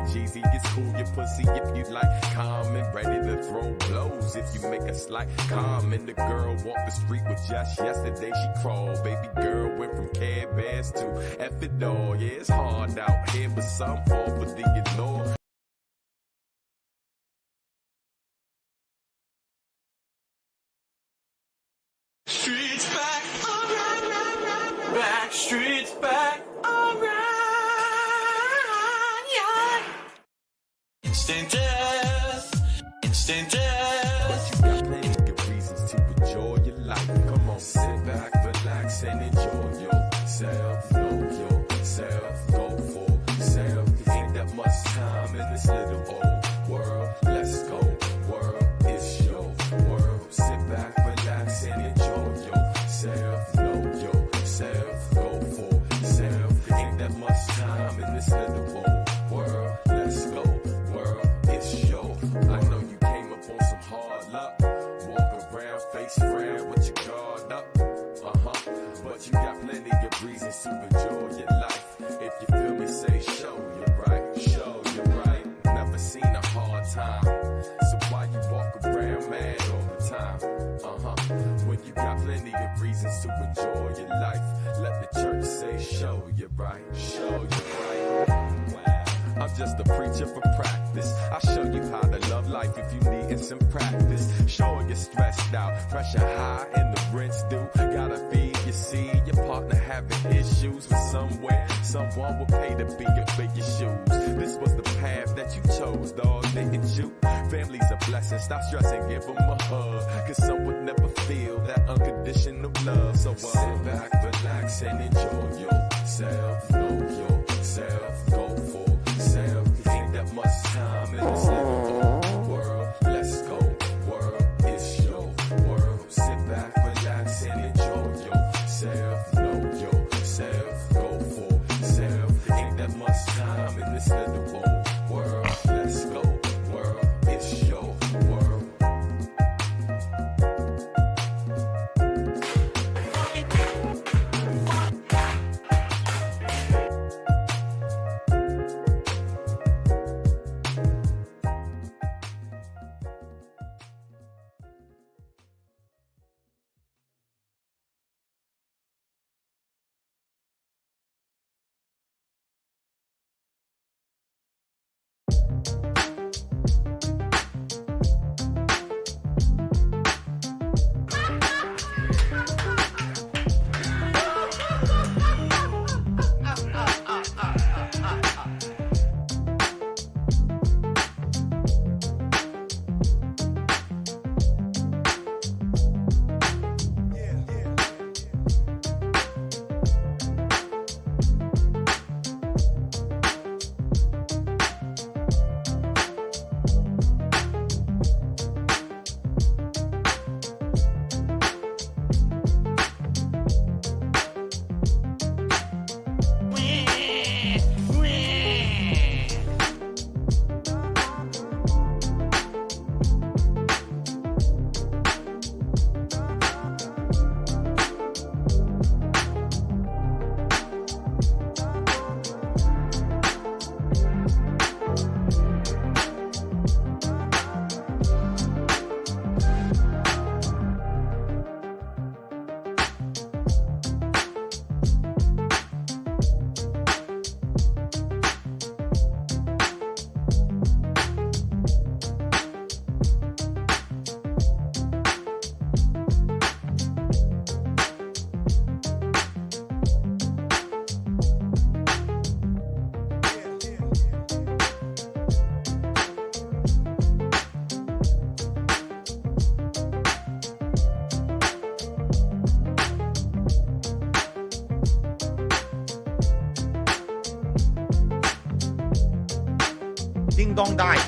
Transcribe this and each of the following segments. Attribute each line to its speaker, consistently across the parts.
Speaker 1: Jeezy, it's cool, your pussy if you like. Calm and ready to throw blows. If you make a slight comment, the girl walked the street with just yesterday she crawled. Baby girl went from Care Bears to F it all. Yeah, it's hard out here, but some fall for the ignore.
Speaker 2: Streets back, alright. Back streets back, alright. Yeah. Instant death, instant death.
Speaker 1: But you got plenty of good reasons to enjoy your life. Come on, sit back, relax, and enjoy yourself. Know yourself, go for yourself. Ain't that much time in this little old world. Let's go, world, it's your world. Sit back, relax, and enjoy yourself. Know yourself, go for yourself. Ain't that much time in this little old world. Let's go, world, it's your. I know you came up on some hard luck. Walk around face frown with your guard up. But you got plenty of reasons to enjoy your life. If you feel me, say show you right, show you right. Never seen a hard time, so why you walk around mad all the time? When you got plenty of reasons to enjoy your life, let the church say show you right, show you right. Wow. I'm just a preacher for practice. I'll show you how to love life if you need some practice. Sure you're stressed out, pressure high and the rent's due. Gotta feed your seed, your partner having issues with somewhere. Someone will pay to be up in your shoes. This was the path that you chose, dog, didn't you? Family's a blessing, stop stressing, give them a hug. Cause some would never feel that unconditional love. So sit back, relax, and enjoy yourself. Know yourself, go for yourself. Ain't that much time in this little world. Let's go, world, it's your world. Sit back, relax, and enjoy yourself. Know yourself, go for yourself. Ain't that much time in this little world. Let's go, world, it's your world.
Speaker 3: Ding dong die.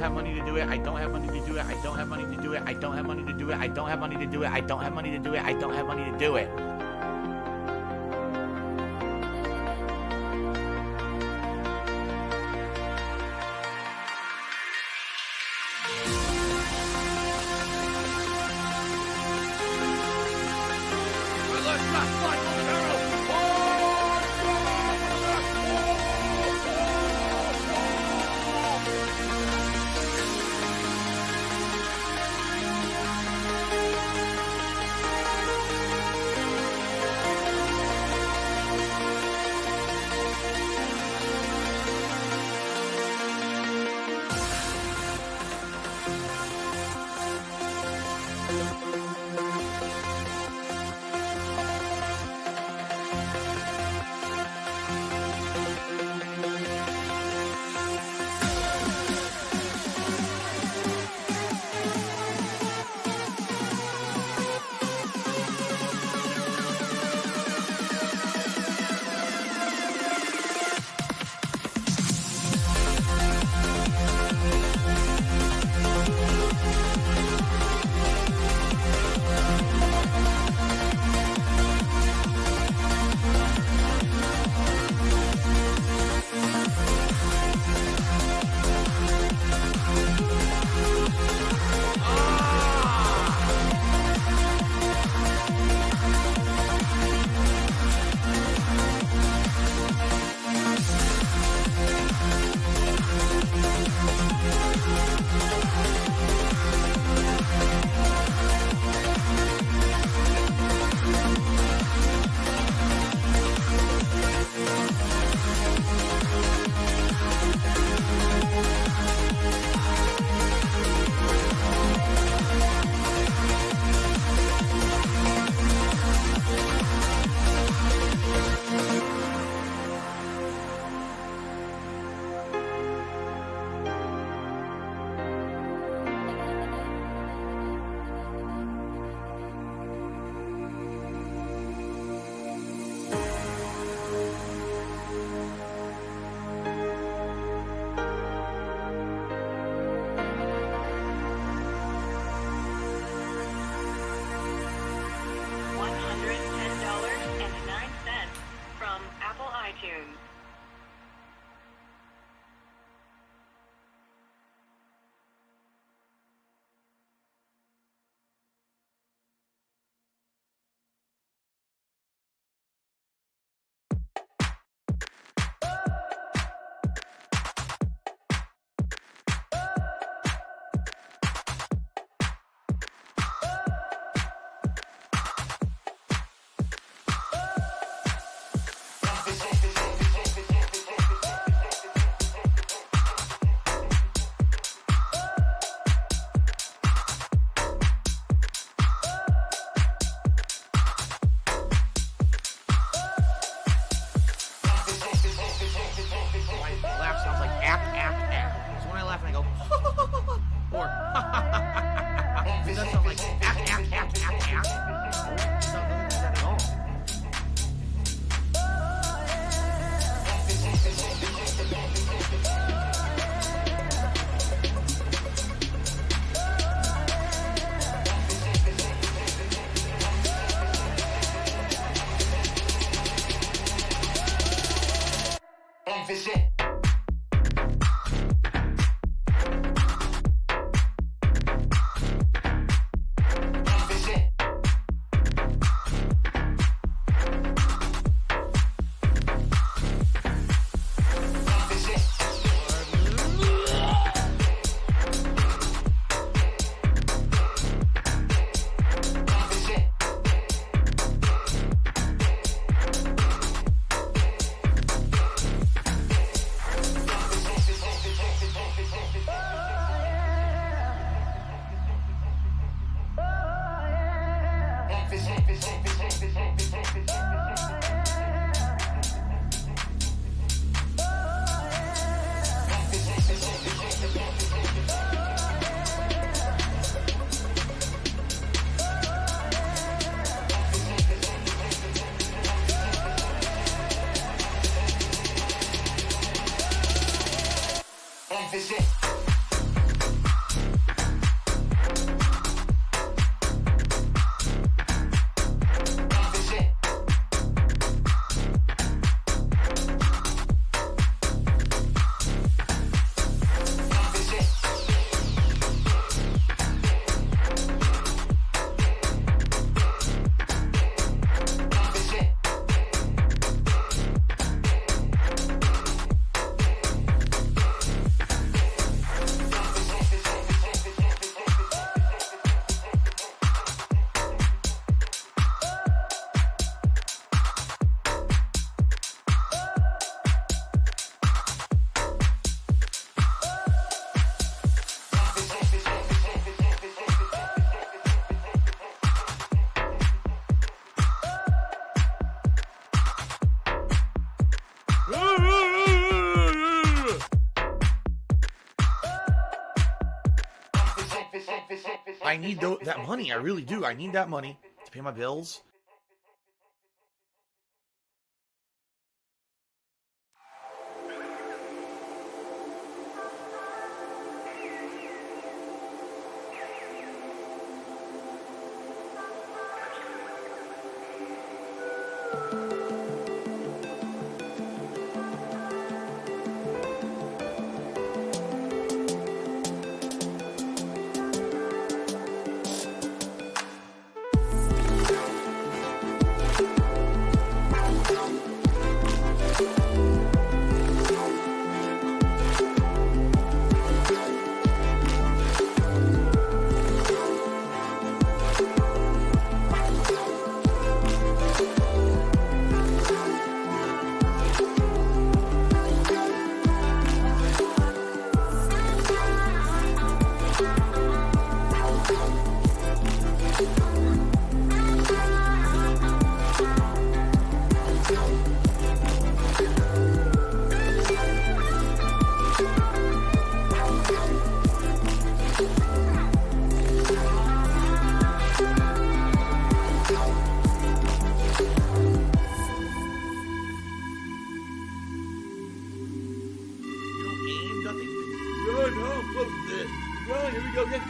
Speaker 3: have money to do it. I don't have money to do it. I don't have money to do it. I don't have money to do it. I don't have money to do it. I don't have money to do it. I don't have money to do it.
Speaker 4: from Apple iTunes.
Speaker 3: I need that money. I really do. I need that money to pay my bills. Here we go.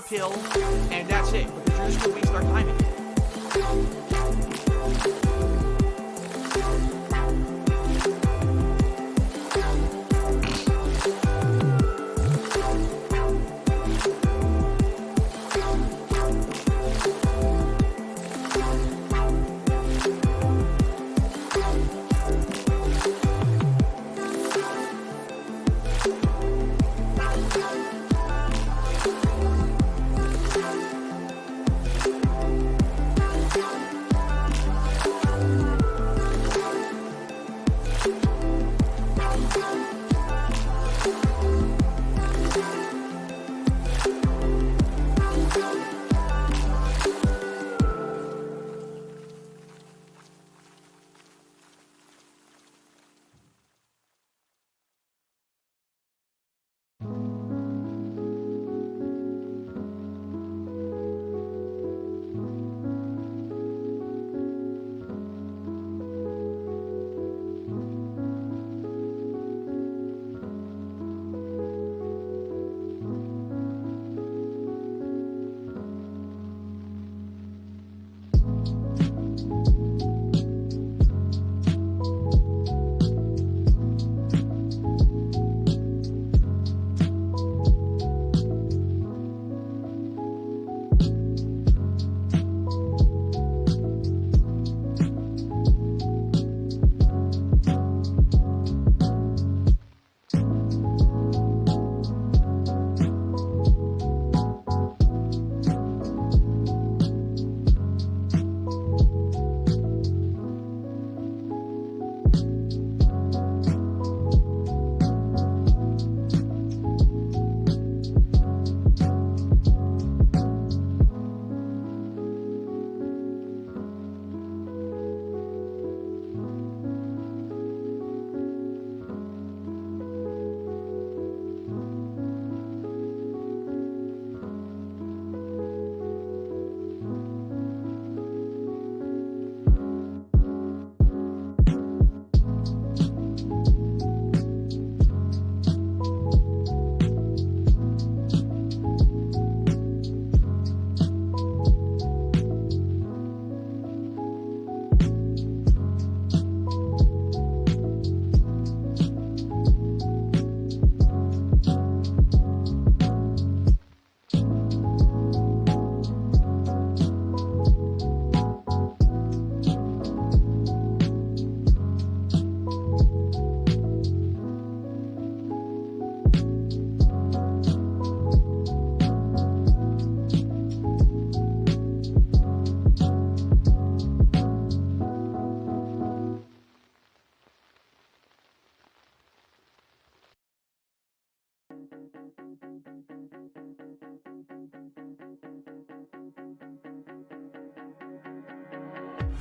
Speaker 3: Pill, and that's it, because you're just gonna waste our time in it.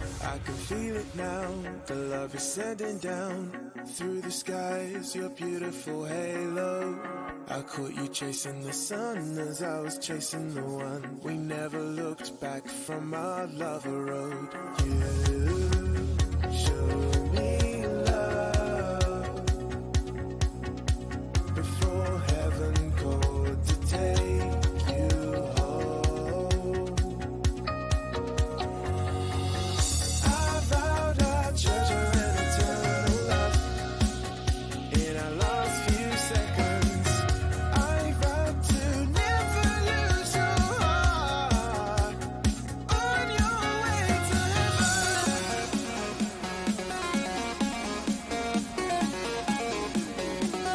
Speaker 1: I can feel it now, the love is sending down through the skies, your beautiful halo. I caught you chasing the sun as I was chasing the one. We never looked back from our lover road. You showed me love before heaven called to take you home. I vowed I'd treasure an eternal love in our last few seconds. I vowed to never lose your heart on your way to heaven. On your way to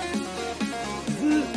Speaker 1: heaven.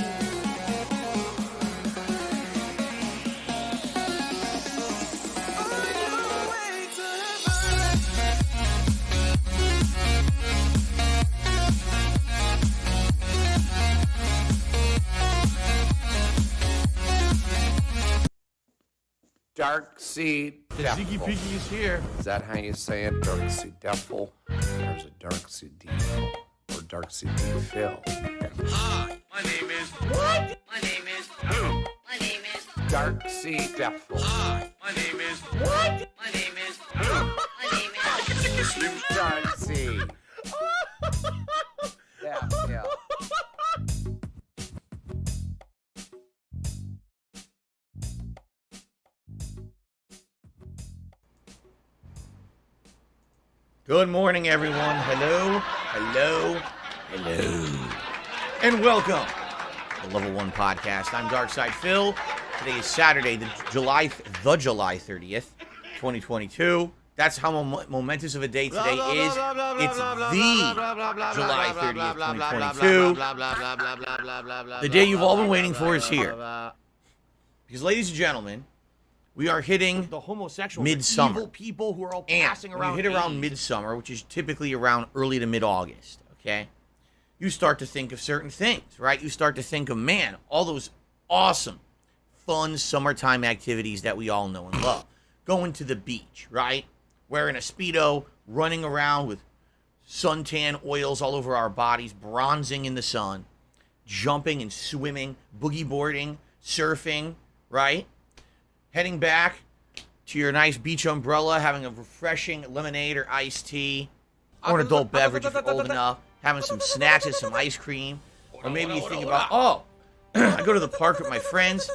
Speaker 5: Dark Sea
Speaker 3: The Ziggy
Speaker 5: Devil.
Speaker 3: Piggy is here.
Speaker 5: Is that how you say it? Dark Sea Devil? There's a Dark Sea Devil. Or Dark Sea Devil.
Speaker 2: Hi, my name is. What? My name is. Who? My name is.
Speaker 5: Dark Sea Devil.
Speaker 2: Hi, my name is. What? My name is. Who? My name is. Slim
Speaker 5: Dark Sea Devil.
Speaker 3: Good morning, everyone. Hello, hello, hello. And welcome to the Level 1 Podcast. I'm Darkside Phil. Today is Saturday, the July 30th, 2022. That's how momentous of a day today is. It's the July 30th, 2022. The day you've all been waiting for is here. Because, ladies and gentlemen, we are hitting
Speaker 6: the homosexual
Speaker 3: midsummer.
Speaker 6: evil people who are all
Speaker 3: And
Speaker 6: passing
Speaker 3: when
Speaker 6: around.
Speaker 3: you hit around
Speaker 6: AIDS.
Speaker 3: midsummer, which is typically around early to mid-August, okay, you start to think of certain things, right? You start to think of, man, all those awesome, fun summertime activities that we all know and love. Going to the beach, right? Wearing a Speedo, running around with suntan oils all over our bodies, bronzing in the sun, jumping and swimming, boogie boarding, surfing, right? Heading back to your nice beach umbrella, having a refreshing lemonade or iced tea, or an adult beverage if you're old enough, having some snacks, some ice cream, or maybe you think about, oh, I go to the park with my friends.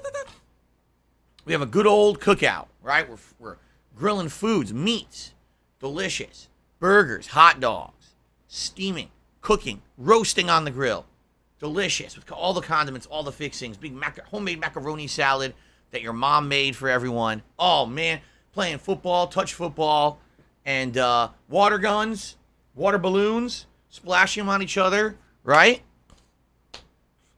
Speaker 3: We have a good old cookout, right? We're grilling foods, meats, delicious, burgers, hot dogs, steaming, cooking, roasting on the grill, delicious with all the condiments, all the fixings, big homemade macaroni salad that your mom made for everyone. Oh, man, playing football, touch football, and water guns, water balloons, splashing them on each other, right?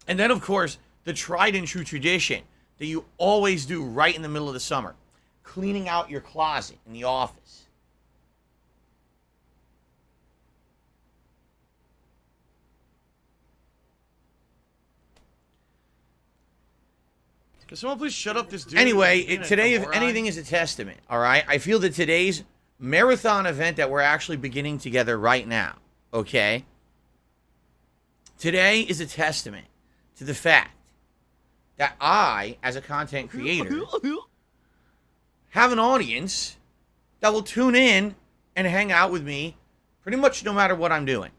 Speaker 3: And then, of course, the tried and true tradition that you always do right in the middle of the summer, cleaning out your closet in the office.
Speaker 6: Can someone please shut up this dude?
Speaker 3: Anyway,
Speaker 6: He's being
Speaker 3: today,
Speaker 6: a
Speaker 3: if
Speaker 6: moron.
Speaker 3: anything, is a testament, all right? I feel that today's marathon event that we're actually beginning together right now, okay? Today is a testament to the fact that I, as a content creator, have an audience that will tune in and hang out with me pretty much no matter what I'm doing.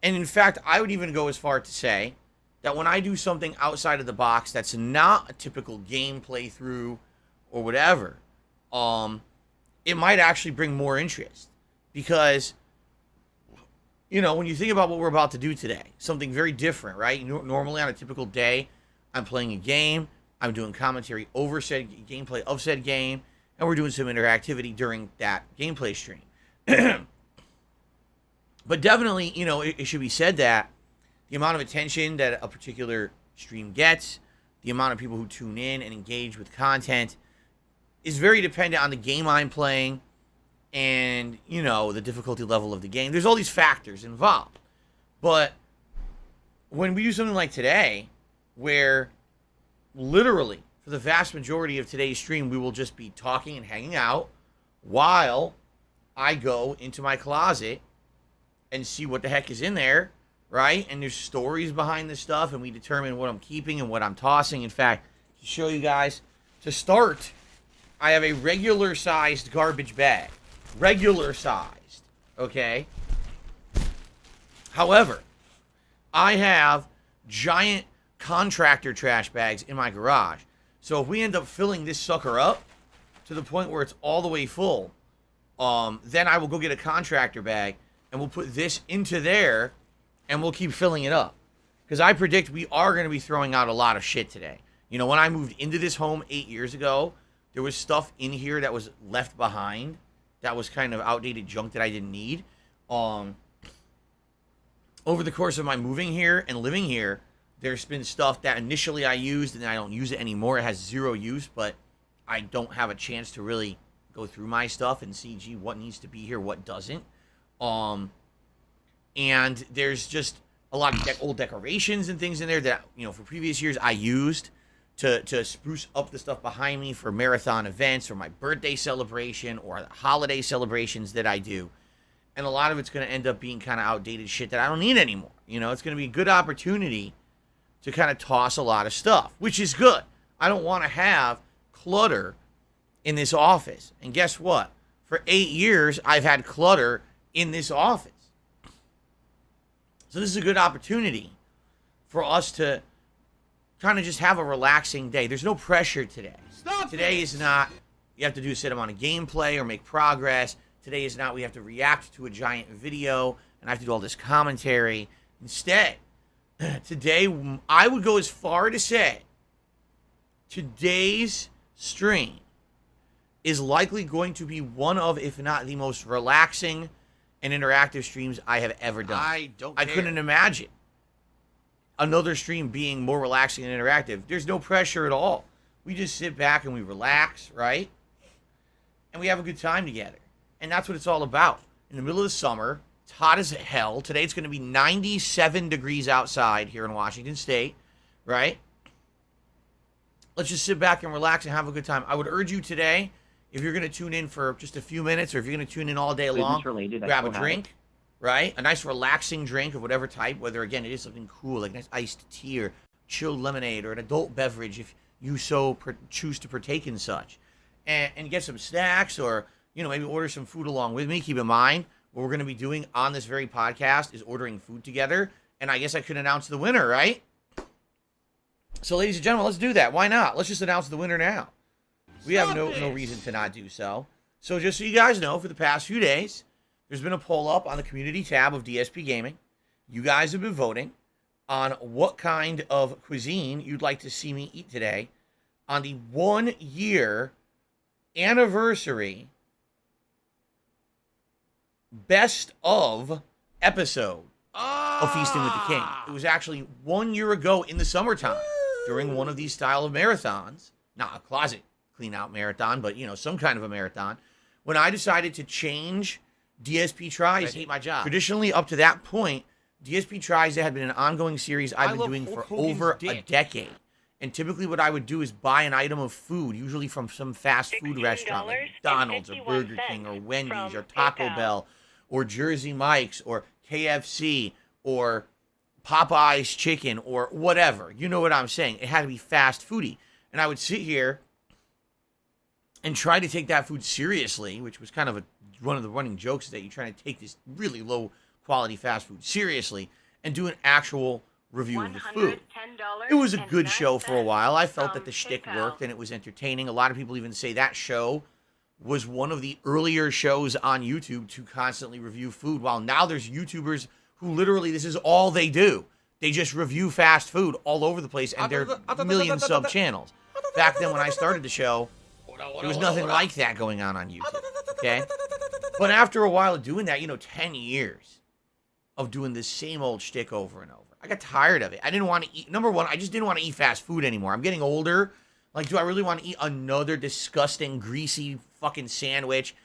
Speaker 3: And in fact, I would even go as far to say that when I do something outside of the box that's not a typical game playthrough or whatever, it might actually bring more interest. Because, you know, when you think about what we're about to do today, something very different, right? Normally on a typical day, I'm playing a game, I'm doing commentary over said gameplay of said game, and we're doing some interactivity during that gameplay stream. But definitely, you know, it should be said that the amount of attention that a particular stream gets, the amount of people who tune in and engage with content is very dependent on the game I'm playing and, you know, the difficulty level of the game. There's all these factors involved. But when we do something like today, where literally for the vast majority of today's stream, we will just be talking and hanging out while I go into my closet and see what the heck is in there, right? And there's stories behind this stuff, and we determine what I'm keeping and what I'm tossing. In fact, to show you guys, to start, I have a regular-sized garbage bag. Regular-sized, okay? However, I have giant contractor trash bags in my garage. So if we end up filling this sucker up to the point where it's all the way full, then I will go get a contractor bag and we'll put this into there and we'll keep filling it up. Because I predict we are going to be throwing out a lot of shit today. You know, when I moved into this home 8 years ago, there was stuff in here that was left behind that was kind of outdated junk that I didn't need. Over the course of my moving here and living here, there's been stuff that initially I used and I don't use it anymore. It has zero use, but I don't have a chance to really go through my stuff and see, gee, what needs to be here, what doesn't. And there's just a lot of old decorations and things in there that, you know, for previous years I used to spruce up the stuff behind me for marathon events or my birthday celebration or the holiday celebrations that I do. And a lot of it's going to end up being kind of outdated shit that I don't need anymore. You know, it's going to be a good opportunity to kind of toss a lot of stuff, which is good. I don't want to have clutter in this office. And guess what? For 8 years, I've had clutter in this office. So this is a good opportunity for us to kind of just have a relaxing day. There's no pressure today. Today is not, you have to do a set amount of gameplay or make progress. Today is not, we have to react to a giant video and I have to do all this commentary. Instead, today, I would go as far to say today's stream is likely going to be one of, if not the most relaxing and interactive streams I have ever done. I couldn't imagine another stream being more relaxing and interactive. There's no pressure at all. We just sit back and we relax, right? And we have a good time together. And that's what it's all about. In the middle of the summer, it's hot as hell. Today it's going to be 97 degrees outside here in Washington State, right? Let's just sit back and relax and have a good time. I would urge you today, if you're going to tune in for just a few minutes or if you're going to tune in all day long, grab a drink, right? A nice relaxing drink of whatever type, whether, again, it is something cool, like nice iced tea or chilled lemonade or an adult beverage if you so choose to partake in such. And get some snacks or, you know, maybe order some food along with me. Keep in mind, what we're going to be doing on this very podcast is ordering food together. And I guess I could announce the winner, right? So, ladies and gentlemen, let's do that. Why not? Let's just announce the winner now. We have no reason to not do so. So, just so you guys know, for the past few days, there's been a poll up on the community tab of DSP Gaming. You guys have been voting on what kind of cuisine you'd like to see me eat today on the 1-year anniversary best of episode of Feasting with the King. It was actually 1 year ago in the summertime during one of these style of marathons, not a closet clean out marathon, but, you know, some kind of a marathon, when I decided to change DSP Tries. I hate my job. Traditionally, up to that point, DSP Tries had been an ongoing series I've been doing for over a decade. And typically what I would do is buy an item of food, usually from some fast food restaurant, like McDonald's or Burger King or Wendy's or Taco Bell or Jersey Mike's or KFC or Popeye's Chicken or whatever. You know what I'm saying? It had to be fast foody. And I would sit here and try to take that food seriously, which was kind of one of the running jokes, is that you're trying to take this really low quality fast food seriously and do an actual review of the food. It was a good show for a while. I felt that the shtick worked and it was entertaining. A lot of people even say that show was one of the earlier shows on YouTube to constantly review food, while now there's YouTubers who literally, this is all they do. They just review fast food all over the place, and they're million sub channels. Back then when I started the show, there was nothing like that going on YouTube, okay? But after a while of doing that, 10 years of doing the same old shtick over and over, I got tired of it. I didn't want to eat, number one, I just didn't want to eat fast food anymore. I'm getting older. Like, do I really want to eat another disgusting, greasy fucking sandwich,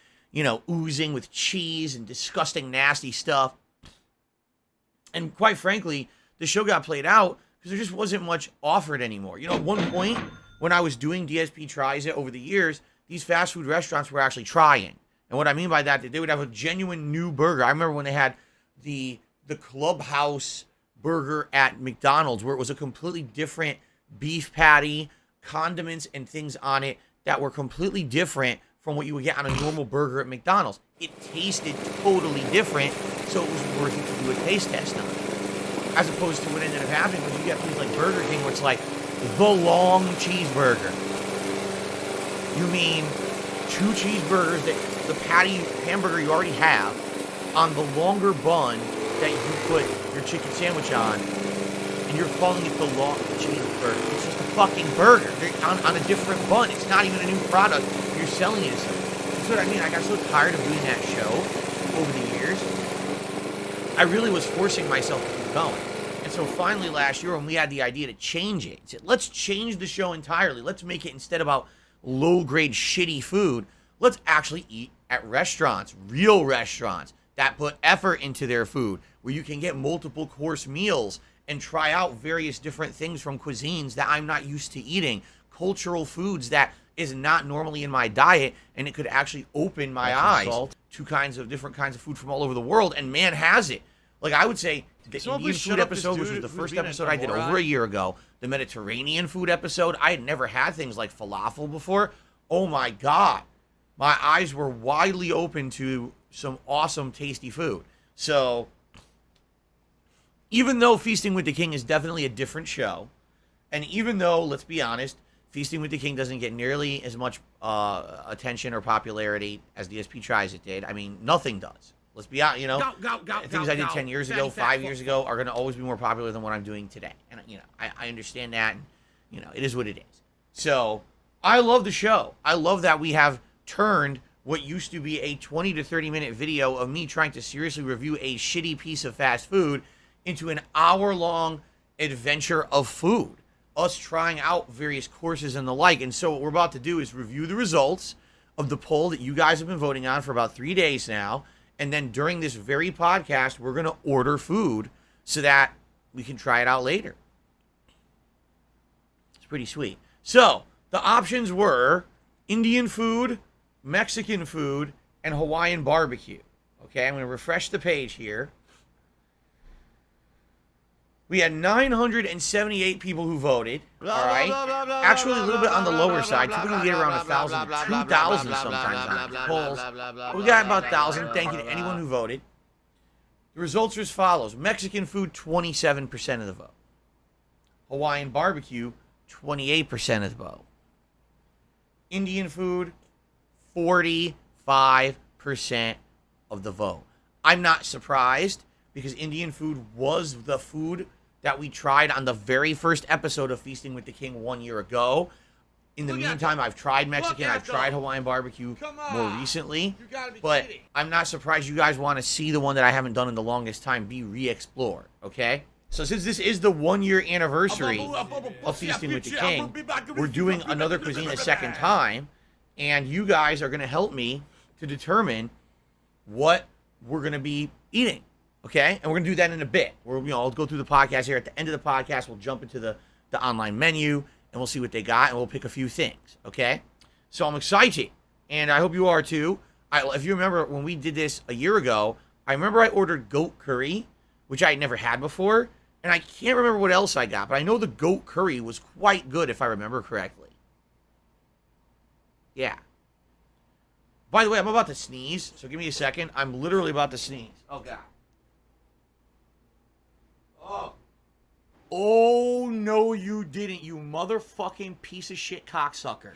Speaker 3: oozing with cheese and disgusting, nasty stuff? And quite frankly, the show got played out because there just wasn't much offered anymore. At one point, when I was doing DSP Tries It over the years, these fast food restaurants were actually trying. And what I mean by that, they would have a genuine new burger. I remember when they had the Clubhouse burger at McDonald's, where it was a completely different beef patty, condiments, and things on it that were completely different from what you would get on a normal burger at McDonald's. It tasted totally different, so it was worth it to do a taste test on it. As opposed to what ended up happening was you get things like Burger King, where it's like the long cheeseburger. You mean 2 cheeseburgers, that the hamburger you already have, on the longer bun that you put your chicken sandwich on, and you're calling it the long cheeseburger. It's just a fucking burger on a different bun. It's not even a new product. You're selling it as something. That's what I mean. I got so tired of doing that show over the years. I really was forcing myself to keep going. And so finally last year, when we had the idea to change it, said, let's change the show entirely. Let's make it, instead about low-grade shitty food, let's actually eat at restaurants, real restaurants that put effort into their food, where you can get multiple course meals and try out various different things from cuisines that I'm not used to eating, cultural foods that is not normally in my diet, and it could actually open my eyes to different kinds of food from all over the world. And man, has it. Like, I would say the Indian food episode, which was the first episode I did over a year ago, the Mediterranean food episode, I had never had things like falafel before. Oh my God. My eyes were widely open to some awesome, tasty food. So, even though Feasting with the King is definitely a different show, and even though, let's be honest, Feasting with the King doesn't get nearly as much attention or popularity as the SP Tries it did. I mean, nothing does. Let's be honest, things I did 10 years ago, 5 years ago are going to always be more popular than what I'm doing today. And, I understand that, and, it is what it is. So, I love the show. I love that we have turned what used to be a 20 to 30 minute video of me trying to seriously review a shitty piece of fast food into an hour-long adventure of food. Us trying out various courses and the like. And so what we're about to do is review the results of the poll that you guys have been voting on for about 3 days now. And then during this very podcast, we're going to order food so that we can try it out later. It's pretty sweet. So, the options were Indian food, Mexican food, and Hawaiian barbecue. Okay, I'm going to refresh the page here. We had 978 people who voted. All right. Actually, a little bit on the lower side. Typically, we get around 1,000 to 2,000 sometimes on these polls. We got about 1,000. Thank you to anyone who voted. The results are as follows. Mexican food, 27% of the vote. Hawaiian barbecue, 28% of the vote. Indian food, 45% of the vote. I'm not surprised, because Indian food was the food that we tried on the very first episode of Feasting with the King 1 year ago. In the meantime, I've tried Mexican, I've tried Hawaiian barbecue more recently, but I'm not surprised you guys want to see the one that I haven't done in the longest time be re-explored, okay? So since this is the 1 year anniversary of Feasting with the King, we're doing another cuisine a second time, and you guys are going to help me to determine what we're going to be eating. Okay, and we're going to do that in a bit. I'll go through the podcast here. At the end of the podcast, we'll jump into the online menu, and we'll see what they got, and we'll pick a few things, okay? So I'm excited, and I hope you are too. If you remember when we did this a year ago, I remember I ordered goat curry, which I had never had before, and I can't remember what else I got, but I know the goat curry was quite good, if I remember correctly. Yeah. By the way, I'm about to sneeze, so give me a second. I'm literally about to sneeze. Oh, God. Oh, no, you didn't, you motherfucking piece of shit cocksucker.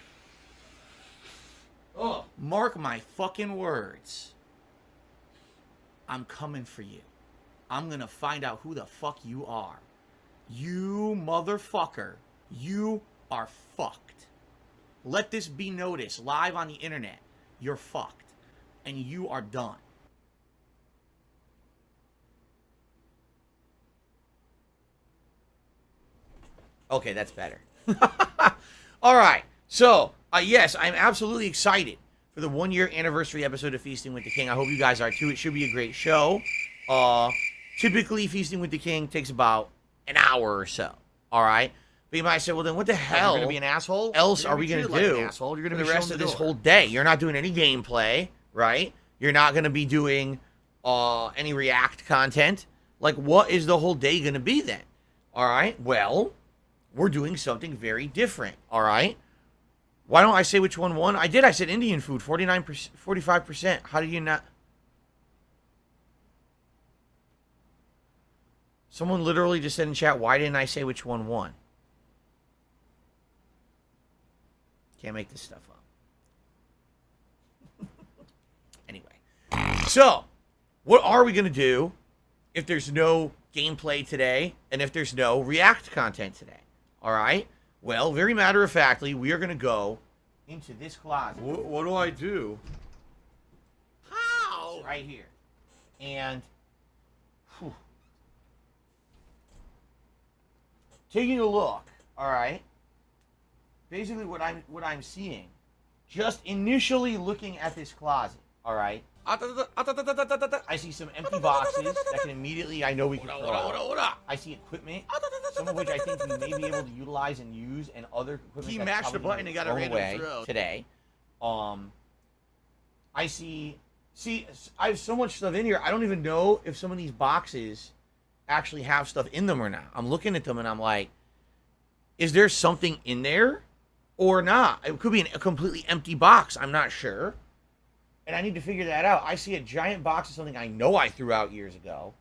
Speaker 3: Oh, mark my fucking words. I'm coming for you. I'm gonna find out who the fuck you are. You motherfucker. You are fucked. Let this be noticed live on the internet. You're fucked. And you are done. Okay, that's better. All right. So, yes, I'm absolutely excited for the 1 year anniversary episode of Feasting with the King. I hope you guys are too. It should be a great show. Typically, Feasting with the King takes about an hour or so. All right. But you might say, well, then what the hell
Speaker 6: You're going to be an asshole?
Speaker 3: else are we going to do
Speaker 6: You're
Speaker 3: the rest of this whole day? You're not doing any gameplay. right? You're not going to be doing any React content. Like, what is the whole day going to be then? All right, well, we're doing something very different, all right? Why don't I say which one won? I did. I said Indian food, 49%, 45%. How do you not? Someone literally just said in chat, why didn't I say which one won? Can't make this stuff up. Anyway. So, what are we going to do if there's no gameplay today and if there's no React content today? All right? Well, very matter-of-factly, we are going to go into this closet.
Speaker 6: What do I do?
Speaker 3: How? Right here. And whew, taking a look, all right? Basically what I'm seeing, just initially looking at this closet, all right? I see some empty boxes that can immediately, I know we can throw out. I see equipment, some of which I think we may be able to utilize and use, and other equipment
Speaker 6: He
Speaker 3: that's
Speaker 6: mashed the
Speaker 3: probably
Speaker 6: button and got a
Speaker 3: thrown
Speaker 6: random
Speaker 3: away
Speaker 6: throw.
Speaker 3: today. I see, I have so much stuff in here, I don't even know if some of these boxes actually have stuff in them or not. I'm looking at them and I'm like, is there something in there or not? It could be a completely empty box, I'm not sure. And I need to figure that out. I see a giant box of something I know I threw out years ago.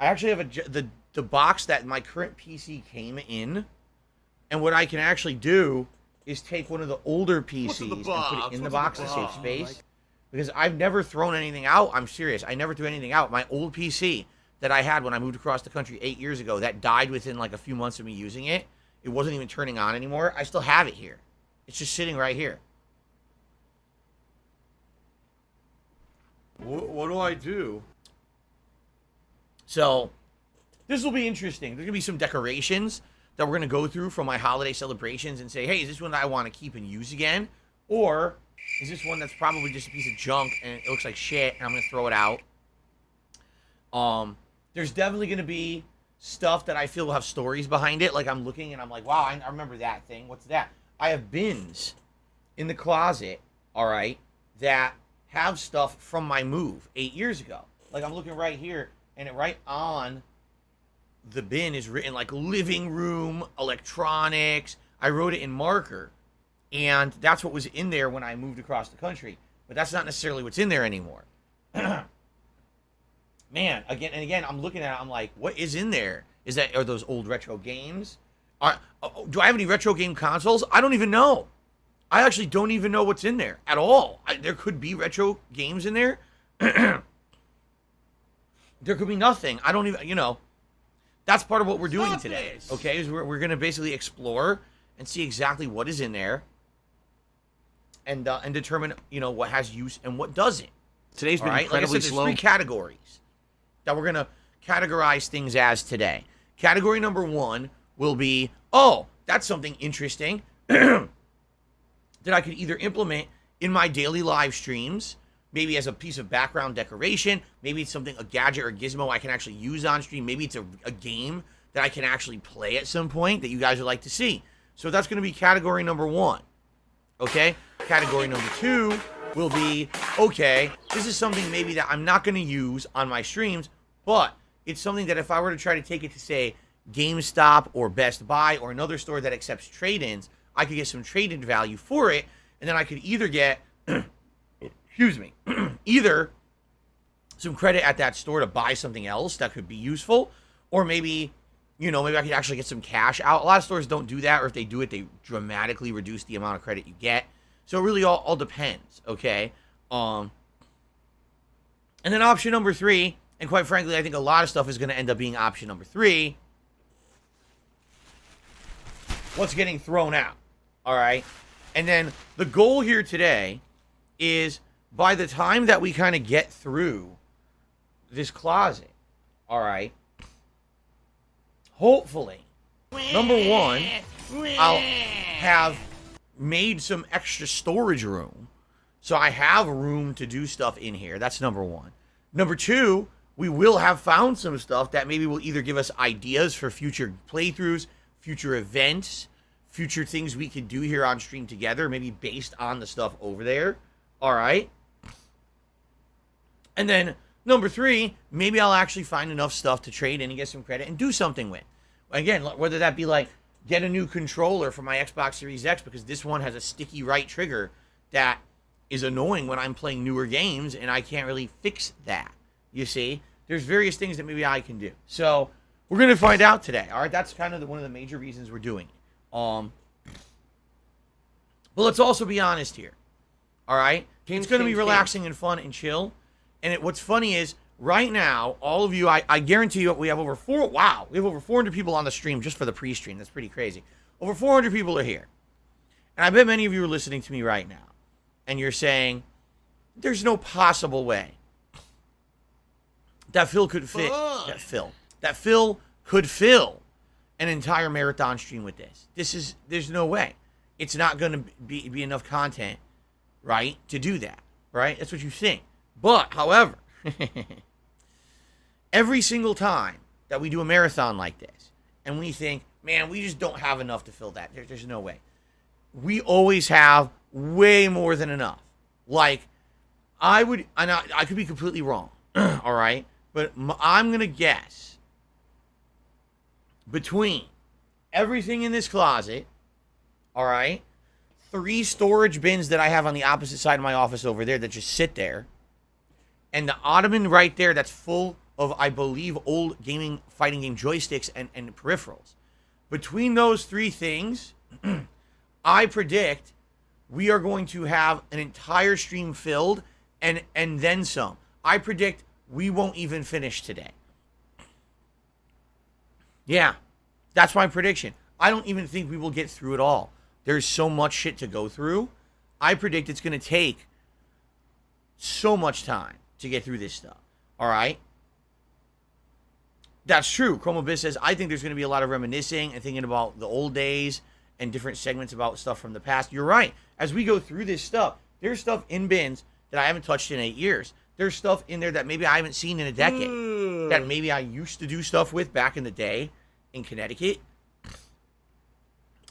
Speaker 3: I actually have the box that my current PC came in. And what I can actually do is take one of the older PCs and put it in the box to save space. Because I've never thrown anything out. I'm serious. I never threw anything out. My old PC that I had when I moved across the country 8 years ago, that died within like a few months of me using it. It wasn't even turning on anymore. I still have it here. It's just sitting right here.
Speaker 6: What do I do?
Speaker 3: So, this will be interesting. There's going to be some decorations that we're going to go through from my holiday celebrations and say, hey, is this one that I want to keep and use again? Or is this one that's probably just a piece of junk and it looks like shit and I'm going to throw it out? There's definitely going to be stuff that I feel will have stories behind it. Like I'm looking and I'm like, wow, I remember that thing. What's that? I have bins in the closet, all right, that have stuff from my move 8 years ago. Like I'm looking right here, and right on the bin is written like living room, electronics. I wrote it in marker, and that's what was in there when I moved across the country. But that's not necessarily what's in there anymore. Man, again and again, I'm looking at it, I'm like, what is in there? Are those old retro games? Do I have any retro game consoles? I don't even know. I actually don't even know what's in there at all. There could be retro games in there. There could be nothing. I don't even, that's part of what we're doing today. Okay, is we're going to basically explore and see exactly what is in there and determine, what has use and what doesn't.
Speaker 7: Today's been
Speaker 3: Like I
Speaker 7: incredibly
Speaker 3: said, there's
Speaker 7: slow.
Speaker 3: 3 categories that we're going to categorize things as today. Category number 1 will be, oh, that's something interesting that I could either implement in my daily live streams, maybe as a piece of background decoration, maybe it's something, a gadget or a gizmo I can actually use on stream, maybe it's a game that I can actually play at some point that you guys would like to see. So that's going to be category number 1, okay? Category number 2 will be, okay, this is something maybe that I'm not going to use on my streams, but it's something that if I were to try to take it to, say, GameStop or Best Buy or another store that accepts trade-ins, I could get some trade-in value for it, and then I could either get, excuse me, either some credit at that store to buy something else that could be useful, or maybe, maybe I could actually get some cash out. A lot of stores don't do that, or if they do it, they dramatically reduce the amount of credit you get. So it really all depends, okay? And then option number 3, and quite frankly, I think a lot of stuff is going to end up being option number 3, what's getting thrown out, all right? And then the goal here today is by the time that we kind of get through this closet, all right, hopefully, number 1, I'll have made some extra storage room. So I have room to do stuff in here. That's number 1. Number 2, we will have found some stuff that maybe will either give us ideas for future playthroughs, future events, future things we could do here on stream together, maybe based on the stuff over there. All right. And then number 3, maybe I'll actually find enough stuff to trade in and get some credit and do something with. Again, whether that be like get a new controller for my Xbox Series X because this one has a sticky right trigger that is annoying when I'm playing newer games and I can't really fix that. You see? There's various things that maybe I can do. So we're going to find out today. All right, that's kind of one of the major reasons we're doing it. But let's also be honest here. All right? It's going to be relaxing and fun and chill. And what's funny is right now, all of you, I guarantee you we have over 400 people on the stream just for the pre-stream. That's pretty crazy. Over 400 people are here. And I bet many of you are listening to me right now. And you're saying, there's no possible way that Phil could fit that Phil could fill an entire marathon stream with this. There's no way. It's not going to be enough content, right, to do that, right? That's what you think. But, however, every single time that we do a marathon like this, and we think, man, we just don't have enough to fill that. There's no way. We always have way more than enough. Like, I could be completely wrong, all right? But I'm going to guess between everything in this closet, all right, 3 storage bins that I have on the opposite side of my office over there that just sit there, and the ottoman right there that's full of, I believe, old fighting game joysticks and peripherals. Between those 3 things, I predict we are going to have an entire stream filled and then some. I predict we won't even finish today. Yeah, that's my prediction. I don't even think we will get through it all. There's so much shit to go through. I predict it's going to take so much time to get through this stuff. All right? That's true. Chrome Abyss says, I think there's going to be a lot of reminiscing and thinking about the old days and different segments about stuff from the past. You're right. As we go through this stuff, there's stuff in bins that I haven't touched in 8 years. There's stuff in there that maybe I haven't seen in a decade. That maybe I used to do stuff with back in the day in Connecticut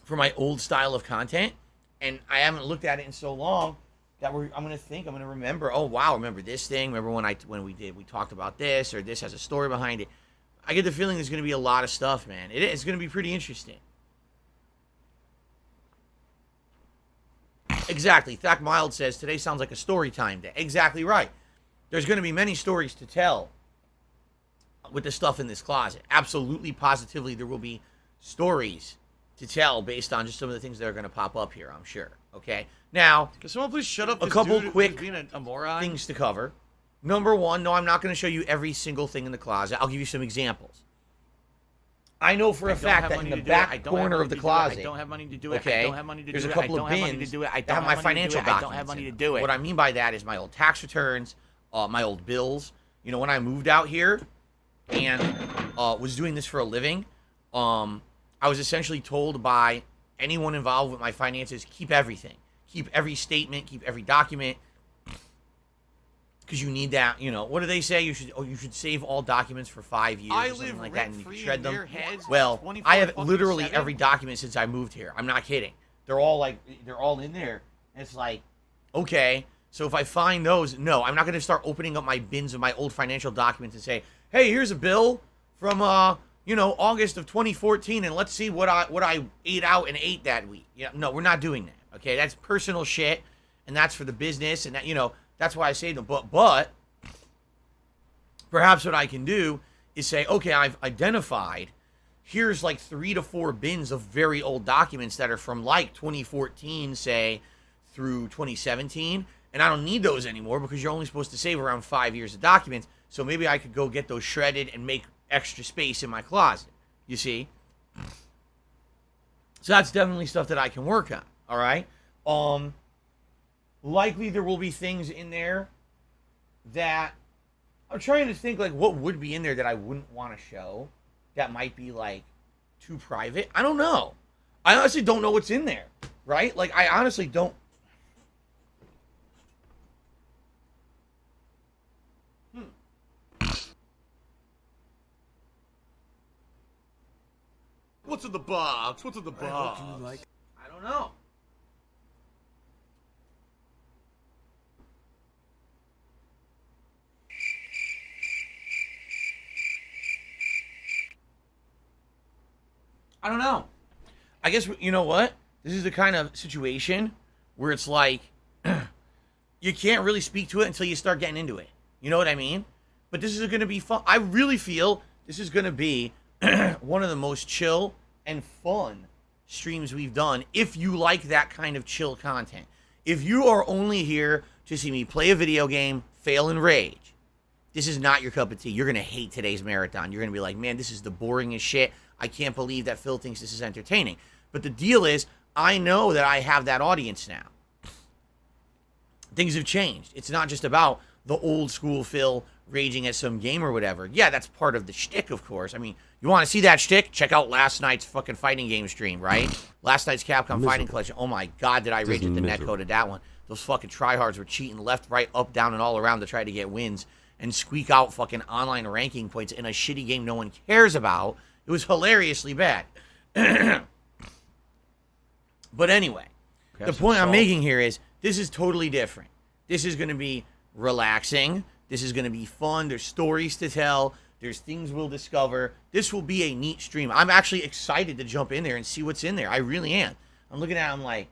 Speaker 3: for my old style of content. And I haven't looked at it in so long that I'm going to remember, oh, wow, remember this thing? Remember when we talked about this, or this has a story behind it. I get the feeling there's going to be a lot of stuff, man. It's going to be pretty interesting. Exactly. Thack Mild says, today sounds like a story time day. Exactly right. There's going to be many stories to tell with the stuff in this closet. Absolutely, positively, there will be stories to tell based on just some of the things that are going to pop up here, I'm sure. Okay? Now,
Speaker 6: Can someone please shut up?
Speaker 3: a
Speaker 6: this
Speaker 3: couple
Speaker 6: dude
Speaker 3: quick
Speaker 6: being a moron.
Speaker 3: things to cover. Number 1, no, I'm not going to show you every single thing in the closet. I'll give you some examples. I know for a fact that in the back corner of the closet,
Speaker 2: I don't have money to do it.
Speaker 3: okay,
Speaker 2: I don't have money to
Speaker 3: there's
Speaker 2: do
Speaker 3: a
Speaker 2: it.
Speaker 3: couple
Speaker 2: I
Speaker 3: of
Speaker 2: don't have money to
Speaker 3: bins
Speaker 2: do it. I
Speaker 3: that
Speaker 2: don't
Speaker 3: have my financial
Speaker 2: I don't
Speaker 3: documents
Speaker 2: have money
Speaker 3: in
Speaker 2: to
Speaker 3: them.
Speaker 2: do it.
Speaker 3: What I mean by that is my old tax returns, my old bills. You know, when I moved out here and was doing this for a living, I was essentially told by anyone involved with my finances, keep everything. Keep every statement, keep every document. Because you need that, you know. What do they say? You should save all documents for 5 years or something like that, and you can shred them. Well, I have literally every document since I moved here. I'm not kidding. They're all in there. And it's like, okay, so if I find those, no, I'm not going to start opening up my bins of my old financial documents and say, hey, here's a bill from August of 2014, and let's see what I ate out and ate that week. Yeah, no, we're not doing that. Okay, that's personal shit, and that's for the business, and that, that's why I say them. But perhaps what I can do is say, okay, I've identified, here's like 3 to 4 bins of very old documents that are from like 2014, say, through 2017, and I don't need those anymore because you're only supposed to save around 5 years of documents. So maybe I could go get those shredded and make extra space in my closet. You see? So that's definitely stuff that I can work on. All right? Likely there will be things in there that I'm trying to think, like, what would be in there that I wouldn't want to show that might be, like, too private. I don't know. I honestly don't know what's in there, right? Like, I honestly don't.
Speaker 6: What's in the box? What's in the box?
Speaker 3: I don't know. don't know. I guess, you know what? This is the kind of situation where it's like, you can't really speak to it until you start getting into it. You know what I mean? But this is going to be fun. I really feel this is going to be one of the most chill and fun streams we've done if you like that kind of chill content. If you are only here to see me play a video game, fail, and rage, this is not your cup of tea. You're going to hate today's marathon. You're going to be like, man, this is the boringest shit. I can't believe that Phil thinks this is entertaining. But the deal is, I know that I have that audience now. Things have changed. It's not just about the old school Phil raging at some game or whatever. Yeah, that's part of the shtick, of course. I mean, you want to see that shtick? Check out last night's fucking fighting game stream, right? Last night's Capcom Fighting Collection. Oh my god, did I rage at the netcode of that one. Those fucking tryhards were cheating left, right, up, down, and all around to try to get wins and squeak out fucking online ranking points in a shitty game no one cares about. It was hilariously bad. But anyway, the point I'm making here is this is totally different. This is going to be relaxing. This is going to be fun. There's stories to tell. There's things we'll discover. This will be a neat stream. I'm actually excited to jump in there and see what's in there. I really am. I'm looking at it, I'm like,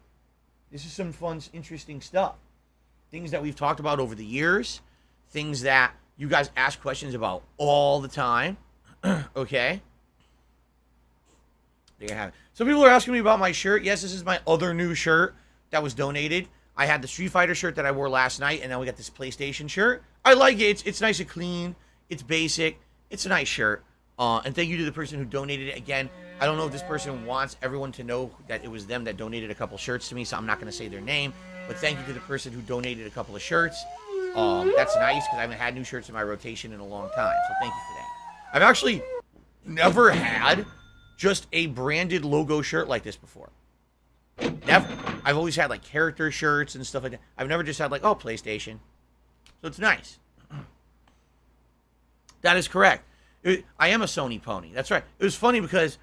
Speaker 3: this is some fun, interesting stuff. Things that we've talked about over the years. Things that you guys ask questions about all the time. Okay? There you have it. Some people are asking me about my shirt. Yes, this is my other new shirt that was donated. I had the Street Fighter shirt that I wore last night, and now we got this PlayStation shirt. I like it. It's nice and clean. It's basic. It's a nice shirt. And thank you to the person who donated it. Again, I don't know if this person wants everyone to know that it was them that donated a couple shirts to me, so I'm not going to say their name. But thank you to the person who donated a couple of shirts. That's nice, because I haven't had new shirts in my rotation in a long time, so thank you for that. I've actually never had just a branded logo shirt like this before. Never. I've always had like character shirts and stuff like that. I've never just had like, oh, PlayStation. So it's nice. That is correct. I am a Sony pony. That's right. It was funny because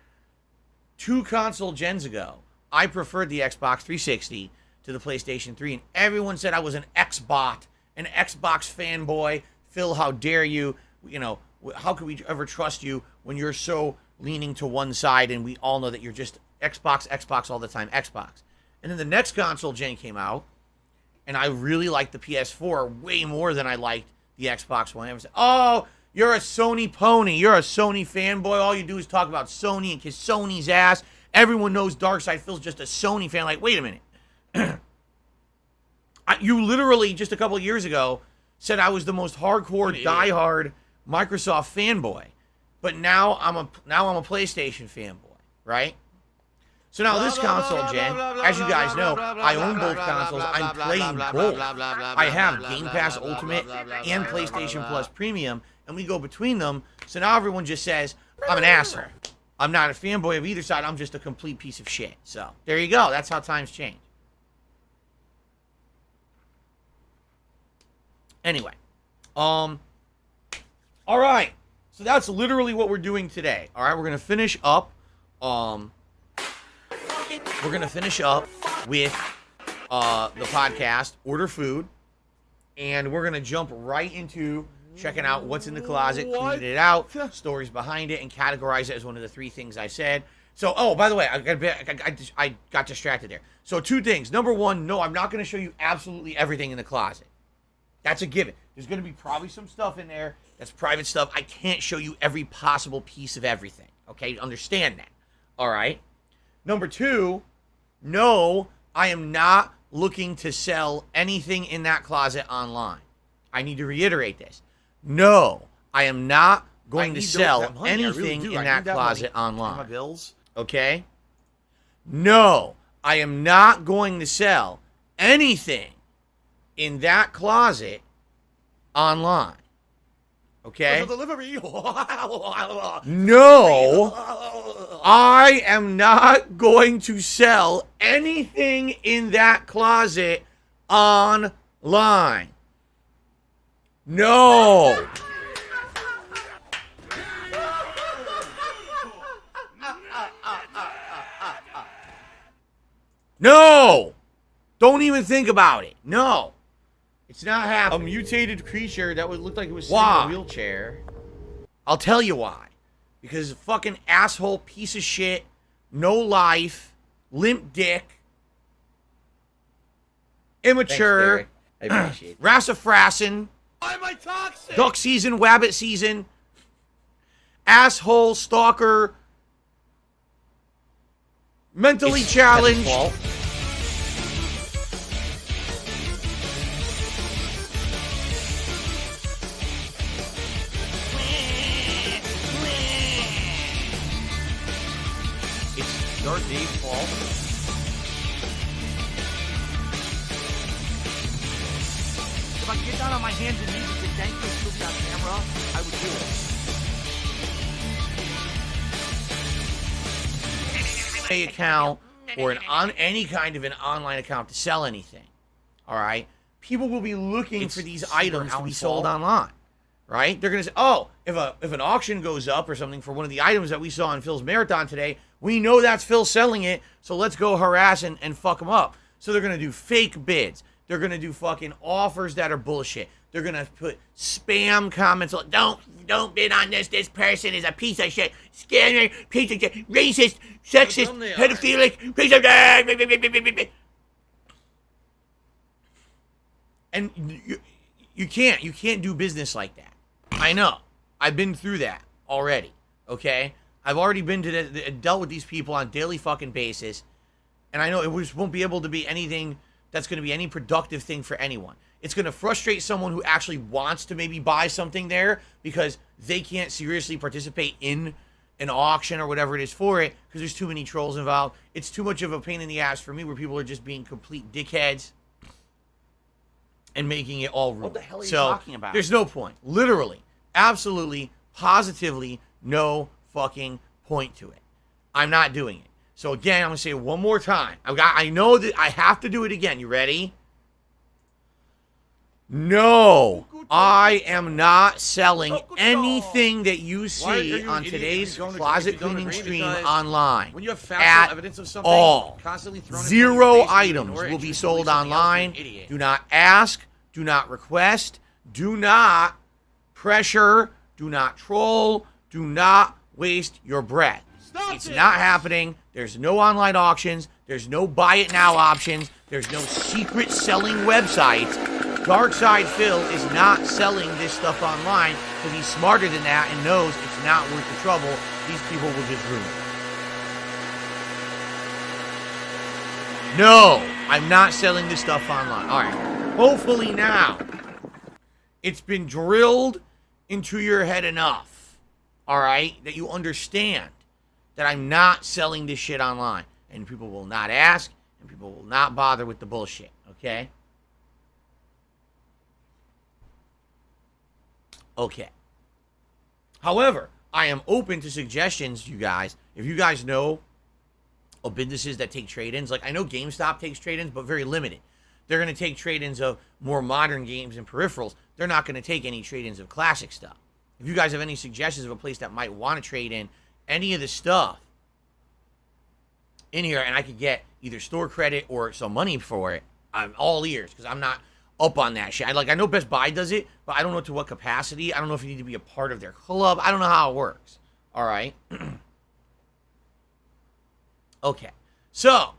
Speaker 3: 2 console gens ago, I preferred the Xbox 360 to the PlayStation 3, and everyone said I was an Xbot, an Xbox fanboy. Phil, how dare you? You know, how could we ever trust you when you're so leaning to one side, and we all know that you're just Xbox all the time, Xbox. And then the next console gen came out, and I really liked the PS4 way more than I liked the Xbox One. Everyone said, oh, you're a Sony pony. You're a Sony fanboy. All you do is talk about Sony and kiss Sony's ass. Everyone knows Darkside Phil's just a Sony fan. Like, wait a minute. You literally, just a couple of years ago, said I was the most hardcore, diehard Microsoft fanboy. But now I'm a PlayStation fanboy, right? So now this console gen, as you guys know, I own both consoles. I'm playing both. I have Game Pass Ultimate and PlayStation Plus Premium, and we go between them. So now everyone just says, I'm an asshole. I'm not a fanboy of either side. I'm just a complete piece of shit. So there you go. That's how times change. Anyway. All right. So that's literally what we're doing today. All right. We're going to finish up. We're going to finish up with the podcast, Order Food, and we're going to jump right into checking out what's in the closet, cleaning it out, stories behind it, and categorize it as one of the 3 things I said. So, oh, by the way, I got distracted there. So 2 things. Number 1, no, I'm not going to show you absolutely everything in the closet. That's a given. There's going to be probably some stuff in there that's private stuff. I can't show you every possible piece of everything. Okay? Understand that. All right? Number 2, no, I am not looking to sell anything in that closet online. I need to reiterate this. No, I am not going to sell anything in that closet online.
Speaker 6: My bills.
Speaker 3: Okay? No, I am not going to sell anything in that closet online. Okay?
Speaker 6: Delivery.
Speaker 3: No, I am not going to sell anything in that closet online. No. No. Don't even think about it. No. It's not happening. A mutated creature that would look like it was sitting in a wheelchair. I'll tell you why. Because fucking asshole piece of shit no life, limp dick, immature,
Speaker 7: Thanks, Barry. I appreciate it.
Speaker 3: rassafrassin,
Speaker 6: Why am I toxic?
Speaker 3: duck season, wabbit season, asshole, stalker, mentally challenged.
Speaker 7: Paul.
Speaker 3: It's your Dave Paul. If I could get down on my hands and knees and thank this movie on camera, I would do it. Pay account or any kind of an online account to sell anything. All right, people will be looking for these items to be sold online. Right? They're gonna say, oh, if an auction goes up or something for one of the items that we saw in Phil's marathon today, we know that's Phil selling it, so let's go harass and fuck them up. So they're gonna do fake bids. They're gonna do fucking offers that are bullshit. They're gonna put spam comments like, don't bid on this. This person is a piece of shit, scammer, piece of shit, racist, sexist,
Speaker 6: dumb they are.
Speaker 3: pedophilic, piece of shit. And you can't do business like that. I know. I've been through that already. Okay, I've already been to dealt with these people on a daily fucking basis, and I know it just won't be able to be anything that's going to be any productive thing for anyone. It's going to frustrate someone who actually wants to maybe buy something there because they can't seriously participate in an auction or whatever it is for it because there's too many trolls involved. It's too much of a pain in the ass for me where people are just being complete dickheads and making it all ruined.
Speaker 7: What the hell are you
Speaker 3: So,
Speaker 7: talking about?
Speaker 3: there's no point. Literally, absolutely, positively, no fucking point to it. I'm not doing it. So again, I'm gonna say it one more time. I know that I have to do it again. You ready? No, I am not selling anything that you
Speaker 6: Why are
Speaker 3: see
Speaker 6: you
Speaker 3: on
Speaker 6: an idiot
Speaker 3: today's
Speaker 6: if you don't
Speaker 3: closet
Speaker 6: agree? If you don't
Speaker 3: cleaning
Speaker 6: agree,
Speaker 3: stream
Speaker 6: because
Speaker 3: online.
Speaker 6: When you have
Speaker 3: at
Speaker 6: factual evidence of something,
Speaker 3: all.
Speaker 6: constantly thrown in front of
Speaker 3: Zero
Speaker 6: your face, you
Speaker 3: items
Speaker 6: ignore it,
Speaker 3: will
Speaker 6: and
Speaker 3: be
Speaker 6: you
Speaker 3: sold
Speaker 6: believe something else, you're an
Speaker 3: online.
Speaker 6: idiot.
Speaker 3: Do not ask. Do not request. Do not pressure. Do not troll. Do not waste your breath. It's not happening. There's no online auctions. There's no buy it now options. There's no secret selling websites. Darkside Phil is not selling this stuff online because he's smarter than that and knows it's not worth the trouble. These people will just ruin it. No, I'm not selling this stuff online. All right. Hopefully now it's been drilled into your head enough, all right, that you understand that I'm not selling this shit online. And people will not ask, and people will not bother with the bullshit, okay? Okay. However, I am open to suggestions, you guys. If you guys know of businesses that take trade-ins, like I know GameStop takes trade-ins, but very limited. They're going to take trade-ins of more modern games and peripherals. They're not going to take any trade-ins of classic stuff. If you guys have any suggestions of a place that might want to trade in any of the stuff in here, and I could get either store credit or some money for it, I'm all ears, because I'm not up on that shit. I know Best Buy does it, but I don't know to what capacity. I don't know if you need to be a part of their club. I don't know how it works. All right. Okay. So,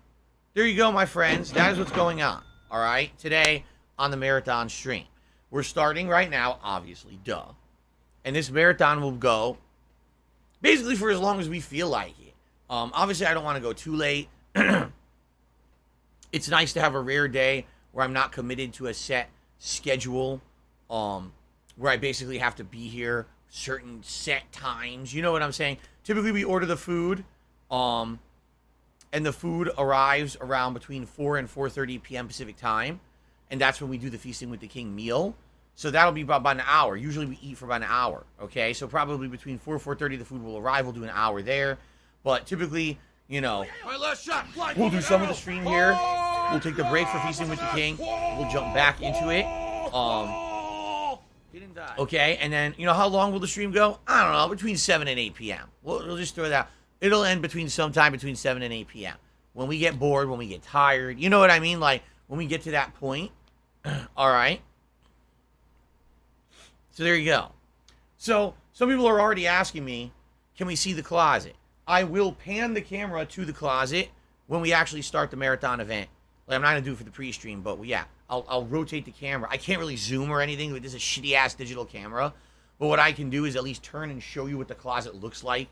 Speaker 3: there you go, my friends. That is what's going on. All right. Today on the marathon stream. We're starting right now, obviously, duh. And this marathon will go basically for as long as we feel like it. Obviously, I don't want to go too late. It's nice to have a rare day where I'm not committed to a set schedule, where I basically have to be here certain set times. You know what I'm saying? Typically, we order the food, and the food arrives around between 4 and 4:30 p.m. Pacific time, and that's when we do the Feasting with the King meal. So that'll be about an hour. Usually we eat for about an hour, okay? So probably between 4 and 4:30 the food will arrive. We'll do an hour there. But typically, you know,
Speaker 6: My last shot.
Speaker 3: we'll do some of the stream here. We'll take the break for Feasting with the King. We'll jump back into it.
Speaker 6: He didn't die.
Speaker 3: Okay, and then, you know, how long will the stream go? I don't know, between 7 and 8 p.m. We'll just throw it out. It'll end sometime between 7 and 8 p.m. When we get bored, when we get tired. You know what I mean? Like, when we get to that point. All right. So there you go. So some people are already asking me, can we see the closet? I will pan the camera to the closet when we actually start the marathon event. Like, I'm not gonna do it for the pre-stream, but yeah, I'll rotate the camera. I can't really zoom or anything, but this is a shitty ass digital camera. But what I can do is at least turn and show you what the closet looks like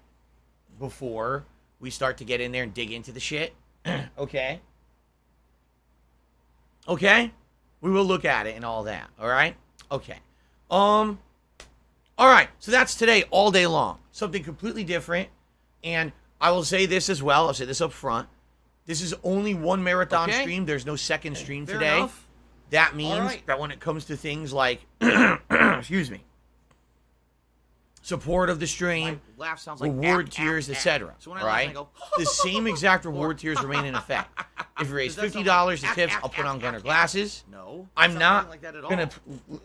Speaker 3: before we start to get in there and dig into the shit. Okay? Okay? We will look at it and all that, all right? Okay. All right, so that's today all day long. Something completely different. And I will say this as well. I'll say this up front. This is only one marathon stream. There's no second stream
Speaker 6: Fair
Speaker 3: today.
Speaker 6: enough.
Speaker 3: That means
Speaker 6: right.
Speaker 3: that when it comes to things like, excuse me, support of the stream,
Speaker 6: My laugh sounds like
Speaker 3: reward
Speaker 6: ack,
Speaker 3: tiers,
Speaker 6: ack,
Speaker 3: etc.
Speaker 6: ack. So when I
Speaker 3: All
Speaker 6: laugh,
Speaker 3: right,
Speaker 6: I go,
Speaker 3: the same exact reward tiers remain in effect. If you raise
Speaker 6: Does that sound
Speaker 3: $50
Speaker 6: like
Speaker 3: to
Speaker 6: ack,
Speaker 3: tips,
Speaker 6: ack,
Speaker 3: I'll put
Speaker 6: ack,
Speaker 3: on Gunner
Speaker 6: ack,
Speaker 3: glasses.
Speaker 6: No,
Speaker 3: I'm
Speaker 6: it's
Speaker 3: not
Speaker 6: like that at all.
Speaker 3: gonna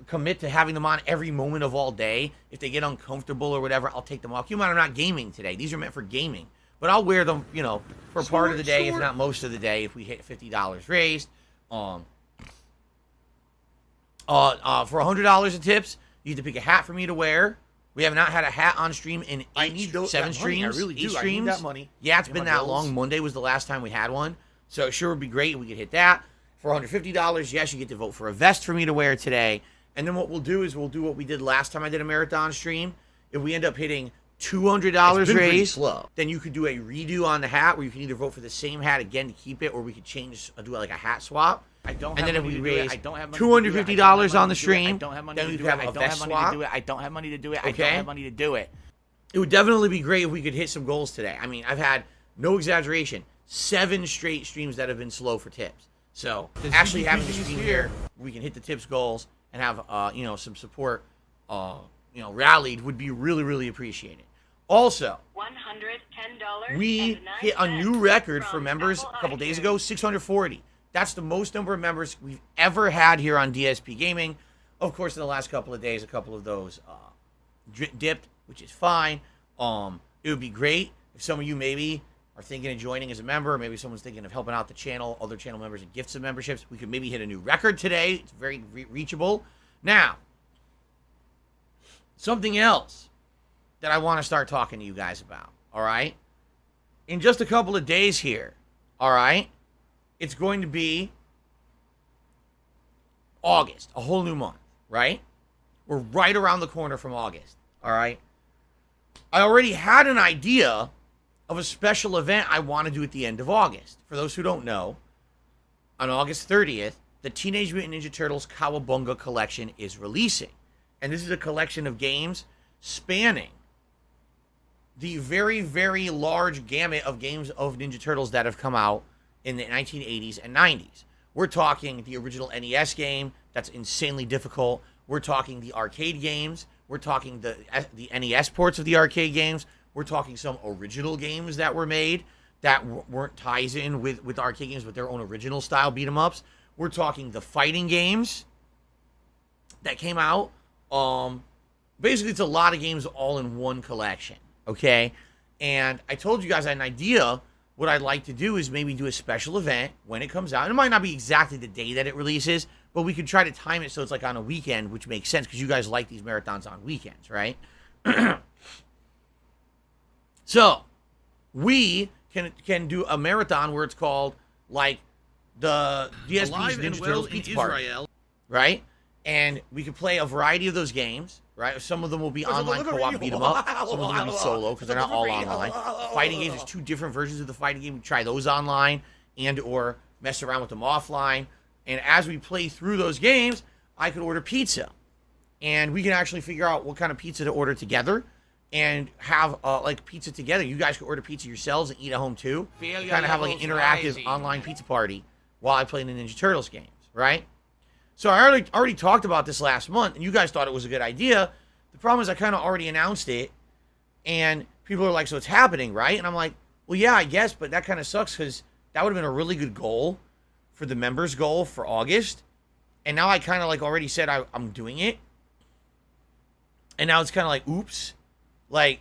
Speaker 3: commit to having them on every moment of all day. If they get uncomfortable or whatever, I'll take them off. Keep in mind, I'm not gaming today. These are meant for gaming, but I'll wear them, you know, for part of the day, if not most of the day. If we hit $50 raised, for $100 of tips, you have to pick a hat for me to wear. We have not had a hat on stream in seven streams.
Speaker 6: I really do.
Speaker 3: Eight
Speaker 6: I need
Speaker 3: streams.
Speaker 6: that money.
Speaker 3: Yeah, it's
Speaker 6: in
Speaker 3: been
Speaker 6: my
Speaker 3: that
Speaker 6: bills.
Speaker 3: long. Monday was the last time we had one. So it sure would be great if we could hit that. For $150, yes, you get to vote for a vest for me to wear today. And then what we'll do is we'll do what we did last time I did a marathon stream. If we end up hitting $200 raised, then you could do a redo on the hat where you can either vote for the same hat again to keep it, or we could change, do like a hat swap.
Speaker 6: I don't
Speaker 3: And
Speaker 6: have
Speaker 3: then if
Speaker 6: money
Speaker 3: we
Speaker 6: to do it.
Speaker 3: raise
Speaker 6: I don't have money to do it. I don't have
Speaker 3: $250 on
Speaker 6: money
Speaker 3: the
Speaker 6: to do it. I
Speaker 3: stream,
Speaker 6: don't have money
Speaker 3: then
Speaker 6: to
Speaker 3: we
Speaker 6: do
Speaker 3: could
Speaker 6: it.
Speaker 3: have
Speaker 6: I
Speaker 3: a
Speaker 6: don't have
Speaker 3: vest
Speaker 6: money
Speaker 3: swap.
Speaker 6: to do it. I don't have money to do it. I
Speaker 3: Okay.
Speaker 6: don't have money to do it.
Speaker 3: It would definitely be great if we could hit some goals today. I mean, I've had, no exaggeration, 7 straight streams that have been slow for tips. So actually having a stream here, we can hit the tips goals and have, you know, some support, you know, rallied would be really, really appreciated. Also,
Speaker 4: $110.
Speaker 3: we hit a new record for members a couple days ago, 640. That's the most number of members we've ever had here on DSP Gaming. Of course, in the last couple of days, a couple of those dipped, which is fine. It would be great if some of you maybe are thinking of joining as a member, or maybe someone's thinking of helping out the channel, other channel members, and gifts and memberships. We could maybe hit a new record today. It's very reachable. Now, something else that I want to start talking to you guys about, all right? In just a couple of days here, all right? It's going to be August, a whole new month, right? We're right around the corner from August, all right? I already had an idea of a special event I want to do at the end of August. For those who don't know, on August 30th, the Teenage Mutant Ninja Turtles Cowabunga collection is releasing. And this is a collection of games spanning the very, very large gamut of games of Ninja Turtles that have come out in the 1980s and 90s. We're talking the original NES game that's insanely difficult. We're talking the arcade games. We're talking the NES ports of the arcade games. We're talking some original games that were made that weren't ties in with arcade games, but their own original style beat 'em ups. We're talking the fighting games that came out. Basically, it's a lot of games all in one collection, okay? And I told you guys I had an idea. What I'd like to do is maybe do a special event when it comes out. And it might not be exactly the day that it releases, but we could try to time it so it's like on a weekend, which makes sense because you guys like these marathons on weekends, right? So, we can do a marathon where it's called, like, the DSP's
Speaker 6: Alive and
Speaker 3: Ninja
Speaker 6: well
Speaker 3: Turtles
Speaker 6: in
Speaker 3: Pizza Party,
Speaker 6: Israel.
Speaker 3: right? And we could play a variety of those games, right? Some of them will be online co-op beat 'em up. Some of them will be solo because they're not all online. Fighting games, there's 2 different versions of the fighting game. We try those online and or mess around with them offline. And as we play through those games, I could order pizza. And we can actually figure out what kind of pizza to order together and have like pizza together. You guys can order pizza yourselves and eat at home too.
Speaker 6: Feel your
Speaker 3: Kind of have like an
Speaker 6: levels
Speaker 3: interactive
Speaker 6: rising.
Speaker 3: online pizza party while I play the Ninja Turtles games, right? So I already talked about this last month, and you guys thought it was a good idea. The problem is I kind of already announced it, and people are like, so it's happening, right? And I'm like, well, yeah, I guess, but that kind of sucks because that would have been a really good goal for the members' goal for August. And now I kind of like already said I'm doing it. And now it's kind of like, oops. Like,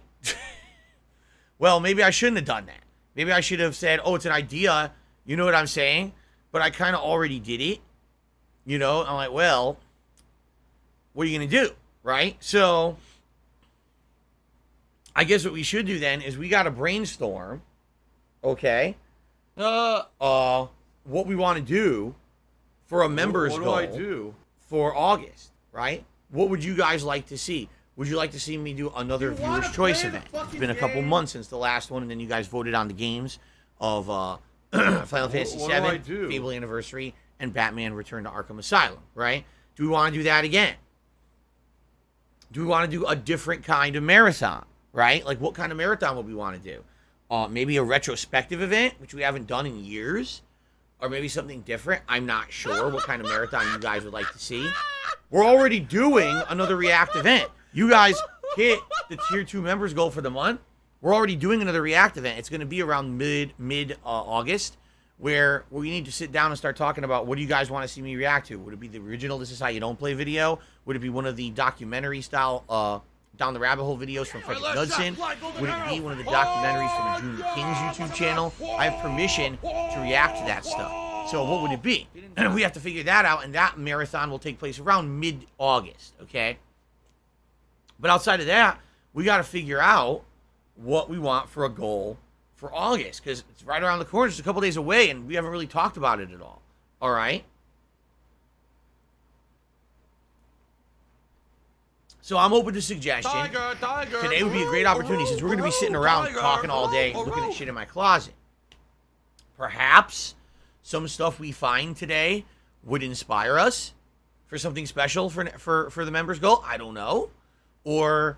Speaker 3: well, maybe I shouldn't have done that. Maybe I should have said, oh, it's an idea. You know what I'm saying? But I kind of already did it. You know, I'm like, well, what are you going to do? Right? So, I guess what we should do then is we got to brainstorm, okay, what we want to do for a members goal.
Speaker 5: What do I do?
Speaker 3: For August, right? What would you guys like to see? Would you like to see me do another Viewer's Choice event? It's been a couple months since the last one, and then you guys voted on the games of Final Fantasy VII, Fable Anniversary, and Batman Return to Arkham Asylum, right? Do we want to do that again? Do we want to do a different kind of marathon, right? Like, what kind of marathon would we want to do? Maybe a retrospective event, which we haven't done in years, or maybe something different. I'm not sure what kind of marathon you guys would like to see. We're already doing another React event. You guys hit the Tier 2 members goal for the month. We're already doing another React event. It's going to be around mid-August, where we need to sit down and start talking about what do you guys want to see me react to. Would it be the original This Is How You Don't Play video? Would it be one of the documentary-style Down the Rabbit Hole videos from Frederick Knudsen? Would it be one of the documentaries from the Junior Kings YouTube channel? I have permission to react to that stuff. So what would it be? And we have to figure that out, and that marathon will take place around mid-August, okay? But outside of that, we got to figure out what we want for a goal for August, because it's right around the corner. It's a couple days away, and we haven't really talked about it at all. All right? So I'm open to suggestion. Today would be a great opportunity, since we're going to be sitting around talking all day, looking at shit in my closet. Perhaps some stuff we find today would inspire us for something special for the members goal. I don't know. Or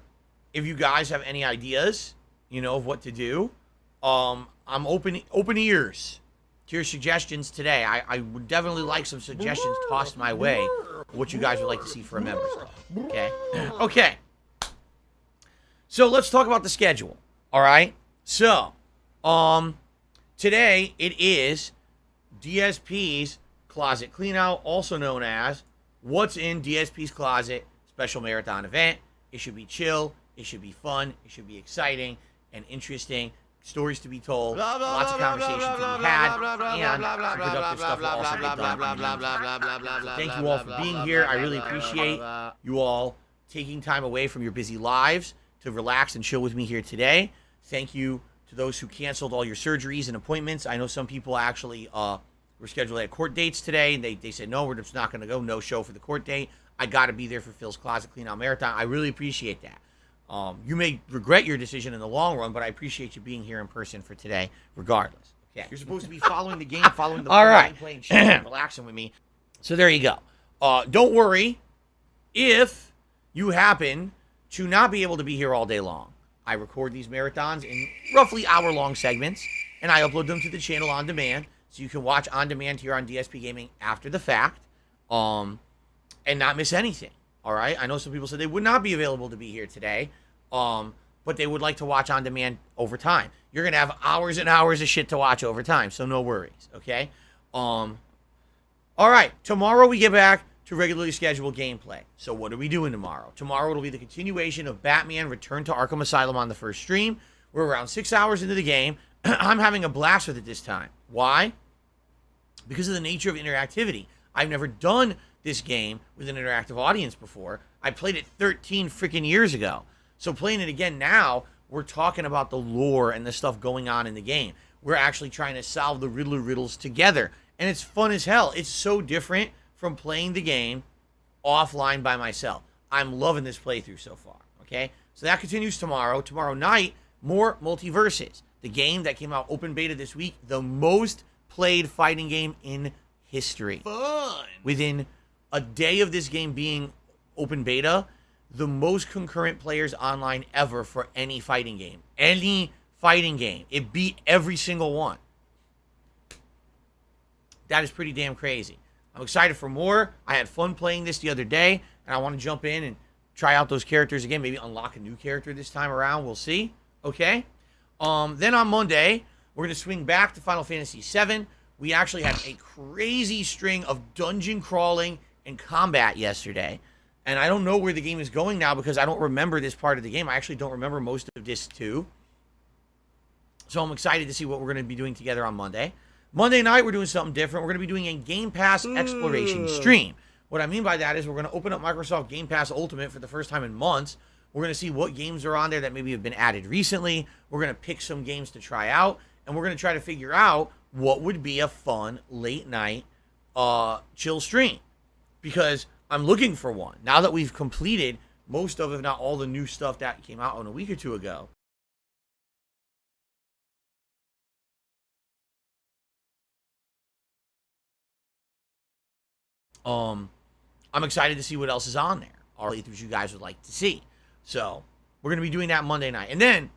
Speaker 3: if you guys have any ideas, you know, of what to do, I'm open ears to your suggestions today. I would definitely like some suggestions tossed my way, what you guys would like to see for a members goal. Okay? Okay. So let's talk about the schedule. All right? So, today it is DSP's Closet Cleanout, also known as What's in DSP's Closet Special Marathon Event. It should be chill, it should be fun, it should be exciting and interesting. Stories to be told, lots of conversations to be had, and productive stuff will also be done. Thank you all for being here. I really appreciate you all taking time away from your busy lives to relax and chill with me here today. Thank you to those who canceled all your surgeries and appointments. I know some people actually were scheduled at court dates today, and they said, no, we're just not going to go. No show for the court date. I got to be there for Phil's Closet Cleanout Marathon. I really appreciate that. You may regret your decision in the long run, but I appreciate you being here in person for today, regardless. Okay. You're supposed to be following the game, following the play, playing shit, and relaxing with me. So there you go. Don't worry if you happen to not be able to be here all day long. I record these marathons in roughly hour-long segments, and I upload them to the channel on demand, so you can watch on demand here on DSP Gaming after the fact. And not miss anything, all right? I know some people said they would not be available to be here today, but they would like to watch on demand over time. You're going to have hours and hours of shit to watch over time, so no worries, okay? All right, tomorrow we get back to regularly scheduled gameplay. So what are we doing tomorrow? Tomorrow it'll be the continuation of Batman Return to Arkham Asylum on the first stream. We're around 6 hours into the game. I'm having a blast with it this time. Why? Because of the nature of interactivity. I've never done this game with an interactive audience before. I played it 13 freaking years ago. So playing it again now, we're talking about the lore and the stuff going on in the game. We're actually trying to solve the Riddler riddles together. And it's fun as hell. It's so different from playing the game offline by myself. I'm loving this playthrough so far, okay? So that continues tomorrow. Tomorrow night, more Multiverses. The game that came out open beta this week, the most played fighting game in history. Fun! Within a day of this game being open beta, the most concurrent players online ever for any fighting game. Any fighting game. It beat every single one. That is pretty damn crazy. I'm excited for more. I had fun playing this the other day, and I want to jump in and try out those characters again. Maybe unlock a new character this time around. We'll see. Okay? Then on Monday, we're going to swing back to Final Fantasy VII. We actually had a crazy string of dungeon crawling and combat yesterday. And I don't know where the game is going now because I don't remember this part of the game. I actually don't remember most of Disc 2. So I'm excited to see what we're going to be doing together on Monday. Monday night, we're doing something different. We're going to be doing a Game Pass exploration stream. What I mean by that is we're going to open up Microsoft Game Pass Ultimate for the first time in months. We're going to see what games are on there that maybe have been added recently. We're going to pick some games to try out, and we're going to try to figure out what would be a fun late night chill stream, because I'm looking for one. Now that we've completed most of, if not all, the new stuff that came out on a week or two ago. I'm excited to see what else is on there. Our playthroughs you guys would like to see. So we're going to be doing that Monday night. And then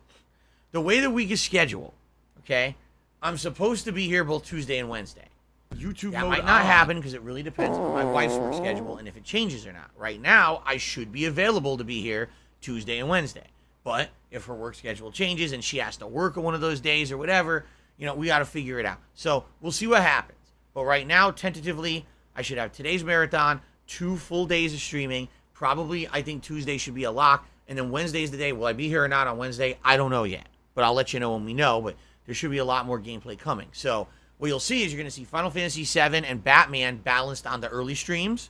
Speaker 3: the way the week is scheduled, okay, I'm supposed to be here both Tuesday and Wednesday.
Speaker 6: YouTube
Speaker 3: That
Speaker 6: mode
Speaker 3: might not
Speaker 6: on.
Speaker 3: happen because it really depends on my wife's work schedule and if it changes or not. Right now, I should be available to be here Tuesday and Wednesday. But if her work schedule changes and she has to work on one of those days or whatever, you know, we got to figure it out. So we'll see what happens. But right now, tentatively, I should have today's marathon, 2 full days of streaming. Probably, I think Tuesday should be a lock. And then Wednesday's the day. Will I be here or not on Wednesday? I don't know yet. But I'll let you know when we know. But there should be a lot more gameplay coming. So what you'll see is you're going to see Final Fantasy VII and Batman balanced on the early streams.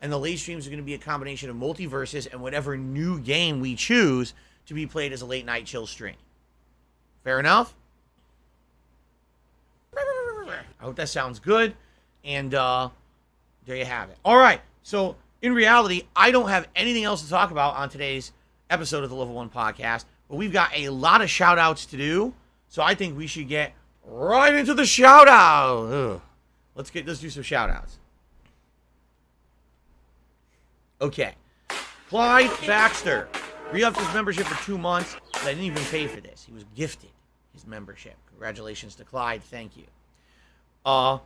Speaker 3: And the late streams are going to be a combination of multiverses and whatever new game we choose to be played as a late night chill stream. Fair enough? I hope that sounds good. And there you have it. All right. So in reality, I don't have anything else to talk about on today's episode of the Level 1 podcast. But we've got a lot of shout outs to do. So I think we should get right into the shout out. Let's do some shout outs. Okay. Clyde Baxter re-upped his membership for 2 months, but I didn't even pay for this. He was gifted his membership. Congratulations to Clyde. Thank you. Fulivora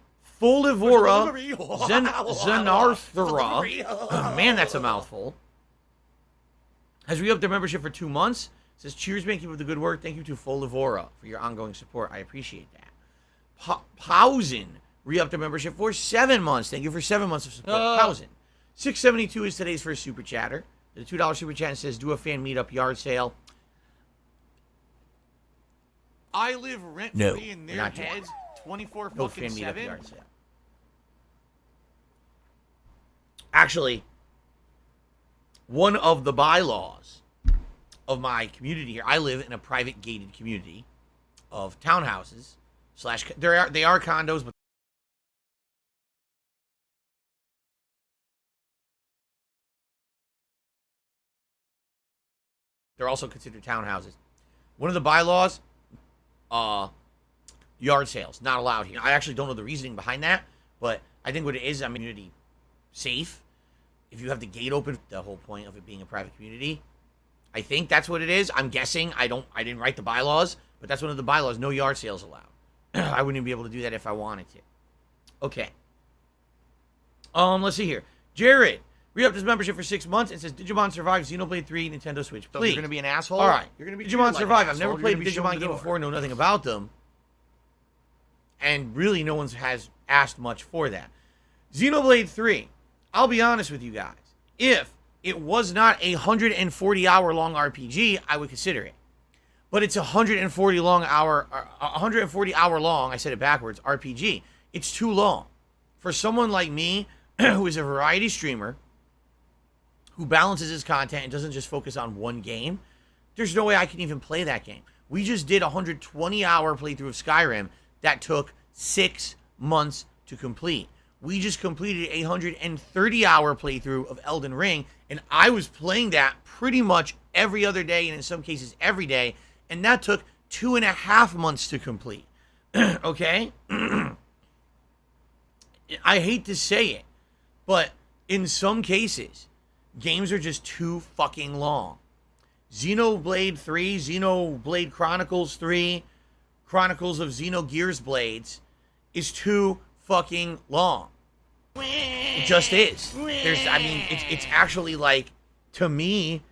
Speaker 3: Zenarthra. Man, that's a mouthful. Has re-upped their membership for 2 months. Says, cheers, man. Keep up the good work. Thank you to Fulivora for your ongoing support. I appreciate that. Pausen re-upped their membership for 7 months. Thank you for 7 months of support. Pausen. 672 is today's first super chatter. The $2 super chat says, do a fan meetup yard sale.
Speaker 6: I live rent
Speaker 3: No,
Speaker 6: free in their
Speaker 3: not doing
Speaker 6: heads 24
Speaker 3: No
Speaker 6: fucking
Speaker 3: fan meetup
Speaker 6: 7.
Speaker 3: yard sale. Actually, one of the bylaws of my community here, I live in a private gated community of townhouses slash they are condos, but they're also considered townhouses. One of the bylaws, yard sales, not allowed here. I actually don't know the reasoning behind that, but I think what it is, I'm community safe. If you have the gate open, the whole point of it being a private community, I think that's what it is. I'm guessing. I didn't write the bylaws, but that's one of the bylaws. No yard sales allowed. I wouldn't even be able to do that if I wanted to. Okay. Let's see here. Jared re-upped his membership for 6 months and says Digimon Survive, Xenoblade 3, Nintendo Switch.
Speaker 6: So
Speaker 3: Please.
Speaker 6: you're gonna be an asshole.
Speaker 3: All right.
Speaker 6: You're gonna be
Speaker 3: Digimon
Speaker 6: treated
Speaker 3: Survive.
Speaker 6: Like
Speaker 3: I've
Speaker 6: an
Speaker 3: never
Speaker 6: asshole.
Speaker 3: played a
Speaker 6: You're gonna be shown
Speaker 3: Digimon
Speaker 6: the
Speaker 3: game
Speaker 6: door.
Speaker 3: before. Know nothing about them. And really, no one has asked much for that. Xenoblade 3. I'll be honest with you guys. If it was not a 140-hour long RPG, I would consider it. But it's a 140 hour long, I said it backwards, RPG. It's too long. For someone like me, who is a variety streamer, who balances his content and doesn't just focus on one game, there's no way I can even play that game. We just did a 120-hour playthrough of Skyrim that took 6 months to complete. We just completed a 130-hour playthrough of Elden Ring, and I was playing that pretty much every other day, and in some cases every day, and that took 2.5 months to complete. Okay? I hate to say it, but in some cases, games are just too fucking long. Xenoblade 3, Xenoblade Chronicles 3, Chronicles of Xenogears Blades is too fucking long. It just is. It's actually like, to me,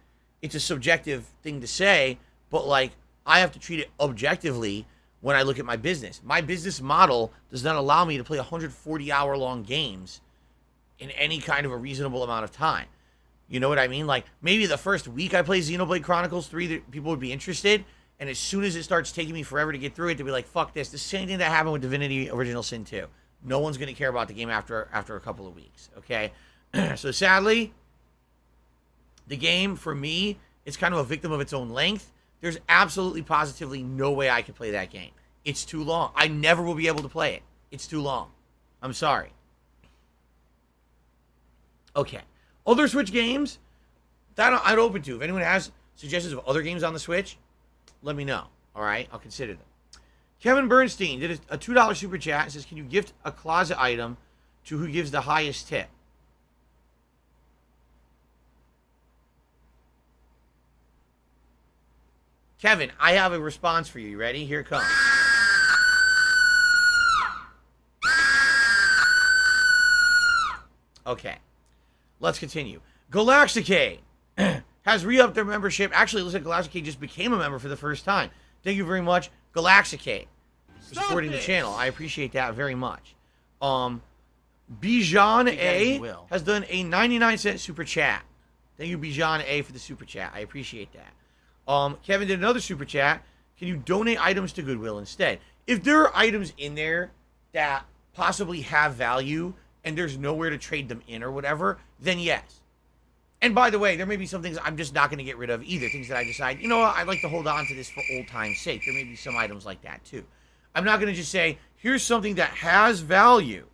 Speaker 3: it's a subjective thing to say, but like, I have to treat it objectively when I look at my business. My business model does not allow me to play 140-hour long games in any kind of a reasonable amount of time. You know what I mean? Like, maybe the first week I play Xenoblade Chronicles 3, that people would be interested, and as soon as it starts taking me forever to get through it, they'll be like, fuck this. The same thing that happened with Divinity Original Sin 2. No one's going to care about the game after a couple of weeks, okay? So sadly, the game, for me, It's kind of a victim of its own length. There's absolutely, positively no way I could play that game. It's too long. I never will be able to play it. It's too long. I'm sorry. Okay. Other Switch games that I'd open to. If anyone has suggestions of other games on the Switch, let me know. All right? I'll consider them. Kevin Bernstein did a $2 super chat and says, can you gift a closet item to who gives the highest tip? Kevin, I have a response for you. You ready? Here it comes. Okay. Let's continue. Galaxicade has re-upped their membership. Actually, it looks like Galaxicade just became a member for the first time. Thank you very much, Galaxicade, for supporting the channel. I appreciate that very much. Bijan A has done a 99-cent super chat. Thank you, Bijan A, for the super chat. I appreciate that. Kevin did another super chat. Can you donate items to Goodwill instead? If there are items in there that possibly have value and there's nowhere to trade them in or whatever, then yes. And by the way, there may be some things I'm just not going to get rid of either. Things that I decide, you know what, I'd like to hold on to this for old time's sake. There may be some items like that too. I'm not going to just say, here's something that has value.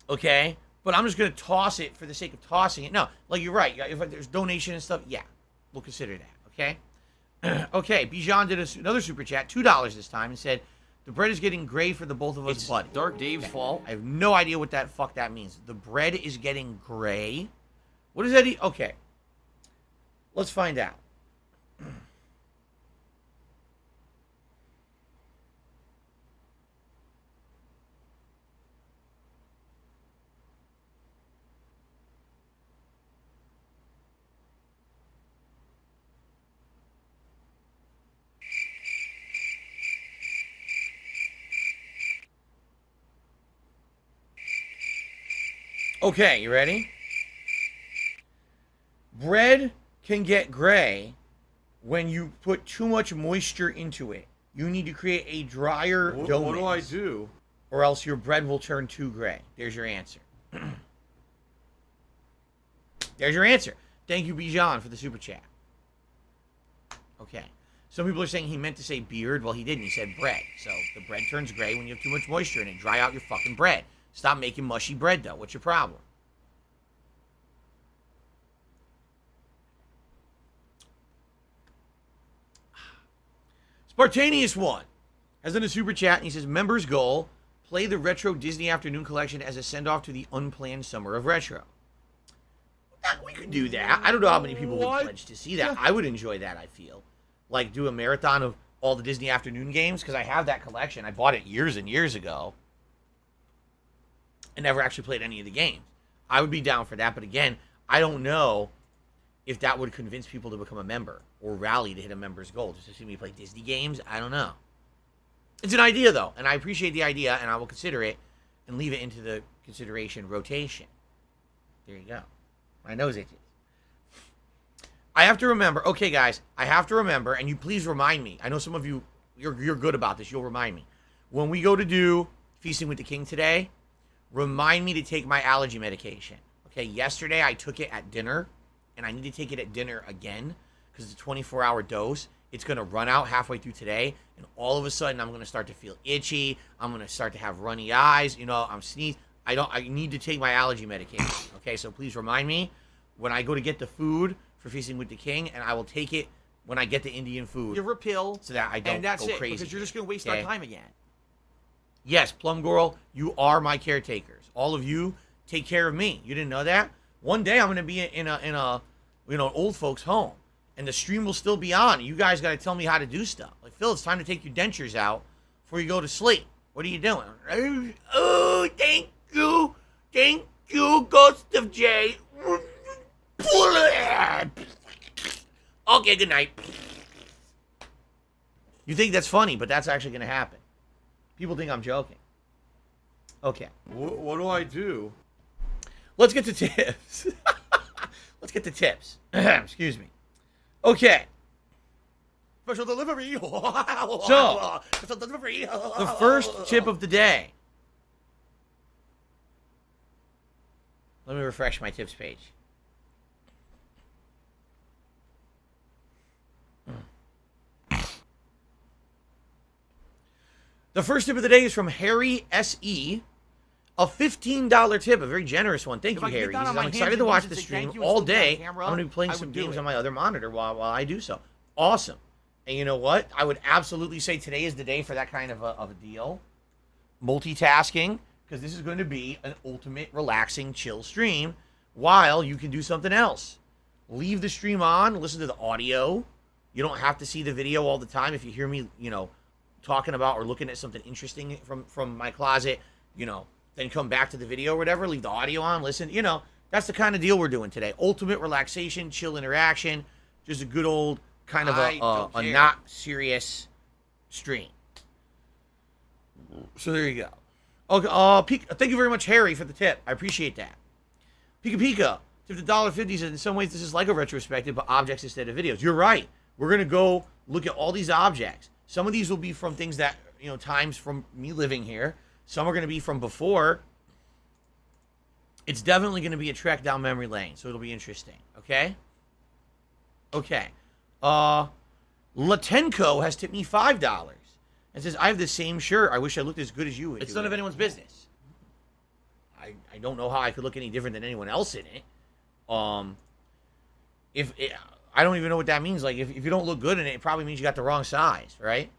Speaker 3: Okay? But I'm just going to toss it for the sake of tossing it. No, like you're right. If there's donation and stuff, yeah, we'll consider that. Okay? Okay, Bijan did another super chat, $2 this time, and said, the bread is getting gray for the both of us.
Speaker 6: It's
Speaker 3: buddy.
Speaker 6: Dark Dave's fault.
Speaker 3: I have no idea what that fuck that means. The bread is getting gray? What does that eat? Okay. Let's find out. Okay, you ready? Bread can get gray when you put too much moisture into it. You need to create a drier dough
Speaker 6: What do I
Speaker 3: mix,
Speaker 6: do?
Speaker 3: or else your bread will turn too gray. There's your answer. There's your answer. Thank you, Bijan, for the super chat. Okay. Some people are saying he meant to say beard. Well, he didn't. He said bread. So the bread turns gray when you have too much moisture in it. Dry out your fucking bread. Stop making mushy bread, though. What's your problem? Spartanius One has done a super chat, and he says, members goal, play the Retro Disney Afternoon Collection as a send-off to the unplanned Summer of Retro. We could do that. I don't know how many people would pledge to see that. I would enjoy that, I feel. Like, do a marathon of all the Disney Afternoon games, because I have that collection. I bought it years and years ago. I never actually played any of the games. I would be down for that, but again, I don't know if that would convince people to become a member or rally to hit a member's goal. Just to see me play Disney games, I don't know. It's an idea, though, and I appreciate the idea, and I will consider it and leave it into the consideration rotation. There you go. My nose itches. I have to remember, okay, guys, I have to remember, and you please remind me. I know some of you, you're good about this. You'll remind me. When we go to do Feasting with the King today, remind me to take my allergy medication. Okay, yesterday I took it at dinner, and I need to take it at dinner again because it's a 24-hour dose. It's going to run out halfway through today, and all of a sudden I'm going to start to feel itchy. I'm going to start to have runny eyes. You know, I'm sneezing. I need to take my allergy medication. Okay, so please remind me when I go to get the food for Feasting with the King, and I will take it when I get the Indian food.
Speaker 6: Give her a pill,
Speaker 3: so that I don't
Speaker 6: and that's
Speaker 3: go
Speaker 6: it,
Speaker 3: crazy.
Speaker 6: because you're just going to waste
Speaker 3: okay?
Speaker 6: our time again.
Speaker 3: Yes, Plum Girl, you are my caretakers. All of you take care of me. You didn't know that? One day I'm going to be in a old folks home, and the stream will still be on. You guys got to tell me how to do stuff. Like, Phil, it's time to take your dentures out before you go to sleep. What are you doing? Oh, thank you. Thank you, Ghost of Jay. Okay, good night. You think that's funny, but that's actually going to happen. People think I'm joking. Okay.
Speaker 6: What do I do?
Speaker 3: Let's get to tips. Let's get to tips. Excuse me. Okay.
Speaker 6: Special delivery.
Speaker 3: So,
Speaker 6: Special delivery.
Speaker 3: the first tip of the day. Let me refresh my tips page. The first tip of the day is from Harry S.E., a $15 tip, a very generous one. Thank
Speaker 6: If
Speaker 3: you,
Speaker 6: I could get
Speaker 3: Harry.
Speaker 6: down
Speaker 3: He says,
Speaker 6: on my
Speaker 3: I'm
Speaker 6: hands
Speaker 3: excited
Speaker 6: and
Speaker 3: to watch
Speaker 6: knees
Speaker 3: the
Speaker 6: and say
Speaker 3: stream
Speaker 6: thank you and
Speaker 3: all
Speaker 6: still be on
Speaker 3: day.
Speaker 6: camera,
Speaker 3: I'm going to be playing
Speaker 6: I
Speaker 3: some
Speaker 6: would do
Speaker 3: games
Speaker 6: it.
Speaker 3: on my other monitor while I do so. Awesome. And you know what? I would absolutely say today is the day for that kind of a deal. Multitasking, because this is going to be an ultimate relaxing, chill stream while you can do something else. Leave the stream on, listen to the audio. You don't have to see the video all the time. If you hear me, talking about or looking at something interesting from my closet, then come back to the video or whatever, leave the audio on, listen, that's the kind of deal we're doing today. Ultimate relaxation, chill interaction, just a good old kind of a not serious stream. So there you go. Okay, thank you very much, Harry, for the tip. I appreciate that. Pika Pika, tipped $1.50. Says, in some ways, this is like a retrospective, but objects instead of videos. You're right. We're going to go look at all these objects. Some of these will be from things that, times from me living here. Some are going to be from before. It's definitely going to be a trek down memory lane, so it'll be interesting. Okay? Okay. Latenko has tipped me $5 and says, I have the same shirt. I wish I looked as good as you. It's none of anyone's business. I don't know how I could look any different than anyone else in it. I don't even know what that means. Like, if you don't look good in it, it probably means you got the wrong size, right?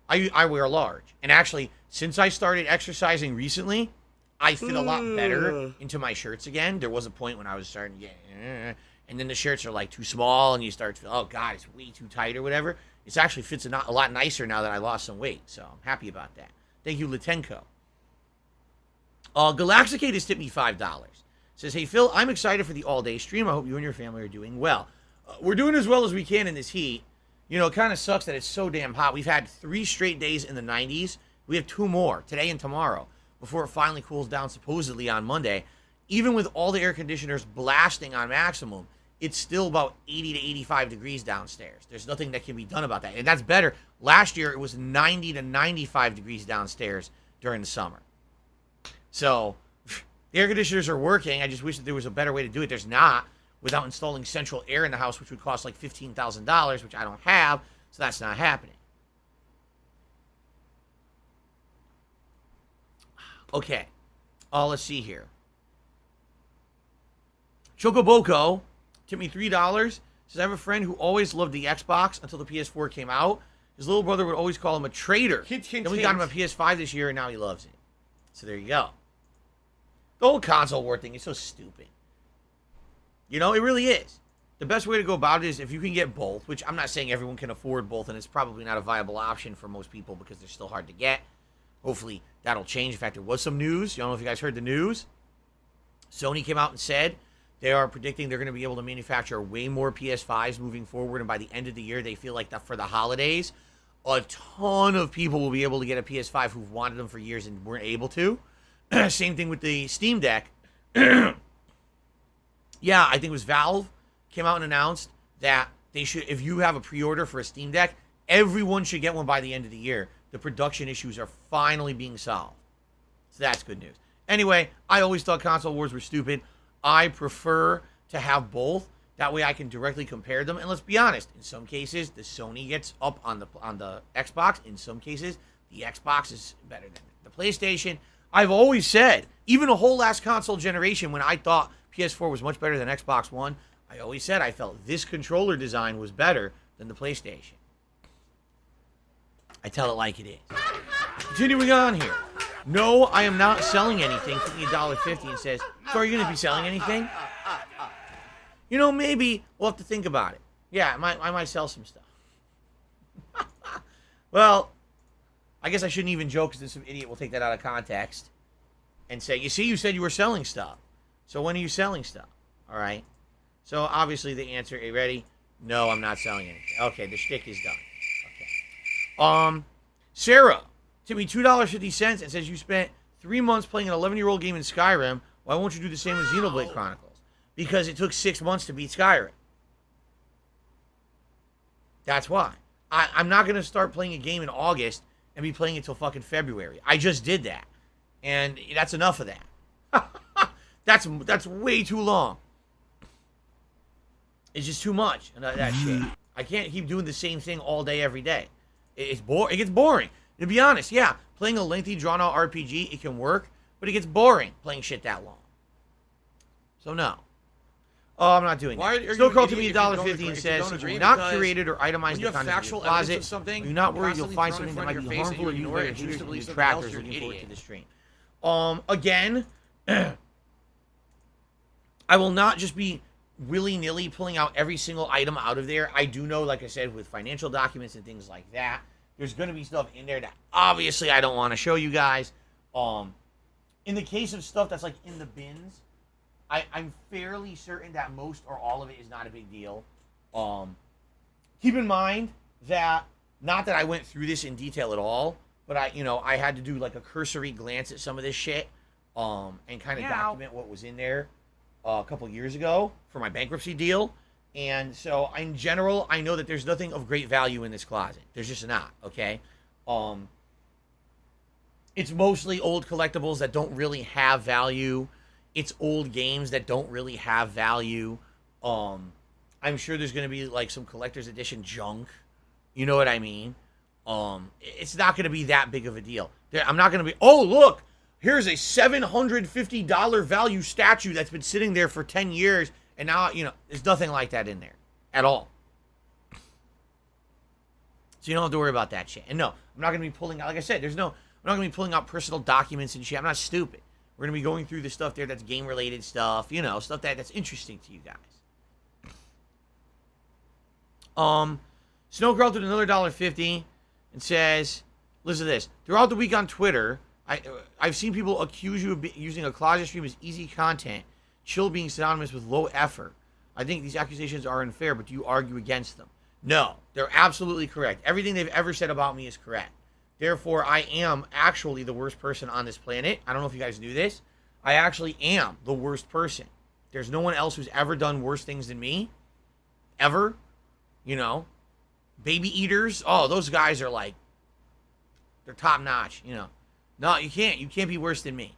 Speaker 3: I wear a large. And actually, since I started exercising recently, I fit a lot better into my shirts again. There was a point when I was starting to get, and then the shirts are like too small, and you start to feel, oh God, it's way too tight or whatever. It actually fits a lot nicer now that I lost some weight, so I'm happy about that. Thank you, Latenko. Galaxicate has tipped me $5. Says, hey, Phil, I'm excited for the all-day stream. I hope you and your family are doing well. We're doing as well as we can in this heat. It kind of sucks that it's so damn hot. We've had 3 straight days in the 90s. We have 2 more, today and tomorrow, before it finally cools down supposedly on Monday. Even with all the air conditioners blasting on maximum, it's still about 80 to 85 degrees downstairs. There's nothing that can be done about that. And that's better. Last year, it was 90 to 95 degrees downstairs during the summer. So, the air conditioners are working. I just wish that there was a better way to do it. There's not, without installing central air in the house, which would cost like $15,000, which I don't have, so that's not happening. Okay. Let's see here. Chocoboco tipped me $3. Says, I have a friend who always loved the Xbox until the PS4 came out. His little brother would always call him a traitor.
Speaker 6: Hint, hint,
Speaker 3: Then we got him a PS5 this year, and now he loves it. So there you go. The whole console war thing is so stupid. It really is. The best way to go about it is if you can get both, which I'm not saying everyone can afford both, and it's probably not a viable option for most people because they're still hard to get. Hopefully that'll change. In fact, there was some news. I don't know if you guys heard the news. Sony came out and said they are predicting they're going to be able to manufacture way more PS5s moving forward, and by the end of the year, they feel like that for the holidays, a ton of people will be able to get a PS5 who've wanted them for years and weren't able to. Same thing with the Steam Deck. Yeah, I think it was Valve came out and announced that they should, if you have a pre-order for a Steam Deck, everyone should get one by the end of the year. The production issues are finally being solved. So that's good news. Anyway, I always thought console wars were stupid. I prefer to have both. That way I can directly compare them. And let's be honest, in some cases, the Sony gets up on the Xbox. In some cases, the Xbox is better than the PlayStation. I've always said, even a whole last console generation, when I thought PS4 was much better than Xbox One, I always said I felt this controller design was better than the PlayStation. I tell it like it is. Continuing on here. No, I am not selling anything. Took me $1.50 and says, so are you going to be selling anything? Maybe we'll have to think about it. Yeah, I might sell some stuff. Well, I guess I shouldn't even joke because then some idiot will take that out of context and say, you see, you said you were selling stuff. So when are you selling stuff? All right. So obviously the answer, are you ready? No, I'm not selling anything. Okay, the shtick is done. Okay. Sarah tipped me $2.50 and says you spent 3 months playing an 11-year-old game in Skyrim. Why won't you do the same with Xenoblade Chronicles? Because it took 6 months to beat Skyrim. That's why. I'm not going to start playing a game in August and be playing it till fucking February. I just did that. And that's enough of that. That's way too long. It's just too much. That shit. I can't keep doing the same thing all day, every day. It gets boring. To be honest, yeah, playing a lengthy, drawn-out RPG, it can work, but it gets boring playing shit that long. So no. Oh, I'm not doing
Speaker 6: Why
Speaker 3: that.
Speaker 6: are
Speaker 3: Still
Speaker 6: you
Speaker 3: call
Speaker 6: an
Speaker 3: to me
Speaker 6: idiot if you don't
Speaker 3: $1.50
Speaker 6: agree-
Speaker 3: and
Speaker 6: if you
Speaker 3: says,
Speaker 6: don't
Speaker 3: since
Speaker 6: agree?
Speaker 3: you're not
Speaker 6: Because
Speaker 3: curated or itemized
Speaker 6: when you
Speaker 3: the
Speaker 6: have
Speaker 3: content of
Speaker 6: factual
Speaker 3: your closet,
Speaker 6: evidence of something,
Speaker 3: do not worry, you'll
Speaker 6: constantly
Speaker 3: find
Speaker 6: thrown in
Speaker 3: something that
Speaker 6: front
Speaker 3: might
Speaker 6: of
Speaker 3: be
Speaker 6: your face
Speaker 3: harmful
Speaker 6: and
Speaker 3: or
Speaker 6: you
Speaker 3: you
Speaker 6: ignore it
Speaker 3: might
Speaker 6: and choose to believe something
Speaker 3: detractors
Speaker 6: else, you're an
Speaker 3: looking forward to
Speaker 6: idiot.
Speaker 3: the stream. Again, I will not just be willy-nilly pulling out every single item out of there. I do know, like I said, with financial documents and things like that, there's going to be stuff in there that obviously I don't want to show you guys. In the case of stuff that's like in the bins, I'm fairly certain that most or all of it is not a big deal. Keep in mind that, not that I went through this in detail at all, but I had to do like a cursory glance at some of this shit, and kind of document what was in there a couple years ago for my bankruptcy deal. And so in general, I know that there's nothing of great value in this closet. There's just not, okay? It's mostly old collectibles that don't really have value. It's old games that don't really have value. I'm sure there's going to be like some collector's edition junk. You know what I mean? It's not going to be that big of a deal. I'm not going to be, oh, look, here's a $750 value statue that's been sitting there for 10 years. And now, there's nothing like that in there at all. So you don't have to worry about that shit. And no, I'm not going to be pulling out, like I said, I'm not going to be pulling out personal documents and shit. I'm not stupid. We're going to be going through the stuff there that's game-related stuff, stuff that's interesting to you guys. Snowgirl did another $1.50 and says, listen to this. Throughout the week on Twitter, I've seen people accuse you of using a closet stream as easy content, chill being synonymous with low effort. I think these accusations are unfair, but do you argue against them? No, they're absolutely correct. Everything they've ever said about me is correct. Therefore, I am actually the worst person on this planet. I don't know if you guys knew this. I actually am the worst person. There's no one else who's ever done worse things than me. Ever. Baby eaters. Oh, those guys are like, they're top notch, No, you can't. You can't be worse than me.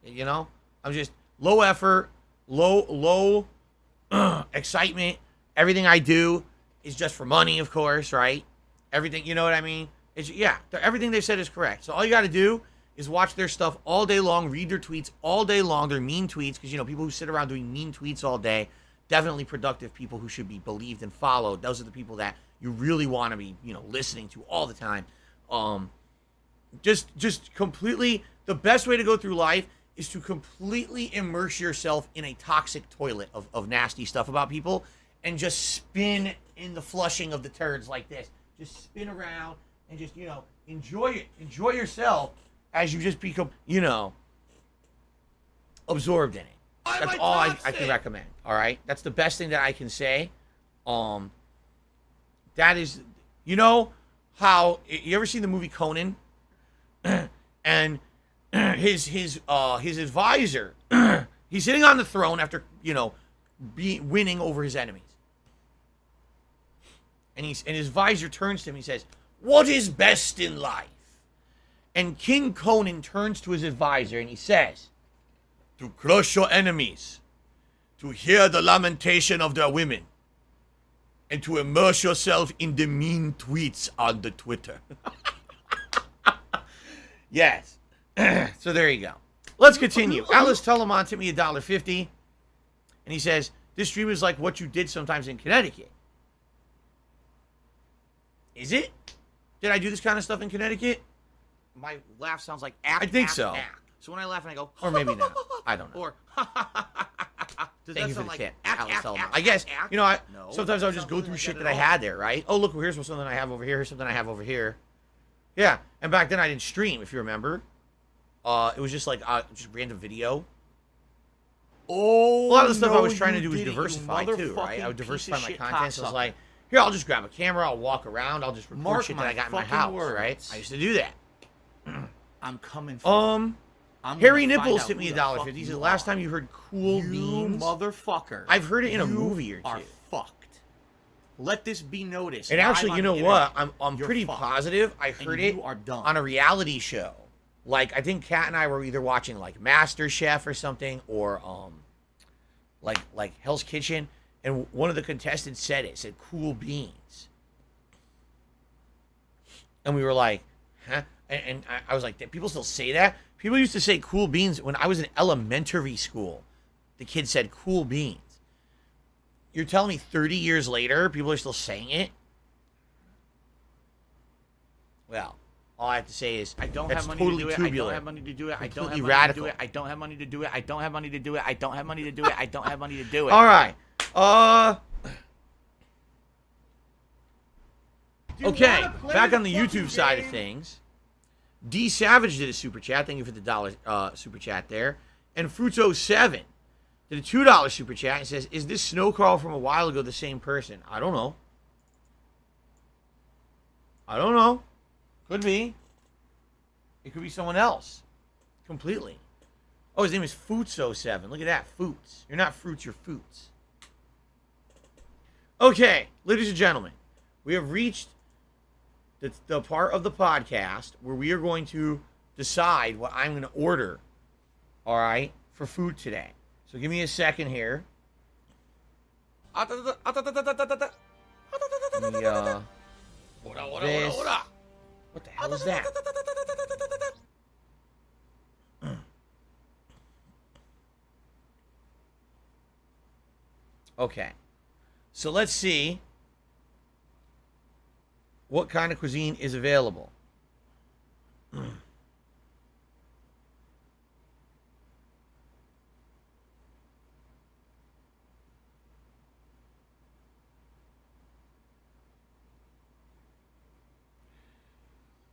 Speaker 3: I'm just low effort, low excitement. Everything I do is just for money, of course, right? Everything, you know what I mean? Everything they've said is correct. So all you got to do is watch their stuff all day long, read their tweets all day long, their mean tweets, because, people who sit around doing mean tweets all day, definitely productive people who should be believed and followed. Those are the people that you really want to be, listening to all the time. Just completely, the best way to go through life is to completely immerse yourself in a toxic toilet of nasty stuff about people and just spin in the flushing of the turds like this. Just spin around and just, enjoy it. Enjoy yourself as you just become, absorbed in it. That's all I can recommend, all right? That's the best thing that I can say. That is, how, you ever seen the movie Conan? And his advisor, he's sitting on the throne after, winning over his enemies. And his advisor turns to him, he says, "What is best in life?" And King Conan turns to his advisor and he says, "To crush your enemies, to hear the lamentation of their women, and to immerse yourself in the mean tweets on the Twitter." Yes. So there you go. Let's continue. Alice Telemon tipped me $1.50. And he says, this stream is like what you did sometimes in Connecticut. Is it? Did I do this kind of stuff in Connecticut?
Speaker 6: My laugh sounds like ack,
Speaker 3: I think
Speaker 6: ack,
Speaker 3: so.
Speaker 6: ack. So when I laugh and I go,
Speaker 3: Or maybe not. I don't know.
Speaker 6: Or, does
Speaker 3: Thank
Speaker 6: that
Speaker 3: you for
Speaker 6: sound
Speaker 3: the
Speaker 6: like
Speaker 3: tip,
Speaker 6: ack,
Speaker 3: Alice
Speaker 6: ack,
Speaker 3: Telemon.
Speaker 6: ack,
Speaker 3: I guess,
Speaker 6: ack?
Speaker 3: No, sometimes I'll
Speaker 6: Doesn't
Speaker 3: just
Speaker 6: sound
Speaker 3: go through
Speaker 6: like
Speaker 3: shit
Speaker 6: that
Speaker 3: that I
Speaker 6: at all.
Speaker 3: had there, right? Oh, look, here's something I have over here. Here's something I have over here. Yeah. And back then I didn't stream, if you remember. It was just like just random video.
Speaker 6: Oh,
Speaker 3: A lot of the stuff I
Speaker 6: no,
Speaker 3: was trying to
Speaker 6: you
Speaker 3: do was
Speaker 6: didn't, you
Speaker 3: diversify too, right? I would
Speaker 6: motherfucking
Speaker 3: diversify
Speaker 6: piece
Speaker 3: my
Speaker 6: of shit
Speaker 3: content. So I was
Speaker 6: cocksucker.
Speaker 3: like, here, I'll just grab a camera, I'll walk around, I'll just record
Speaker 6: Mark
Speaker 3: shit that
Speaker 6: my
Speaker 3: I got in my
Speaker 6: fucking
Speaker 3: house,
Speaker 6: words.
Speaker 3: right? I used to do that.
Speaker 6: I'm coming for you. I'm
Speaker 3: Harry
Speaker 6: gonna find
Speaker 3: Nipples
Speaker 6: out
Speaker 3: tipped me
Speaker 6: who the
Speaker 3: $1.50.
Speaker 6: fuck
Speaker 3: He
Speaker 6: you
Speaker 3: said, last
Speaker 6: are.
Speaker 3: time you heard Cool
Speaker 6: You
Speaker 3: Beans.
Speaker 6: motherfucker.
Speaker 3: I've heard it in a
Speaker 6: You
Speaker 3: movie or
Speaker 6: are
Speaker 3: two.
Speaker 6: fucked. Let this be noticed.
Speaker 3: And
Speaker 6: live
Speaker 3: actually,
Speaker 6: on
Speaker 3: you know
Speaker 6: the
Speaker 3: what?
Speaker 6: internet.
Speaker 3: I'm
Speaker 6: You're
Speaker 3: pretty
Speaker 6: fucked.
Speaker 3: positive I
Speaker 6: And
Speaker 3: heard
Speaker 6: you
Speaker 3: it
Speaker 6: are done.
Speaker 3: on a reality show. Like, I think Kat and I were either watching, like, MasterChef or something, or, like Hell's Kitchen, and one of the contestants said Cool Beans. And we were like, huh? And I was like, people still say that? People used to say cool beans when I was in elementary school. The kids said cool beans. You're telling me 30 years later, people are still saying it? Well, all I have to say is
Speaker 6: I don't
Speaker 3: that's
Speaker 6: have money
Speaker 3: totally
Speaker 6: to do it.
Speaker 3: tubular.
Speaker 6: I don't have money to do it. I don't have
Speaker 3: Completely
Speaker 6: money
Speaker 3: radical.
Speaker 6: to do it. I don't have money to do it. I don't have money to do it. I don't have money to do it. I don't have money to do it.
Speaker 3: All right. Okay, back on the YouTube side of things. D Savage did a super chat. Thank you for the $1 super chat there. And Fruits07 did a $2 super chat and says, "Is this Snowcrawl from a while ago the same person?" I don't know. I don't know. Could be. It could be someone else. Completely. Oh, his name is Fruits07. Look at that. Fruits. You're not fruits, you're Foots. Okay, ladies and gentlemen, we have reached the part of the podcast where we are going to decide what I'm going to order, all right, for food today. So give me a second here. Let me, this. What the hell is that? Okay. So let's see what kind of cuisine is available.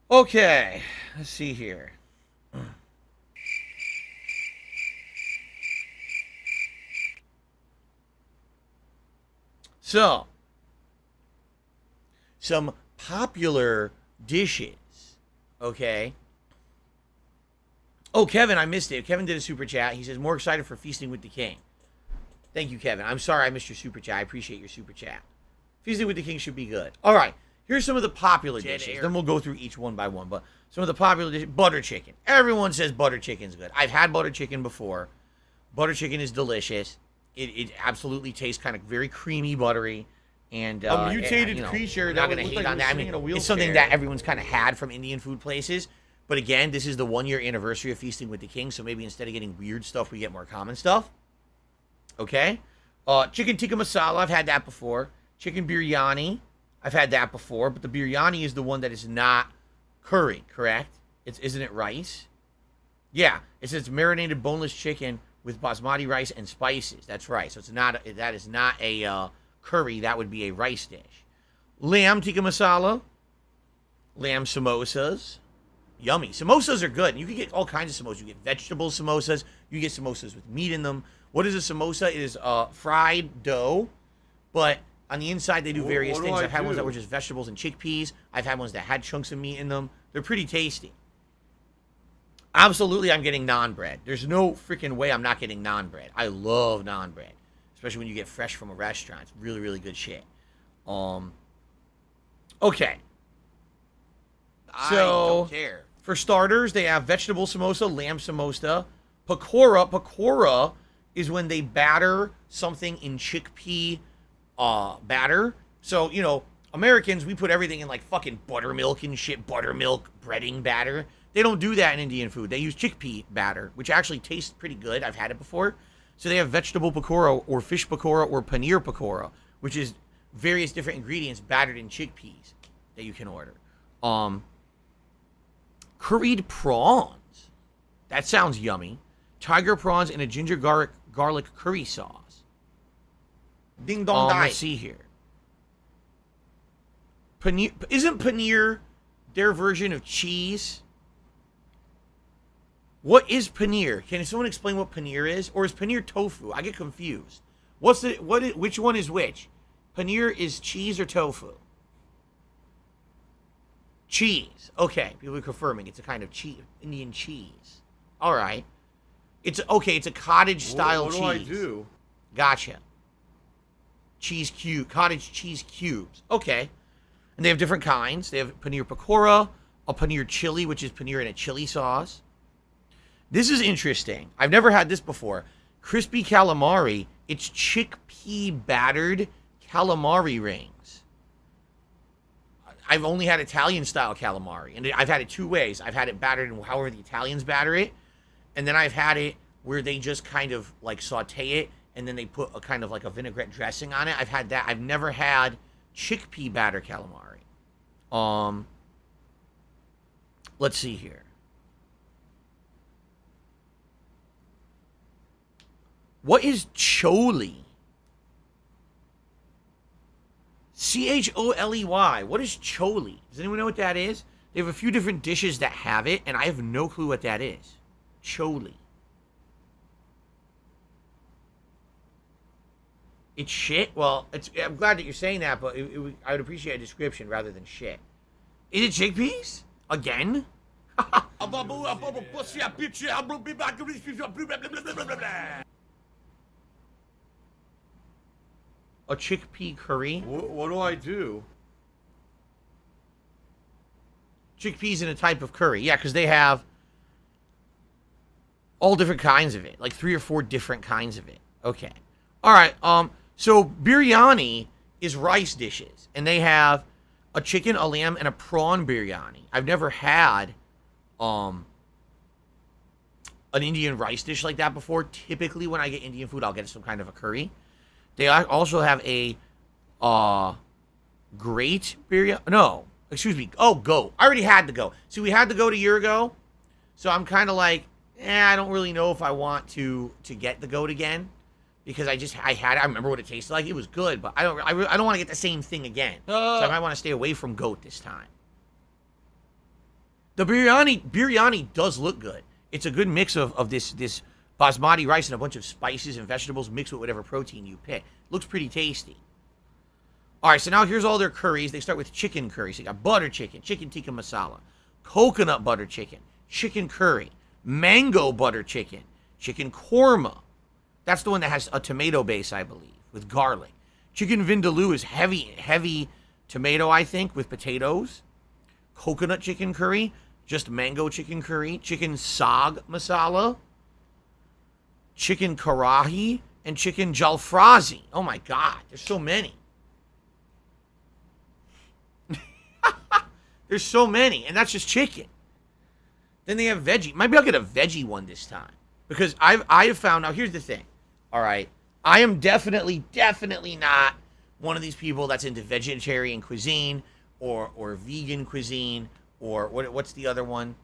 Speaker 3: Okay, let's see here. So, some popular dishes, okay? Oh, Kevin, I missed it. Kevin did a super chat. He says, more excited for Feasting with the King. Thank you, Kevin. I'm sorry I missed your super chat. I appreciate your super chat. Feasting with the King should be good. All right, here's some of the popular dishes. Then we'll go through each one by one. But some of the popular dishes, butter chicken. Everyone says butter chicken's good. I've had butter chicken before. Butter chicken is delicious. It absolutely tastes kind of very creamy, buttery. And
Speaker 6: a mutated creature.
Speaker 3: We're not going to hate on that. I mean, it's something that everyone's kind of had from Indian food places. But again, this is the 1-year anniversary of Feasting with the King, so maybe instead of getting weird stuff, we get more common stuff. Okay? Chicken tikka masala, I've had that before. Chicken biryani, I've had that before. But the biryani is the one that is not curry, correct? Isn't it rice? Yeah, it says marinated boneless chicken with basmati rice and spices. That's right. So that is not a curry. That would be a rice dish. Lamb tikka masala. Lamb samosas. Yummy. Samosas are good. You can get all kinds of samosas. You get vegetable samosas. You get samosas with meat in them. What is a samosa? It is fried dough, but on the inside they do various things. I've had ones that were just vegetables and chickpeas. I've had ones that had chunks of meat in them. They're pretty tasty. Absolutely, I'm getting naan bread. There's no freaking way I'm not getting naan bread. I love naan bread, especially when you get fresh from a restaurant. It's really, really good shit. Okay.
Speaker 6: I
Speaker 3: So,
Speaker 6: don't care.
Speaker 3: for starters, they have vegetable samosa, lamb samosa, pakora. Pakora is when they batter something in chickpea batter. So, Americans, we put everything in like fucking buttermilk and shit, buttermilk breading batter. They don't do that in Indian food. They use chickpea batter, which actually tastes pretty good. I've had it before. So they have vegetable pakora or fish pakora or paneer pakora, which is various different ingredients battered in chickpeas that you can order. Curried prawns. That sounds yummy. Tiger prawns in a ginger garlic curry sauce.
Speaker 6: Ding dong die.
Speaker 3: Let's see here. Paneer, isn't paneer their version of cheese? What is paneer? Can someone explain what paneer is? Or is paneer tofu? I get confused. Which one is which? Paneer is cheese or tofu? Cheese. Okay, people are confirming it's a kind of cheese, Indian cheese. All right. It's a cottage style cheese.
Speaker 6: What do I do?
Speaker 3: Gotcha. Cottage cheese cubes. Okay. And they have different kinds. They have paneer pakora, a paneer chili, which is paneer in a chili sauce. This is interesting. I've never had this before. Crispy calamari. It's chickpea battered calamari rings. I've only had Italian style calamari, and I've had it two ways. I've had it battered in however the Italians batter it, and then I've had it where they just kind of like saute it, and then they put a kind of like a vinaigrette dressing on it. I've had that. I've never had chickpea batter calamari. Let's see here. What is choli? Choley. What is choli? Does anyone know what that is? They have a few different dishes that have it, and I have no clue what that is. Choli. It's shit? Well, I'm glad that you're saying that, but I would appreciate a description rather than shit. Is it chickpeas? Again? A chickpea curry?
Speaker 6: What do I do?
Speaker 3: Chickpeas in a type of curry. Yeah, because they have all different kinds of it. Like 3 or 4 different kinds of it. Okay. All right. So biryani is rice dishes. And they have a chicken, a lamb, and a prawn biryani. I've never had an Indian rice dish like that before. Typically, when I get Indian food, I'll get some kind of a curry. They also have a great biryani. No, excuse me. Oh, goat. I already had the goat. See, we had the goat a year ago. So I'm kind of like, I don't really know if I want to get the goat again. Because I remember what it tasted like. It was good, but I don't want to get the same thing again. So I might want to stay away from goat this time. The biryani does look good. It's a good mix of this basmati rice and a bunch of spices and vegetables mixed with whatever protein you pick. Looks pretty tasty. All right, so now here's all their curries. They start with chicken curry. So you got butter chicken, chicken tikka masala, coconut butter chicken, chicken curry, mango butter chicken, chicken korma. That's the one that has a tomato base, I believe, with garlic. Chicken vindaloo is heavy tomato, I think, with potatoes. Coconut chicken curry, just mango chicken curry. Chicken saag masala. Chicken karahi, and chicken jalfrezi. Oh my God, there's so many. There's so many, and that's just chicken. Then they have veggie. Maybe I'll get a veggie one this time. Because I have found, now here's the thing. All right, I am definitely not one of these people that's into vegetarian cuisine or vegan cuisine or what's the other one?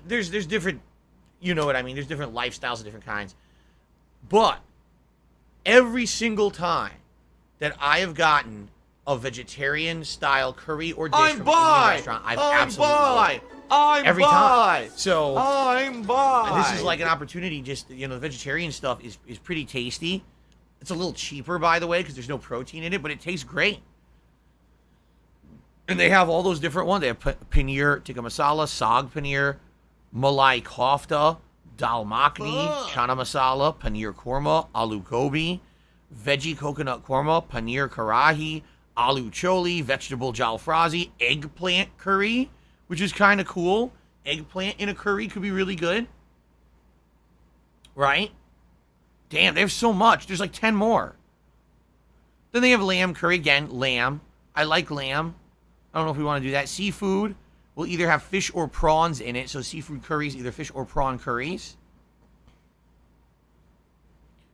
Speaker 3: There's different, you know what I mean? There's different lifestyles of different kinds. But every single time that I have gotten a vegetarian style curry or dish from an Indian restaurant, I've absolutely loved it. Every time. So
Speaker 6: I'm by.
Speaker 3: And this is like an opportunity. Just the vegetarian stuff is pretty tasty. It's a little cheaper, by the way, because there's no protein in it, but it tastes great. And they have all those different ones. They have paneer tikka masala, saag paneer, malai kofta, dal makhani, chana masala, paneer korma, aloo gobi, veggie coconut korma, paneer karahi, aloo choli, vegetable jalfrezi, eggplant curry, which is kind of cool. Eggplant in a curry could be really good. Right? Damn, they have so much. There's like 10 more. Then they have lamb curry. Again, lamb. I like lamb. I don't know if we want to do that. Seafood will either have fish or prawns in it. So seafood curries, either fish or prawn curries.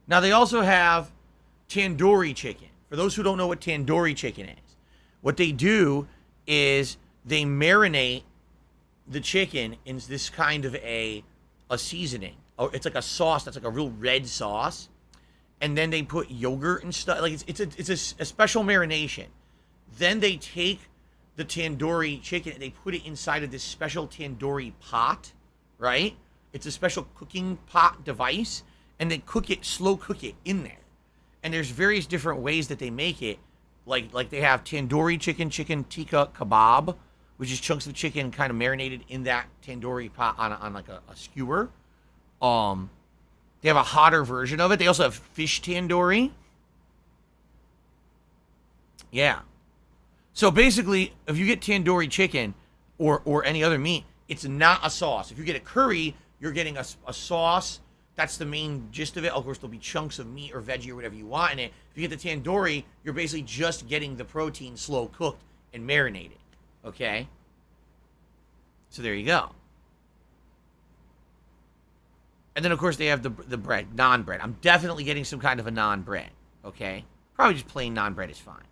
Speaker 3: Now they also have tandoori chicken. For those who don't know what tandoori chicken is, what they do is they marinate the chicken in this kind of a seasoning. Oh, it's like a sauce that's like a real red sauce. And then they put yogurt and stuff. Like it's a special marination. Then they take the tandoori chicken and they put it inside of this special tandoori pot, right? It's a special cooking pot device. And they slow cook it in there. And there's various different ways that they make it. Like they have tandoori chicken, chicken tikka kebab, which is chunks of chicken kind of marinated in that tandoori pot on like a skewer. They have a hotter version of it. They also have fish tandoori. Yeah. So basically, if you get tandoori chicken or any other meat, it's not a sauce. If you get a curry, you're getting a sauce That's the main gist of it. Of course, there'll be chunks of meat or veggie or whatever you want in it. If you get the tandoori, you're basically just getting the protein slow cooked and marinated. Okay? So there you go. And then, of course, they have the bread, naan bread. I'm definitely getting some kind of a naan bread. Okay? Probably just plain naan bread is fine.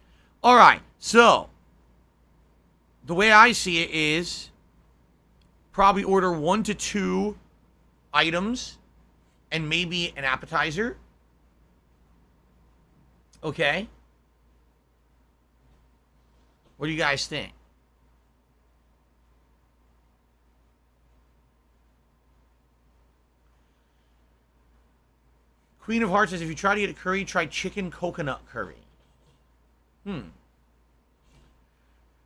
Speaker 3: All right. So, the way I see it is probably order 1 to 2 items and maybe an appetizer. Okay? What do you guys think? Queen of Hearts says, if you try to get a curry, try chicken coconut curry.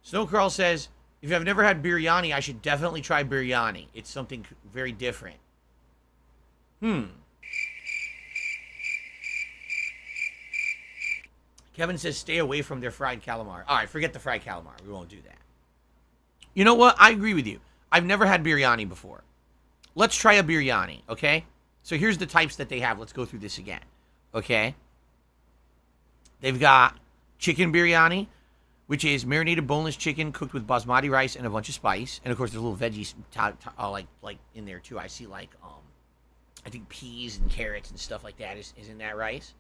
Speaker 3: Snowcrawl says, if I've never had biryani, I should definitely try biryani. It's something very different. Kevin says, stay away from their fried calamari. All right, forget the fried calamari. We won't do that. You know what? I agree with you. I've never had biryani before. Let's try a biryani, okay? So here's the types that they have. Let's go through this again, okay? They've got chicken biryani, which is marinated boneless chicken cooked with basmati rice and a bunch of spice. And, of course, there's little veggies like in there, too. I see, like, I think peas and carrots and stuff like that is in that rice.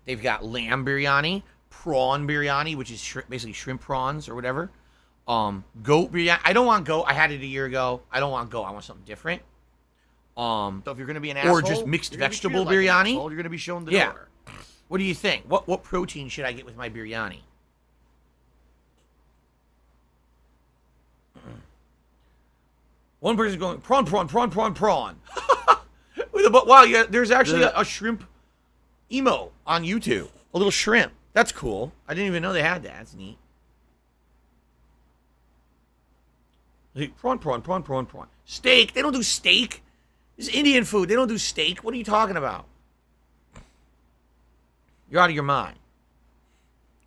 Speaker 3: They've got lamb biryani, prawn biryani, which is basically shrimp prawns or whatever. Goat biryani. I don't want goat. I had it a year ago. I don't want goat. I want something different.
Speaker 6: So if you're going to be an asshole,
Speaker 3: or just mixed vegetable
Speaker 6: like
Speaker 3: biryani.
Speaker 6: You're going to be shown the
Speaker 3: Yeah.
Speaker 6: door.
Speaker 3: What do you think? What protein should I get with my biryani? One person's going prawn. Wow, yeah, there's actually a shrimp emo on YouTube. A little shrimp. That's cool. I didn't even know they had that. That's neat. Prawn. Steak. They don't do steak. It's Indian food. They don't do steak. What are you talking about? You're out of your mind.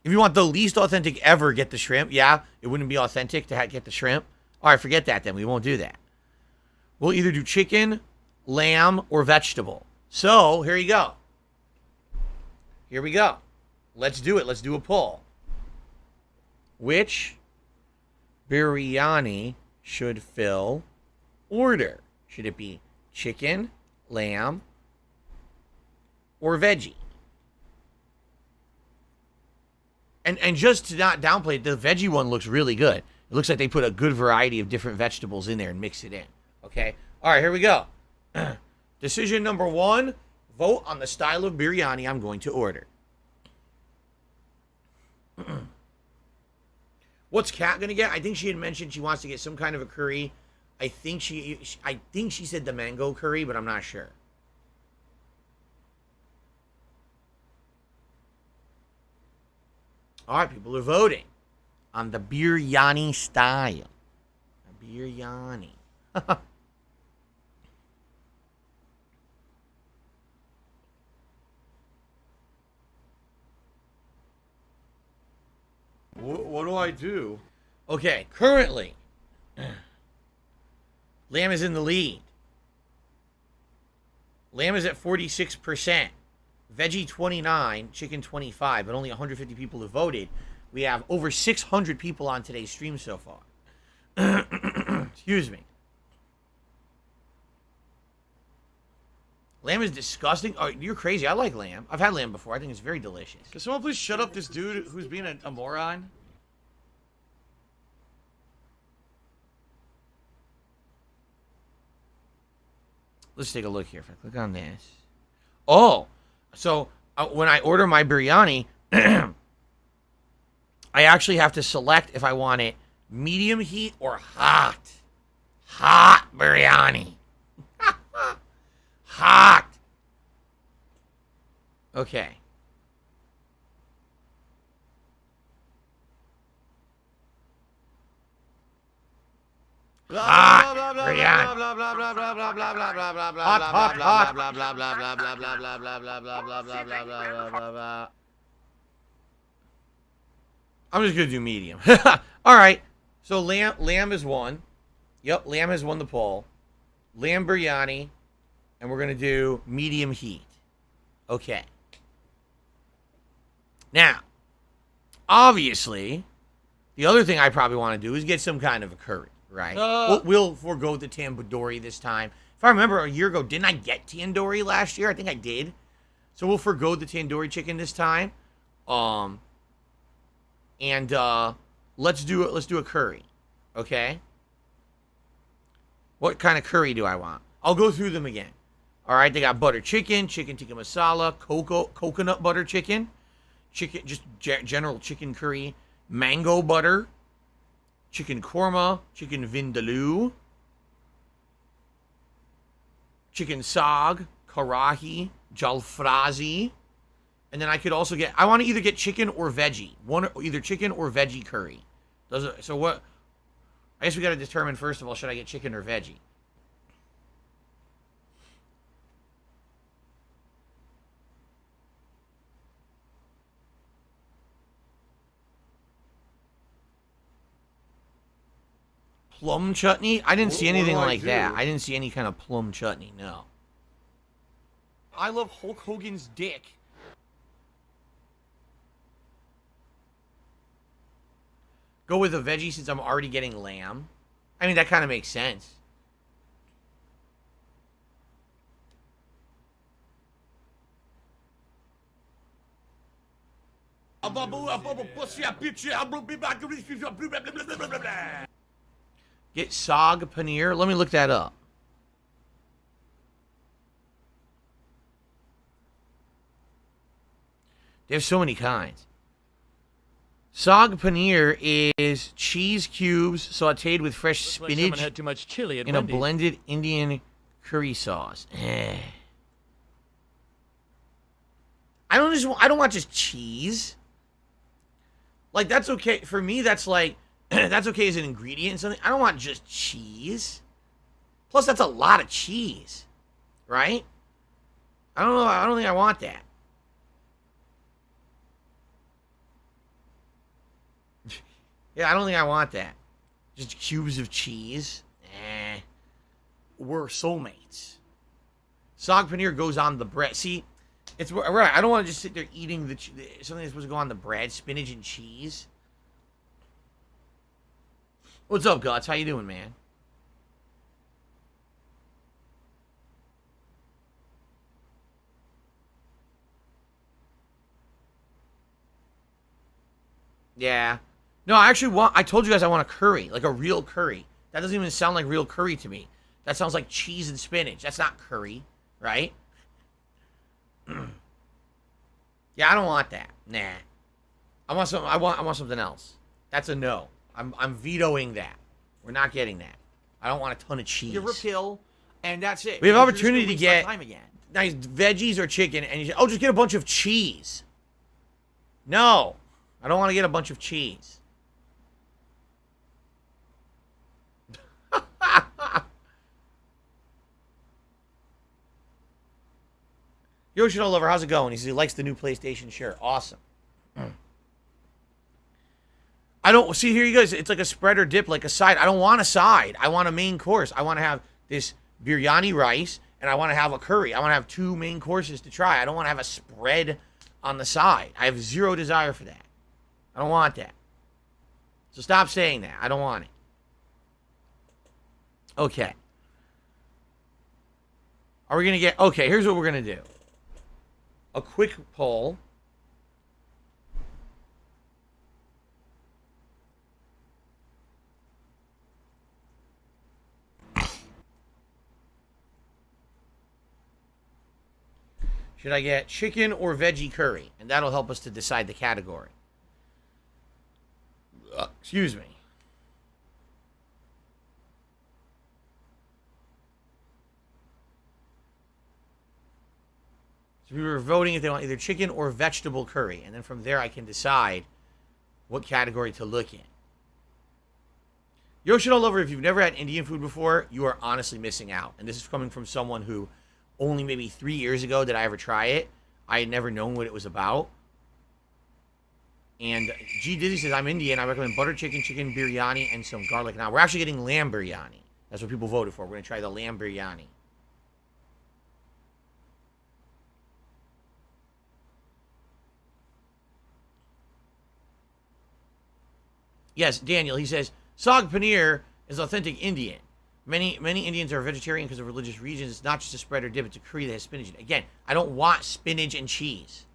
Speaker 3: If you want the least authentic ever, get the shrimp. Yeah, it wouldn't be authentic to get the shrimp. All right, forget that then. We won't do that. We'll either do chicken, lamb, or vegetable. So, here you go. Here we go. Let's do it. Let's do a poll. Which biryani should fill order? Should it be chicken, lamb, or veggie? And just to not downplay it, the veggie one looks really good. It looks like they put a good variety of different vegetables in there and mix it in. Okay? All right, here we go. Decision number 1, vote on the style of biryani I'm going to order. What's Kat going to get? I think she had mentioned she wants to get some kind of a curry. I think she said the mango curry, but I'm not sure. All right, people are voting on the biryani style. The biryani.
Speaker 6: What do I do?
Speaker 3: Okay, currently, lamb is in the lead. Lamb is at 46%. Veggie 29, chicken 25, but only 150 people have voted. We have over 600 people on today's stream so far. Excuse me. Lamb is disgusting. Oh, you're crazy. I like lamb. I've had lamb before. I think it's very delicious.
Speaker 6: Can someone please shut up this dude who's being a moron?
Speaker 3: Let's take a look here. If I click on this. Oh, so when I order my biryani, I actually have to select if I want it medium heat or hot. Hot biryani. Hot. Okay. Hot biryani. I'm just gonna do medium. All right. So lamb is one. Yep, lamb has won the poll. Lamb biryani. And we're going to do medium heat. Okay. Now, obviously, the other thing I probably want to do is get some kind of a curry, right? We'll forego the tandoori this time. If I remember a year ago, didn't I get tandoori last year? I think I did. So we'll forego the tandoori chicken this time. Let's do a curry. Okay? What kind of curry do I want? I'll go through them again. All right, they got butter chicken, chicken tikka masala, coconut butter chicken, just general chicken curry, mango butter, chicken korma, chicken vindaloo, chicken saag, karahi, jalfrezi, and then I could also I want to either get chicken or veggie. Either chicken or veggie curry. So what? I guess we got to determine first of all, should I get chicken or veggie? Plum chutney? I didn't see anything like that. I didn't see any kind of plum chutney, no. I love Hulk Hogan's dick. Go with a veggie since I'm already getting lamb. I mean, that kind of makes sense. Get saag paneer. Let me look that up. There's so many kinds. Saag paneer is cheese cubes sautéed with fresh spinach
Speaker 7: had too much chili at
Speaker 3: in
Speaker 7: Wendy's.
Speaker 3: a blended Indian curry sauce. I don't want just cheese. Like, that's okay for me. That's like that's okay as an ingredient in something. I don't want just cheese. Plus, that's a lot of cheese, right? I don't know. I don't think I want that. Yeah, I don't think I want that. Just cubes of cheese. We're soulmates. Saag paneer goes on the bread. See, it's right. I don't want to just sit there eating something that's supposed to go on the bread, spinach and cheese. What's up, Guts? How you doing, man? Yeah. No, I told you guys I want a curry, like a real curry. That doesn't even sound like real curry to me. That sounds like cheese and spinach. That's not curry, right? Yeah, I don't want that. Nah. I want something else. That's a no. I'm vetoing that. We're not getting that. I don't want a ton of cheese.
Speaker 6: Give her a pill, and that's it.
Speaker 3: We have
Speaker 6: You're
Speaker 3: opportunity to
Speaker 6: just gonna waste
Speaker 3: get
Speaker 6: my time again.
Speaker 3: nice veggies or chicken, and you say, oh, just get a bunch of cheese. No, I don't want to get a bunch of cheese. Yoshino Lover, how's it going? He says he likes the new PlayStation shirt. Awesome. I don't see here, you guys. It's like a spread or dip, like a side. I don't want a side. I want a main course. I want to have this biryani rice, and I want to have a curry. I want to have two main courses to try. I don't want to have a spread on the side. I have zero desire for that. I don't want that. So stop saying that. I don't want it. Okay. Are we going to get... Okay, here's what we're going to do. A quick poll. Should I get chicken or veggie curry? And that'll help us to decide the category. Excuse me. So we were voting if they want either chicken or vegetable curry. And then from there I can decide what category to look in. Yoshino Lover, if you've never had Indian food before, you are honestly missing out. And this is coming from someone who only maybe 3 years ago did I ever try it. I had never known what it was about. And G Dizzy says, I'm Indian. I recommend butter chicken, chicken biryani, and some garlic naan. We're actually getting lamb biryani. That's what people voted for. We're going to try the lamb biryani. Yes, Daniel, he says, Saag paneer is authentic Indian. Many Indians are vegetarian because of religious reasons. It's not just a spread or dip, it's a curry that has spinach in it. Again, I don't want spinach and cheese.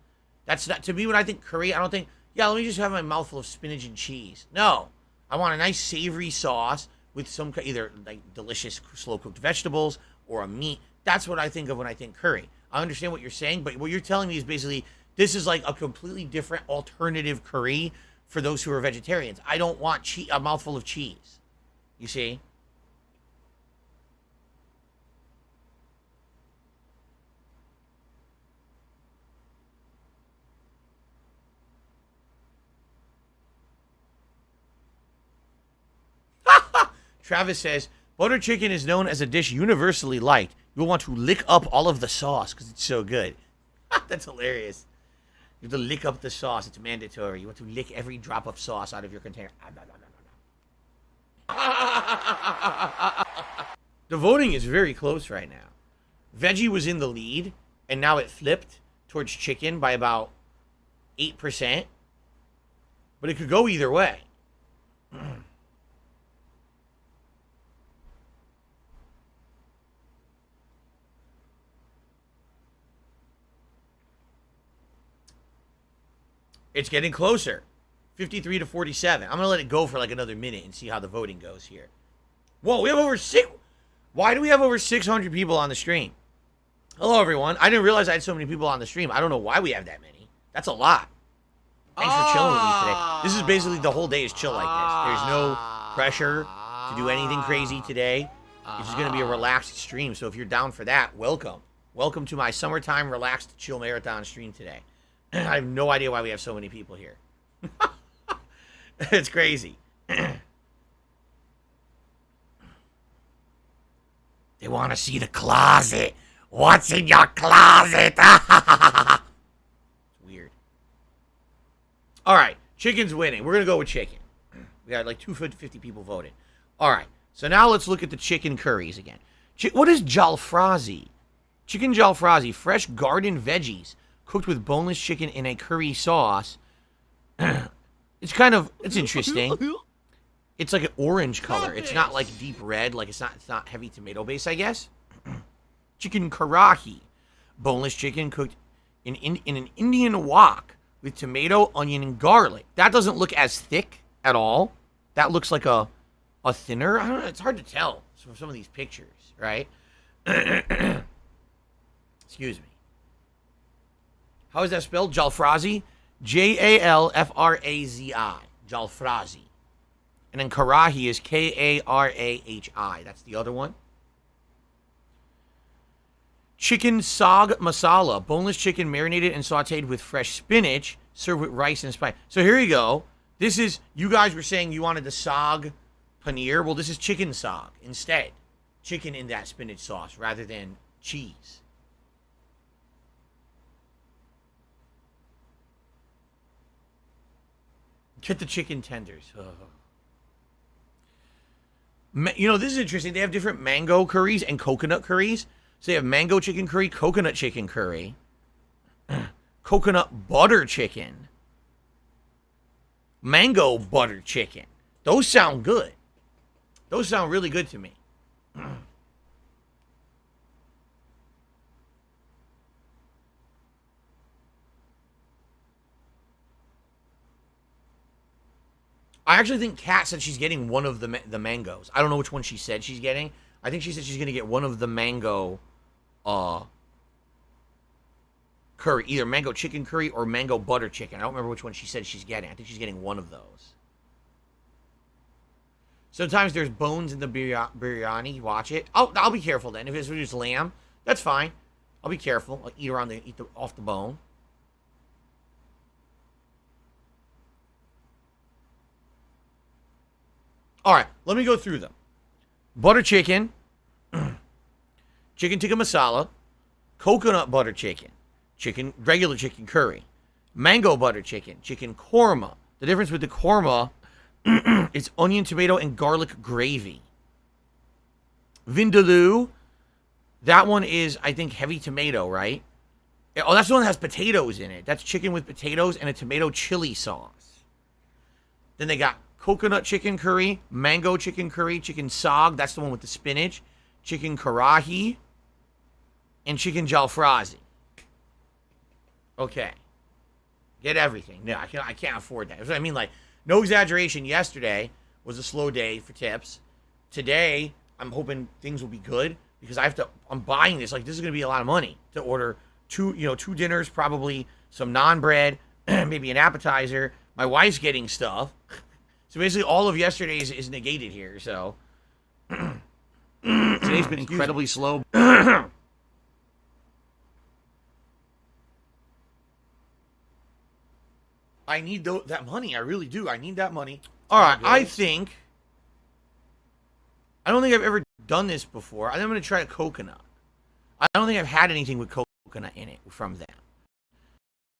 Speaker 3: That's not, to me, when I think curry, I don't think, yeah, let me just have my mouthful of spinach and cheese. No. I want a nice savory sauce with some, either like delicious slow-cooked vegetables or a meat. That's what I think of when I think curry. I understand what you're saying, but what you're telling me is basically, this is like a completely different alternative curry for those who are vegetarians. I don't want a mouthful of cheese. You see? Travis says, butter chicken is known as a dish universally liked. You'll want to lick up all of the sauce because it's so good. That's hilarious. You have to lick up the sauce. It's mandatory. You want to lick every drop of sauce out of your container. The voting is very close right now. Veggie was in the lead, and now it flipped towards chicken by about 8%. But it could go either way. It's getting closer. 53 to 47. I'm going to let it go for like another minute and see how the voting goes here. Whoa, we have over Why do we have over 600 people on the stream? Hello, everyone. I didn't realize I had so many people on the stream. I don't know why we have that many. That's a lot. Thanks for chilling with me today. This is basically the whole day is chill like this. There's no pressure to do anything crazy today. It's just going to be a relaxed stream. So if you're down for that, welcome. Welcome to my summertime relaxed chill marathon stream today. I have no idea why we have so many people here. It's crazy. They want to see the closet. What's in your closet? It's weird. All right. Chicken's winning. We're going to go with chicken. We got like 250 people voted. All right. So now let's look at the chicken curries again. What is jalfrezi? Chicken jalfrezi, fresh garden veggies, cooked with boneless chicken in a curry sauce. It's interesting. It's like an orange color. It's not like deep red. Like it's not heavy tomato base, I guess. Chicken karahi, boneless chicken cooked in an Indian wok with tomato, onion, and garlic. That doesn't look as thick at all. That looks like a thinner. I don't know. It's hard to tell from some of these pictures, right? Excuse me. How is that spelled? Jalfrezi? Jalfrazi. Jalfrezi. And then karahi is Karahi. That's the other one. Chicken saag masala. Boneless chicken marinated and sauteed with fresh spinach. Served with rice and spice. So here you go. This is, you guys were saying you wanted the saag paneer. Well, this is chicken saag instead. Chicken in that spinach sauce rather than cheese. Get the chicken tenders. You know, this is interesting. They have different mango curries and coconut curries. So they have mango chicken curry, coconut chicken curry, coconut butter chicken, mango butter chicken. Those sound good. Those sound really good to me. I actually think Kat said she's getting one of the mangoes. I don't know which one she said she's getting. I think she said she's going to get one of the mango curry. Either mango chicken curry or mango butter chicken. I don't remember which one she said she's getting. I think she's getting one of those. Sometimes there's bones in the biryani. Watch it. I'll be careful then. If it's just lamb, that's fine. I'll be careful. I'll eat off the bone. All right, let me go through them. Butter chicken, chicken tikka masala, coconut butter chicken, regular chicken curry, mango butter chicken, chicken korma. The difference with the korma is onion, tomato, and garlic gravy. Vindaloo, that one is, I think, heavy tomato, right? Oh, that's the one that has potatoes in it. That's chicken with potatoes and a tomato chili sauce. Then they got coconut chicken curry, mango chicken curry, chicken sog, that's the one with the spinach, chicken karahi, and chicken jalfrezi. Okay. Get everything. No, I can't afford that. That's what I mean, like, no exaggeration, yesterday was a slow day for tips. Today, I'm hoping things will be good because I'm buying this. Like, this is going to be a lot of money to order two dinners, probably some naan bread, maybe an appetizer. My wife's getting stuff. So basically all of yesterday's is negated here, so.
Speaker 6: Today's been incredibly slow.
Speaker 3: I need that money. I really do. I need that money. All right, I don't think I've ever done this before. I think I'm going to try a coconut. I don't think I've had anything with coconut in it from them.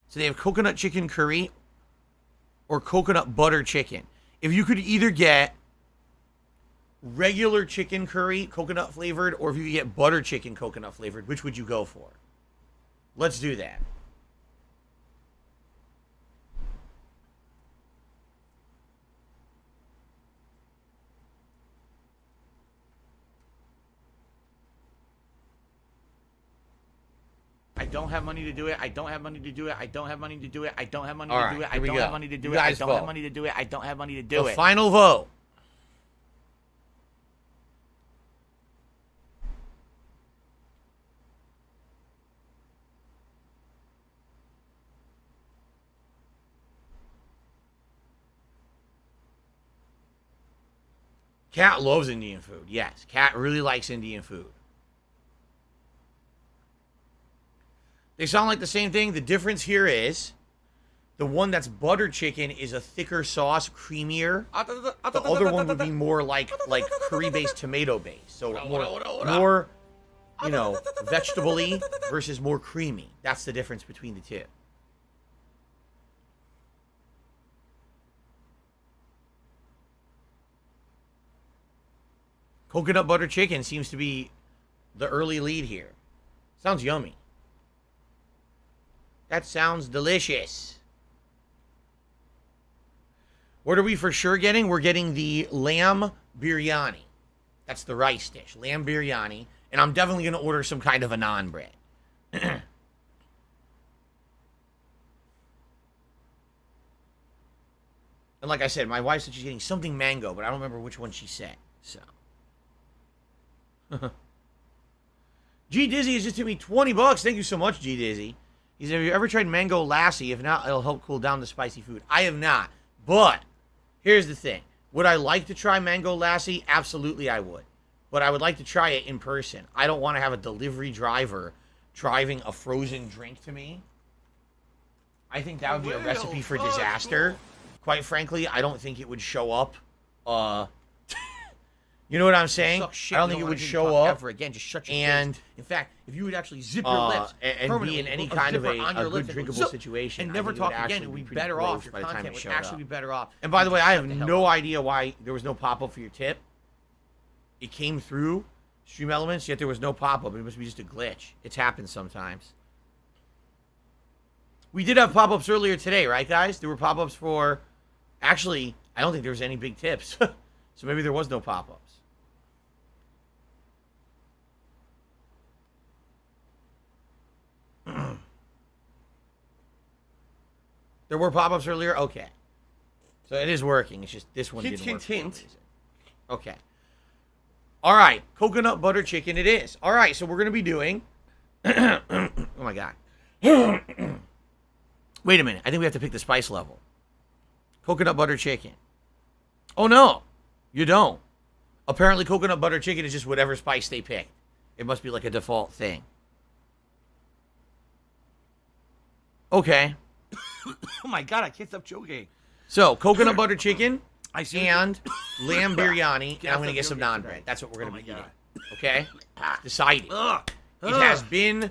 Speaker 3: So they have coconut chicken curry or coconut butter chicken. If you could either get regular chicken curry, coconut flavored, or if you could get butter chicken, coconut flavored, which would you go for? Let's do that. I don't have money to do it. I don't have money to do it. I don't have money to do it. I don't have money to do it. I don't have money to do it. I don't have money to do it. I don't have money to do it. The final vote. Kat loves Indian food. Yes, Kat really likes Indian food. They sound like the same thing. The difference here is the one that's butter chicken is a thicker sauce, creamier. The other one would be more like curry-based, tomato-based. So more vegetable-y versus more creamy. That's the difference between the two. Coconut butter chicken seems to be the early lead here. Sounds yummy. That sounds delicious. What are we for sure getting? We're getting the lamb biryani. That's the rice dish. Lamb biryani. And I'm definitely going to order some kind of a naan bread. And like I said, my wife said she's getting something mango, but I don't remember which one she said. So. G Dizzy has just hit me $20. Thank you so much, G Dizzy. He said, have you ever tried mango lassi? If not, it'll help cool down the spicy food. I have not. But here's the thing. Would I like to try mango lassi? Absolutely, I would. But I would like to try it in person. I don't want to have a delivery driver driving a frozen drink to me. I think that would be a recipe for disaster. Quite frankly, I don't think it would show up. You know what I'm saying? I don't think it would show up
Speaker 6: ever again. Just shut your
Speaker 3: and
Speaker 6: face. In fact, if you would actually zip your lips
Speaker 3: and be in any kind of a good drinkable situation
Speaker 6: and never talk again, it would be better off. Your content would actually be better off.
Speaker 3: And by the way, I have no idea why there was no pop-up for your tip. It came through Stream Elements, yet there was no pop-up. It must be just a glitch. It's happened sometimes. We did have pop-ups earlier today, right, guys? There were pop-ups for... Actually, I don't think there was any big tips. So maybe there was no pop-ups. There were pop-ups earlier? Okay. So it is working. It's just this one didn't work. Hint. Okay. All right. Coconut butter chicken it is. All right. So we're going to be doing... oh, my God. Wait a minute. I think we have to pick the spice level. Coconut butter chicken. Oh, no. You don't. Apparently, coconut butter chicken is just whatever spice they pick. It must be like a default thing. Okay.
Speaker 6: Oh my God, I can't stop choking.
Speaker 3: So, coconut butter chicken and lamb biryani, and I'm going to get some naan bread. That's what we're going to be eating. Okay? Decided. It has been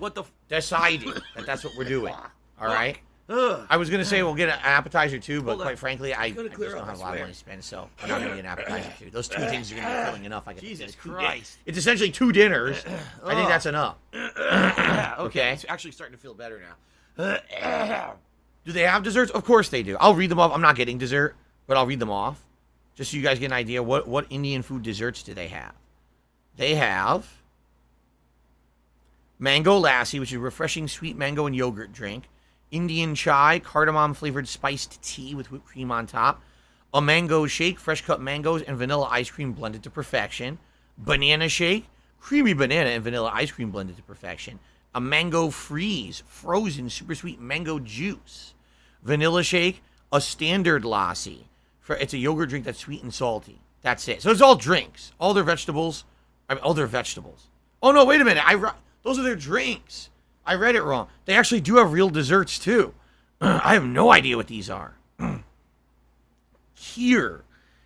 Speaker 3: decided that that's what we're doing. All right? I was going to say we'll get an appetizer too, but quite frankly, I just don't have a lot of money to spend, so I'm not going to get an appetizer too. Those two things are going to be filling enough.
Speaker 6: Jesus Christ.
Speaker 3: It's essentially 2 dinners. I think that's enough. Okay.
Speaker 6: It's actually starting to feel better now.
Speaker 3: Do they have desserts? Of course they do. I'll read them off. I'm not getting dessert, but I'll read them off. Just so you guys get an idea, what Indian food desserts do they have? They have mango lassi, which is a refreshing sweet mango and yogurt drink. Indian chai, cardamom-flavored spiced tea with whipped cream on top. A mango shake, fresh cut mangoes and vanilla ice cream blended to perfection. Banana shake, creamy banana and vanilla ice cream blended to perfection. A mango freeze, frozen super sweet mango juice. Vanilla shake, a standard lassi. It's a yogurt drink that's sweet and salty. That's it. So it's all drinks. All their vegetables. All their vegetables. Oh, no, wait a minute. Those are their drinks. I read it wrong. They actually do have real desserts, too. I have no idea what these are. Kheer.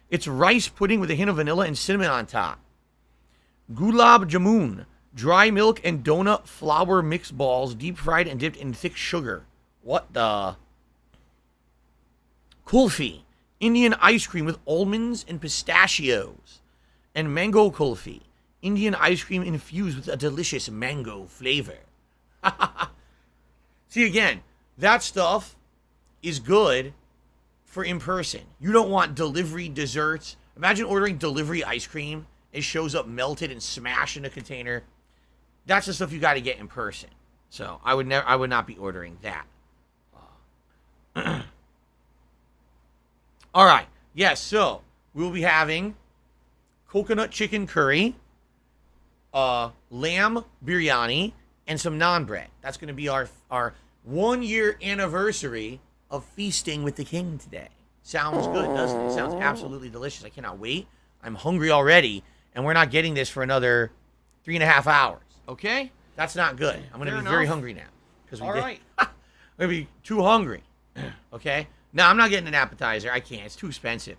Speaker 3: It's rice pudding with a hint of vanilla and cinnamon on top. Gulab jamun. Dry milk and donut flour mixed balls, deep fried and dipped in thick sugar. What the? Kulfi. Indian ice cream with almonds and pistachios. And mango kulfi. Indian ice cream infused with a delicious mango flavor. See, again, that stuff is good for in person. You don't want delivery desserts. Imagine ordering delivery ice cream. It shows up melted and smashed in a container. That's the stuff you got to get in person. So I would not be ordering that. All right. Yes, so we'll be having coconut chicken curry, lamb biryani, and some naan bread. That's going to be our 1 year anniversary of feasting with the king today. Sounds good, doesn't it? Sounds absolutely delicious. I cannot wait. I'm hungry already, and we're not getting this for another 3.5 hours. Okay? That's not good. I'm going to be very hungry now. All right. I'm going to be too hungry. Okay? No, I'm not getting an appetizer. I can't. It's too expensive.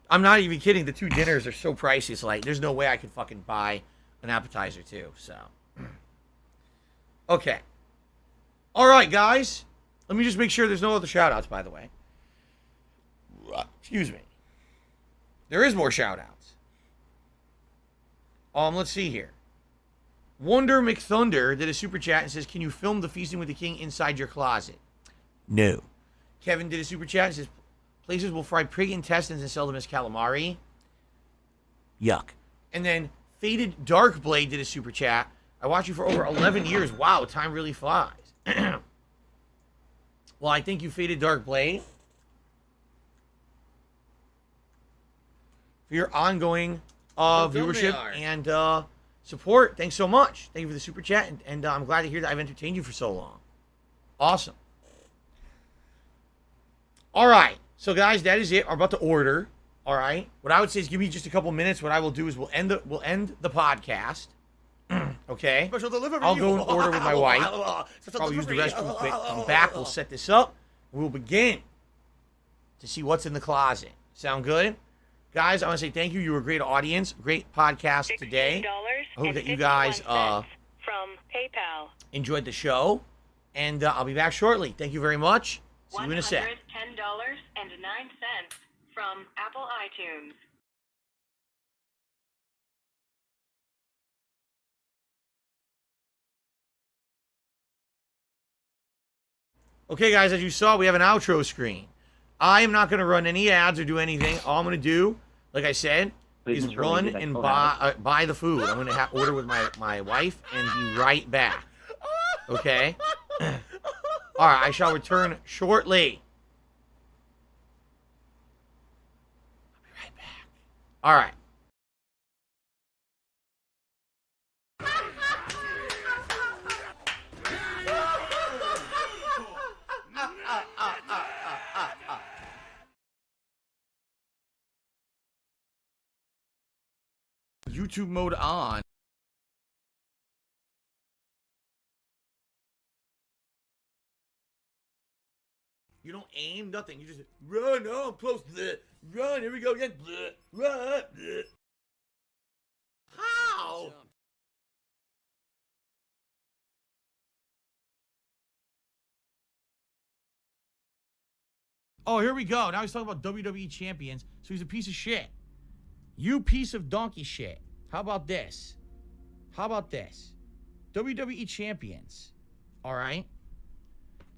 Speaker 3: I'm not even kidding. The 2 dinners are so pricey. It's like, there's no way I could fucking buy an appetizer too. So, okay. All right, guys. Let me just make sure there's no other shout-outs, by the way. Excuse me. There is more shout-outs. Let's see here. Wonder McThunder did a super chat and says, can you film the Feasting with the King inside your closet? No. Kevin did a super chat and says, places will fry pig intestines and sell them as calamari. Yuck. And then Faded Dark Blade did a super chat. I watched you for over 11 years. Wow, time really flies. Well, I thank you, Faded Dark Blade, for your ongoing viewership and support. Thanks so much. Thank you for the super chat, and I'm glad to hear that I've entertained you for so long. Awesome. All right. So, guys, that is it. I'm about to order. All right. What I would say is give me just a couple minutes. What I will do is we'll end the podcast. Okay. Special delivery. I'll go and order with my wife. Probably use the restroom quick. Come back. We'll set this up. We'll begin to see what's in the closet. Sound good? Guys, I want to say thank you. You were a great audience. Great podcast today. I hope that you guys
Speaker 4: from PayPal
Speaker 3: enjoyed the show. And I'll be back shortly. Thank you very much. See you in a sec.
Speaker 4: $110.09 from Apple iTunes.
Speaker 3: Okay, guys, as you saw, we have an outro screen. I am not going to run any ads or do anything. All I'm going to do, like I said, is run and buy the food. I'm going to order with my wife and be right back. Okay? All right, I shall return shortly. I'll be right back. All right. YouTube mode on. You don't aim, nothing. You just run. Oh, I'm close. Bleh. Run. Here we go again. Bleh. Run. Bleh. How? Oh, here we go. Now he's talking about WWE champions. So he's a piece of shit. You piece of donkey shit. How about this? How about this? WWE champions. All right?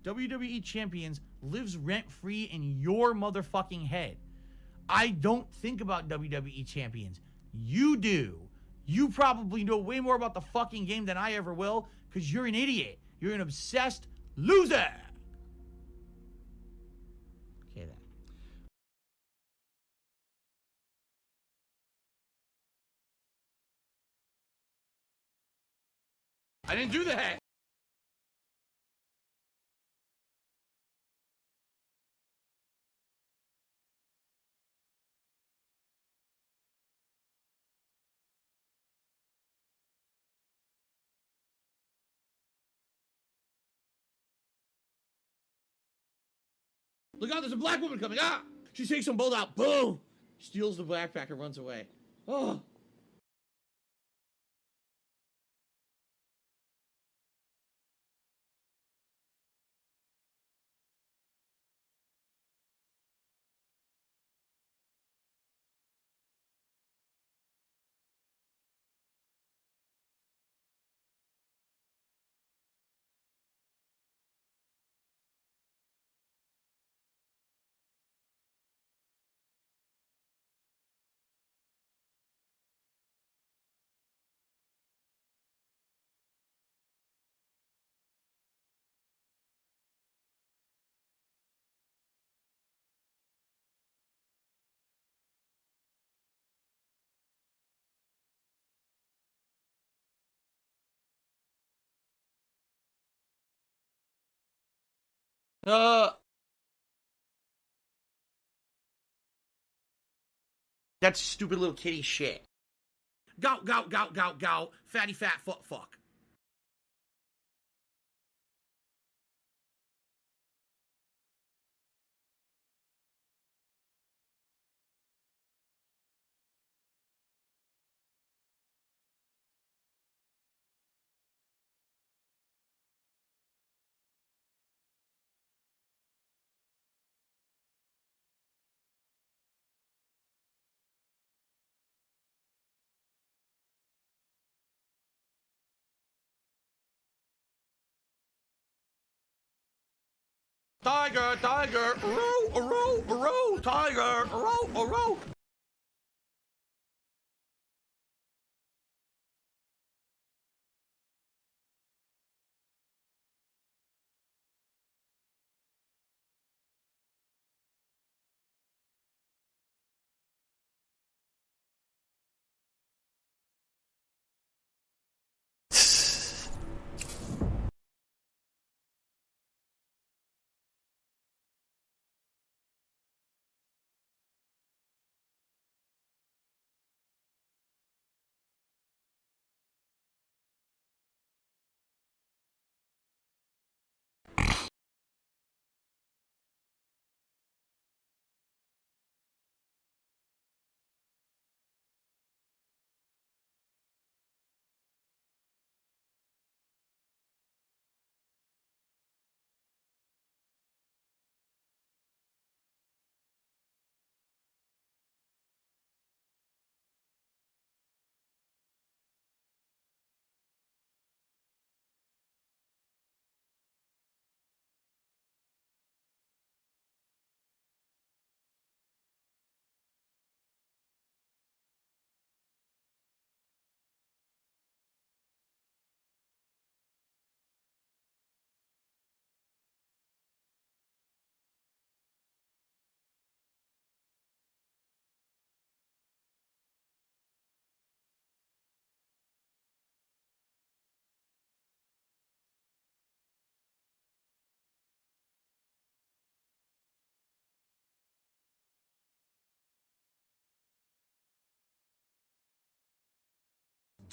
Speaker 3: WWE champions lives rent-free in your motherfucking head.
Speaker 6: I don't think about WWE champions. You do. You probably know way more about the fucking game than I ever will, because you're an idiot. You're an obsessed loser. Okay, then. I didn't do that. Look out, there's a black woman coming. Ah! She takes some bolt out. Boom! Steals the backpack and runs away. Oh.
Speaker 3: That's stupid little kitty shit.
Speaker 6: Gout, gout, gout, gout, gout. Fatty, fat, fuck, fuck.
Speaker 3: Tiger, tiger, row, row, row, tiger, row, row.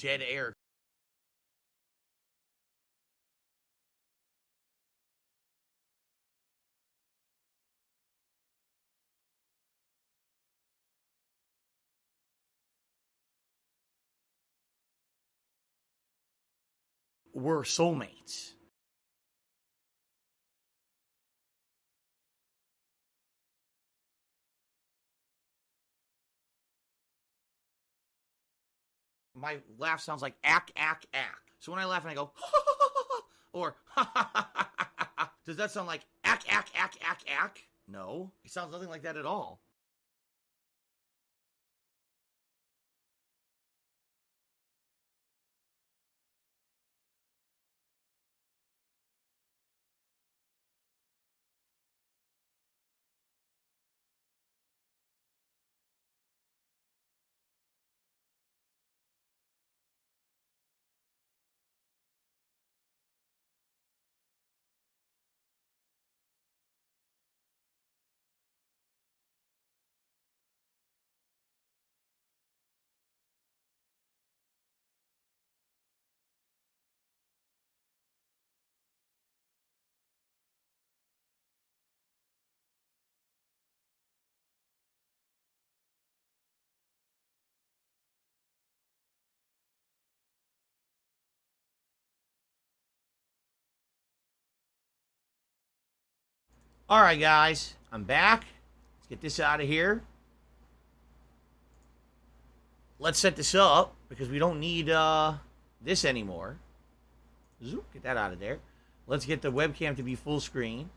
Speaker 3: Dead air. We're soulmates. My laugh sounds like ack, ack, ack. So when I laugh and I go, or does that sound like ack, ack, ack, ack, ack? No, it sounds nothing like that at all. All right, guys, I'm back. Let's get this out of here. Let's set this up because we don't need this anymore. Zoop, get that out of there. Let's get the webcam to be full screen.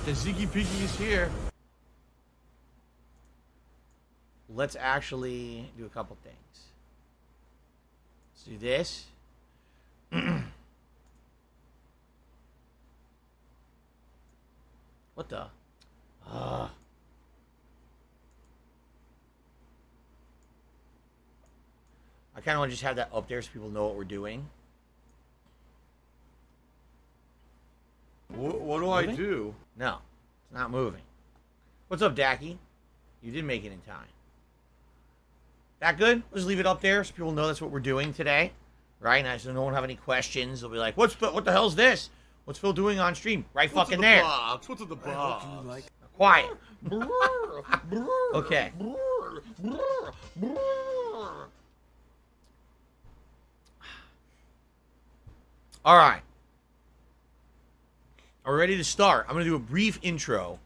Speaker 6: The Ziggy Piggy is here.
Speaker 3: Let's actually do a couple things. Let's do this. What the? I kind of want to just have that up there so people know what we're doing.
Speaker 7: What do I do?
Speaker 3: No, it's not moving. What's up, Dacky? You did make it in time. That good? Let's leave it up there so people know that's what we're doing today. Right? And so no one have any questions. They'll be like, what the hell's this? What's Phil doing on stream? Right
Speaker 7: What's
Speaker 3: fucking
Speaker 7: in the
Speaker 3: there.
Speaker 7: box? What's in the box?
Speaker 3: Quiet. Okay. All right. Are we ready to start? I'm going to do a brief intro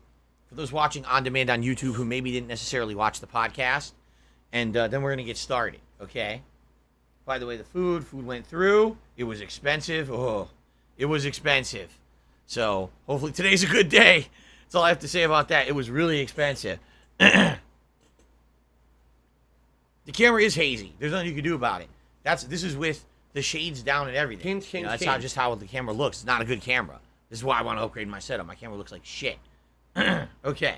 Speaker 3: for those watching on demand on YouTube who maybe didn't necessarily watch the podcast. And then we're going to get started, okay? By the way, the food went through. It was expensive. Oh, it was expensive. So hopefully today's a good day. That's all I have to say about that. It was really expensive. The camera is hazy. There's nothing you can do about it. This is with the shades down and everything.
Speaker 7: Hint, hint,
Speaker 3: that's
Speaker 7: hint.
Speaker 3: just how the camera looks. It's not a good camera. This is why I want to upgrade my setup. My camera looks like shit. Okay.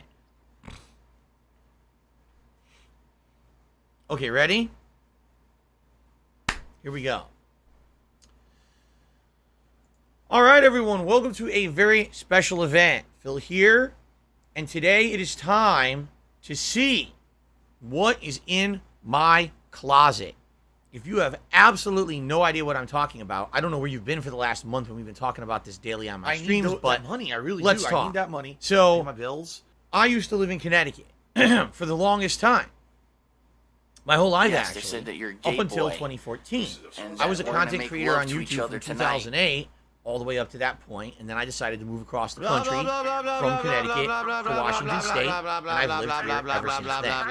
Speaker 3: Okay, ready? Here we go. All right, everyone. Welcome to a very special event. Phil here. And today it is time to see what is in my closet. If you have absolutely no idea what I'm talking about, I don't know where you've been for the last month when we've been talking about this daily on my streams, but
Speaker 7: that money. I really
Speaker 3: let's
Speaker 7: do.
Speaker 3: talk.
Speaker 7: I need that money.
Speaker 3: So,
Speaker 7: Pay my bills.
Speaker 3: I used to live in Connecticut for the longest time. My whole life,
Speaker 8: Yes,
Speaker 3: actually.
Speaker 8: they said that you're a gay
Speaker 3: up until
Speaker 8: boy.
Speaker 3: 2014.
Speaker 8: And
Speaker 3: I was a
Speaker 8: that we're gonna
Speaker 3: content
Speaker 8: make
Speaker 3: creator
Speaker 8: love
Speaker 3: on
Speaker 8: to each
Speaker 3: YouTube
Speaker 8: other
Speaker 3: from
Speaker 8: tonight.
Speaker 3: 2008 all the way up to that point, and then I decided to move across the country from Connecticut to Washington State, and I've lived here ever since then.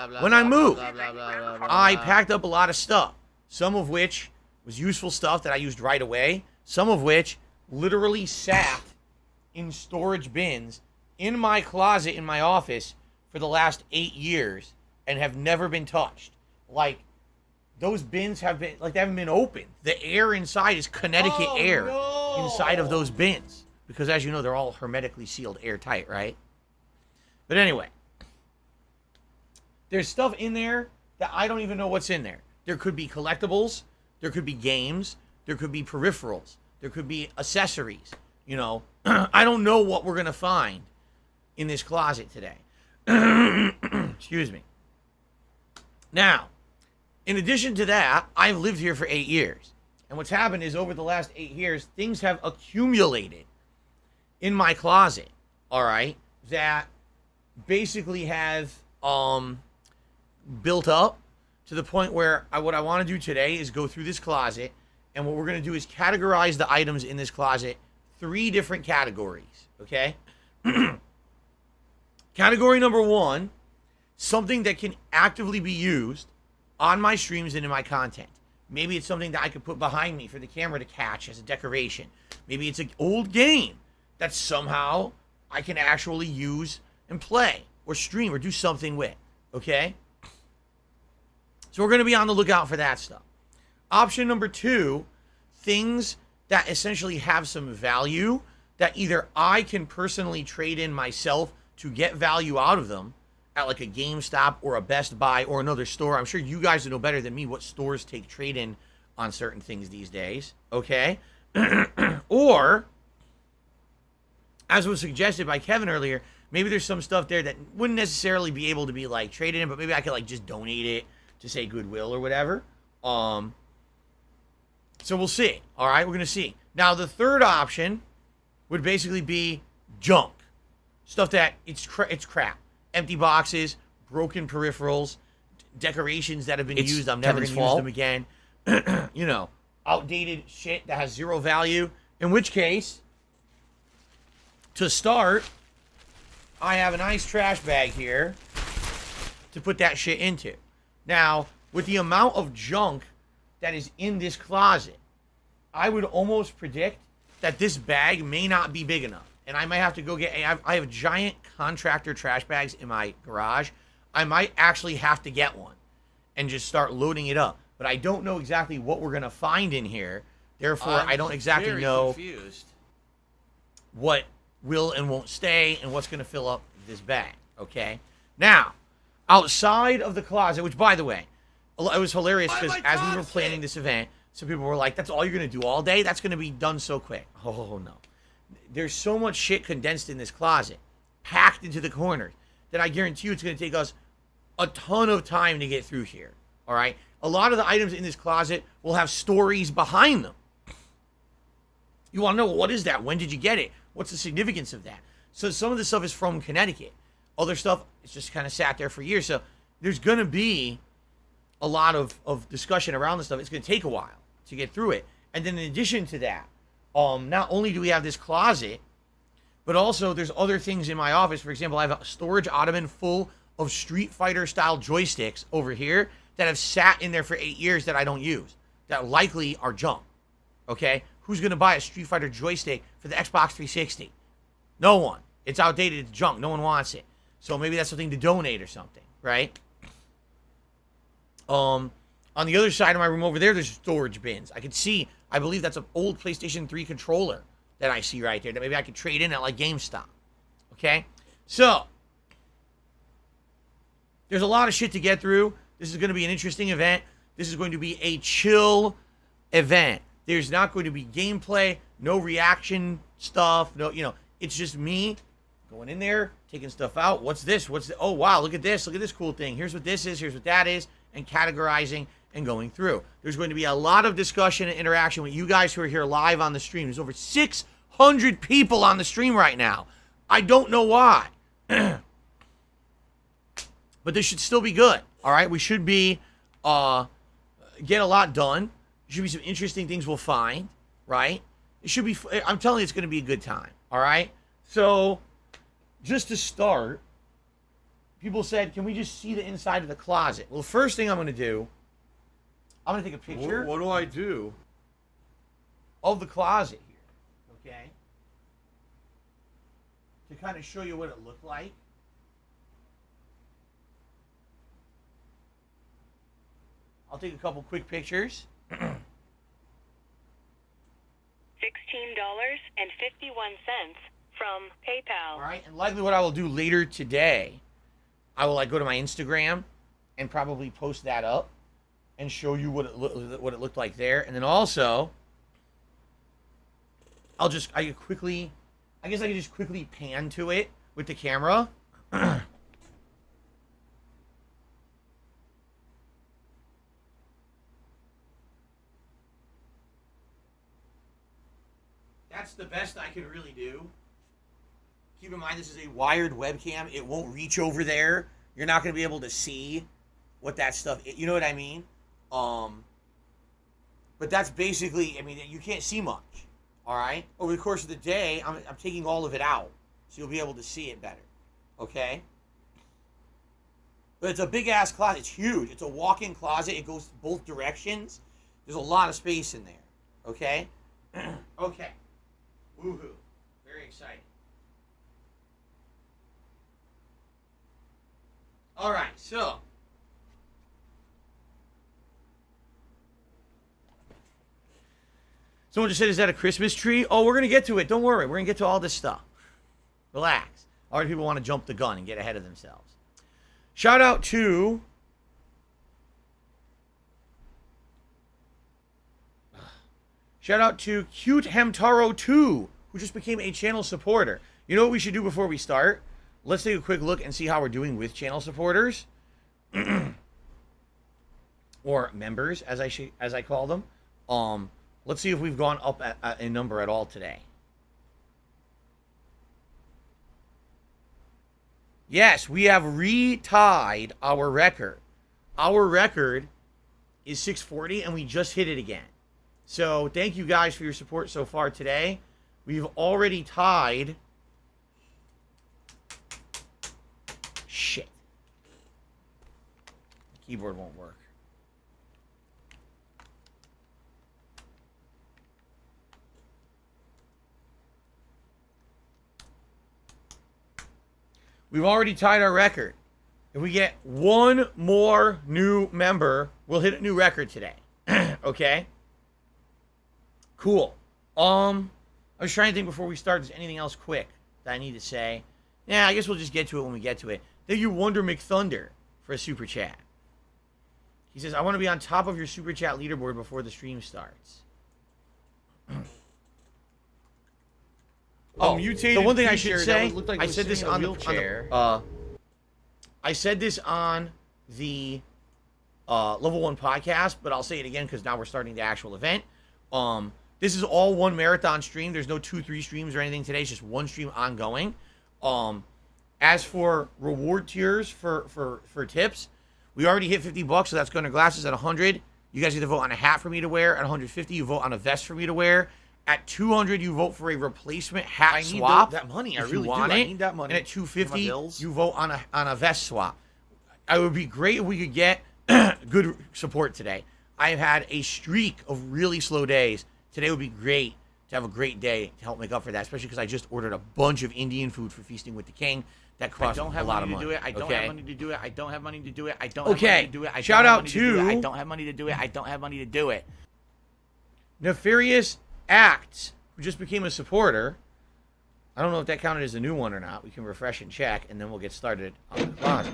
Speaker 3: Okay? When I moved, I packed up a lot of stuff, some of which was useful stuff that I used right away, some of which literally sat in storage bins in my closet in my office for the last 8 years and have never been touched. Like, those bins have been, like, they haven't been opened. The air inside is Connecticut air inside of those bins. Because, as you know, they're all hermetically sealed, airtight, right? But anyway, there's stuff in there that I don't even know what's in there. There could be collectibles. There could be games. There could be peripherals. There could be accessories. You know, I don't know what we're going to find in this closet today. Excuse me. Now, in addition to that, I've lived here for 8 years. And what's happened is over the last 8 years, things have accumulated in my closet, all right, that basically have built up to the point where what I want to do today is go through this closet, and what we're going to do is categorize the items in this closet 3 different categories, okay? Category number 1, something that can actively be used on my streams and in my content. Maybe it's something that I could put behind me for the camera to catch as a decoration. Maybe it's an old game that somehow I can actually use and play or stream or do something with, okay? So we're going to be on the lookout for that stuff. Option number 2, things that essentially have some value that either I can personally trade in myself to get value out of them at like a GameStop or a Best Buy or another store. I'm sure you guys know better than me what stores take trade-in on certain things these days, okay? Or, as was suggested by Kevin earlier, maybe there's some stuff there that wouldn't necessarily be able to be like traded in, but maybe I could like just donate it to say Goodwill or whatever. So we'll see. All right, we're gonna see. Now the third option would basically be junk, stuff that it's crap, empty boxes, broken peripherals, decorations that have been used. I'm never
Speaker 7: Kevin's
Speaker 3: gonna use
Speaker 7: fault.
Speaker 3: them again. You know, outdated shit that has zero value. In which case, to start, I have a nice trash bag here to put that shit into. Now, with the amount of junk that is in this closet, I would almost predict that this bag may not be big enough. And I might have to go get, I have giant contractor trash bags in my garage. I might actually have to get one and just start loading it up. But I don't know exactly what we're going to find in here. Therefore, I don't exactly know what will and won't stay and what's going to fill up this bag. Okay? Now, outside of the closet, which, by the way, it was hilarious because as we were planning this event, some people were like, that's all you're going to do all day? That's going to be done so quick. Oh, no. There's so much shit condensed in this closet, packed into the corners, that I guarantee you it's going to take us a ton of time to get through here. All right? A lot of the items in this closet will have stories behind them. You want to know, what is that? When did you get it? What's the significance of that? So some of this stuff is from Connecticut. Other stuff, it's just kind of sat there for years. So there's going to be a lot of discussion around this stuff. It's going to take a while to get through it. And then in addition to that, not only do we have this closet, but also there's other things in my office. For example, I have a storage ottoman full of Street Fighter style joysticks over here that have sat in there for 8 years that I don't use, that likely are junk. Okay? Who's going to buy a Street Fighter joystick for the Xbox 360? No one. It's outdated. It's junk. No one wants it. So maybe that's something to donate or something, right? On the other side of my room over there, there's storage bins. I could see, I believe that's an old PlayStation 3 controller that I see right there that maybe I could trade in at like GameStop. Okay? So, there's a lot of shit to get through. This is going to be an interesting event. This is going to be a chill event. There's not going to be gameplay, no reaction stuff, no, it's just me going in there, taking stuff out. What's this? Oh, wow, look at this cool thing. Here's what this is, here's what that is, and categorizing and going through. There's going to be a lot of discussion and interaction with you guys who are here live on the stream. There's over 600 people on the stream right now. I don't know why. But this should still be good. All right, we should be get a lot done. There should be some interesting things we'll find, right? It should be. I'm telling you, it's going to be a good time. All right. So, just to start, people said, "Can we just see the inside of the closet?" Well, the first thing I'm going to do, I'm going to take a picture.
Speaker 7: What do I do?
Speaker 3: Of the closet here, okay? To kind of show you what it looked like. I'll take a couple quick pictures.
Speaker 4: $16.51 from PayPal.
Speaker 3: All right, and likely what I will do later today, I will go to my Instagram and probably post that up and show you what it looked like there, and then also I could just quickly pan to it with the camera. That's the best I can really do. Keep in mind, this is a wired webcam. It won't reach over there. You're not going to be able to see what that stuff is. You know what I mean? But that's basically, you can't see much. All right? Over the course of the day, I'm taking all of it out. So you'll be able to see it better. Okay? But it's a big-ass closet. It's huge. It's a walk-in closet. It goes both directions. There's a lot of space in there. Okay? Okay. Woohoo. Very exciting. All right, so. Someone just said, is that a Christmas tree? Oh, we're going to get to it. Don't worry. We're going to get to all this stuff. Relax. Other people want to jump the gun and get ahead of themselves. Shout out to Cute Hamtaro 2, who just became a channel supporter. You know what we should do before we start? Let's take a quick look and see how we're doing with channel supporters. Or members, as I call them. Let's see if we've gone up in number at all today. Yes, we have retied our record. Our record is 640, and we just hit it again. So thank you guys for your support so far today. We've already tied. Shit. The keyboard won't work. We've already tied our record. If we get one more new member, we'll hit a new record today. Okay? Cool. I was trying to think before we start, is anything else quick that I need to say? Yeah, I guess we'll just get to it when we get to it. Thank you, Wonder McThunder, for a super chat. He says, I want to be on top of your super chat leaderboard before the stream starts.
Speaker 7: Mutated
Speaker 3: the one thing I
Speaker 7: creature
Speaker 3: should
Speaker 7: that
Speaker 3: say,
Speaker 7: looked like
Speaker 3: I
Speaker 7: it was
Speaker 3: said this
Speaker 7: sitting in a
Speaker 3: on the
Speaker 7: wheelchair.
Speaker 3: I said this on the Level 1 podcast, but I'll say it again because now we're starting the actual event. This is all one marathon stream. There's no 2-3 streams or anything today. It's just one stream ongoing. As for reward tiers for tips, we already hit $50, so that's going to glasses at 100. You guys get to vote on a hat for me to wear. At 150, you vote on a vest for me to wear. At 200, you vote for a replacement hat swap.
Speaker 7: that money. I
Speaker 3: if
Speaker 7: really
Speaker 3: you want
Speaker 7: do.
Speaker 3: it.
Speaker 7: I need that money.
Speaker 3: And at
Speaker 7: for my
Speaker 3: 250,
Speaker 7: bills.
Speaker 3: you vote on a vest swap. It would be great if we could get good support today. I've had a streak of really slow days. Today would be great to have a great day to help make up for that, especially because I just ordered a bunch of Indian food for Feasting with the King. That cost a lot of money.
Speaker 6: I don't
Speaker 3: okay?
Speaker 6: have money to do it. I don't have money to do it. I don't
Speaker 3: Okay.
Speaker 6: have money to do it. I don't
Speaker 3: Shout
Speaker 6: have
Speaker 3: out
Speaker 6: money to do it. I
Speaker 3: to-
Speaker 6: don't have money to do it. I don't have money to do it.
Speaker 3: Nefarious Acts, who just became a supporter. I don't know if that counted as a new one or not. We can refresh and check, and then we'll get started on the closet.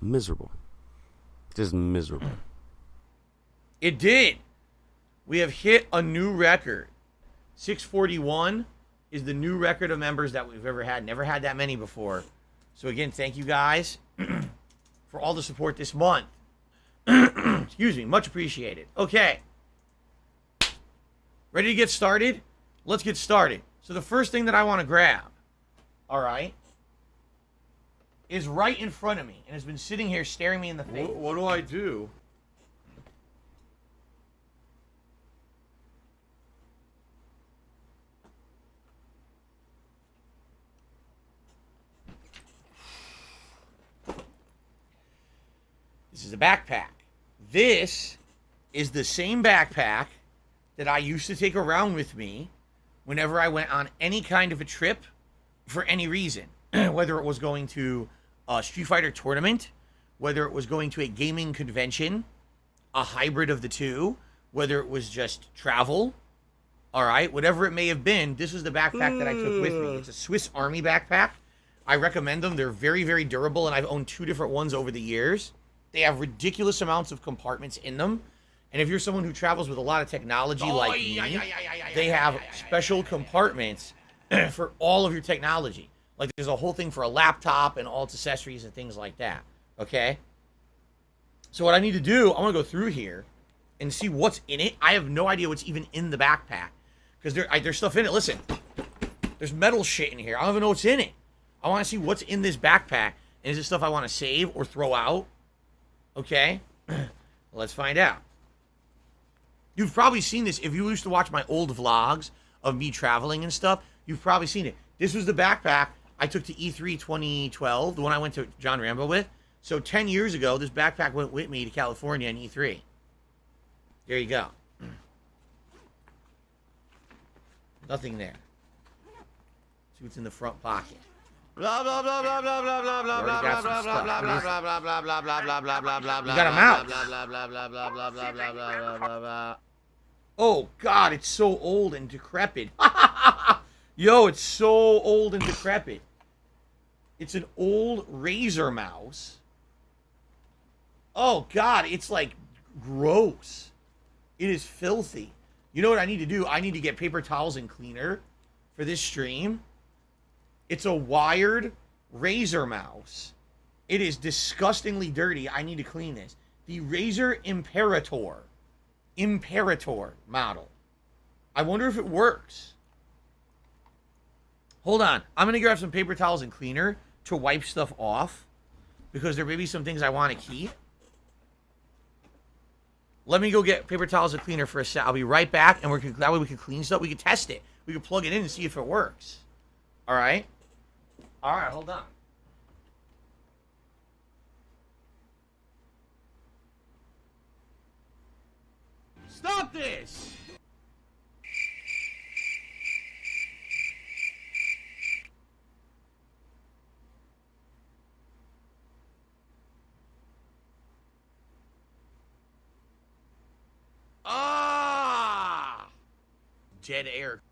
Speaker 8: Miserable. Just miserable.
Speaker 3: It did. We have hit a new record. 641 is the new record of members that we've ever had. Never had that many before. So again, thank you guys for all the support this month. Excuse me, much appreciated. Okay. Ready to get started? Let's get started. So the first thing that I want to grab, all right, is right in front of me and has been sitting here staring me in the face.
Speaker 7: What do I do?
Speaker 3: This is a backpack. This is the same backpack that I used to take around with me whenever I went on any kind of a trip for any reason. Whether it was going to a Street Fighter tournament, whether it was going to a gaming convention, a hybrid of the two, whether it was just travel, all right, whatever it may have been, this was the backpack that I took with me. It's a Swiss Army backpack. I recommend them. They're very, very durable, and I've owned 2 different ones over the years. They have ridiculous amounts of compartments in them. And if you're someone who travels with a lot of technology like me, they have special compartments for all of your technology. Like there's a whole thing for a laptop and all its accessories and things like that. Okay? So what I need to do, I want to go through here and see what's in it. I have no idea what's even in the backpack. Because there's stuff in it. Listen, there's metal shit in here. I don't even know what's in it. I want to see what's in this backpack. And is this stuff I want to save or throw out? Okay? Let's find out. You've probably seen this. If you used to watch my old vlogs of me traveling and stuff, you've probably seen it. This was the backpack I took to E3 2012, the one I went to John Rambo with. So 10 years ago, this backpack went with me to California in E3. There you go. Nothing there. See what's in the front pocket.
Speaker 7: Blah blah blah blah blah blah blah blah
Speaker 3: We already
Speaker 7: blah
Speaker 3: got
Speaker 7: blah
Speaker 3: some
Speaker 7: blah
Speaker 3: stuff.
Speaker 7: blah blah blah blah blah blah blah blah blah blah blah.
Speaker 3: You got a mouse.
Speaker 7: Blah blah blah blah blah blah blah blah blah blah blah.
Speaker 3: Oh, God, it's so old and decrepit. Yo, it's so old and decrepit. It's an old Razer mouse. Oh, God, it's like gross. It is filthy. You know what I need to do? I need to get paper towels and cleaner for this stream. It's a wired Razer mouse. It is disgustingly dirty. I need to clean this. The Razer Imperator model. I wonder if it works. Hold on. I'm going to grab some paper towels and cleaner to wipe stuff off because there may be some things I want to keep. Let me go get paper towels and cleaner for a sec. I'll be right back, and that way we can clean stuff. We can test it. We can plug it in and see if it works. All right? All right, hold on.
Speaker 6: Stop this!
Speaker 3: Ah! Dead air.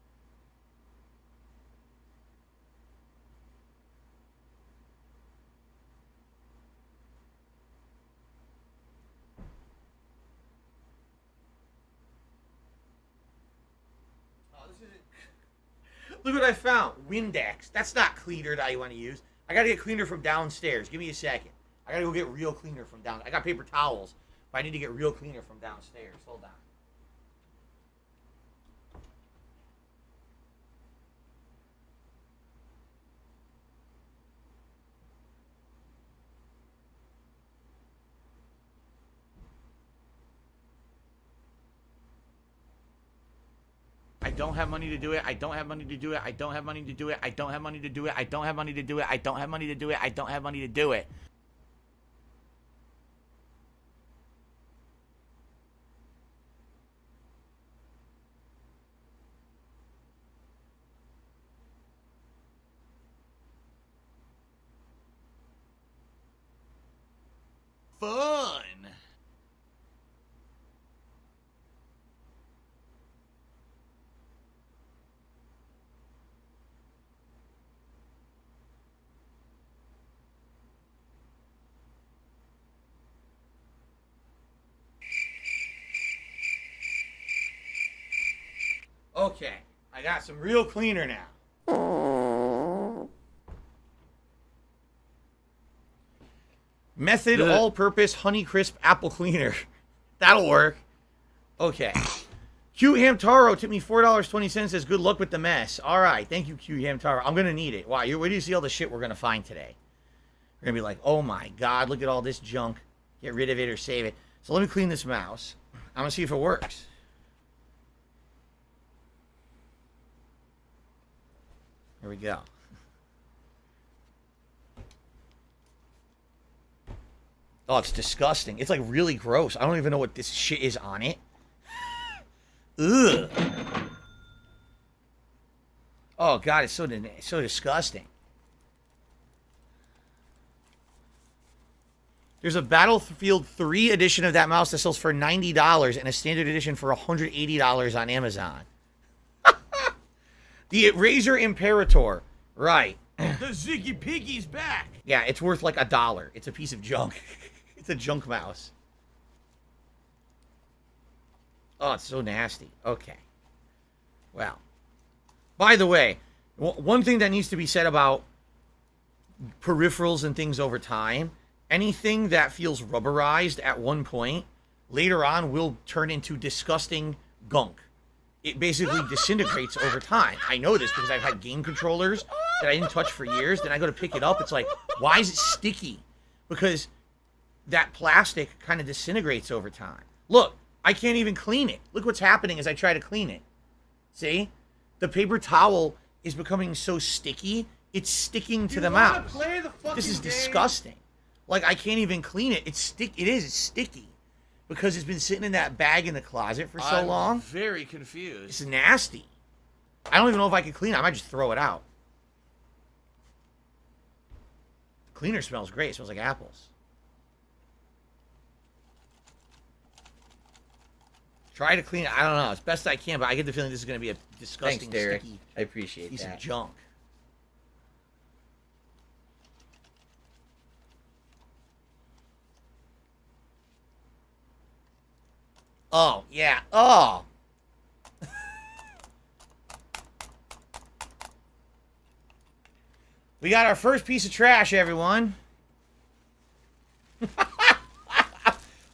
Speaker 3: Look what I found. Windex. That's not cleaner that I want to use. I got to get cleaner from downstairs. Give me a second. I got to go get real cleaner from down. I got paper towels, but I need to get real cleaner from downstairs. Hold on. I don't have money to do it. I don't have money to do it. I don't have money to do it. I don't have money to do it. I don't have money to do it. I don't have money to do it. I don't have money to do it. Fun. Okay, I got some real cleaner now. Method all-purpose Honeycrisp apple cleaner. That'll work. Okay. Q Hamtaro tipped me $4.20. Says good luck with the mess. All right, thank you, Q Hamtaro. I'm gonna need it. Wow, where do you see all the shit we're gonna find today? We're gonna be like, oh my god, look at all this junk. Get rid of it or save it. So let me clean this mouse. I'm gonna see if it works. Here we go. Oh, it's disgusting. It's like really gross. I don't even know what this shit is on it. Ugh. Oh god, it's so disgusting. There's a Battlefield 3 edition of that mouse that sells for $90 and a standard edition for $180 on Amazon. The Razer Imperator. Right.
Speaker 6: The Ziggy Piggy's back.
Speaker 3: Yeah, it's worth like $1. It's a piece of junk. It's a junk mouse. Oh, it's so nasty. Okay. Well. By the way, one thing that needs to be said about peripherals and things over time, anything that feels rubberized at one point, later on will turn into disgusting gunk. It basically disintegrates over time. I know this because I've had game controllers that I didn't touch for years. Then I go to pick it up. It's like, why is it sticky? Because that plastic kind of disintegrates over time. Look, I can't even clean it. Look what's happening as I try to clean it. See? The paper towel is becoming so sticky, it's sticking to the mouse. This is disgusting. Like, I can't even clean it. It's sticky. Because it's been sitting in that bag in the closet for so long.
Speaker 7: I'm very confused.
Speaker 3: It's nasty. I don't even know if I can clean it. I might just throw it out. The cleaner smells great. It smells like apples. Try to clean it. I don't know. As best I can, but I get the feeling this is going to be a disgusting,
Speaker 7: Thanks, Derek.
Speaker 3: sticky
Speaker 7: I appreciate
Speaker 3: piece
Speaker 7: that.
Speaker 3: of junk. Oh, yeah. Oh. We got our first piece of trash, everyone.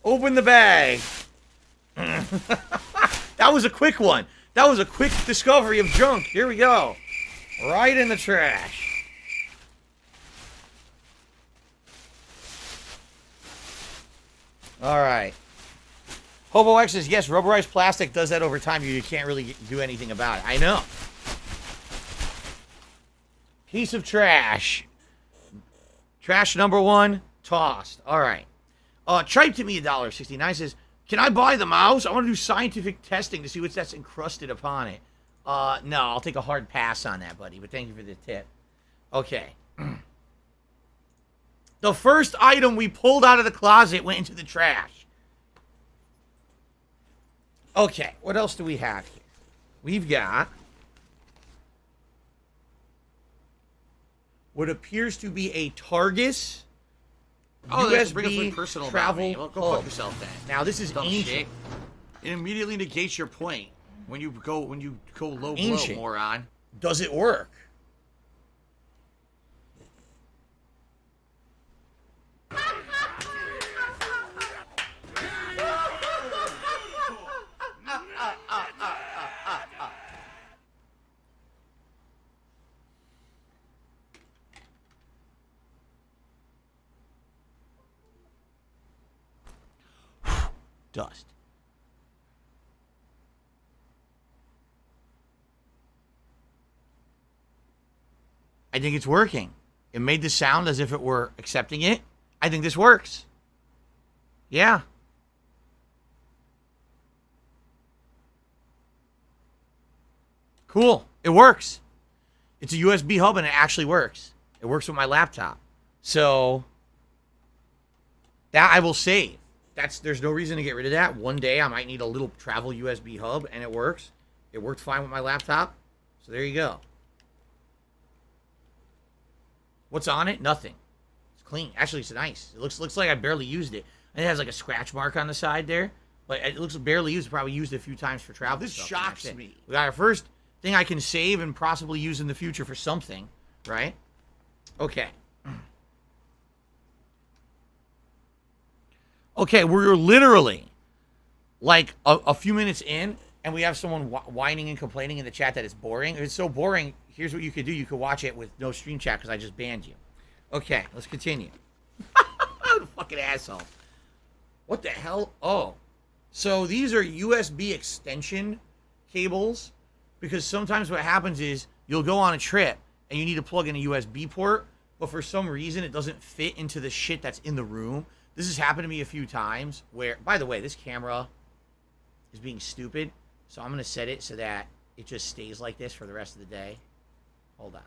Speaker 3: Open the bag. That was a quick one. That was a quick discovery of junk. Here we go. Right in the trash. All right. Hobo X says, yes, rubberized plastic does that over time. You can't really do anything about it. I know. Piece of trash. Trash number 1, tossed. All right. Tripe to me $1.69 says, can I buy the mouse? I want to do scientific testing to see what's that's encrusted upon it. No, I'll take a hard pass on that, buddy, but thank you for the tip. Okay. The first item we pulled out of the closet went into the trash. Okay, what else do we have here? We've got what appears to be a Targus USB
Speaker 7: personal
Speaker 3: travel
Speaker 7: Well, go
Speaker 3: hub.
Speaker 7: fuck yourself then.
Speaker 3: Now this is
Speaker 7: Dumb
Speaker 3: ancient.
Speaker 7: shit.
Speaker 6: It immediately negates your point when you go low blow,
Speaker 3: Ancient.
Speaker 6: moron.
Speaker 3: Does it work? Dust. I think it's working. It made the sound as if it were accepting it. I think this works. Yeah. Cool. It works. It's a USB hub and it actually works. It works with my laptop. So that I will save. There's no reason to get rid of that. One day I might need a little travel USB hub and it works. It worked fine with my laptop. So there you go. What's on it? Nothing. It's clean. Actually, it's nice. It looks like I barely used it. And it has like a scratch mark on the side there. But it looks barely used. Probably used it a few times for travel.
Speaker 6: This
Speaker 3: stuff,
Speaker 6: shocks
Speaker 3: and that's it.
Speaker 6: me.
Speaker 3: We got our first thing I can save and possibly use in the future for something, right? Okay. Okay, we're literally like a few minutes in, and we have someone whining and complaining in the chat that it's boring. If it's so boring, here's what you could do. You could watch it with no stream chat because I just banned you. Okay, let's continue. Fucking asshole. What the hell? Oh. So these are USB extension cables because sometimes what happens is you'll go on a trip and you need to plug in a USB port, but for some reason it doesn't fit into the shit that's in the room. This has happened to me a few times where, by the way, this camera is being stupid. So I'm going to set it so that it just stays like this for the rest of the day. Hold on.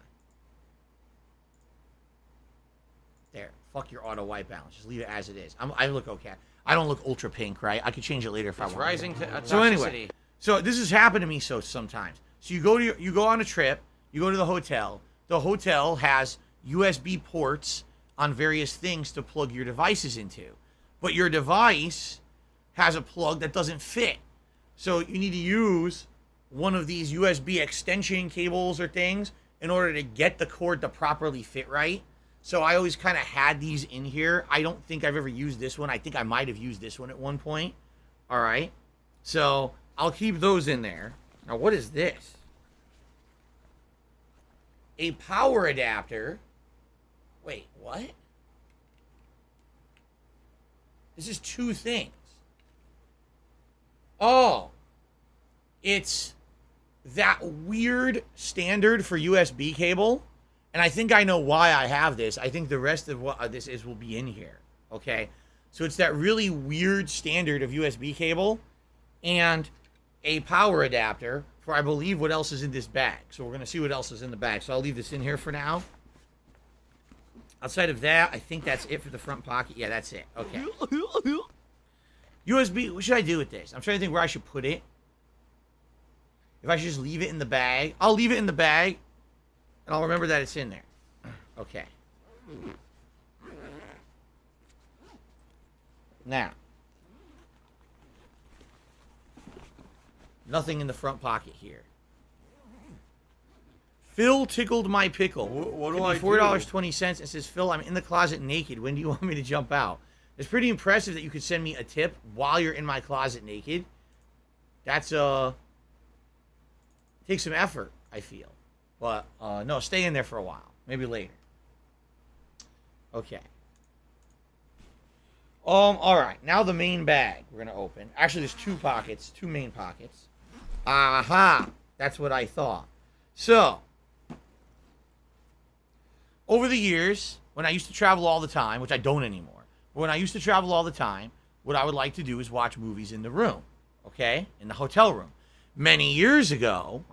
Speaker 3: There. Fuck your auto white balance. Just leave it as it is. I look okay. I don't look ultra pink, right? I could change it later if I want.
Speaker 7: Rising to
Speaker 3: So anyway, so this has happened to me sometimes. So you go on a trip, you go to the hotel. The hotel has USB ports on various things to plug your devices into. But your device has a plug that doesn't fit. So you need to use one of these USB extension cables or things in order to get the cord to properly fit right. So I always kind of had these in here. I don't think I've ever used this one. I think I might have used this one at one point. All right. So I'll keep those in there. Now, what is this? A power adapter. Wait, what? This is two things. Oh. It's that weird standard for USB cable. And I think I know why I have this. I think the rest of what this is will be in here. Okay? So it's that really weird standard of USB cable and a power adapter for, I believe, what else is in this bag. So we're going to see what else is in the bag. So I'll leave this in here for now. Outside of that, I think that's it for the front pocket. Yeah, that's it. Okay. USB, what should I do with this? I'm trying to think where I should put it. If I should just leave it in the bag. I'll leave it in the bag. And I'll remember that it's in there. Okay. Now. Nothing in the front pocket here. Phil tickled my pickle.
Speaker 7: What do I do?
Speaker 3: $4.20. It says, Phil, I'm in the closet naked. When do you want me to jump out? It's pretty impressive that you could send me a tip while you're in my closet naked. That's, takes some effort, I feel. But, no, stay in there for a while. Maybe later. Okay. All right. Now the main bag we're gonna open. Actually, there's two pockets, two main pockets. Aha! That's what I thought. So, over the years, when I used to travel all the time, which I don't anymore, but when I used to travel all the time, what I would like to do is watch movies in the room, okay? In the hotel room. Many years ago,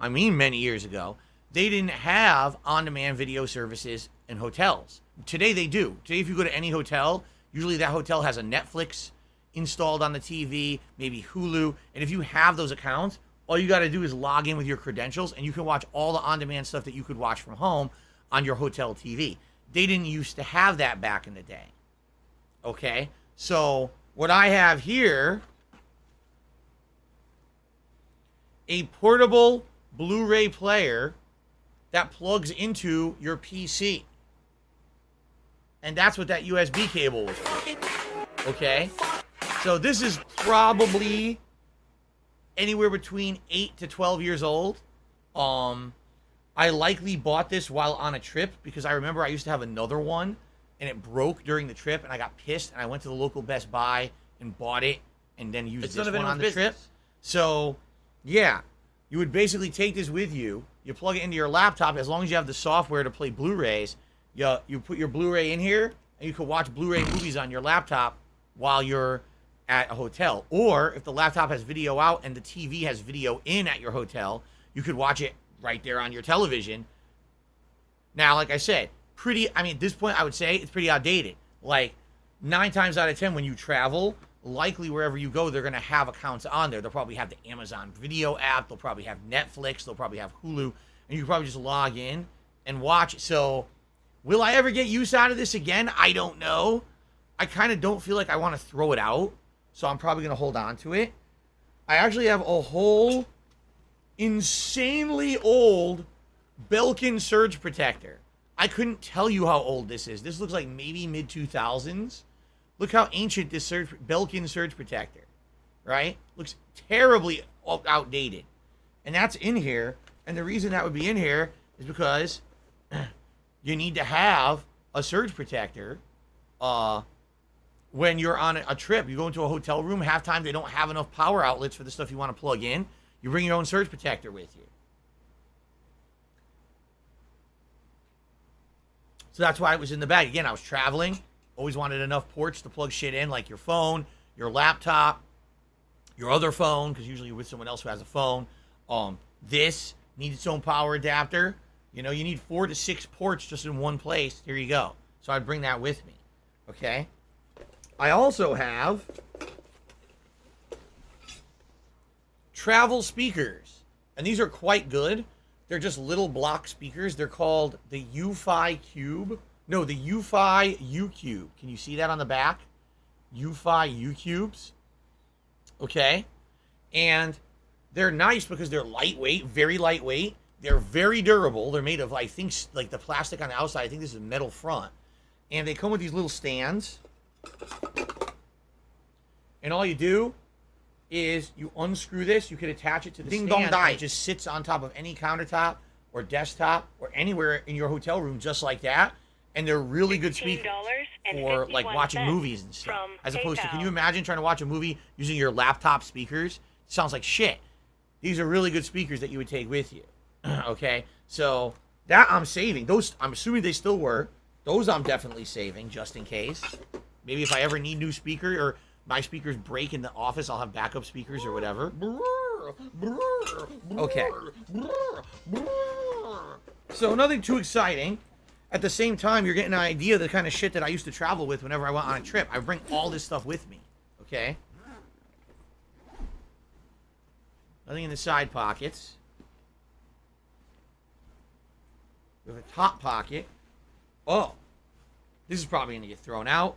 Speaker 3: they didn't have on-demand video services in hotels. Today they do. Today, if you go to any hotel, usually that hotel has a Netflix installed on the TV, maybe Hulu, and if you have those accounts, all you got to do is log in with your credentials, and you can watch all the on-demand stuff that you could watch from home on your hotel TV. They didn't used to have that back in the day. Okay? So, what I have here, a portable Blu-ray player that plugs into your PC. And that's what that USB cable was for. Okay? So this is probably anywhere between 8 to 12 years old. I likely bought this while on a trip because I remember I used to have another one and it broke during the trip and I got pissed and I went to the local Best Buy and bought it and then used this one on the trip. So, yeah, you would basically take this with you. You plug it into your laptop as long as you have the software to play Blu-rays. You put your Blu-ray in here and you can watch Blu-ray movies on your laptop while you're at a hotel. Or if the laptop has video out and the TV has video in at your hotel, you could watch it right there on your television. Now, like I said, at this point, I would say it's pretty outdated. Like, 9 times out of 10, when you travel, likely wherever you go, they're going to have accounts on there. They'll probably have the Amazon Video app. They'll probably have Netflix. They'll probably have Hulu. And you can probably just log in and watch it. So, will I ever get use out of this again? I don't know. I kind of don't feel like I want to throw it out. So, I'm probably going to hold on to it. I actually have a whole insanely old Belkin surge protector. I couldn't tell you how old this is. This looks like maybe mid-2000s. Look how ancient this Belkin surge protector, right? Looks terribly outdated. And that's in here. And the reason that would be in here is because you need to have a surge protector when you're on a trip. You go into a hotel room, half-time they don't have enough power outlets for the stuff you want to plug in. You bring your own surge protector with you. So that's why it was in the bag. Again, I was traveling. Always wanted enough ports to plug shit in, like your phone, your laptop, your other phone, because usually you're with someone else who has a phone. This needs its own power adapter. You know, you need 4 to 6 ports just in one place. Here you go. So I'd bring that with me. Okay? I also have travel speakers. And these are quite good. They're just little block speakers. They're called the UFi Cube. No, the UFi U-Cube. Can you see that on the back? UFi U-Cubes. Okay. And they're nice because they're lightweight, very lightweight. They're very durable. They're made of, I think, like the plastic on the outside. I think this is a metal front. And they come with these little stands. And all you do is you unscrew this. You can attach it to the stand. And it just sits on top of any countertop or desktop or anywhere in your hotel room just like that. And they're really good speakers for like watching movies and stuff. As opposed to, can you imagine trying to watch a movie using your laptop speakers? It sounds like shit. These are really good speakers that you would take with you. Okay, so that I'm saving. Those, I'm assuming they still work. Those I'm definitely saving just in case. Maybe if I ever need new speaker or my speakers break in the office, I'll have backup speakers or whatever. Okay. So nothing too exciting. At the same time, you're getting an idea of the kind of shit that I used to travel with whenever I went on a trip. I bring all this stuff with me. Okay? Nothing in the side pockets. We have a top pocket. Oh. This is probably going to get thrown out.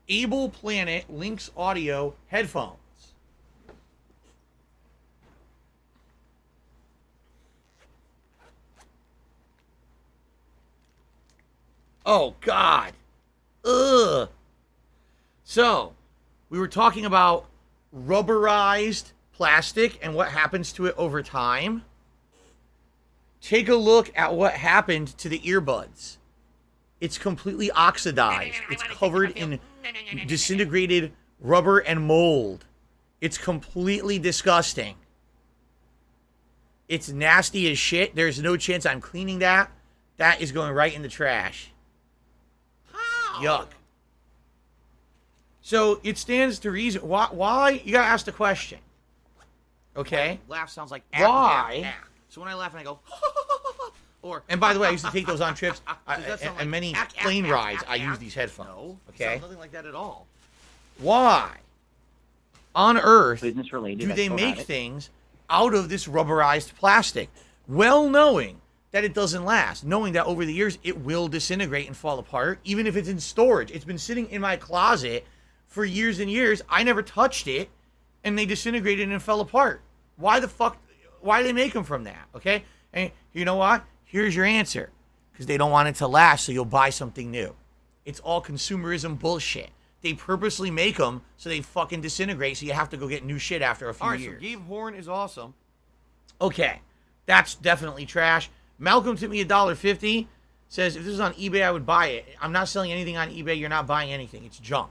Speaker 3: Able Planet Lynx Audio headphones. Oh, God. Ugh. So, we were talking about rubberized plastic and what happens to it over time. Take a look at what happened to the earbuds. It's completely oxidized. It's covered in disintegrated rubber and mold. It's completely disgusting. It's nasty as shit. There's no chance I'm cleaning that. That is going right in the trash. Yuck. So it stands to reason. Why? You gotta ask the question. Okay?
Speaker 7: Laugh sounds like
Speaker 3: Why?
Speaker 7: So when I laugh and I go, or
Speaker 3: And by the way, I used to take those on trips.
Speaker 7: Does that sound
Speaker 3: And
Speaker 7: like
Speaker 3: many
Speaker 7: ack, ack,
Speaker 3: plane
Speaker 7: ack,
Speaker 3: rides,
Speaker 7: ack,
Speaker 3: I
Speaker 7: ack?
Speaker 3: use these headphones.
Speaker 7: No.
Speaker 3: Okay?
Speaker 7: Sounds nothing like that at all.
Speaker 3: Why on earth
Speaker 9: Business related.
Speaker 3: do
Speaker 9: I
Speaker 3: they
Speaker 9: still
Speaker 3: make
Speaker 9: have it.
Speaker 3: things out of this rubberized plastic? Well knowing that it doesn't last, knowing that over the years it will disintegrate and fall apart, even if it's in storage. It's been sitting in my closet for years and years. I never touched it, and they disintegrated and fell apart. Why the fuck? Why do they make them from that? Okay? And you know what? Here's your answer. Because they don't want it to last, so you'll buy something new. It's all consumerism bullshit. They purposely make them so they fucking disintegrate, so you have to go get new shit after a few
Speaker 7: All right,
Speaker 3: years.
Speaker 7: so Gabe Horn is awesome.
Speaker 3: Okay, that's definitely trash. Malcolm tipped me $1.50. Says, if this is on eBay, I would buy it. I'm not selling anything on eBay. You're not buying anything. It's junk.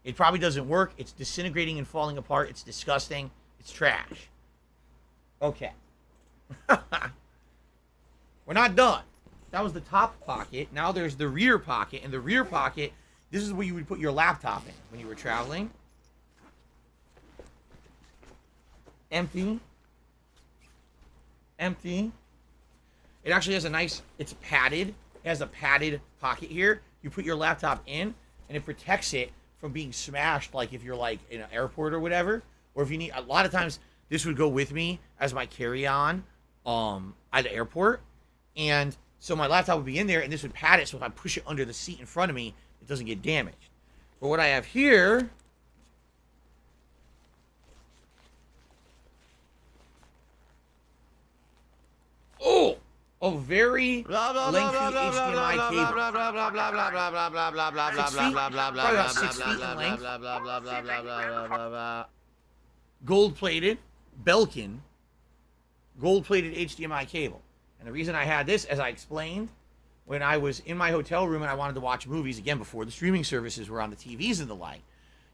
Speaker 3: It probably doesn't work. It's disintegrating and falling apart. It's disgusting. It's trash. Okay. We're not done. That was the top pocket. Now there's the rear pocket. And the rear pocket, this is where you would put your laptop in when you were traveling. Empty. Empty. It actually has a nice, it's padded. It has a padded pocket here. You put your laptop in, and it protects it from being smashed, like if you're like in an airport or whatever. Or if you need, a lot of times this would go with me as my carry-on at the airport. And so my laptop would be in there, and this would pad it, so if I push it under the seat in front of me, it doesn't get damaged. But what I have here a very lengthy HDMI cable. Gold-plated Belkin gold-plated HDMI cable. And the reason I had this, as I explained, when I was in my hotel room and I wanted to watch movies, again, before the streaming services were on the TVs and the like,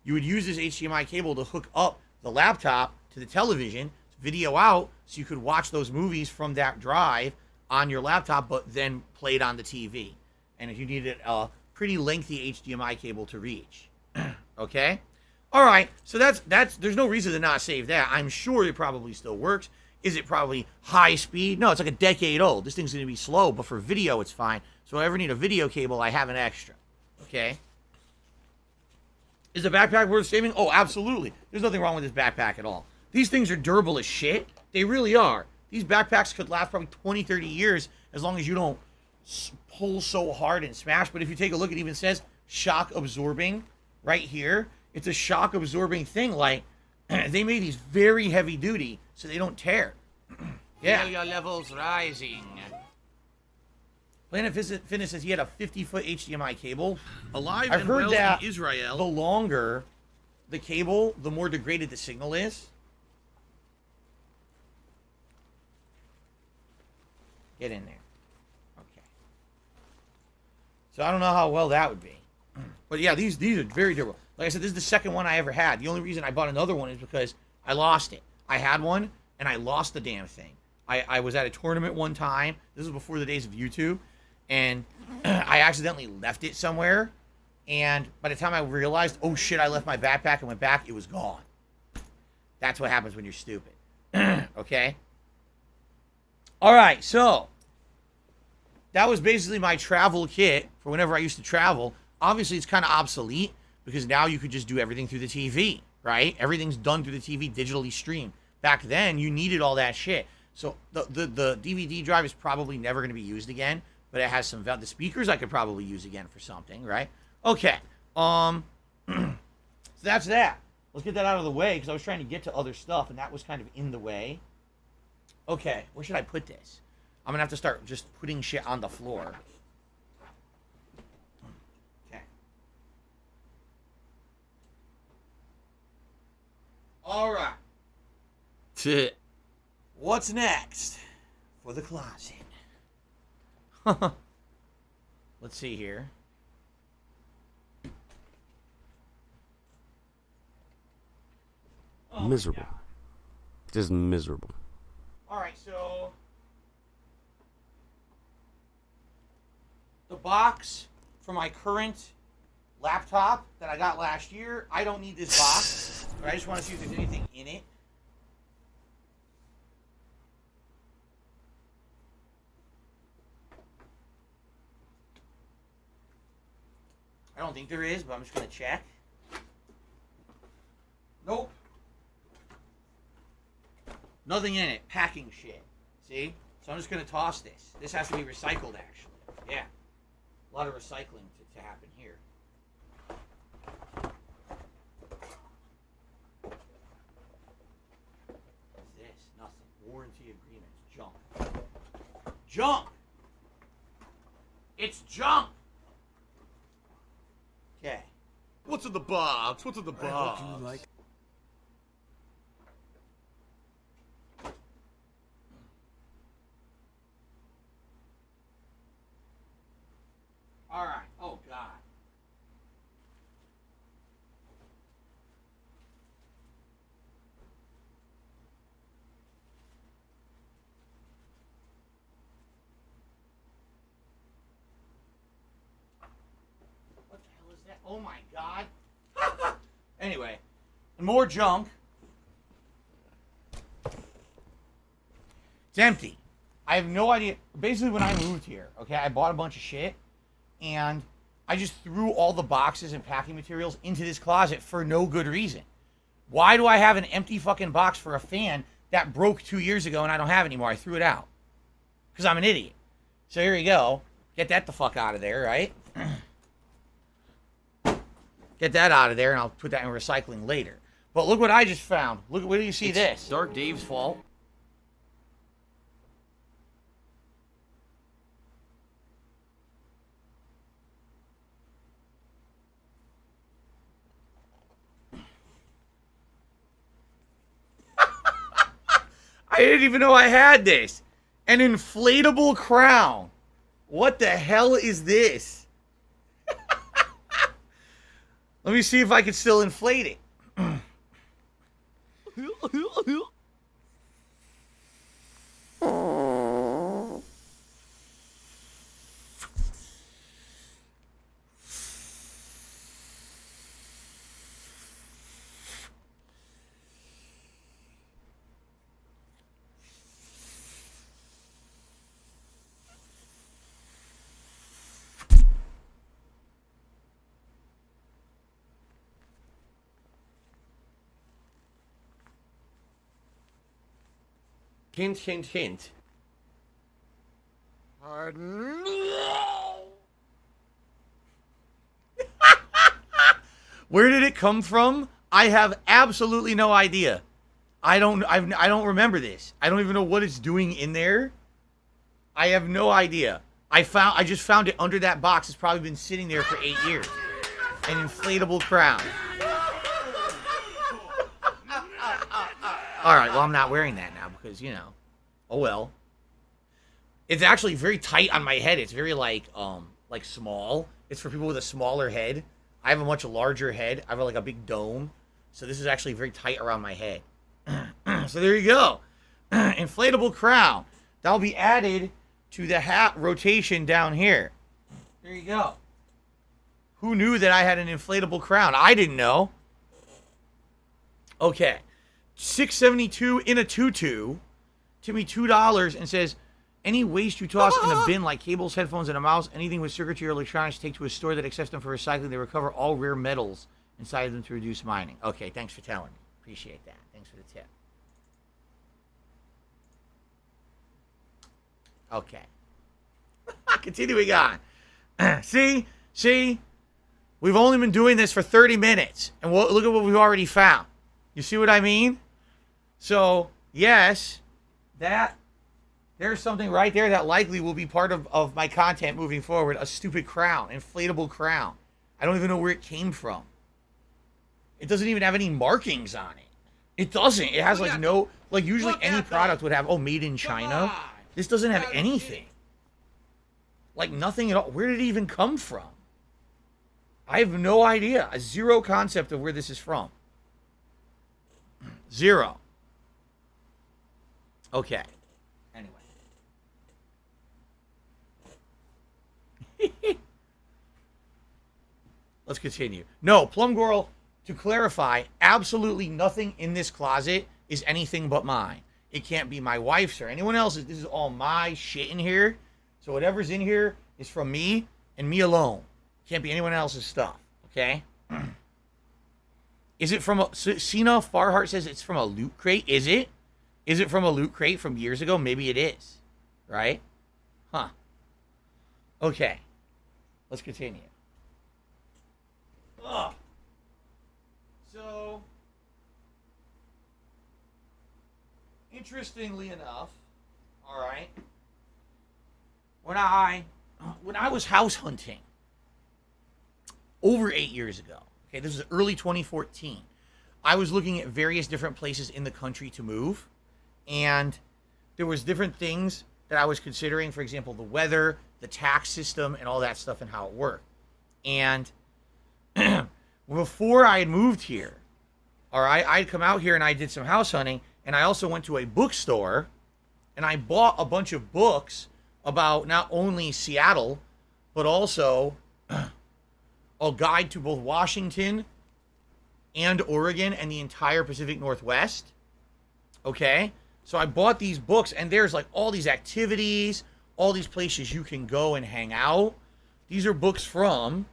Speaker 3: you would use this HDMI cable to hook up the laptop to the television, video out, so you could watch those movies from that drive on your laptop, but then play it on the TV. And if you needed a pretty lengthy HDMI cable to reach. Okay? All right, so that's there's no reason to not save that. I'm sure it probably still works. Is it probably high speed? No, it's like a decade old. This thing's going to be slow, but for video, it's fine. So if I ever need a video cable, I have an extra. Okay? Is the backpack worth saving? Oh, absolutely. There's nothing wrong with this backpack at all. These things are durable as shit. They really are. These backpacks could last probably 20, 30 years as long as you don't pull so hard and smash. But if you take a look, it even says shock absorbing right here. It's a shock absorbing thing. Like, they made these very heavy duty so they don't tear. Yeah.
Speaker 7: Feel your levels rising.
Speaker 3: Planet Fitness says he had a 50-foot HDMI cable.
Speaker 7: Alive
Speaker 3: I've
Speaker 7: and
Speaker 3: heard
Speaker 7: well
Speaker 3: that
Speaker 7: in Israel.
Speaker 3: the longer the cable, the more degraded the signal is. Get in there. Okay. So I don't know how well that would be. But yeah, these are very durable. Like I said, this is the second one I ever had. The only reason I bought another one is because I lost it. I had one, and I lost the damn thing. I was at a tournament one time. This was before the days of YouTube. And I accidentally left it somewhere. And by the time I realized, oh shit, I left my backpack and went back, it was gone. That's what happens when you're stupid. Okay? All right, so that was basically my travel kit for whenever I used to travel. Obviously, it's kind of obsolete because now you could just do everything through the TV, right? Everything's done through the TV, digitally streamed. Back then, you needed all that shit. So the DVD drive is probably never going to be used again, but it has some value. The speakers I could probably use again for something, right? Okay. So that's that. Let's get that out of the way because I was trying to get to other stuff, and that was kind of in the way. Okay, where should I put this? I'm going to have to start just putting shit on the floor. Okay. All right. What's next for the closet? Let's see here.
Speaker 8: Miserable. Just miserable.
Speaker 3: All right, so the box for my current laptop that I got last year, I don't need this box. But I just want to see if there's anything in it. I don't think there is, but I'm just going to check. Nope. Nothing in it. Packing shit. See? So I'm just going to toss this. This has to be recycled, actually. Yeah. A lot of recycling to happen here. What's this? Nothing. Warranty agreements. Junk. Junk! It's junk! Okay.
Speaker 7: What's in the box? What's in the box?
Speaker 5: What do you like?
Speaker 3: All right. Oh, God. What the hell is that? Oh, my God. Anyway, more junk. It's empty. I have no idea. Basically, when I moved here, okay, I bought a bunch of shit. And I just threw all the boxes and packing materials into this closet for no good reason. Why do I have an empty fucking box for a fan that broke 2 years ago and I don't have anymore? I threw it out. Because I'm an idiot. So here you go. Get that the fuck out of there, right? Get that out of there and I'll put that in recycling later. But look what I just found. Look, where do you see this?
Speaker 7: Dark Dave's fault.
Speaker 3: I didn't even know I had this. An inflatable crown. What the hell is this? Let me see if I can still inflate it.
Speaker 7: Hint, hint, hint.
Speaker 5: Pardon?
Speaker 3: Where did it come from? I have absolutely no idea. I don't remember this. I don't even know what it's doing in there. I have no idea. I just found it under that box. It's probably been sitting there for 8 years. An inflatable crown. All right, well, I'm not wearing that now because, you know, oh well. It's actually very tight on my head. It's very like small. It's for people with a smaller head. I have a much larger head. I have like a big dome. So this is actually very tight around my head. So there you go. Inflatable crown. That'll be added to the hat rotation down here. There you go. Who knew that I had an inflatable crown? I didn't know. Okay. $6.72 in a tutu. To me $2 and says, any waste you toss in a bin like cables, headphones, and a mouse, anything with circuitry or electronics, take to a store that accepts them for recycling. They recover all rare metals inside of them to reduce mining. Okay, thanks for telling me. Appreciate that. Thanks for the tip. Okay. Continuing on. See? We've only been doing this for 30 minutes. And look at what we've already found. You see what I mean? So, yes, there's something right there that likely will be part of my content moving forward. A stupid crown. Inflatable crown. I don't even know where it came from. It doesn't even have any markings on it. It doesn't. It has like no... Like usually any product would have, made in China. This doesn't have anything. Like nothing at all. Where did it even come from? I have no idea. A zero concept of where this is from. 0. Okay. Anyway. Let's continue. No, Plum Girl, to clarify, absolutely nothing in this closet is anything but mine. It can't be my wife's or anyone else's. This is all my shit in here. So whatever's in here is from me and me alone. Can't be anyone else's stuff. Okay? Is it from a... Sina Farhart says it's from a loot crate. Is it? Is it from a loot crate from years ago? Maybe it is. Right? Huh. Okay. Let's continue. Ugh. So, interestingly enough, all right, when I was house hunting over 8 years ago, okay, this was early 2014, I was looking at various different places in the country to move, and there was different things that I was considering, for example, the weather, the tax system, and all that stuff and how it worked. And before I had moved here, all right, I'd come out here and I did some house hunting, and I also went to a bookstore, and I bought a bunch of books about not only Seattle, but also a guide to both Washington and Oregon and the entire Pacific Northwest. Okay? So I bought these books, and there's like all these activities, all these places you can go and hang out. These are books from...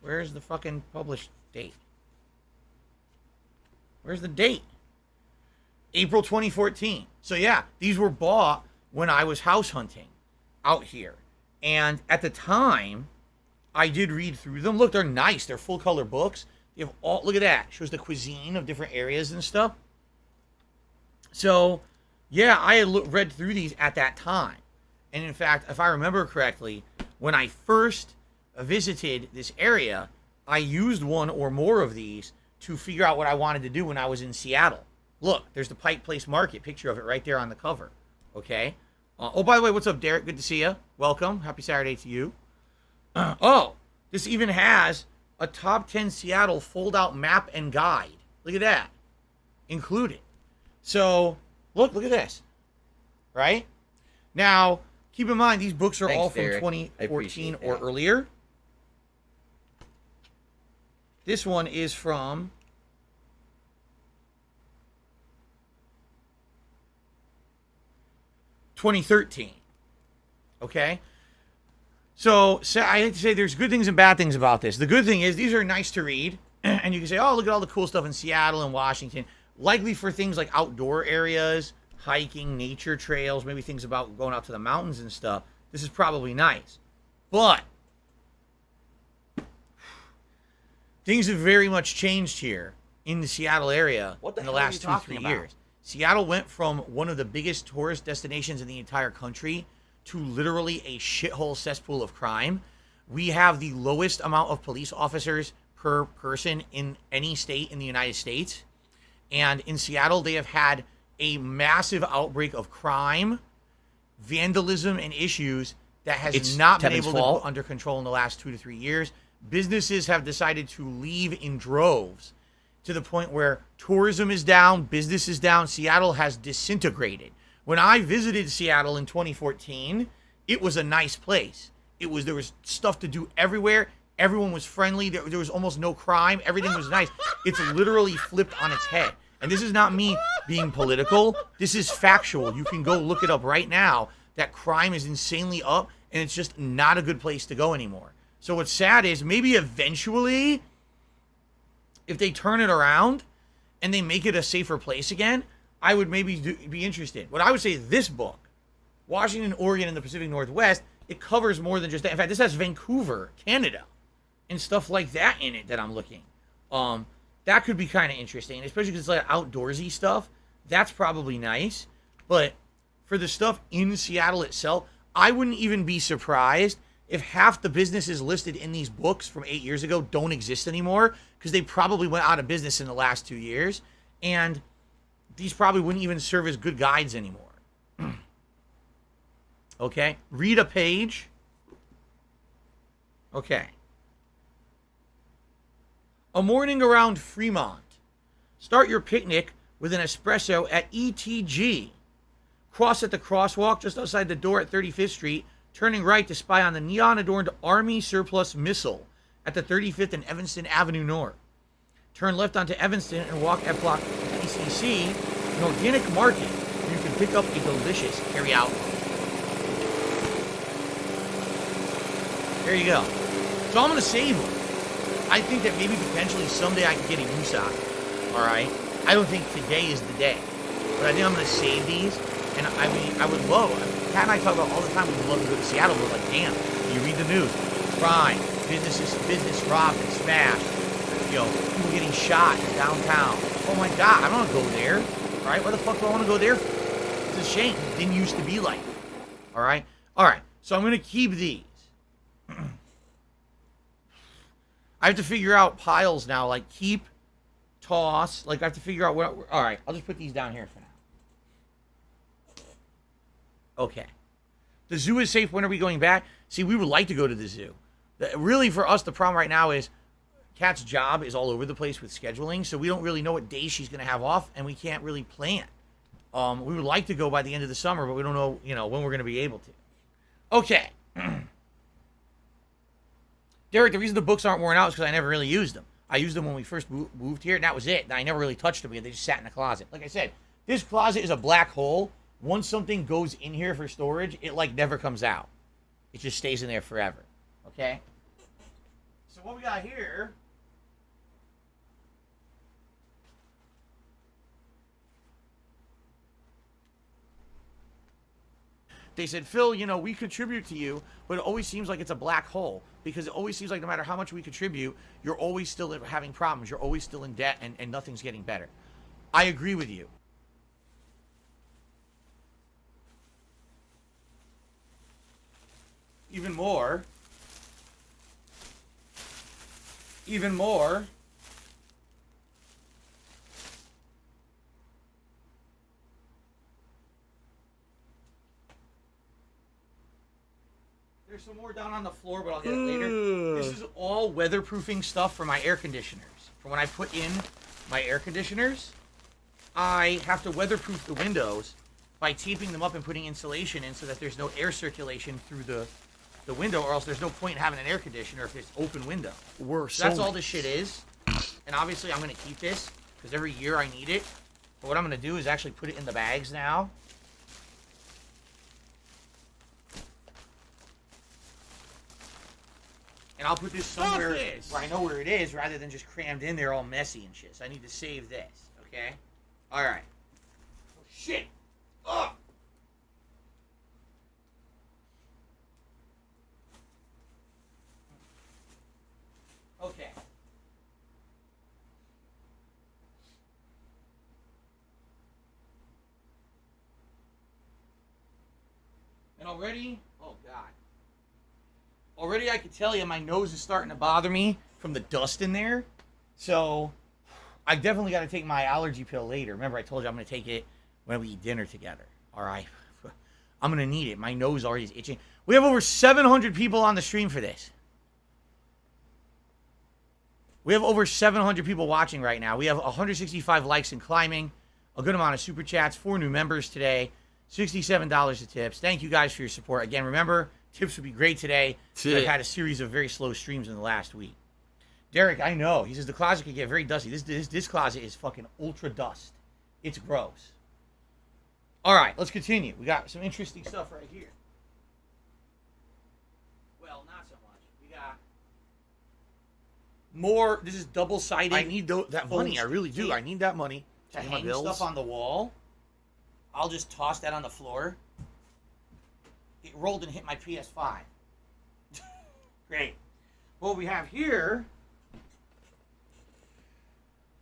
Speaker 3: Where's the fucking published date? Where's the date? April 2014. So yeah, these were bought when I was house hunting out here. And at the time, I did read through them. Look, they're nice. They're full color books. They have all, look at that. Shows the cuisine of different areas and stuff. So yeah, I had read through these at that time. And in fact, if I remember correctly, when I first visited this area, I used one or more of these to figure out what I wanted to do when I was in Seattle. Look, there's the Pike Place Market, picture of it right there on the cover. Okay. Oh, by the way, what's up, Derek? Good to see you. Welcome. Happy Saturday to you. Oh, this even has a top 10 Seattle fold-out map and guide. Look at that. Included. So, look at this. Right? Now, keep in mind, these books are all from
Speaker 7: Derek.
Speaker 3: 2014 or earlier. This one is from 2013. Okay? So I hate to say there's good things and bad things about this. The good thing is these are nice to read. And you can say, oh, look at all the cool stuff in Seattle and Washington. Likely for things like outdoor areas, hiking, nature trails, maybe things about going out to the mountains and stuff. This is probably nice. But things have very much changed here in the Seattle area in the last 2-3 years. Seattle went from one of the biggest tourist destinations in the entire country to literally a shithole cesspool of crime. We have the lowest amount of police officers per person in any state in the United States. And in Seattle, they have had a massive outbreak of crime, vandalism, and issues that has not been able to put under control in the last 2 to 3 years. Businesses have decided to leave in droves to the point where tourism is down, business is down. Seattle has disintegrated. When I visited Seattle in 2014, it was a nice place. There was stuff to do everywhere. Everyone was friendly. There was almost no crime. Everything was nice. It's literally flipped on its head. And this is not me being political. This is factual. You can go look it up right now. That crime is insanely up, and it's just not a good place to go anymore. So what's sad is maybe eventually, if they turn it around and they make it a safer place again, I would maybe be interested. What I would say, this book, Washington, Oregon, and the Pacific Northwest, it covers more than just that. In fact, this has Vancouver, Canada, and stuff like that in it that I'm looking. That could be kind of interesting, especially because it's like outdoorsy stuff. That's probably nice. But for the stuff in Seattle itself, I wouldn't even be surprised if half the businesses listed in these books from 8 years ago don't exist anymore, because they probably went out of business in the last 2 years. And these probably wouldn't even serve as good guides anymore. Okay, read a page. Okay. A morning around Fremont. Start your picnic with an espresso at ETG. Cross at the crosswalk just outside the door at 35th Street, turning right to spy on the neon-adorned Army surplus missile at the 35th and Evanston Avenue North. Turn left onto Evanston and walk at block PCC, an organic market where you can pick up a delicious carry-out. There you go. So I'm going to save them. I think that maybe potentially someday I can get a use out of it. All right? I don't think today is the day. But I think I'm going to save these. And I mean, I would love, Kat and I talk about all the time, we would love to go to Seattle. We're like, damn, you read the news. Crime, business robbed and smashed. You know, people getting shot in downtown. Oh my God, I don't want to go there. All right, why the fuck do I want to go there for? It's a shame. It didn't used to be like that. All right? All right, so I'm going to keep these. I have to figure out piles now, like keep, toss. Like I have to figure out what. All right, I'll just put these down here for now. Okay. The zoo is safe. When are we going back? See, we would like to go to the zoo. Really, for us, the problem right now is Kat's job is all over the place with scheduling, so we don't really know what days she's going to have off, and we can't really plan. We would like to go by the end of the summer, but we don't know, when we're going to be able to. Okay. Derek, the reason the books aren't worn out is because I never really used them. I used them when we first moved here, and that was it. I never really touched them. They just sat in the closet. Like I said, this closet is a black hole. Once something goes in here for storage, it like never comes out. It just stays in there forever. Okay? So what we got here... They said, Phil, we contribute to you, but it always seems like it's a black hole because it always seems like no matter how much we contribute, you're always still having problems. You're always still in debt and nothing's getting better. I agree with you. Even more. There's some more down on the floor, but I'll get it later. This is all weatherproofing stuff for my air conditioners. For when I put in my air conditioners, I have to weatherproof the windows by taping them up and putting insulation in so that there's no air circulation through the window, or else there's no point in having an air conditioner if it's open window. So that's all this shit is. And obviously I'm going to keep this because every year I need it. But what I'm going to do is actually put it in the bags now. And I'll put this somewhere where I know where it is rather than just crammed in there all messy and shit. So I need to save this, okay? All right. Oh, shit. Ugh. Okay. And already, oh God. Already I can tell you my nose is starting to bother me from the dust in there. So I definitely got to take my allergy pill later. Remember I told you I'm going to take it when we eat dinner together. All right. I'm going to need it. My nose already is itching. We have over 700 people on the stream for this. We have over 700 people watching right now. We have 165 likes and climbing. A good amount of super chats. 4 new members today. $67 of tips. Thank you guys for your support. Again, remember, tips would be great today. I've had a series of very slow streams in the last week. Derek, I know. He says the closet could get very dusty. This closet is fucking ultra dust. It's gross. All right, let's continue. We got some interesting stuff right here. Well, not so much. We got more. This is double-sided.
Speaker 7: I need that money. I really do. I need that money
Speaker 3: to hang stuff on the wall. I'll just toss that on the floor. It rolled and hit my PS5. Great. What we have here,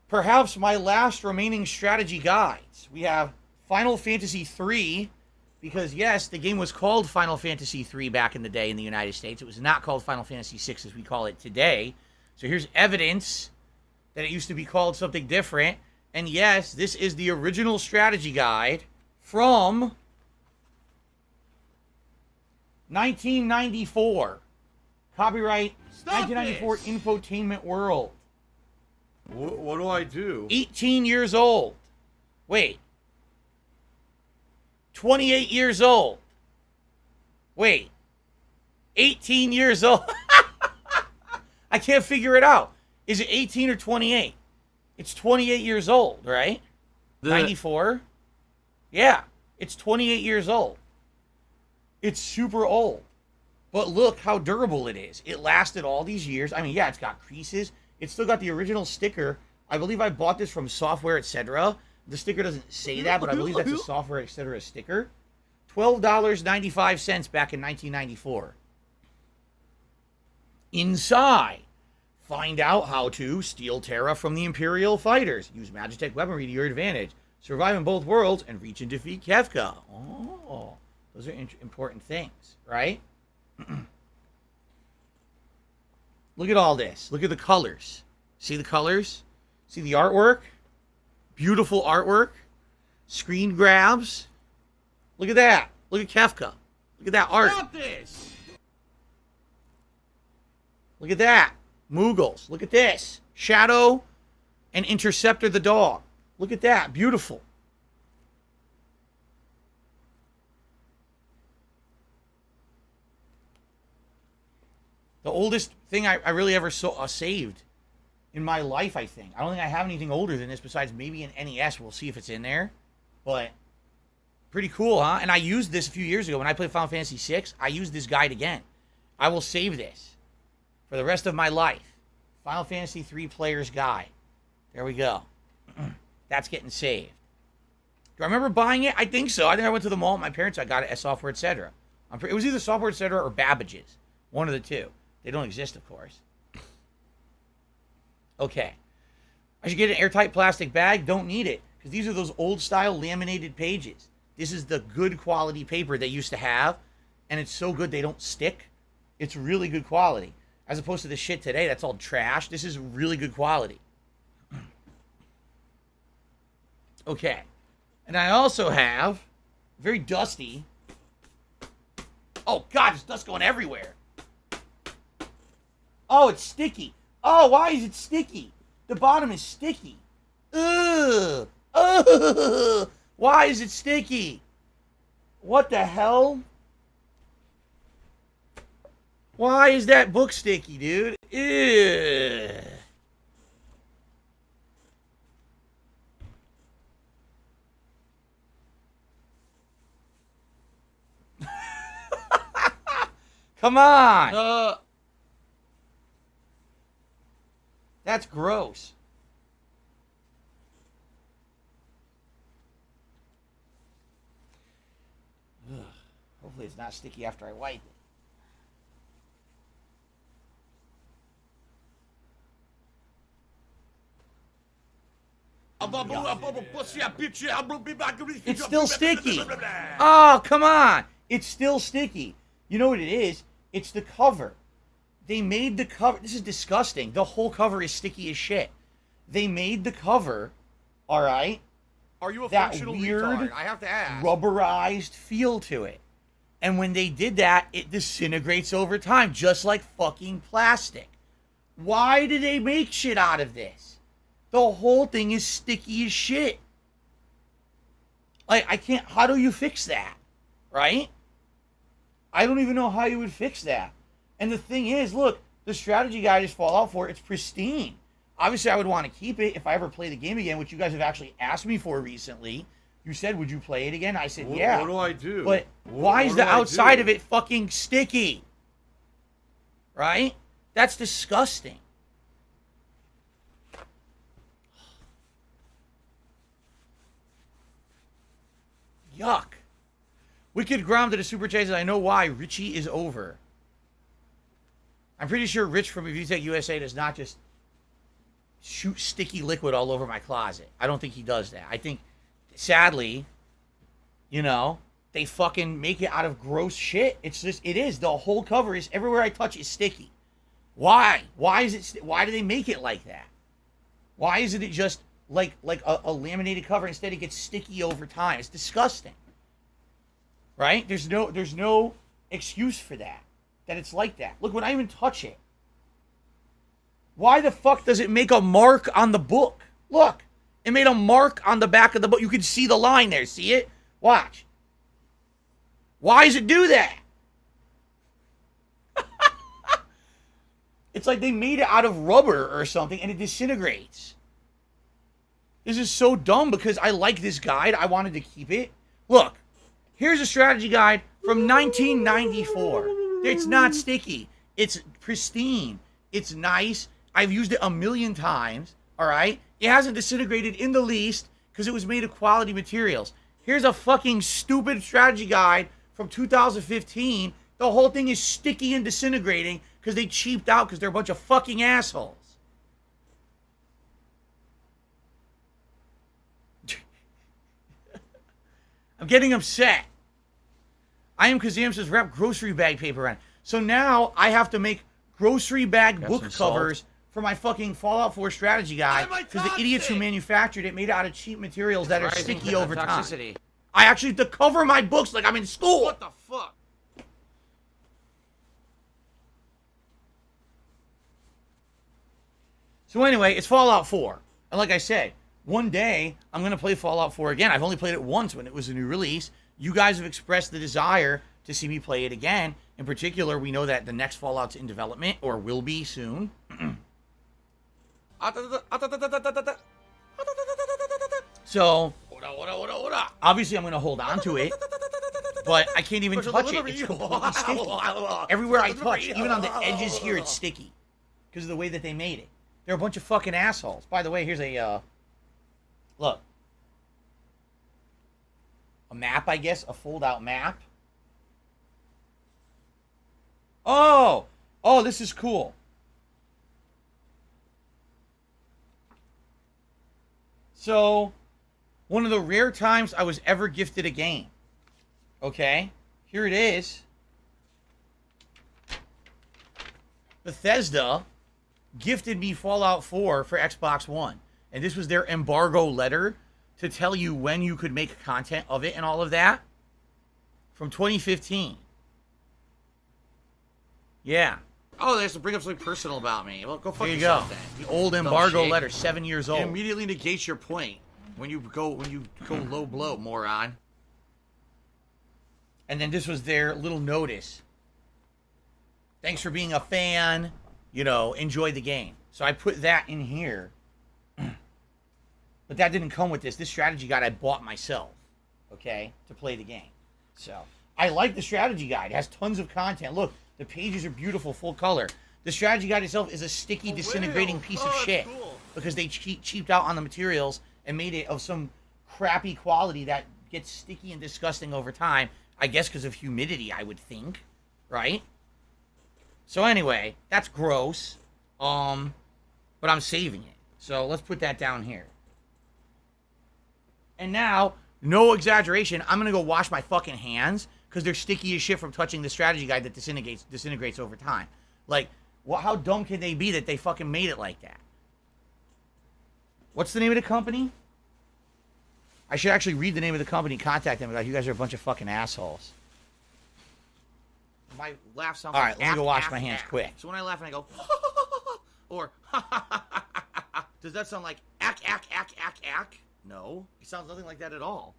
Speaker 3: perhaps my last remaining strategy guides. We have Final Fantasy III, because yes, the game was called Final Fantasy III back in the day in the United States. It was not called Final Fantasy VI as we call it today. So here's evidence that it used to be called something different. And yes, this is the original strategy guide from 1994. Copyright 1994 Infotainment World.
Speaker 7: What do I do?
Speaker 3: 18 years old. Wait. 28 years old. Wait. 18 years old. I can't figure it out. Is it 18 or 28? It's 28 years old, right? 94? Yeah, it's 28 years old. It's super old. But look how durable it is. It lasted all these years. I mean, yeah, it's got creases. It's still got the original sticker. I believe I bought this from Software Etc. The sticker doesn't say that, but I believe that's a Software Etc. sticker. $12.95 back in 1994. Inside, find out how to steal Terra from the Imperial fighters. Use Magitech weaponry to your advantage. Survive in both worlds and reach and defeat Kefka. Oh, those are important things, right? Look at all this. Look at the colors. See the colors? See the artwork? Beautiful artwork. Screen grabs. Look at that. Look at Kefka. Look at that art.
Speaker 6: Stop this!
Speaker 3: Look at that. Moogles. Look at this. Shadow and Interceptor the dog. Look at that. Beautiful. The oldest thing I really ever saved in my life, I think. I don't think I have anything older than this besides maybe an NES. We'll see if it's in there. But pretty cool, huh? And I used this a few years ago when I played Final Fantasy VI. I used this guide again. I will save this for the rest of my life. Final Fantasy III Player's Guide. There we go. That's getting saved. Do I remember buying it? I think so. I think I went to the mall with my parents. I got it at Software Etc. It was either Software Etc. or Babbage's. One of the two. They don't exist, of course. Okay. I should get an airtight plastic bag. Don't need it. Because these are those old-style laminated pages. This is the good quality paper they used to have. And it's so good they don't stick. It's really good quality. As opposed to the shit today that's all trash. This is really good quality. Okay. And I also have, very dusty. Oh, God, there's dust going everywhere. Oh, it's sticky. Oh, why is it sticky? The bottom is sticky. Ugh. Ugh. Why is it sticky? What the hell? Why is that book sticky, dude? Ugh. Come on. That's gross. Ugh. Hopefully it's not sticky after I wipe it. It's still sticky. Oh, come on. It's still sticky. You know what it is? It's the cover. They made the cover. This is disgusting. The whole cover is sticky as shit. They made the cover, all right?
Speaker 7: Are you a
Speaker 3: that
Speaker 7: functional
Speaker 3: weird,
Speaker 7: retard? I have to ask.
Speaker 3: rubberized feel to it. And when they did that, it disintegrates over time, just like fucking plastic. Why do they make shit out of this? The whole thing is sticky as shit. Like, I can't, how do you fix that? Right? I don't even know how you would fix that. And the thing is, look, the strategy guide is Fallout 4. It's pristine. Obviously, I would want to keep it if I ever play the game again, which you guys have actually asked me for recently. You said, would you play it again? I said, yeah.
Speaker 7: What do I do?
Speaker 3: But why is the outside of it fucking sticky? Right? That's disgusting. Yuck. Wicked Grom to the Super Chat says, I know why. Richie is over. I'm pretty sure Rich from ReviewTech USA does not just shoot sticky liquid all over my closet. I don't think he does that. I think, sadly, you know, they fucking make it out of gross shit. It's just, it is. The whole cover is, everywhere I touch is sticky. Why? Why is it, why do they make it like that? Why isn't it just like a laminated cover? Instead, it gets sticky over time. It's disgusting. Right? There's no excuse for that. That it's like that. Look, when I even touch it, Why the fuck does it make a mark on the book? Look, it made a mark on the back of the book. You can see the line there. See it? Watch. Why does it do that? It's like they made it out of rubber or something and it disintegrates. This is so dumb because I like this guide. I wanted to keep it. Look, here's a strategy guide from 1994. It's not sticky. It's pristine. It's nice. I've used it a million times. All right? It hasn't disintegrated in the least because it was made of quality materials. Here's a fucking stupid strategy guide from 2015. The whole thing is sticky and disintegrating because they cheaped out because they're a bunch of fucking assholes. I'm getting upset. I am Kazam says wrap grocery bag paper on. So now I have to make grocery bag book covers for my fucking Fallout 4 strategy guide because the idiots who manufactured it made it out of cheap materials that are sticky over time. I actually have to cover my books like I'm in school.
Speaker 7: What the fuck?
Speaker 3: So anyway, it's Fallout 4. And like I said, one day I'm going to play Fallout 4 again. I've only played it once when it was a new release. You guys have expressed the desire to see me play it again. In particular, we know that the next Fallout's in development, or will be soon. So, obviously I'm going to hold on to it, but I can't even touch it. It's completely sticky. Everywhere I touch, even on the edges here, it's sticky because of the way that they made it. They're a bunch of fucking assholes. By the way, here's a, look. A map, I guess, a fold-out map. Oh, this is cool. So, one of the rare times I was ever gifted a game. Okay, here it is. Bethesda gifted me Fallout 4 for Xbox One. And this was their embargo letter to tell you when you could make content of it and all of that. From 2015. Yeah.
Speaker 7: Oh, they have to bring up something personal about me. Well, go fuck
Speaker 3: There you go.
Speaker 7: yourself then.
Speaker 3: The old embargo
Speaker 7: shit.
Speaker 3: letter, 7 years
Speaker 7: It
Speaker 3: old.
Speaker 7: immediately negates your point when you go low blow, moron.
Speaker 3: And then this was their little notice. Thanks for being a fan. You know, enjoy the game. So I put that in here. But that didn't come with this. This strategy guide I bought myself, okay, to play the game. So I like the strategy guide. It has tons of content. Look, the pages are beautiful, full color. The strategy guide itself is a sticky, disintegrating piece of shit because they cheaped out on the materials and made it of some crappy quality that gets sticky and disgusting over time. I guess because of humidity, I would think, right? So anyway, that's gross. But I'm saving it. So let's put that down here. And now, no exaggeration, I'm going to go wash my fucking hands because they're sticky as shit from touching the strategy guide that disintegrates over time. Like, how dumb can they be that they fucking made it like that? What's the name of the company? I should actually read the name of the company, contact them. Like, you guys are a bunch of fucking assholes.
Speaker 7: My laugh sounds
Speaker 3: All
Speaker 7: like
Speaker 3: right, let me go wash my hands quick.
Speaker 7: So when I laugh and I go, or does that sound like ack? No, it sounds nothing like that at all.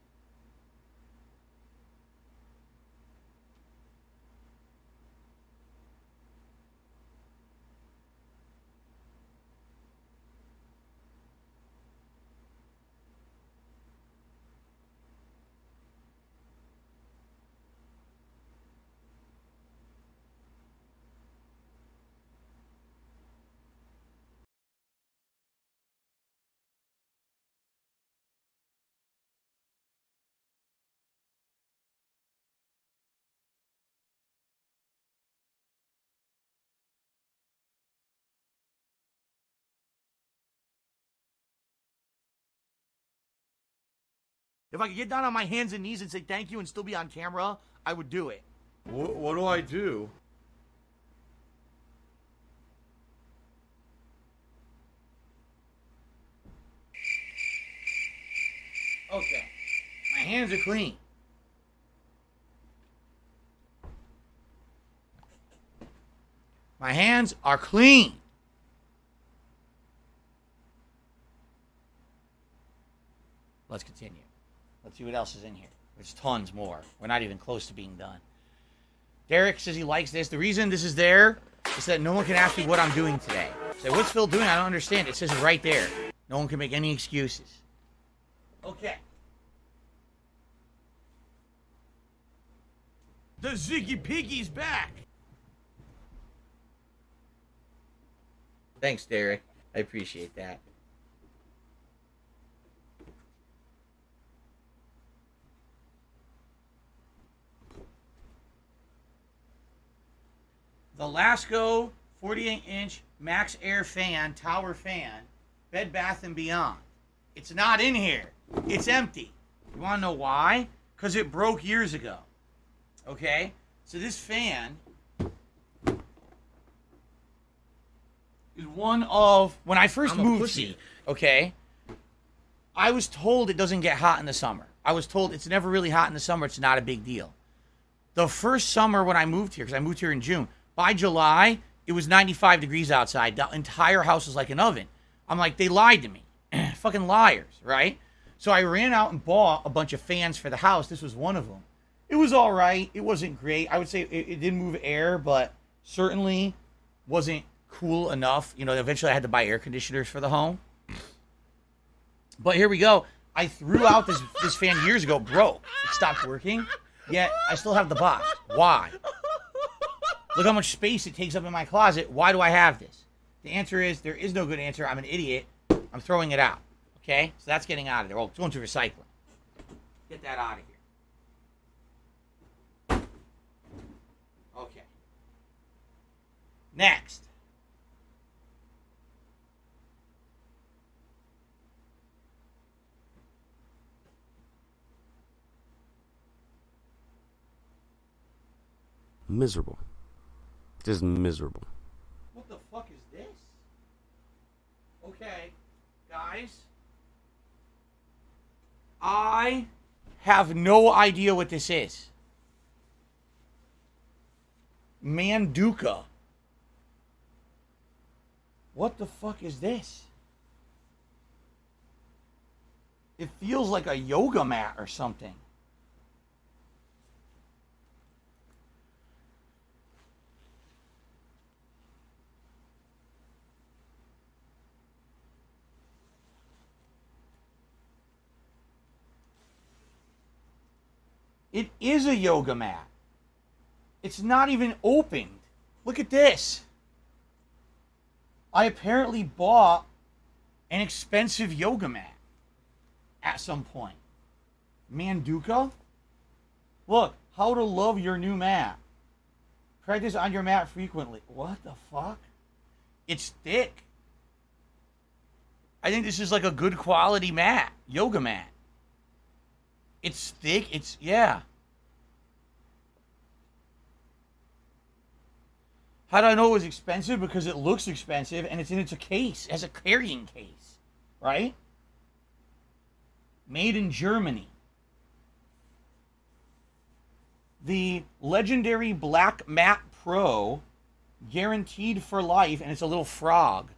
Speaker 3: If I could get down on my hands and knees and say thank you and still be on camera, I would do it.
Speaker 7: What do I do?
Speaker 3: Okay. My hands are clean. My hands are clean. let's continue. Let's see what else is in here. There's tons more. We're not even close to being done. Derek says he likes this. The reason this is there is that no one can ask me what I'm doing today. Say, what's Phil doing? I don't understand. It says it right there. No one can make any excuses. Okay.
Speaker 6: The Ziggy Piggy's back.
Speaker 3: Thanks, Derek. I appreciate that. The Lasco 48-inch Max Air fan, tower fan, Bed Bath & Beyond. It's not in here. It's empty. You want to know why? Because it broke years ago. Okay? So this fan is one of... When I first moved here, okay, I was told it doesn't get hot in the summer. I was told it's never really hot in the summer. It's not a big deal. The first summer when I moved here, because I moved here in June, by July, it was 95 degrees outside. The entire house was like an oven. I'm like, they lied to me. Fucking liars, right? So I ran out and bought a bunch of fans for the house. This was one of them. It was all right. It wasn't great. I would say it didn't move air, but certainly wasn't cool enough. You know, eventually I had to buy air conditioners for the home. But here we go. I threw out this fan years ago. Broke. It stopped working. Yet I still have the box. Why? Look how much space it takes up in my closet. Why do I have this? The answer is there is no good answer. I'm an idiot. I'm throwing it out. Okay? So that's getting out of there. Oh, it's going to recycling. Get that out of here. Okay. Next.
Speaker 8: Miserable. Just miserable.
Speaker 3: What the fuck is this? Okay, guys. I have no idea what this is. Manduka. What the fuck is this? It feels like a yoga mat or something. It is a yoga mat. It's not even opened. Look at this. I apparently bought an expensive yoga mat at some point. Manduka? Look, how to love your new mat. Practice on your mat frequently. What the fuck? It's thick. I think this is like a good quality mat. Yoga mat. It's thick. Yeah. How do I know it was expensive? Because it looks expensive and it's in its case. It has a carrying case. Right? Made in Germany. The legendary Black Mat Pro, guaranteed for life, and it's a little frog.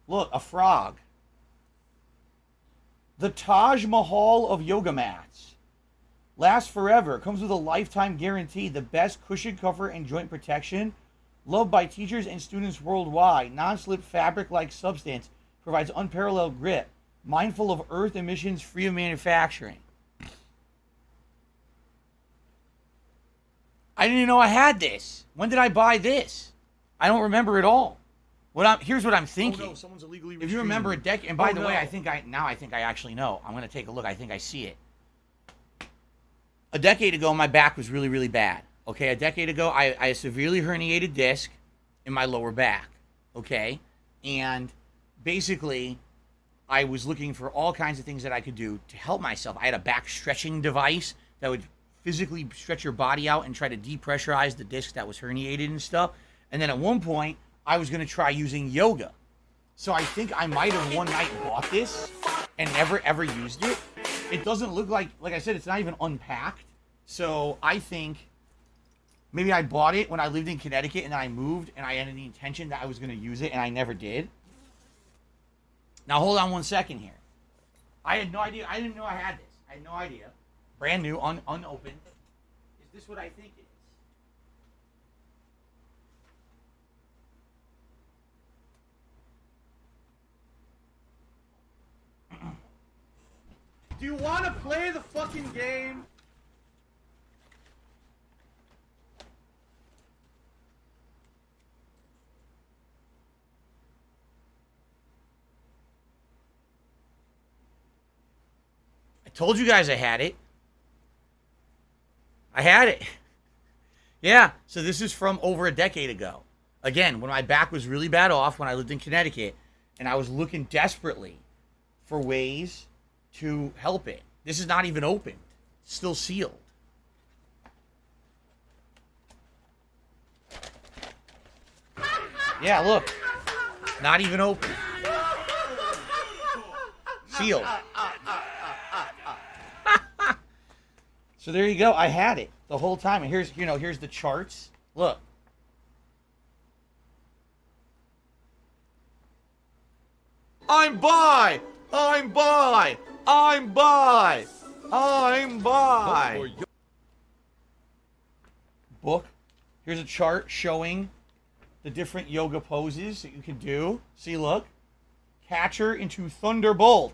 Speaker 3: Look, a frog. The Taj Mahal of yoga mats. Lasts forever. Comes with a lifetime guarantee. The best cushion, comfort, and joint protection. Loved by teachers and students worldwide. Non-slip fabric-like substance. Provides unparalleled grip. Mindful of earth emissions, free of manufacturing. I didn't even know I had this. When did I buy this? I don't remember at all. Here's what I'm thinking.
Speaker 6: Oh no, someone's illegally
Speaker 3: If you remember a decade, and by the way,
Speaker 6: no.
Speaker 3: I think I actually know. I'm going to take a look. I think I see it. A decade ago, my back was really, really bad. Okay, a decade ago, I severely herniated disc in my lower back. Okay, and basically, I was looking for all kinds of things that I could do to help myself. I had a back stretching device that would physically stretch your body out and try to depressurize the disc that was herniated and stuff. And then at one point, I was going to try using yoga. So I think I might have one night bought this and never ever used it. It doesn't look like I said, it's not even unpacked. So I think maybe I bought it when I lived in Connecticut and then I moved and I had the intention that I was going to use it and I never did. Now hold on one second here. I had no idea. I didn't know I had this. I had no idea. Brand new, unopened. Is this what I think it is? Do you want to play the fucking game? I told you guys I had it. I had it. Yeah, so this is from over a decade ago. Again, when my back was really bad off when I lived in Connecticut, and I was looking desperately for ways to help it. This is not even opened. It's still sealed. Yeah, look. Not even open. Sealed. So there you go. I had it the whole time. And here's the charts. Look. I'm by. I'm by. I'm by. I'm by. Book. Here's a chart showing the different yoga poses that you can do. See, look. Catcher into Thunderbolt.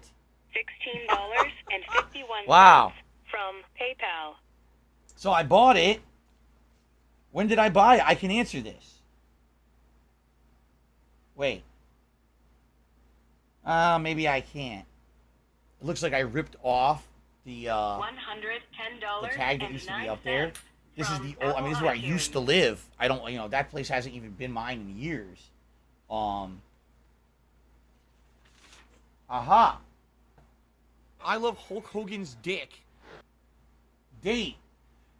Speaker 4: $16.51
Speaker 3: Wow.
Speaker 4: from PayPal.
Speaker 3: So I bought it. When did I buy it? I can answer this. Wait. Maybe I can't. It looks like I ripped off the
Speaker 4: $110
Speaker 3: tag that used to be up there. This is the old. I mean, this is where I used to live. I don't. That place hasn't even been mine in years. Aha. I love Hulk Hogan's dick. Date.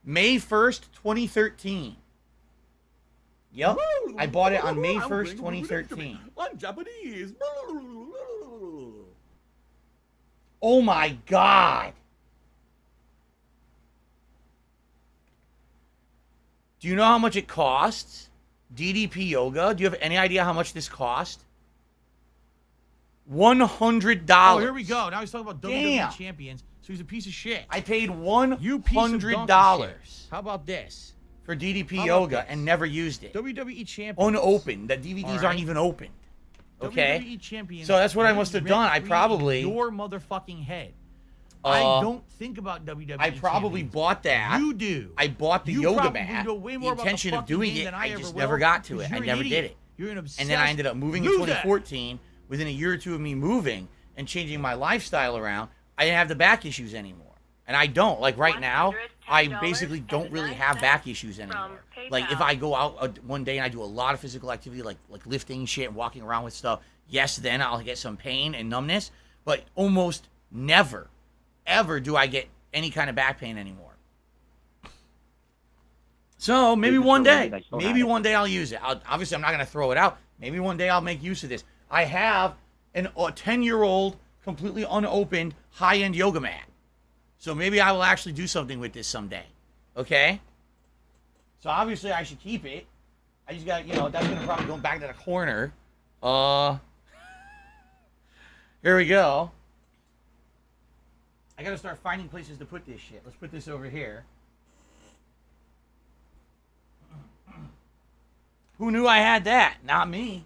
Speaker 3: May 1st, 2013. Yep. I bought it on May 1st, 2013.
Speaker 7: I'm Japanese.
Speaker 3: Oh my God. Do you know how much it costs? DDP Yoga. Do you have any idea how much this cost? $100.
Speaker 6: Oh, here we go. Now he's talking about
Speaker 3: Damn.
Speaker 6: WWE champions. So he's a piece of shit.
Speaker 3: I paid
Speaker 6: You piece of donkey
Speaker 3: $100
Speaker 6: shit. How about this?
Speaker 3: for DDP
Speaker 6: How about
Speaker 3: Yoga
Speaker 6: this?
Speaker 3: and never used it.
Speaker 6: WWE champions.
Speaker 3: Unopened. The DVDs
Speaker 6: All right.
Speaker 3: aren't even opened. Okay?
Speaker 6: WWE champions.
Speaker 3: So that's what I
Speaker 6: live
Speaker 3: must have done. I
Speaker 6: rent-free
Speaker 3: probably-
Speaker 6: in your motherfucking head.
Speaker 3: Uh,
Speaker 6: I don't think about WWE.
Speaker 3: I probably
Speaker 6: champions.
Speaker 3: bought that.
Speaker 6: You do.
Speaker 3: I bought the
Speaker 6: You
Speaker 3: yoga
Speaker 6: probably
Speaker 3: mat.
Speaker 6: know way
Speaker 3: The
Speaker 6: more about
Speaker 3: intention of
Speaker 6: fucking
Speaker 3: doing
Speaker 6: game
Speaker 3: it,
Speaker 6: than
Speaker 3: I
Speaker 6: ever
Speaker 3: just
Speaker 6: will,
Speaker 3: never got to
Speaker 6: because
Speaker 3: it. I
Speaker 6: you're an
Speaker 3: never
Speaker 6: idiot.
Speaker 3: did it.
Speaker 6: You're an obsessed
Speaker 3: And then I ended up moving in
Speaker 6: loser.
Speaker 3: 2014. Within a year or two of me moving and changing my lifestyle around, I didn't have the back issues anymore. And I don't. Like right now, I basically don't really have back issues anymore. Like if I go out one day and I do a lot of physical activity, like lifting shit and walking around with stuff, yes, then I'll get some pain and numbness. But almost never, ever do I get any kind of back pain anymore. So maybe one day, I'll use it. Obviously, I'm not going to throw it out. Maybe one day I'll make use of this. I have a 10-year-old, completely unopened, high-end yoga mat. So maybe I will actually do something with this someday. Okay? So obviously I should keep it. I just got, that's going to probably go back to the corner. Here we go. I got to start finding places to put this shit. Let's put this over here. Who knew I had that? Not me.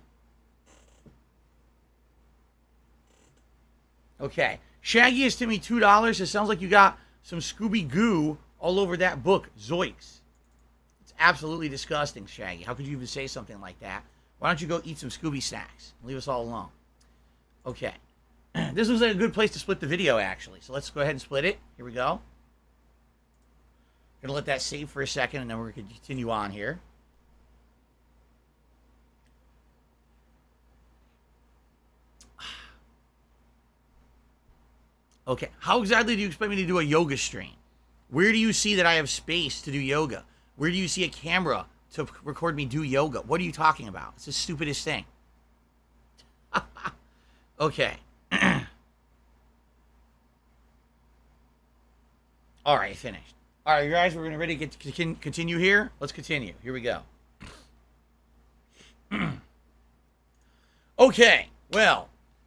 Speaker 3: Okay. Shaggy is to me $2. It sounds like you got some Scooby-Goo all over that book. Zoiks. It's absolutely disgusting, Shaggy. How could you even say something like that? Why don't you go eat some Scooby snacks and leave us all alone? Okay. This was a good place to split the video, actually. So let's go ahead and split it. Here we go. Going to let that save for a second, and then we're going to continue on here. Okay, how exactly do you expect me to do a yoga stream? Where do you see that I have space to do yoga? Where do you see a camera to record me do yoga? What are you talking about? It's the stupidest thing. Okay. All right, finished. All right, you guys, we're ready to continue here? Let's continue. Here we go. Okay, well,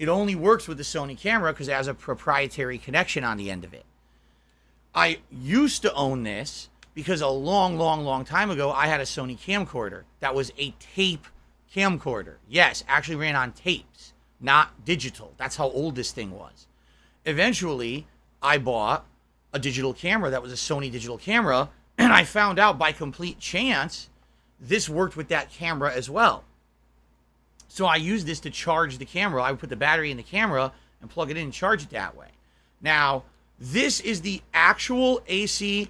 Speaker 3: It only works with the Sony camera because it has a proprietary connection on the end of it. I used to own this because a long time ago, I had a Sony camcorder that was a tape camcorder. Yes, actually ran on tapes, not digital. That's how old this thing was. Eventually, I bought a digital camera that was a Sony digital camera, and I found out by complete chance this worked with that camera as well. So I used this to charge the camera. I would put the battery in the camera and plug it in and charge it that way. Now, this is the actual AC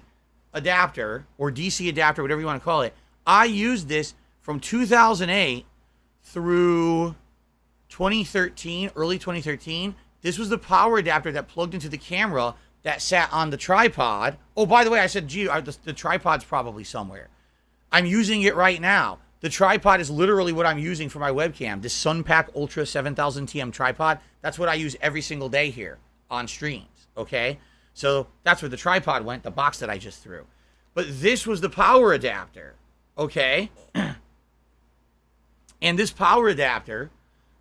Speaker 3: adapter or DC adapter, whatever you want to call it. I used this from 2008 through 2013, early 2013. This was the power adapter that plugged into the camera that sat on the tripod. Oh, by the way, I said, gee, the tripod's probably somewhere. I'm using it right now. The tripod is literally what I'm using for my webcam. This Sunpack Ultra 7000 TM tripod, that's what I use every single day here on streams, okay? So that's where the tripod went, the box that I just threw. But this was the power adapter, okay? And this power adapter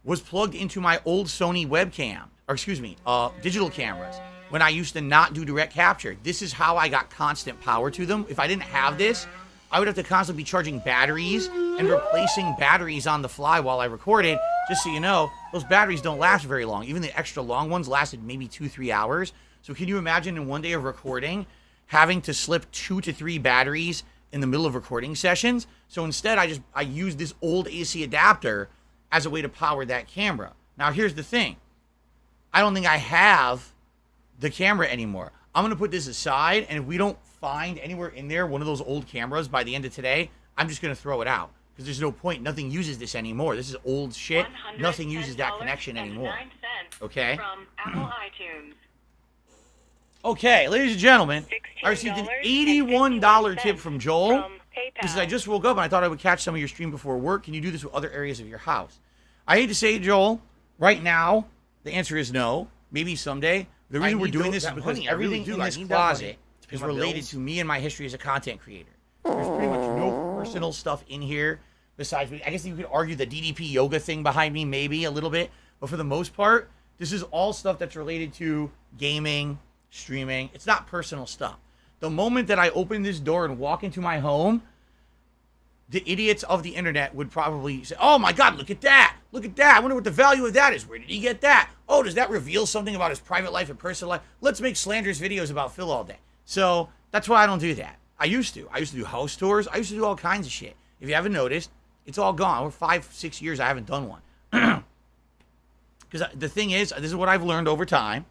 Speaker 3: was plugged into my old Sony webcam, or excuse me, digital cameras, when I used to not do direct capture. This is how I got constant power to them. If I didn't have this, I would have to constantly be charging batteries and replacing batteries on the fly while I recorded. Just so you know, those batteries don't last very long. Even the extra long ones lasted maybe 2-3 hours. So can you imagine in one day of recording having to slip 2 to 3 batteries in the middle of recording sessions? So instead, I used this old AC adapter as a way to power that camera. Now here's the thing. I don't think I have the camera anymore. I'm going to put this aside, and if we don't find anywhere in there one of those old cameras by the end of today, I'm just going to throw it out because there's no point. Nothing uses this anymore. This is old shit. Nothing uses that connection anymore. Okay?
Speaker 4: From Apple iTunes.
Speaker 3: Okay, ladies and gentlemen, I received an $81 tip from Joel.
Speaker 4: From PayPal.
Speaker 3: He says, I just woke up and I thought I would catch some of your stream before work. Can you do this with other areas of your house? I hate to say it, Joel. Right now, the answer is no. Maybe someday. The reason we're doing this is because everything in this closet is related to me and my history as a content creator. There's pretty much no personal stuff in here besides me. I guess you could argue the DDP yoga thing behind me, maybe a little bit. But for the most part, this is all stuff that's related to gaming, streaming. It's not personal stuff. The moment that I open this door and walk into my home, the idiots of the internet would probably say, oh my God, look at that. Look at that. I wonder what the value of that is. Where did he get that? Oh, does that reveal something about his private life and personal life? Let's make slanderous videos about Phil all day. So that's why I don't do that. I used to. I used to do house tours. I used to do all kinds of shit. If you haven't noticed, it's all gone. Over 5-6 years, I haven't done one. Because the thing is, this is what I've learned over time.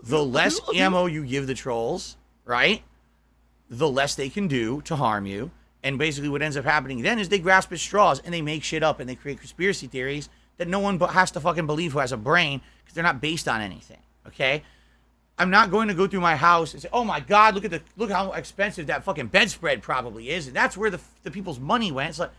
Speaker 3: The less ammo you give the trolls, right, the less they can do to harm you. And basically what ends up happening then is they grasp at straws and they make shit up and they create conspiracy theories that no one has to fucking believe who has a brain because they're not based on anything, okay? I'm not going to go through my house and say, oh my God, look how expensive that fucking bedspread probably is. And that's where the people's money went. It's like,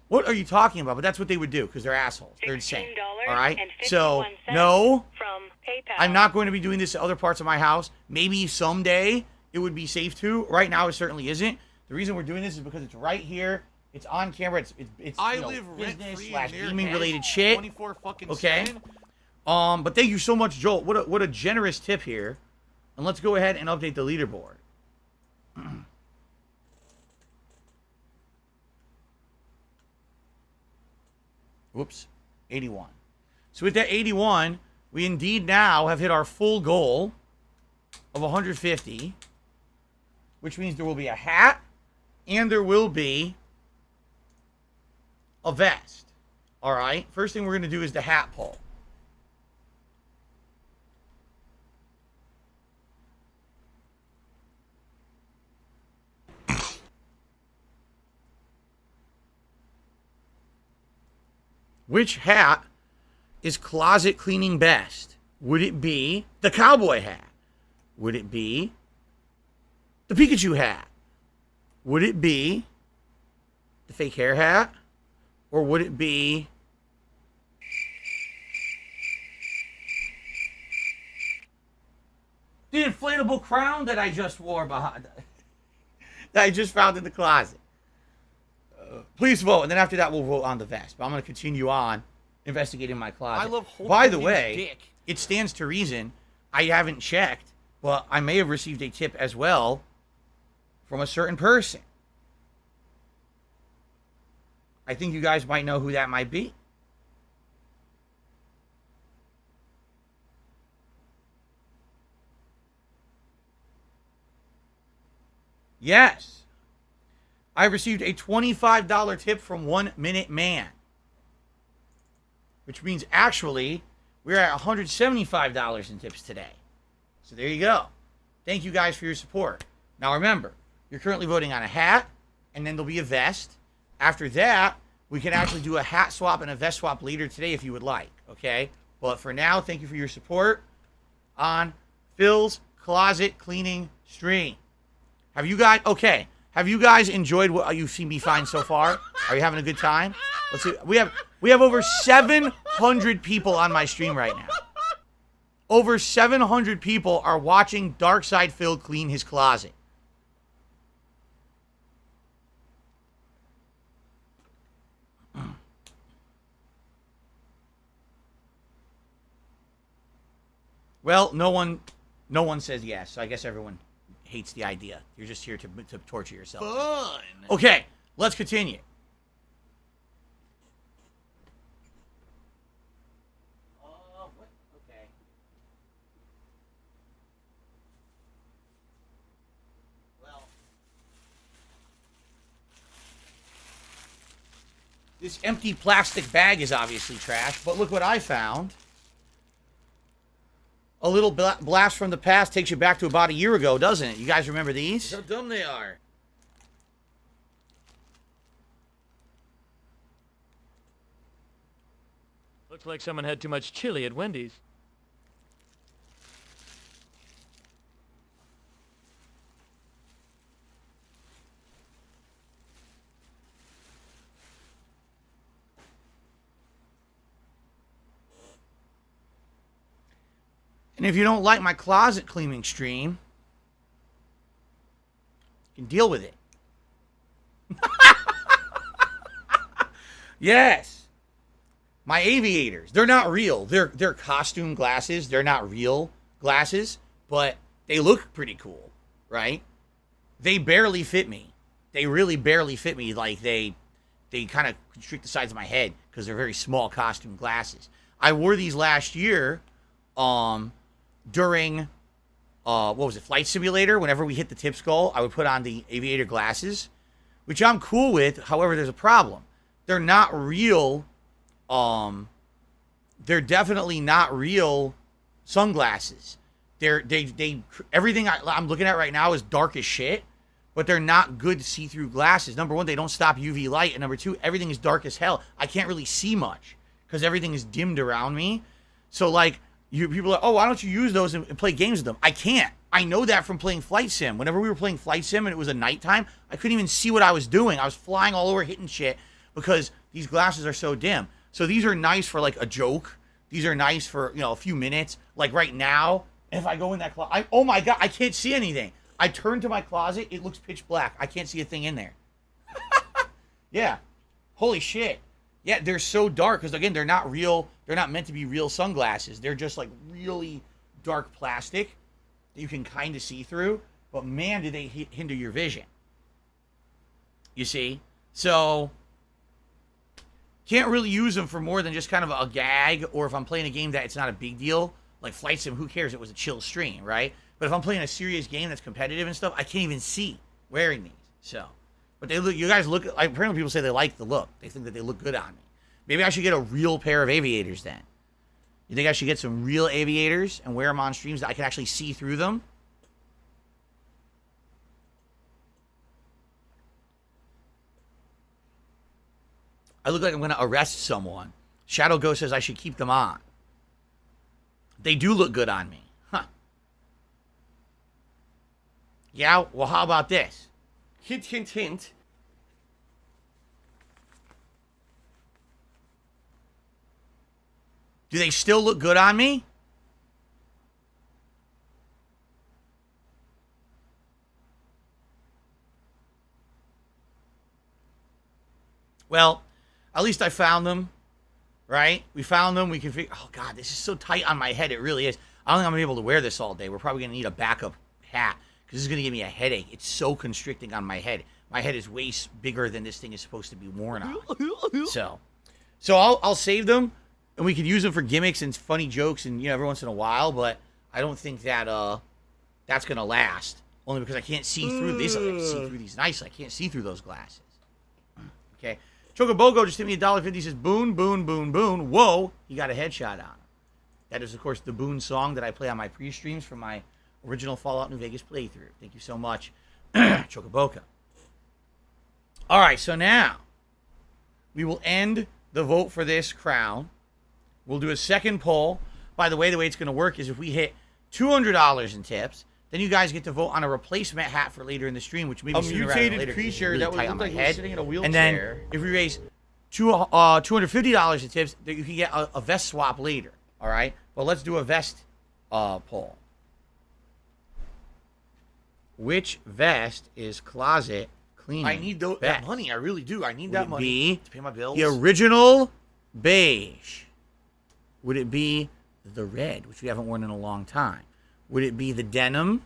Speaker 3: what are you talking about? But that's what they would do because they're assholes. They're insane. All right? So, no,
Speaker 4: From PayPal.
Speaker 3: I'm not going to be doing this to other parts of my house. Maybe someday it would be safe to. Right now, it certainly isn't. The reason we're doing this is because it's right here. It's on camera. It's
Speaker 8: I
Speaker 3: you know,
Speaker 8: live
Speaker 3: business
Speaker 8: rent-free
Speaker 3: slash
Speaker 8: near
Speaker 3: gaming
Speaker 8: Cass,
Speaker 3: related shit.
Speaker 8: 24 fucking
Speaker 3: Okay.
Speaker 8: 7.
Speaker 3: But thank you so much, Joel. What a generous tip here. And let's go ahead and update the leaderboard. Whoops, 81. So with that 81, we indeed now have hit our full goal of 150, which means there will be a hat and there will be a vest. All right. First thing we're going to do is the hat pull. Which hat is closet cleaning best? Would it be the cowboy hat? Would it be the Pikachu hat? Would it be the fake hair hat? Or would it be the inflatable crown that I just wore behind, that I just found in the closet? Please vote, and then after that we'll vote on the vest. But I'm going to continue on investigating my closet.
Speaker 8: I love holding
Speaker 3: By the
Speaker 8: his
Speaker 3: way,
Speaker 8: dick.
Speaker 3: it stands to reason I haven't checked, but I may have received a tip as well from a certain person. I think you guys might know who that might be. Yes. I received a $25 tip from 1 Minute Man. Which means actually we're at $175 in tips today. So there you go. Thank you guys for your support. Now remember, you're currently voting on a hat, and then there'll be a vest. After that, we can actually do a hat swap and a vest swap later today if you would like, okay? But for now, thank you for your support on Phil's Closet Cleaning Stream. Have you guys enjoyed what you've seen me find so far? Are you having a good time? Let's see. We have over 700 people on my stream right now. Over 700 people are watching Darkside Phil clean his closet. Well, no one says yes, so I guess everyone hates the idea. You're just here to torture yourself.
Speaker 8: Fun.
Speaker 3: Okay, let's continue. Okay. Well, this empty plastic bag is obviously trash, but look what I found. A little blast from the past takes you back to about a year ago, doesn't it? You guys remember these?
Speaker 8: How dumb they are.
Speaker 9: Looks like someone had too much chili at Wendy's.
Speaker 3: And if you don't like my closet cleaning stream, you can deal with it. Yes. My aviators. They're not real. They're costume glasses. They're not real glasses, but they look pretty cool, right? They barely fit me. They really barely fit me. Like they kind of constrict the sides of my head because they're very small costume glasses. I wore these last year during what was it, Flight Simulator. Whenever we hit the tip skull, I would put on the aviator glasses, which I'm cool with. However, there's a problem. They're not real. They're definitely not real sunglasses. They everything I'm looking at right now is dark as shit, but they're not good see-through glasses. Number one, they don't stop UV light, and number two, everything is dark as hell. I can't really see much because everything is dimmed around me. So like, people are like, oh, why don't you use those and play games with them? I can't. I know that from playing Flight Sim. Whenever we were playing Flight Sim and it was a nighttime, I couldn't even see what I was doing. I was flying all over, hitting shit because these glasses are so dim. So these are nice for like a joke. These are nice for, a few minutes. Like right now, if I go in that closet, oh my God, I can't see anything. I turn to my closet, it looks pitch black. I can't see a thing in there. Yeah. Holy shit. Yeah, they're so dark because, again, they're not real. They're not meant to be real sunglasses. They're just like really dark plastic that you can kind of see through. But man, do they hinder your vision. You see? So, can't really use them for more than just kind of a gag, or if I'm playing a game that it's not a big deal. Like Flight Sim, who cares? It was a chill stream, right? But if I'm playing a serious game that's competitive and stuff, I can't even see wearing these. So, but they look. You guys look. Apparently, people say they like the look. They think that they look good on me. Maybe I should get a real pair of aviators then. You think I should get some real aviators and wear them on streams that I can actually see through them? I look like I'm going to arrest someone. Shadow Ghost says I should keep them on. They do look good on me. Huh. Yeah, well, how about this?
Speaker 8: Hint, hint, hint.
Speaker 3: Do they still look good on me? Well, at least I found them, right? We found them. We can figure. Oh God, this is so tight on my head. It really is. I don't think I'm gonna be able to wear this all day. We're probably gonna need a backup hat because this is gonna give me a headache. It's so constricting on my head. My head is way bigger than this thing is supposed to be worn on. So I'll save them, and we could use them for gimmicks and funny jokes, and every once in a while. But I don't think that that's gonna last. Only because I can't see through this. I can see through these nicely. I can't see through those glasses. Okay. Chocobogo just hit me $1.50. Says, boon, boon, boon, boon. Whoa, he got a headshot on him. That is, of course, the Boon song that I play on my pre-streams for my original Fallout New Vegas playthrough. Thank you so much, Chocoboca. All right, so now we will end the vote for this crown. We'll do a second poll. By the way it's going to work is if we hit $200 in tips, then you guys get to vote on a replacement hat for later in the stream, which maybe sooner rather than later,
Speaker 6: creature
Speaker 3: really
Speaker 6: that would
Speaker 3: tight
Speaker 6: look
Speaker 3: on my
Speaker 6: like he was
Speaker 3: head.
Speaker 6: sitting in a wheelchair.
Speaker 3: And then if we raise $250 in tips, that you can get a vest swap later. All right, well, let's do a vest poll. Which vest is closet cleaning?
Speaker 7: I need that money. I really do. I need that money to pay my bills.
Speaker 3: The original beige? Would it be the red, which we haven't worn in a long time? Would it be the denim,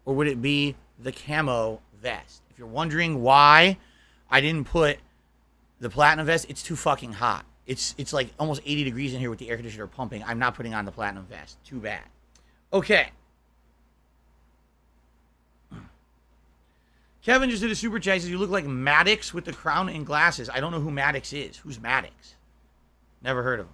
Speaker 3: or would it be the camo vest? If you're wondering why I didn't put the platinum vest, it's too fucking hot. It's like almost 80 degrees in here with the air conditioner pumping. I'm not putting on the platinum vest. Too bad. Okay. Kevin just did a super chat. He says, you look like Maddox with the crown and glasses. I don't know who Maddox is. Who's Maddox? Never heard of him.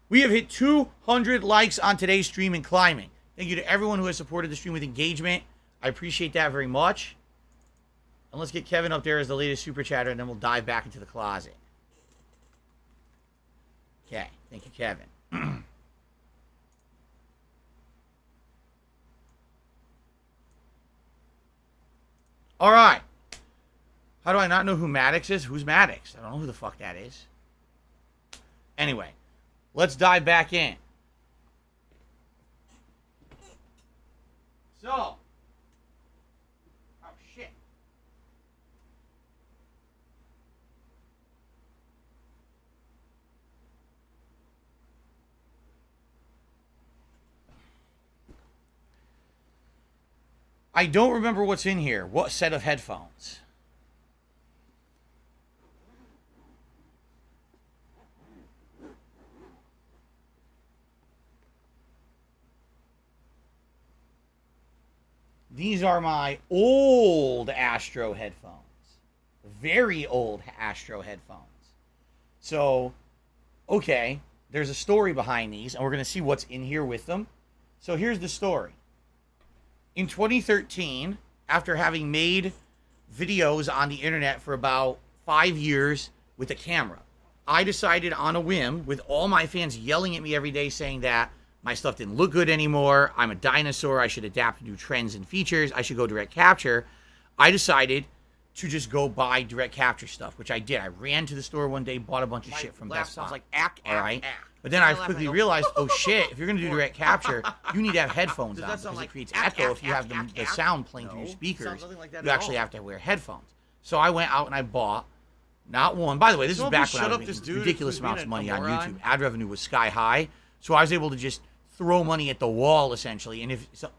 Speaker 3: We have hit 200 likes on today's stream and climbing. Thank you to everyone who has supported the stream with engagement. I appreciate that very much. And let's get Kevin up there as the latest super chatter, and then we'll dive back into the closet. Okay. Thank you, Kevin. All right. How do I not know who Maddox is? Who's Maddox? I don't know who the fuck that is. Anyway, let's dive back in. So. Oh, shit. I don't remember what's in here. What set of headphones? These are my old Astro headphones. Very old Astro headphones. So, okay, there's a story behind these, and we're going to see what's in here with them. So here's the story. In 2013, after having made videos on the internet for about 5 years with a camera, I decided on a whim, with all my fans yelling at me every day saying that my stuff didn't look good anymore, I'm a dinosaur, I should adapt to new trends and features, I should go direct capture, I decided to just go buy direct capture stuff, which I did. I ran to the store one day, bought a bunch of shit from Best Buy.
Speaker 7: Sounds like ack.
Speaker 3: But then I quickly realized, oh shit, if you're going to do direct capture, you need to have headphones on, because it creates echo if you have the sound playing through your speakers. You actually have to wear headphones. So I went out and I bought, not one, by the way, this is back when I was making ridiculous amounts of money on YouTube. Ad revenue was sky high, so I was able to just throw money at the wall, essentially. And if so,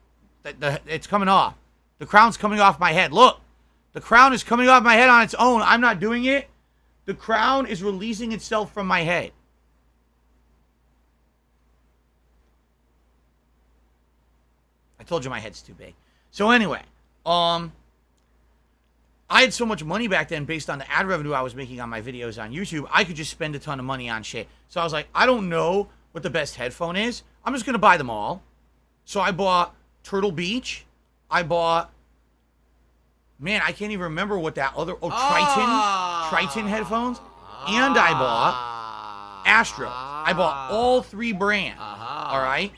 Speaker 3: it's coming off. The crown's coming off my head. Look, the crown is coming off my head on its own. I'm not doing it. The crown is releasing itself from my head. I told you my head's too big. So anyway, I had so much money back then based on the ad revenue I was making on my videos on YouTube, I could just spend a ton of money on shit. So I was like, I don't know what the best headphone is. I'm just going to buy them all. So I bought Turtle Beach. I bought, man, I can't even remember what that other, Triton headphones. And I bought Astro. I bought all three brands. All right.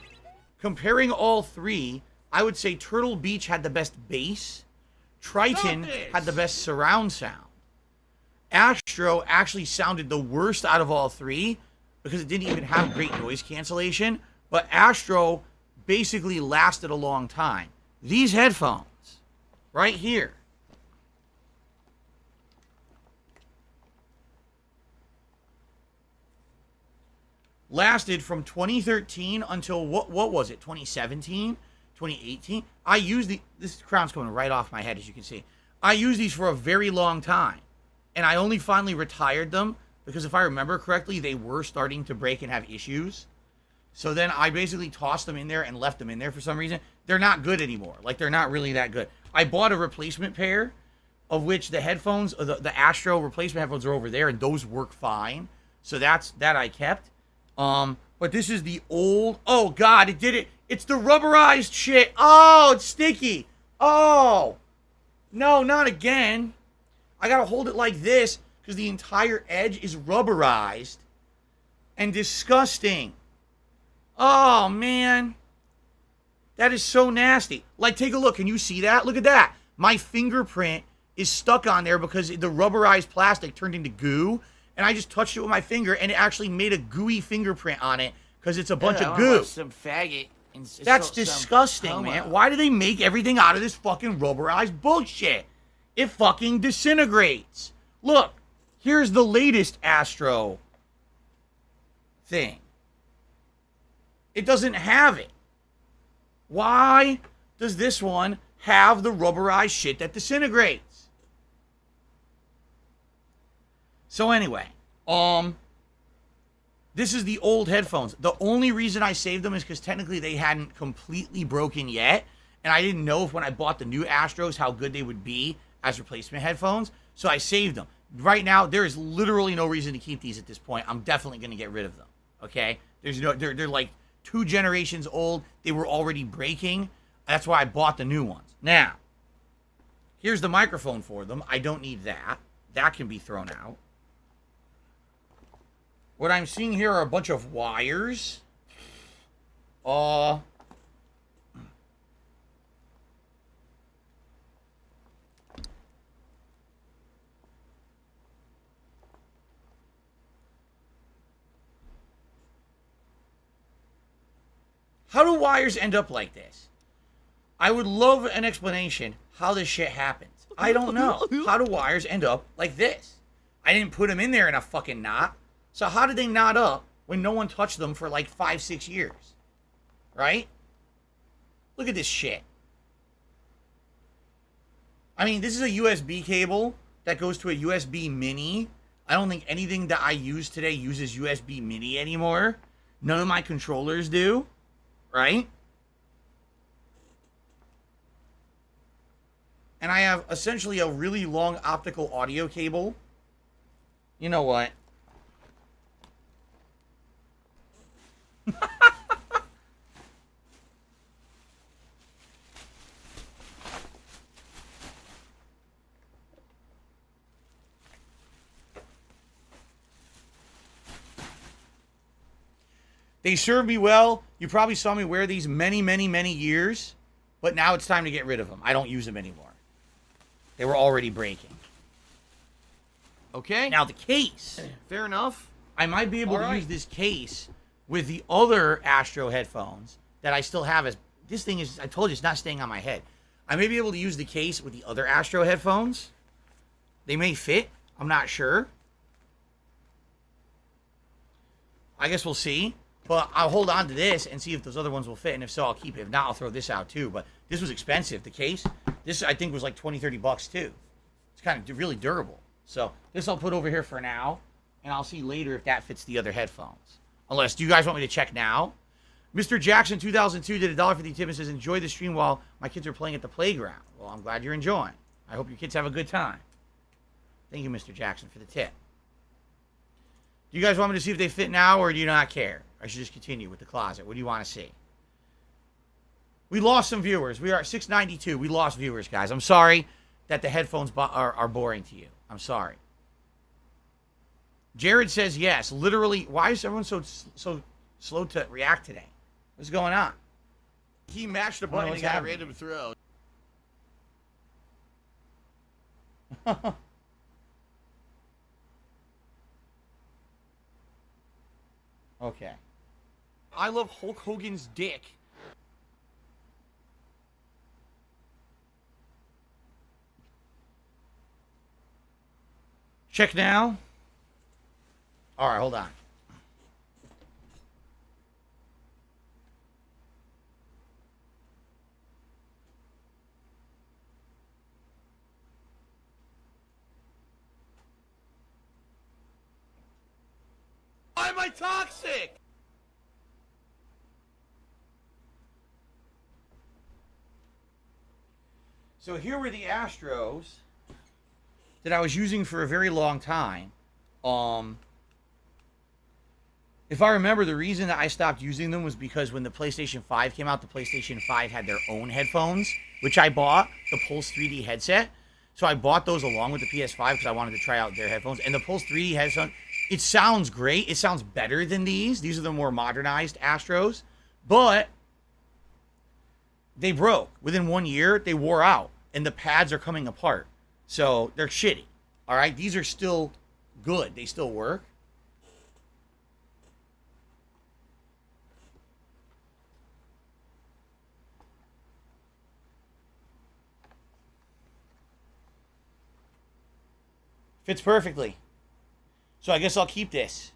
Speaker 3: Comparing all three, I would say Turtle Beach had the best bass. Triton had the best surround sound. Astro actually sounded the worst out of all three because it didn't even have great noise cancellation. But Astro basically lasted a long time. These headphones, right here, lasted from 2013 until what was it? 2017, 2018. I used this crown's coming right off my head, as you can see. I used these for a very long time, and I only finally retired them because if I remember correctly, they were starting to break and have issues. So then I basically tossed them in there and left them in there for some reason. They're not good anymore. Like, they're not really that good. I bought a replacement pair, of which the headphones, the Astro replacement headphones are over there, and those work fine. So that I kept. But this is the old, oh God, it did it. It's the rubberized shit. Oh, it's sticky. Oh, no, not again. I gotta hold it like this because the entire edge is rubberized and disgusting. Oh, man. That is so nasty. Like, take a look. Can you see that? Look at that. My fingerprint is stuck on there because the rubberized plastic turned into goo, and I just touched it with my finger, and it actually made a gooey fingerprint on it because it's a bunch of goo.
Speaker 8: Some faggot.
Speaker 3: That's disgusting, man. Why do they make everything out of this fucking rubberized bullshit? It fucking disintegrates. Look, here's the latest Astro thing. It doesn't have it. Why does this one have the rubberized shit that disintegrates? So anyway, this is the old headphones. The only reason I saved them is because technically they hadn't completely broken yet, and I didn't know if when I bought the new Astros how good they would be as replacement headphones, so I saved them. Right now, there is literally no reason to keep these at this point. I'm definitely going to get rid of them, okay? They're like 2 generations old. They were already breaking. That's why I bought the new ones. Now, here's the microphone for them. I don't need that. That can be thrown out. What I'm seeing here are a bunch of wires. How do wires end up like this? I would love an explanation how this shit happens. I don't know. How do wires end up like this? I didn't put them in there in a fucking knot. So how did they knot up when no one touched them for like 5-6 years? Right? Look at this shit. I mean, this is a USB cable that goes to a USB mini. I don't think anything that I use today uses USB mini anymore. None of my controllers do. Right? And I have essentially a really long optical audio cable. You know what? They serve me well. You probably saw me wear these many, many, many years, but now it's time to get rid of them. I don't use them anymore. They were already breaking.
Speaker 8: Okay.
Speaker 3: Now the case.
Speaker 8: Fair enough.
Speaker 3: I might be able to use this case with the other Astro headphones that I still have. As this thing is, I told you, it's not staying on my head. I may be able to use the case with the other Astro headphones. They may fit. I'm not sure. I guess we'll see. But I'll hold on to this and see if those other ones will fit. And if so, I'll keep it. If not, I'll throw this out too. But this was expensive. The case, this I think was like $20-$30 too. It's kind of really durable. So this I'll put over here for now. And I'll see later if that fits the other headphones. Unless, do you guys want me to check now? Mr. Jackson 2002 did a $1.50 tip and says, enjoy the stream while my kids are playing at the playground. Well, I'm glad you're enjoying. I hope your kids have a good time. Thank you, Mr. Jackson, for the tip. Do you guys want me to see if they fit now, or do you not care? I should just continue with the closet. What do you want to see? We lost some viewers. We are at 692. We lost viewers, guys. I'm sorry that the headphones are boring to you. I'm sorry. Jared says yes. Literally, why is everyone so slow to react today? What's going on?
Speaker 8: He mashed a button and got a random throw.
Speaker 3: Okay.
Speaker 8: I love Hulk Hogan's dick.
Speaker 3: Check now. All right, hold on.
Speaker 8: Why am I toxic?
Speaker 3: So here were the Astros that I was using for a very long time. If I remember, the reason that I stopped using them was because when the PlayStation 5 came out, the PlayStation 5 had their own headphones, which I bought, the Pulse 3D headset. So I bought those along with the PS5 because I wanted to try out their headphones. And the Pulse 3D headphones, it sounds great. It sounds better than these. These are the more modernized Astros. But they broke. Within 1 year, they wore out. And the pads are coming apart. So they're shitty. All right? These are still good. They still work. Fits perfectly. So I guess I'll keep this.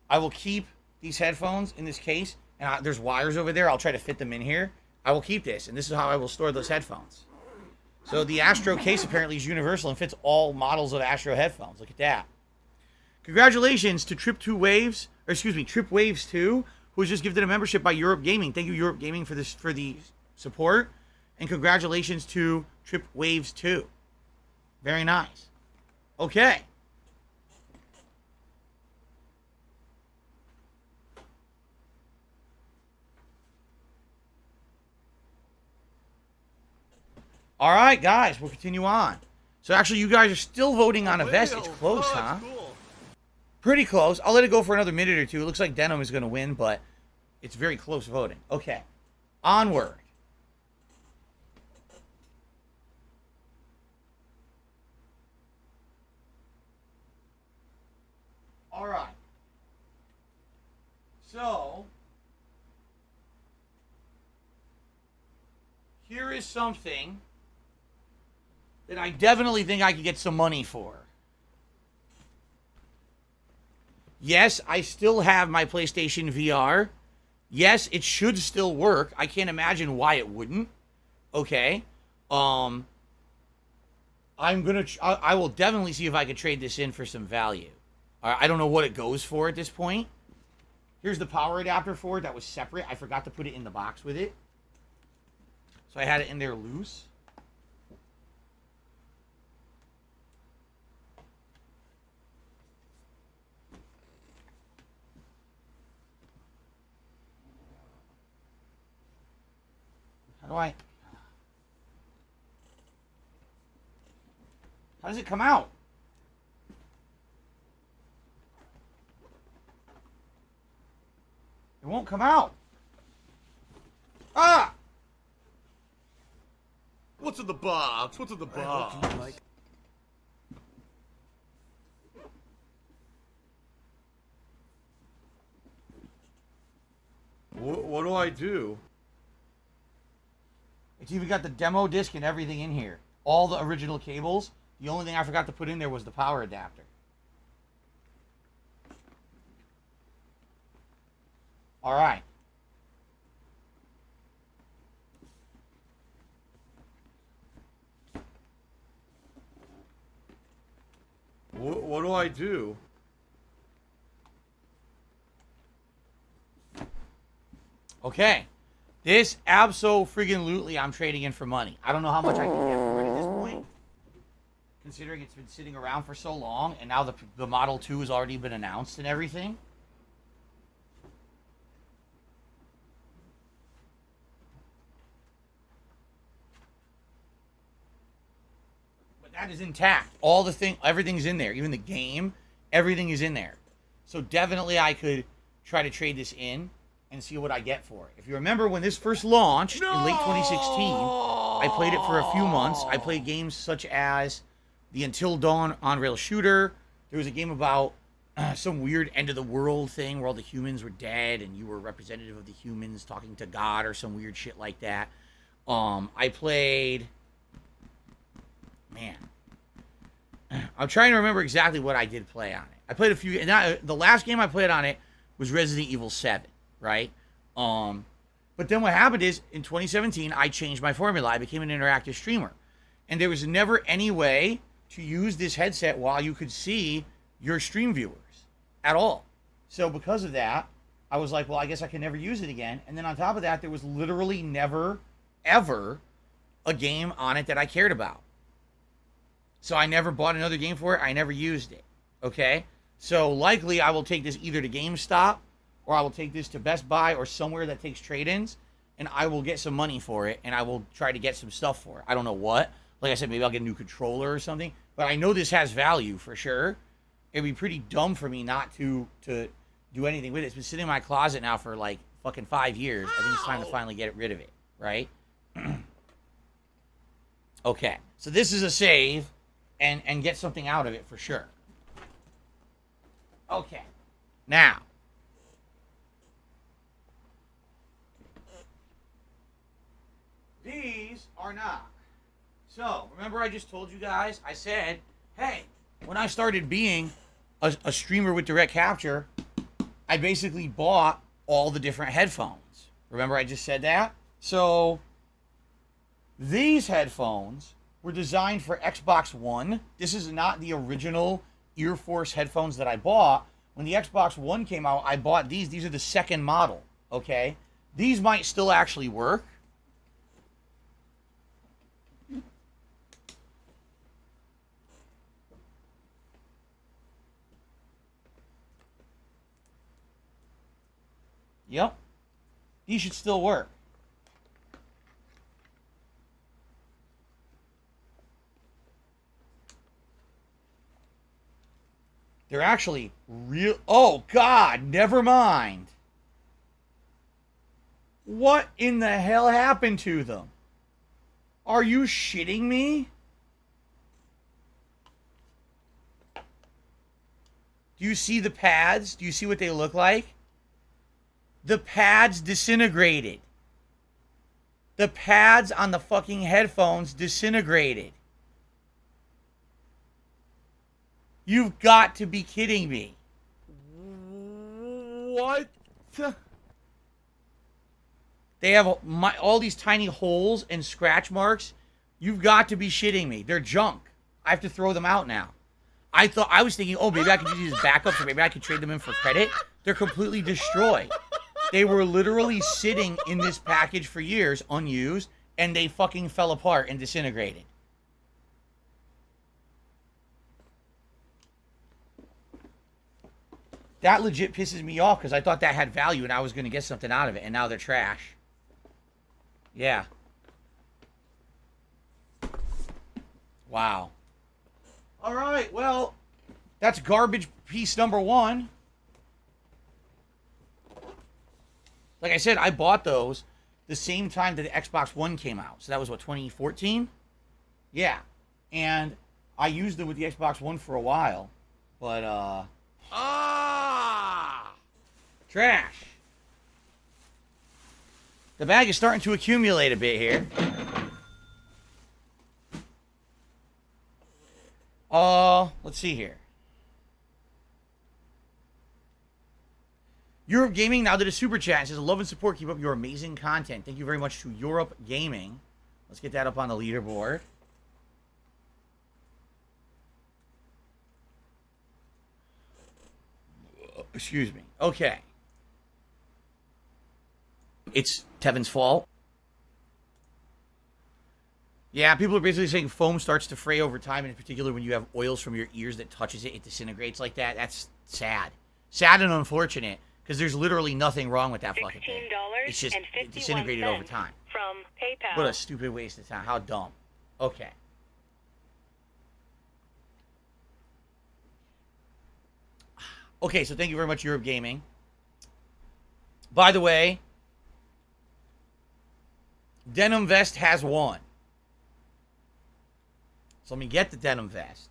Speaker 3: I will keep these headphones in this case. And there's wires over there. I'll try to fit them in here. I will keep this. And this is how I will store those headphones. So the Astro case apparently is universal and fits all models of Astro headphones. Look at that. Congratulations to Trip Waves 2, who was just gifted a membership by Europe Gaming. Thank you, Europe Gaming, for the support. And congratulations to Trip Waves 2. Very nice. Okay. All right, guys, we'll continue on. So actually, you guys are still voting on a vest. It's close, huh?
Speaker 8: Cool.
Speaker 3: Pretty close. I'll let it go for another minute or two. It looks like Denim is going to win, but it's very close voting. Okay. Onward. All right. So, here is something that I definitely think I could get some money for. Yes, I still have my PlayStation VR. Yes, it should still work. I can't imagine why it wouldn't. Okay. I will definitely see if I could trade this in for some value. I don't know what it goes for at this point. Here's the power adapter for it that was separate. I forgot to put it in the box with it. So I had it in there loose. How does it come out? It won't come out. Ah!
Speaker 8: What's in the box? What's in the box? What do I do?
Speaker 3: It's even got the demo disc and everything in here. All the original cables. The only thing I forgot to put in there was the power adapter. All right.
Speaker 8: What do I do?
Speaker 3: Okay. This abso-friggin-lutely I'm trading in for money. I don't know how much I can get for it at this point, considering it's been sitting around for so long, and now the Model 2 has already been announced and everything. But that is intact. Everything's in there. Even the game, everything is in there. So definitely I could try to trade this in and see what I get for it. If you remember when this first launched in late 2016, I played it for a few months. I played games such as the Until Dawn on-rail shooter. There was a game about some weird end-of-the-world thing where all the humans were dead and you were a representative of the humans talking to God or some weird shit like that. I played... Man. I'm trying to remember exactly what I did play on it. I played a few... The last game I played on it was Resident Evil 7. Right? But then what happened is, in 2017, I changed my formula. I became an interactive streamer. And there was never any way to use this headset while you could see your stream viewers at all. So because of that, I was like, well, I guess I can never use it again. And then on top of that, there was literally never, ever a game on it that I cared about. So I never bought another game for it. I never used it. Okay? So likely I will take this either to GameStop or I will take this to Best Buy or somewhere that takes trade-ins, and I will get some money for it, and I will try to get some stuff for it. I don't know what. Like I said, maybe I'll get a new controller or something. But I know this has value for sure. It'd be pretty dumb for me not to do anything with it. It's been sitting in my closet now for like fucking 5 years. I think it's time to finally get rid of it, right? Okay, so this is a save and get something out of it for sure. Okay, now. These are not. So, remember I just told you guys, I said, hey, when I started being a streamer with direct capture, I basically bought all the different headphones. Remember I just said that? So, these headphones were designed for Xbox One. This is not the original Earforce headphones that I bought. When the Xbox One came out, I bought these. These are the second model, okay? These might still actually work. Yep. These should still work. They're actually real. Oh, God, never mind. What in the hell happened to them? Are you shitting me? Do you see the pads? Do you see what they look like? The pads disintegrated. The pads on the fucking headphones disintegrated. You've got to be kidding me.
Speaker 8: What?
Speaker 3: They have all these tiny holes and scratch marks. You've got to be shitting me. They're junk. I have to throw them out now. I was thinking, oh, maybe I could use these as backups or maybe I could trade them in for credit. They're completely destroyed. They were literally sitting in this package for years, unused, and they fucking fell apart and disintegrated. That legit pisses me off because I thought that had value and I was going to get something out of it, and now they're trash. Yeah. Wow. All right, well, that's garbage piece number one. Like I said, I bought those the same time that the Xbox One came out. So that was, what, 2014? Yeah. And I used it with the Xbox One for a while. But, trash. The bag is starting to accumulate a bit here. Let's see here. Europe Gaming now did a super chat. It says, love and support. Keep up your amazing content. Thank you very much to Europe Gaming. Let's get that up on the leaderboard. Excuse me. Okay. It's Tevin's fault. Yeah, people are basically saying foam starts to fray over time, and in particular when you have oils from your ears that touches it, it disintegrates like that. That's sad. Sad and unfortunate, because there's literally nothing wrong with that fucking thing. It's just it disintegrated over time.
Speaker 4: From PayPal.
Speaker 3: What a stupid waste of time. How dumb. Okay. Okay, so thank you very much, Europe Gaming. By the way, Denim Vest has won. So let me get the Denim Vest.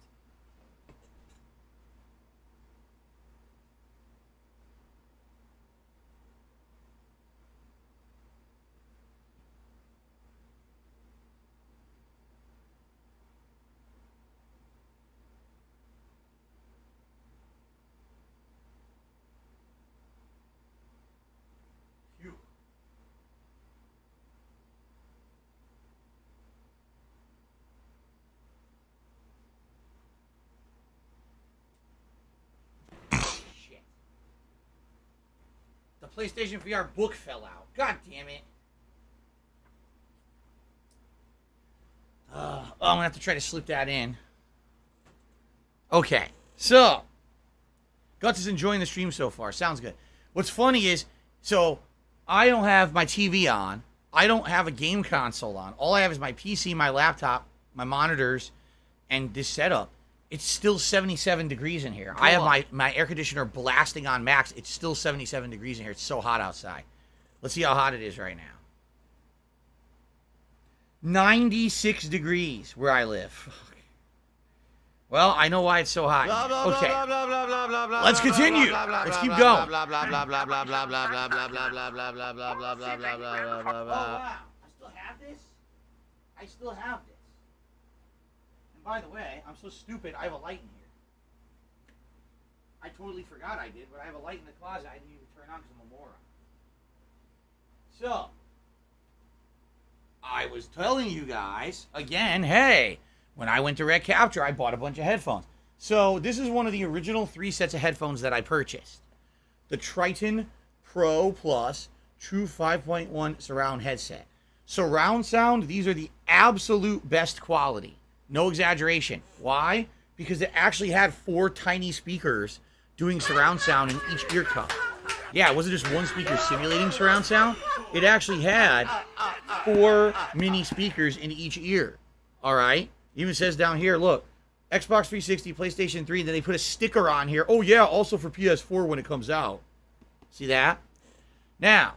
Speaker 3: PlayStation VR book fell out. God damn it. I'm gonna have to try to slip that in. Okay, so Guts is enjoying the stream so far. Sounds good. What's funny is, so I don't have my TV on. I don't have a game console on. All I have is my PC, my laptop, my monitors, and this setup. It's still 77 degrees in here. I have my air conditioner blasting on max. It's still 77 degrees in here. It's so hot outside. Let's see how hot it is right now. 96 degrees where I live. Well, I know why it's so hot. Okay. Let's continue. Let's keep going. Oh, wow. I still have this? I still have this. And by the way, I'm so stupid, I have a light in here. I totally forgot I did, but I have a light in the closet I didn't even turn on because I'm a moron. So, I was telling you guys, again, hey, when I went to Red Capture, I bought a bunch of headphones. So this is one of the original 3 sets of headphones that I purchased. The Triton Pro Plus True 5.1 surround headset. Surround sound, these are the absolute best quality. No exaggeration. Why? Because it actually had 4 tiny speakers doing surround sound in each ear cup. Yeah, it wasn't just one speaker simulating surround sound. It actually had 4 mini speakers in each ear. All right? It even says down here, look, Xbox 360, PlayStation 3, then they put a sticker on here. Oh, yeah, also for PS4 when it comes out. See that? Now,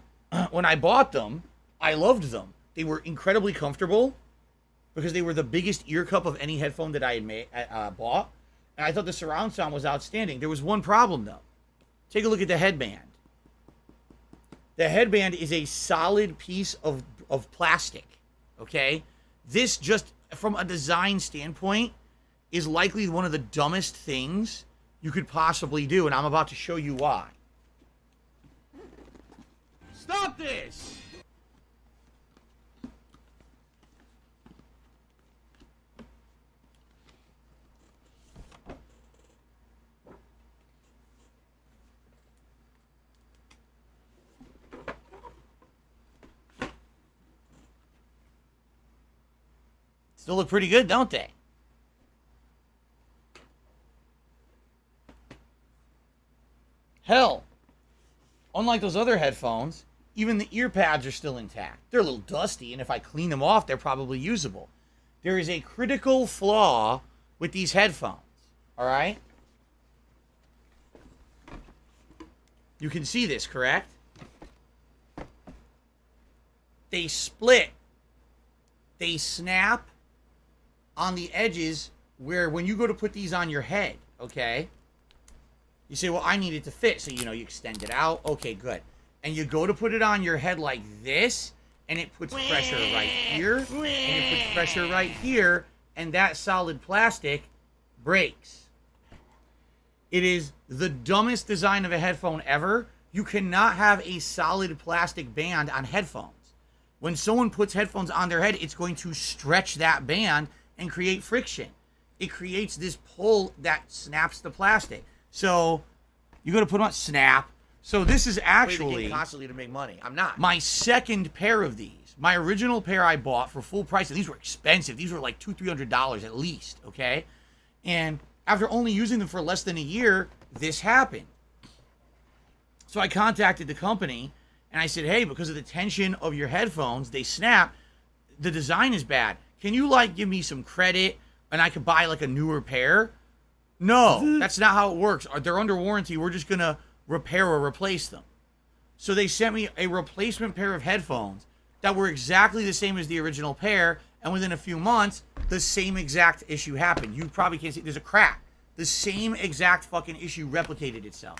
Speaker 3: when I bought them, I loved them. They were incredibly comfortable because they were the biggest ear cup of any headphone that I had bought. And I thought the surround sound was outstanding. There was one problem, though. Take a look at the headband. The headband is a solid piece of plastic, okay? This just, from a design standpoint, is likely one of the dumbest things you could possibly do, and I'm about to show you why. Stop this! Still look pretty good, don't they? Hell, unlike those other headphones, even the ear pads are still intact. They're a little dusty, and if I clean them off, they're probably usable. There is a critical flaw with these headphones, all right? You can see this, correct? They split. They snap on the edges where when you go to put these on your head, okay? You say, well, I need it to fit. So, you extend it out. Okay, good. And you go to put it on your head like this, and it puts pressure right here, and it puts pressure right here, and that solid plastic breaks. It is the dumbest design of a headphone ever. You cannot have a solid plastic band on headphones. When someone puts headphones on their head, it's going to stretch that band and create friction. It creates this pull that snaps the plastic. So you go to put them on, snap. So this is actually
Speaker 8: constantly to make money. I'm not.
Speaker 3: my second pair of these. My original pair I bought for full price, and these were expensive. These were like $200-$300 at least, okay? And after only using them for less than a year, this happened. So I contacted the company, and I said, hey, because of the tension of your headphones, they snap. The design is bad. Can you, give me some credit, and I could buy, a newer pair? No, that's not how it works. They're under warranty. We're just going to repair or replace them. So they sent me a replacement pair of headphones that were exactly the same as the original pair, and within a few months, the same exact issue happened. You probably can't see. There's a crack. The same exact fucking issue replicated itself.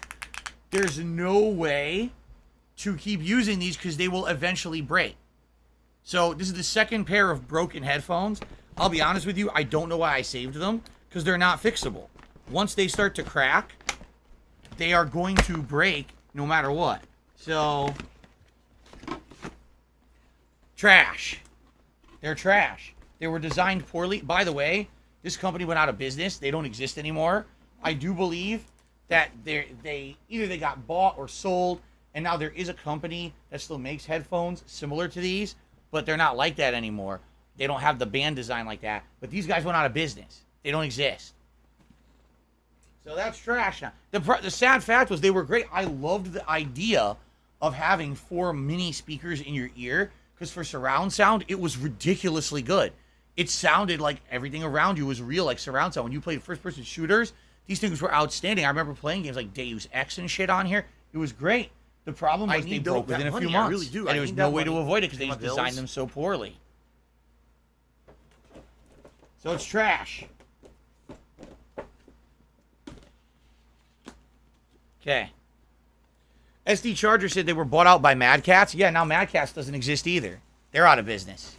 Speaker 3: There's no way to keep using these because they will eventually break. So this is the second pair of broken headphones. I'll be honest with you, I don't know why I saved them because they're not fixable. Once they start to crack, they are going to break no matter what. So, trash. They're trash. They were designed poorly. By the way, this company went out of business. They don't exist anymore. I do believe that they either got bought or sold, And now there is a company that still makes headphones similar to these, but they're not like that anymore. They don't have the band design like that. But these guys went out of business. They don't exist. So that's trash now. The sad fact was they were great. I loved the idea of having 4 mini speakers in your ear, because for surround sound, it was ridiculously good. It sounded like everything around you was real, like surround sound. When you played first-person shooters, these things were outstanding. I remember playing games like Deus Ex and shit on here. It was great. The problem was they broke within a few months.
Speaker 8: I really do.
Speaker 3: And there was no way to avoid it because they just designed them so poorly. So it's trash. Okay. SD Charger said they were bought out by Mad Cats. Yeah, now Mad Cats doesn't exist either. They're out of business.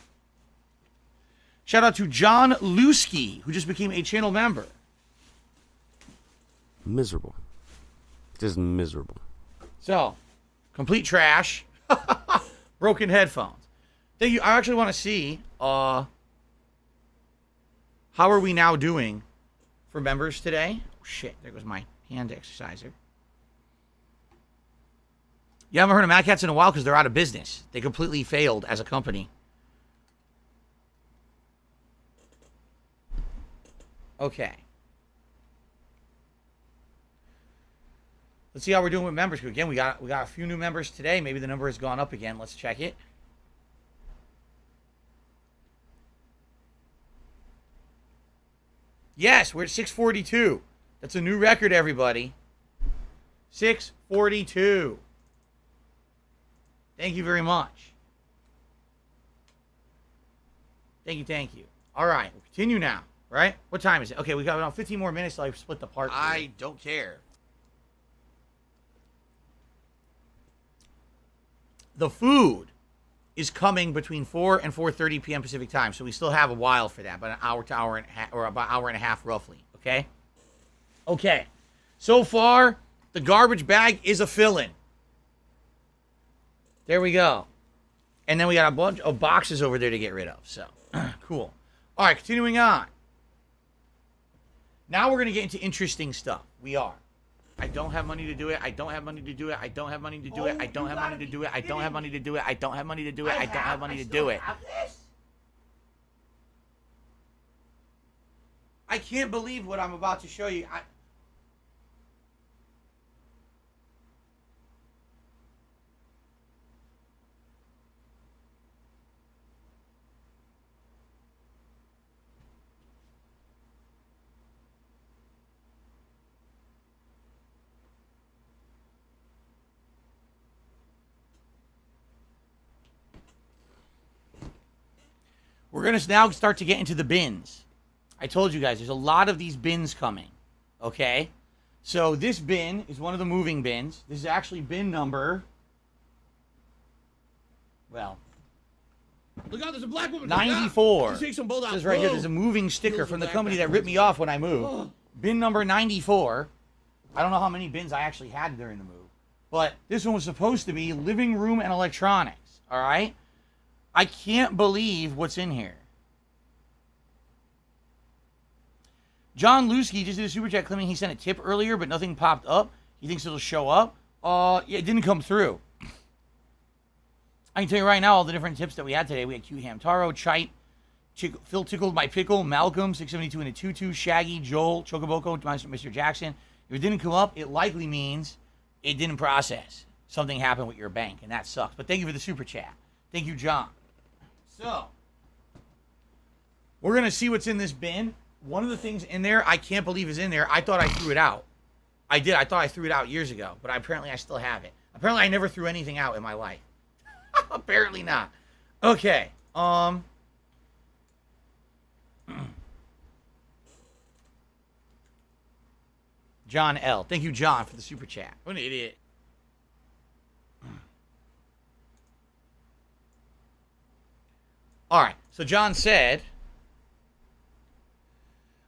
Speaker 3: Shout out to John Lusky, who just became a channel member.
Speaker 10: Miserable. Just miserable.
Speaker 3: So, complete trash. Broken headphones. Thank you. I actually want to see how are we now doing for members today. Oh, shit, there goes my hand exerciser. You haven't heard of Mad Cats in a while because they're out of business. They completely failed as a company. Okay. Let's see how we're doing with members. Again, we got a few new members today. Maybe the number has gone up again. Let's check it. Yes, we're at 642. That's a new record, everybody. 642. Thank you very much. Thank you. All right, we'll continue now, right? What time is it? Okay, we got about 15 more minutes till I split the part.
Speaker 8: I don't care.
Speaker 3: The food is coming between 4 and 4:30 p.m. Pacific time, so we still have a while for that, about an hour to hour and a half, or about hour and a half roughly, okay? Okay. So far, the garbage bag is a fill-in. There we go. And then we got a bunch of boxes over there to get rid of, so cool. All right, continuing on. Now we're going to get into interesting stuff. We are. I don't have money to do it. I don't have money to do it. I don't have money to do it. I don't have money to do it. I don't have money to do it. I don't have money to do it. I don't have money to do it. I can't believe what I'm about to show you. We're going to now start to get into the bins. I told you guys, there's a lot of these bins coming, okay? So this bin is one of the moving bins. This is actually bin number, well,
Speaker 8: Look out, there's a black woman.
Speaker 3: 94.
Speaker 8: Just take some bolt
Speaker 3: It
Speaker 8: out.
Speaker 3: says right here,
Speaker 8: Whoa.
Speaker 3: there's a moving sticker
Speaker 8: Feels
Speaker 3: from the
Speaker 8: black
Speaker 3: company that
Speaker 8: backwards.
Speaker 3: ripped me off when I moved. Bin number 94. I don't know how many bins I actually had during the move. But this one was supposed to be living room and electronics, all right? I can't believe what's in here. John Lusky just did a super chat claiming he sent a tip earlier, but nothing popped up. He thinks it'll show up. Yeah, it didn't come through. I can tell you right now all the different tips that we had today. We had Q Hamtaro, Chite, Phil Tickled My Pickle, Malcolm, 672 and a 22, Shaggy, Joel, Chocoboko, Mr. Jackson. If it didn't come up, it likely means it didn't process. Something happened with your bank, and that sucks. But thank you for the super chat. Thank you, John. So, we're going to see what's in this bin. One of the things in there I can't believe is in there. I thought I threw it out. I did. I thought I threw it out years ago, but apparently I still have it. Apparently I never threw anything out in my life. Apparently not. Okay. John L. Thank you, John, for the super chat. What an idiot. All right. So John said,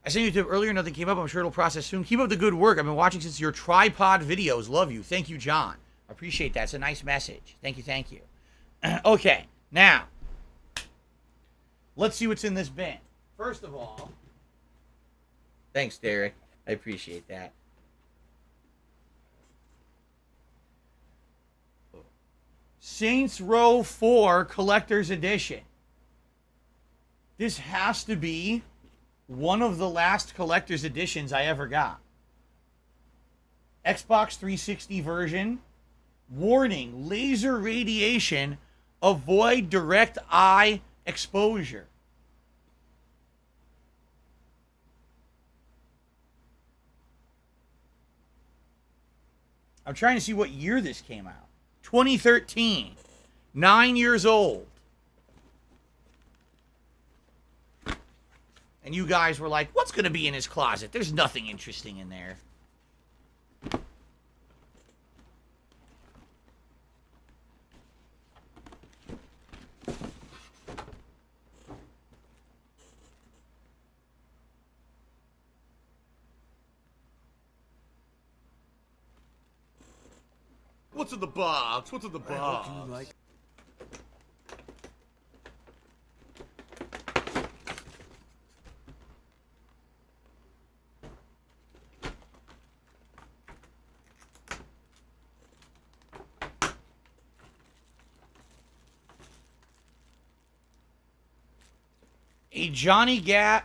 Speaker 3: I sent you a tip earlier. Nothing came up. I'm sure it'll process soon. Keep up the good work. I've been watching since your tripod videos. Love you. Thank you, John. I appreciate that. It's a nice message. Thank you. Thank you. Okay. Now, let's see what's in this bin. First of all, thanks, Derek. I appreciate that. Saints Row 4 Collector's Edition. This has to be one of the last collector's editions I ever got. Xbox 360 version. Warning, laser radiation. Avoid direct eye exposure. I'm trying to see what year this came out. 2013. 9 years old. And you guys were like, what's going to be in his closet? There's nothing interesting in there.
Speaker 8: What's in the box? What's in the box?
Speaker 3: A Johnny Gat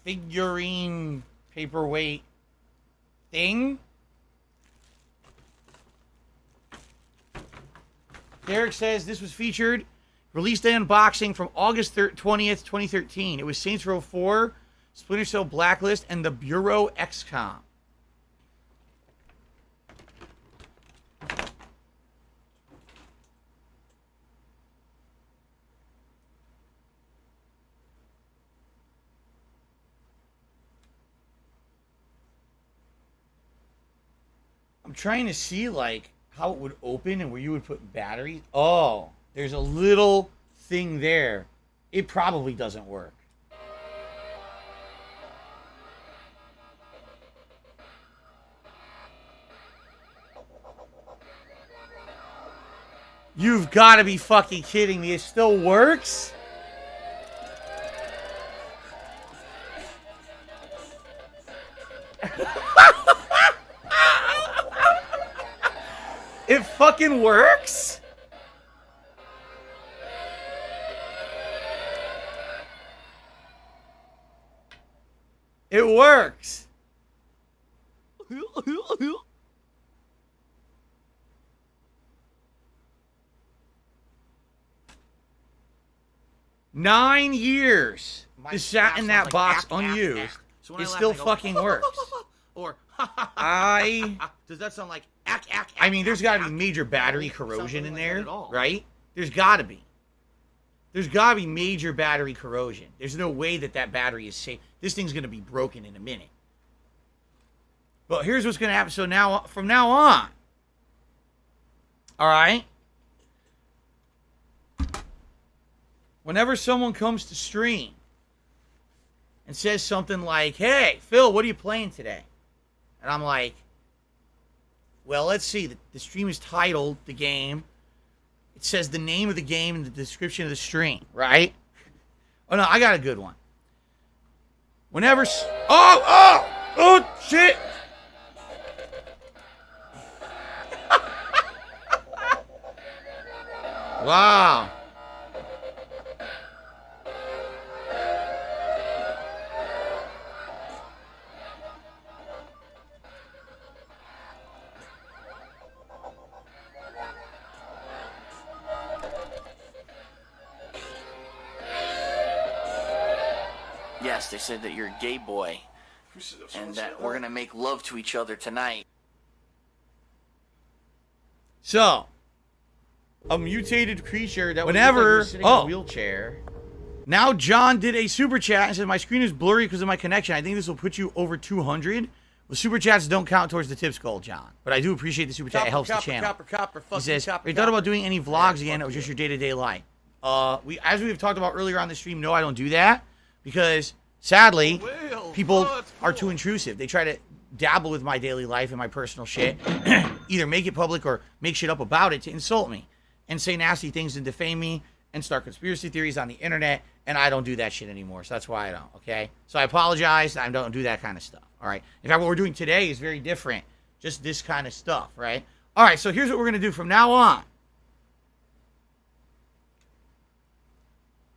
Speaker 3: figurine paperweight thing. Derek says this was featured, release day unboxing from August 20th, 2013. It was Saints Row 4, Splinter Cell Blacklist, and the Bureau XCOM. I'm trying to see, like, how it would open and where you would put batteries. Oh, there's a little thing there. It probably doesn't work. You've got to be fucking kidding me. It still works? It fucking works? It works. Nine years. Just sat in that box unused.
Speaker 8: So when I
Speaker 3: It
Speaker 8: laugh,
Speaker 3: still
Speaker 8: I go,
Speaker 3: fucking works.
Speaker 8: Or
Speaker 3: Does
Speaker 8: that sound like
Speaker 3: I mean, there's got to be major battery corrosion in there, right? There's got to be. There's got to be major battery corrosion. There's no way that that battery is safe. This thing's going to be broken in a minute. But here's what's going to happen. So now, from now on, all right, whenever someone comes to stream and says something like, hey, Phil, what are you playing today? And I'm like, well, let's see. The stream is titled, the game. It says the name of the game in the description of the stream, right? Oh, no, I got a good one. Whenever... Oh, shit! Wow.
Speaker 11: Yes, they said that you're a gay boy, and that we're gonna make love to each other tonight.
Speaker 3: So, a mutated creature that whenever was sitting in a wheelchair. Now John did a super chat and said my screen is blurry because of my connection. I think this will put you over 200. Well, super chats don't count towards the tips goal, John. But I do appreciate the super chat. It helps the channel. He says, "Are you thought about doing any vlogs again, or just your day-to-day life?" As we've talked about earlier on the stream, no, I don't do that because sadly, people are too intrusive. They try to dabble with my daily life and my personal shit, either make it public or make shit up about it to insult me and say nasty things and defame me and start conspiracy theories on the internet, and I don't do that shit anymore, so that's why I don't, okay? So I apologize, I don't do that kind of stuff, all right? In fact, what we're doing today is very different, just this kind of stuff, right? All right, so here's what we're going to do from now on.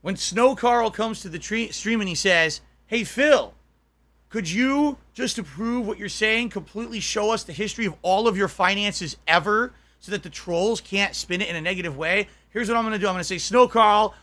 Speaker 3: When Snow Carl comes to the stream and he says, hey, Phil, could you, just to prove what you're saying, completely show us the history of all of your finances ever so that the trolls can't spin it in a negative way? Here's what I'm going to do. I'm going to say, Snow Carl.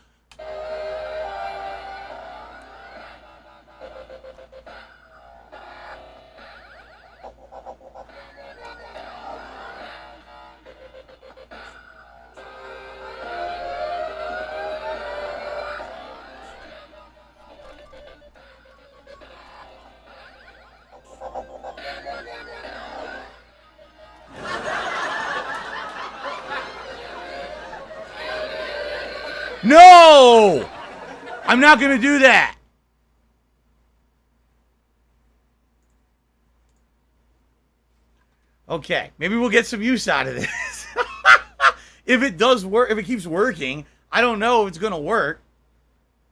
Speaker 3: No! I'm not going to do that. Okay, maybe we'll get some use out of this. If it does work, if it keeps working, I don't know if it's going to work.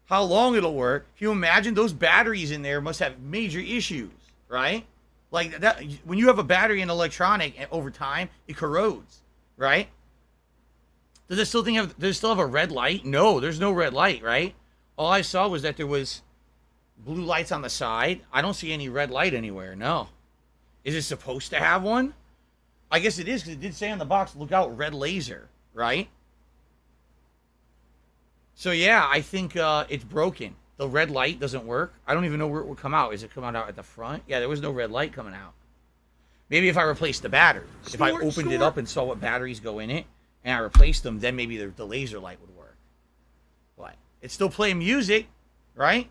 Speaker 3: How long it'll work. Can you imagine those batteries in there must have major issues, right? Like that, when you have a battery in electronic over time, it corrodes, right? Does it still have a red light? No, there's no red light, right? All I saw was that there was blue lights on the side. I don't see any red light anywhere, no. Is it supposed to have one? I guess it is, because it did say on the box, look out, red laser, right? So yeah, I think it's broken. The red light doesn't work. I don't even know where it would come out. Is it coming out at the front? Yeah, there was no red light coming out. Maybe if I replaced the battery. If I opened it up and saw what batteries go in it, and I replaced them, then maybe the laser light would work. But it's still playing music, right?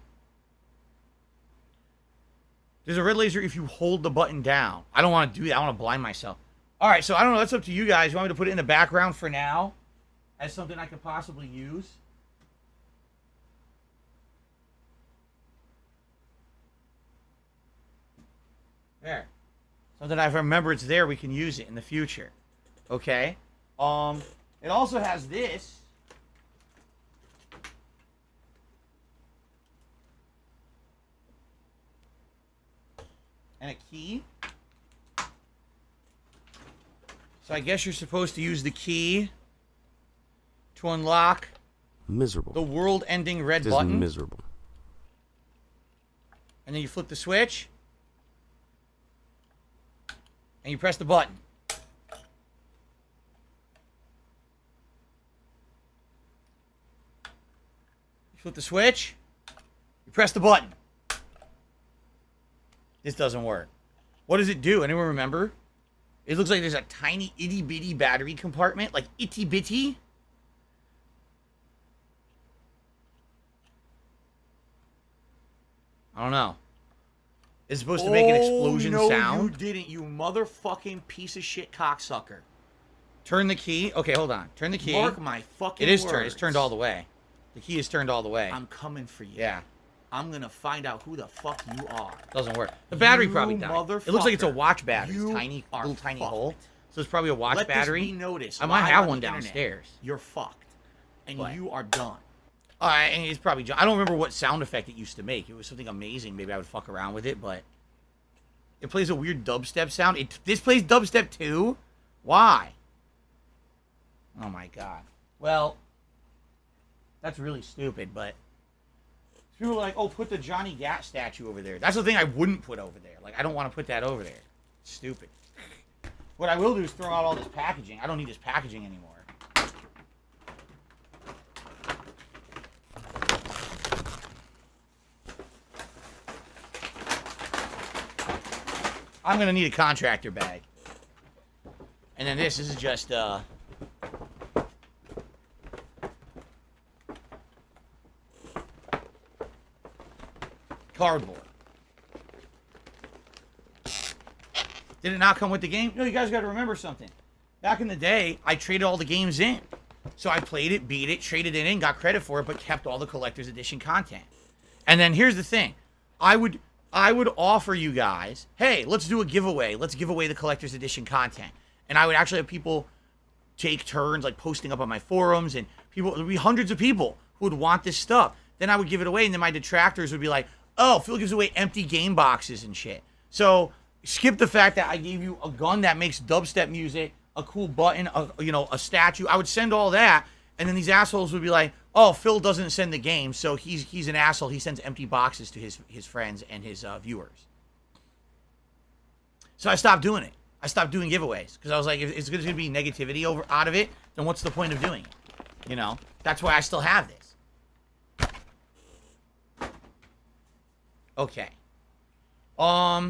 Speaker 3: There's a red laser if you hold the button down. I don't want to do that. I want to blind myself. All right, so I don't know. That's up to you guys. You want me to put it in the background for now as something I could possibly use? There. Something I remember it's there, we can use it in the future. Okay? It also has this. And a key. So I guess you're supposed to use the key to unlock
Speaker 10: miserable.
Speaker 3: The world-ending red
Speaker 10: Just
Speaker 3: button.
Speaker 10: Miserable.
Speaker 3: And then you flip the switch. And you press the button. Flip the switch. You press the button. This doesn't work. What does it do? Anyone remember? It looks like there's a tiny itty bitty battery compartment. Like itty bitty. I don't know. It's supposed to make an explosion sound.
Speaker 7: You didn't, you motherfucking piece of shit cocksucker.
Speaker 3: Turn the key. Okay, hold on. Turn the key.
Speaker 7: Mark my fucking
Speaker 3: It is
Speaker 7: words.
Speaker 3: turned. It's turned all the way. The key is turned all the way.
Speaker 7: I'm coming for you.
Speaker 3: Yeah.
Speaker 7: I'm gonna find out who the fuck you are.
Speaker 3: Doesn't work. The battery
Speaker 7: You
Speaker 3: probably died. It looks like it's a watch battery. It's tiny, little tiny hole. So it's probably a watch
Speaker 7: Let
Speaker 3: battery.
Speaker 7: This be noticed.
Speaker 3: I might
Speaker 7: Live
Speaker 3: have
Speaker 7: on
Speaker 3: one
Speaker 7: the internet.
Speaker 3: downstairs.
Speaker 7: You're fucked, and
Speaker 3: What?
Speaker 7: you are done.
Speaker 3: All right, and it's probably. I don't remember what sound effect it used to make. It was something amazing. Maybe I would fuck around with it, but it plays a weird dubstep sound. This plays dubstep too. Why? Oh my god. Well, that's really stupid, but people are like, oh, put the Johnny Gat statue over there. That's the thing I wouldn't put over there. Like, I don't want to put that over there. It's stupid. What I will do is throw out all this packaging. I don't need this packaging anymore. I'm going to need a contractor bag. And then this is just, cardboard. Did it not come with the game? No, you guys got to remember something. Back in the day, I traded all the games in. So I played it, beat it, traded it in, got credit for it, but kept all the collector's edition content. And then here's the thing. I would offer you guys, hey, let's do a giveaway. Let's give away the collector's edition content. And I would actually have people take turns, like posting up on my forums, and there'd be hundreds of people who would want this stuff. Then I would give it away, and then my detractors would be like, oh, Phil gives away empty game boxes and shit. So skip the fact that I gave you a gun that makes dubstep music, a cool button, a statue. I would send all that, and then these assholes would be like, oh, Phil doesn't send the game, so he's an asshole. He sends empty boxes to his friends and his viewers. So I stopped doing it. I stopped doing giveaways because I was like, if it's going to be negativity out of it, then what's the point of doing it? You know, that's why I still have this. Okay. I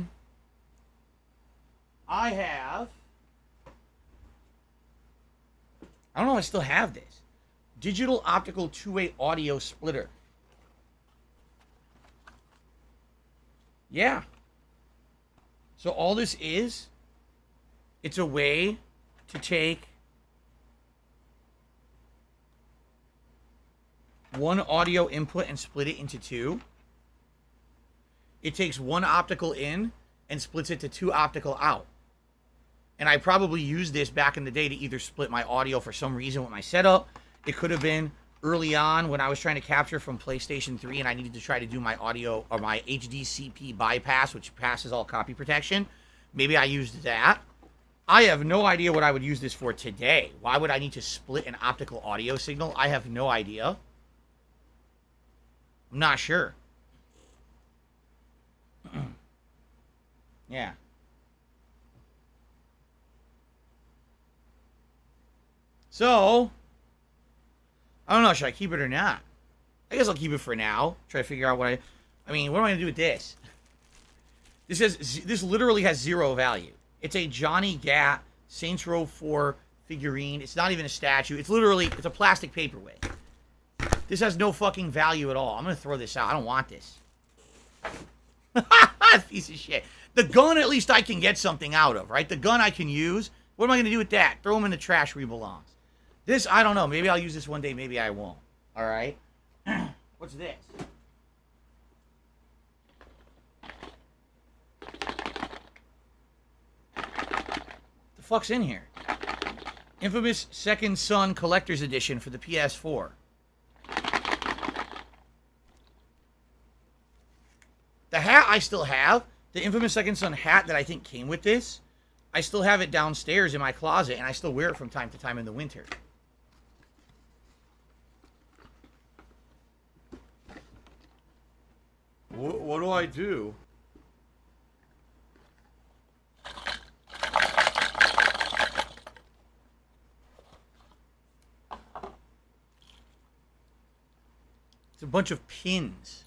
Speaker 3: don't know if I still have this. Digital optical two-way audio splitter. Yeah. So all this is, it's a way to take one audio input and split it into two. It takes one optical in and splits it to two optical out. And I probably used this back in the day to either split my audio for some reason with my setup. It could have been early on when I was trying to capture from PlayStation 3 and I needed to try to do my audio or my HDCP bypass, which passes all copy protection. Maybe I used that. I have no idea what I would use this for today. Why would I need to split an optical audio signal? I have no idea. I'm not sure. Yeah. So, I don't know. Should I keep it or not? I guess I'll keep it for now. Try to figure out what I mean, what am I going to do with this? This literally has zero value. It's a Johnny Gat Saints Row 4 figurine. It's not even a statue. It's a plastic paperweight. This has no fucking value at all. I'm going to throw this out. I don't want this. Piece of shit. The gun, at least I can get something out of, right? The gun I can use. What am I going to do with that? Throw them in the trash where he belongs. This, I don't know. Maybe I'll use this one day. Maybe I won't. All right? What's this? The fuck's in here? Infamous Second Son Collector's Edition for the PS4. The hat I still have. The Infamous Second Son hat that I think came with this. I still have it downstairs in my closet, and I still wear it from time to time in the winter. What do I do? It's a bunch of pins.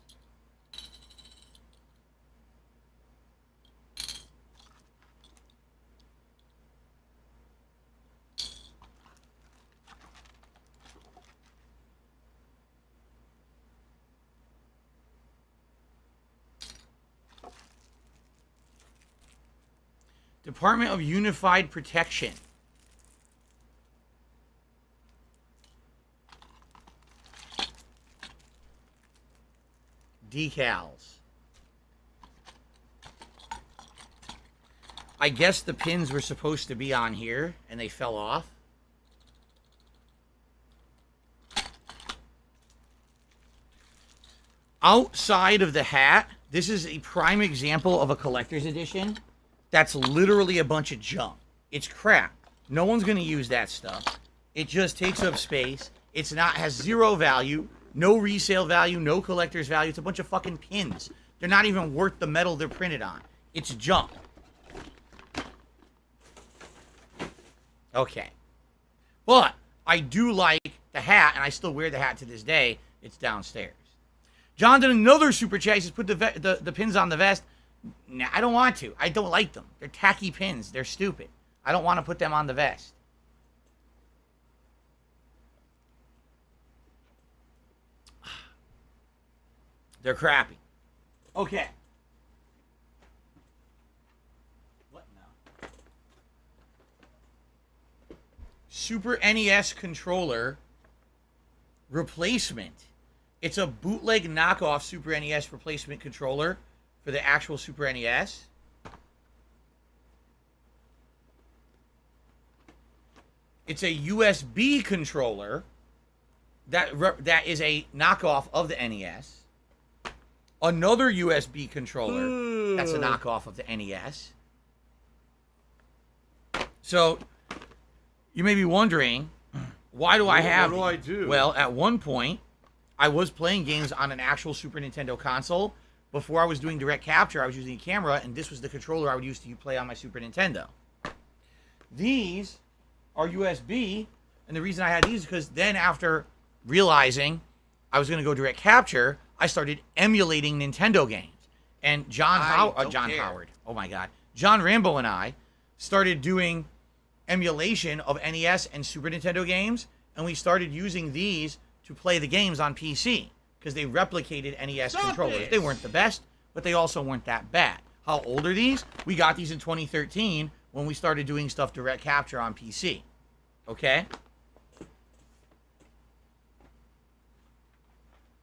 Speaker 3: Department of Unified Protection. Decals. I guess the pins were supposed to be on here and they fell off. Outside of the hat, this is a prime example of a collector's edition. That's literally a bunch of junk. It's crap. No one's going to use that stuff. It just takes up space. Has zero value, no resale value, no collector's value. It's a bunch of fucking pins. They're not even worth the metal they're printed on. It's junk. Okay. But I do like the hat, and I still wear the hat to this day. It's downstairs. John did another super chat. He says, put the pins on the vest. Nah, I don't want to. I don't like them. They're tacky pins. They're stupid. I don't want to put them on the vest. They're crappy. Okay. What now? Super NES controller replacement. It's a bootleg knockoff Super NES replacement controller for the actual Super NES. It's a USB controller that is a knockoff of the NES. Another USB controller that's a knockoff of the NES. So, you may be wondering, Why do I have
Speaker 8: What do I do?
Speaker 3: Well, at one point, I was playing games on an actual Super Nintendo console. Before I was doing direct capture, I was using a camera, and this was the controller I would use to play on my Super Nintendo. These are USB, and the reason I had these is because then after realizing I was going to go direct capture, I started emulating Nintendo games. And John Howard, oh my God, John Rambo and I started doing emulation of NES and Super Nintendo games, and we started using these to play the games on PC because they replicated NES controllers. They weren't the best, but they also weren't that bad. How old are these? We got these in 2013 when we started doing stuff direct capture on PC. Okay?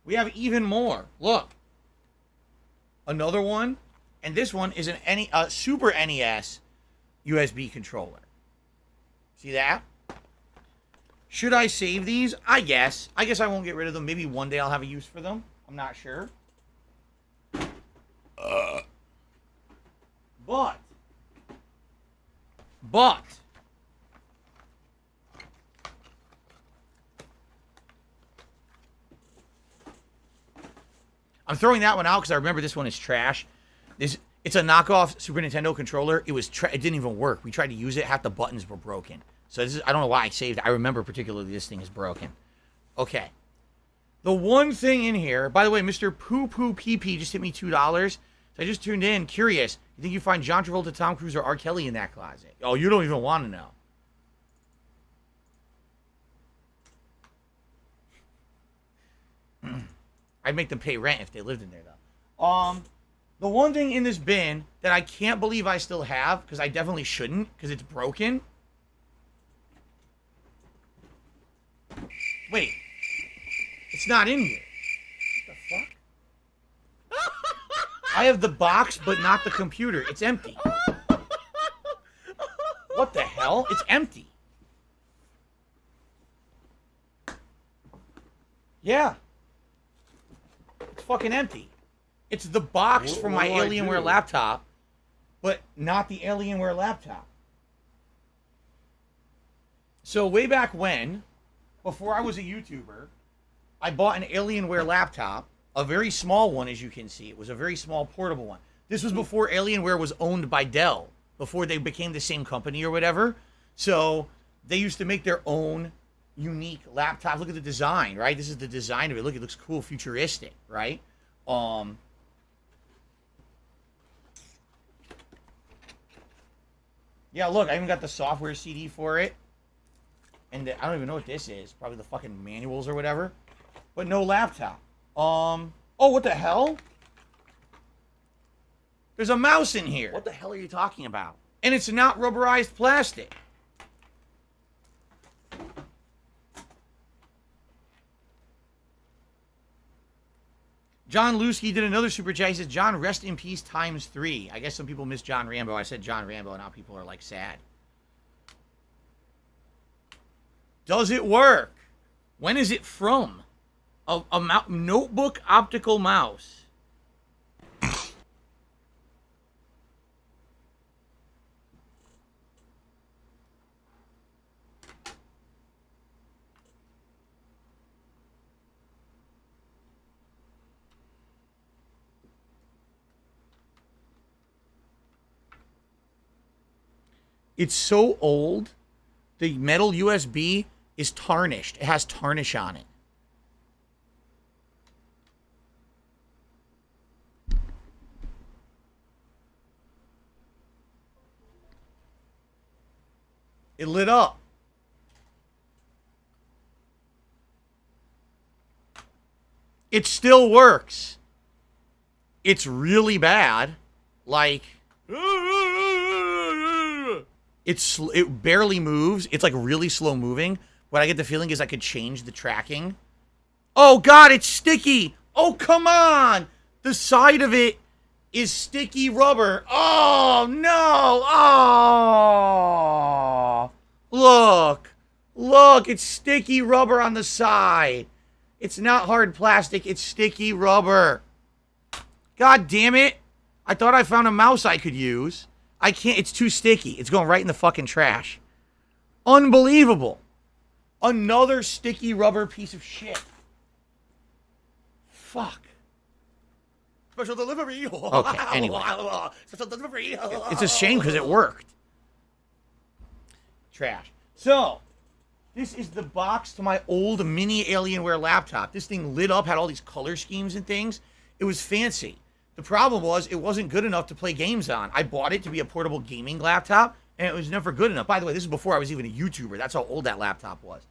Speaker 3: We have even more. Look. Another one, and this one is a Super NES USB controller. See that? Should I save these? I guess. I guess I won't get rid of them. Maybe one day I'll have a use for them. I'm not sure. But I'm throwing that one out because I remember this one is trash. It's a knockoff Super Nintendo controller. It didn't even work. We tried to use it. Half the buttons were broken. So I don't know why I saved it. I remember particularly this thing is broken. Okay. The one thing in here, by the way, Mr. Poo Poo PP just hit me $2. So I just tuned in. Curious. You think you find John Travolta, Tom Cruise, or R. Kelly in that closet? Oh, you don't even want to know. I'd make them pay rent if they lived in there, though. The one thing in this bin that I can't believe I still have, because I definitely shouldn't, because it's broken. Wait. It's not in here. What the fuck? I have the box, but not the computer. It's empty. What the hell? It's empty. Yeah. It's fucking empty. It's the box from my Alienware laptop, but not the Alienware laptop. So way back when, before I was a YouTuber, I bought an Alienware laptop, a very small one, as you can see. It was a very small portable one. This was before Alienware was owned by Dell, before they became the same company or whatever. So they used to make their own unique laptop. Look at the design, right? This is the design of it. Look, it looks cool, futuristic, right? Yeah, look, I even got the software CD for it. And I don't even know what this is. Probably the fucking manuals or whatever. But no laptop. Oh, what the hell? There's a mouse in here.
Speaker 8: What the hell are you talking about?
Speaker 3: And it's not rubberized plastic. John Lusky did another super chat. He says, John, rest in peace ×3. I guess some people miss John Rambo. I said John Rambo, and now people are, like, sad. Does it work? When is it from? A notebook optical mouse. It's so old, the metal USB is tarnished. It has tarnish on it. It lit up. It still works. It's really bad. Like... It barely moves. It's like really slow moving. What I get the feeling is I could change the tracking. Oh God, it's sticky. Oh, come on. The side of it is sticky rubber. Oh no. Oh, look, it's sticky rubber on the side. It's not hard plastic. It's sticky rubber. God damn it. I thought I found a mouse I could use. I can't. It's too sticky. It's going right in the fucking trash. Unbelievable. Another sticky rubber piece of shit. Fuck.
Speaker 8: Special delivery.
Speaker 3: Okay, anyway.
Speaker 8: Special delivery.
Speaker 3: It's a shame because it worked. Trash. So, this is the box to my old mini Alienware laptop. This thing lit up, had all these color schemes and things. It was fancy. The problem was it wasn't good enough to play games on. I bought it to be a portable gaming laptop, and it was never good enough. By the way, this is before I was even a YouTuber. That's how old that laptop was.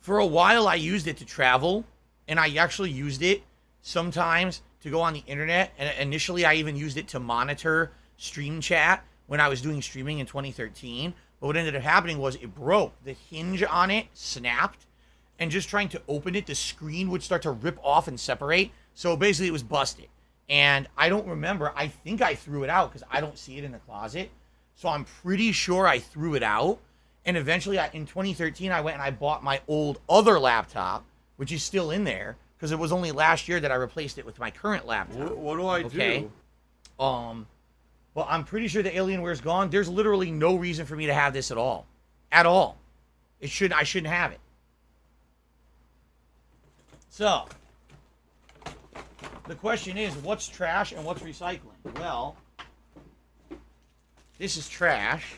Speaker 3: For a while, I used it to travel, and I actually used it sometimes to go on the internet. And initially, I even used it to monitor stream chat when I was doing streaming in 2013. But what ended up happening was it broke. The hinge on it snapped, and just trying to open it, the screen would start to rip off and separate. So basically, it was busted. And I don't remember. I think I threw it out because I don't see it in the closet. So I'm pretty sure I threw it out. And eventually, in 2013, I went and I bought my old other laptop, which is still in there, because it was only last year that I replaced it with my current laptop.
Speaker 8: What do I do?
Speaker 3: Well, I'm pretty sure the Alienware's gone. There's literally no reason for me to have this at all. At all. I shouldn't have it. So, the question is, what's trash and what's recycling? Well, this is trash.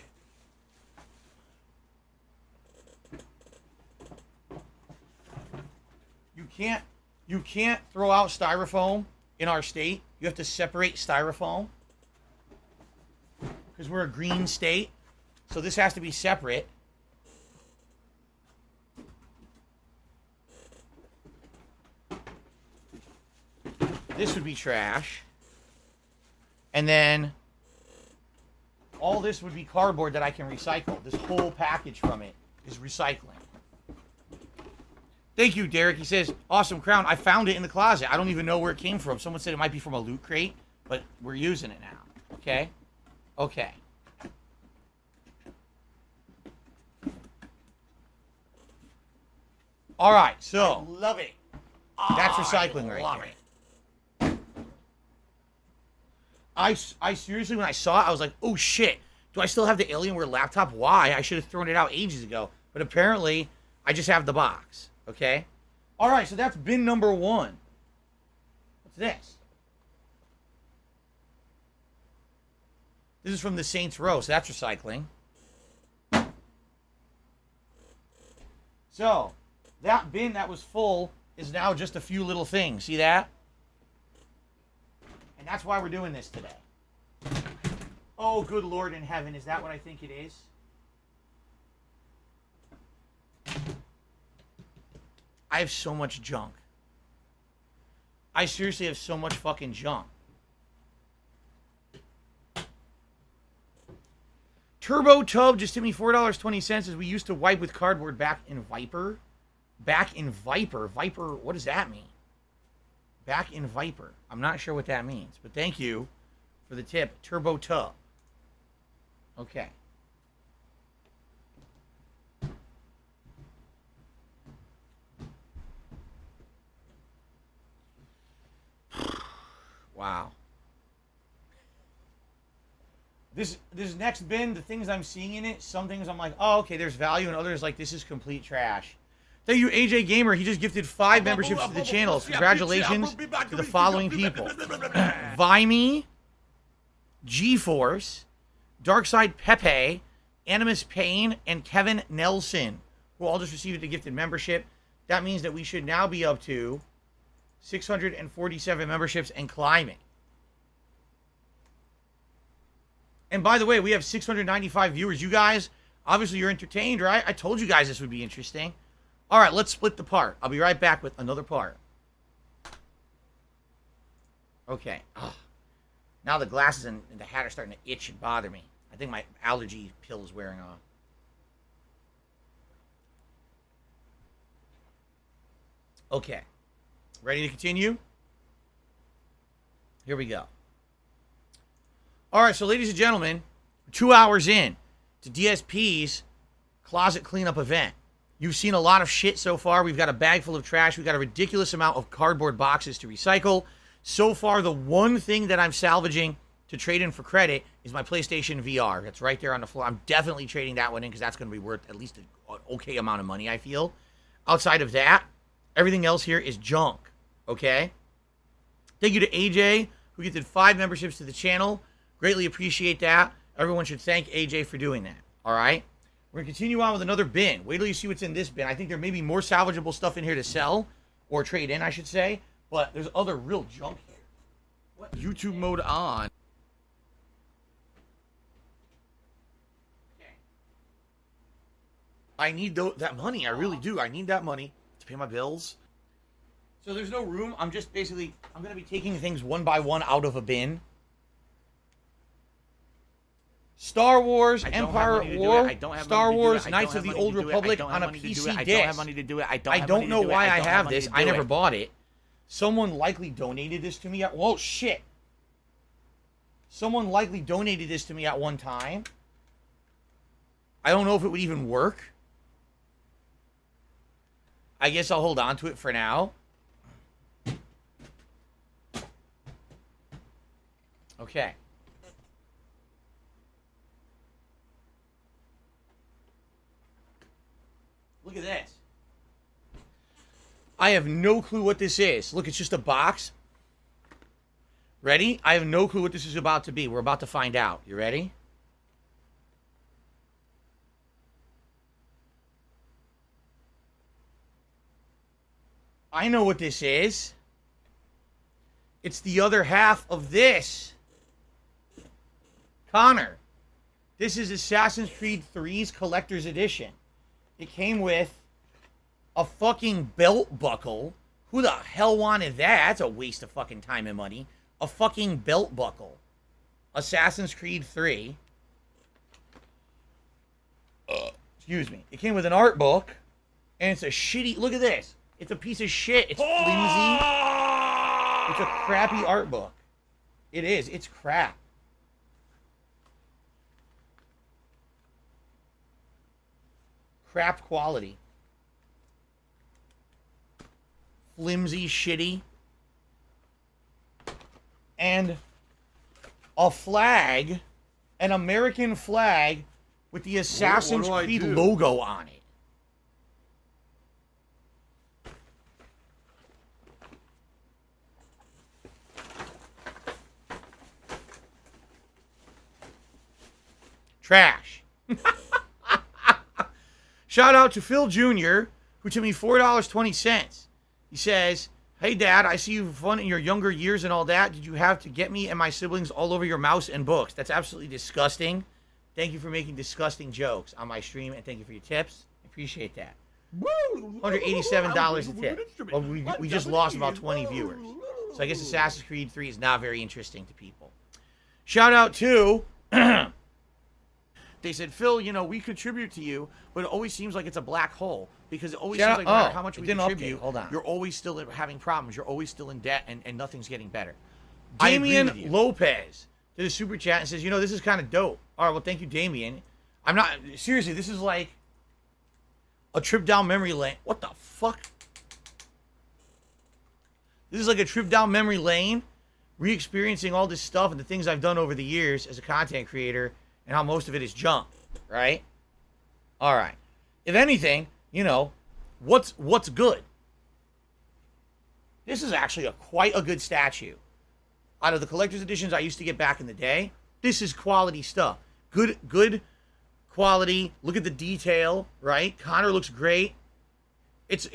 Speaker 3: You can't throw out styrofoam in our state. You have to separate styrofoam because we're a green state. So this has to be separate. This would be trash. And then all this would be cardboard that I can recycle. This whole package from it is recycling. Thank you, Derek. He says, awesome crown. I found it in the closet. I don't even know where it came from. Someone said it might be from a loot crate, but we're using it now. Okay? Okay. All right, so.
Speaker 8: I love it.
Speaker 3: That's recycling right there. I seriously, when I saw it, I was like, oh shit. Do I still have the Alienware laptop? Why? I should have thrown it out ages ago. But apparently, I just have the box. Okay? All right, so that's bin number 1. What's this? This is from the Saints Row, so that's recycling. So, that bin that was full is now just a few little things. See that? And that's why we're doing this today. Oh, good Lord in heaven, is that what I think it is? I have so much junk. I seriously have so much fucking junk. Turbo Tub just hit me $4.20 as we used to wipe with cardboard back in Viper. Back in Viper. Viper, what does that mean? Back in Viper. I'm not sure what that means, but thank you for the tip. Turbo Tub. Okay. Wow. This next bin, the things I'm seeing in it, some things I'm like, oh, okay, there's value, and others like, this is complete trash. Thank you, AJ Gamer. He just gifted 5 memberships to the channel. Congratulations to the following people. Vimey, GeForce, Darkside Pepe, Animus Payne, and Kevin Nelson, who all just received a gifted membership. That means that we should now be up to 647 memberships and climbing. And by the way, we have 695 viewers. You guys, obviously you're entertained, right? I told you guys this would be interesting. All right, let's split the part. I'll be right back with another part. Okay. Ugh. Now the glasses and the hat are starting to itch and bother me. I think my allergy pill is wearing off. Okay. Ready to continue? Here we go. All right, so ladies and gentlemen, 2 hours in to DSP's closet cleanup event. You've seen a lot of shit so far. We've got a bag full of trash. We've got a ridiculous amount of cardboard boxes to recycle. So far, the one thing that I'm salvaging to trade in for credit is my PlayStation VR. That's right there on the floor. I'm definitely trading that one in because that's going to be worth at least an okay amount of money, I feel. Outside of that, everything else here is junk, okay? Thank you to AJ, who gifted 5 memberships to the channel. Greatly appreciate that. Everyone should thank AJ for doing that, all right? We're going to continue on with another bin. Wait till you see what's in this bin. I think there may be more salvageable stuff in here to sell, or trade in, I should say, but there's other real junk here. What?
Speaker 8: YouTube mode on.
Speaker 3: I need that money. I really do. I need that money to pay my bills. So there's no room. I'm just basically, I'm going to be taking things one by one out of a bin. Star Wars, Empire at War, Star Wars, Knights of the Old Republic on a PC disc.
Speaker 8: I don't have money to do it.
Speaker 3: I don't know why I have this. I never bought it. Someone likely donated this to me at... Whoa, shit. Someone likely donated this to me at one time. I don't know if it would even work. I guess I'll hold on to it for now. Okay. Look at this. I have no clue what this is. Look, it's just a box. Ready? I have no clue what this is about to be. We're about to find out. You ready? I know what this is. It's the other half of this. Connor, this is Assassin's Creed 3's Collector's Edition. It came with a fucking belt buckle. Who the hell wanted that? That's a waste of fucking time and money. A fucking belt buckle. Assassin's Creed 3. Excuse me. It came with an art book. And it's a shitty... Look at this. It's a piece of shit. It's flimsy. It's a crappy art book. It is. It's crap. Crap quality. Flimsy, shitty. And a flag, an American flag with the Assassin's Creed logo on it. Trash. Shout out to Phil Jr., who took me $4.20. He says, "Hey, Dad, I see you have fun in your younger years and all that. Did you have to get me and my siblings all over your mouse and books? That's absolutely disgusting. Thank you for making disgusting jokes on my stream, and thank you for your tips. I appreciate that." $187 a tip. Well, we just lost about 20 viewers. So I guess Assassin's Creed 3 is not very interesting to people. Shout out to... They said, "Phil, you know, we contribute to you, but it always seems like it's a black hole. Because it always seems like no matter how much we contribute, you're always still having problems. You're always still in debt, and nothing's getting better." Damian Lopez did a super chat and says, "You know, this is kind of dope." All right, well, thank you, Damian. I'm not... Seriously, this is like a trip down memory lane. What the fuck? This is like a trip down memory lane, re-experiencing all this stuff and the things I've done over the years as a content creator, and how most of it is junk, right? All right. If anything, you know, what's good? This is actually quite a good statue. Out of the collector's editions I used to get back in the day, this is quality stuff. Good quality. Look at the detail, right? Connor looks great. It's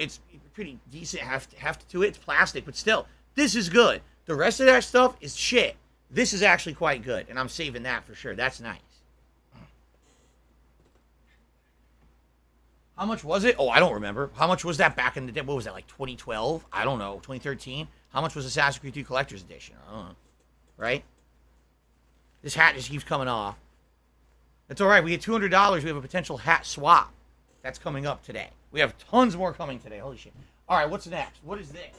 Speaker 3: pretty decent heft to it. It's plastic, but still, this is good. The rest of that stuff is shit. This is actually quite good, and I'm saving that for sure. That's nice. How much was it? Oh, I don't remember. How much was that back in the day? What was that, like 2012? I don't know. 2013? How much was Assassin's Creed 2 Collector's Edition? I don't know. Right? This hat just keeps coming off. It's all right. We get $200. We have a potential hat swap. That's coming up today. We have tons more coming today. Holy shit. All right, what's next? What is this?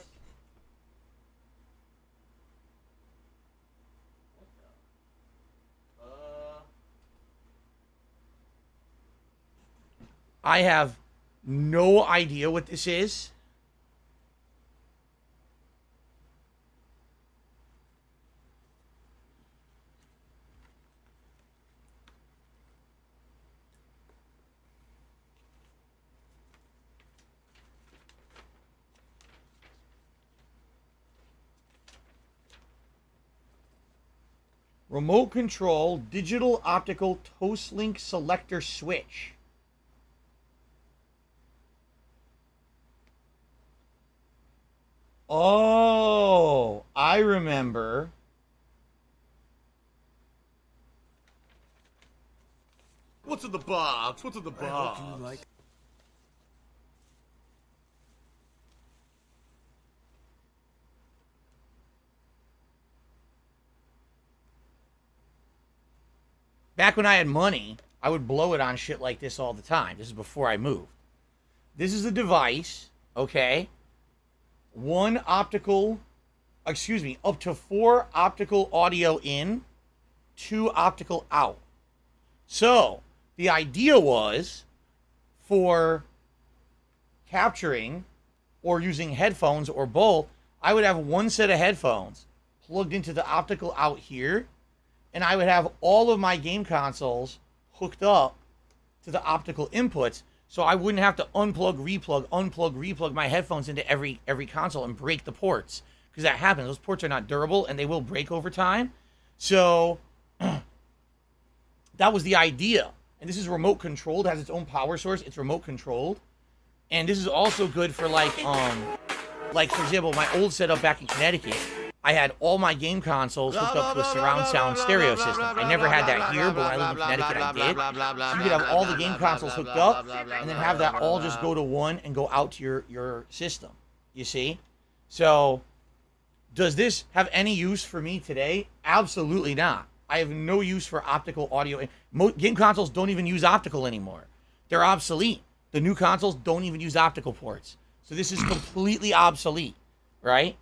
Speaker 3: I have no idea what this is. Remote control digital optical Toslink selector switch. Oh, I remember.
Speaker 8: What's in the box? What's in the box?
Speaker 3: Back when I had money, I would blow it on shit like this all the time. This is before I moved. This is a device, okay? Up to 4 optical audio in, 2 optical out. So, the idea was for capturing or using headphones or both, I would have one set of headphones plugged into the optical out here, and I would have all of my game consoles hooked up to the optical inputs, so I wouldn't have to unplug, replug my headphones into every console and break the ports. Because that happens. Those ports are not durable, and they will break over time. So, that was the idea. And this is remote controlled. It has its own power source. It's remote controlled. And this is also good for, like, for example, my old setup back in Connecticut. I had all my game consoles hooked up to a surround sound stereo system. I never had that here, but when I lived in Connecticut, I did. So you could have all the game consoles hooked up, and then have that all just go to one and go out to your system. You see? So, does this have any use for me today? Absolutely not. I have no use for optical audio. Game consoles don't even use optical anymore. They're obsolete. The new consoles don't even use optical ports. So this is completely obsolete, right?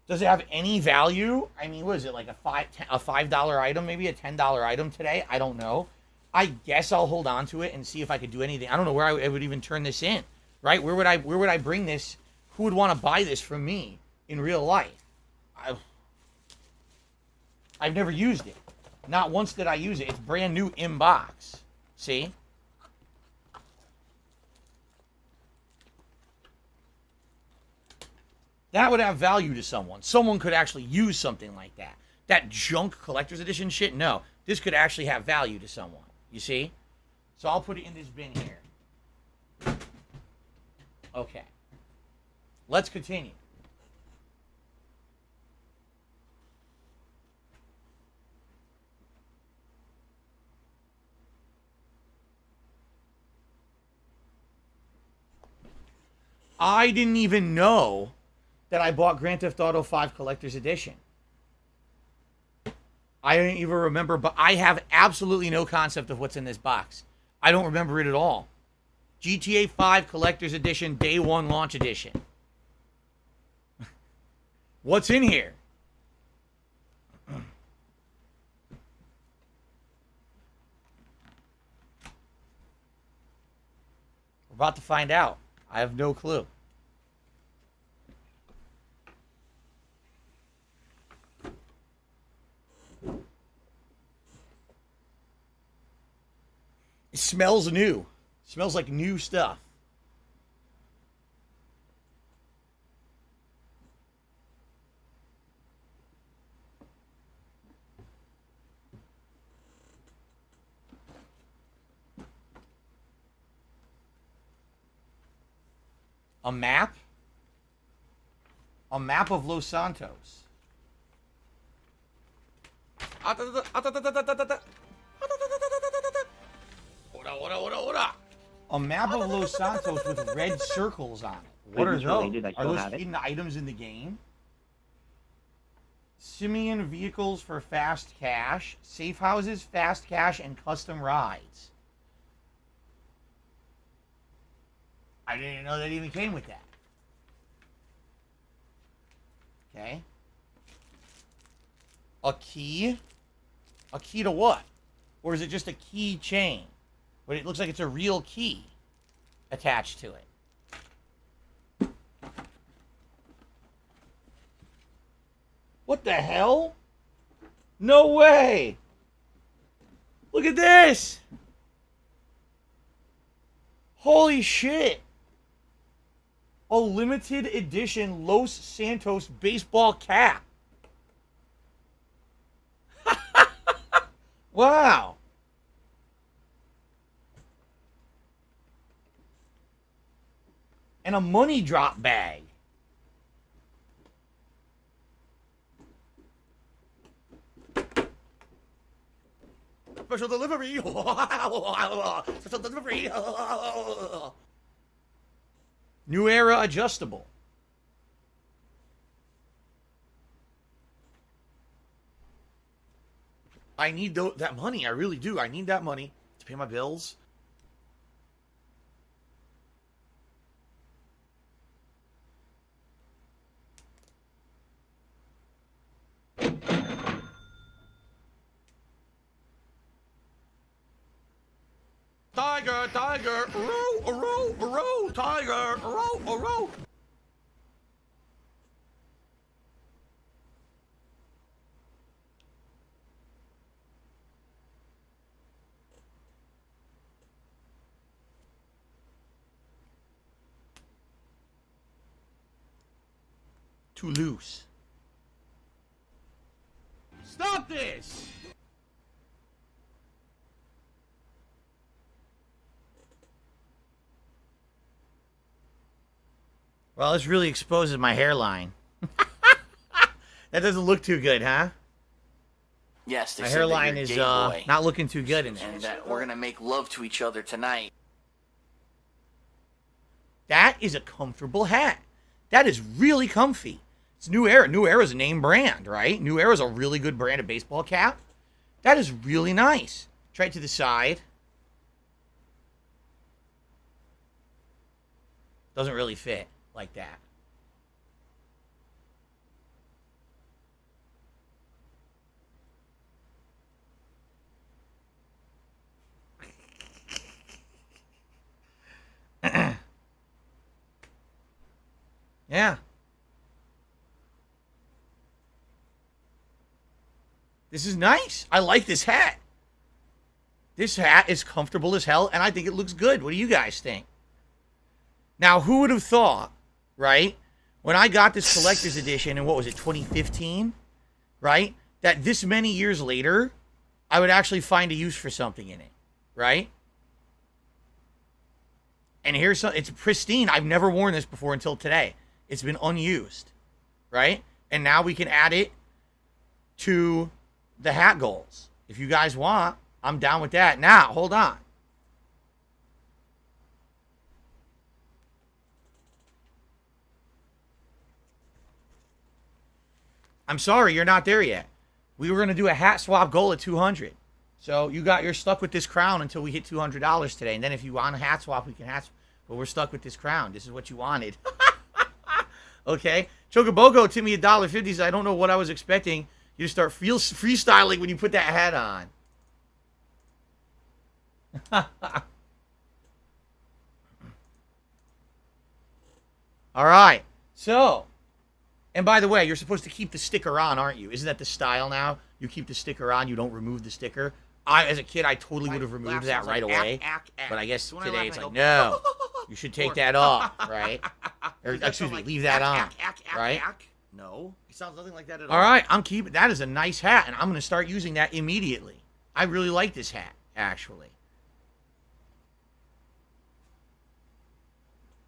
Speaker 3: Does it have any value? I mean, what is it, like a $5 item, maybe a $10 item today? I don't know. I guess I'll hold on to it and see if I could do anything. I don't know where I would even turn this in, right? Where would I bring this? Who would want to buy this from me in real life? I've never used it. Not once did I use it. It's brand new in box. See? That would have value to someone. Someone could actually use something like that. That junk collector's edition shit, no. This could actually have value to someone. You see? So I'll put it in this bin here. Okay. Let's continue. I didn't even know that I bought Grand Theft Auto 5 Collector's Edition. I don't even remember, but I have absolutely no concept of what's in this box. I don't remember it at all. GTA 5 Collector's Edition, Day 1 Launch Edition. What's in here? We're about to find out. I have no clue. It smells new. It smells like new stuff. A map? A map of Los Santos. A map of Los Santos with red circles on it. What are those? Are those hidden items in the game? Simeon vehicles for fast cash, safe houses, fast cash, and custom rides. I didn't even know that even came with that. Okay. A key? A key to what? Or is it just a key chain? But it looks like it's a real key attached to it. What the hell? No way! Look at this! Holy shit! A limited edition Los Santos baseball cap. Wow. And a money drop bag. Special delivery. Special delivery. New Era adjustable. I need that money. I really do. I need that money to pay my bills. Tiger, tiger, row, tiger, row. Too loose. Stop this! Well, this really exposes my hairline. That doesn't look too good, huh?
Speaker 11: Yes, they
Speaker 3: My
Speaker 11: said that
Speaker 3: hairline
Speaker 11: you're a
Speaker 3: is
Speaker 11: gay boy,
Speaker 3: not looking too good in
Speaker 11: and
Speaker 3: this.
Speaker 11: that we're gonna make love to each other tonight.
Speaker 3: That is a comfortable hat. That is really comfy. It's New Era. New Era's a name brand, right? New Era's a really good brand of baseball cap. That is really nice. Try it to the side. Doesn't really fit like that. Yeah. This is nice. I like this hat. This hat is comfortable as hell, and I think it looks good. What do you guys think? Now, who would have thought, right, when I got this collector's edition in, what was it, 2015, right, that this many years later, I would actually find a use for something in it, right? And here's some, it's pristine. I've never worn this before until today. It's been unused, right? And now we can add it to the hat goals. If you guys want, I'm down with that. Now, hold on. I'm sorry, you're not there yet. We were going to do a hat swap goal at 200. So you're stuck with this crown until we hit $200 today. And then if you want a hat swap, we can hat swap. But we're stuck with this crown. This is what you wanted. Okay? Chocoboco to me $1.50. So I don't know what I was expecting you to start freestyling when you put that hat on. All right. So, and by the way, you're supposed to keep the sticker on, aren't you? Isn't that the style now? You keep the sticker on, you don't remove the sticker. As a kid, I totally would have removed that right away. But I guess today it's like, no, you should take that off, right? Or, excuse me, leave that on, right?
Speaker 7: No, it sounds nothing like that at all.
Speaker 3: All right, I'm keeping, that is a nice hat, and I'm going to start using that immediately. I really like this hat, actually.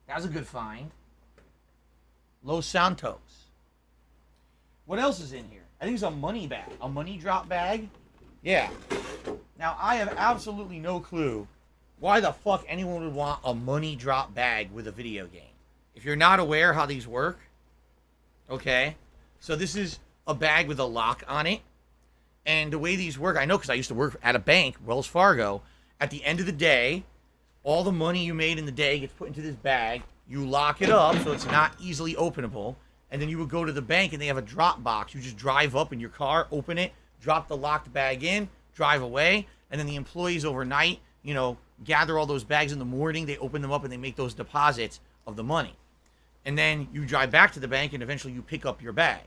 Speaker 3: That was a good find. Los Santos. What else is in here? I think it's a money bag. A money drop bag? Yeah. Now, I have absolutely no clue why the fuck anyone would want a money drop bag with a video game. If you're not aware how these work, okay, so this is a bag with a lock on it. And the way these work, I know because I used to work at a bank, Wells Fargo. At the end of the day, all the money you made in the day gets put into this bag. You lock it up so it's not easily openable. And then you would go to the bank and they have a drop box. You just drive up in your car, open it, drop the locked bag in, drive away. And then the employees overnight, you know, gather all those bags in the morning. They open them up and they make those deposits of the money. And then you drive back to the bank and eventually you pick up your bag.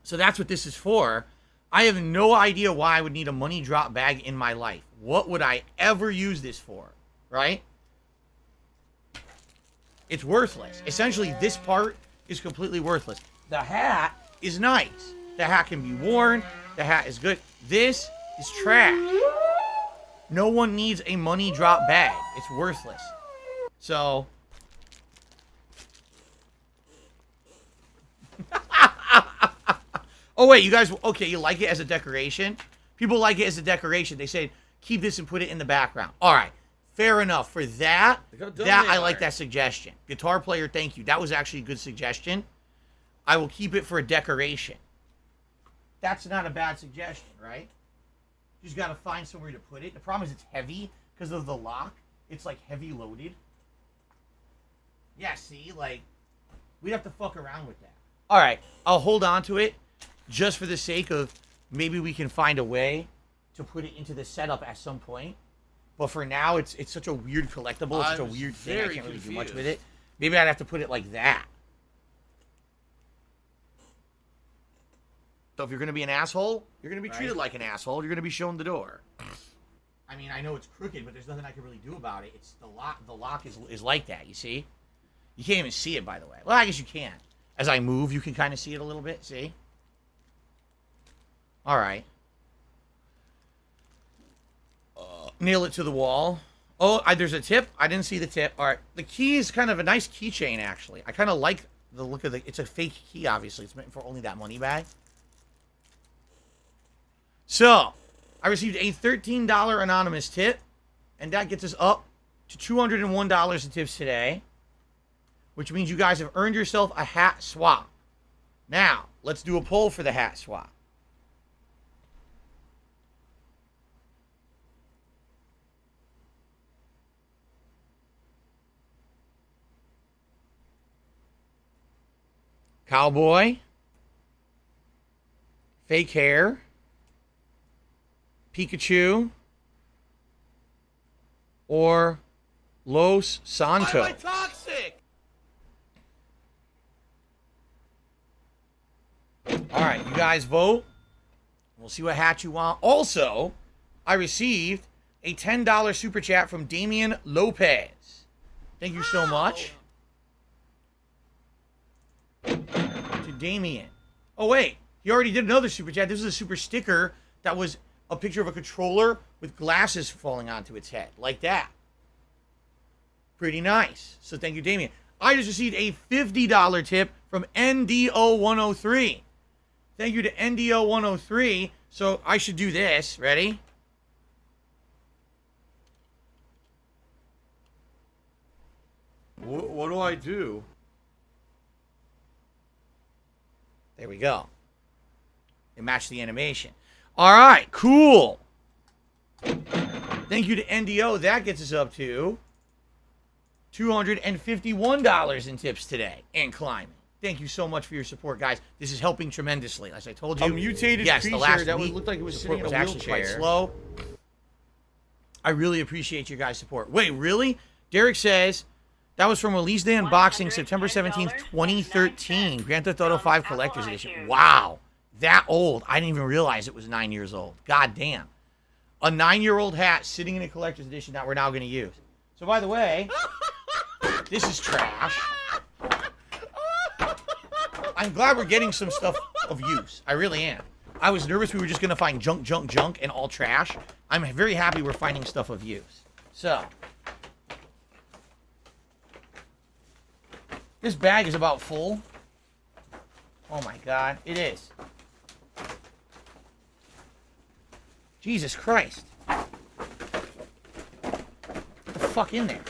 Speaker 3: So that's what this is for. I have no idea why I would need a money drop bag in my life. What would I ever use this for, right? It's worthless. Essentially, this part is completely worthless. The hat is nice. The hat can be worn. The hat is good. This is trash. No one needs a money drop bag. It's worthless. So... Oh, wait, you guys... Okay, you like it as a decoration? People like it as a decoration. They say, keep this and put it in the background. All right. Fair enough. For that, I like that suggestion. Guitar player, thank you. That was actually a good suggestion. I will keep it for a decoration. That's not a bad suggestion, right? You just got to find somewhere to put it. The problem is it's heavy because of the lock. It's, like, heavy loaded. Yeah, see? Like, we'd have to fuck around with that. All right. I'll hold on to it just for the sake of maybe we can find a way to put it into the setup at some point. But for now, it's such a weird collectible. It's such a weird thing. I can't really do much with it. Maybe I'd have to put it like that. So if you're going to be an asshole, you're going to be treated like an asshole. You're going to be shown the door. I mean, I know it's crooked, but there's nothing I can really do about it. It's the lock. The lock is like that, you see? You can't even see it, by the way. Well, I guess you can. As I move, you can kind of see it a little bit, see? All right. Nail it to the wall. Oh, there's a tip. I didn't see the tip. All right. The key is kind of a nice keychain, actually. I kind of like the look of the... It's a fake key, obviously. It's meant for only that money bag. So, I received a $13 anonymous tip, and that gets us up to $201 in tips today, which means you guys have earned yourself a hat swap. Now, let's do a poll for the hat swap. Cowboy, fake hair, Pikachu, or Los Santos. Why am I toxic? All right, you guys vote. We'll see what hat you want. Also, I received a $10 super chat from Damian Lopez. Thank you so much. To Damien. Oh, wait. He already did another super chat. This is a super sticker that was a picture of a controller with glasses falling onto its head. Like that. Pretty nice. So thank you, Damien. I just received a $50 tip from NDO103. Thank you to NDO103. So I should do this. Ready?
Speaker 8: What do I do?
Speaker 3: There we go. It matched the animation. All right, cool. Thank you to NDO. That gets us up to $251 in tips today and climbing. Thank you so much for your support, guys. This is helping tremendously. As I told you,
Speaker 8: A mutated creature
Speaker 3: the last
Speaker 8: that
Speaker 3: week,
Speaker 8: looked like it was
Speaker 3: support
Speaker 8: sitting in
Speaker 3: was
Speaker 8: a
Speaker 3: actually quite
Speaker 8: wheelchair.
Speaker 3: slow. I really appreciate you guys' support. Wait, really? Derek says that was from Release Day Unboxing, September 17th, 2013. Grand Theft Auto 5 Collector's Edition. Wow. That old. I didn't even realize it was 9 years old. God damn. A 9-year-old hat sitting in a collector's edition that we're now going to use. So, by the way, this is trash. I'm glad we're getting some stuff of use. I really am. I was nervous we were just going to find junk, and all trash. I'm very happy we're finding stuff of use. So, this bag is about full. Oh my God, it is. Jesus Christ. What the fuck in there?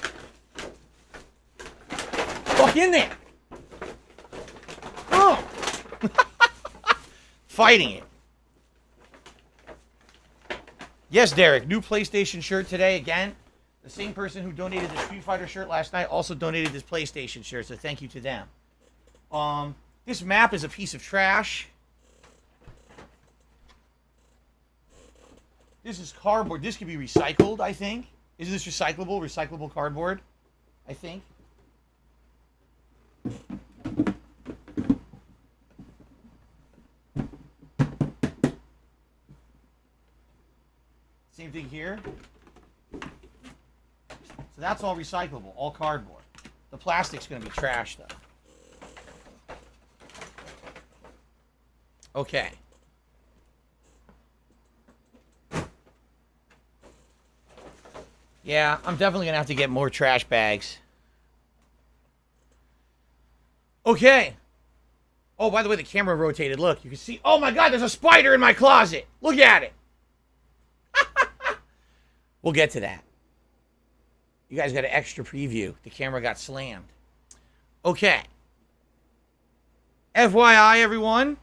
Speaker 3: Fuck in there! Oh! Fighting it. Yes, Derek, new PlayStation shirt today again. The same person who donated the Street Fighter shirt last night also donated this PlayStation shirt, so thank you to them. This map is a piece of trash. This is cardboard. This could be recycled, I think. Is this recyclable? Recyclable cardboard, I think. Same thing here. So that's all recyclable, all cardboard. The plastic's going to be trash, though. Okay. Yeah, I'm definitely going to have to get more trash bags. Okay. Oh, by the way, the camera rotated. Look, you can see. Oh my God, there's a spider in my closet. Look at it. We'll get to that. You guys got an extra preview. The camera got slammed. Okay. FYI, everyone.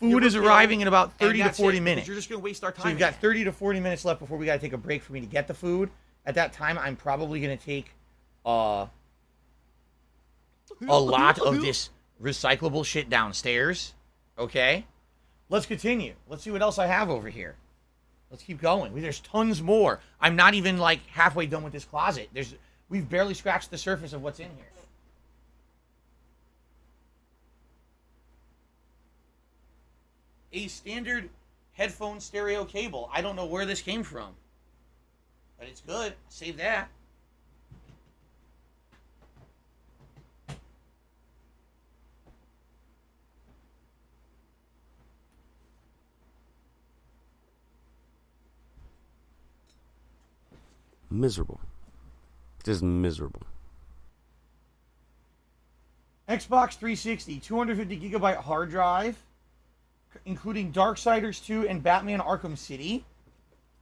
Speaker 3: Food is arriving in about 30 to 40 minutes.
Speaker 7: You're just going to waste our time.
Speaker 3: So we've got 30 to 40 minutes left before we got to take a break for me to get the food. At that time, I'm probably going to take a lot of this recyclable shit downstairs. Okay? Let's continue. Let's see what else I have over here. Let's keep going. There's tons more. I'm not even like halfway done with this closet. We've barely scratched the surface of what's in here. A standard headphone stereo cable. I don't know where this came from, but it's good. Save that.
Speaker 10: Miserable. Just miserable.
Speaker 3: Xbox 360, 250 gigabyte hard drive, including Darksiders 2 and Batman Arkham City.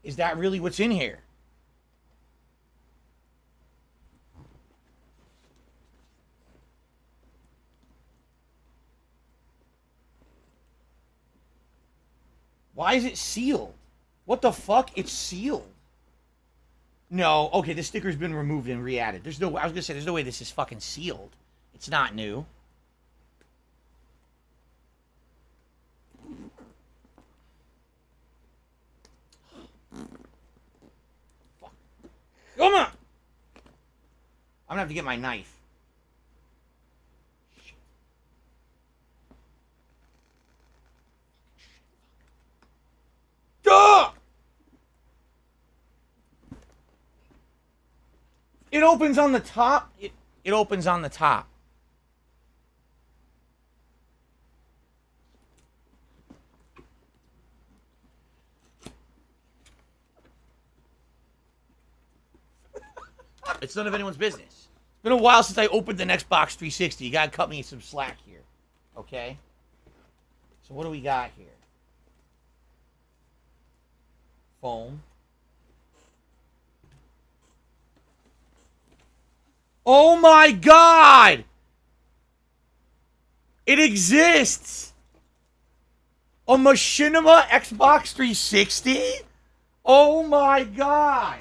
Speaker 3: Is that really what's in here? Why is it sealed? What the fuck? It's sealed. No, okay, the sticker's been removed and re-added. I was gonna say, there's no way this is fucking sealed. It's not new. Fuck. Come on! I'm gonna have to get my knife. Duh! It opens on the top. It opens on the top. It's none of anyone's business. It's been a while since I opened an Xbox 360. You gotta cut me some slack here. Okay? So what do we got here? Foam. Oh my God! It exists! A Machinima Xbox 360? Oh my God!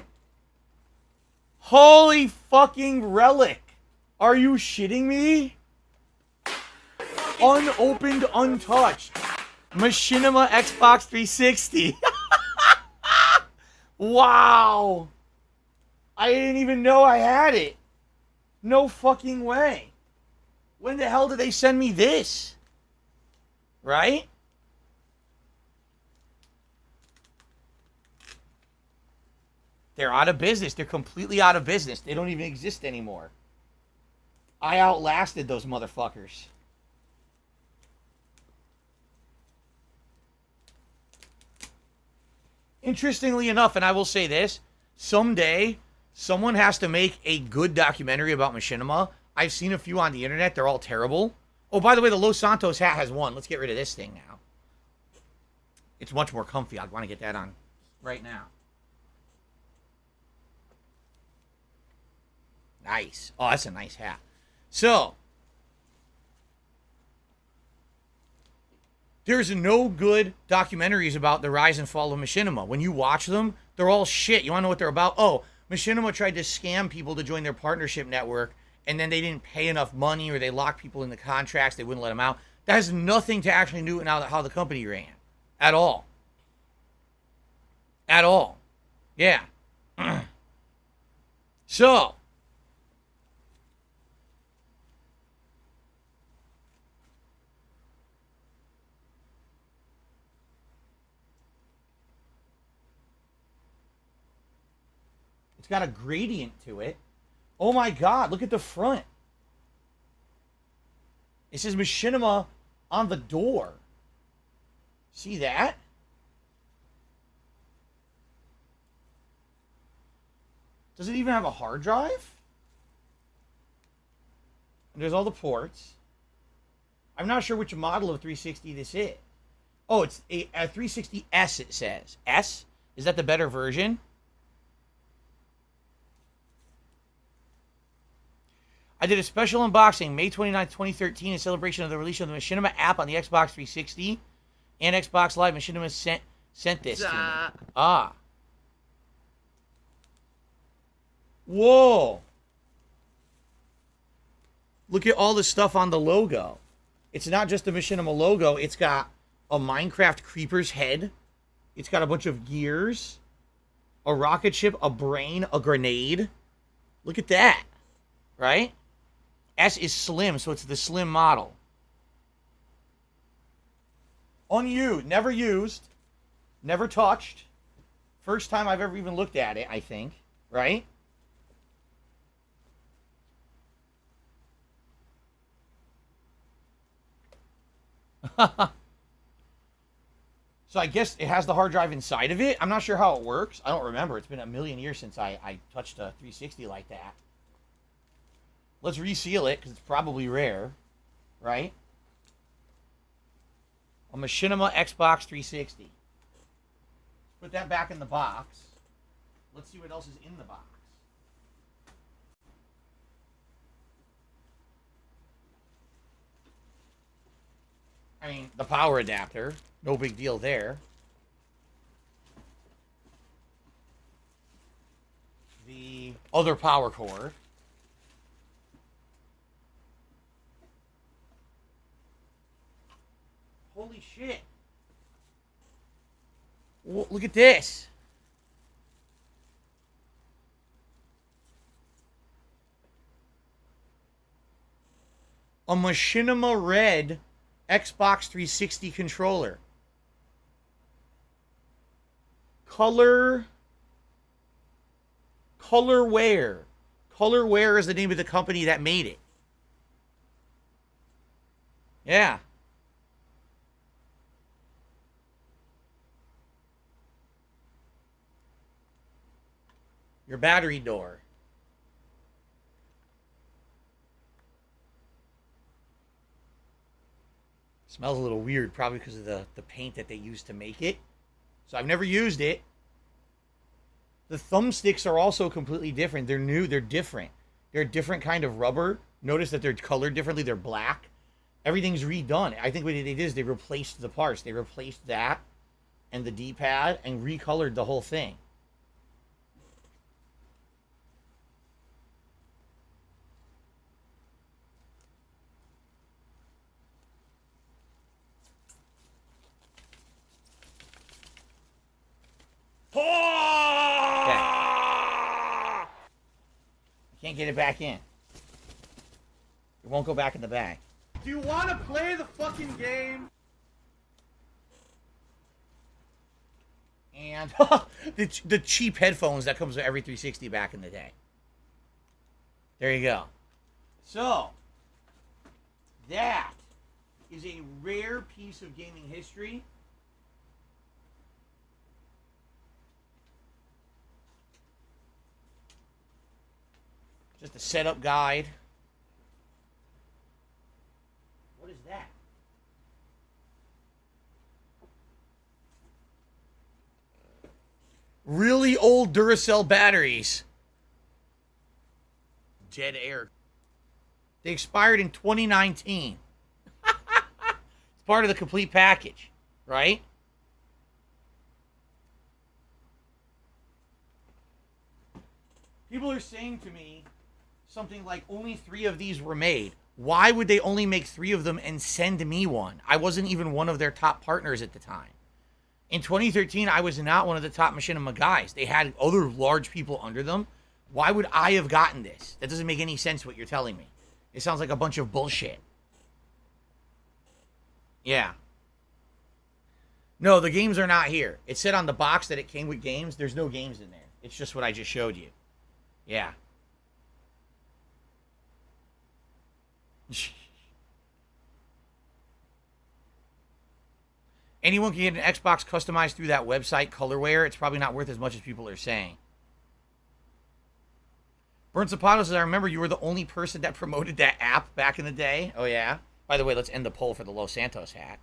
Speaker 3: Holy fucking relic! Are you shitting me? Unopened, untouched. Machinima Xbox 360. Wow! I didn't even know I had it. No fucking way. When the hell did they send me this? Right? They're out of business. They're completely out of business. They don't even exist anymore. I outlasted those motherfuckers. Interestingly enough, and I will say this, someday someone has to make a good documentary about Machinima. I've seen a few on the internet. They're all terrible. Oh, by the way, the Los Santos hat has one. Let's get rid of this thing now. It's much more comfy. I want to get that on right now. Nice. Oh, that's a nice hat. So, there's no good documentaries about the rise and fall of Machinima. When you watch them, they're all shit. You want to know what they're about? Oh, Machinima tried to scam people to join their partnership network, and then they didn't pay enough money, or they locked people in the contracts. They wouldn't let them out. That has nothing to actually do with how the company ran. At all. At all. Yeah. So, it's got a gradient to it. Oh my God, look at the front. It says Machinima on the door. See that? Does it even have a hard drive? And there's all the ports. I'm not sure which model of 360 this is. Oh, it's a 360S, it says. S? Is that the better version? I did a special unboxing May 29th, 2013 in celebration of the release of the Machinima app on the Xbox 360 and Xbox Live. Machinima sent this to me. Ah. Whoa. Look at all the stuff on the logo. It's not just the Machinima logo. It's got a Minecraft creeper's head. It's got a bunch of gears, a rocket ship, a brain, a grenade. Look at that. Right? S is slim, so it's the slim model. Unused. Never used. Never touched. First time I've ever even looked at it, I think. Right? So I guess it has the hard drive inside of it. I'm not sure how it works. I don't remember. It's been a million years since I touched a 360 like that. Let's reseal it, because it's probably rare. Right? A Machinima Xbox 360. Put that back in the box. Let's see what else is in the box. I mean, the power adapter. No big deal there. The other power cord. Holy shit. Look at this. A Machinima Red Xbox 360 controller. Colorware. Colorware is the name of the company that made it. Yeah. Your battery door. Smells a little weird, probably because of the paint that they used to make it. So I've never used it. The thumbsticks are also completely different. They're new. They're different. They're a different kind of rubber. Notice that they're colored differently. They're black. Everything's redone. I think what they did is they replaced the parts. They replaced that and the D-pad and recolored the whole thing. Can't get it back in. It won't go back in the bag.
Speaker 8: Do you want to play the fucking game?
Speaker 3: And the cheap headphones that comes with every 360 back in the day. There you go. So, that is a rare piece of gaming history. Just a setup guide. What is that? Really old Duracell batteries. Dead air. They expired in 2019. It's part of the complete package, right? People are saying to me something like only 3 of these were made. Why would they only make 3 of them and send me one? I wasn't even one of their top partners at the time. In 2013, I was not one of the top Machinima guys. They had other large people under them. Why would I have gotten this? That doesn't make any sense what you're telling me. It sounds like a bunch of bullshit. Yeah. No, the games are not here. It said on the box that it came with games. There's no games in there. It's just what I just showed you. Yeah. Anyone can get an Xbox customized through that website, Colorware. It's probably not worth as much as people are saying. Burnt Zapato says, I remember you were the only person that promoted that app back in the day. Oh, yeah? By the way, let's end the poll for the Los Santos hat.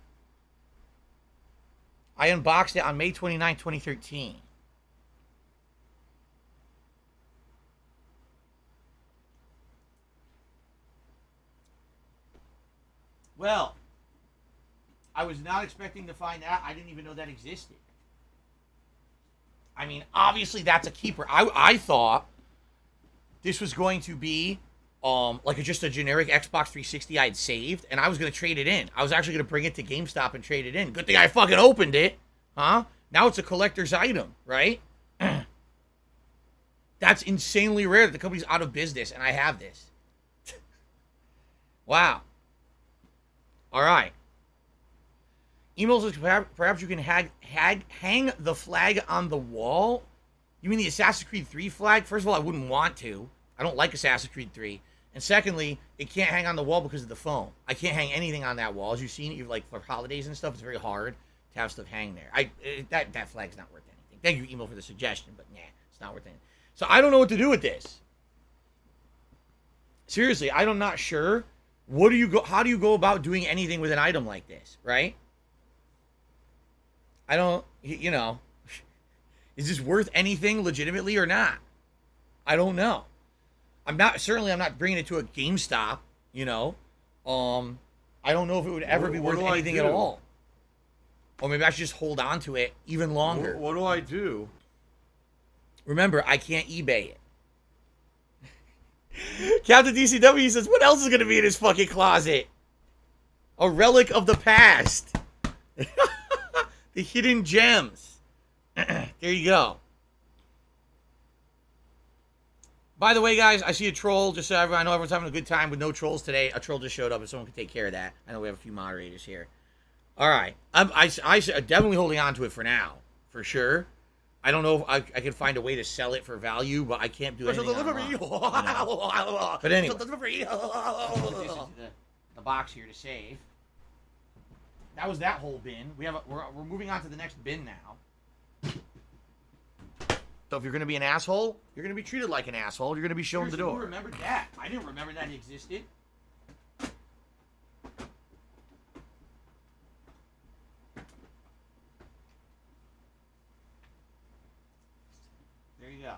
Speaker 3: I unboxed it on May 29, 2013. Well, I was not expecting to find that. I didn't even know that existed. I mean, obviously that's a keeper. I thought this was going to be like just a generic Xbox 360 I had saved, and I was going to trade it in. I was actually going to bring it to GameStop and trade it in. Good thing I fucking opened it, huh? Now it's a collector's item, right? That's insanely rare that the company's out of business, and I have this. Wow. All right. Email says, perhaps you can hang the flag on the wall? You mean the Assassin's Creed 3 flag? First of all, I wouldn't want to. I don't like Assassin's Creed 3. And secondly, it can't hang on the wall because of the phone. I can't hang anything on that wall. As you've seen, like for holidays and stuff, it's very hard to have stuff hang there. That flag's not worth anything. Thank you, Email, for the suggestion, but nah, it's not worth anything. So I don't know what to do with this. Seriously, I'm not sure. How do you go about doing anything with an item like this, right? I don't, is this worth anything legitimately or not? I don't know. I'm not bringing it to a GameStop, I don't know if it would ever be worth anything at all. Or maybe I should just hold on to it even longer.
Speaker 8: What do I do?
Speaker 3: Remember, I can't eBay it. Captain DCW says, what else is going to be in his fucking closet? A relic of the past. The hidden gems. There you go. By the way, guys, I see a troll. Just so I know everyone's having a good time with no trolls today. A troll just showed up, and someone can take care of that. I know we have a few moderators here. All right. I'm definitely holding on to it for now, for sure. I don't know if I can find a way to sell it for value, but I can't do anything online, But anyway, put this into the box here to save. That was that whole bin. We're moving on to the next bin now. So if you're going to be an asshole, you're going to be treated like an asshole. You're going to be shown the door. Who remembered that? I didn't remember that existed. There you go.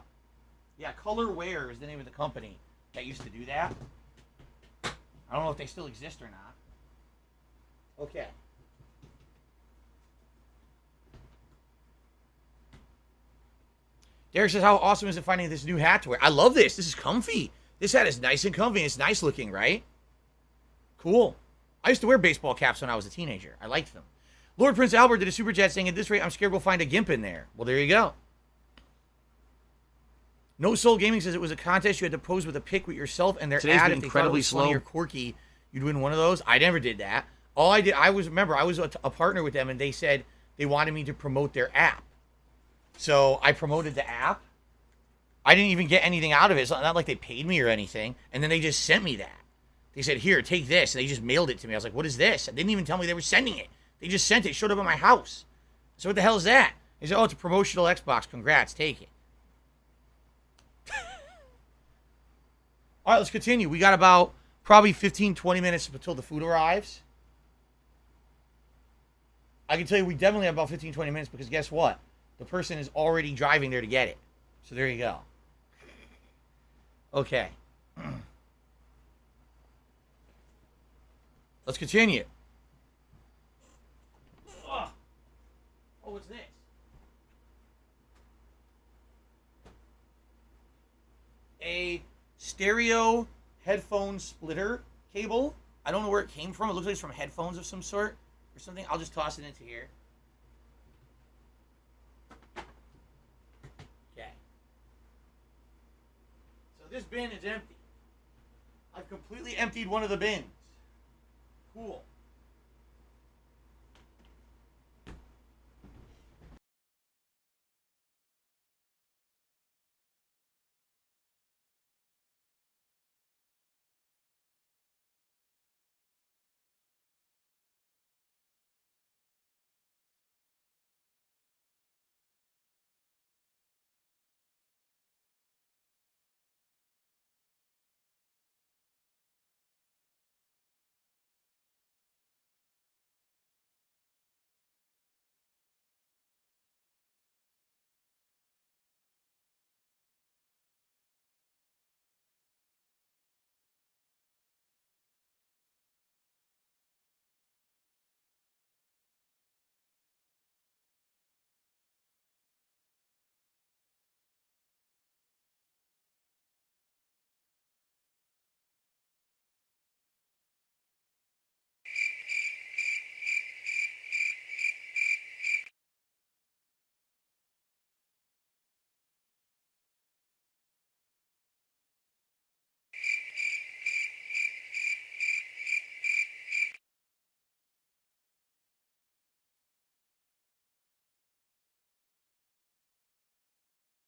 Speaker 3: Yeah, Colorware is the name of the company that used to do that. I don't know if they still exist or not. Okay. Derek says, how awesome is it finding this new hat to wear? I love this. This is comfy. This hat is nice and comfy. It's nice looking, right? Cool. I used to wear baseball caps when I was a teenager. I liked them. Lord Prince Albert did a super chat saying, at this rate, I'm scared we'll find a GIMP in there. Well, there you go. No Soul Gaming says it was a contest. You had to pose with a pic with yourself and their ad. If they thought it was funny or quirky, you'd win one of those. I never did that. All I did, I was a partner with them, and they said they wanted me to promote their app. So I promoted the app. I didn't even get anything out of it. It's not like they paid me or anything. And then they just sent me that. They said, here, take this. And they just mailed it to me. I was like, what is this? And they didn't even tell me they were sending it. They just sent it. It showed up at my house. So what the hell is that? They said, oh, it's a promotional Xbox. Congrats. Take it. All right, let's continue. We got about probably 15, 20 minutes until the food arrives. I can tell you we definitely have about 15, 20 minutes because guess what? The person is already driving there to get it. So there you go. Okay. Let's continue. Oh, what's this? A stereo headphone splitter cable. I don't know where it came from. It looks like it's from headphones of some sort or something. I'll just toss it into here. Okay. So this bin is empty. I've completely emptied one of the bins. Cool.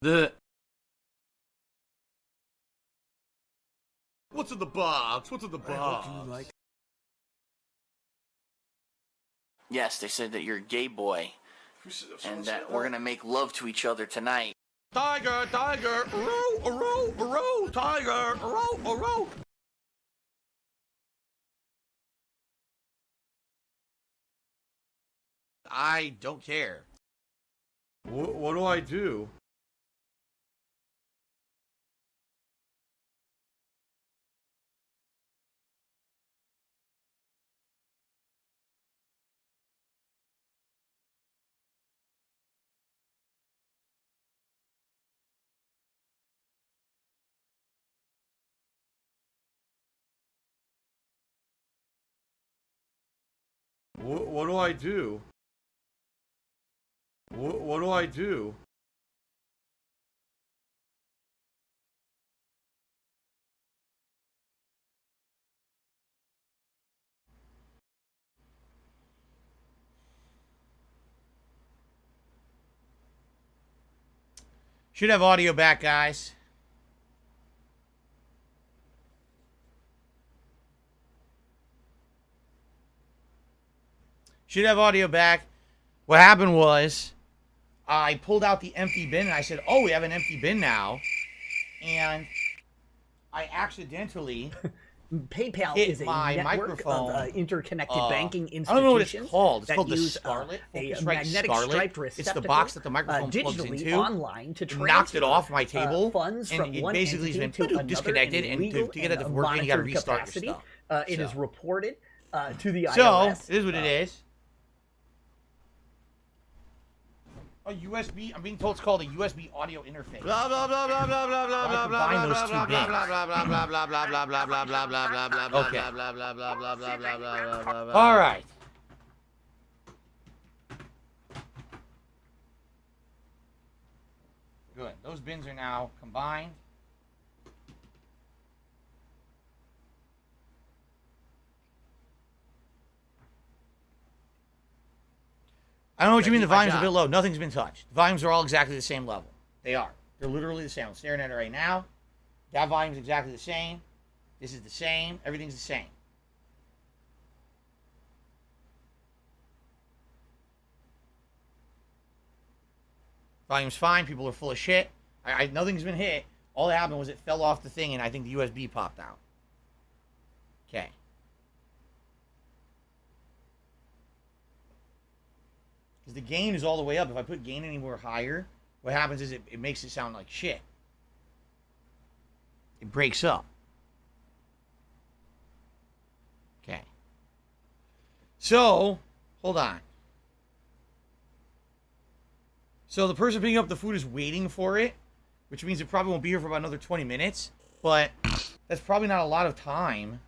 Speaker 8: What's in the box? What's in the box?
Speaker 11: Yes, they said that you're a gay boy and that we're gonna make love to each other tonight.
Speaker 8: Tiger, tiger, row, row, row, tiger, row, row.
Speaker 3: I don't care.
Speaker 8: What do I do? What do I do? What do I do?
Speaker 3: Should have audio back, guys. Should have audio back. What happened was I pulled out the empty bin and I said, oh, we have an empty bin now. And I accidentally
Speaker 12: PayPal
Speaker 3: hit
Speaker 12: is a
Speaker 3: my
Speaker 12: network
Speaker 3: microphone.
Speaker 12: of interconnected banking institutions.
Speaker 3: I don't know what it's called. It's called the
Speaker 12: use,
Speaker 3: Scarlet.
Speaker 12: a
Speaker 3: Focusrite
Speaker 12: magnetic
Speaker 3: Scarlet.
Speaker 12: striped
Speaker 3: It's the
Speaker 12: receptacle,
Speaker 3: box that the microphone plugs
Speaker 12: digitally
Speaker 3: into.
Speaker 12: online to
Speaker 3: Knocked it
Speaker 12: transfer,
Speaker 3: off my table.
Speaker 12: funds
Speaker 3: and
Speaker 12: from
Speaker 3: it
Speaker 12: one
Speaker 3: basically has
Speaker 12: entity
Speaker 3: been
Speaker 12: to another
Speaker 3: disconnected.
Speaker 12: in
Speaker 3: And
Speaker 12: legal
Speaker 3: to get it to work, you got to
Speaker 12: monitored
Speaker 3: restart
Speaker 12: capacity.
Speaker 3: your stuff.
Speaker 12: It is reported to the
Speaker 3: So,
Speaker 12: IRS.
Speaker 3: it is what it is. A USB, I'm being told it's called a USB audio interface.
Speaker 8: Blah blah blah blah blah blah blah blah blah
Speaker 3: Combine
Speaker 8: blah
Speaker 3: those
Speaker 8: blah
Speaker 3: two
Speaker 8: blah
Speaker 3: bits.
Speaker 8: blah blah blah blah blah blah blah blah blah blah blah blah blah blah
Speaker 3: Okay.
Speaker 8: blah blah blah blah blah blah blah blah.
Speaker 3: All right. Good. Those bins are now combined. I don't know what you mean the volume's a bit low. Nothing's been touched. The volumes are all exactly the same level. They are. They're literally the same. I'm staring at it right now. That volume's exactly the same. This is the same. Everything's the same. Volume's fine. People are full of shit. Nothing's been hit. All that happened was it fell off the thing and I think the USB popped out. Okay. Because the gain is all the way up. If I put gain anywhere higher, what happens is it makes it sound like shit. It breaks up. Okay. So, hold on. So the person picking up the food is waiting for it, which means it probably won't be here for about another 20 minutes. But that's probably not a lot of time.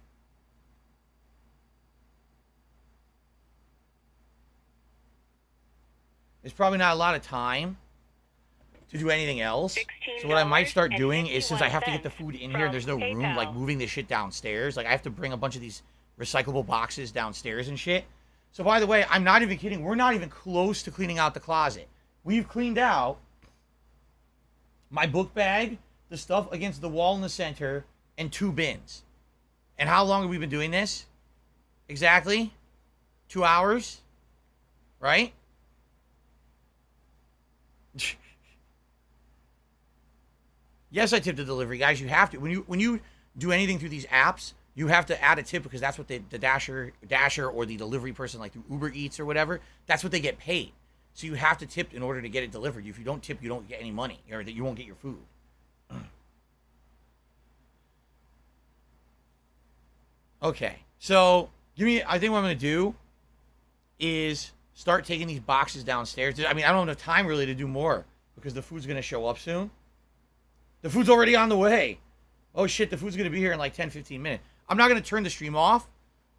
Speaker 3: It's probably not a lot of time to do anything else. So what I might start doing is, since I have to get the food in here and there's no room, like moving this shit downstairs. Like I have to bring a bunch of these recyclable boxes downstairs and shit. So by the way, I'm not even kidding. We're not even close to cleaning out the closet. We've cleaned out my book bag, the stuff against the wall in the center, and 2 bins. And how long have we been doing this? Exactly 2 hours, right? Yes, I tip the delivery guys. You have to when you do anything through these apps, you have to add a tip because that's what the Dasher or the delivery person, like through Uber Eats or whatever, that's what they get paid. So you have to tip in order to get it delivered. If you don't tip, you don't get any money, or that you won't get your food. Okay, so I think what I'm gonna do is start taking these boxes downstairs. I mean, I don't have time really to do more because the food's gonna show up soon. The food's already on the way. Oh shit, the food's gonna be here in like 10-15 minutes. I'm not gonna turn the stream off.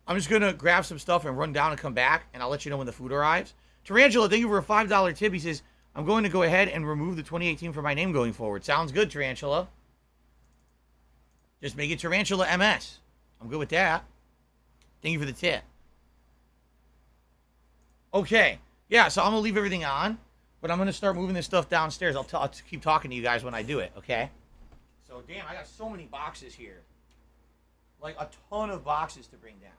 Speaker 3: I'm just gonna grab some stuff and run down and come back, and I'll let you know when the food arrives. Tarantula, thank you for a $5 tip. He says, I'm going to go ahead and remove the 2018 from my name going forward. Sounds good, Tarantula. Just make it Tarantula MS. I'm good with that. Thank you for the tip. Okay. Yeah, so I'm going to leave everything on. But I'm going to start moving this stuff downstairs. I'll keep talking to you guys when I do it, okay? So, damn, I got so many boxes here. Like, a ton of boxes to bring down.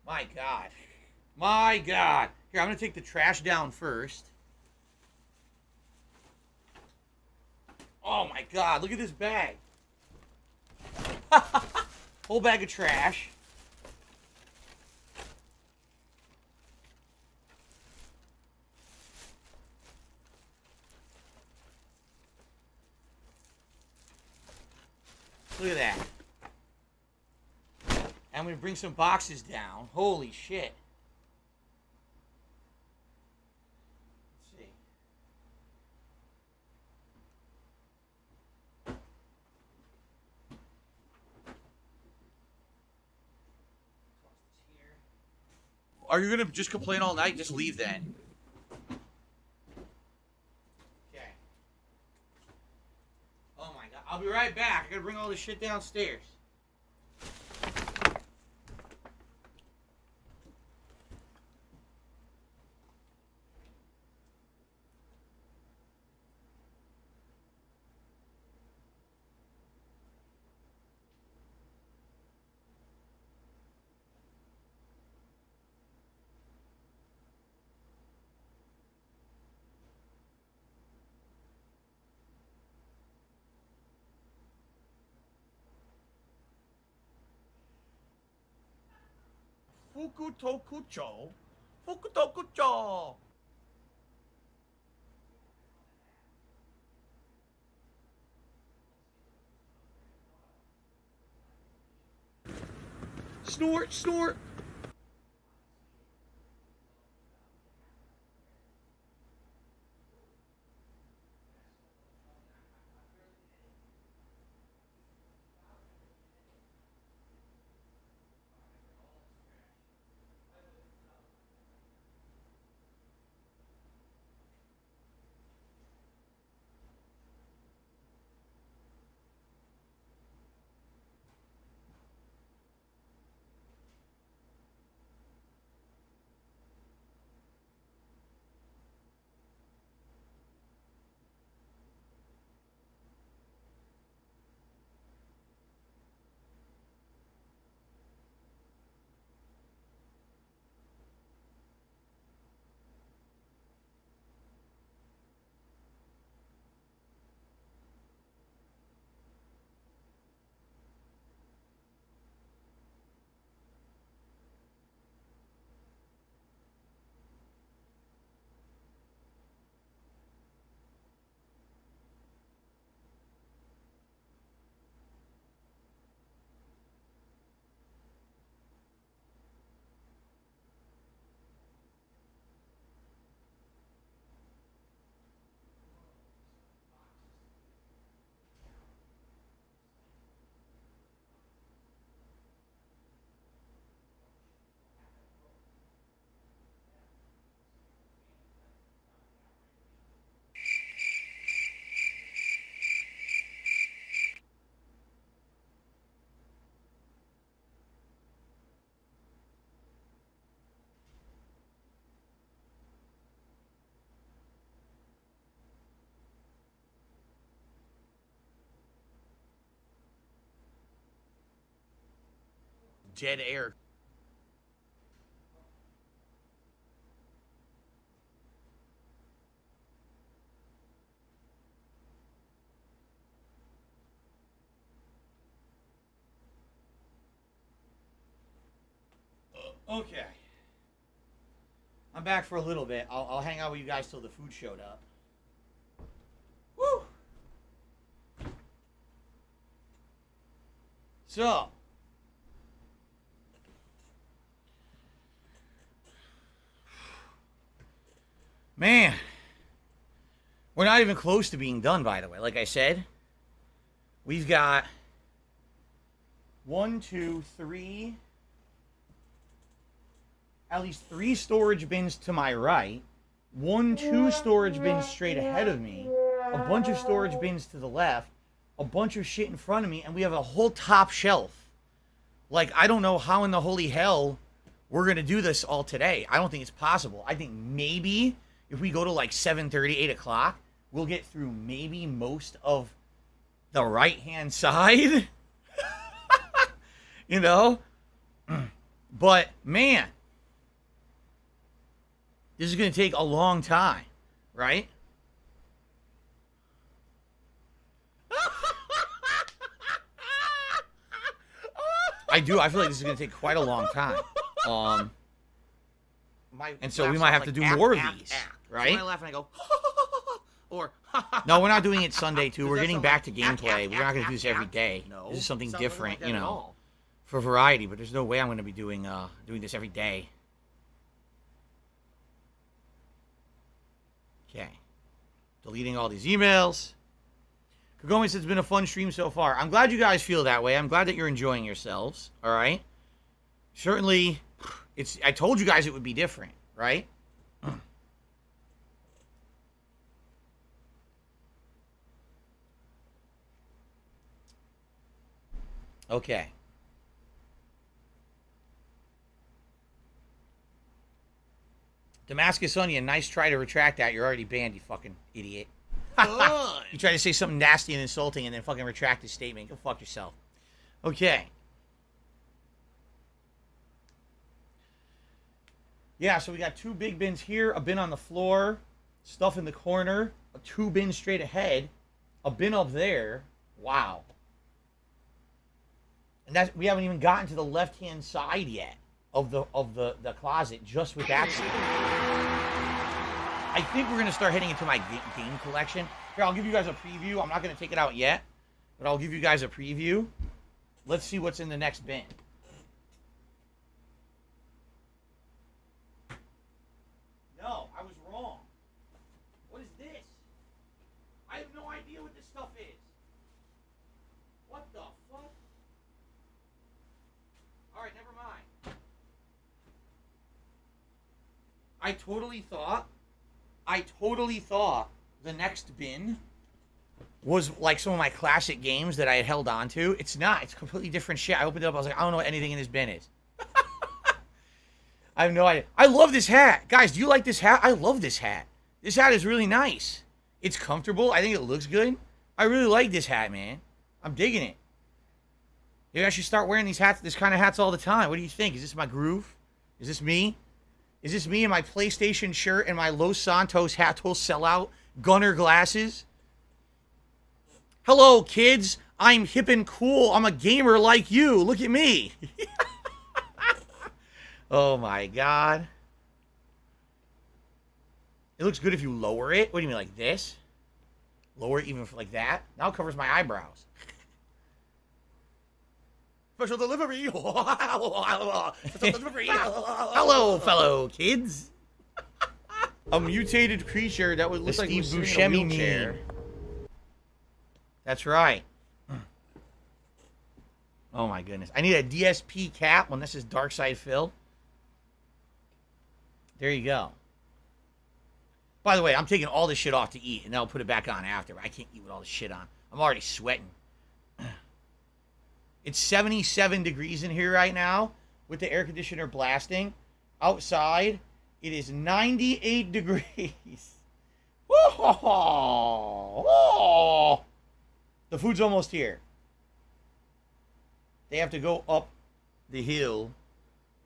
Speaker 3: My God. My God. Here, I'm going to take the trash down first. Oh, my God. Look at this bag. Whole bag of trash. Look at that. And I'm going to bring some boxes down. Holy shit. Let's see. Are you going to just complain all night? Just leave then. Okay. Oh my God. I'll be right back. I got to bring all this shit downstairs. Fukutokucho. Fukutokucho. Snort, snort. Dead air. Okay. I'm back for a little bit. I'll hang out with you guys till the food showed up. Woo! So. Man. We're not even close to being done, by the way. Like I said, we've got 1, 2, 3... at least 3 storage bins to my right, 1, 2 storage bins straight ahead of me, a bunch of storage bins to the left, a bunch of shit in front of me, and we have a whole top shelf. Like, I don't know how in the holy hell we're going to do this all today. I don't think it's possible. I think maybe if we go to like 7:30, 8 o'clock, we'll get through maybe most of the right-hand side. You know? But, man, this is going to take a long time, right? I do. I feel like this is going to take quite a long time. And so we might have to do more of these, right?
Speaker 7: So when I laugh and I go, or
Speaker 3: no, we're not doing it Sunday, too. We're getting back to
Speaker 7: ack,
Speaker 3: gameplay. We're not going to do this every day.
Speaker 7: No,
Speaker 3: this is something
Speaker 7: sounds nothing
Speaker 3: different,
Speaker 7: like
Speaker 3: you
Speaker 7: that at
Speaker 3: know,
Speaker 7: all.
Speaker 3: for variety. But there's no way I'm going to be doing this every day. Okay. Deleting all these emails. Kagome says it's been a fun stream so far. I'm glad you guys feel that way. I'm glad that you're enjoying yourselves. All right. Certainly, I told you guys it would be different, right? Okay. Damascus Onion, nice try to retract that. You're already banned, you fucking idiot. You try to say something nasty and insulting and then fucking retract his statement. Go fuck yourself. Okay. Yeah, so we got 2 big bins here, a bin on the floor, stuff in the corner, 2 bins straight ahead, a bin up there. Wow. And we haven't even gotten to the left-hand side yet of the closet just with that stuff. I think we're going to start heading into my game collection. Here, I'll give you guys a preview. I'm not going to take it out yet, but I'll give you guys a preview. Let's see what's in the next bin. No, I was wrong. What is this? I have no idea what this stuff is. What the fuck? Alright, never mind. I totally thought the next bin was like some of my classic games that I had held on to. It's not. It's completely different shit. I opened it up. I was like, I don't know what anything in this bin is. I have no idea. I love this hat. Guys, do you like this hat? I love this hat. This hat is really nice. It's comfortable. I think it looks good. I really like this hat, man. I'm digging it. Maybe I should start wearing these hats, this kind of hats all the time. What do you think? Is this my groove? Is this me? Is this me in my PlayStation shirt and my Los Santos Hatos sellout Gunner glasses? Hello, kids. I'm hip and cool. I'm a gamer like you. Look at me. Oh, my God. It looks good if you lower it. What do you mean, like this? Lower it even like that? Now it covers my eyebrows. Special delivery. Special delivery. Hello, fellow kids. A mutated creature that would look like Steve Buscemi meme. That's right. Oh my goodness. I need a DSP cap when this is Darkside Phil. There you go. By the way, I'm taking all this shit off to eat, and then I'll put it back on after. I can't eat with all this shit on. I'm already sweating. It's 77 degrees in here right now with the air conditioner blasting. Outside, it is 98 degrees. Whoa! The food's almost here. They have to go up the hill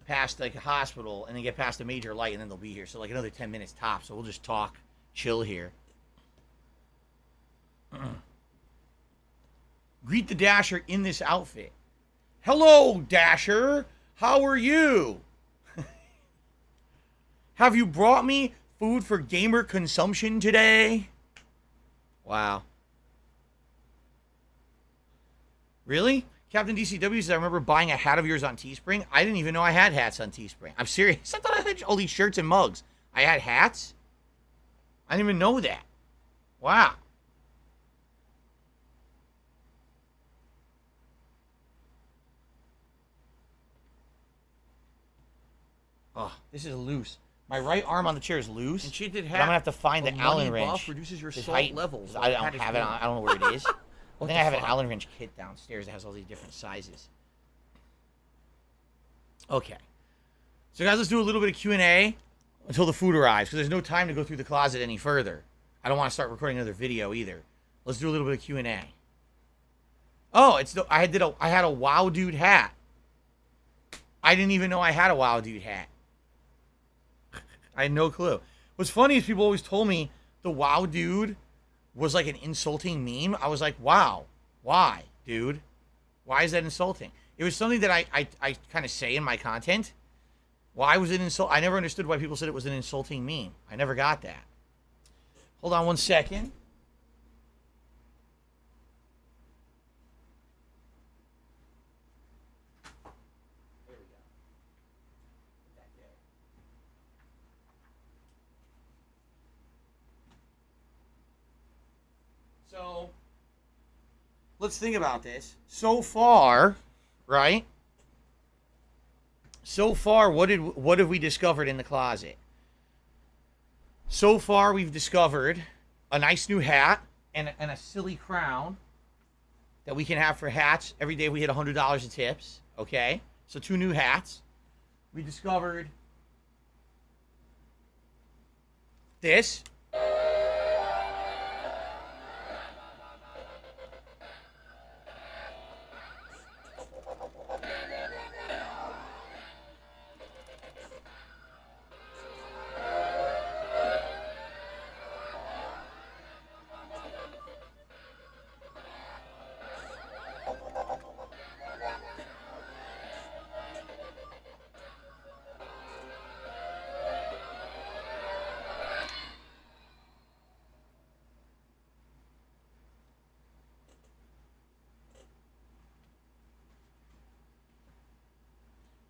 Speaker 3: past like a hospital and then get past a major light and then they'll be here. So like another 10 minutes tops. So we'll just talk, chill here. Greet the Dasher in this outfit. Hello, Dasher. How are you? Have you brought me food for gamer consumption today? Wow. Really? Captain DCW says, I remember buying a hat of yours on Teespring. I didn't even know I had hats on Teespring. I'm serious. I thought I had all these shirts and mugs. I had hats? I didn't even know that. Wow. Oh, this is loose. My right arm on the chair is loose.
Speaker 7: Enchanted
Speaker 3: but
Speaker 7: hat.
Speaker 3: I'm gonna have to find the
Speaker 7: of
Speaker 3: Allen
Speaker 7: money
Speaker 3: wrench.
Speaker 7: buff reduces your
Speaker 3: This
Speaker 7: salt
Speaker 3: height,
Speaker 7: levels.
Speaker 3: 'cause I don't have it on. I don't know where it is. I think I have an
Speaker 7: fuck?
Speaker 3: Allen wrench kit downstairs that has all these different sizes. Okay. So guys, let's do a little bit of Q&A until the food arrives, because there's no time to go through the closet any further. I don't want to start recording another video either. Let's do a little bit of Q&A. Oh, I had a Wow Dude hat. I didn't even know I had a Wow Dude hat. I had no clue. What's funny is people always told me the Wow Dude was like an insulting meme. I was like, wow, why, dude? Why is that insulting? It was something that I kind of say in my content. Why was it insult? I never understood why people said it was an insulting meme. I never got that. Hold on one second. There we go. Put that there. So, let's think about this. So far, right? So far, what have we discovered in the closet? So far, we've discovered a nice new hat and a silly crown that we can have for hats every day we hit $100 of tips. Okay? So 2 new hats. We discovered this.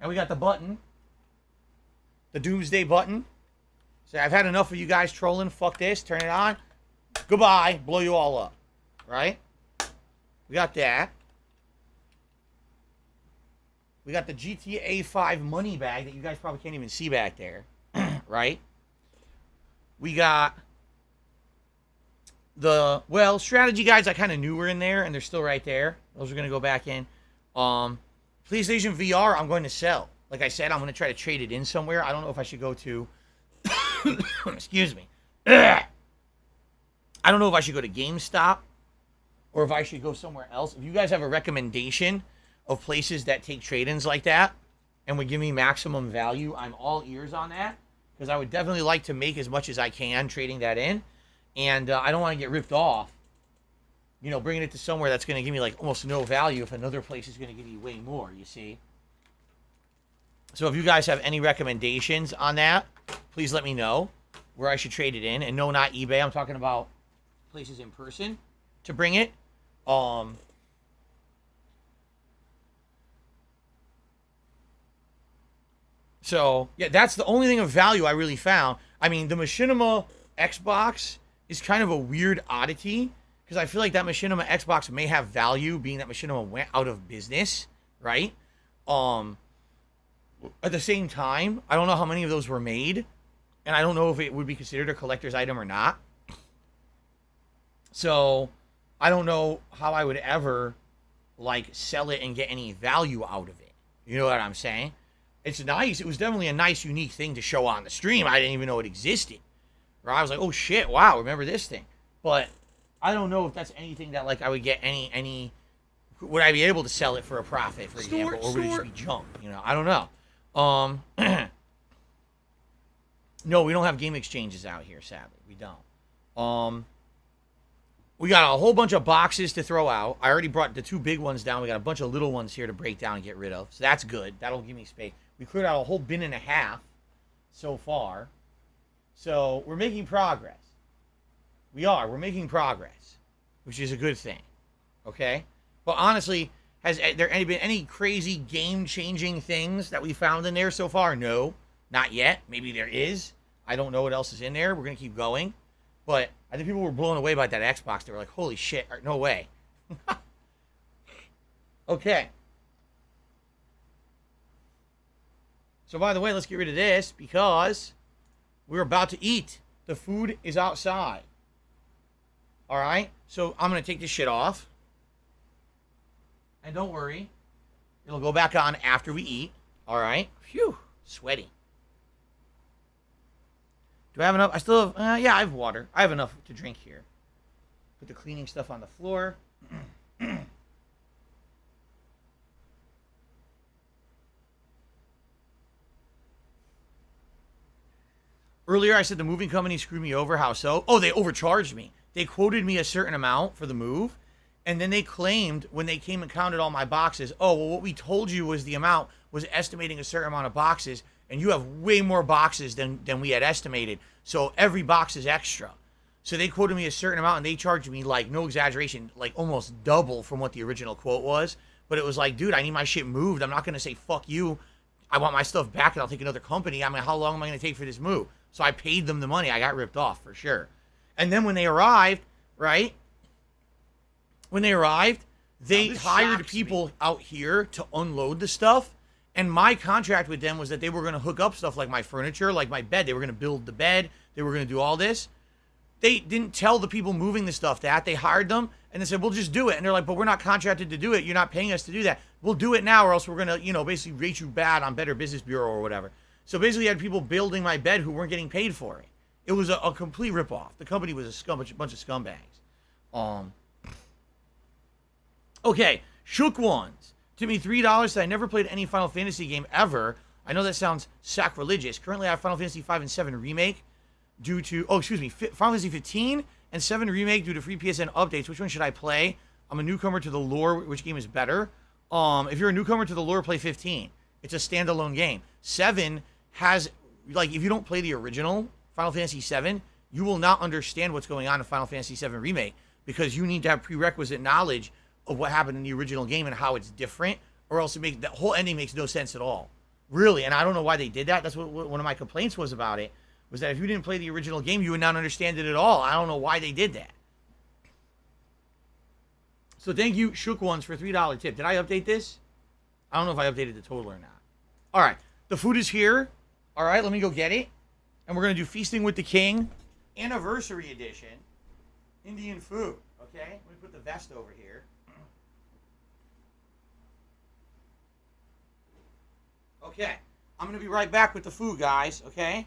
Speaker 3: And we got the button. The Doomsday button. So I've had enough of you guys trolling. Fuck this. Turn it on. Goodbye. Blow you all up. Right? We got that. We got the GTA 5 money bag that you guys probably can't even see back there. Right? We got the, well, strategy guides I kind of knew were in there, and they're still right there. Those are going to go back in. PlayStation VR, I'm going to sell. Like I said, I'm going to try to trade it in somewhere. I don't know if I should go to... excuse me. I don't know if I should go to GameStop or if I should go somewhere else. If you guys have a recommendation of places that take trade-ins like that and would give me maximum value, I'm all ears on that, because I would definitely like to make as much as I can trading that in. And I don't want to get ripped off, you know, bringing it to somewhere that's going to give me like almost no value if another place is going to give you way more, you see. So if you guys have any recommendations on that, please let me know where I should trade it in. And no, not eBay. I'm talking about places in person to bring it. So, yeah, that's the only thing of value I really found. I mean, the Machinima Xbox is kind of a weird oddity, because I feel like that Machinima Xbox may have value, being that Machinima went out of business, right? At the same time, I don't know how many of those were made, and I don't know if it would be considered a collector's item or not. So, I don't know how I would ever, like, sell it and get any value out of it. You know what I'm saying? It's nice. It was definitely a nice, unique thing to show on the stream. I didn't even know it existed. Right? I was like, oh, shit, wow, remember this thing. But I don't know if that's anything that, like, I would get any... Would I be able to sell it for a profit, for example? Or would it just be junk? You know, I don't know. No, we don't have game exchanges out here, sadly. We don't. We got a whole bunch of boxes to throw out. I already brought the 2 big ones down. We got a bunch of little ones here to break down and get rid of. So that's good. That'll give me space. We cleared out a whole bin and a half so far. So we're making progress. We are. We're making progress, which is a good thing. Okay? But honestly, has there been any crazy game-changing things that we found in there so far? No. Not yet. Maybe there is. I don't know what else is in there. We're going to keep going. But I think people were blown away by that Xbox. They were like, holy shit, no way. Okay. So, by the way, let's get rid of this because we're about to eat. The food is outside. All right? So, I'm going to take this shit off. And don't worry. It'll go back on after we eat. All right? Phew. Sweaty. Do I have enough? I still have, yeah, I have water. I have enough to drink here. Put the cleaning stuff on the floor. Earlier, I said the moving company screwed me over. How so? Oh, they overcharged me. They quoted me a certain amount for the move, and then they claimed when they came and counted all my boxes, oh, well, what we told you was the amount was estimating a certain amount of boxes, and you have way more boxes than we had estimated. So every box is extra. So they quoted me a certain amount, and they charged me, like, no exaggeration, like almost double from what the original quote was. But it was like, dude, I need my shit moved. I'm not going to say, fuck you. I want my stuff back, and I'll take another company. I mean, how long am I going to take for this move? So I paid them the money. I got ripped off for sure. And then when they arrived, right? When they arrived, they hired people out here to unload the stuff. And my contract with them was that they were going to hook up stuff like my furniture, like my bed. They were going to build the bed. They were going to do all this. They didn't tell the people moving the stuff that. They hired them and they said, we'll just do it. And they're like, but we're not contracted to do it. You're not paying us to do that. We'll do it now or else we're going to, you know, basically rate you bad on Better Business Bureau or whatever. So basically, you had people building my bed who weren't getting paid for it. It was a complete ripoff. The company was a bunch of scumbags. Okay, Shook Ones. Took me $3 that I never played any Final Fantasy game ever. I know that sounds sacrilegious. Currently, I have Final Fantasy 5 and 7 Remake due to, Final Fantasy 15 and 7 Remake due to free PSN updates. Which one should I play? I'm a newcomer to the lore. Which game is better? If you're a newcomer to the lore, play 15. It's a standalone game. 7 has, like, if you don't play the original Final Fantasy 7, you will not understand what's going on in Final Fantasy 7 Remake because you need to have prerequisite knowledge of what happened in the original game and how it's different, or else it makes the whole ending makes no sense at all. Really, and I don't know why they did that. That's what one of my complaints was about it, was that if you didn't play the original game, you would not understand it at all. I don't know why they did that. So thank you, Shook Ones, for $3 tip. Did I update this? I don't know if I updated the total or not. All right, the food is here. All right, let me go get it. And we're going to do Feasting with the King, Anniversary Edition, Indian food. Okay, let me put the vest over here. Okay, I'm going to be right back with the food, guys. Okay,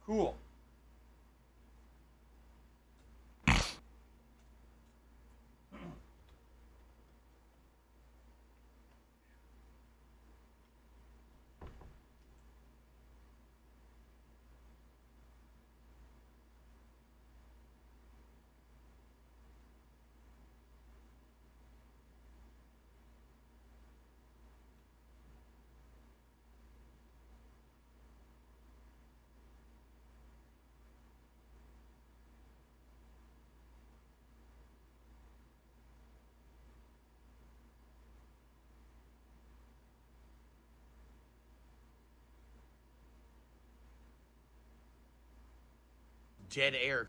Speaker 3: cool. Dead air.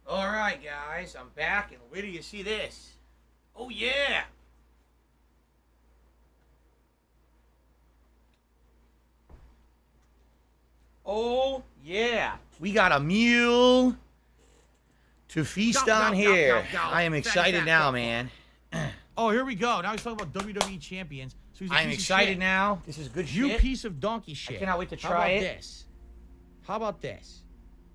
Speaker 3: All right, guys, I'm back, and where do you see this? Oh, yeah. Oh, yeah. We got a meal to feast on here. I am excited now, man.
Speaker 6: Oh, here we go. Now he's talking about WWE champions. So he's a
Speaker 3: I am
Speaker 6: piece of
Speaker 3: excited
Speaker 6: shit.
Speaker 3: now. This is good
Speaker 6: You
Speaker 3: shit.
Speaker 6: piece of donkey shit.
Speaker 3: I cannot wait to
Speaker 6: How
Speaker 3: try
Speaker 6: about
Speaker 3: it.
Speaker 6: this? How about this?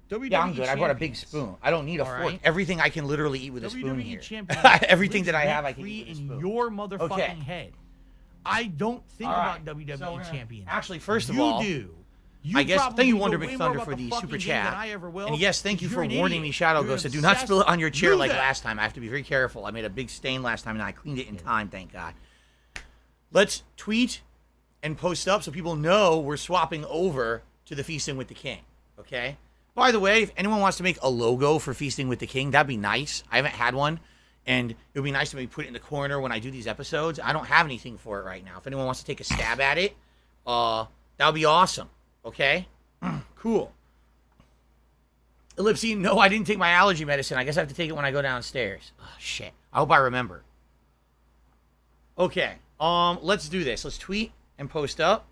Speaker 6: WWE
Speaker 3: Yeah, I'm good. I brought a big
Speaker 6: champions.
Speaker 3: spoon. I don't need a
Speaker 6: All
Speaker 3: fork.
Speaker 6: right.
Speaker 3: Everything I can literally eat with a spoon
Speaker 6: WWE
Speaker 3: here.
Speaker 6: champion
Speaker 3: Everything that I
Speaker 6: lives
Speaker 3: have, I can
Speaker 6: rent-free
Speaker 3: eat with a
Speaker 6: in
Speaker 3: spoon.
Speaker 6: your motherfucking
Speaker 3: Okay.
Speaker 6: head. I don't think
Speaker 3: All right.
Speaker 6: about WWE
Speaker 3: So we're gonna-
Speaker 6: champions.
Speaker 3: Actually, first of
Speaker 6: you
Speaker 3: all,
Speaker 6: do.
Speaker 3: I guess
Speaker 6: probably
Speaker 3: thank you,
Speaker 6: know
Speaker 3: Wonder
Speaker 6: way
Speaker 3: Big
Speaker 6: more
Speaker 3: Thunder,
Speaker 6: about
Speaker 3: for
Speaker 6: the
Speaker 3: the
Speaker 6: fucking
Speaker 3: super
Speaker 6: game
Speaker 3: chat.
Speaker 6: than I ever will,
Speaker 3: And yes, thank you
Speaker 6: because
Speaker 3: for
Speaker 6: you're an
Speaker 3: warning
Speaker 6: idiot.
Speaker 3: me, Shadow
Speaker 6: You're
Speaker 3: Ghost.
Speaker 6: an
Speaker 3: Do not spill it on your chair like
Speaker 6: loser.
Speaker 3: last time. I have to be very careful. I made a big stain last time, and I cleaned it in time, thank God. Let's tweet and post up so people know we're swapping over to the Feasting with the King, okay? By the way, if anyone wants to make a logo for Feasting with the King, that'd be nice. I haven't had one, and it would be nice to maybe put it in the corner when I do these episodes. I don't have anything for it right now. If anyone wants to take a stab at it, that would be awesome, okay? Cool. Ellipse, no, I didn't take my allergy medicine. I guess I have to take it when I go downstairs. Oh, shit. I hope I remember. Okay, let's do this. Let's tweet and post up.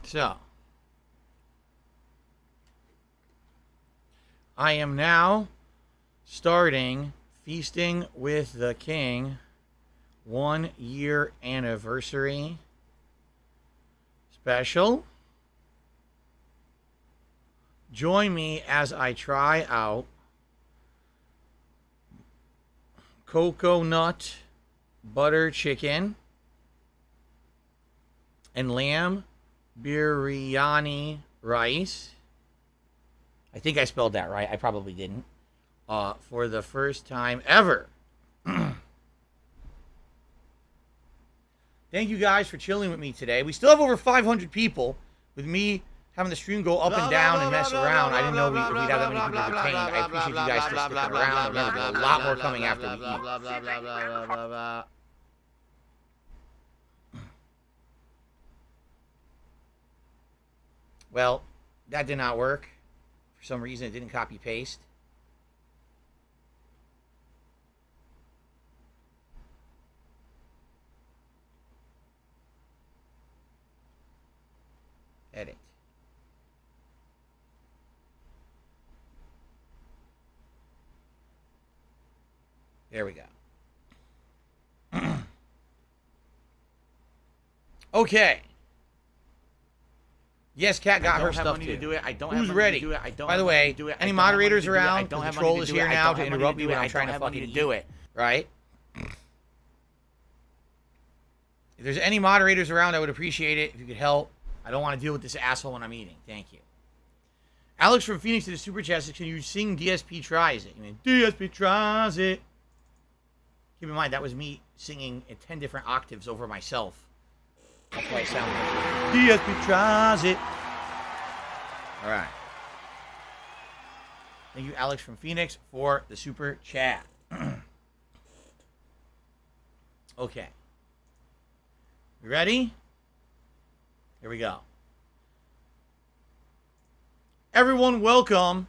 Speaker 3: So, I am now starting Feasting with the King 1 year anniversary special. Join me as I try out coconut butter chicken and lamb biryani rice. I think I spelled that right. I probably didn't. For the first time ever. Thank you guys for chilling with me today. We still have over 500 people. With me having the stream go up and down and mess around, I didn't know we'd have that many people retained. I appreciate you guys for sticking around. There's going to be a lot more coming after we eat. Well, that did not work. For some reason, it didn't copy paste. Edit. There we go. Okay. Yes, Kat got her stuff too. Who's ready? By the way, any moderators around? The troll is here now to interrupt me when I'm trying to fucking do it. Right? If there's any moderators around, I would appreciate it if you could help. I don't want to deal with this asshole when I'm eating. Thank you. Alex from Phoenix to the Super Chat says, can you sing DSP Tries It? I mean, DSP Tries It. Keep in mind, that was me singing at 10 different octaves over myself. That's why I sound like DSP Tries It. All right. Thank you, Alex from Phoenix, for the Super Chat. Okay. You ready? Here we go. Everyone, welcome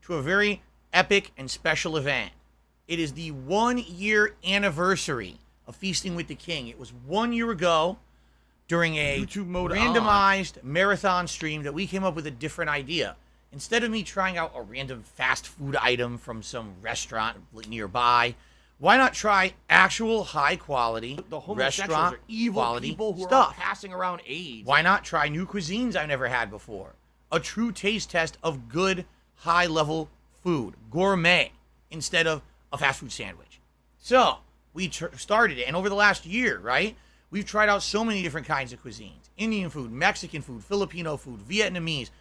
Speaker 3: to a very epic and special event. It is the 1 year anniversary of Feasting with the King. It was 1 year ago during a
Speaker 6: YouTube mode
Speaker 3: randomized marathon stream that we came up with a different idea. Instead of me trying out a random fast food item from some restaurant nearby, why not try actual high quality restaurant
Speaker 6: are evil
Speaker 3: quality
Speaker 6: people who
Speaker 3: stuff?
Speaker 6: are passing around AIDS.
Speaker 3: Why not try new cuisines I've never had before? A true taste test of good, high-level food, gourmet, instead of a fast food sandwich. So, we started it, and over the last year, right, we've tried out so many different kinds of cuisines. Indian food, Mexican food, Filipino food, Vietnamese.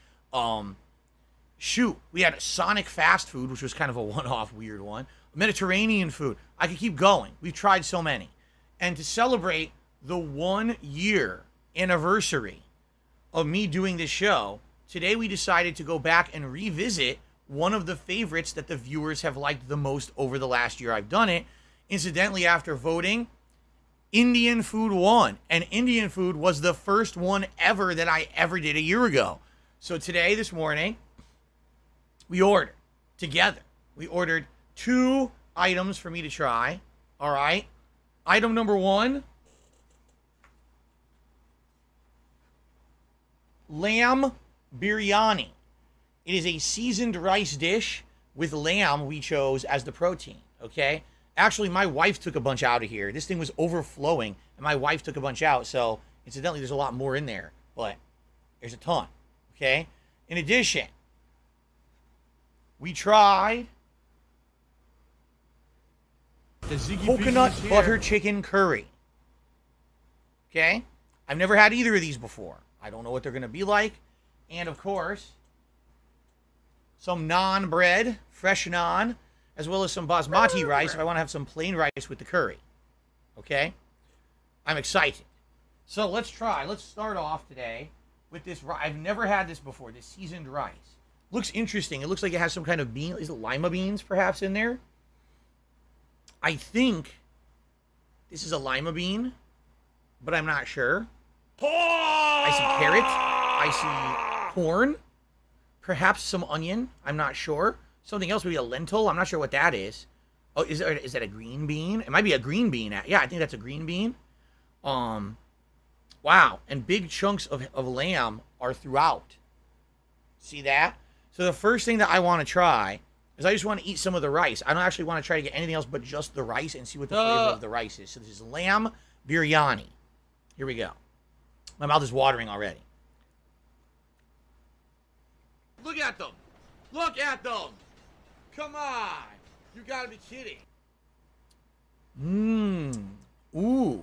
Speaker 3: We had Sonic fast food, which was kind of a one-off weird one. Mediterranean food. I could keep going. We've tried so many. And to celebrate the 1 year anniversary of me doing this show, today we decided to go back and revisit one of the favorites that the viewers have liked the most over the last year I've done it. Incidentally, after voting, Indian food won. And Indian food was the first one ever that I ever did a year ago. So today, this morning, we ordered together. We ordered 2 items for me to try. All right. Item number 1, lamb biryani. It is a seasoned rice dish with lamb we chose as the protein, okay? Actually, my wife took a bunch out of here. This thing was overflowing, and my wife took a bunch out, so incidentally, there's a lot more in there, but there's a ton, okay? In addition, we tried
Speaker 6: The Ziggy
Speaker 3: coconut
Speaker 6: Piggy's here.
Speaker 3: butter chicken curry, okay? I've never had either of these before. I don't know what they're going to be like. And, of course, some naan bread, fresh naan, as well as some basmati rice if I want to have some plain rice with the curry. Okay? I'm excited. So let's try. Let's start off today with this. I've never had this before, this seasoned rice. Looks interesting. It looks like it has some kind of bean. Is it lima beans perhaps in there? I think this is a lima bean, but I'm not sure. I see carrot. I see corn. Perhaps some onion. I'm not sure. Something else, maybe a lentil. I'm not sure what that is. Oh, is that a green bean? It might be a green bean. Yeah, I think that's a green bean. Wow. And big chunks of lamb are throughout. See that? So the first thing that I want to try is I just want to eat some of the rice. I don't actually want to try to get anything else but just the rice and see what the flavor of the rice is. So this is lamb biryani. Here we go. My mouth is watering already. Look at them. Look at them. Come on. You gotta be kidding. Ooh.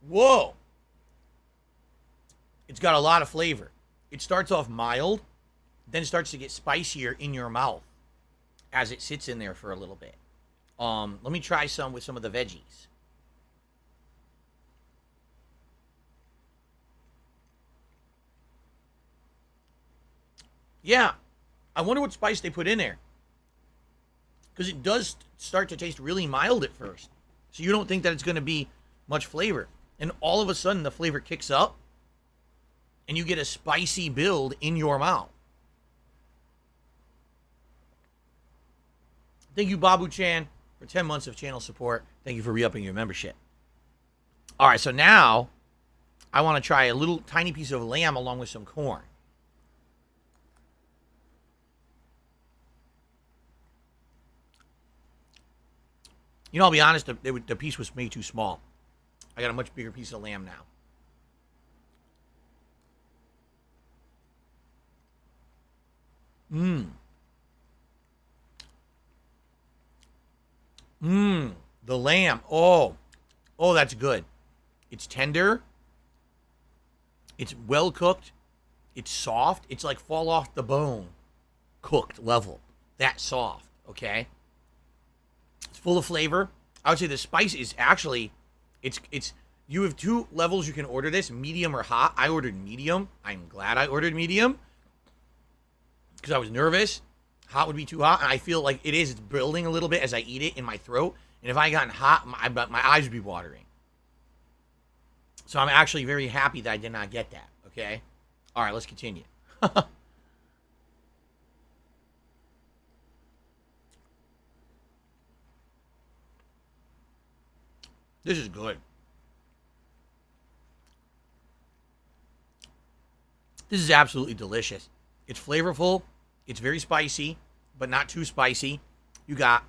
Speaker 3: Whoa. It's got a lot of flavor. It starts off mild, then starts to get spicier in your mouth as it sits in there for a little bit. Let me try some with some of the veggies. Yeah, I wonder what spice they put in there. Because it does start to taste really mild at first. So you don't think that it's going to be much flavor. And all of a sudden, the flavor kicks up. And you get a spicy build in your mouth. Thank you, Babu Chan, for 10 months of channel support. Thank you for re-upping your membership. All right, so now I want to try a little tiny piece of lamb along with some corn. You know, I'll be honest, the piece was made too small. I got a much bigger piece of lamb now. The lamb. Oh, that's good. It's tender. It's well cooked. It's soft. It's like fall off the bone cooked level. That soft, okay? It's full of flavor. I would say the spice is actually, it's you have 2 levels you can order this, medium or hot. I ordered medium. I'm glad I ordered medium because I was nervous. Hot would be too hot, and I feel like it's building a little bit as I eat it in my throat. And if I gotten hot, my eyes would be watering. So I'm actually very happy that I did not get that, okay? All right, let's continue. This is good. This is absolutely delicious. It's flavorful. It's very spicy, but not too spicy. You got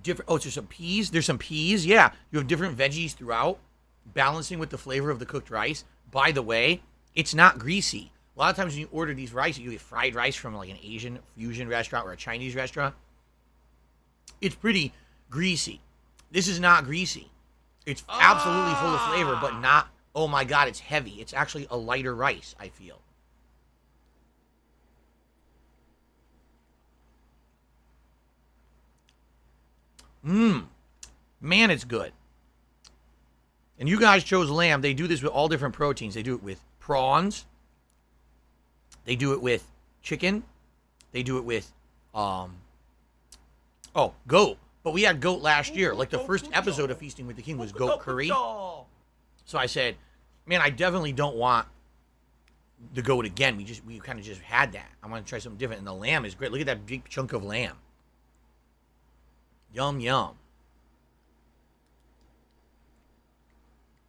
Speaker 3: different... Oh, there's some peas. There's some peas. Yeah, you have different veggies throughout, balancing with the flavor of the cooked rice. By the way, it's not greasy. A lot of times when you order these rice, you get fried rice from like an Asian fusion restaurant or a Chinese restaurant. It's pretty greasy. This is not greasy. It's absolutely full of flavor, but not, oh my God, it's heavy. It's actually a lighter rice, I feel. Man, it's good. And you guys chose lamb. They do this with all different proteins. They do it with prawns. They do it with chicken. They do it with, goat. But we had goat last year. Like the first episode of Feasting with the King was goat curry. So I said, man, I definitely don't want the goat again. We kind of just had that. I want to try something different. And the lamb is great. Look at that big chunk of lamb. Yum, yum.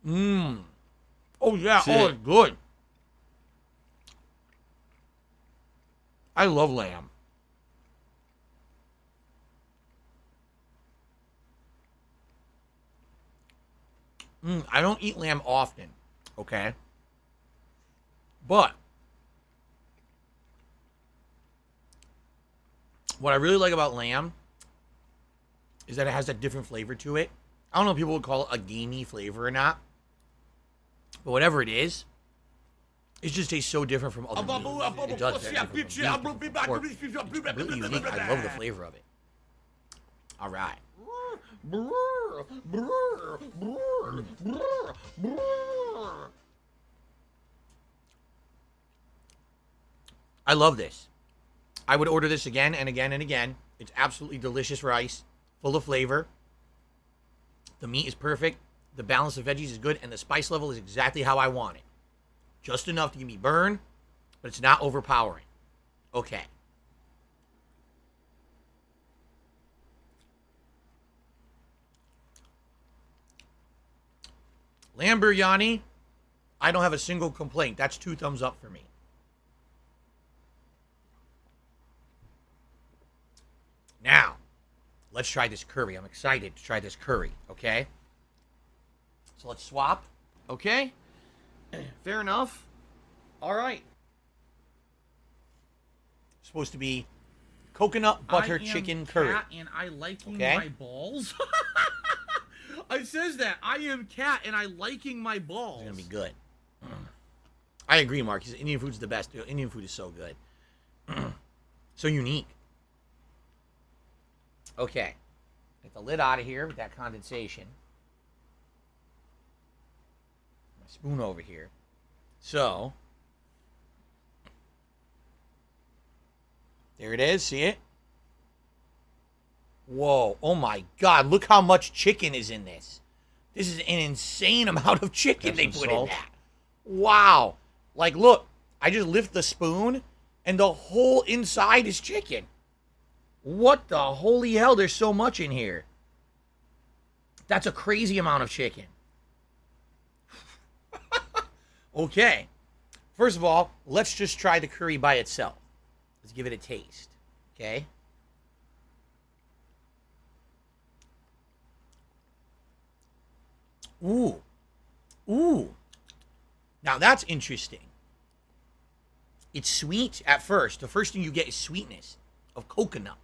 Speaker 3: Mmm. Oh, yeah. Oh, it's good. I love lamb. I don't eat lamb often, okay? But what I really like about lamb is that it has a different flavor to it. I don't know if people would call it a gamey flavor or not. But whatever it is, it just tastes so different from other meats. It does. It's completely unique. I love the flavor of it. All right. I love this. I would order this again and again and again. It's absolutely delicious rice, full of flavor. The meat is perfect. The balance of veggies is good, and the spice level is exactly how I want it. Just enough to give me burn, but it's not overpowering. Okay. Lamb biryani, I don't have a single complaint. That's 2 thumbs up for me. Now, let's try this curry. I'm excited to try this curry, okay? So let's swap, okay? Fair enough. All right. Supposed to be coconut butter chicken curry.
Speaker 6: Cat and I liking my balls. It says that I am cat and I liking my balls.
Speaker 3: It's gonna be good. I agree, Mark. Indian food's the best. Indian food is so good, so unique. Okay, get the lid out of here with that condensation. My spoon over here. So there it is. See it? Whoa. Oh my God. Look how much chicken is in this. This is an insane amount of chicken they put in that. Wow. Like, look. I just lift the spoon and the whole inside is chicken. What the holy hell? There's so much in here. That's a crazy amount of chicken. Okay. First of all, let's just try the curry by itself. Let's give it a taste. Okay? Ooh. Ooh. Now that's interesting. It's sweet at first. The first thing you get is sweetness of coconut.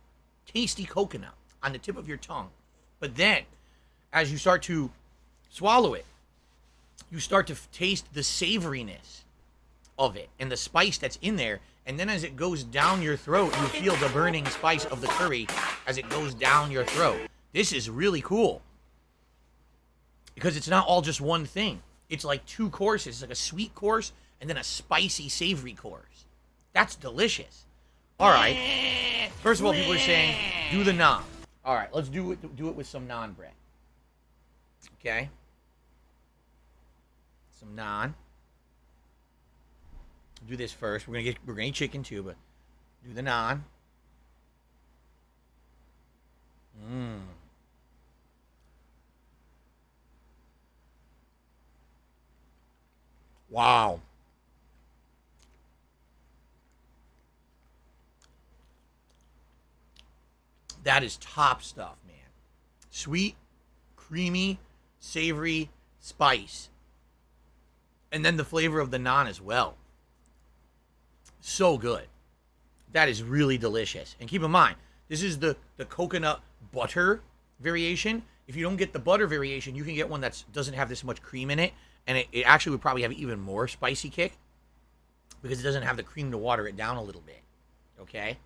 Speaker 3: Tasty coconut on the tip of your tongue. But then, as you start to swallow it, you start to taste the savoriness of it and the spice that's in there. And then as it goes down your throat, you feel the burning spice of the curry as it goes down your throat. This is really cool. Because it's not all just one thing. It's like 2 courses. It's like a sweet course and then a spicy, savory course. That's delicious. All right. First of all, people are saying, do the naan. All right, let's do it with some naan bread. Okay. Some naan. Do this first. We're gonna eat chicken too, but do the naan. Wow. That is top stuff, man. Sweet, creamy, savory, spice. And then the flavor of the naan as well. So good. That is really delicious. And keep in mind, this is the coconut butter variation. If you don't get the butter variation, you can get one that doesn't have this much cream in it. And it actually would probably have even more spicy kick because it doesn't have the cream to water it down a little bit. Okay?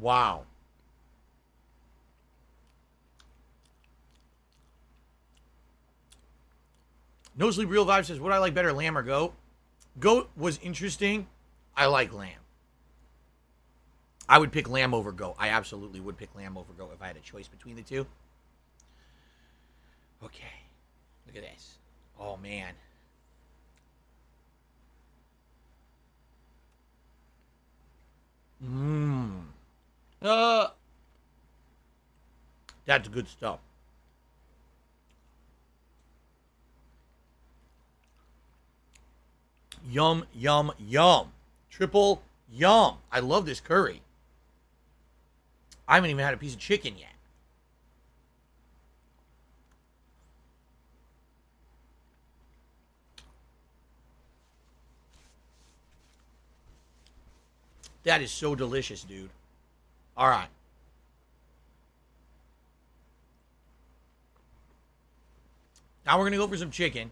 Speaker 3: Wow. No Sleep Real Vibe says, what I like better, lamb or goat? Goat was interesting. I like lamb. I would pick lamb over goat. I absolutely would pick lamb over goat if I had a choice between the two. Okay. Look at this. Oh, man. That's good stuff. Yum, yum, yum. Triple yum. I love this curry. I haven't even had a piece of chicken yet. That is so delicious, dude. All right. Now we're going to go for some chicken.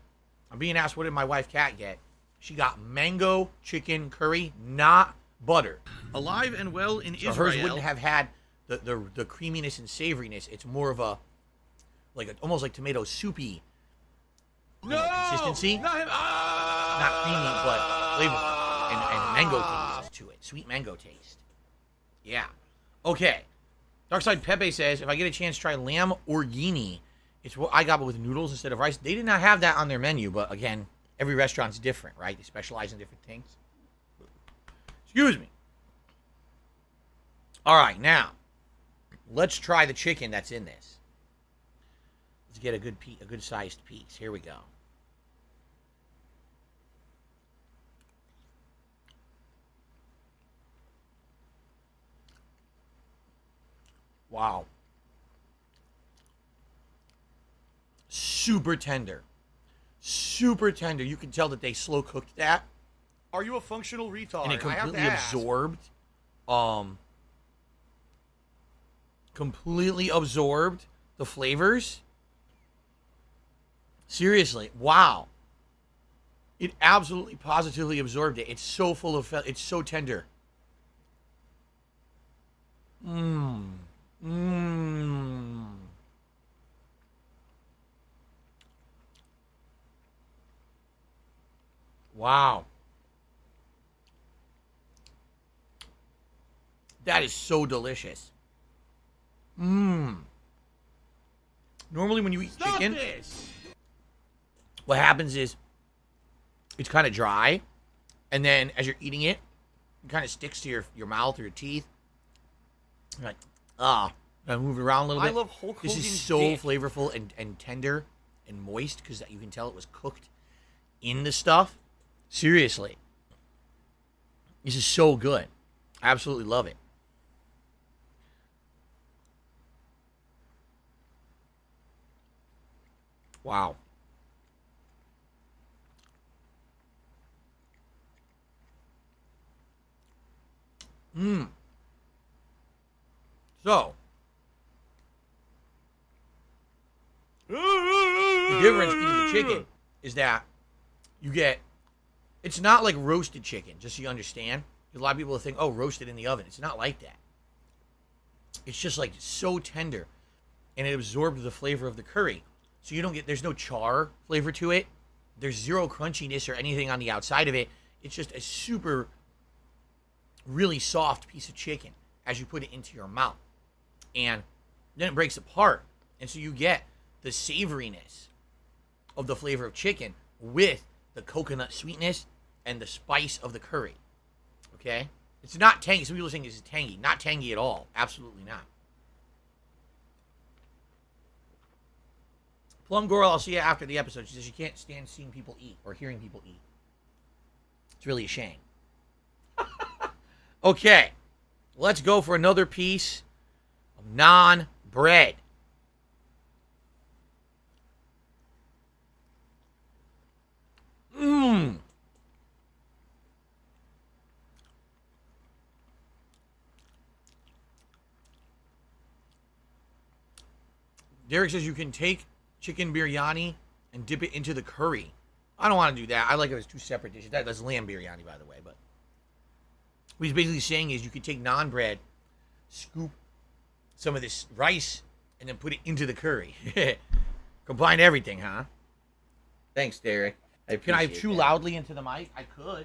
Speaker 3: I'm being asked, what did my wife Kat get? She got mango chicken curry, not butter.
Speaker 6: Alive and well in
Speaker 3: So
Speaker 6: Israel.
Speaker 3: hers wouldn't have had the creaminess and savoriness. It's more of a, almost like tomato soupy consistency.
Speaker 6: Not him.
Speaker 3: Not creamy, but flavorful. And mango taste to it. Sweet mango taste. Yeah. Okay. Darkside Pepe says, if I get a chance to try lamb orghini, it's what I got, but with noodles instead of rice. They did not have that on their menu, but again, every restaurant's different, right? They specialize in different things. Excuse me. All right, now, let's try the chicken that's in this. Let's get a good sized piece. Here we go. Wow. Super tender. Super tender. You can tell that they slow cooked that.
Speaker 6: Are you a functional retard?
Speaker 3: And it
Speaker 6: I have to
Speaker 3: completely
Speaker 6: ask.
Speaker 3: absorbed the flavors. Seriously. Wow. It absolutely positively absorbed it. It's so full of it's so tender. Wow. That is so delicious. Normally when you eat chicken, what happens is it's kind of dry, and then as you're eating it, it kind of sticks to your mouth or your teeth. You're like, I move it around a little bit.
Speaker 6: I love Hulk
Speaker 3: This is
Speaker 6: Hogan's
Speaker 3: so
Speaker 6: dick.
Speaker 3: flavorful and tender and moist because you can tell it was cooked in the stuff. Seriously. This is so good. I absolutely love it. Wow. So, the difference eating the chicken is that you get, it's not like roasted chicken, just so you understand. A lot of people think, oh, roasted in the oven. It's not like that. It's just like so tender, and it absorbs the flavor of the curry. So you don't get, there's no char flavor to it. There's zero crunchiness or anything on the outside of it. It's just a super, really soft piece of chicken as you put it into your mouth. And then it breaks apart. And so you get the savoriness of the flavor of chicken with the coconut sweetness and the spice of the curry. Okay? It's not tangy. Some people are saying this is tangy. Not tangy at all. Absolutely not. Plum Girl, I'll see you after the episode. She says she can't stand seeing people eat or hearing people eat. It's really a shame. Okay. Let's go for another piece of naan bread. Derek says you can take chicken biryani and dip it into the curry. I don't want to do that. I like it as two separate dishes. That's lamb biryani, by the way. But what he's basically saying is you could take naan bread, scoop some of this rice, and then put it into the curry. Combine everything, huh? Thanks, Derek. Can I chew loudly into the mic? I could.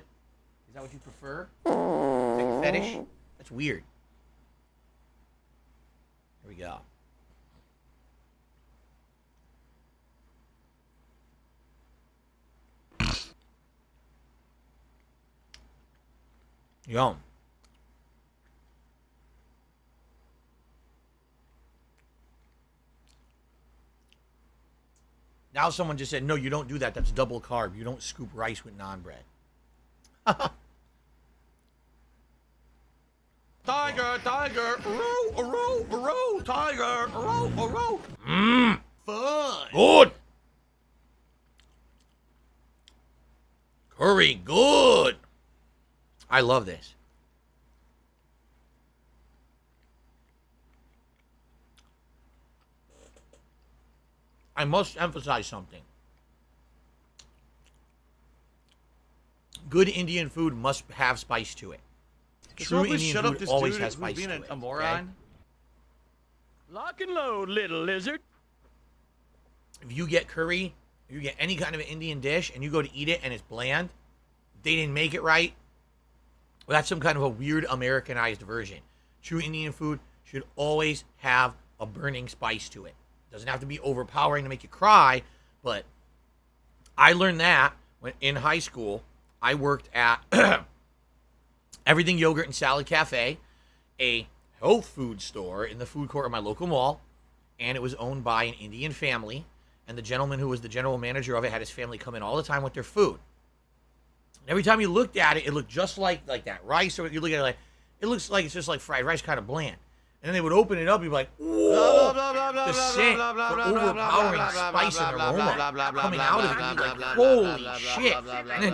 Speaker 3: Is that what you prefer? Like fetish? That's weird. Here we go. Yum. Now someone just said, no, you don't do that. That's double carb. You don't scoop rice with naan bread. Tiger, tiger, row, tiger, row. Mmm. Fun. Good. Curry, good. I love this. I must emphasize something. Good Indian food must have spice to it. True Indian food always has spice to it.
Speaker 7: A moron.
Speaker 3: Okay?
Speaker 9: Lock and load, little lizard.
Speaker 3: If you get curry, if you get any kind of an Indian dish, and you go to eat it and it's bland, they didn't make it right. Well, that's some kind of a weird Americanized version. True Indian food should always have a burning spice to it. Doesn't have to be overpowering to make you cry, but I learned that when in high school. I worked at Everything Yogurt and Salad Cafe, a health food store in the food court of my local mall, and it was owned by an Indian family, and the gentleman who was the general manager of it had his family come in all the time with their food. And every time you looked at it, it looked just like that rice, or you look at it like, it looks like it's just like fried rice, kind of bland. And then they would open it up, you'd be like, whoa, the scent, the overpowering spice and aroma coming out of it, you'd be like, holy shit. And then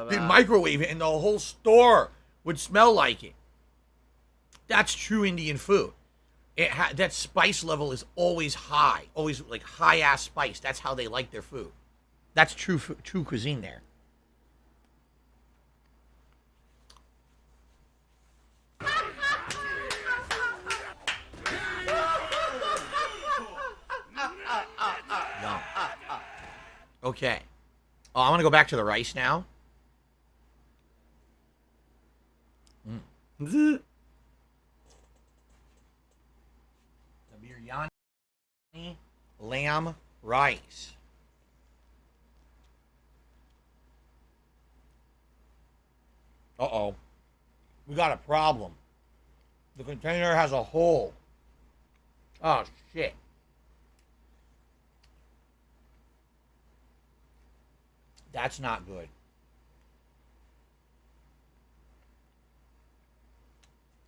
Speaker 3: they'd microwave it, and the whole store would smell like it. That's true Indian food. That spice level is always high, always like high-ass spice. That's how they like their food. That's true cuisine there. Okay. Oh, I want to go back to the rice now. The biryani lamb rice. Uh-oh. We got a problem. The container has a hole. Oh, shit. That's not good.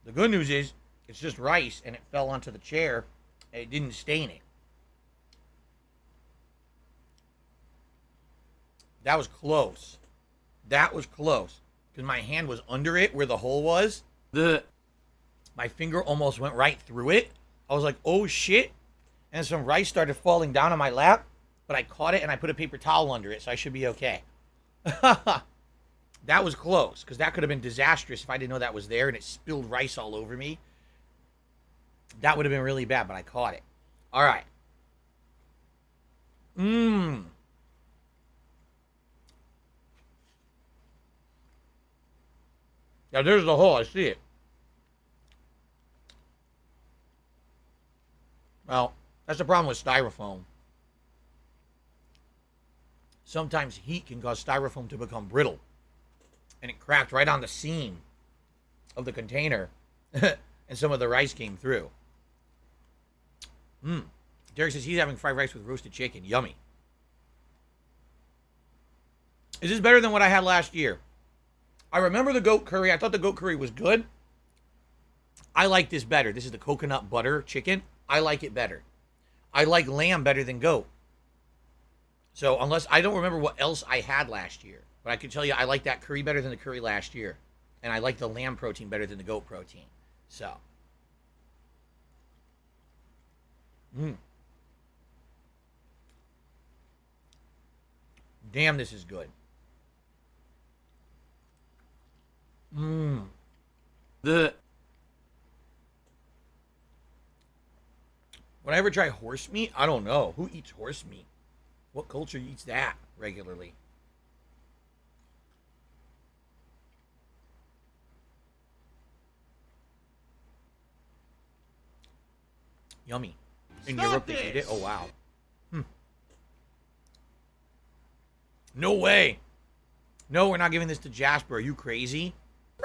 Speaker 3: The good news is, it's just rice, and it fell onto the chair, and it didn't stain it. That was close. That was close. Because my hand was under it, where the hole was. My finger almost went right through it. I was like, oh, shit. And some rice started falling down on my lap. But I caught it and I put a paper towel under it, so I should be okay. That was close, because that could have been disastrous if I didn't know that was there and it spilled rice all over me. That would have been really bad, but I caught it. All right. Mmm. Now, there's the hole. I see it. Well, that's the problem with styrofoam. Sometimes heat can cause styrofoam to become brittle. And it cracked right on the seam of the container. And some of the rice came through. Derek says he's having fried rice with roasted chicken. Yummy. Is this better than what I had last year? I remember the goat curry. I thought the goat curry was good. I like this better. This is the coconut butter chicken. I like it better. I like lamb better than goat. So unless I don't remember what else I had last year, but I can tell you I like that curry better than the curry last year, and I like the lamb protein better than the goat protein. So, damn, this is good. Would I ever try horse meat? I don't know. Who eats horse meat? What culture eats that regularly? Yummy. In
Speaker 6: Stop
Speaker 3: Europe, they eat
Speaker 6: this!
Speaker 3: it. Oh, wow. No way. No, we're not giving this to Jasper. Are you crazy?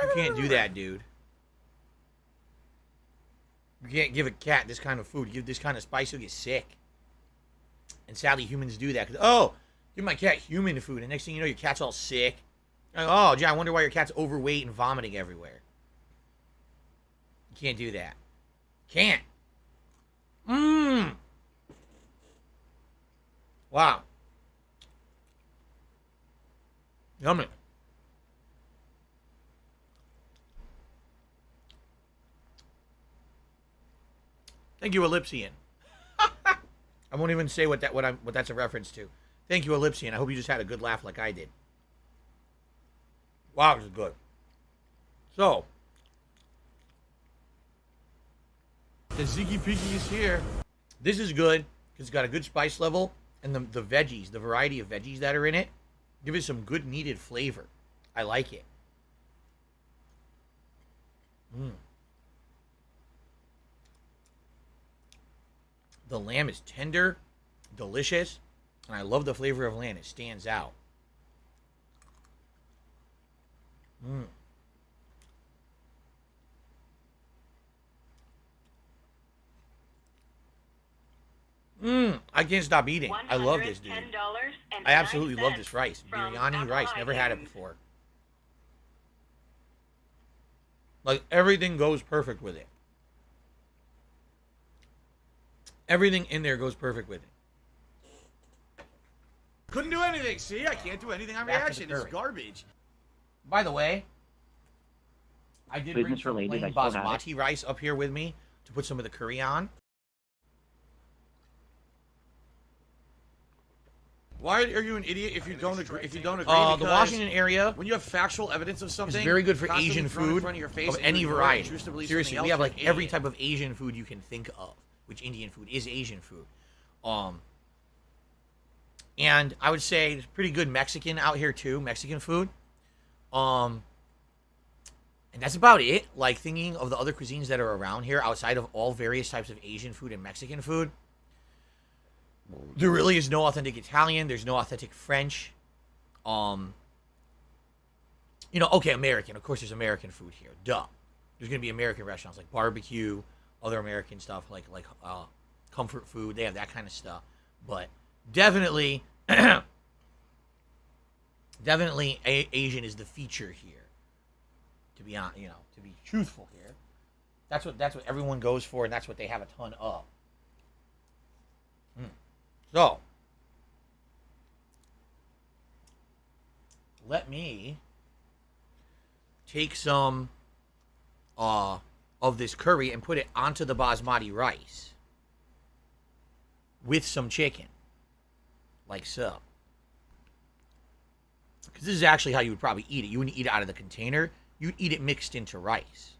Speaker 3: You can't do that, dude. You can't give a cat this kind of food. Give this kind of spice, he'll get sick. And sadly, humans do that. 'Cause, oh, give my cat human food. And next thing you know, your cat's all sick. Like, oh, gee, I wonder why your cat's overweight and vomiting everywhere. You can't do that. Can't. Wow. Yummy. Thank you, Ellipsian. I won't even say what that's a reference to. Thank you, Ellipsian. I hope you just had a good laugh like I did. Wow, this is good. So,
Speaker 6: The Ziggy Piggy is here.
Speaker 3: this is good because it's got a good spice level, and the veggies, the variety of veggies that are in it, give it some good needed flavor. I like it. The lamb is tender, delicious, and I love the flavor of lamb. It stands out. I can't stop eating. I love this, dude. I absolutely love this rice. Biryani rice. Never had it before. Like, everything goes perfect with it. Everything in there goes perfect with it.
Speaker 6: Couldn't do anything. See, I can't do anything on
Speaker 3: Back to
Speaker 6: reaction.
Speaker 3: the
Speaker 6: It's
Speaker 3: curry.
Speaker 6: garbage.
Speaker 3: By the way, I did bring
Speaker 13: Business
Speaker 3: some
Speaker 13: related,
Speaker 3: plain
Speaker 13: I still have it.
Speaker 3: basmati rice up here with me to put some of the curry on.
Speaker 6: Why are you an idiot if you don't agree? If you don't agree,
Speaker 3: The
Speaker 6: because
Speaker 3: Washington area
Speaker 6: when you have factual evidence of
Speaker 3: is
Speaker 6: something,
Speaker 3: very good for
Speaker 6: constantly
Speaker 3: Asian
Speaker 6: thrown in
Speaker 3: food
Speaker 6: front of your face
Speaker 3: of
Speaker 6: and
Speaker 3: any
Speaker 6: you
Speaker 3: variety.
Speaker 6: choose to believe
Speaker 3: Seriously,
Speaker 6: something
Speaker 3: we have
Speaker 6: else,
Speaker 3: like
Speaker 6: you're an
Speaker 3: every
Speaker 6: idiot.
Speaker 3: type of Asian food you can think of, which Indian food is Asian food. And I would say there's pretty good Mexican out here too, Mexican food. And that's about it. Like, thinking of the other cuisines that are around here outside of all various types of Asian food and Mexican food, there really is no authentic Italian. There's no authentic French. Okay, American. Of course, there's American food here. Duh. There's gonna be American restaurants like barbecue, other American stuff like comfort food. They have that kind of stuff. But definitely, Asian is the feature here. To be honest, to be truthful here, that's what everyone goes for, and that's what they have a ton of. So, let me take some of this curry and put it onto the basmati rice with some chicken, like so. Because this is actually how you would probably eat it. You wouldn't eat it out of the container. You'd eat it mixed into rice.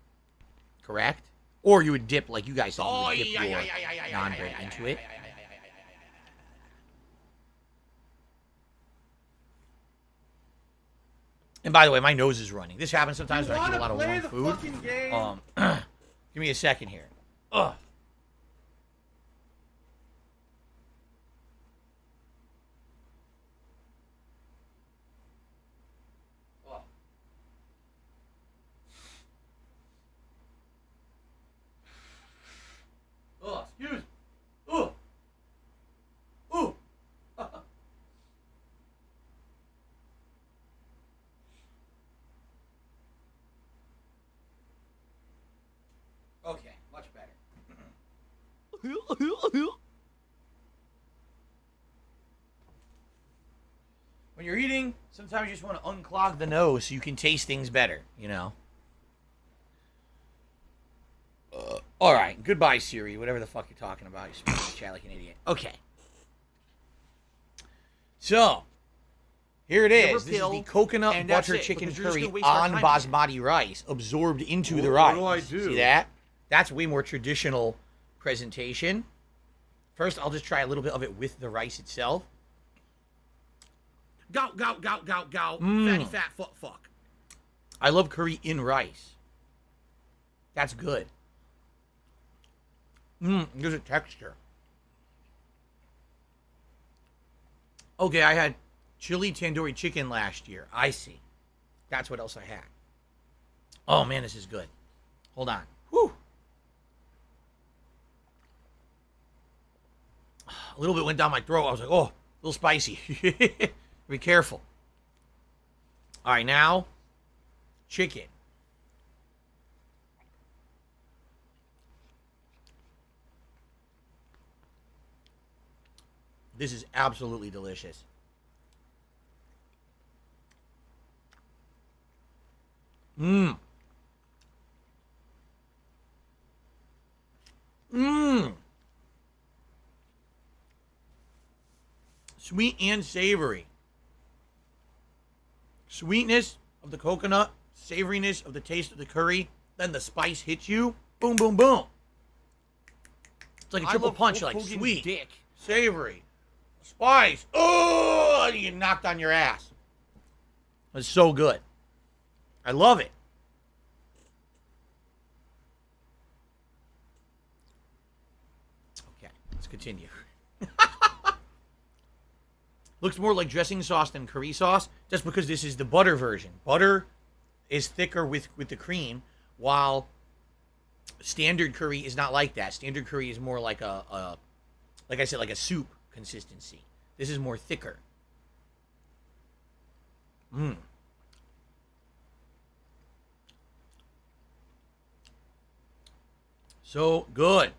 Speaker 3: Correct? Or you would dip, like you guys said, you would dip your naan bread into it. And by the way, my nose is running. This happens sometimes when I eat a lot of warm food. Give me a second here. Ugh. Oh, excuse me. Ooh. Ooh. Okay, much better. When you're eating, sometimes you just want to unclog the nose so you can taste things better, All right, goodbye, Siri. Whatever the fuck you're talking about, you're speaking to chat like an idiot. Okay. So, here it is. This is the coconut butter chicken curry on basmati rice, absorbed into the rice.
Speaker 6: What do I do?
Speaker 3: See that? That's way more traditional presentation. First, I'll just try a little bit of it with the rice itself.
Speaker 6: Gout, gout, gout, gout, gout. Fatty, fat, fuck.
Speaker 3: I love curry in rice. That's good. There's a texture. Okay, I had chili tandoori chicken last year. I see. That's what else I had. Oh, man, this is good. Hold on. Whew. A little bit went down my throat. I was like, oh, a little spicy. Be careful. All right, now, chicken. This is absolutely delicious. Mmm. Mmm. Sweet and savory. Sweetness of the coconut, savoriness of the taste of the curry, then the spice hits you. Boom, boom, boom. It's like a triple punch. You're like sweet,
Speaker 6: dick.
Speaker 3: savory, spice. Oh, you get knocked on your ass. It's so good. I love it. Okay, let's continue. Looks more like dressing sauce than curry sauce, just because this is the butter version. Butter is thicker with the cream, while standard curry is not like that. Standard curry is more like like I said, like a soup consistency. This is more thicker. Mmm. So good.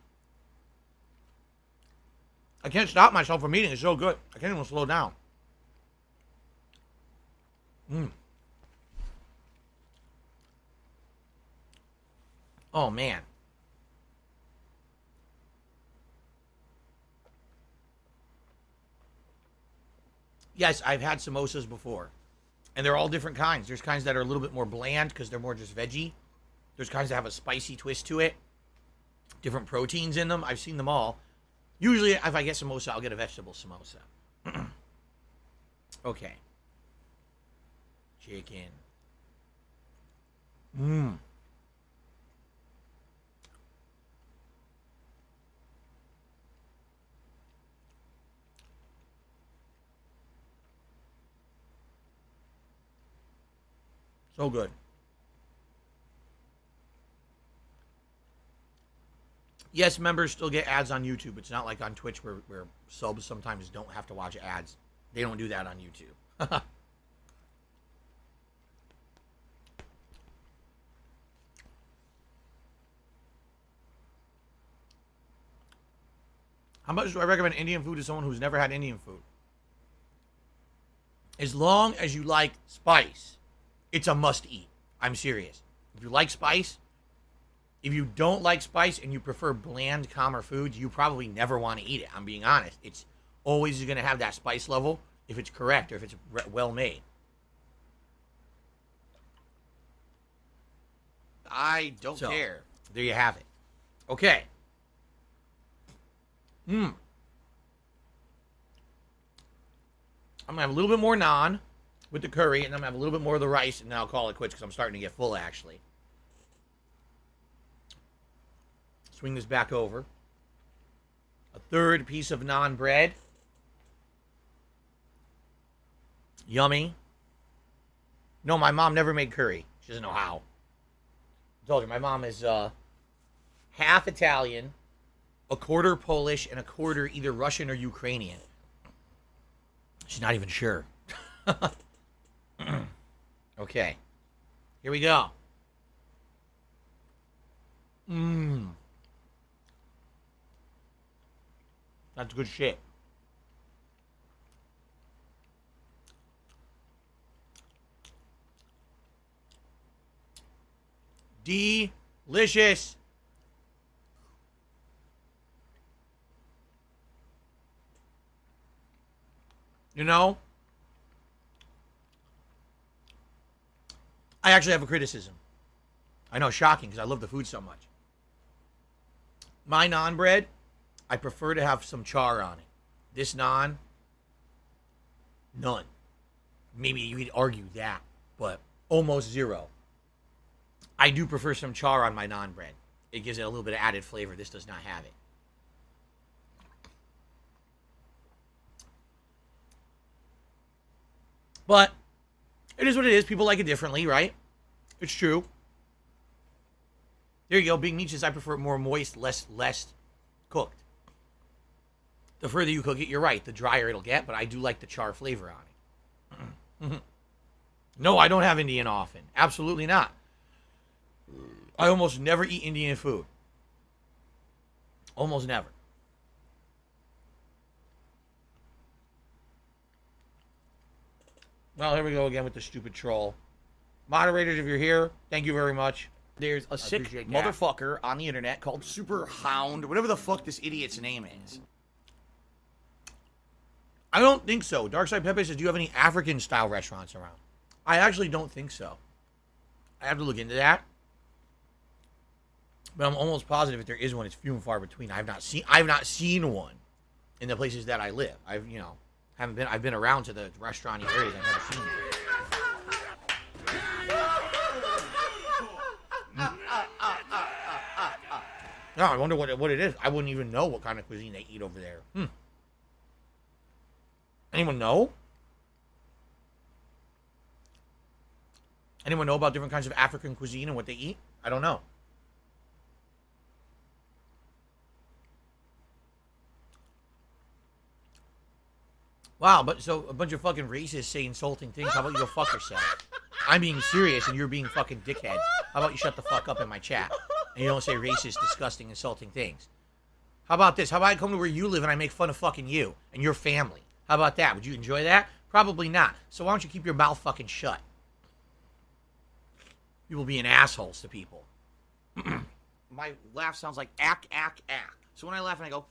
Speaker 3: I can't stop myself from eating. It's so good. I can't even slow down. Mmm. Oh, man. Yes, I've had samosas before. And they're all different kinds. There's kinds that are a little bit more bland because they're more just veggie. There's kinds that have a spicy twist to it. Different proteins in them. I've seen them all. Usually, if I get samosa, I'll get a vegetable samosa. Okay. Chicken. Mmm. So good. Yes, members still get ads on YouTube. It's not like on Twitch where subs sometimes don't have to watch ads. They don't do that on YouTube. How much do I recommend Indian food to someone who's never had Indian food? As long as you like spice, it's a must-eat. I'm serious. If you like spice, if you don't like spice and you prefer bland, calmer foods, you probably never want to eat it. I'm being honest. It's always going to have that spice level if it's correct or if it's well made. I don't care. There you have it. Okay. I'm going to have a little bit more naan with the curry, and then I'm going to have a little bit more of the rice, and then I'll call it quits because I'm starting to get full, actually. Swing this back over. A third piece of naan bread. Yummy. No, my mom never made curry. She doesn't know how. I told you, my mom is half Italian, a quarter Polish, and a quarter either Russian or Ukrainian. She's not even sure. Okay. Here we go. That's good shit. Delicious. You know, I actually have a criticism. I know, shocking, because I love the food so much. My naan bread, I prefer to have some char on it. This naan, none. Maybe you could argue that, but almost zero. I do prefer some char on my naan bread. It gives it a little bit of added flavor. This does not have it. But it is what it is. People like it differently, right? It's true. There you go. Big Meech says, I prefer it more moist, less cooked. The further you cook it, you're right. The drier it'll get, but I do like the char flavor on it. No, I don't have Indian often. Absolutely not. I almost never eat Indian food. Almost never. Well, here we go again with the stupid troll. Moderators, if you're here, thank you very much. There's a sick motherfucker on the internet called Super Hound, whatever the fuck this idiot's name is. I don't think so. Darkside Pepe says, do you have any African-style restaurants around? I actually don't think so. I have to look into that. But I'm almost positive if there is one, it's few and far between. I've not seen one in the places that I live. I've been around to the restaurant areas. I've never seen one. No, I wonder what it is. I wouldn't even know what kind of cuisine they eat over there. Anyone know? Anyone know about different kinds of African cuisine and what they eat? I don't know. Wow, but so a bunch of fucking racists say insulting things. How about you go fuck yourself? I'm being serious and you're being fucking dickheads. How about you shut the fuck up in my chat and you don't say racist, disgusting, insulting things? How about this? How about I come to where you live and I make fun of fucking you and your family? How about that? Would you enjoy that? Probably not. So why don't you keep your mouth fucking shut? People being assholes to people. My laugh sounds like ack, ack, ack. So when I laugh and I go,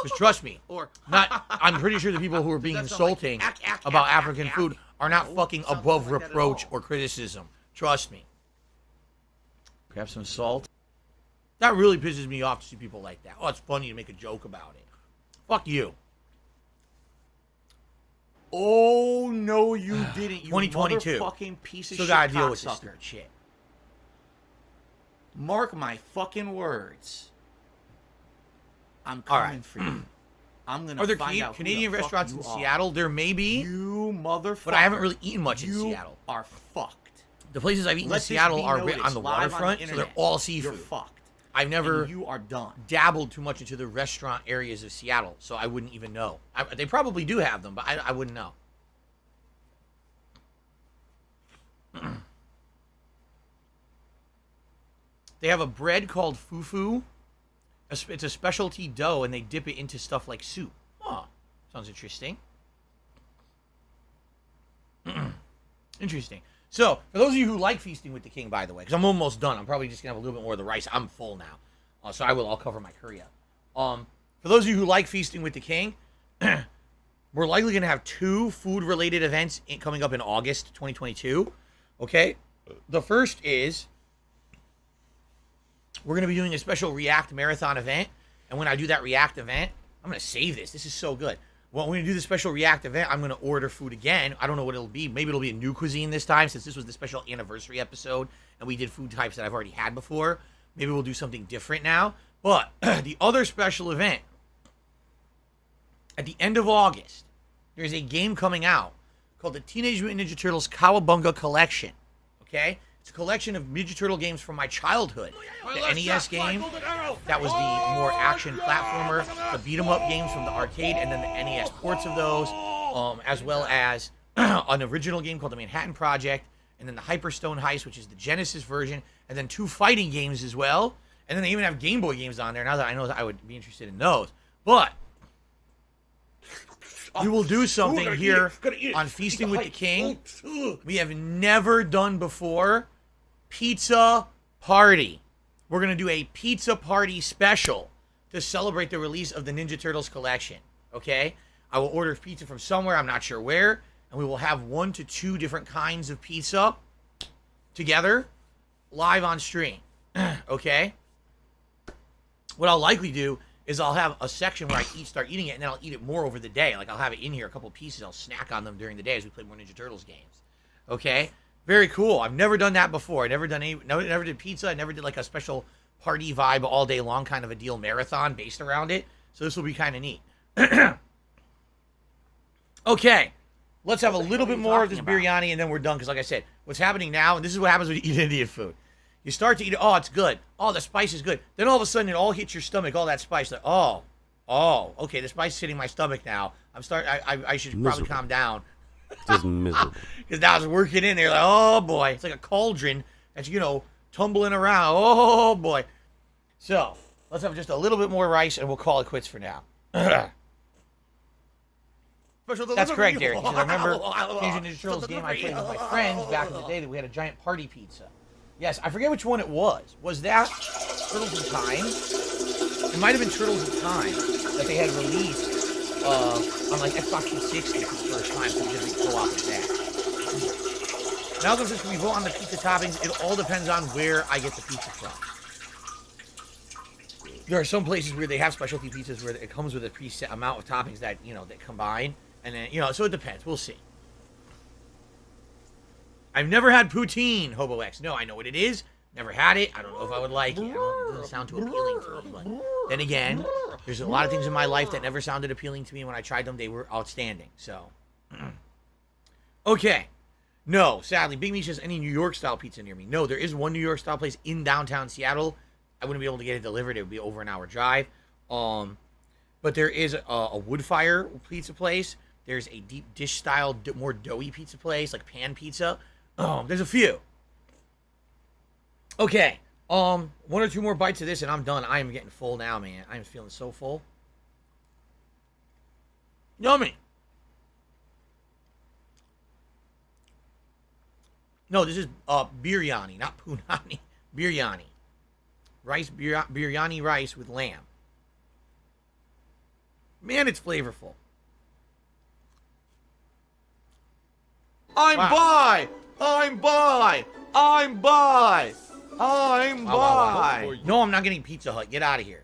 Speaker 3: because trust me, or not, I'm pretty sure the people who are being insulting about African food are not fucking above reproach or criticism. Trust me. Grab some salt. That really pisses me off to see people like that. Oh, it's funny to make a joke about it. Fuck you. Oh, no, you didn't. You
Speaker 7: 2022.
Speaker 3: motherfucking piece of
Speaker 7: Still
Speaker 3: shit
Speaker 7: gotta deal with this
Speaker 3: cocksucker. Shit. Mark my fucking words. I'm coming for you. I'm gonna. Are there Canadian restaurants in Seattle? There may be. You motherfucker. But I haven't really eaten much in Seattle. You are fucked. The places I've eaten in Seattle are on the waterfront, so they're all seafood. You're fucked. I've never you are done. Dabbled too much into the restaurant areas of Seattle, so I wouldn't even know. They probably do have them, but I wouldn't know. They have a bread called fufu. It's a specialty dough, and they dip it into stuff like soup. Oh, sounds interesting. Interesting. So, for those of you who like Feasting with the King, by the way, because I'm almost done. I'm probably just going to have a little bit more of the rice. I'm full now. So I'll cover my curry up. For those of you who like Feasting with the King, we're likely going to have 2 food-related events coming up in August 2022. Okay? The first is we're going to be doing a special React Marathon event. And when I do that React event, I'm going to save this. This is so good. Well, when we do the special React event, I'm going to order food again. I don't know what it'll be. Maybe it'll be a new cuisine this time, since this was the special anniversary episode, and we did food types that I've already had before. Maybe we'll do something different now. But the other special event, at the end of August, there's a game coming out called the Teenage Mutant Ninja Turtles Cowabunga Collection. Okay? It's a collection of Ninja Turtle games from my childhood. The NES game, that was the more action platformer, the beat-em-up games from the arcade, and then the NES ports of those, as well as an original game called the Manhattan Project, and then the Hyperstone Heist, which is the Genesis version, and then 2 fighting games as well. And then they even have Game Boy games on there, now that I know that I would be interested in those. But we will do something here on Feasting with the King we have never done before. Pizza party. We're going to do a pizza party special to celebrate the release of the Ninja Turtles collection. Okay? I will order pizza from somewhere, I'm not sure where, and we will have 1 to 2 different kinds of pizza together live on stream. Okay? What I'll likely do is I'll have a section where I start eating it, and then I'll eat it more over the day. Like, I'll have it in here, a couple pieces. I'll snack on them during the day as we play more Ninja Turtles games. Okay? Very cool. I've never done that before. I never did pizza. I never did like a special party vibe all day long kind of a deal marathon based around it. So this will be kind of neat. Okay. Let's have a little
Speaker 11: what are
Speaker 3: bit
Speaker 11: you
Speaker 3: more of this
Speaker 11: talking about?
Speaker 3: biryani, and then we're done. Because like I said, what's happening now, and this is what happens when you eat Indian food. You start to eat it. Oh, it's good. Oh, the spice is good. Then all of a sudden, it all hits your stomach. All that spice. Like, oh, okay. The spice is hitting my stomach now. I should probably
Speaker 10: Miserable.
Speaker 3: calm down.
Speaker 10: Just miserable.
Speaker 3: Because now it's working in there. Like, oh boy, it's like a cauldron that's tumbling around. Oh boy. So let's have just a little bit more rice, and we'll call it quits for now. That's correct, Derek. Because I remember Teenage Ninja Turtles game I played with my friends back in the day that we had a giant party pizza. Yes, I forget which one it was. Was that Turtles in Time? It might have been Turtles in Time that they had released on like Xbox 360 for the first time, so we did a co-op with that. Now since we vote on the pizza toppings, it all depends on where I get the pizza from. There are some places where they have specialty pizzas where it comes with a preset amount of toppings that, that combine. And then, so it depends. We'll see. I've never had poutine, Hobo X. No, I know what it is. Never had it. I don't know if I would like it. It doesn't sound too appealing to me. But then again, there's a lot of things in my life that never sounded appealing to me. When I tried them, they were outstanding. So, okay. No, sadly, Big Meat says any New York-style pizza near me. No, there is one New York-style place in downtown Seattle. I wouldn't be able to get it delivered. It would be over an hour drive. But there is a wood fire pizza place. There's a deep dish style, more doughy pizza place, like pan pizza. There's a few. Okay. One or two more bites of this and I'm done. I am getting full now, man. I'm feeling so full. Yummy. No, this is biryani, not punani. Biryani. Biryani rice with lamb. Man, it's flavorful.
Speaker 8: I'm
Speaker 3: Wow.
Speaker 8: by.
Speaker 3: No, I'm not getting Pizza Hut. Get out of here.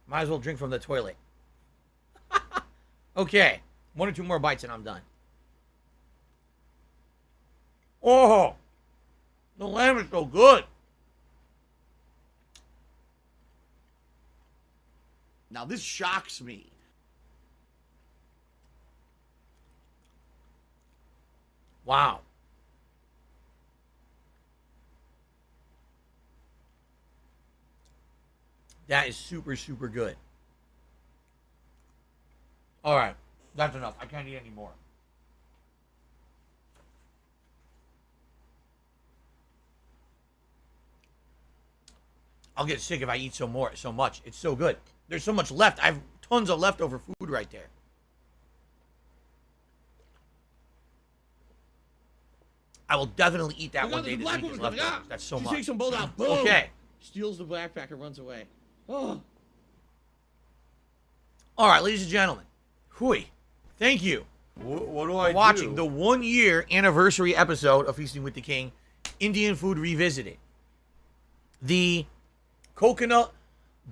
Speaker 3: Might as well drink from the toilet. Okay. One or two more bites and I'm done. Oh, the lamb is so good.
Speaker 8: Now this shocks me.
Speaker 3: Wow. That is super, super good. All right. That's enough. I can't eat any more. I'll get sick if I eat so much. It's so good. There's so much left. I have tons of leftover food right there. I will definitely eat that one day this week as leftovers. That's so much.
Speaker 7: She takes them both out. Boom.
Speaker 3: Okay.
Speaker 7: Steals the backpack and runs away. Oh.
Speaker 3: All right, ladies and gentlemen. Hui. Thank you
Speaker 8: What do
Speaker 3: for
Speaker 8: I
Speaker 3: watching
Speaker 8: do?
Speaker 3: the 1 year anniversary episode of Feasting with the King, Indian Food Revisited. The coconut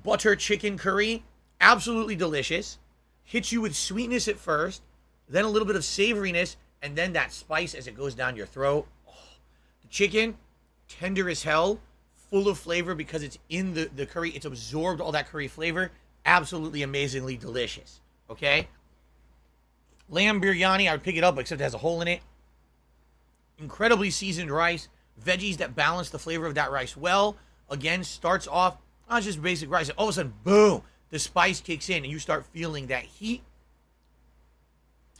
Speaker 3: butter chicken curry, absolutely delicious. Hits you with sweetness at first, then a little bit of savoriness, and then that spice as it goes down your throat. Oh, the chicken, tender as hell, full of flavor because it's in the curry. It's absorbed all that curry flavor. Absolutely amazingly delicious. Okay? Lamb biryani, I would pick it up, except it has a hole in it. Incredibly seasoned rice. Veggies that balance the flavor of that rice well. Again, starts off, not just basic rice. All of a sudden, boom, the spice kicks in and you start feeling that heat.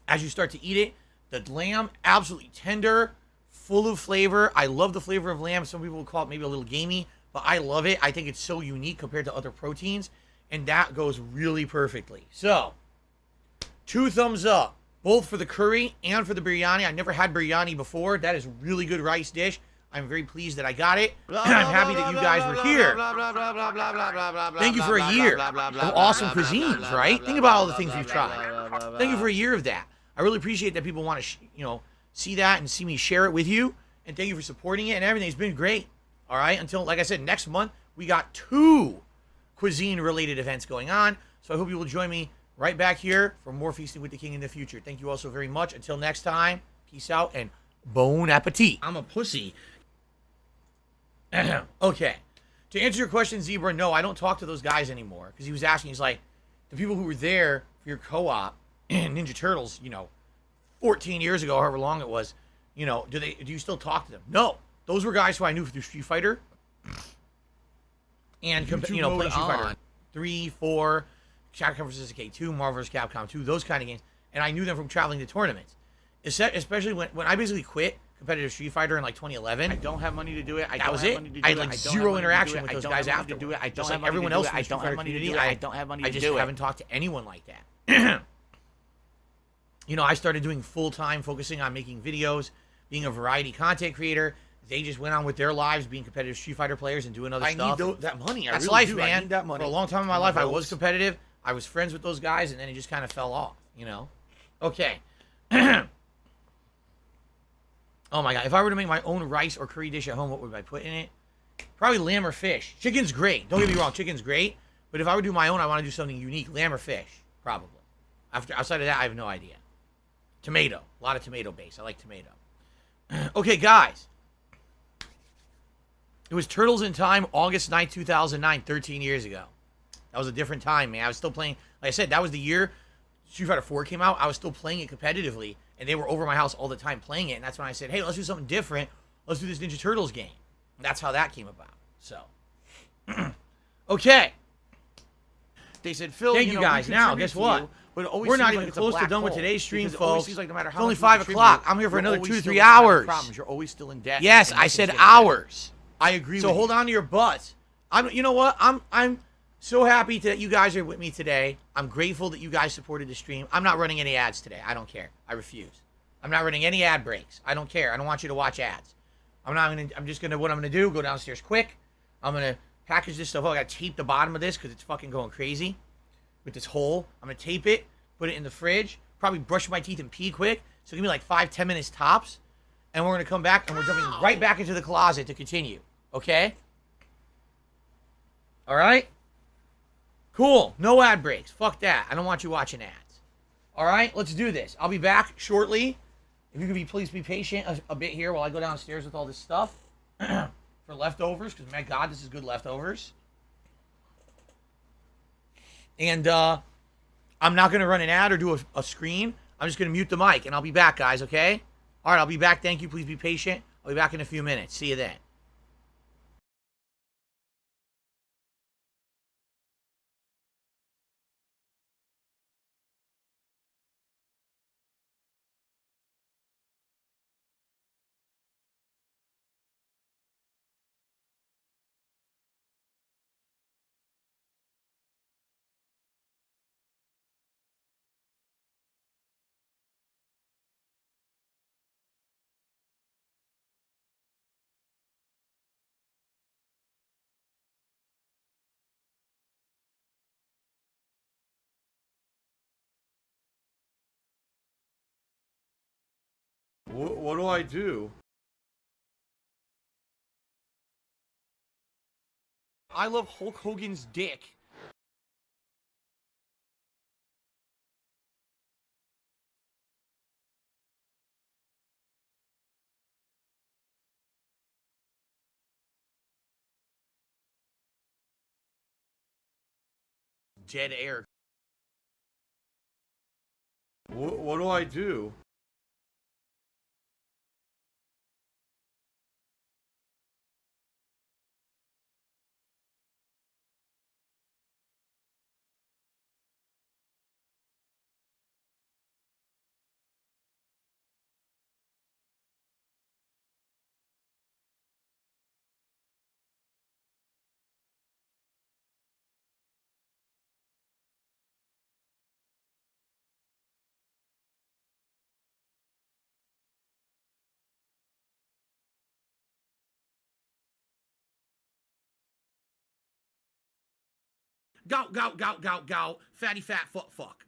Speaker 3: As you start to eat it, the lamb, absolutely tender, full of flavor. I love the flavor of lamb. Some people would call it maybe a little gamey, but I love it. I think it's so unique compared to other proteins, and that goes really perfectly. So, 2 thumbs up, both for the curry and for the biryani. I never had biryani before. That is a really good rice dish. I'm very pleased that I got it, and I'm happy that you guys were here. Thank you for a year of awesome cuisines, right? Think about all the things we've tried. Thank you for a year of that. I really appreciate that people want to, see that and see me share it with you. And thank you for supporting it and everything. It's been great. All right. Until, like I said, next month, we got 2 cuisine-related events going on. So I hope you will join me right back here for more Feasting with the King in the future. Thank you all so very much. Until next time, peace out and bon appetit.
Speaker 7: I'm a pussy.
Speaker 3: Okay. To answer your question, Zebra, no, I don't talk to those guys anymore. Because he was asking, he's like, the people who were there for your co-op, Ninja Turtles, 14 years ago, however long it was, you know, do you still talk to them? No. Those were guys who I knew through Street Fighter. And, you know, playing Street Fighter 3, 4, Capcom vs. K2, Marvel vs. Capcom 2, those kind of games. And I knew them from traveling to tournaments. Especially when I basically quit competitive Street Fighter in like 2011.
Speaker 7: I don't have money to do it.
Speaker 3: That was it. I had like zero interaction with those guys after.
Speaker 7: I don't
Speaker 3: have everyone else in the Street Fighter community. I
Speaker 7: don't have money
Speaker 3: I
Speaker 7: to
Speaker 3: just
Speaker 7: do it.
Speaker 3: haven't talked to anyone like that. You know, I started doing full-time, focusing on making videos, being a variety content creator. They just went on with their lives, being competitive Street Fighter players and doing other stuff.
Speaker 7: I need that money.
Speaker 3: That's
Speaker 7: really
Speaker 3: life,
Speaker 7: do.
Speaker 3: man.
Speaker 7: I need that money.
Speaker 3: For a long time in my life, I was competitive. I was friends with those guys, and then it just kind of fell off, you know? Okay. Oh, my God. If I were to make my own rice or curry dish at home, what would I put in it? Probably lamb or fish. Chicken's great. Don't get me wrong. Chicken's great. But if I would do my own, I want to do something unique. Lamb or fish, probably. Outside of that, I have no idea. Tomato. A lot of tomato base. I like tomato. Okay, guys. It was Turtles in Time, August 9th, 2009, 13 years ago. That was a different time, man. I was still playing. Like I said, that was the year Street Fighter 4 came out. I was still playing it competitively, and they were over my house all the time playing it. And that's when I said, hey, let's do something different. Let's do this Ninja Turtles game. And that's how that came about. So, okay.
Speaker 7: They said, Phil,
Speaker 3: thank you guys. Now, guess what? We're not even close to done with today's stream, folks.
Speaker 7: Like no matter how
Speaker 3: it's only
Speaker 7: much
Speaker 3: 5 o'clock. I'm here for another 2 to 3 hours.
Speaker 7: Problems. You're always still in debt.
Speaker 3: Yes, I said hours.
Speaker 7: I agree.
Speaker 3: So hold on to your butts. You know what? I'm so happy that you guys are with me today. I'm grateful that you guys supported the stream. I'm not running any ads today. I don't care. I refuse. I'm not running any ad breaks. I don't care. I don't want you to watch ads. I'm just gonna, what I'm gonna do, go downstairs quick. I'm gonna package this stuff up. I gotta tape the bottom of this because it's fucking going crazy with this hole. I'm gonna tape it, put it in the fridge, probably brush my teeth and pee quick. So give me like 5-10 minutes tops. And we're gonna come back and we're jumping right back into the closet to continue. Okay? All right? Cool. No ad breaks. Fuck that. I don't want you watching ads. All right? Let's do this. I'll be back shortly. If you could please be patient a bit here while I go downstairs with all this stuff for leftovers, because, my God, this is good leftovers. And I'm not going to run an ad or do a screen. I'm just going to mute the mic, and I'll be back, guys, okay? All right, I'll be back. Thank you. Please be patient. I'll be back in a few minutes. See you then.
Speaker 7: What do I do?
Speaker 3: I love Hulk Hogan's dick. Dead air.
Speaker 7: What do I do?
Speaker 3: Gout, gout, gout, gout, gout. Fatty, fat, fuck.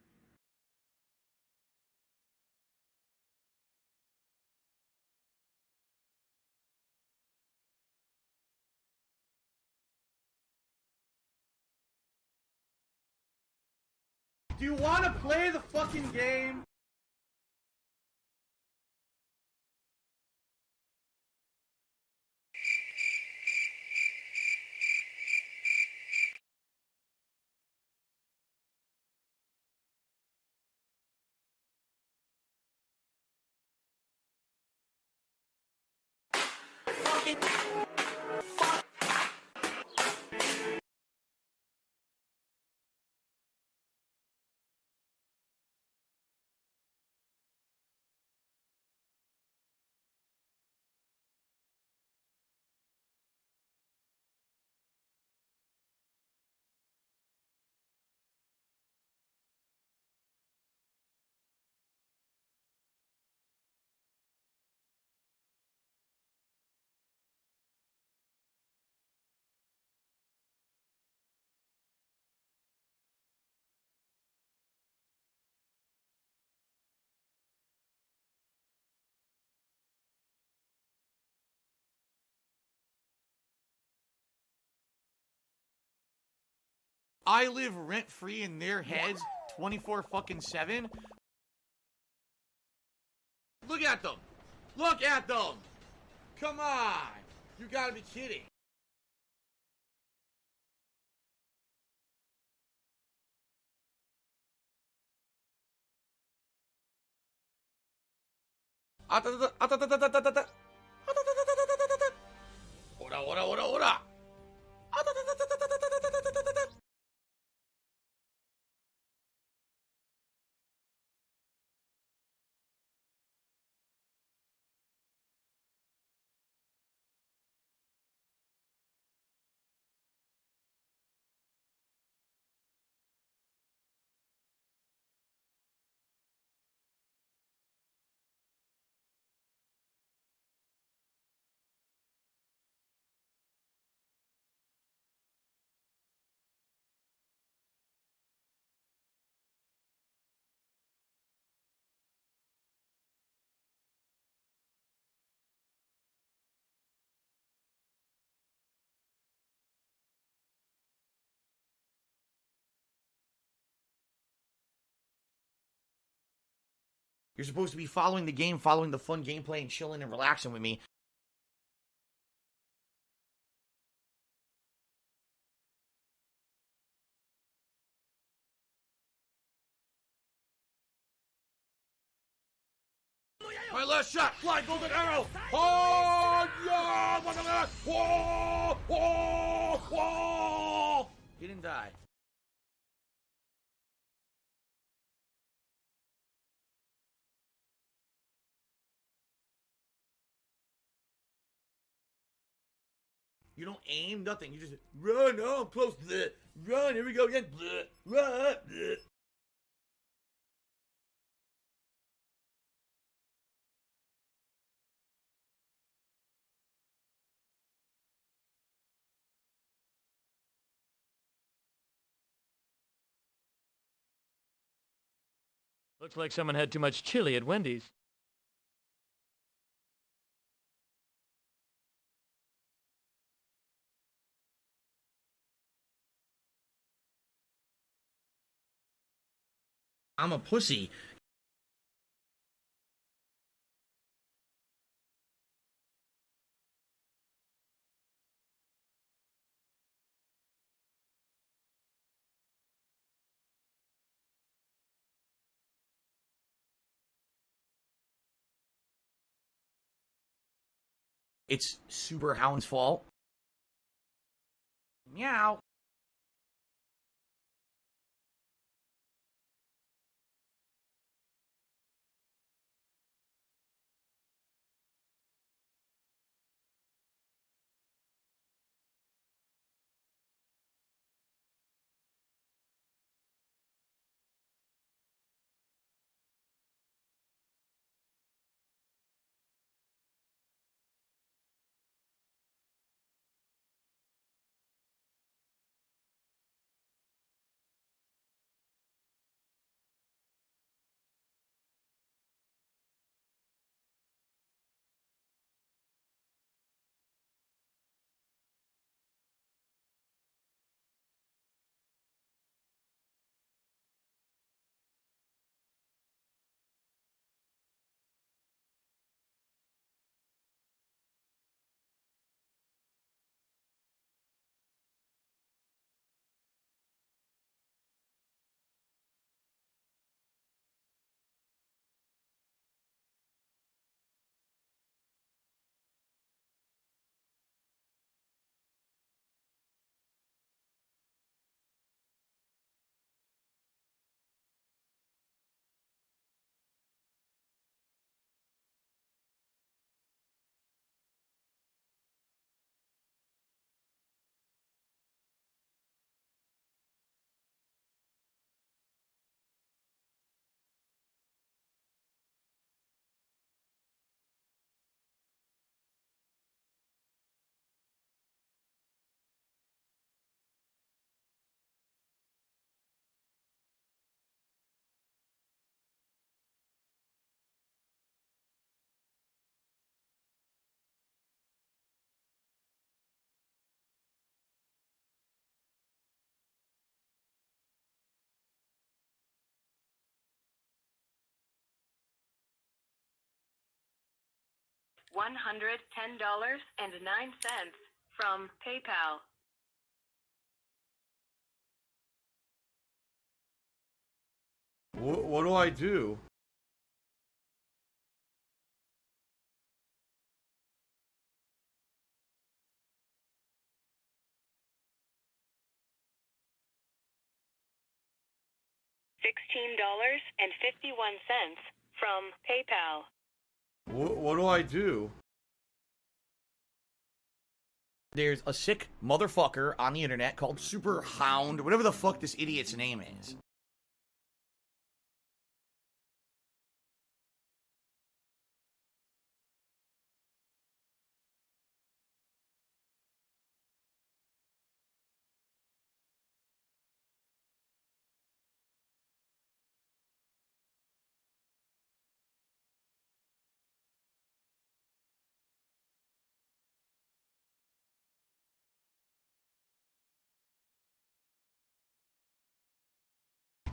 Speaker 7: Do you want to play the fucking game?
Speaker 3: I live rent-free in their heads 24/7. Look at them. Look at them. Come on. You gotta be kidding. Ora, ora, ora, ora. You're supposed to be following the game, following the fun gameplay, and chilling and relaxing with me. My last shot! Fly golden arrow! Oh, yeah! Whoa! Whoa! Whoa! He didn't die. You don't aim, nothing. You just run. Oh, I'm close. Bleh. Run. Here we go again. Bleh. Run. Bleh.
Speaker 9: Looks like someone had too much chili at Wendy's.
Speaker 3: I'm a pussy. It's Super Hound's fault. Meow.
Speaker 4: $110.09 from PayPal.
Speaker 3: What do I do?
Speaker 4: $16.51 from PayPal.
Speaker 3: What do I do? There's a sick motherfucker on the internet called Super Hound, whatever the fuck this idiot's name is.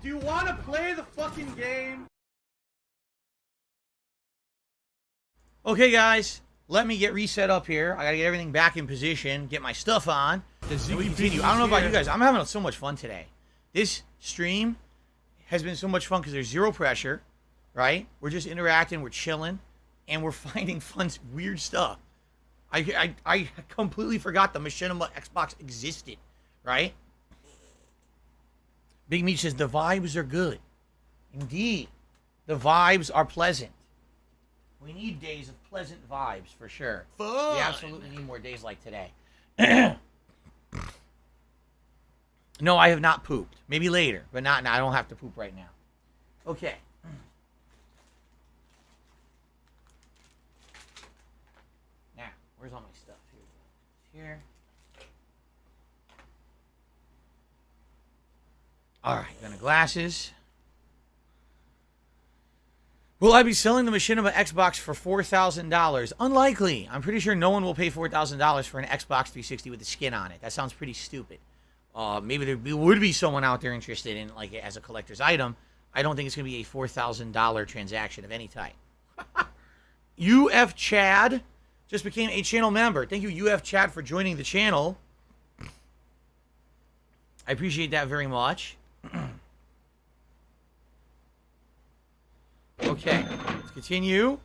Speaker 3: Do you want to play the fucking game? Okay, guys. Let me get reset up here. I gotta get everything back in position, get my stuff on, and we continue. I don't know about you guys. I'm having so much fun today. This stream has been so much fun because there's zero pressure, right? We're just interacting, we're chilling, and we're finding fun, weird stuff. I completely forgot the Machinima Xbox existed, right? Big Meat says, the vibes are good. Indeed. The vibes are pleasant. We need days of pleasant vibes, for sure.
Speaker 7: Fun.
Speaker 3: We absolutely need more days like today. No, I have not pooped. Maybe later, but not now. I don't have to poop right now. Okay. Now, where's all my stuff? Here. Alright, gonna glasses. Will I be selling the Machinima Xbox for $4,000? Unlikely. I'm pretty sure no one will pay $4,000 for an Xbox 360 with a skin on it. That sounds pretty stupid. Maybe there would be someone out there interested in like as a collector's item. I don't think it's gonna be a $4,000 transaction of any type. UF Chad just became a channel member. Thank you, UF Chad, for joining the channel. I appreciate that very much. Okay, let's continue.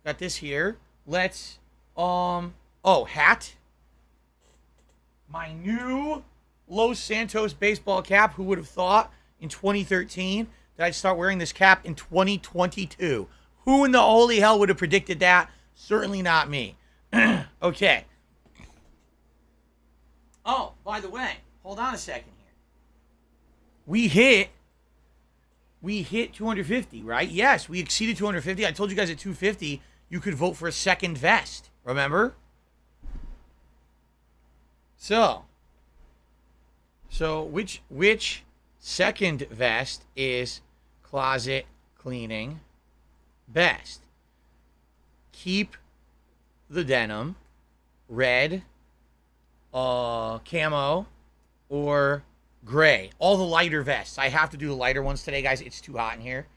Speaker 3: Got this here. Let's, oh, hat. My new Los Santos baseball cap. Who would have thought in 2013 that I'd start wearing this cap in 2022? Who in the holy hell would have predicted that? Certainly not me. Okay. Oh, by the way, hold on a second here. We hit 250, right? Yes, we exceeded 250. I told you guys at 250, you could vote for a second vest. Remember? So which second vest is closet cleaning best? Keep the denim, red, camo, or gray. All the lighter vests. I have to do the lighter ones today, guys. It's too hot in here.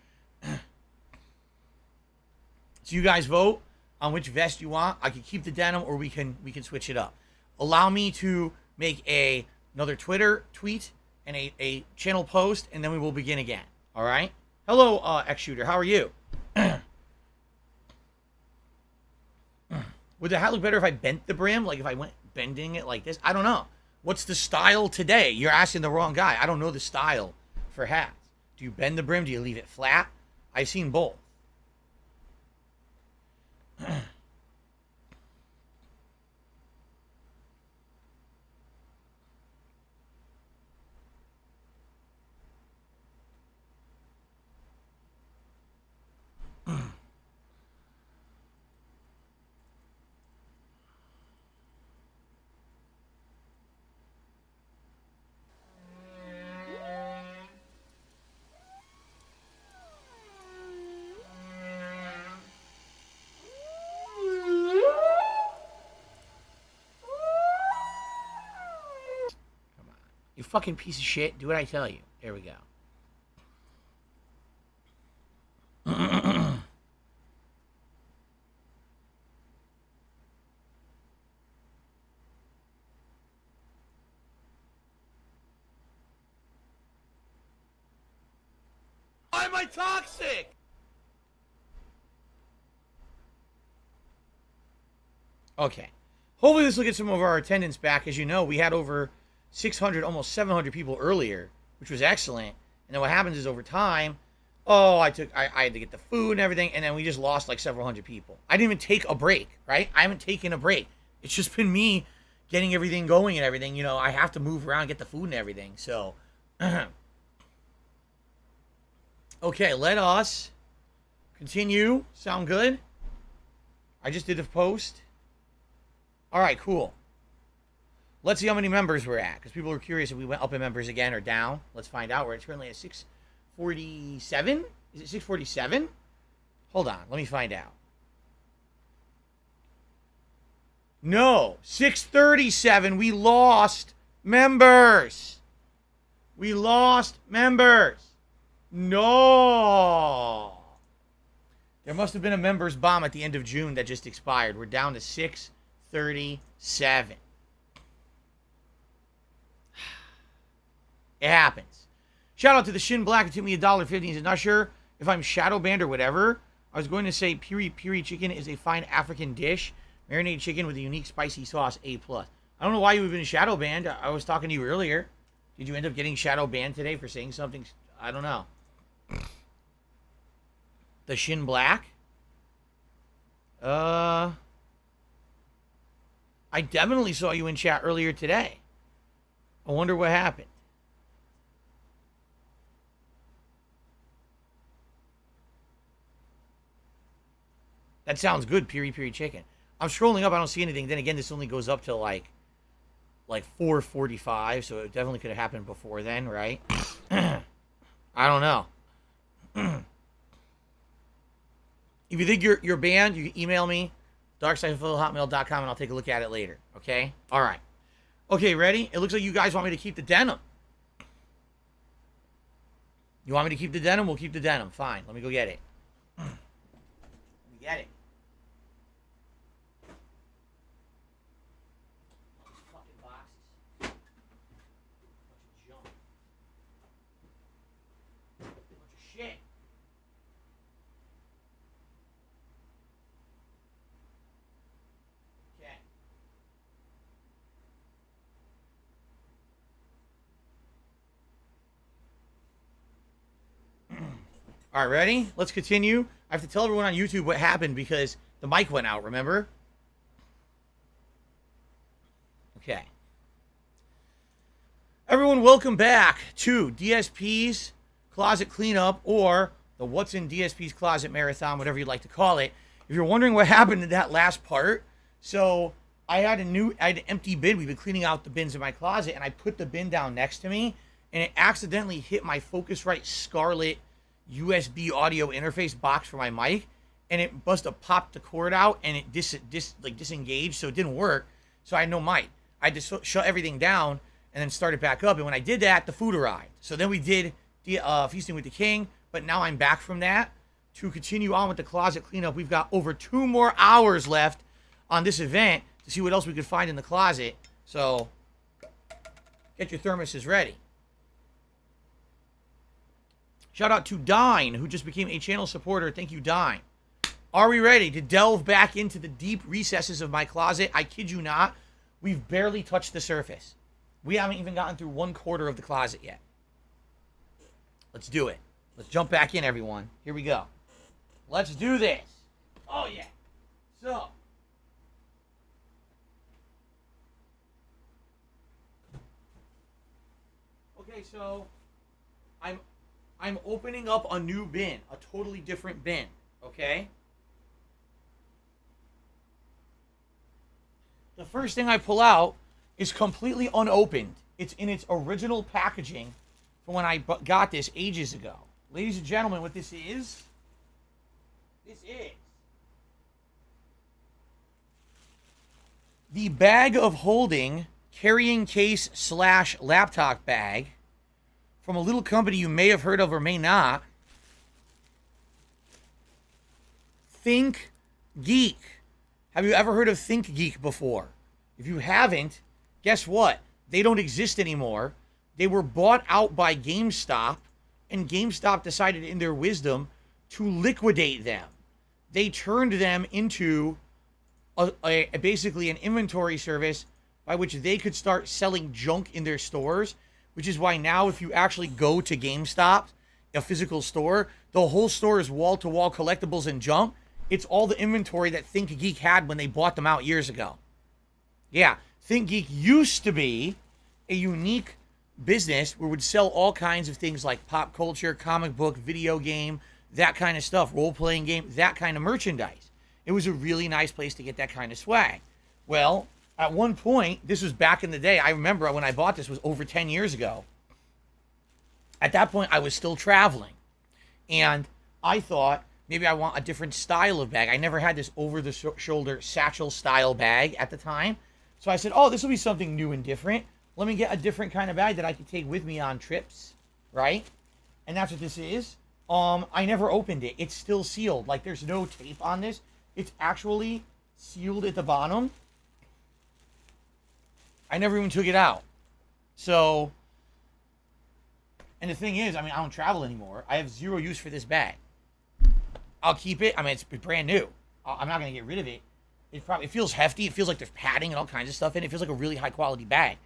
Speaker 3: So you guys vote on which vest you want. I can keep the denim, or we can switch it up. Allow me to make another Twitter tweet and a channel post, and then we will begin again. All right? Hello, X-Shooter. How are you? Would the hat look better if I bent the brim? Like if I went bending it like this? I don't know. What's the style today? You're asking the wrong guy. I don't know the style for hats. Do you bend the brim? Do you leave it flat? I've seen both. You fucking piece of shit. Do what I tell you. There we go. Why am I toxic? Okay. Hopefully this will get some of our attendance back. As you know, we had over 600, almost 700 people earlier, which was excellent. And then what happens is over time, I had to get the food and everything, and then we just lost like several hundred people. I didn't even take a break, right? I haven't taken a break. It's just been me getting everything going and everything. You know, I have to move around, get the food and everything. So, okay, let us continue. Sound good? I just did a post. All right, cool. Let's see how many members we're at, because people are curious if we went up in members again or down. Let's find out. We're currently at 647. Is it 647? Hold on. Let me find out. No. 637. We lost members. We lost members. No. There must have been a members bomb at the end of June that just expired. We're down to 637. It happens. Shout out to the Shin Black. It took me $1.50. He's not sure if I'm shadow banned or whatever. I was going to say piri piri chicken is a fine African dish. Marinated chicken with a unique spicy sauce, A+. I don't know why you've been shadow banned. I was talking to you earlier. Did you end up getting shadow banned today for saying something? I don't know. The Shin Black? I definitely saw you in chat earlier today. I wonder what happened. That sounds good, piri piri chicken. I'm scrolling up, I don't see anything. Then again, this only goes up to like 4:45, so it definitely could have happened before then, right? I don't know. If you think you're banned, you can email me, darksideofhotmail.com, and I'll take a look at it later, okay? All right. Okay, ready? It looks like you guys want me to keep the denim. You want me to keep the denim? We'll keep the denim. Fine. Let me go get it. Let me get it. Fucking boxes. Bunch of junk. Bunch of shit. Okay. All right, ready? Let's continue. I have to tell everyone on YouTube what happened because the mic went out, remember? Okay. Everyone, welcome back to DSP's Closet Cleanup, or the What's in DSP's Closet Marathon, whatever you'd like to call it. If you're wondering what happened in that last part, so I had an empty bin. We've been cleaning out the bins in my closet, and I put the bin down next to me, and it accidentally hit my Focusrite Scarlett USB audio interface box for my mic, and it must have popped the cord out, and it disengaged, so it didn't work. So I had no mic. I just shut everything down and then started back up. And when I did that, the food arrived. So then we did the Feasting with the King, but now I'm back from that to continue on with the closet cleanup. We've got over 2 more hours left on this event to see what else we could find in the closet. So get your thermoses ready. Shout out to Dine, who just became a channel supporter. Thank you, Dine. Are we ready to delve back into the deep recesses of my closet? I kid you not, we've barely touched the surface. We haven't even gotten through 1/4 of the closet yet. Let's do it. Let's jump back in, everyone. Here we go. Let's do this. Oh, yeah. So. Okay, so I'm opening up a new bin, a totally different bin, okay? The first thing I pull out is completely unopened. It's in its original packaging from when I got this ages ago. Ladies and gentlemen, what this is the bag of holding carrying case / laptop bag from a little company you may have heard of or may not. Think Geek. Have you ever heard of Think Geek before? If you haven't, guess what? They don't exist anymore. They were bought out by GameStop, and GameStop decided in their wisdom to liquidate them. They turned them into basically an inventory service by which they could start selling junk in their stores, which is why now if you actually go to GameStop, a physical store, the whole store is wall-to-wall collectibles and junk. It's all the inventory that ThinkGeek had when they bought them out years ago. Yeah, ThinkGeek used to be a unique business where it would sell all kinds of things like pop culture, comic book, video game, that kind of stuff, role-playing game, that kind of merchandise. It was a really nice place to get that kind of swag. Well, at one point, this was back in the day, I remember when I bought this was over 10 years ago. At that point, I was still traveling. And I thought, maybe I want a different style of bag. I never had this over-the-shoulder satchel-style bag at the time. So I said, oh, this will be something new and different. Let me get a different kind of bag that I can take with me on trips, right? And that's what this is. I never opened it. It's still sealed. Like, there's no tape on this. It's actually sealed at the bottom. I never even took it out. So, and the thing is, I mean, I don't travel anymore. I have zero use for this bag. I'll keep it. I mean, it's brand new. I'm not going to get rid of it. It feels hefty. It feels like there's padding and all kinds of stuff in it. It feels like a really high-quality bag.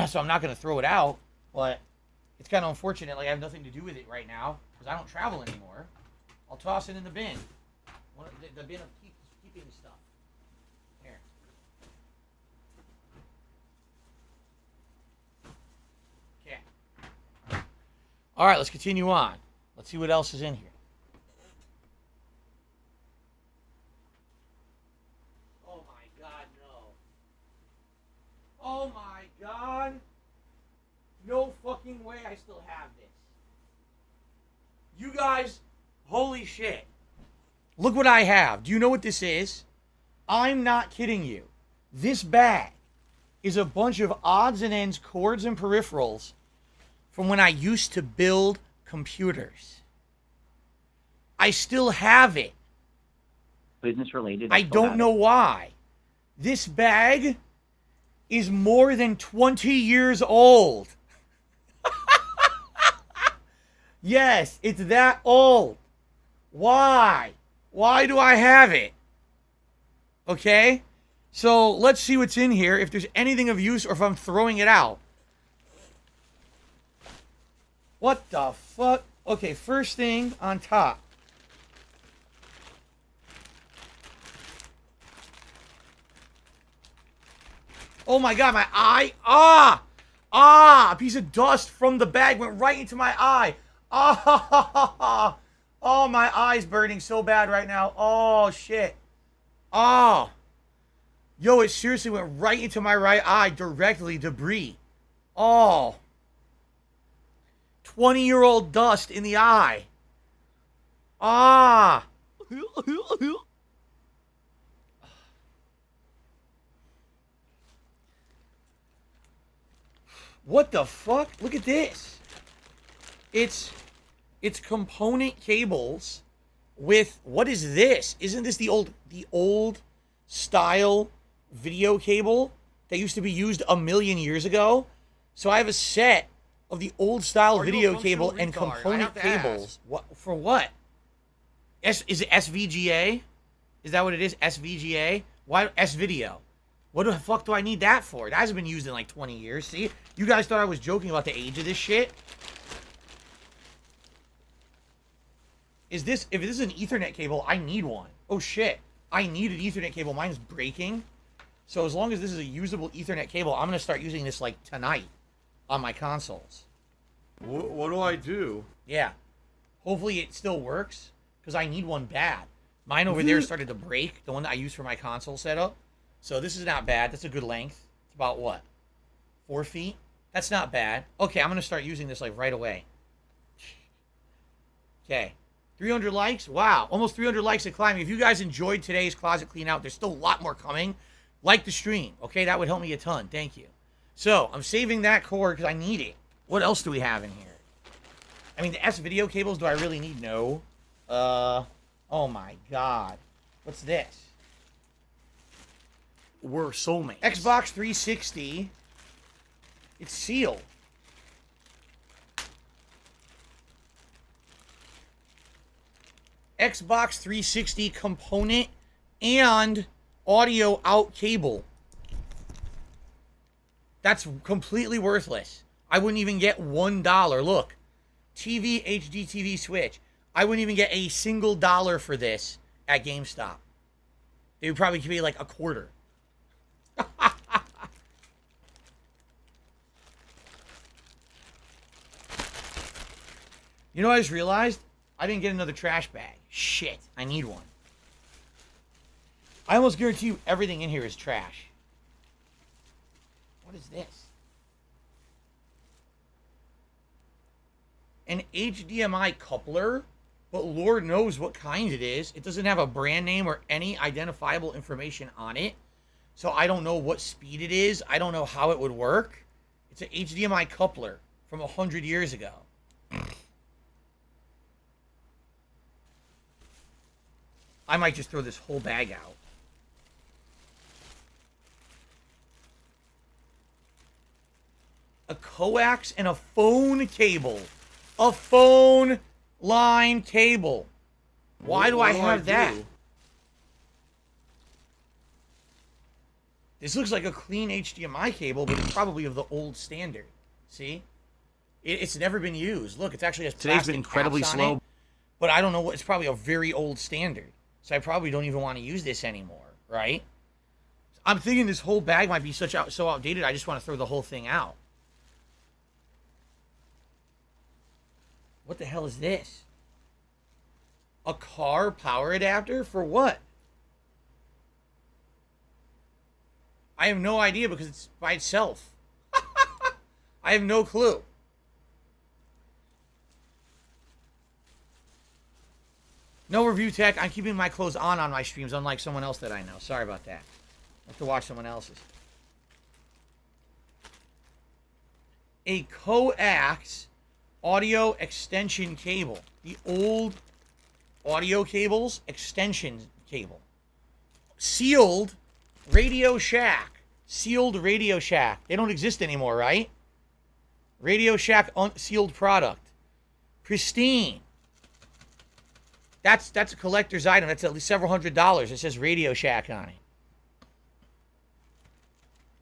Speaker 3: So I'm not going to throw it out, but it's kind of unfortunate. Like, I have nothing to do with it right now because I don't travel anymore. I'll toss it in the bin. The bin of keeping stuff. Here. Okay. All right, let's continue on. Let's see what else is in here. Oh, my God, no. Oh, my God. No fucking way I still have this. You guys, holy shit. Look what I have. Do you know what this is? I'm not kidding you. This bag is a bunch of odds and ends, cords and peripherals from when I used to build computers. I still have it.
Speaker 13: Business related.
Speaker 3: I don't know why. This bag is more than 20 years old. Yes, it's that old. Why? Why do I have it? Okay? So let's see what's in here, if there's anything of use or if I'm throwing it out. What the fuck? Okay, first thing on top. Oh my God, my eye. A piece of dust from the bag went right into my eye. Oh, my eye's burning so bad right now. Oh, shit. Oh. Yo, it seriously went right into my right eye directly. Debris. Oh. 20-year-old dust in the eye. Ah. What the fuck? Look at this. It's component cables with, what is this? Isn't this the old style video cable that used to be used a million years ago? So I have a set of the old style video cable and component cables. What for what? Is it SVGA? Is that what it is? SVGA? Why S-Video? What the fuck do I need that for? It hasn't been used in like 20 years. See? You guys thought I was joking about the age of this shit? If this is an Ethernet cable, I need one. Oh shit. I need an Ethernet cable. Mine's breaking. So as long as this is a usable Ethernet cable, I'm going to start using this like tonight on my consoles.
Speaker 8: What do I do?
Speaker 3: Yeah. Hopefully it still works because I need one bad. Mine over there started to break, the one that I use for my console setup. So this is not bad. That's a good length. It's about what? 4 feet? That's not bad. Okay, I'm going to start using this like right away. Okay. 300 likes? Wow. Almost 300 likes at climbing. If you guys enjoyed today's closet clean out, there's still a lot more coming. Like the stream. Okay, that would help me a ton. Thank you. So, I'm saving that cord because I need it. What else do we have in here? I mean, the S-Video cables, do I really need? No. Oh my God. What's this? We're soulmates. Xbox 360. It's sealed. Xbox 360 component and audio out cable. That's completely worthless. I wouldn't even get $1. Look, TV, HD TV switch. I wouldn't even get a single dollar for this at GameStop. They would probably give me like a quarter. You know what I just realized? I didn't get another trash bag. Shit, I need one. I almost guarantee you everything in here is trash. What is this? An HDMI coupler, but Lord knows what kind it is. It doesn't have a brand name or any identifiable information on it. So I don't know what speed it is. I don't know how it would work. It's an HDMI coupler from 100 years ago. I might just throw this whole bag out. A coax and a phone cable. A phone line cable. Why do I have that? This looks like a clean HDMI cable, but it's probably of the old standard. See? It's never been used. Look, it's actually has
Speaker 7: Today's been incredibly slow.
Speaker 3: It, but I don't know what. It's probably a very old standard. So I probably don't even want to use this anymore, right? I'm thinking this whole bag might be so outdated, I just want to throw the whole thing out. What the hell is this? A car power adapter? For what? I have no idea because it's by itself. I have no clue. No review tech. I'm keeping my clothes on my streams, unlike someone else that I know. Sorry about that. I have to watch someone else's. A coax audio extension cable. The old audio cables extension cable. Sealed Radio Shack. Sealed Radio Shack. They don't exist anymore, right? Radio Shack sealed product. Pristine. That's a collector's item. That's at least several $100s. It says Radio Shack on it.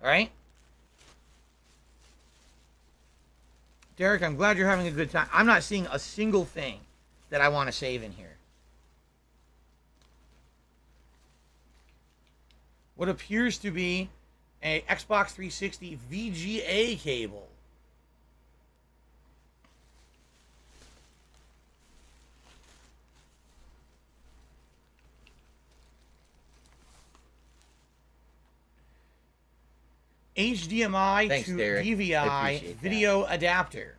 Speaker 3: All right? Derek, I'm glad you're having a good time. I'm not seeing a single thing that I want to save in here. What appears to be a Xbox 360 VGA cable. HDMI Thanks, to Derek. DVI video adapter.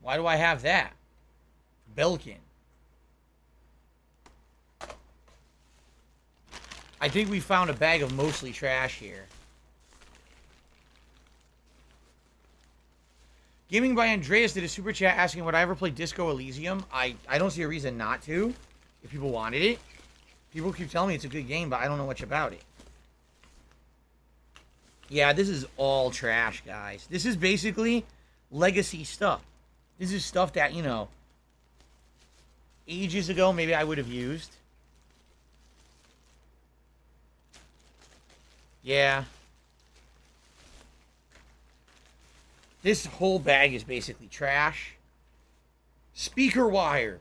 Speaker 3: Why do I have that? Belkin. I think we found a bag of mostly trash here. Gaming by Andreas did a super chat asking would I ever play Disco Elysium. I don't see a reason not to, if people wanted it. People keep telling me it's a good game, but I don't know much about it. Yeah, this is all trash, guys. This is basically legacy stuff. This is stuff that, you know, ages ago maybe I would have used. Yeah. This whole bag is basically trash. Speaker wire.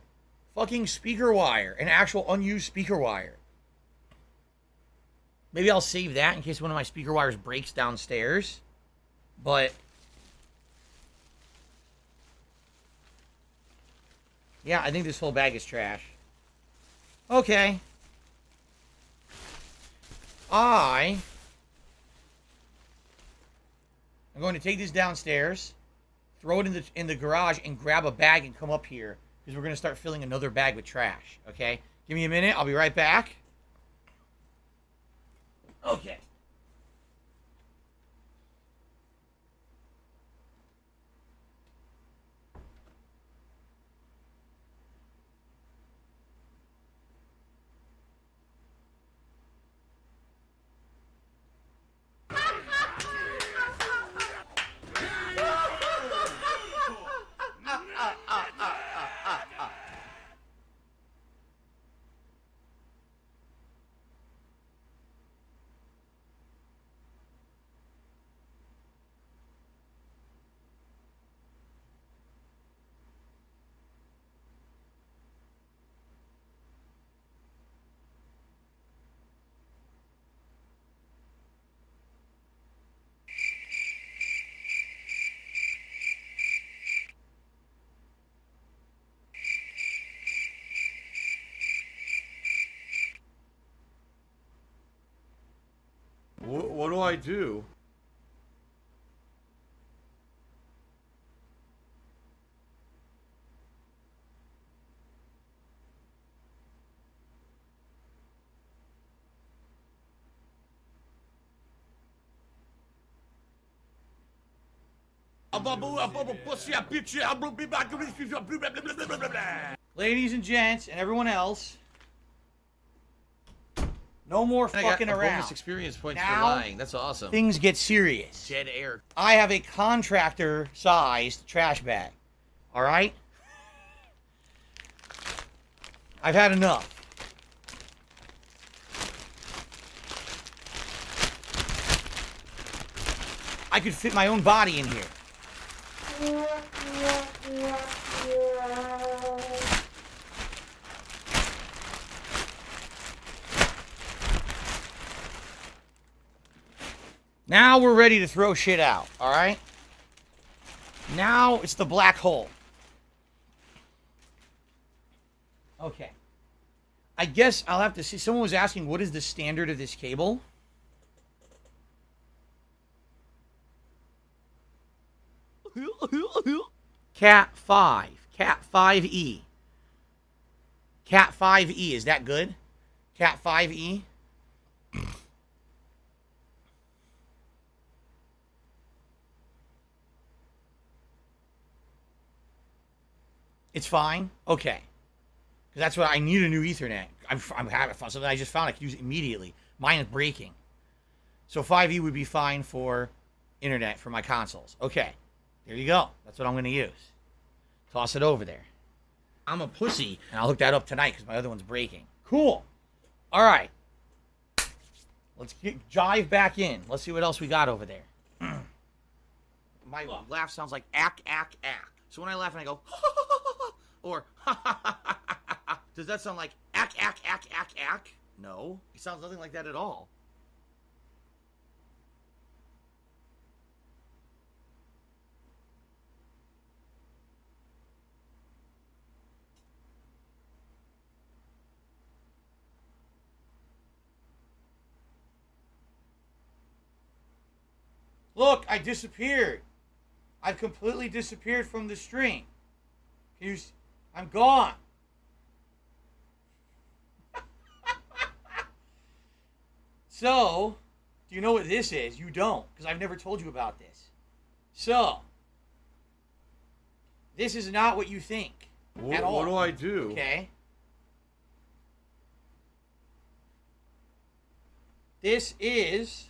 Speaker 3: Fucking speaker wire. An actual unused speaker wire. Maybe I'll save that in case one of my speaker wires breaks downstairs. But yeah, I think this whole bag is trash. Okay. I'm going to take this downstairs, throw it in the garage, and grab a bag and come up here because we're going to start filling another bag with trash. Okay? Give me a minute. I'll be right back. Okay.
Speaker 8: What do I do?
Speaker 3: Ladies and gents, and everyone else, no more fucking around.
Speaker 8: Bonus experience points for
Speaker 3: Now,
Speaker 8: lying. That's awesome.
Speaker 3: things get serious.
Speaker 8: Dead air.
Speaker 3: I have a contractor-sized trash bag. All right? I've had enough. I could fit my own body in here. Now we're ready to throw shit out, all right? Now it's the black hole. Okay. I guess I'll have to see. Someone was asking, what is the standard of this cable? Cat 5. Cat 5E. Cat 5E. Is that good? Cat 5E? It's fine? Okay. Because that's what I need, a new Ethernet. I'm having fun. Something I just found I could use it immediately. Mine is breaking. So 5E would be fine for internet for my consoles. Okay. There you go. That's what I'm going to use. Toss it over there. I'm a pussy. And I'll hook that up tonight because my other one's breaking. Cool. All right. Let's jive back in. Let's see what else we got over there. My laugh sounds like ack, ack, ack. So when I laugh and I go, or does that sound like ack, ack, ack, ack, ack? No. It sounds nothing like that at all. Look, I disappeared. I've completely disappeared from the stream. I'm gone. So, do you know what this is? You don't, because I've never told you about this. So, this is not what you think at all.
Speaker 8: What do I do?
Speaker 3: Okay. This is...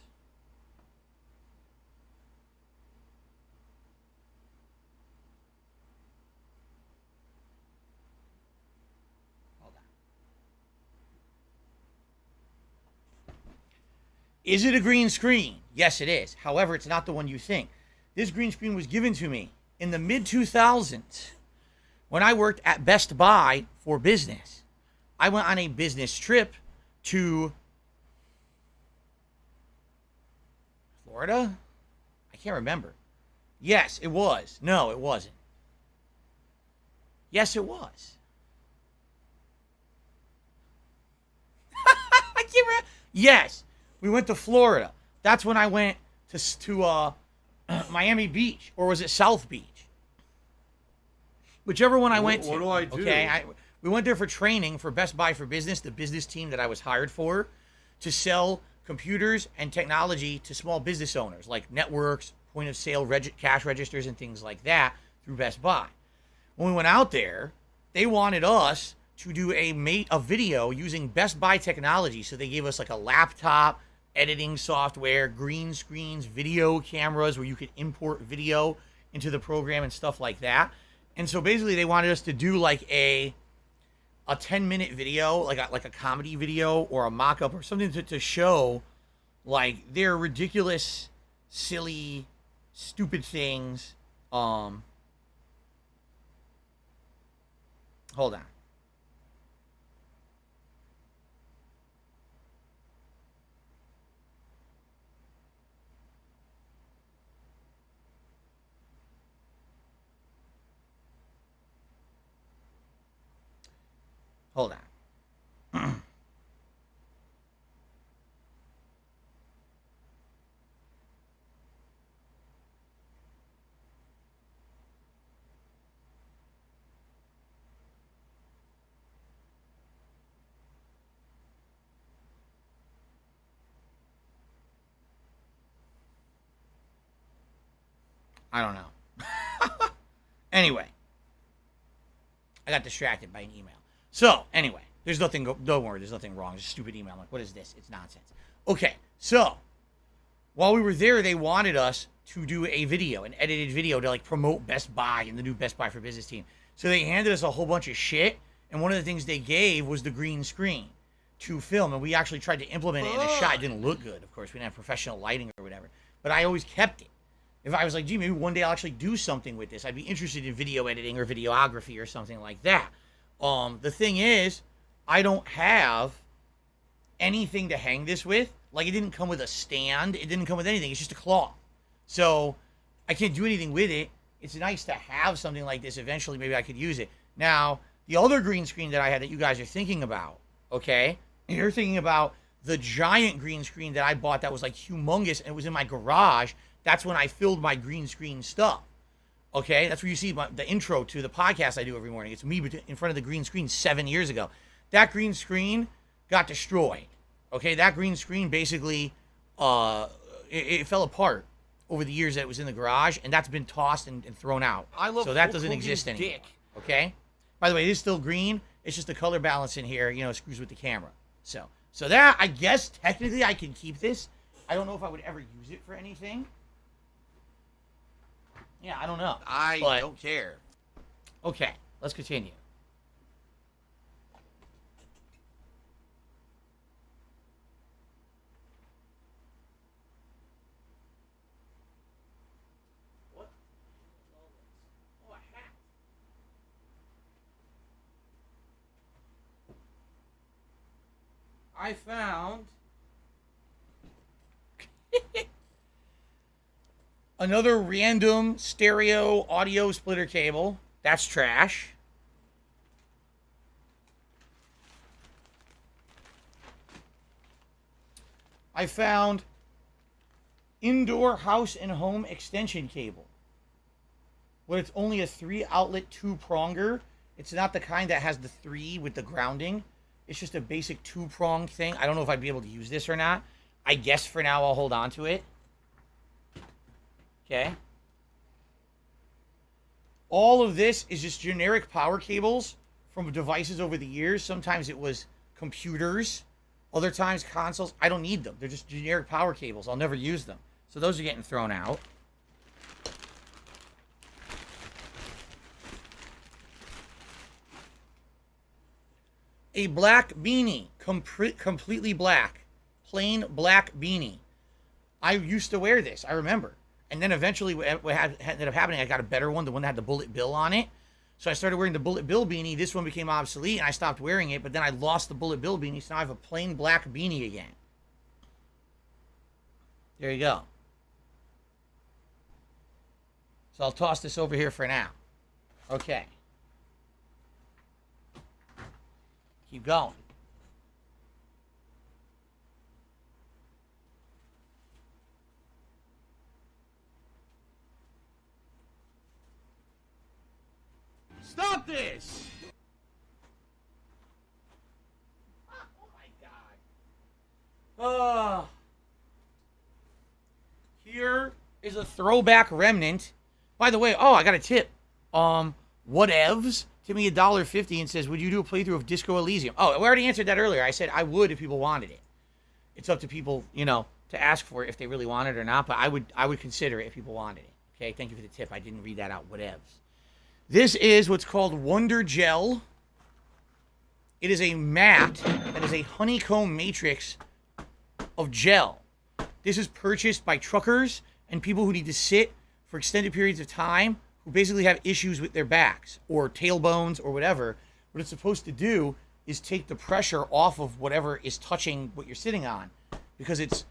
Speaker 3: Is it a green screen? Yes, it is. However, it's not the one you think. This green screen was given to me in the mid-2000s when I worked at Best Buy for business. I went on a business trip to Florida? I can't remember. Yes, it was. No, it wasn't. Yes, it was. I can't remember. Yes. We went to Florida. That's when I went to Miami Beach, or was it South Beach? Whichever one I went to.
Speaker 8: What do I do?
Speaker 3: Okay, we went there for training for Best Buy for Business, the business team that I was hired for, to sell computers and technology to small business owners, like networks, point of sale, cash registers, and things like that through Best Buy. When we went out there, they wanted us to do a video using Best Buy technology. So they gave us like a laptop, editing software, green screens, video cameras where you could import video into the program and stuff like that. And so basically they wanted us to do like a 10-minute video, like a comedy video or a mock-up or something to show like their ridiculous, silly, stupid things. Hold on. Hold on. I don't know. Anyway, I got distracted by an email. So, anyway, there's nothing, don't worry, there's nothing wrong. It's a stupid email. I'm like, what is this? It's nonsense. Okay, so, while we were there, they wanted us to do a video, an edited video to, like, promote Best Buy and the new Best Buy for Business team. So they handed us a whole bunch of shit, and one of the things they gave was the green screen to film, and we actually tried to implement it in a shot. It didn't look good, of course. We didn't have professional lighting or whatever. But I always kept it. If I was like, gee, maybe one day I'll actually do something with this. I'd be interested in video editing or videography or something like that. The thing is, I don't have anything to hang this with. Like, it didn't come with a stand. It didn't come with anything. It's just a cloth. So, I can't do anything with it. It's nice to have something like this. Eventually, maybe I could use it. Now, the other green screen that I had that you guys are thinking about, okay? And you're thinking about the giant green screen that I bought that was, like, humongous, and it was in my garage. That's when I filled my green screen stuff. Okay? That's where you see the intro to the podcast I do every morning. It's me in front of the green screen 7 years ago. That green screen got destroyed. Okay? That green screen basically, it fell apart over the years that it was in the garage, and that's been tossed and thrown out. So that doesn't exist anymore. Okay? By the way, it is still green. It's just the color balance in here, screws with the camera. So that, I guess, technically I can keep this. I don't know if I would ever use it for anything. Yeah, I don't know.
Speaker 8: I don't care.
Speaker 3: Okay, let's continue. What? Oh, a hat. I found another random stereo audio splitter cable. That's trash. I found indoor house and home extension cable. But it's only a 3-outlet 2-pronger. It's not the kind that has the 3 with the grounding. It's just a basic 2-prong thing. I don't know if I'd be able to use this or not. I guess for now I'll hold on to it. Okay. All of this is just generic power cables from devices over the years. Sometimes it was computers. Other times consoles. I don't need them. They're just generic power cables. I'll never use them. So those are getting thrown out. A black beanie. Completely black. Plain black beanie. I used to wear this. I remember. And then eventually what ended up happening, I got a better one, the one that had the bullet bill on it. So I started wearing the bullet bill beanie. This one became obsolete, and I stopped wearing it. But then I lost the bullet bill beanie, so now I have a plain black beanie again. There you go. So I'll toss this over here for now. Okay. Keep going. Stop this! Oh my god. Here is a throwback remnant. By the way, I got a tip. Whatevs tipped me $1.50 and says, would you do a playthrough of Disco Elysium? Oh, we already answered that earlier. I said I would if people wanted it. It's up to people, to ask for it if they really want it or not, but I would consider it if people wanted it. Okay, thank you for the tip. I didn't read that out. Whatevs. This is what's called Wonder Gel. It is a mat that is a honeycomb matrix of gel. This is purchased by truckers and people who need to sit for extended periods of time, who basically have issues with their backs or tailbones or whatever. What it's supposed to do is take the pressure off of whatever is touching what you're sitting on, because it's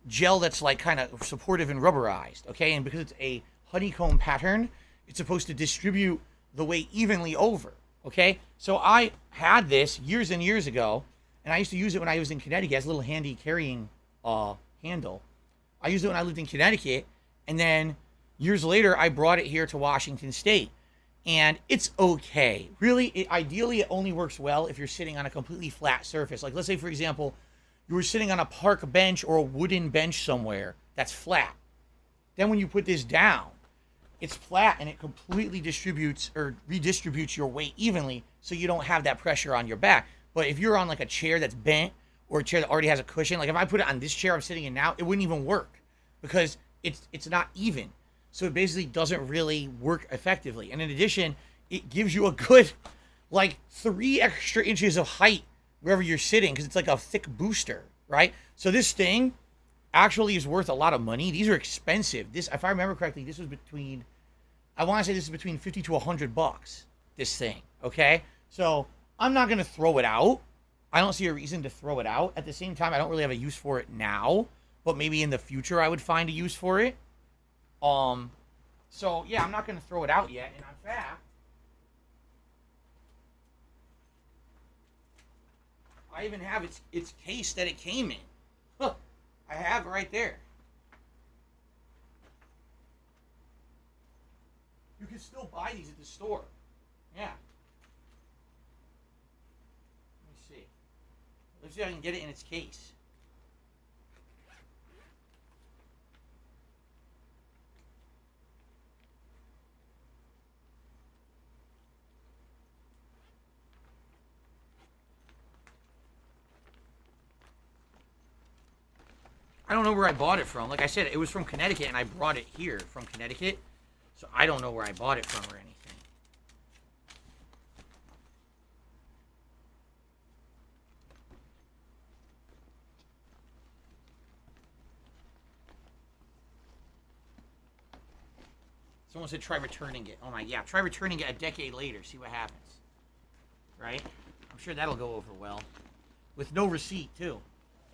Speaker 3: gel that's like kind of supportive and rubberized, okay? And because it's a honeycomb pattern, it's supposed to distribute the weight evenly over, okay? So I had this years and years ago, and I used to use it when I was in Connecticut. It has a little handy carrying handle. I used it when I lived in Connecticut, and then years later, I brought it here to Washington State, and it's okay. Really, ideally, it only works well if you're sitting on a completely flat surface. Like, let's say, for example, you were sitting on a park bench or a wooden bench somewhere that's flat. Then when you put this down, it's flat and it completely distributes or redistributes your weight evenly, so you don't have that pressure on your back. But if you're on like a chair that's bent or a chair that already has a cushion, like if I put it on this chair I'm sitting in now, it wouldn't even work because it's not even. So it basically doesn't really work effectively. And in addition, it gives you a good like 3 extra inches of height wherever you're sitting because it's like a thick booster, right? So this thing actually is worth a lot of money. These are expensive. This, if I remember correctly, this was between, I want to say this is between 50 to 100 bucks, this thing, okay? So I'm not going to throw it out. I don't see a reason to throw it out. At the same time, I don't really have a use for it now, but maybe in the future I would find a use for it. So yeah, I'm not going to throw it out yet. And in fact, I even have its case that it came in. Huh. I have it right there. You can still buy these at the store. Yeah. Let me see. Let's see if I can get it in its case. I don't know where I bought it from. Like I said, it was from Connecticut, and I brought it here from Connecticut. So I don't know where I bought it from or anything. Someone said try returning it. Oh my, yeah. Try returning it a decade later. See what happens. Right? I'm sure that'll go over well. With no receipt, too.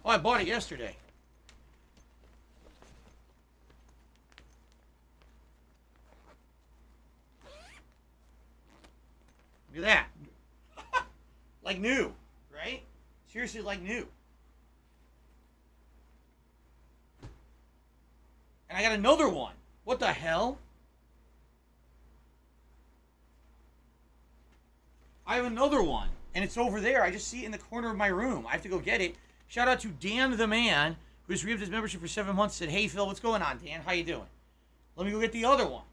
Speaker 3: Oh, I bought it yesterday. Look at that. Like new, right? Seriously, like new. And I got another one. What the hell? I have another one. And it's over there. I just see it in the corner of my room. I have to go get it. Shout out to Dan the Man, who just re-upped his membership for 7 months. Said, hey, Phil, what's going on, Dan? How you doing? Let me go get the other one.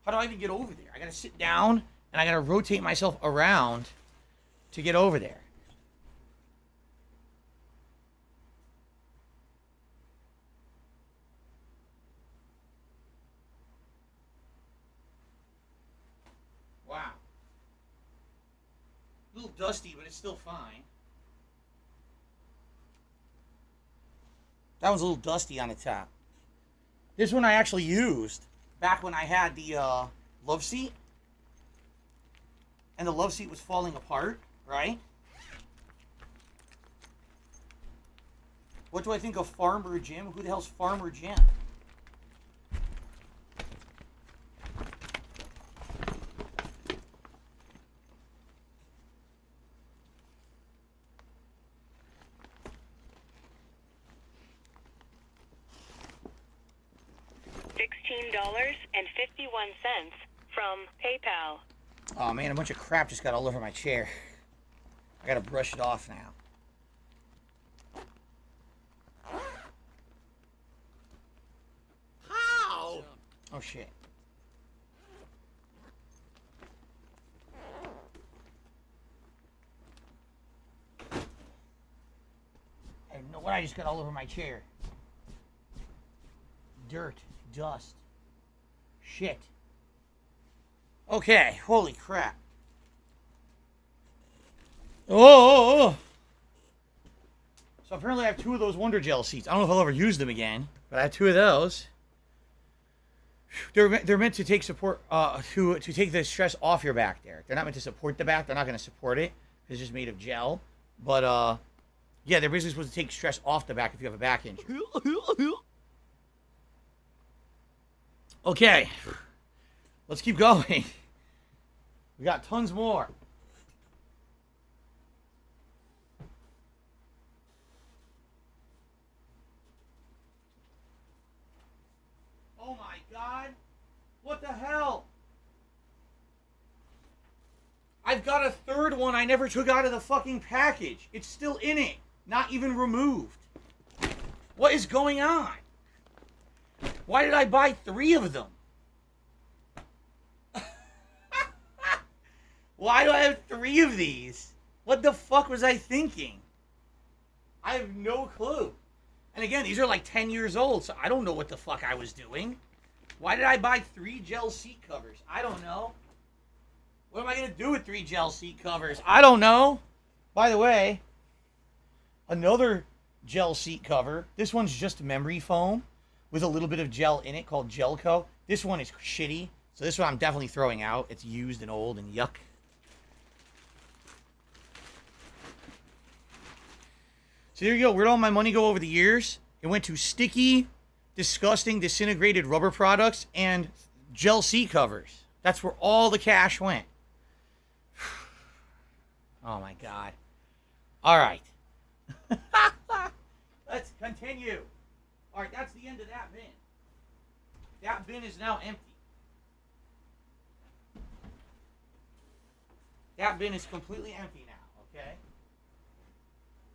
Speaker 3: How do I even get over there? I gotta sit down and I gotta rotate myself around to get over there. Wow. A little dusty, but it's still fine. That one's a little dusty on the top. This one I actually used back when I had the love seat. And the love seat was falling apart, right? What do I think of Farmer Jim? Who the hell's Farmer Jim?
Speaker 4: $16.51 from PayPal.
Speaker 3: Oh man, a bunch of crap just got all over my chair. I gotta brush it off now. How? Oh shit. I don't know what I just got all over my chair. Dirt, dust, shit. Okay, holy crap. Oh! So apparently I have 2 of those Wonder Gel seats. I don't know if I'll ever use them again, but I have 2 of those. They're meant to take support, to take the stress off your back there. They're not meant to support the back. They're not going to support it. It's just made of gel. But, yeah, they're basically supposed to take stress off the back if you have a back injury. Okay. Let's keep going. We got tons more. Oh my God. What the hell? I've got a third one I never took out of the fucking package. It's still in it. Not even removed. What is going on? Why did I buy 3 of them? Why do I have 3 of these? What the fuck was I thinking? I have no clue. And again, these are like 10 years old, so I don't know what the fuck I was doing. Why did I buy 3 gel seat covers? I don't know. What am I going to do with 3 gel seat covers? I don't know. By the way, another gel seat cover. This one's just memory foam with a little bit of gel in it called Gelco. This one is shitty, so this one I'm definitely throwing out. It's used and old and yuck. So there you go. Where'd all my money go over the years? It went to sticky, disgusting, disintegrated rubber products and gel seat covers. That's where all the cash went. Oh my God. All right. Let's continue. All right, that's the end of that bin. That bin is now empty. That bin is completely empty now, okay?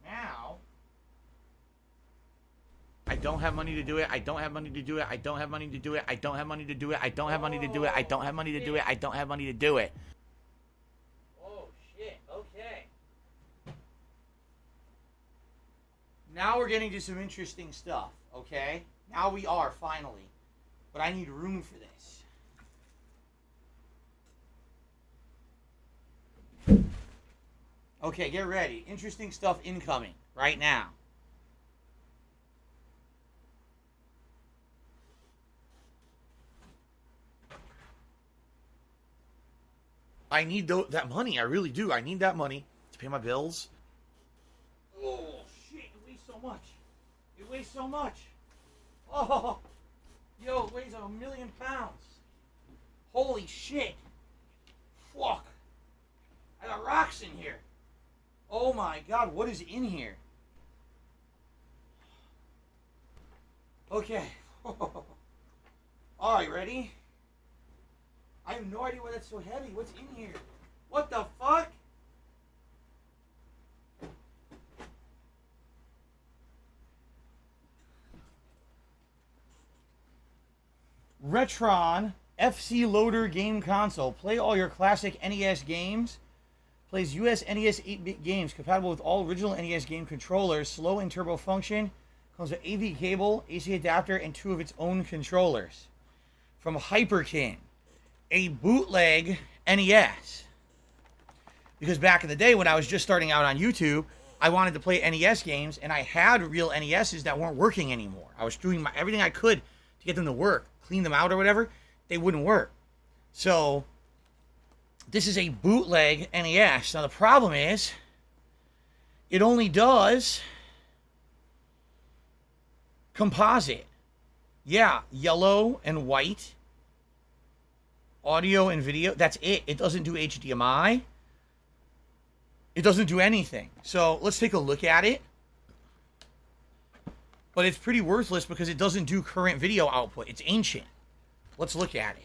Speaker 3: Now, I don't have money to do it. I don't have money to do it. I don't have money to do it. I don't have money to do it. I don't have money to do it. I don't have money to do it. I don't have money to do it. Oh, shit. Okay. Now we're getting to some interesting stuff, okay? Now we are, finally. But I need room for this. Okay, get ready. Interesting stuff incoming right now. I need that money. I really do. I need that money to pay my bills. Oh, shit. It weighs so much. It weighs so much. Oh, yo, it weighs 1,000,000 pounds. Holy shit. Fuck. I got rocks in here. Oh my God, what is in here? Okay. All right, ready? I have no idea why that's so heavy. What's in here? What the fuck? Retron FC Loader game console. Play all your classic NES games. Plays US NES 8-bit games. Compatible with all original NES game controllers. Slow and turbo function. Comes with AV cable, AC adapter, and 2 of its own controllers. From Hyperkin. A bootleg NES. Because back in the day when I was just starting out on YouTube, I wanted to play NES games, and I had real NESs that weren't working anymore. I was doing everything I could to get them to work. Clean them out or whatever. They wouldn't work. So, this is a bootleg NES. Now, the problem is, it only does composite. Yeah, yellow and white. Audio and video, that's it. It doesn't do HDMI. It doesn't do anything. So let's take a look at it. But it's pretty worthless because it doesn't do current video output. It's ancient. Let's look at it.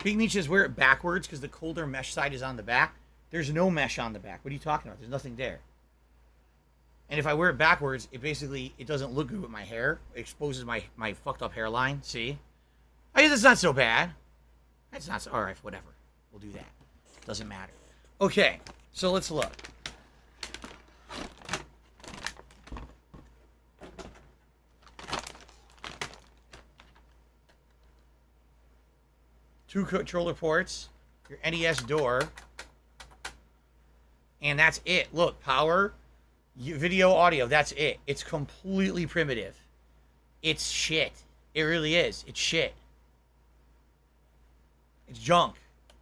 Speaker 3: Big Meat says wear it backwards because the colder mesh side is on the back. There's no mesh on the back. What are you talking about? There's nothing there. And if I wear it backwards, it doesn't look good with my hair. It exposes my fucked up hairline. See? I guess it's not so bad. That's not so... Alright, whatever. We'll do that. Doesn't matter. Okay, so let's look. Two controller ports. Your NES door. And that's it. Look, power... Video, audio, that's it. It's completely primitive. It's shit. It really is. It's shit. It's junk.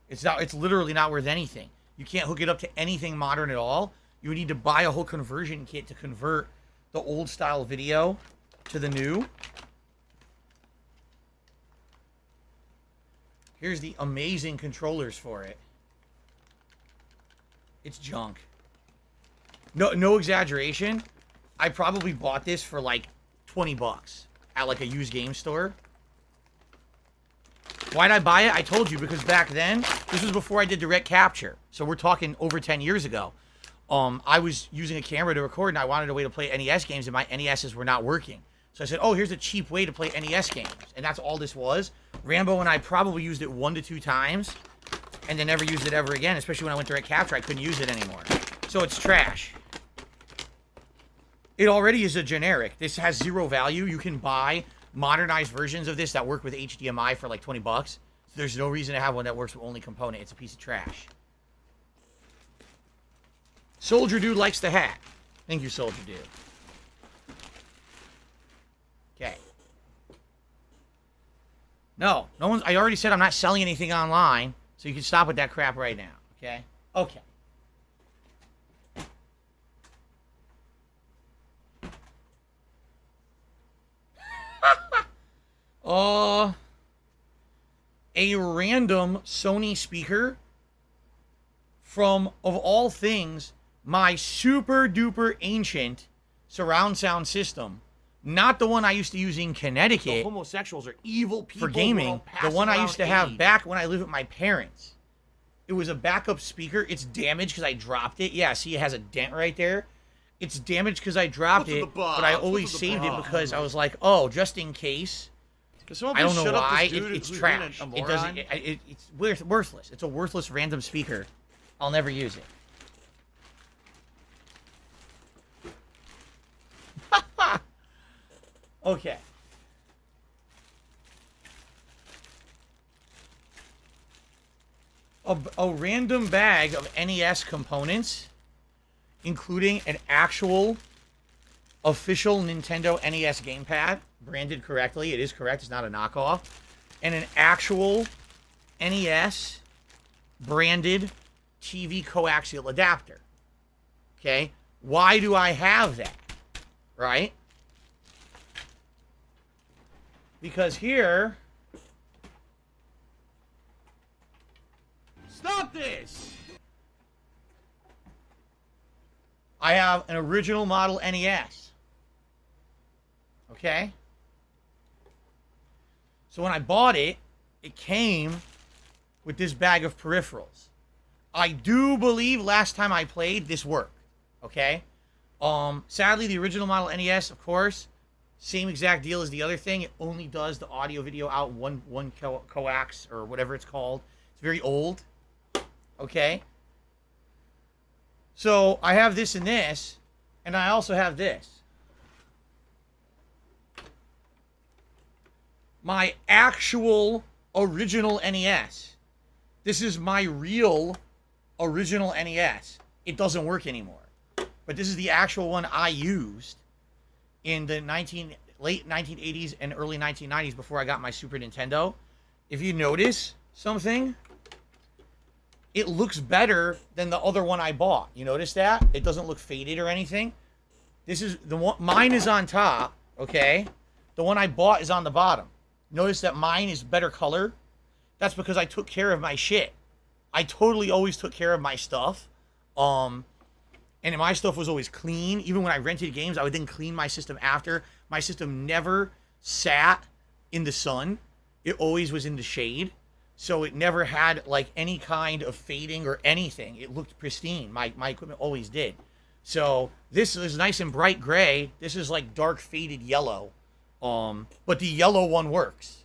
Speaker 3: It's literally not worth anything. You can't hook it up to anything modern at all. You would need to buy a whole conversion kit to convert the old style video to the new. Here's the amazing controllers for it. It's junk. No exaggeration. I probably bought this for like $20 at like a used game store. Why'd I buy it? I told you, because back then, this was before I did direct capture. So we're talking over 10 years ago. I was using a camera to record, and I wanted a way to play NES games, and my NESs were not working. So I said, oh, here's a cheap way to play NES games. And that's all this was. Rambo and I probably used it 1 to 2 times, and then never used it ever again, especially when I went to Red Capture. I couldn't use it anymore. So it's trash. It already is a generic. This has 0 value. You can buy modernized versions of this that work with HDMI for like 20 bucks. So there's no reason to have one that works with only component. It's a piece of trash. Soldier Dude likes the hat. Thank you, Soldier Dude. Okay. No one's... I already said I'm not selling anything online, so you can stop with that crap right now, okay? Okay. A random Sony speaker from, of all things, my super duper ancient surround sound system. Not the one I used to use in Connecticut.
Speaker 7: The homosexuals are evil people
Speaker 3: for gaming. The one I used to have back when I lived with my parents. It was a backup speaker. It's damaged because I dropped it. Yeah, see, it has a dent right there. It's damaged because I dropped it, but I always saved it because I was like, oh, just in case. I don't know why. It's trash. It doesn't. It's worthless. It's a worthless random speaker. I'll never use it. Okay. A random bag of NES components, including an actual official Nintendo NES gamepad, branded correctly. It is correct. It's not a knockoff. And an actual NES branded TV coaxial adapter. Okay? Why do I have that? Right? Because here... Stop this! I have an original model NES. Okay? So when I bought it, it came with this bag of peripherals. I do believe last time I played, this worked. Okay? Sadly, the original model NES, of course, same exact deal as the other thing. It only does the audio video out one coax or whatever it's called. It's very old. Okay? So I have this and this, and I also have this. My actual original NES. This is my real original NES. It doesn't work anymore. But this is the actual one I used in the late 1980s and early 1990s before I got my Super Nintendo. If you notice something, it looks better than the other one I bought. You notice that? It doesn't look faded or anything. This is the one, mine is on top, okay? The one I bought is on the bottom. Notice that mine is better color. That's because I took care of my shit. I totally always took care of my stuff. And my stuff was always clean. Even when I rented games, I would then clean my system after. My system never sat in the sun. It always was in the shade. So it never had like any kind of fading or anything. It looked pristine. My equipment always did. So this is nice and bright gray. This is like dark faded yellow. But the yellow one works.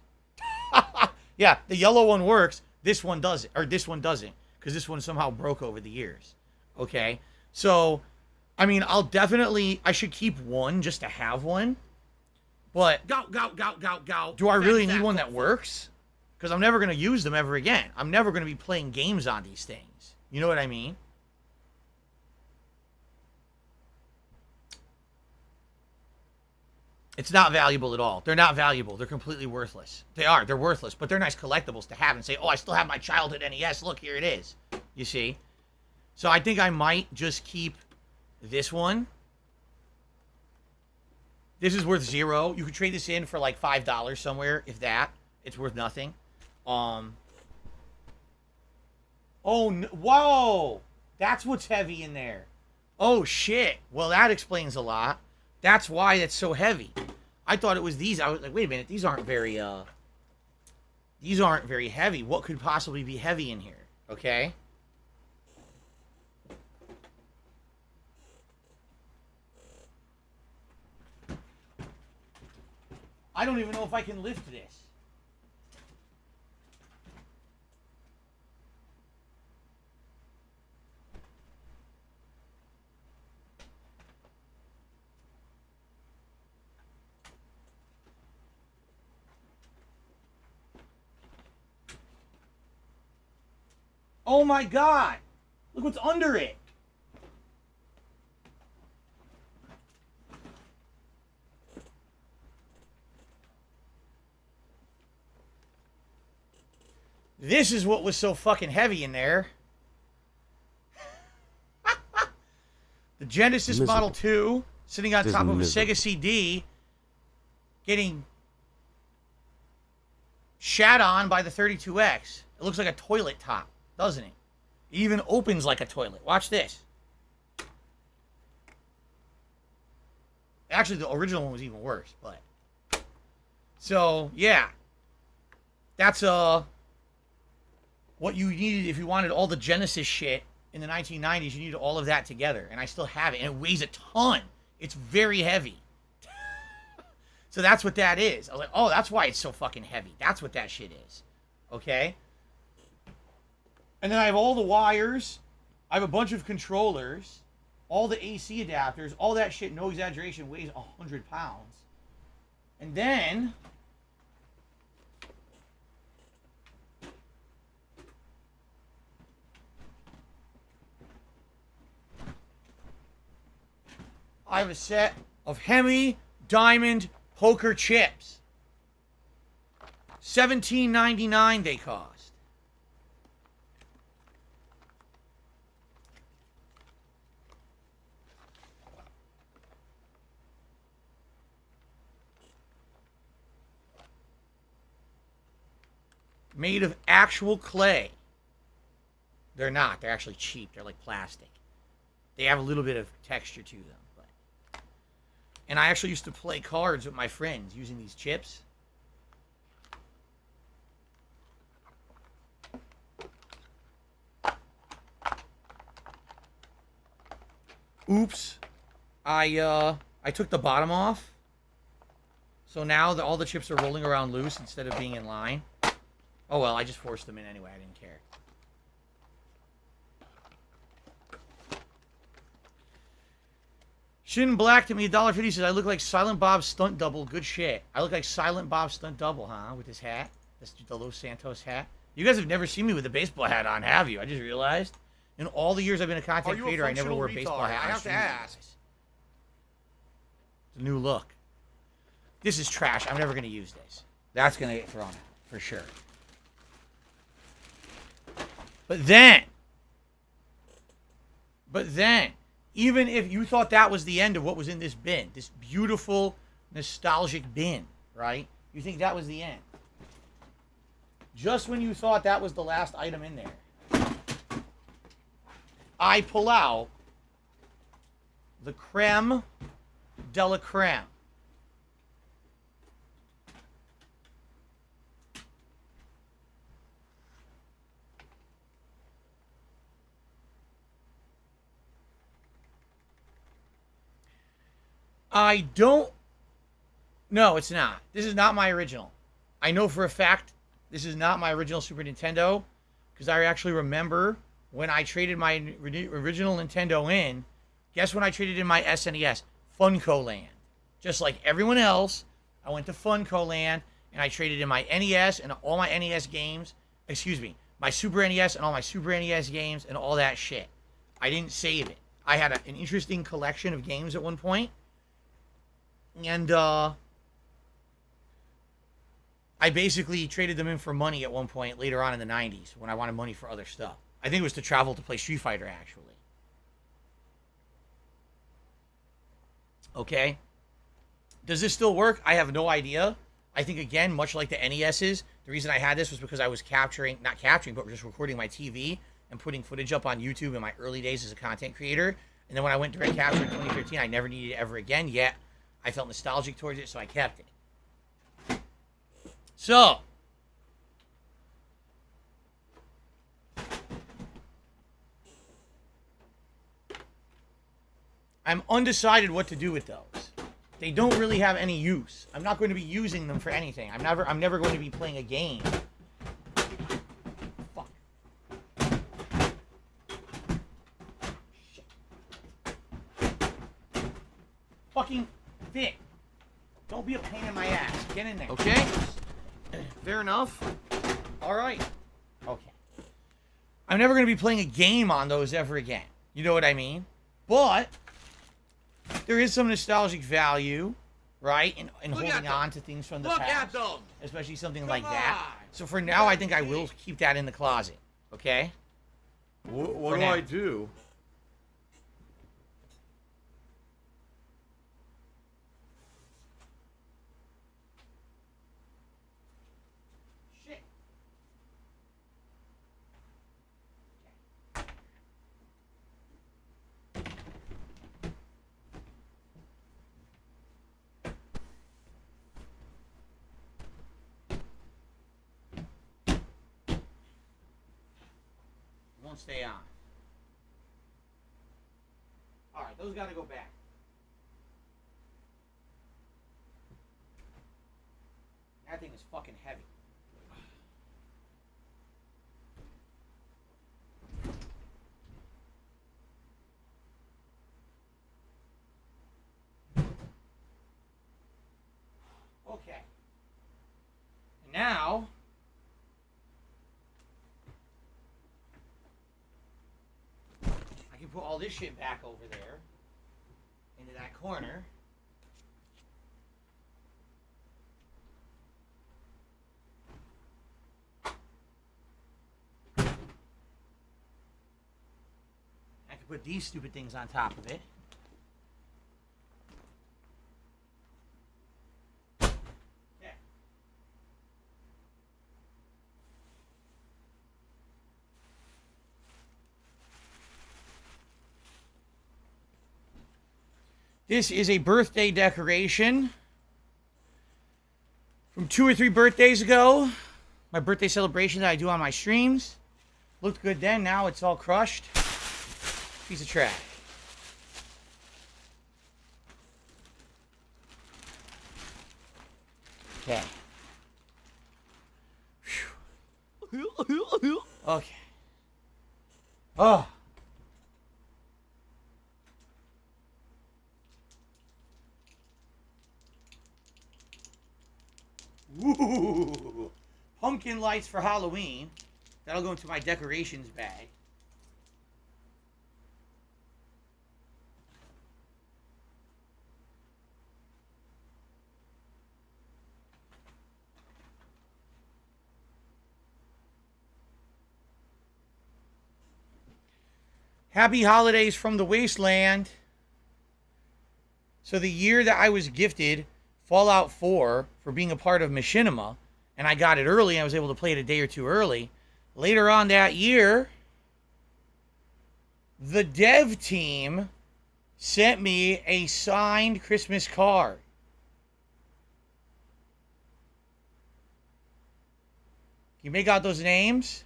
Speaker 3: Yeah, the yellow one works. This one doesn't. Or this one doesn't. Because this one somehow broke over the years. Okay? So, I mean, I should keep one just to have one. But do I really need one that works? Because I'm never going to use them ever again. I'm never going to be playing games on these things. You know what I mean? It's not valuable at all. They're not valuable. They're completely worthless. They are. They're worthless. But they're nice collectibles to have and say, oh, I still have my childhood NES. Look, here it is. You see? So I think I might just keep this one. This is worth $0. You could trade this in for like $5 somewhere, if that. It's worth nothing. Oh, whoa! That's what's heavy in there. Oh, shit. Well, that explains a lot. That's why it's so heavy. I thought it was these. I was like, wait a minute. These aren't very heavy. What could possibly be heavy in here? Okay? I don't even know if I can lift this. Oh my God! Look what's under it! This is what was so fucking heavy in there. The Genesis Model 2 sitting on top of a Sega CD getting shat on by the 32X. It looks like a toilet top, doesn't it? It even opens like a toilet. Watch this. Actually, the original one was even worse, but... So, yeah. That's, what you needed if you wanted all the Genesis shit in the 1990s. You needed all of that together, and I still have it, and it weighs a ton. It's very heavy. So that's what that is. I was like, oh, that's why it's so fucking heavy. That's what that shit is. Okay? And then I have all the wires. I have a bunch of controllers. All the AC adapters. All that shit, no exaggeration, weighs 100 pounds. And then... I have a set of Hemi Diamond Poker chips. $17.99 they cost. Made of actual clay. They're not. They're actually cheap. They're like plastic. They have a little bit of texture to them. And I actually used to play cards with my friends using these chips. Oops. I took the bottom off. So now all the chips are rolling around loose instead of being in line. Oh well, I just forced them in anyway. I didn't care. Shin Black to me, $1.50 says, I look like Silent Bob's stunt double. Good shit. I look like Silent Bob's stunt double, huh? With his hat. That's the Los Santos hat. You guys have never seen me with a baseball hat on, have you? I just realized. In all the years I've been a content creator, I never wore a baseball hat.
Speaker 8: I have to ask.
Speaker 3: It's a new look. This is trash. I'm never going to use this. That's going to get thrown out, for sure. But then, even if you thought that was the end of what was in this bin, this beautiful, nostalgic bin, right? You think that was the end. Just when you thought that was the last item in there, I pull out the creme de la creme. I don't... No, it's not. This is not my original. I know for a fact this is not my original Super Nintendo, because I actually remember when I traded my original Nintendo in, guess when I traded in my SNES? Funko Land. Just like everyone else, I went to Funko Land, and I traded in my NES and all my NES games, excuse me, my Super NES and all my Super NES games and all that shit. I didn't save it. I had an interesting collection of games at one point. And, I basically traded them in for money at one point later on in the 90s when I wanted money for other stuff. I think it was to travel to play Street Fighter, actually. Okay? Does this still work? I have no idea. I think, again, much like the NES's, the reason I had this was because I was not capturing, but just recording my TV and putting footage up on YouTube in my early days as a content creator. And then when I went direct capture in 2013, I never needed it ever again, yet I felt nostalgic towards it, so I kept it. So, I'm undecided what to do with those. They don't really have any use. I'm not going to be using them for anything. I'm never going to be playing a game. Fuck. Shit. Fucking fit. Don't be a pain in my ass. Get in there. Okay? Fair enough. All right. Okay. I'm never going to be playing a game on those ever again. You know what I mean? But there is some nostalgic value, right, in holding on to things from the past. Look at them! Especially something like that. So for now, I think I will keep that in the closet. Okay?
Speaker 8: What do I do?
Speaker 3: Shit. Won't stay on. Alright, those gotta go back. That thing is fucking heavy. Okay. And now I can put all this shit back over there into that corner. I can put these stupid things on top of it. Yeah. This is a birthday decoration from 2 or 3 birthdays ago. My birthday celebration that I do on my streams. Looked good then, now it's all crushed. Piece of trash. Okay. Whew. Okay. Oh. Ooh. Pumpkin lights for Halloween. That'll go into my decorations bag. Happy holidays from the wasteland. So the year that I was gifted Fallout 4 for being a part of Machinima, and I got it early, and I was able to play it a day or two early. Later on that year, the dev team sent me a signed Christmas card. Can you make out those names?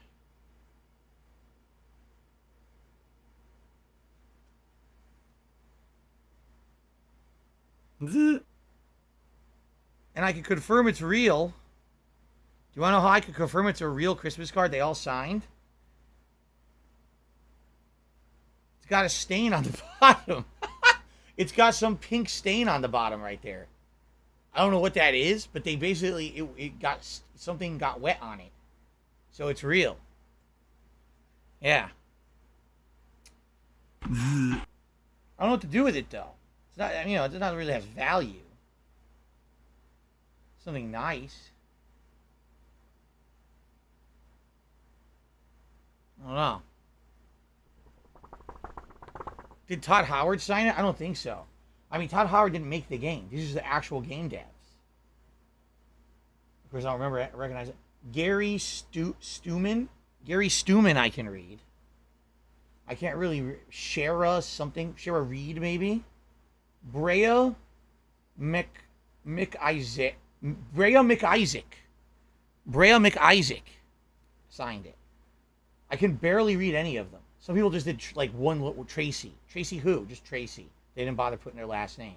Speaker 3: And I can confirm it's real. Do you want to know how I can confirm it's a real Christmas card they all signed? It's got a stain on the bottom. It's got some pink stain on the bottom right there. I don't know what that is, but they basically, something got wet on it. So it's real. Yeah. I don't know what to do with it though. It's not, it doesn't really have value. Something nice. I don't know. Did Todd Howard sign it? I don't think so. I mean, Todd Howard didn't make the game. These are the actual game devs. Of course, I don't recognize it. Gary Stuman. Gary Stuman I can read. I can't really... Shara Reed, maybe? Brea McIsaac signed it. I can barely read any of them. Some people just did like one little Tracy. Tracy who? Just Tracy. They didn't bother putting their last name.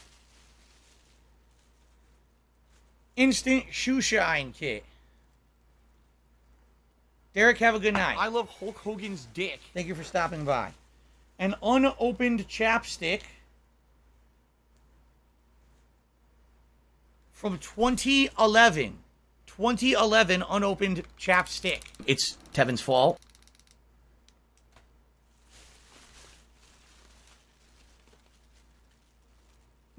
Speaker 3: instant shoe shine kit. Derek, have a good night.
Speaker 7: I love Hulk Hogan's dick.
Speaker 3: Thank you for stopping by. An unopened chapstick from 2011. 2011 unopened chapstick. It's Tevin's fault.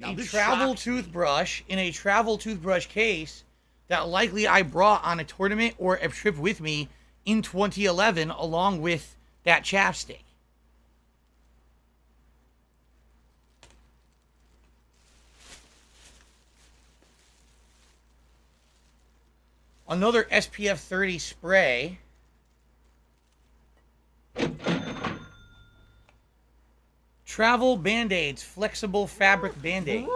Speaker 3: A travel toothbrush in a travel toothbrush case that likely I brought on a tournament or a trip with me in 2011 along with that chapstick. Another SPF 30 spray. Travel Band-Aids, flexible fabric Band-Aids.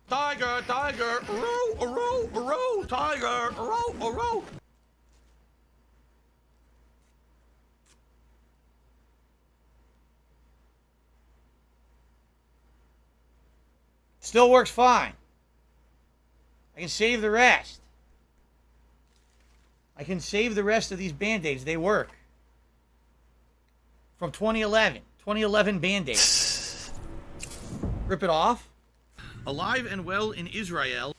Speaker 7: Tiger, tiger, row, row, row, tiger, row, row.
Speaker 3: Still works fine. I can save the rest. I can save the rest of these Band-Aids. They work. From 2011. 2011 Band-Aids. Rip it off.
Speaker 7: Alive and well in Israel.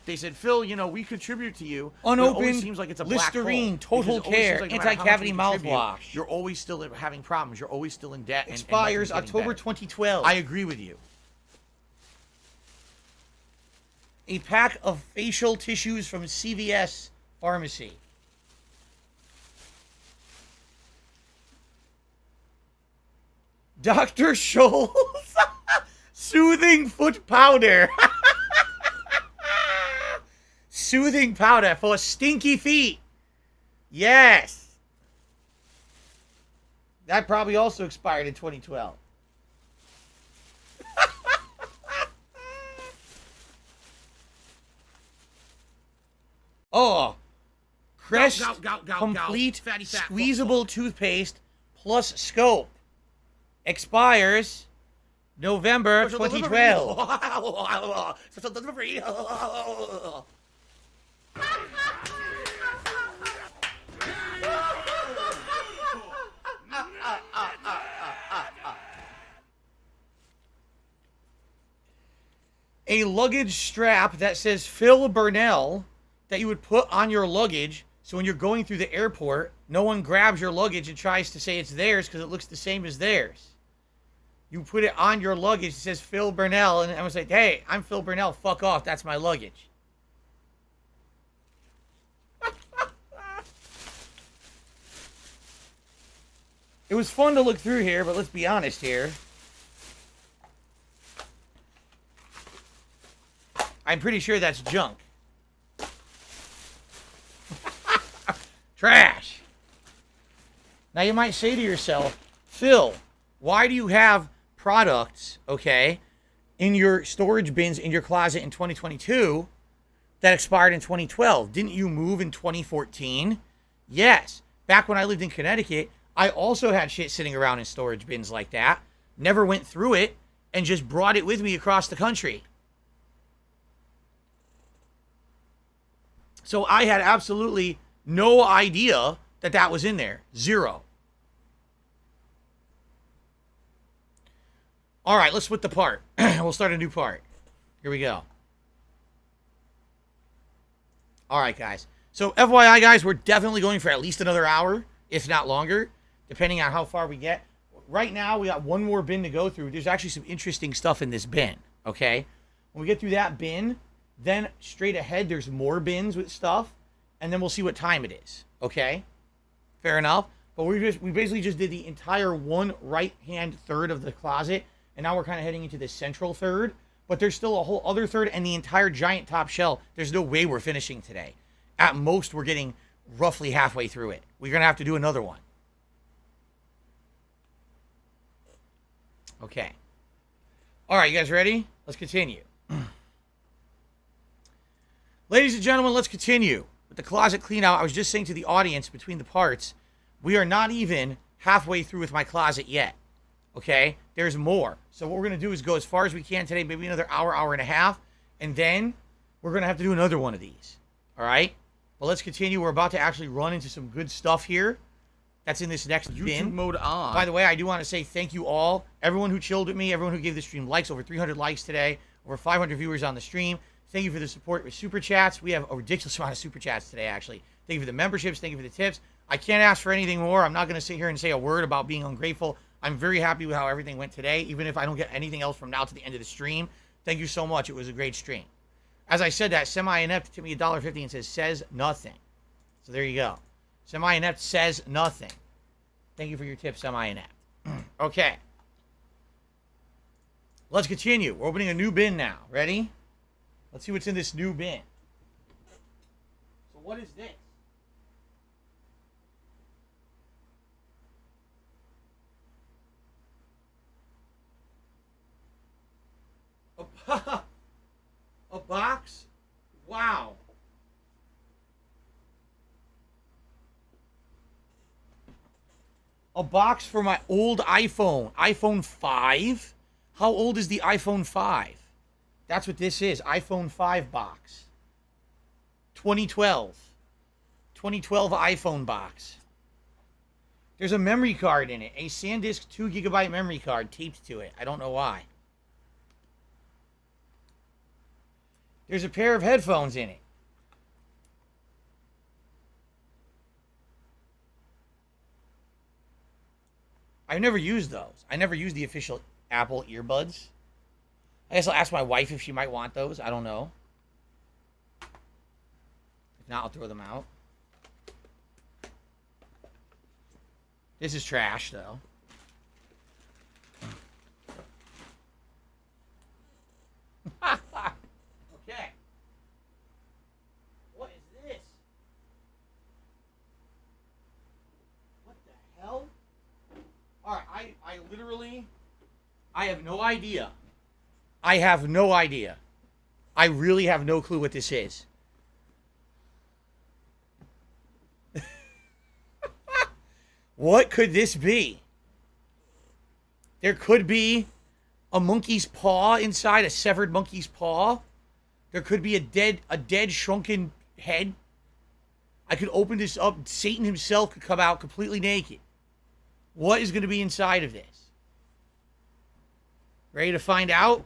Speaker 3: They said, Phil, you know, we contribute to you.
Speaker 7: But it always
Speaker 3: Unopened
Speaker 7: seems like it's a black
Speaker 3: Listerine,
Speaker 7: hole.
Speaker 3: Total
Speaker 7: Because it always
Speaker 3: Care,
Speaker 7: seems like no matter how much
Speaker 3: anti-cavity
Speaker 7: we contribute,
Speaker 3: mouthwash.
Speaker 7: You're always still having problems. You're always still in debt. And
Speaker 3: Expires
Speaker 7: nothing's getting
Speaker 3: October
Speaker 7: better.
Speaker 3: 2012.
Speaker 7: I agree with you.
Speaker 3: A pack of facial tissues from CVS Pharmacy. Dr. Scholl's soothing foot powder. Soothing powder for stinky feet. Yes. That probably also expired in 2012. Oh, Crest Complete
Speaker 7: Fatty fat.
Speaker 3: Squeezable Toothpaste plus Scope expires November 2012. A luggage strap that says Phil Burnell that you would put on your luggage so when you're going through the airport, no one grabs your luggage and tries to say it's theirs because it looks the same as theirs. You put it on your luggage, it says Phil Burnell, and I was like, hey, I'm Phil Burnell, fuck off, that's my luggage. It was fun to look through here, but let's be honest here. I'm pretty sure that's junk. Trash. Now you might say to yourself, Phil, why do you have products, okay, in your storage bins in your closet in 2022 that expired in 2012? Didn't you move in 2014? Yes. Back when I lived in Connecticut, I also had shit sitting around in storage bins like that. Never went through it and just brought it with me across the country. So I had absolutely no idea that that was in there. Zero. All right, let's split the part. We'll start a new part. Here we go. All right, guys. So FYI, guys, we're definitely going for at least another hour, if not longer, depending on how far we get. Right now, we got one more bin to go through. There's actually some interesting stuff in this bin, okay? When we get through that bin, then straight ahead, there's more bins with stuff, and then we'll see what time it is, okay? Fair enough. But we basically just did the entire one right-hand third of the closet, and now we're kind of heading into the central third, but there's still a whole other third and the entire giant top shelf. There's no way we're finishing today. At most, we're getting roughly halfway through it. We're going to have to do another one. Okay. All right, you guys ready? Let's continue. Ladies and gentlemen, let's continue. the closet clean out, I was just saying to the audience between the parts, we are not even halfway through with my closet yet. Okay? There's more. So what we're going to do is go as far as we can today, maybe another hour, hour and a half, and then we're going to have to do another one of these. All right? But let's continue. We're about to actually run into some good stuff here. That's in this next
Speaker 7: YouTube
Speaker 3: bin.
Speaker 7: mode on.
Speaker 3: By the way, I do want to say thank you all. Everyone who chilled with me, everyone who gave the stream likes, over 300 likes today, over 500 viewers on the stream. Thank you for the support with Super Chats. We have a ridiculous amount of Super Chats today, actually. Thank you for the memberships. Thank you for the tips. I can't ask for anything more. I'm not going to sit here and say a word about being ungrateful. I'm very happy with how everything went today, even if I don't get anything else from now to the end of the stream. Thank you so much. It was a great stream. As I said that, Semi-Inept tipped me $1.50 and says nothing. So there you go. Semi-Inept says nothing. Thank you for your tip, Semi-Inept. Okay. Let's continue. We're opening a new bin now. Ready? Let's see what's in this new bin. So what is this? A box? Wow. A box for my old iPhone. iPhone 5? How old is the iPhone 5? That's what this is. iPhone 5 box. 2012. 2012 iPhone box. There's a memory card in it. A SanDisk 2 GB memory card taped to it. I don't know why. There's a pair of headphones in it. I've never used those. I never used the official Apple earbuds. I guess I'll ask my wife if she might want those. I don't know. If not, I'll throw them out. This is trash, though. Okay. What is this? What the hell? Alright, I literally... I have no idea. I have no idea. I really have no clue what this is. What could this be? There could be a monkey's paw inside, a severed monkey's paw. There could be a dead shrunken head. I could open this up. Satan himself could come out completely naked. What is going to be inside of this? Ready to find out?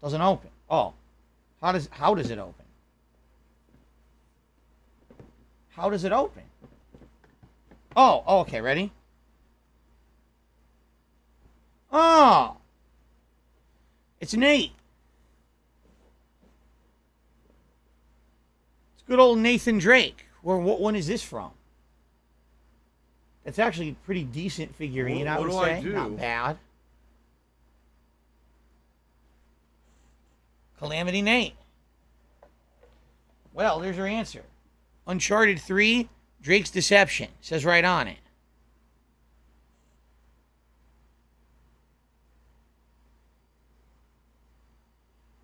Speaker 3: Doesn't open. Oh. How does it open? How does it open? Oh, okay, ready? Oh. It's Nate. It's good old Nathan Drake. What one is this from? It's actually a pretty decent figurine, I would say. Not bad. Calamity Nate. Well, there's your answer. Uncharted 3, Drake's Deception. Says right on it.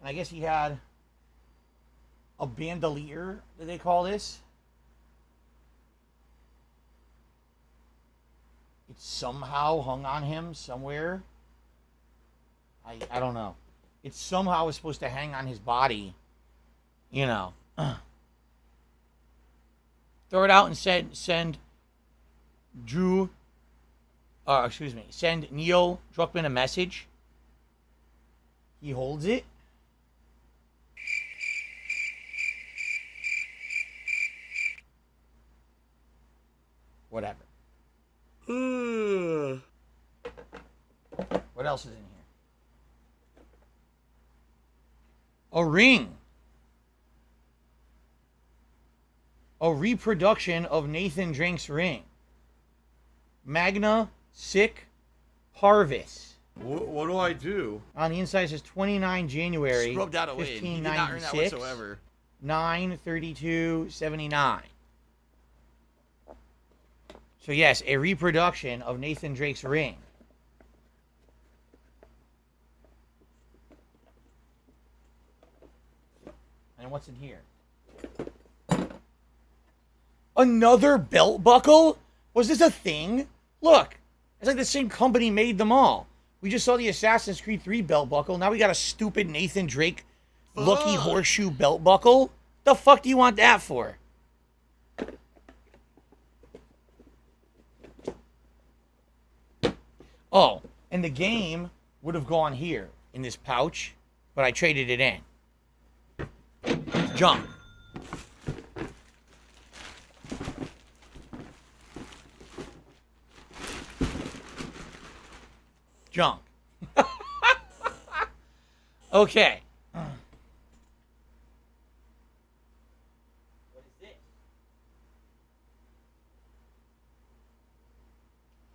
Speaker 3: And I guess he had a bandolier, that they call this. It somehow hung on him somewhere. I don't know. It somehow was supposed to hang on his body. You know. Throw it out and send send Neil Druckmann a message. He holds it. Whatever. What else is in here? A ring. A reproduction of Nathan Drake's ring. Magna Sic Parvis.
Speaker 7: What do I do?
Speaker 3: On the inside it says 29 January.
Speaker 7: Scrubbed out a win. You did not earn that whatsoever.
Speaker 3: 9/32/79. So yes, a reproduction of Nathan Drake's ring. then what's in here? Another belt buckle? Was this a thing? Look, it's like the same company made them all. We just saw the Assassin's Creed 3 belt buckle. Now we got a stupid Nathan Drake Lucky Horseshoe belt buckle. The fuck do you want that for? Oh, and the game would have gone here in this pouch, but I traded it in. Junk. Junk. Okay. What is this?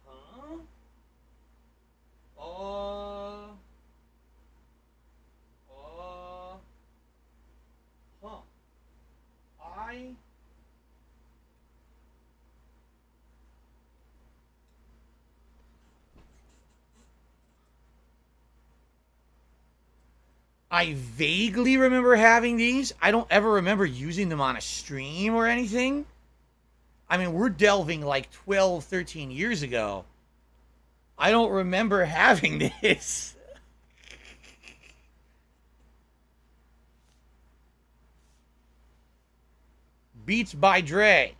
Speaker 3: Huh? Huh. I vaguely remember having these. I don't ever remember using them on a stream or anything. I mean, we're delving like 12, 13 years ago. I don't remember having this. Beats by Dre.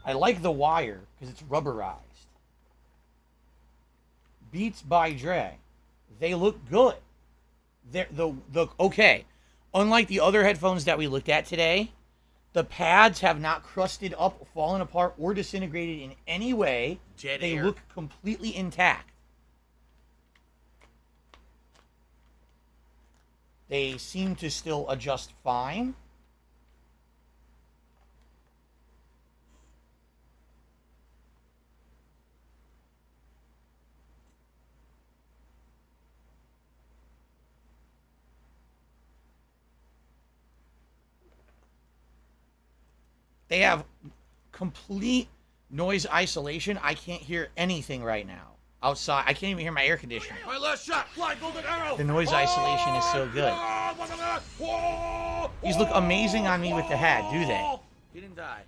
Speaker 3: I like the wire because it's rubberized. Beats by Dre. They look good. They're okay. Unlike the other headphones that we looked at today, the pads have not crusted up, fallen apart, or disintegrated in any way. They look completely intact. They seem to still adjust fine. They have complete noise isolation. I can't hear anything right now. Outside, I can't even hear my air conditioner.
Speaker 8: My last shot, fly golden arrow.
Speaker 3: The noise isolation is so good. These look amazing on me with the hat, do they?
Speaker 8: He didn't die.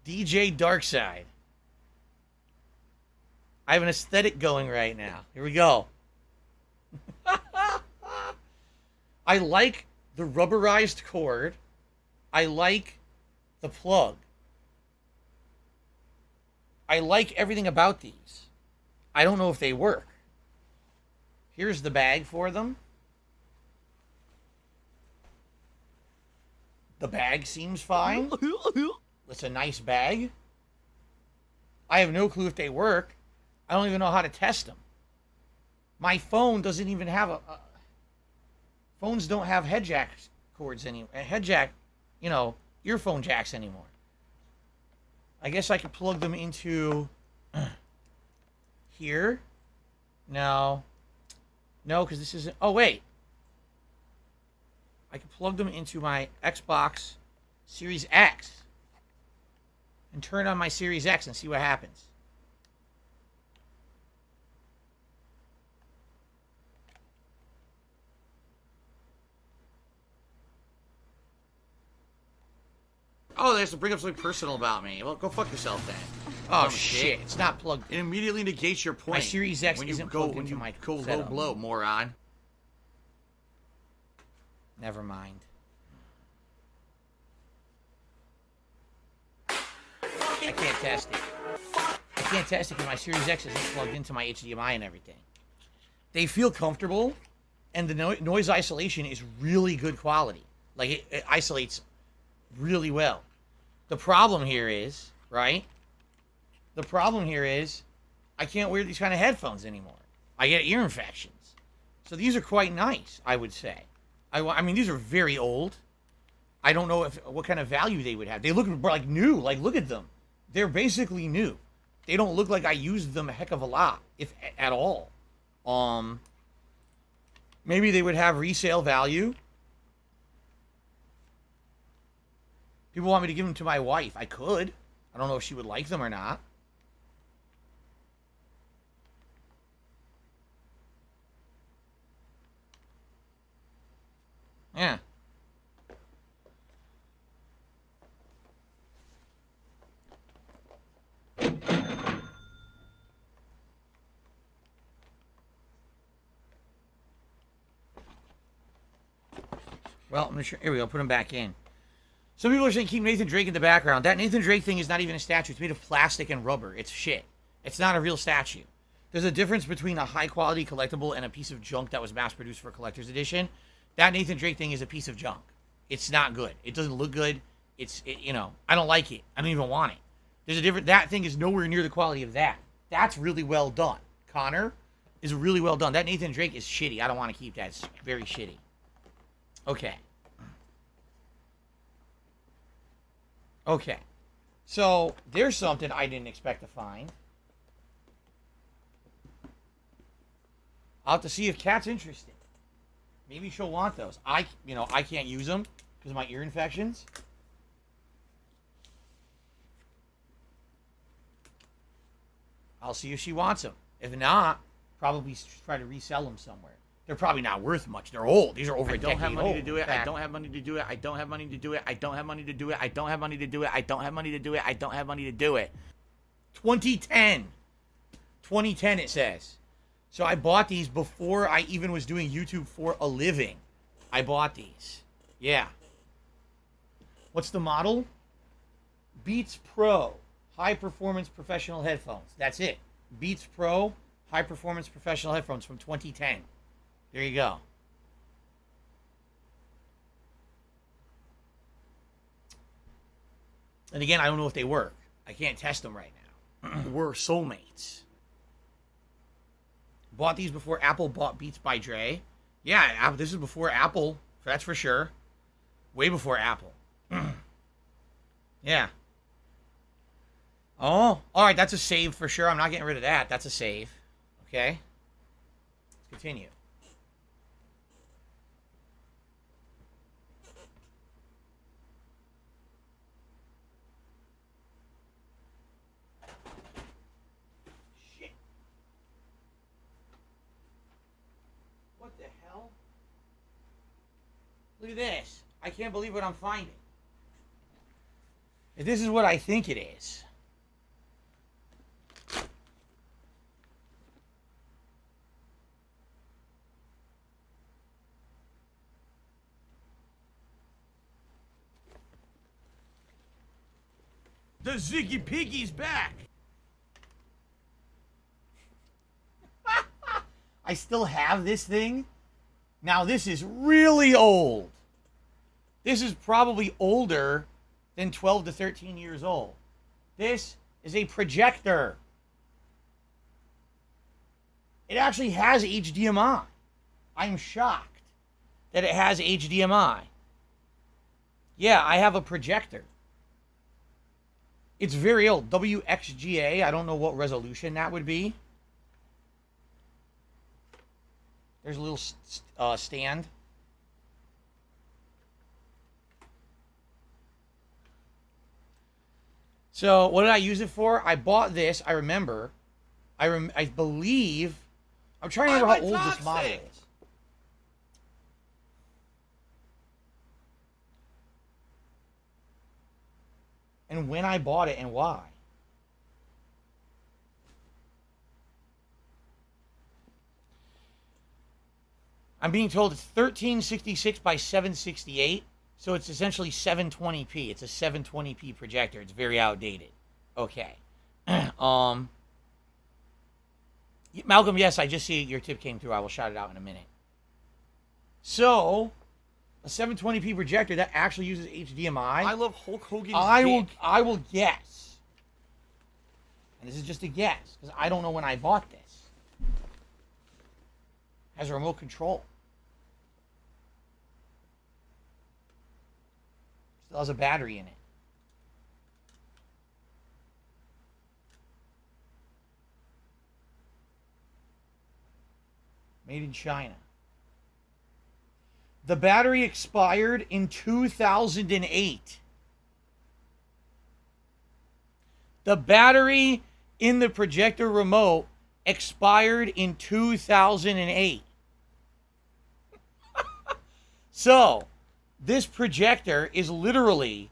Speaker 3: DJ Darkside. I have an aesthetic going right now. Here we go. I like the rubberized cord. I like the plug. I like everything about these. I don't know if they work. Here's the bag for them. The bag seems fine. It's a nice bag. I have no clue if they work. I don't even know how to test them. My phone doesn't even have a phones don't have head jack cords anymore. Head jack, you know, earphone jacks anymore. I guess I could plug them into here. No, because this isn't. Oh wait, I could plug them into my Xbox Series X and turn on my Series X and see what happens.
Speaker 8: Oh, they have to bring up something personal about me. Well, go fuck yourself then.
Speaker 3: Oh shit! It's not plugged.
Speaker 8: It immediately negates your point.
Speaker 3: My Series X
Speaker 8: when
Speaker 3: isn't
Speaker 8: you go,
Speaker 3: plugged
Speaker 8: when
Speaker 3: into
Speaker 8: you
Speaker 3: my
Speaker 8: go low
Speaker 3: setup.
Speaker 8: blow, moron.
Speaker 3: Never mind. I can't test it. I can't test it because my Series X isn't plugged into my HDMI and everything. They feel comfortable. And the noise isolation is really good quality. Like, it isolates really well. The problem here is, right? The problem here is I can't wear these kind of headphones anymore. I get ear infections. So these are quite nice, I would say. I mean, these are very old. I don't know what kind of value they would have. They look like new. Like, look at them. They're basically new. They don't look like I used them a heck of a lot, if at all. Maybe they would have resale value. People want me to give them to my wife. I could. I don't know if she would like them or not. Yeah. Well, I'm sure. Here we go. Put him back in. Some people are saying keep Nathan Drake in the background. That Nathan Drake thing is not even a statue. It's made of plastic and rubber. It's shit. It's not a real statue. There's a difference between a high-quality collectible and a piece of junk that was mass-produced for a collector's edition. That Nathan Drake thing is a piece of junk. It's not good. It doesn't look good. You know, I don't like it. I don't even want it. There's a different. That thing is nowhere near the quality of that. That's really well done. Connor is really well done. That Nathan Drake is shitty. I don't want to keep that. It's very shitty. Okay. Okay. So, there's something I didn't expect to find. I'll have to see if Kat's interested. Maybe she'll want those. I can't use them because of my ear infections. I'll see if she wants them. If not, probably try to resell them somewhere. They're probably not worth much. They're old. These are over a decade old. I don't have money to do it. I don't have money to do it. I don't have money to do it. I don't have money to do it. I don't have money to do it. I don't have money to do it. I don't have money to do it. 2010. 2010 it says. So I bought these before I even was doing YouTube for a living. I bought these. Yeah. What's the model? Beats Pro. High Performance Professional Headphones. That's it. Beats Pro. High Performance Professional Headphones from 2010. There you go. And again, I don't know if they work. I can't test them right now. We're soulmates. Bought these before Apple bought Beats by Dre. Yeah, this is before Apple. That's for sure. Way before Apple. Yeah. Oh, all right. That's a save for sure. I'm not getting rid of that. That's a save. Okay. Let's continue. Shit. What the hell? Look at this. I can't believe what I'm finding. If this is what I think it is.
Speaker 6: The Ziggy Piggy's back.
Speaker 3: I still have this thing. Now, this is really old. This is probably older than 12 to 13 years old. This is a projector. It actually has HDMI. I'm shocked that it has HDMI. Yeah, I have a projector. It's very old. WXGA. I don't know what resolution that would be. There's a little stand. So, what did I use it for? I bought this. I remember. I believe. I'm trying to remember how old this model is. And when I bought it and why. I'm being told it's 1366 by 768, so it's essentially 720p. It's a 720p projector. It's very outdated. Okay. Malcolm, yes, I just see your tip came through. I will shout it out in a minute. So, a 720p projector that actually uses HDMI.
Speaker 8: I love Hulk Hogan's
Speaker 3: I will guess, and this is just a guess because I don't know when I bought this. Has a remote control. Still has a battery in it. Made in China. The battery expired in 2008. The battery in the projector remote expired in 2008. So, this projector is literally...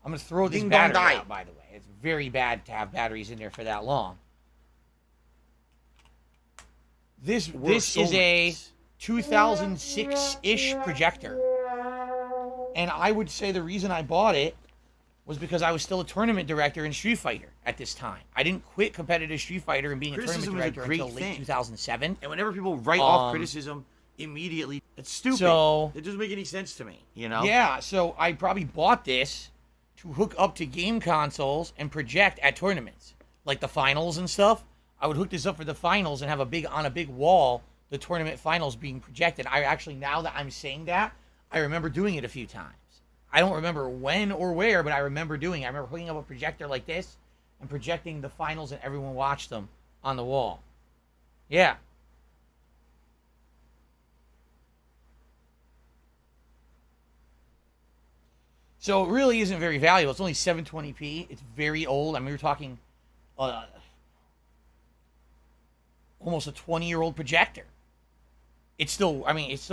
Speaker 3: I'm going to throw this battery out, by the way. It's very bad to have batteries in there for that long. This is a 2006-ish projector. And I would say the reason I bought it was because I was still a tournament director in Street Fighter at this time. I didn't quit competitive Street Fighter and being a tournament director until late 2007.
Speaker 8: And whenever people write off criticism immediately, it's stupid.
Speaker 3: So,
Speaker 8: it doesn't make any sense to me, you know?
Speaker 3: Yeah, so I probably bought this to hook up to game consoles and project at tournaments. Like the finals and stuff. I would hook this up for the finals and have on a big wall, the tournament finals being projected. I actually, now that I'm saying that, I remember doing it a few times. I don't remember when or where, but I remember doing it. I remember hooking up a projector like this and projecting the finals and everyone watched them on the wall. Yeah. So it really isn't very valuable. It's only 720p. It's very old. I mean, we're talking almost a 20-year-old projector. It still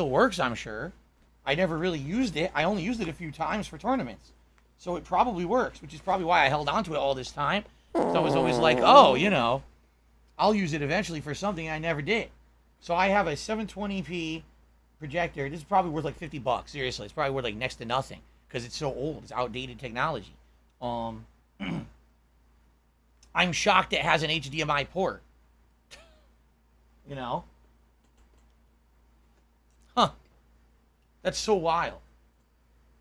Speaker 3: works, I'm sure. I never really used it. I only used it a few times for tournaments. So it probably works, which is probably why I held on to it all this time. So I was always like, oh, you know, I'll use it eventually for something. I never did. So I have a 720p projector. This is probably worth like $50. Seriously, it's probably worth like next to nothing because it's so old. It's outdated technology. I'm shocked it has an HDMI port. You know? Huh. That's so wild.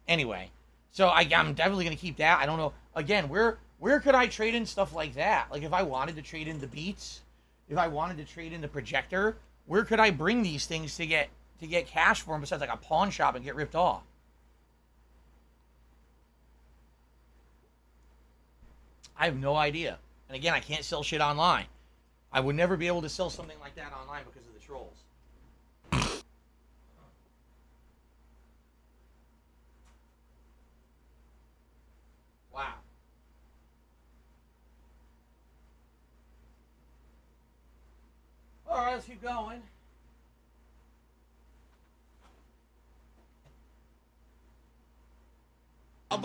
Speaker 3: Anyway, so I'm definitely going to keep that. I don't know. Again, where could I trade in stuff like that? Like if I wanted to trade in the Beats, if I wanted to trade in the projector, where could I bring these things to get cash for them besides like a pawn shop and get ripped off? I have no idea. And again, I can't sell shit online. I would never be able to sell something like that online because of the trolls. Wow. All right, let's keep going. A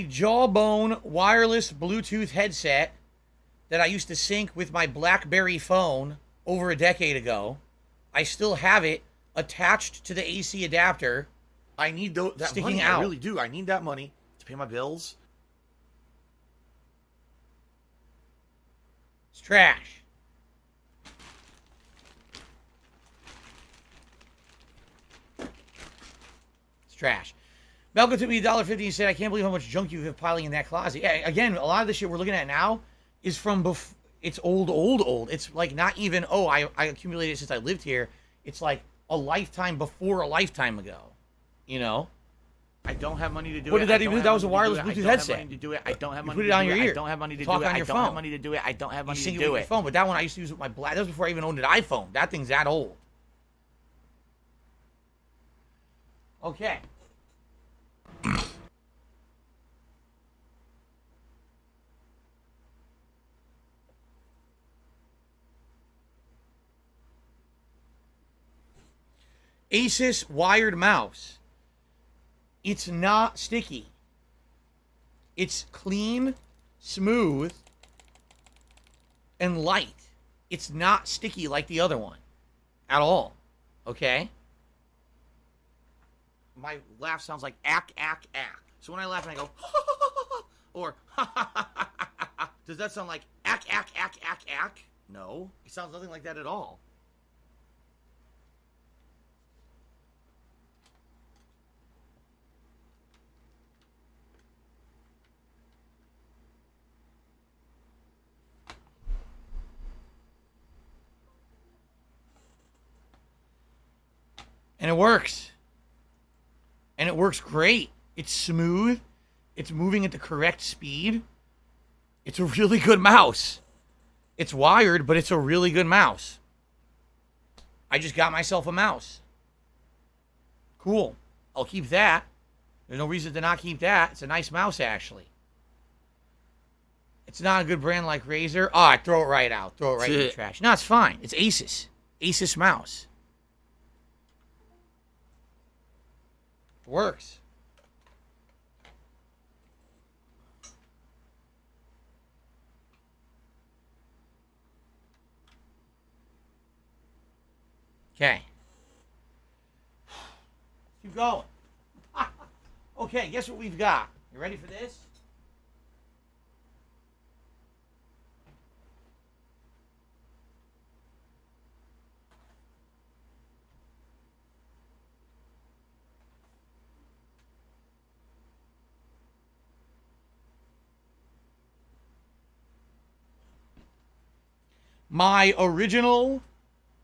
Speaker 3: Jawbone wireless Bluetooth headset that I used to sync with my BlackBerry phone over a decade ago. I still have it attached to the AC adapter.
Speaker 8: I need that
Speaker 3: sticking
Speaker 8: money.
Speaker 3: out.
Speaker 8: I really do. I need that money to pay my bills.
Speaker 3: It's trash. It's trash. Malcolm took me $1.50 and said, I can't believe how much junk you have piling in that closet. Yeah, again, a lot of the shit we're looking at now is from it's old. It's like not even, I accumulated it since I lived here. It's like a lifetime before a lifetime ago. You know?
Speaker 8: I don't have money to do it.
Speaker 3: What did that even do? That was a wireless Bluetooth headset.
Speaker 8: I don't have money to do it. I don't have money
Speaker 3: to do it. I
Speaker 8: don't have money to
Speaker 3: Talk
Speaker 8: do it.
Speaker 3: on your
Speaker 8: I don't
Speaker 3: phone.
Speaker 8: have money to do it. I don't have money to
Speaker 3: You
Speaker 8: do
Speaker 3: sync it with
Speaker 8: it.
Speaker 3: your phone, but that one I used to use with my Black. That was before I even owned an iPhone. That thing's that old. Okay. Asus wired mouse. It's not sticky. It's clean, smooth, and light. It's not sticky like the other one at all. Okay?
Speaker 8: My laugh sounds like ack, ack, ack.
Speaker 3: So when I laugh and I go, or does that sound like ack, ack, ack, ack, ack? No, it sounds nothing like that at all. And it works. And it works great. It's smooth. It's moving at the correct speed. It's a really good mouse. It's wired, but it's a really good mouse. I just got myself a mouse. Cool. I'll keep that. There's no reason to not keep that. It's a nice mouse, actually. It's not a good brand like Razer. Oh, I throw it right out. Throw it right in the trash. No, it's fine. It's Asus. Asus mouse. It works. Okay. Keep going. Okay, guess what we've got? You ready for this? My original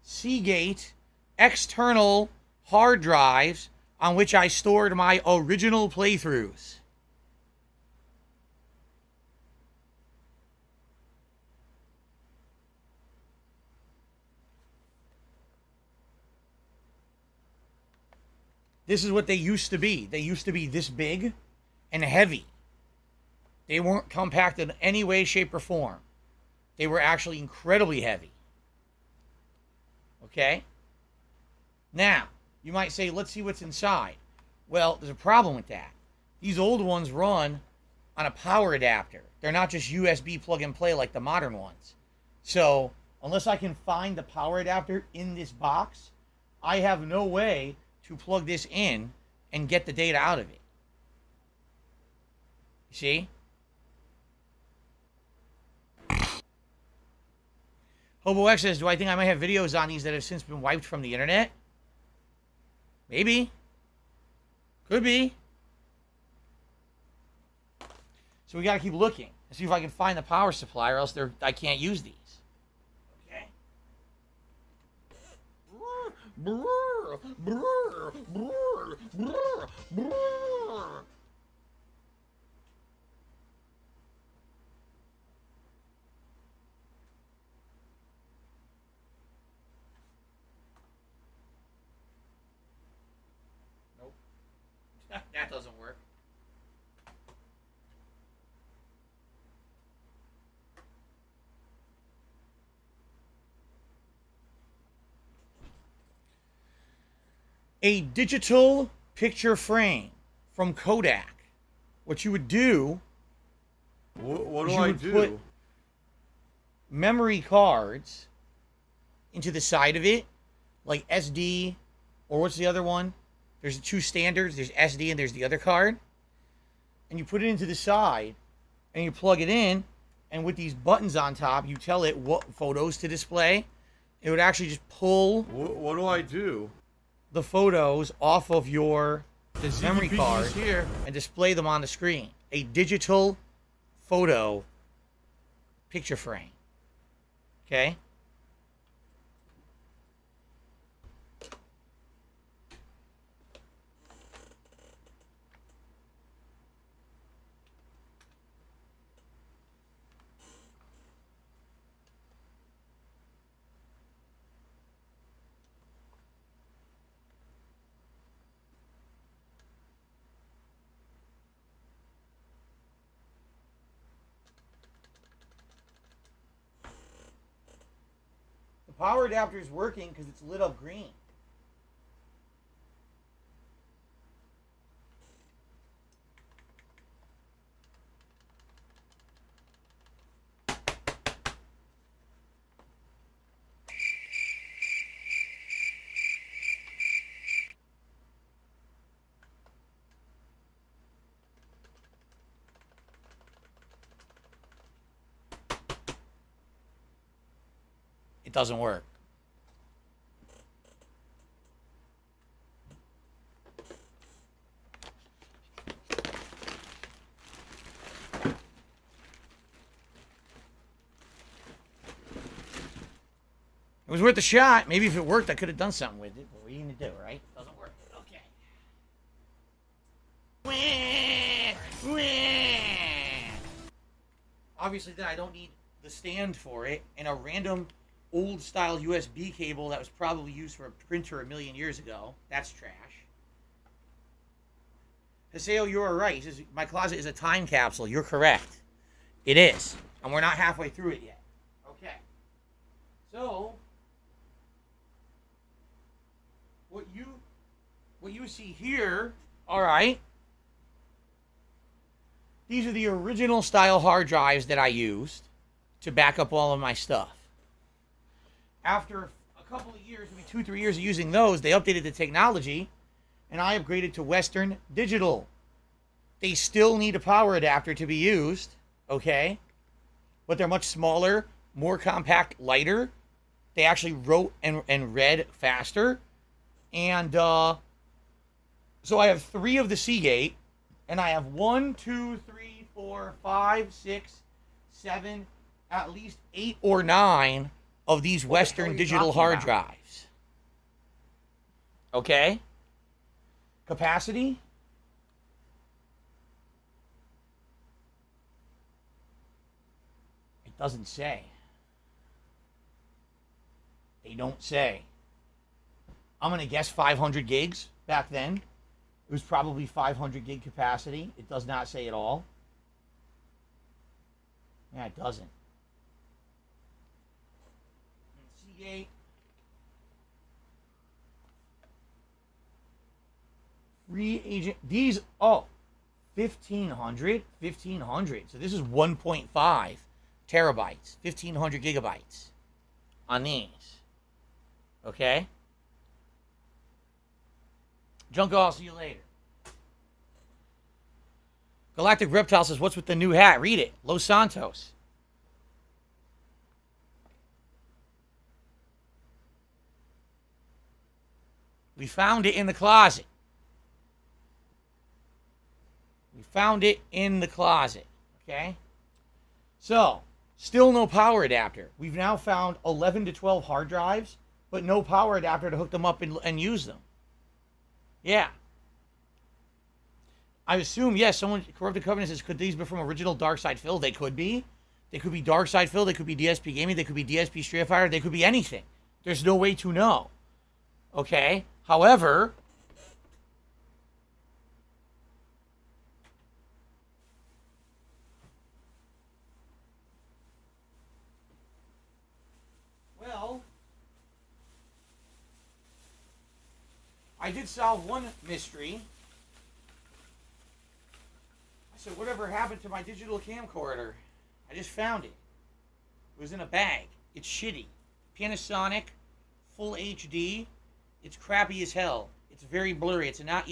Speaker 3: Seagate external hard drives on which I stored my original playthroughs. This is what they used to be. They used to be this big and heavy. They weren't compact in any way, shape, or form. They were actually incredibly heavy. Okay? Now, you might say, let's see what's inside. Well, there's a problem with that. These old ones run on a power adapter. They're not just USB plug and play like the modern ones. So, unless I can find the power adapter in this box, I have no way to plug this in and get the data out of it. See? Hobo X says, do I think I might have videos on these that have since been wiped from the internet? Maybe. Could be. So we got to keep looking and see if I can find the power supply, or else I can't use these. Okay. That doesn't work. A digital picture frame from Kodak. What you would do...
Speaker 8: What do I do? Put
Speaker 3: memory cards into the side of it, like SD, or what's the other one? There's two standards. There's SD and there's the other card. And you put it into the side, and you plug it in, and with these buttons on top, you tell it what photos to display. It would actually just pull...
Speaker 8: What do I do?
Speaker 3: The photos off of your memory card here and display them on the screen. A digital photo picture frame. Okay? The power adapter is working because it's lit up green. it doesn't work. It was worth a shot. Maybe if it worked, I could have done something with it. But what are you going to do, right? Doesn't work. Okay. Obviously, then I don't need the stand for it and a random old-style USB cable that was probably used for a printer a million years ago. That's trash. Haseo, you're right. He says, my closet is a time capsule. You're correct. It is. And we're not halfway through it yet. Okay. So... What you see here, all right, these are the original style hard drives that I used to back up all of my stuff. After a couple of years, maybe 2-3 years of using those, they updated the technology, and I upgraded to Western Digital. They still need a power adapter to be used, okay, but they're much smaller, more compact, lighter. They actually wrote and read faster. And so I have 3 of the Seagate, and I have 1, 2, 3, 4, 5, 6, 7, at least 8 or 9 of these Western Digital hard drives. Okay? Capacity? It doesn't say. They don't say. I'm going to guess 500 gigs back then. It was probably 500 gig capacity. It does not say at all. Yeah, it doesn't. Seagate. Free agent. These, 1,500. So this is 1.5 terabytes. 1,500 gigabytes on these. Okay? Junko, I'll see you later. Galactic Reptile says, what's with the new hat? Read it. Los Santos. We found it in the closet. We found it in the closet. Okay? So, still no power adapter. We've now found 11 to 12 hard drives, but no power adapter to hook them up and use them. Yeah. I assume, yes, someone, Corrupted Covenant says, could these be from original Dark Side Phil? They could be. They could be Dark Side Phil. They could be DSP Gaming. They could be DSP Street Fighter. They could be anything. There's no way to know. Okay? However, I did solve one mystery. I said, whatever happened to my digital camcorder? I just found it. It was in a bag. It's shitty. Panasonic, full HD. It's crappy as hell. It's very blurry. It's not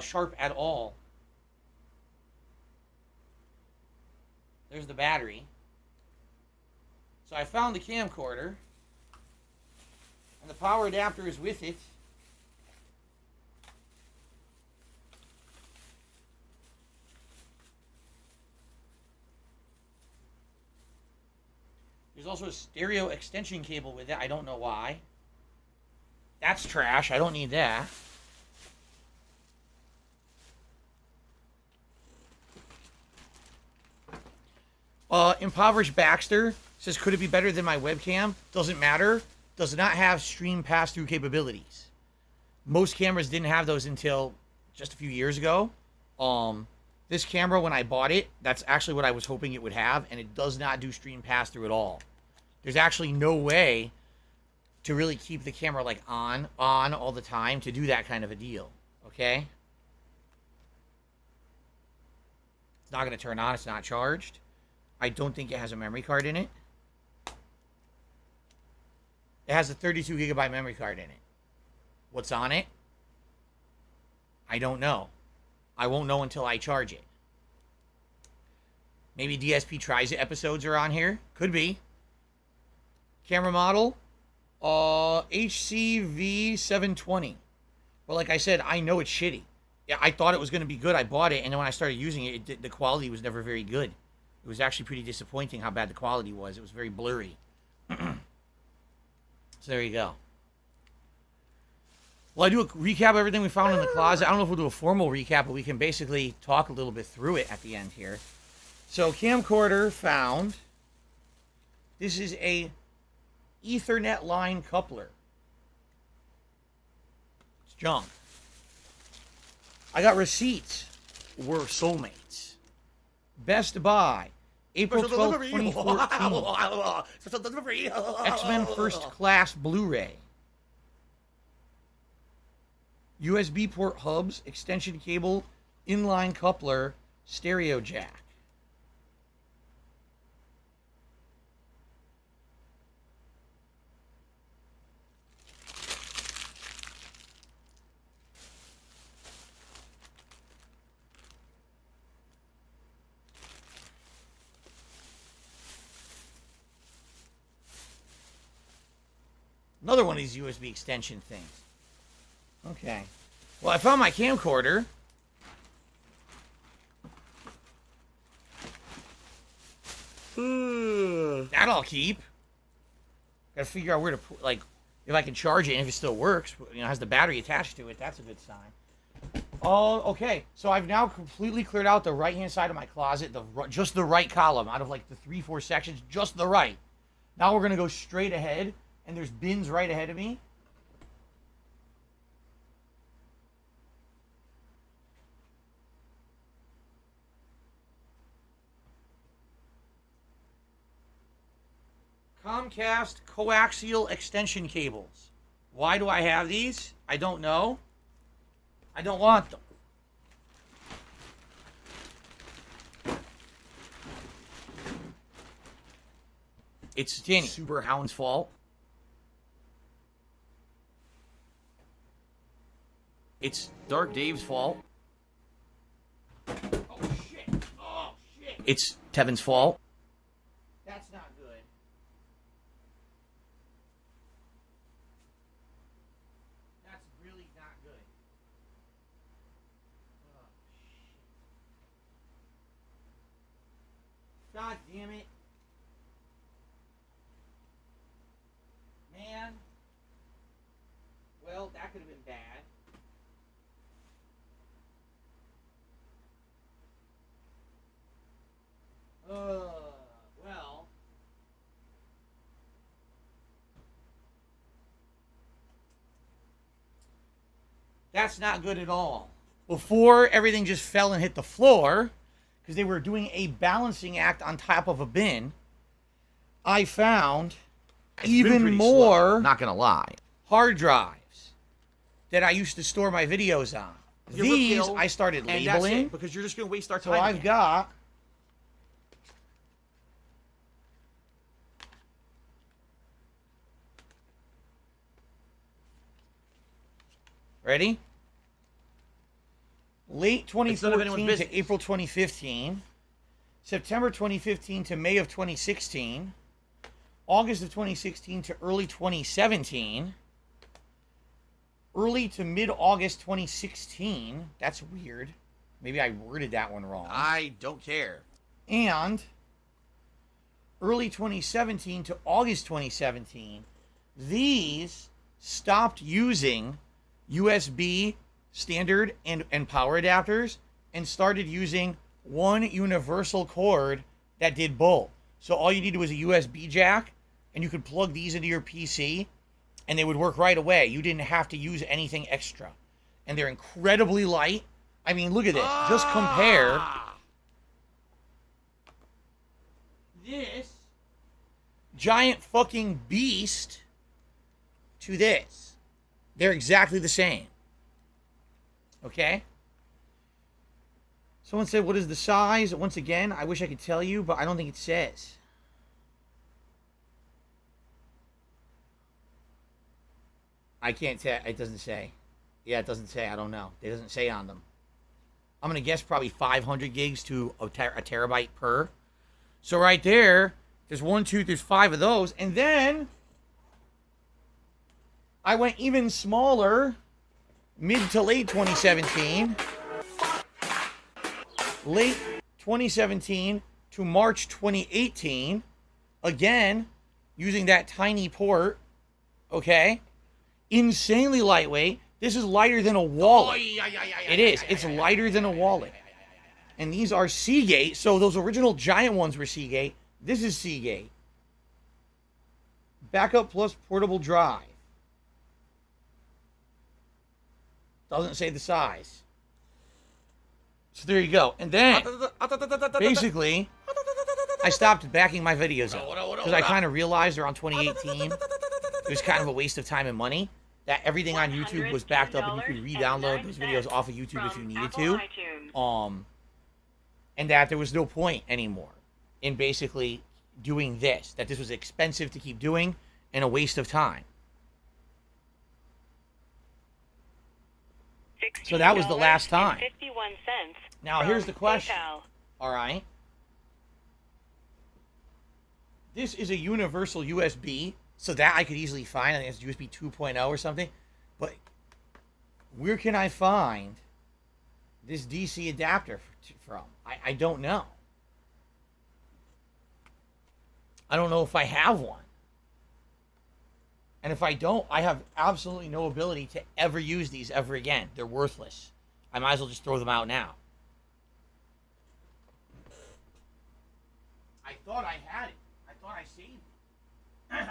Speaker 3: sharp at all. There's the battery. So I found the camcorder. And the power adapter is with it. There's also a stereo extension cable with it. I don't know why. That's trash. I don't need that. Impoverished Baxter says, could it be better than my webcam? Doesn't matter. Does not have stream pass-through capabilities. Most cameras didn't have those until just a few years ago. This camera, when I bought it, that's actually what I was hoping it would have, and it does not do stream pass-through at all. There's actually no way to really keep the camera like on all the time to do that kind of a deal. Okay? It's not going to turn on. It's not charged. I don't think it has a memory card in it. It has a 32 gigabyte memory card in it. What's on it? I don't know. I won't know until I charge it. Maybe DSP Tries It episodes are on here. Could be. Camera model, HCV720. But like I said, I know it's shitty. Yeah, I thought it was going to be good. I bought it, and then when I started using it, the quality was never very good. It was actually pretty disappointing how bad the quality was. It was very blurry. So there you go. Well, I do a recap of everything we found in the closet. I don't know if we'll do a formal recap, but we can basically talk a little bit through it at the end here. So camcorder found. This is a Ethernet line coupler. It's junk. I got receipts. We're soulmates. Best Buy. April 12th, 2014. X-Men First Class Blu-ray. USB port hubs, extension cable, inline coupler, stereo jack. Another one of these USB extension things. Okay. Well, I found my camcorder. That I'll keep. Gotta figure out where to put, like, if I can charge it and if it still works, you know, has the battery attached to it, that's a good sign. Oh, okay. So I've now completely cleared out the right-hand side of my closet, just the right column out of like the 3-4 sections, just the right. Now we're gonna go straight ahead, and there's bins right ahead of me. Comcast coaxial extension cables. Why do I have these? I don't know. I don't want them. It's Danny Super Hound's fault. It's Dark Dave's fault. Oh shit! Oh shit! It's Tevin's fault. That's not good. That's really not good. Oh shit! God damn it! Man. Well, that could have been bad. Well. That's not good at all. Before everything just fell and hit the floor, because they were doing a balancing act on top of a bin, I found even more,
Speaker 8: not gonna lie,
Speaker 3: hard drives that I used to store my videos on. These I started labeling
Speaker 8: because you're just gonna waste our time.
Speaker 3: So I've got ready? Late 2014 to April 2015, September 2015 to May of 2016, August of 2016 to early 2017, early to mid-August 2016. That's weird. Maybe I worded that one wrong.
Speaker 8: I don't care.
Speaker 3: And early 2017 to August 2017, these stopped using USB standard and power adapters and started using one universal cord that did both. So all you needed was a USB jack, and you could plug these into your PC, and they would work right away. You didn't have to use anything extra. And they're incredibly light. I mean, look at this. Just compare this giant fucking beast to this. They're exactly the same. Okay? Someone said, what is the size? Once again, I wish I could tell you, but I don't think it says. I can't tell. It doesn't say. Yeah, it doesn't say. I don't know. It doesn't say on them. I'm going to guess probably 500 gigs to a terabyte per. So right there, There's 5 of those. And then I went even smaller, mid to late 2017. Late 2017 to March 2018. Again, using that tiny port. Okay? Insanely lightweight. This is lighter than a wallet. It is. It's lighter than a wallet. And these are Seagate. So those original giant ones were Seagate. This is Seagate. Backup plus portable drive. Doesn't say the size. So there you go. And then, basically, I stopped backing my videos up. Because I kind of realized around 2018, it was kind of a waste of time and money. That everything on YouTube was backed up and you could re-download those videos off of YouTube if you needed to. And that there was no point anymore in basically doing this. That this was expensive to keep doing and a waste of time. So that was the last time. Now here's the question. All right. This is a universal USB, so that I could easily find. I think it's USB 2.0 or something. But where can I find this DC adapter from? I don't know. I don't know if I have one. And if I don't, I have absolutely no ability to ever use these ever again. They're worthless. I might as well just throw them out now. I thought I had it. I thought I saved it.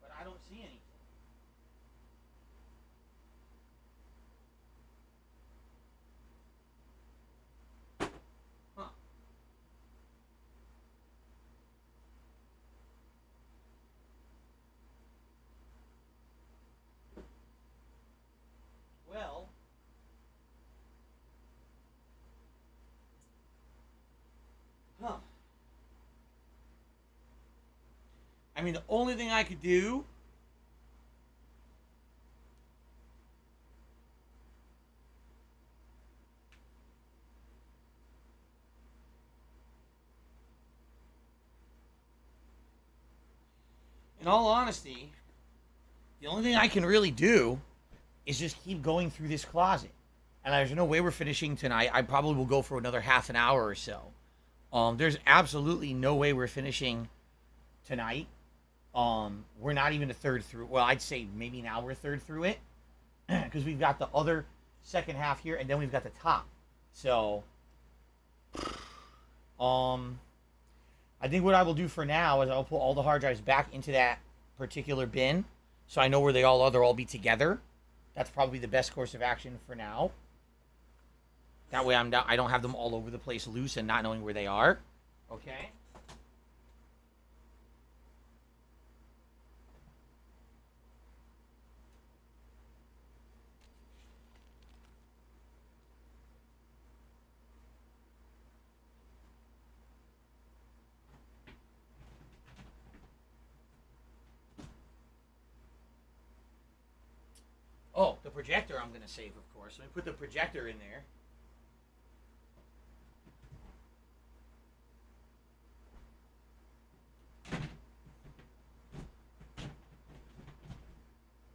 Speaker 3: But I don't see anything. Huh. Well, huh. I mean, the only thing I could do in all honesty, the only thing I can really do is just keep going through this closet. And there's no way we're finishing tonight. I probably will go for another half an hour or so. There's absolutely no way we're finishing tonight. We're not even a third through. Well, I'd say maybe now we're a third through it. Because we've got the other second half here, and then we've got the top. So, I think what I will do for now is I'll put all the hard drives back into that particular bin. So I know where they all are. They'll all be together. That's probably the best course of action for now. That way I don't have them all over the place loose and not knowing where they are. Okay? Oh, the projector I'm going to save, of course. Let me put the projector in there.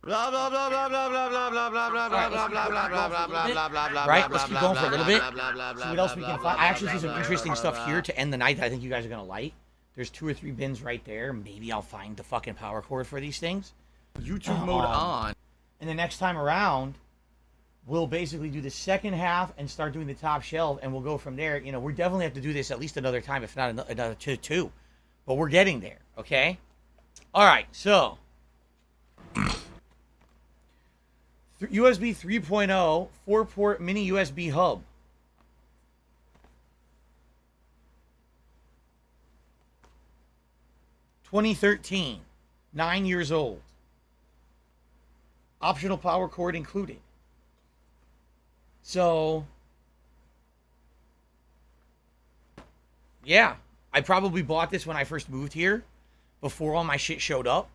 Speaker 8: Blah blah blah blah blah blah blah blah blah blah blah blah blah blah blah blah blah blah blah.
Speaker 3: Right, let's keep going for a little bit. See what else we can find. I actually see some interesting stuff here to end the night that I think you guys are gonna like. There's 2 or 3 bins right there. Maybe I'll find the fucking power cord for these things.
Speaker 7: YouTube mode on.
Speaker 3: And the next time around, we'll basically do the second half and start doing the top shelf, and we'll go from there. You know, we definitely have to do this at least another time, if not another two. But we're getting there, okay? All right, so USB 3.0 4-port mini USB hub. (2013), 9 years old. Optional power cord included. So, yeah, I probably bought this when I first moved here, before all my shit showed up,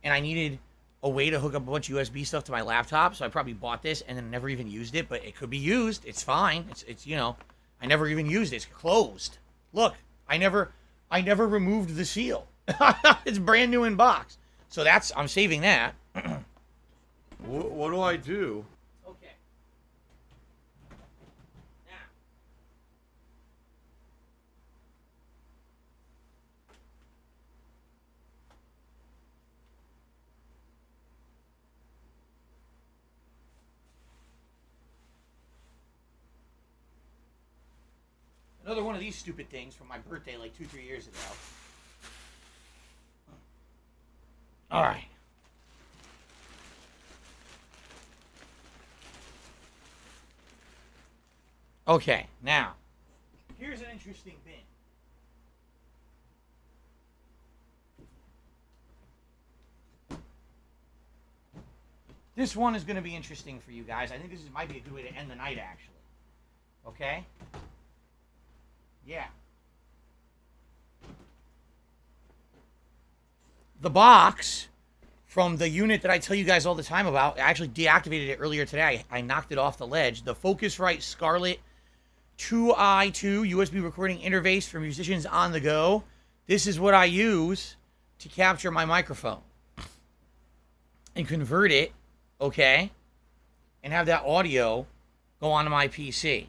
Speaker 3: and I needed a way to hook up a bunch of USB stuff to my laptop, so I probably bought this and then never even used it, but it could be used. It's fine. It's you know, I never even used it. It's closed. Look, I I never removed the seal. It's brand new in box. So I'm saving that.
Speaker 8: What do I do?
Speaker 3: Okay. Now. Another one of these stupid things from my birthday like 2-3 years ago. All right. Okay, now, here's an interesting thing. This one is going to be interesting for you guys. I think might be a good way to end the night, actually. Okay? Yeah. The box from the unit that I tell you guys all the time about, I actually deactivated it earlier today. I knocked it off the ledge. The Focusrite Scarlett 2i2 USB recording interface for musicians on the go. This is what I use to capture my microphone and convert it, okay, and have that audio go onto my PC,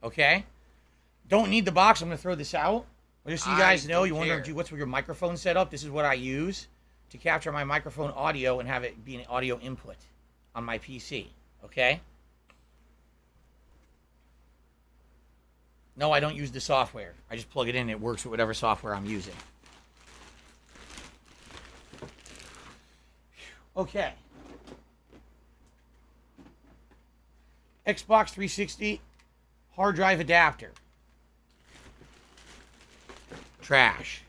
Speaker 3: okay? Don't need the box. I'm going to throw this out. But just so you guys know, you wonder what's with your microphone setup. This is what I use to capture my microphone audio and have it be an audio input on my PC, okay? No, I don't use the software. I just plug it in and it works with whatever software I'm using. Okay. Xbox 360 hard drive adapter. Trash.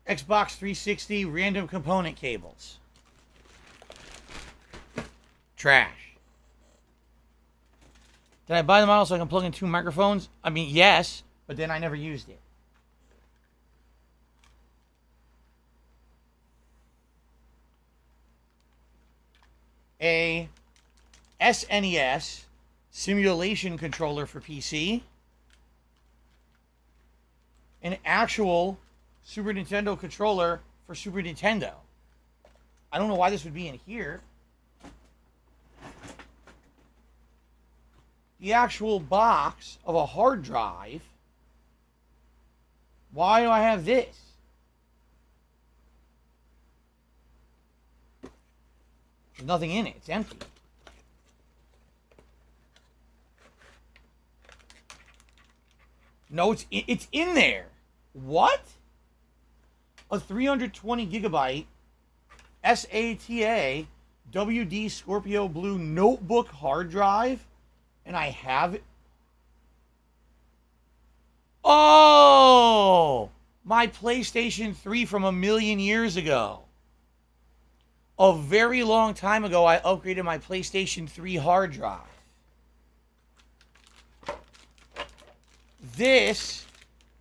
Speaker 3: Xbox 360 random component cables. Trash. Did I buy the model so I can plug in 2 microphones? I mean, yes, but then I never used it. A SNES simulation controller for PC. An actual Super Nintendo controller for Super Nintendo. I don't know why this would be in here. The actual box of a hard drive. Why do I have this? There's nothing in it. It's empty. No, it's in there. What? A 320 gigabyte SATA WD Scorpio Blue notebook hard drive, and I have it. Oh, my PlayStation 3 from a million years ago. A very long time ago, I upgraded my PlayStation 3 hard drive. This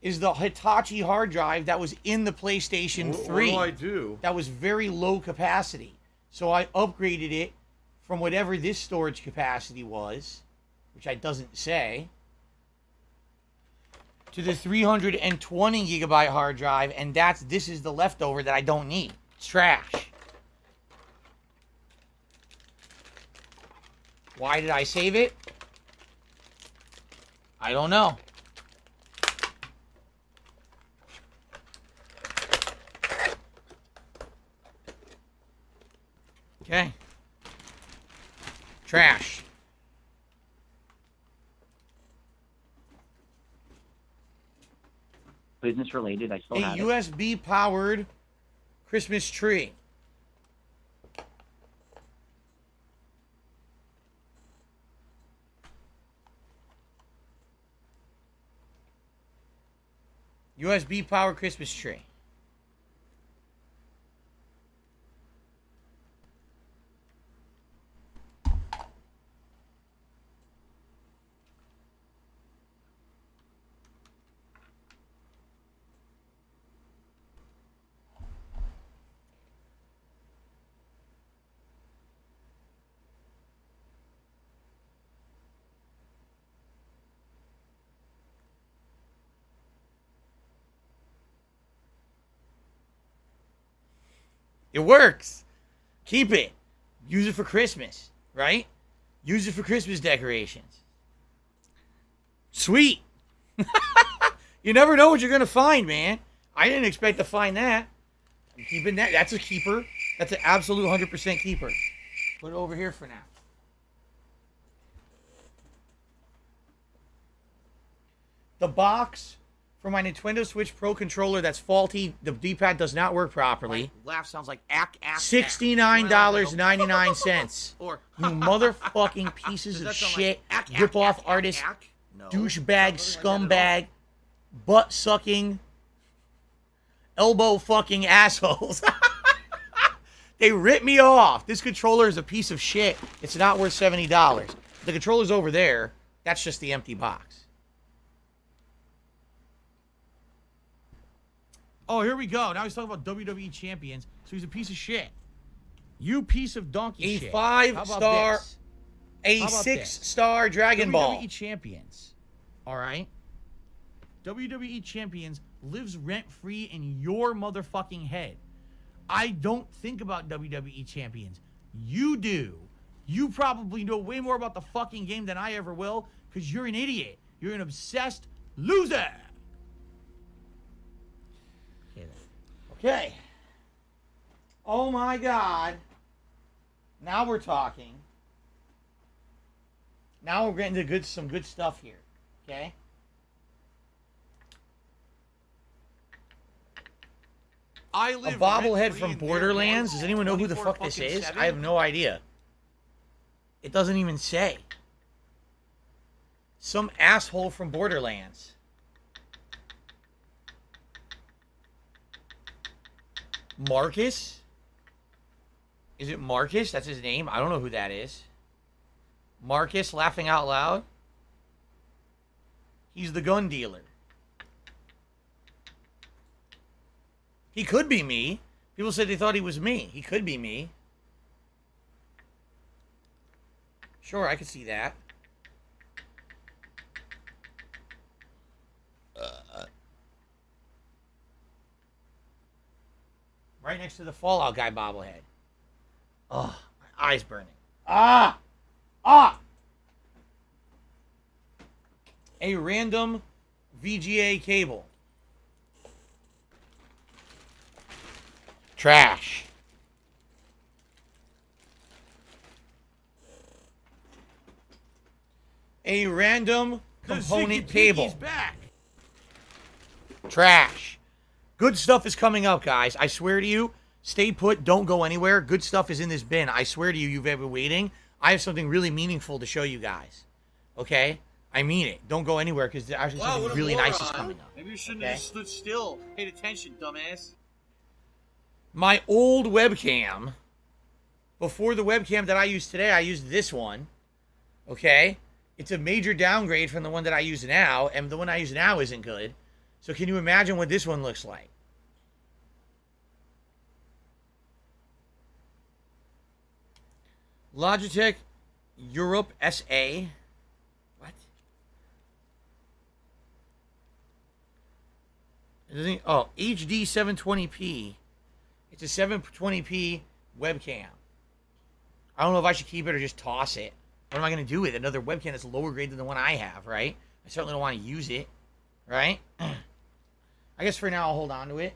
Speaker 3: is the Hitachi hard drive that was in the PlayStation 3.
Speaker 8: What do I do?
Speaker 3: That was very low capacity. So I upgraded it from whatever this storage capacity was, which I doesn't say, to the 320 gigabyte hard drive, and this is the leftover that I don't need. It's trash. Why did I save it? I don't know. Okay. Trash.
Speaker 13: Business related, I still
Speaker 3: A
Speaker 13: have it.
Speaker 3: USB powered Christmas tree. USB powered Christmas tree. It works. Keep it. Use it for Christmas, right? Use it for Christmas decorations. Sweet. You never know what you're going to find, man. I didn't expect to find that. I'm keeping that. That's a keeper. That's an absolute 100% keeper. Put it over here for now. The box for my Nintendo Switch Pro controller that's faulty. The D-pad does not work properly.
Speaker 7: My laugh sounds like ack.
Speaker 3: $69.99.
Speaker 7: Or
Speaker 3: You motherfucking pieces of shit, rip-off artists, douchebag, scumbag, butt-sucking, elbow-fucking assholes. They ripped me off. This controller is a piece of shit. It's not worth $70. The controller's over there. That's just the empty box.
Speaker 6: Oh, here we go. Now he's talking about WWE champions. So he's a piece of shit. You piece of donkey shit. How about this?
Speaker 3: A
Speaker 6: How about
Speaker 3: 6-star Dragon Ball.
Speaker 6: WWE champions. All right? WWE champions lives rent-free in your motherfucking head. I don't think about WWE champions. You do. You probably know way more about the fucking game than I ever will because you're an idiot. You're an obsessed loser.
Speaker 3: Okay. Oh my God. Now we're talking. Now we're getting to some good stuff here. Okay?
Speaker 6: I
Speaker 3: A
Speaker 6: live
Speaker 3: bobblehead
Speaker 6: rent-free
Speaker 3: from
Speaker 6: in their
Speaker 3: Borderlands?
Speaker 6: world.
Speaker 3: Does anyone know who the fuck this is?
Speaker 6: 24/7?
Speaker 3: I have no idea. It doesn't even say. Some asshole from Borderlands. Marcus? Is it Marcus? That's his name? I don't know who that is. Marcus laughing out loud? He's the gun dealer. He could be me. People said they thought he was me. He could be me. Sure, I could see that. Right next to the Fallout guy bobblehead. Oh, my eye's burning. Ah! A random VGA cable. Trash. A random component cable.
Speaker 6: He's back.
Speaker 3: Trash. Good stuff is coming up, guys. I swear to you, stay put, don't go anywhere. Good stuff is in this bin. I swear to you, you've been waiting. I have something really meaningful to show you guys. Okay? I mean it. Don't go anywhere because there's actually something really nice is coming up.
Speaker 7: Maybe you shouldn't have just stood still. Paid attention, dumbass.
Speaker 3: My old webcam, before the webcam that I use today, I used this one. Okay? It's a major downgrade from the one that I use now, and the one I use now isn't good. So can you imagine what this one looks like? Logitech Europe SA. What? It doesn't, oh, HD 720p. It's a 720p webcam. I don't know if I should keep it or just toss it. What am I going to do with it? Another webcam that's lower grade than the one I have, right? I certainly don't want to use it, right? I guess for now I'll hold on to it.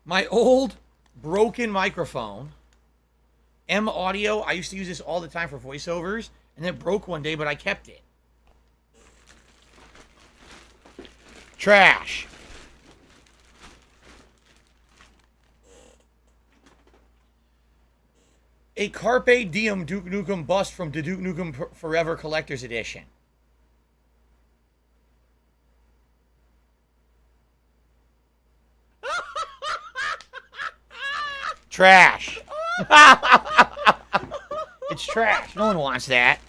Speaker 3: My old broken microphone, M Audio. I used to use this all the time for voiceovers, and it broke one day, but I kept it. Trash. A Carpe Diem Duke Nukem bust from the Duke Nukem Forever Collector's Edition. Trash. It's trash. No one wants that.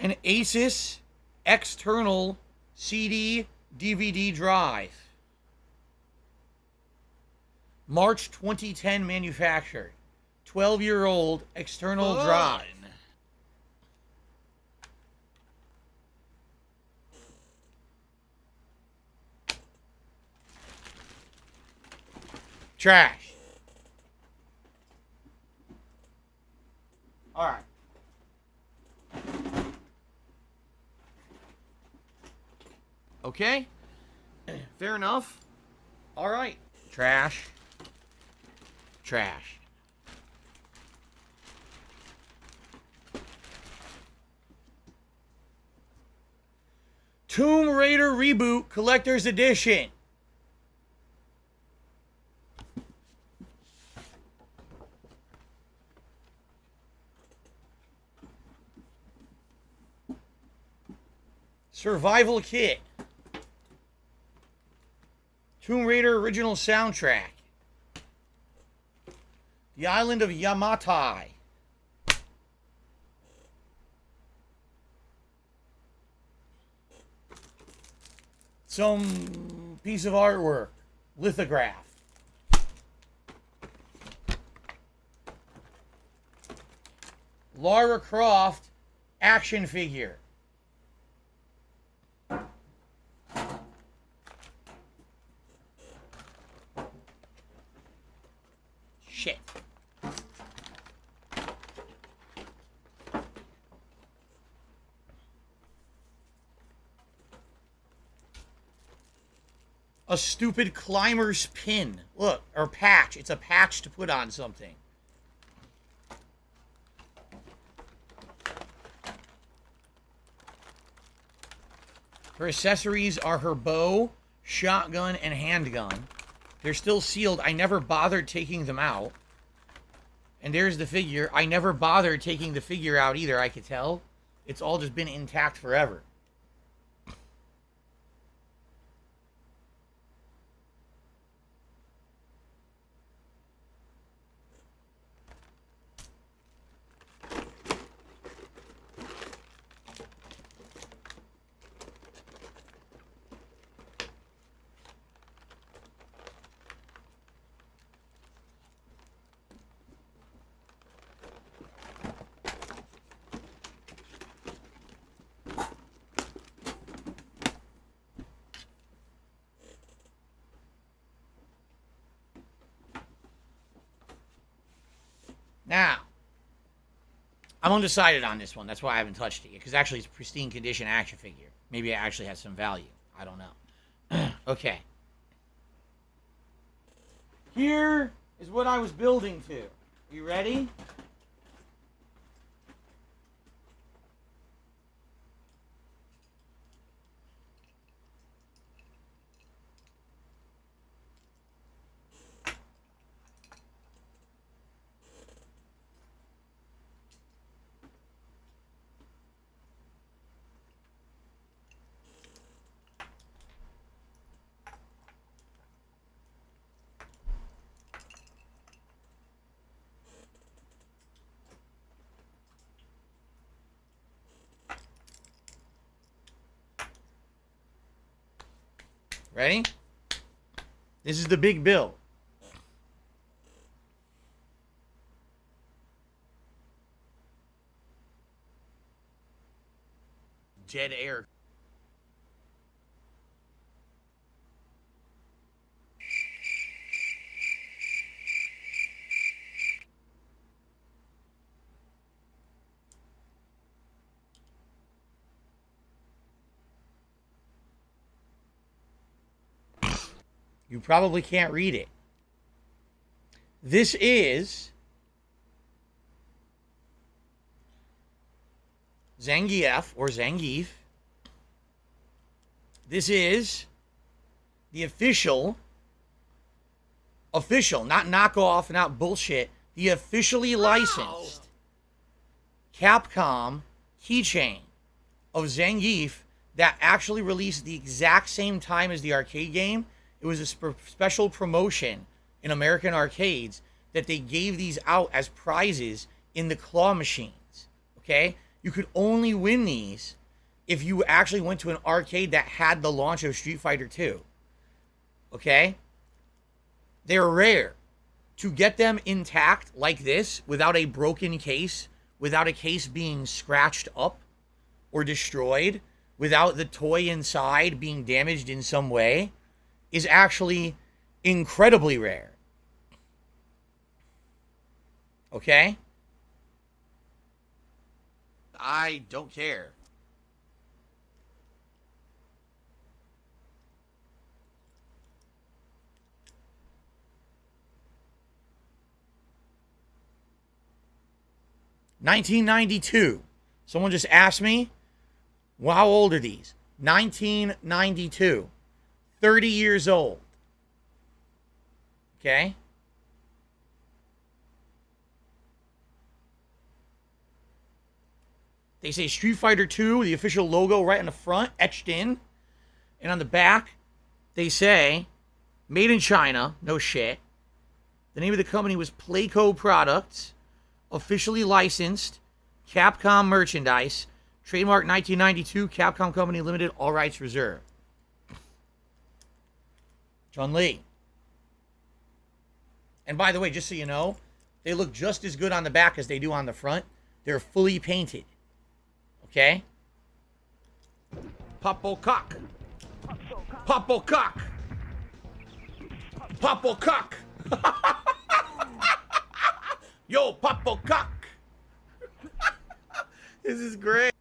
Speaker 3: An Asus external CD DVD drive. March 2010 manufactured. 12-year-old external drive. Trash. All right. Okay. Fair enough. All right. Trash. Trash. Tomb Raider Reboot Collector's Edition. Survival Kit. Tomb Raider original soundtrack. The Island of Yamatai. Some piece of artwork. Lithograph. Lara Croft action figure. Shit. A stupid climber's pin. Look, or patch. It's a patch to put on something. Her accessories are her bow, shotgun, and handgun. They're still sealed. I never bothered taking them out. And there's the figure. I never bothered taking the figure out either, I could tell. It's all just been intact forever. Now, I'm undecided on this one. That's why I haven't touched it yet. Because actually, it's a pristine condition action figure. Maybe it actually has some value. I don't know. Okay. Here is what I was building to. You ready? Ready? This is the big build. Dead air. You probably can't read it. This is Zangief or Zangief. This is the official, not knockoff, not bullshit, the officially licensed Capcom keychain of Zangief that actually released the exact same time as the arcade game. It was a special promotion in American arcades that they gave these out as prizes in the claw machines. Okay? You could only win these if you actually went to an arcade that had the launch of Street Fighter 2. Okay? They're rare. To get them intact like this, without a broken case, without a case being scratched up or destroyed, without the toy inside being damaged in some way, is actually incredibly rare. Okay? I don't care. $1992. Someone just asked me, well, how old are these? 1992. 30 years old. Okay? They say Street Fighter 2, the official logo right on the front, etched in. And on the back, they say, made in China, no shit. The name of the company was Playco Products. Officially licensed, Capcom merchandise, trademark 1992, Capcom Company Limited, all rights reserved. Chun-Li. And by the way, just so you know, they look just as good on the back as they do on the front. They're fully painted. Okay? Popo cock. Popo cock. Popo cock. Yo, Popo cock. This is great.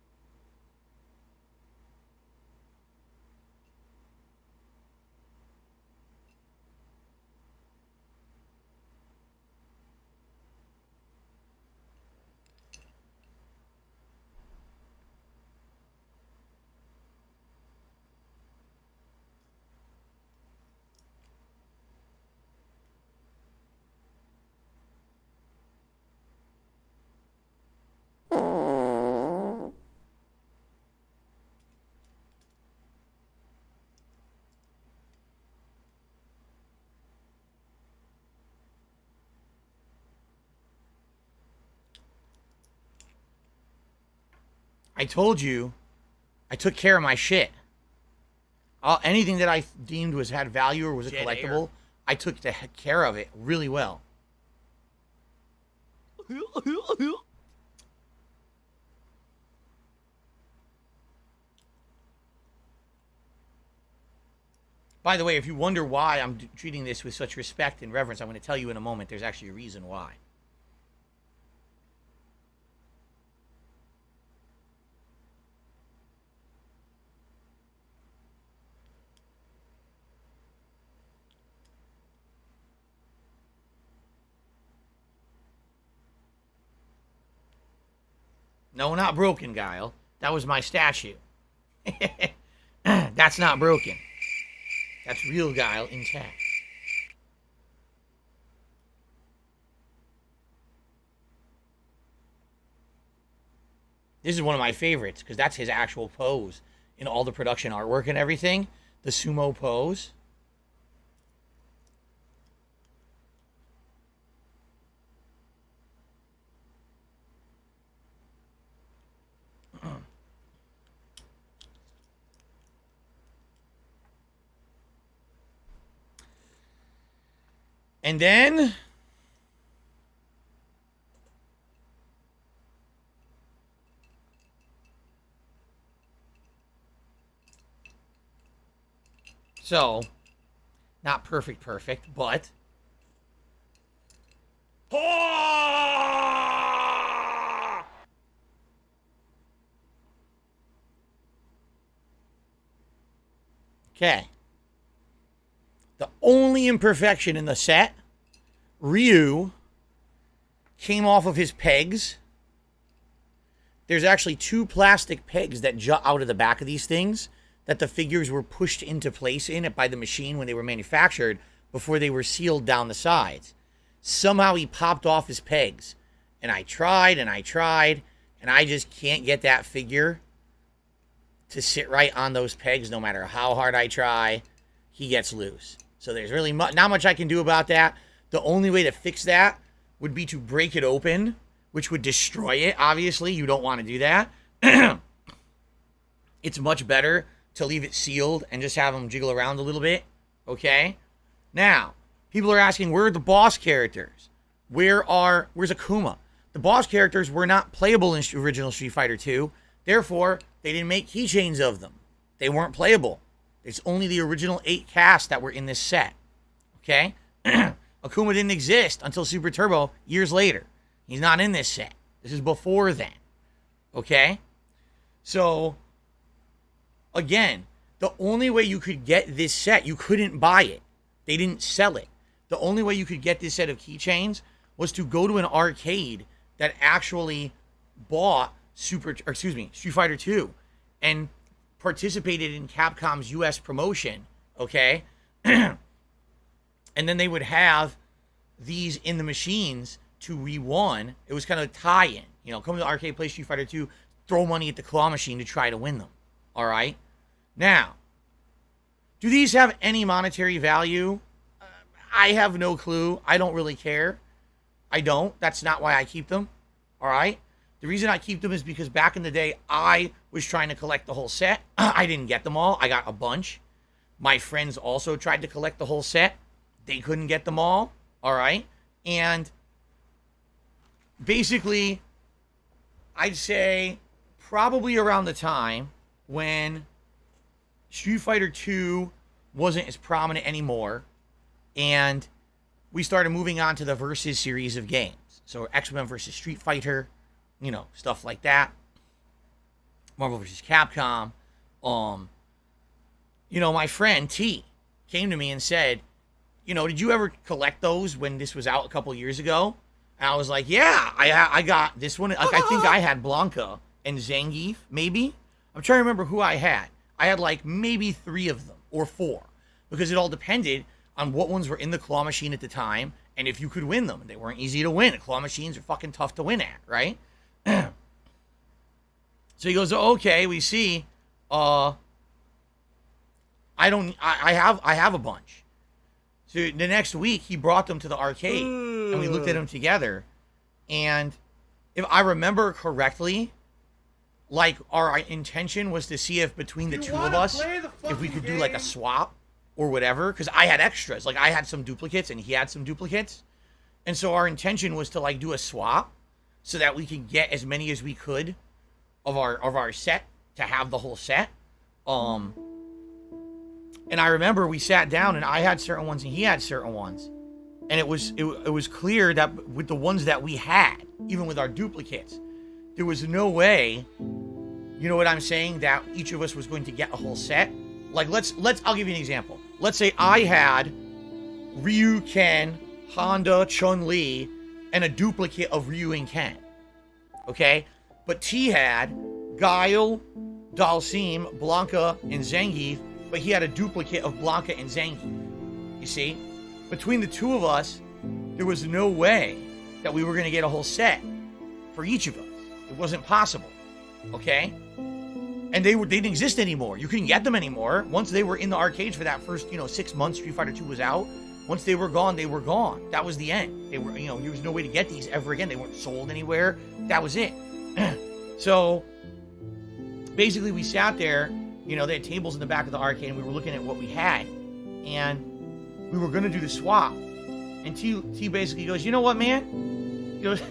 Speaker 3: I told you, I took care of my shit. Anything that I deemed had value or was a collectible, I took care of it really well. By the way, if you wonder why I'm treating this with such respect and reverence, I'm going to tell you in a moment. There's actually a reason why. No, not broken, Guile. That was my statue. That's not broken. That's real Guile intact. This is one of my favorites because that's his actual pose in all the production artwork and everything. The sumo pose. And then so not perfect, but okay. The only imperfection in the set, Ryu came off of his pegs. There's actually 2 plastic pegs that jut out of the back of these things that the figures were pushed into place in it by the machine when they were manufactured before they were sealed down the sides. Somehow he popped off his pegs. And I tried, and I just can't get that figure to sit right on those pegs no matter how hard I try. He gets loose. So there's really not much I can do about that. The only way to fix that would be to break it open, which would destroy it. Obviously, you don't want to do that. it's much better to leave it sealed and just have them jiggle around a little bit, okay? Now, people are asking, where are the boss characters? Where's Akuma? The boss characters were not playable in original Street Fighter 2, therefore, they didn't make keychains of them. They weren't playable. It's only the original 8 casts that were in this set, okay? Akuma didn't exist until Super Turbo years later. He's not in this set. This is before then, okay? So, again, the only way you could get this set, you couldn't buy it. They didn't sell it. The only way you could get this set of keychains was to go to an arcade that actually bought Street Fighter 2 and participated in Capcom's US promotion, okay? And then they would have these in the machines to re-won. It was kind of a tie-in. You know, come to the arcade, play Street Fighter 2, throw money at the claw machine to try to win them. All right? Now, do these have any monetary value? I have no clue. I don't really care. I don't. That's not why I keep them. All right? The reason I keep them is because back in the day, I was trying to collect the whole set. I didn't get them all. I got a bunch. My friends also tried to collect the whole set. They couldn't get them all. All right? And basically, I'd say probably around the time when Street Fighter 2 wasn't as prominent anymore, and we started moving on to the Versus series of games. So X-Men versus Street Fighter, you know, stuff like that. Marvel versus Capcom. You know, my friend T came to me and said, you know, did you ever collect those when this was out a couple years ago? And I was like, yeah, I got this one. Like, I think I had Blanca and Zangief, maybe. I'm trying to remember who I had. I had like maybe 3 of them or 4 because it all depended on what ones were in the claw machine at the time and if you could win them. They weren't easy to win. Claw machines are fucking tough to win at, right? So he goes, okay, we see. I have a bunch. So the next week he brought them to the arcade and we looked at them together. And if I remember correctly, like our intention was to see if between the two of us, if we could do like a swap or whatever. Because I had extras. Like I had some duplicates and he had some duplicates. And so our intention was to like do a swap so that we could get as many as we could of our set to have the whole set. And I remember we sat down and I had certain ones and he had certain ones. And it was clear that with the ones that we had, even with our duplicates, there was no way, you know what I'm saying, that each of us was going to get a whole set. Like I'll give you an example. Let's say I had Ryu, Ken, Honda, Chun-Li, and a duplicate of Ryu and Ken. Okay? But T had Guile, Dalsim, Blanca, and Zangief, but he had a duplicate of Blanca and Zangief. You see? Between the two of us, there was no way that we were going to get a whole set for each of us. It wasn't possible. Okay? And they didn't exist anymore. You couldn't get them anymore. Once they were in the arcades for that first, 6 months Street Fighter 2 was out, once they were gone, they were gone. That was the end. They were, there was no way to get these ever again. They weren't sold anywhere. That was it. So, basically we sat there, they had tables in the back of the arcade and we were looking at what we had. And we were going to do the swap. And T basically goes, you know what, man? He goes,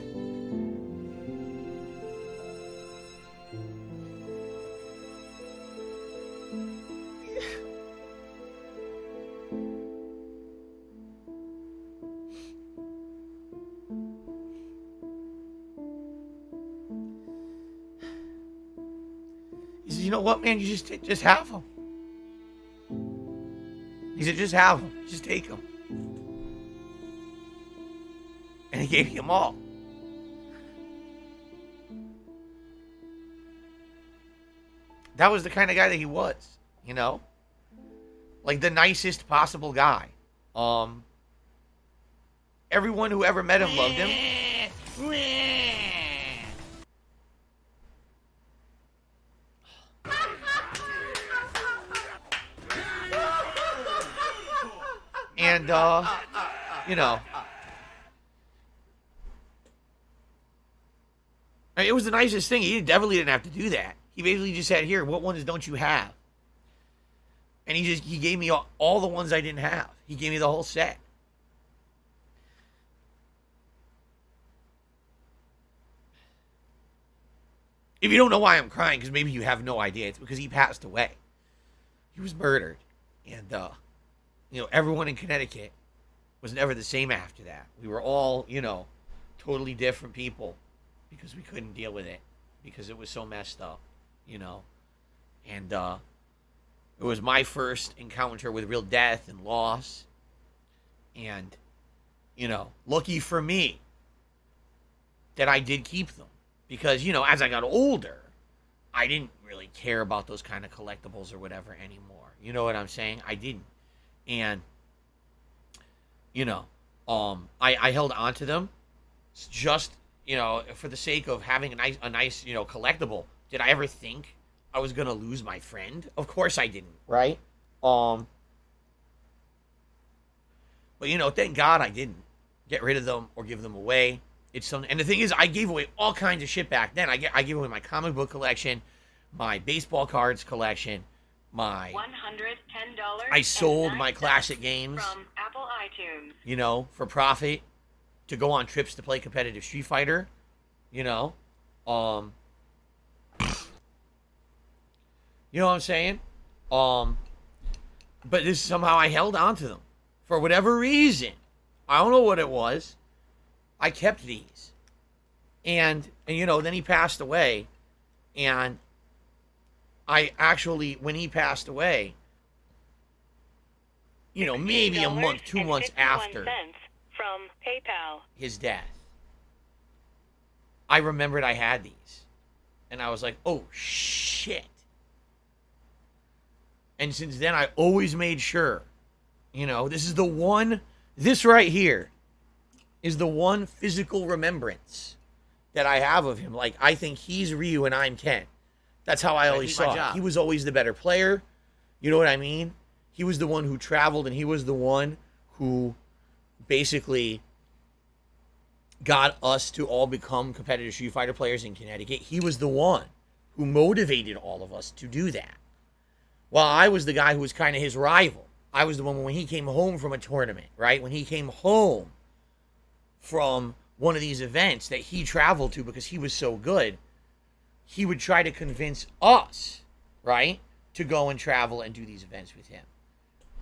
Speaker 3: he says, you know what, man? You just have them. He said, just have them. Just take them. And he gave me them all. That was the kind of guy that he was, Like the nicest possible guy. Everyone who ever met him loved him. And, it was the nicest thing. He definitely didn't have to do that. He basically just said, here, what ones don't you have? And he gave me all the ones I didn't have. He gave me the whole set. If you don't know why I'm crying, because maybe you have no idea, it's because he passed away. He was murdered. And, everyone in Connecticut was never the same after that. We were all, totally different people because we couldn't deal with it because it was so messed up, And it was my first encounter with real death and loss. And, lucky for me that I did keep them. Because, as I got older, I didn't really care about those kind of collectibles or whatever anymore. You know what I'm saying? I didn't. And, I held on to them just, for the sake of having a nice, collectible. Did I ever think I was going to lose my friend? Of course I didn't, right? But, thank God I didn't get rid of them or give them away. It's something, and the thing is, I gave away all kinds of shit back then. I gave away my comic book collection, my baseball cards collection, my
Speaker 4: $110.
Speaker 3: I sold my classic games
Speaker 4: From Apple iTunes.
Speaker 3: For profit to go on trips to play competitive Street Fighter. You know what I'm saying? But this somehow I held on to them for whatever reason. I don't know what it was. I kept these. And then he passed away. And I actually, when he passed away, maybe a month, 2 months after
Speaker 4: from PayPal
Speaker 3: his death, I remembered I had these. And I was like, oh, shit. And since then, I always made sure, this right here is the one physical remembrance that I have of him. Like, I think he's Ryu and I'm Ken. That's how I always saw it. He was always the better player. You know what I mean? He was the one who traveled, and he was the one who basically got us to all become competitive Street Fighter players in Connecticut. He was the one who motivated all of us to do that. While I was the guy who was kind of his rival. I was the one when he came home from a tournament, right? When he came home from one of these events that he traveled to because he was so good, he would try to convince us, right, to go and travel and do these events with him.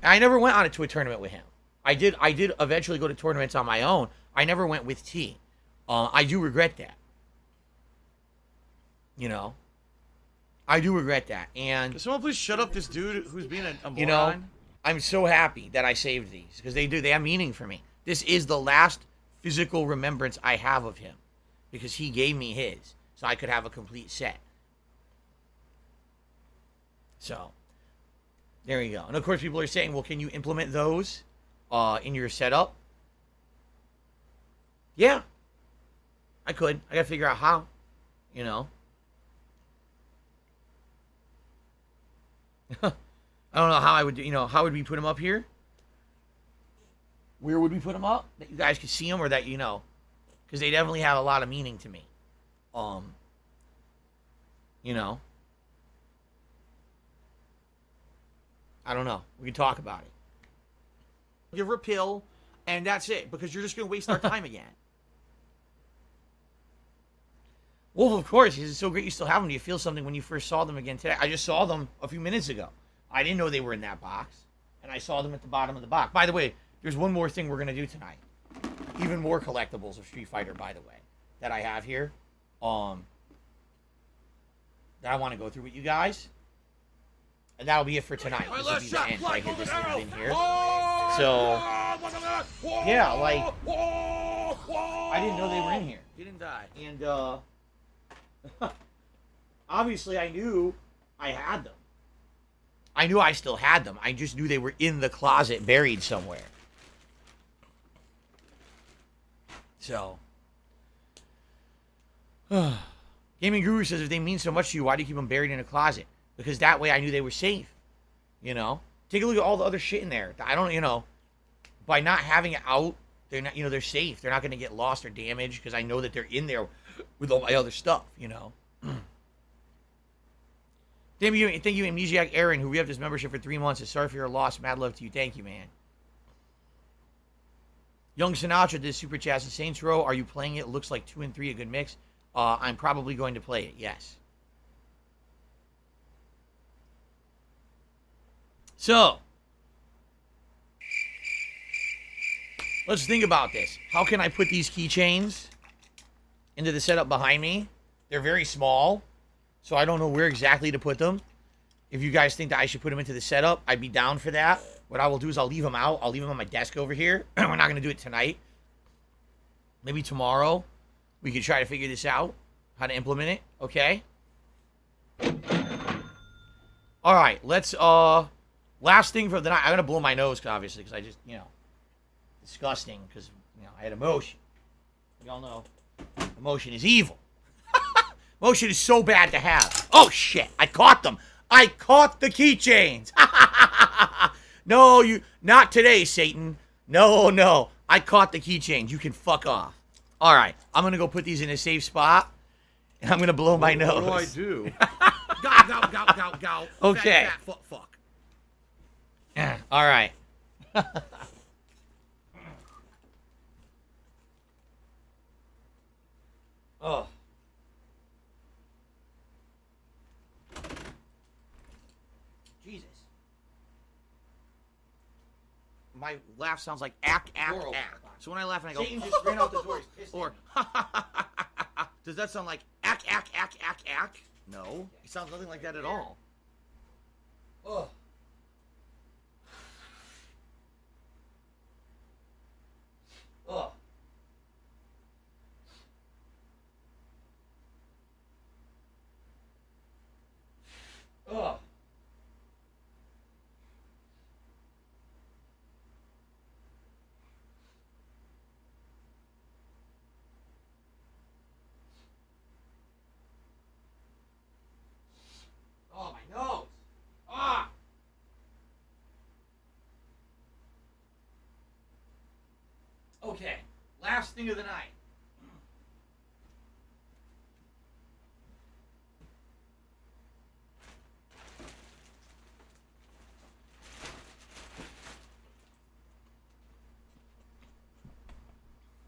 Speaker 3: I never went on it to a tournament with him. I did eventually go to tournaments on my own. I never went with T. I do regret that. I do regret that. And
Speaker 8: Can someone please shut up this dude who's being a moron?
Speaker 3: I'm so happy that I saved these because they have meaning for me. This is the last physical remembrance I have of him because he gave me his so I could have a complete set. So there you go. And of course people are saying, well, can you implement those in your setup? Yeah, I could. I gotta figure out how, I don't know how I would do, how would we put them up here? Where would we put them up? That you guys could see them or that because they definitely have a lot of meaning to me. I don't know. We can talk about it. Give her a pill, and that's it, because you're just going to waste our time again. Wolf, of course, it's so great you still have them. Do you feel something when you first saw them again today? I just saw them a few minutes ago. I didn't know they were in that box, and I saw them at the bottom of the box. By the way, there's one more thing we're going to do tonight. Even more collectibles of Street Fighter, by the way, that I have here. That I want to go through with you guys. And that'll be it for tonight. This will be the end. I get this thing in here. So, yeah, like, I didn't know they were in here.
Speaker 8: He didn't die.
Speaker 3: And, obviously I knew I had them. I knew I still had them. I just knew they were in the closet, buried somewhere. So, Gaming Guru says, if they mean so much to you, why do you keep them buried in a closet? Because that way I knew they were safe. Take a look at all the other shit in there. I don't, by not having it out, they're not, they're safe. They're not going to get lost or damaged because I know that they're in there with all my other stuff, Thank you, Amnesiac Aaron, who re-upped his membership for 3 months. Sorry for your loss. Mad love to you. Thank you, man. Young Sinatra did Super Chats and Saints Row. Are you playing it? Looks like 2 and 3, a good mix. I'm probably going to play it, yes. So, let's think about this. How can I put these keychains into the setup behind me? They're very small, so I don't know where exactly to put them. If you guys think that I should put them into the setup, I'd be down for that. What I will do is I'll leave them out. I'll leave them on my desk over here. We're not going to do it tonight. Maybe tomorrow we could try to figure this out, how to implement it, okay? All right, let's, last thing for the night. I'm going to blow my nose, obviously, because I just, disgusting, because, I had emotion. We all know emotion is evil. Emotion is so bad to have. Oh, shit, I caught them. I caught the keychains. No, not today, Satan. No. I caught the keychains. You can fuck off. All right, I'm going to go put these in a safe spot, and I'm going to blow my nose.
Speaker 8: What do
Speaker 3: Go. Okay.
Speaker 6: Fuck.
Speaker 3: All right. Oh. Jesus. My laugh sounds like ack. So when I laugh and I go, Satan just ran out the door. Or, does that sound like ack? No. It sounds nothing like that at all. Oh. Oh. Oh. Oh, my nose. Ah. Okay. Last thing of the night.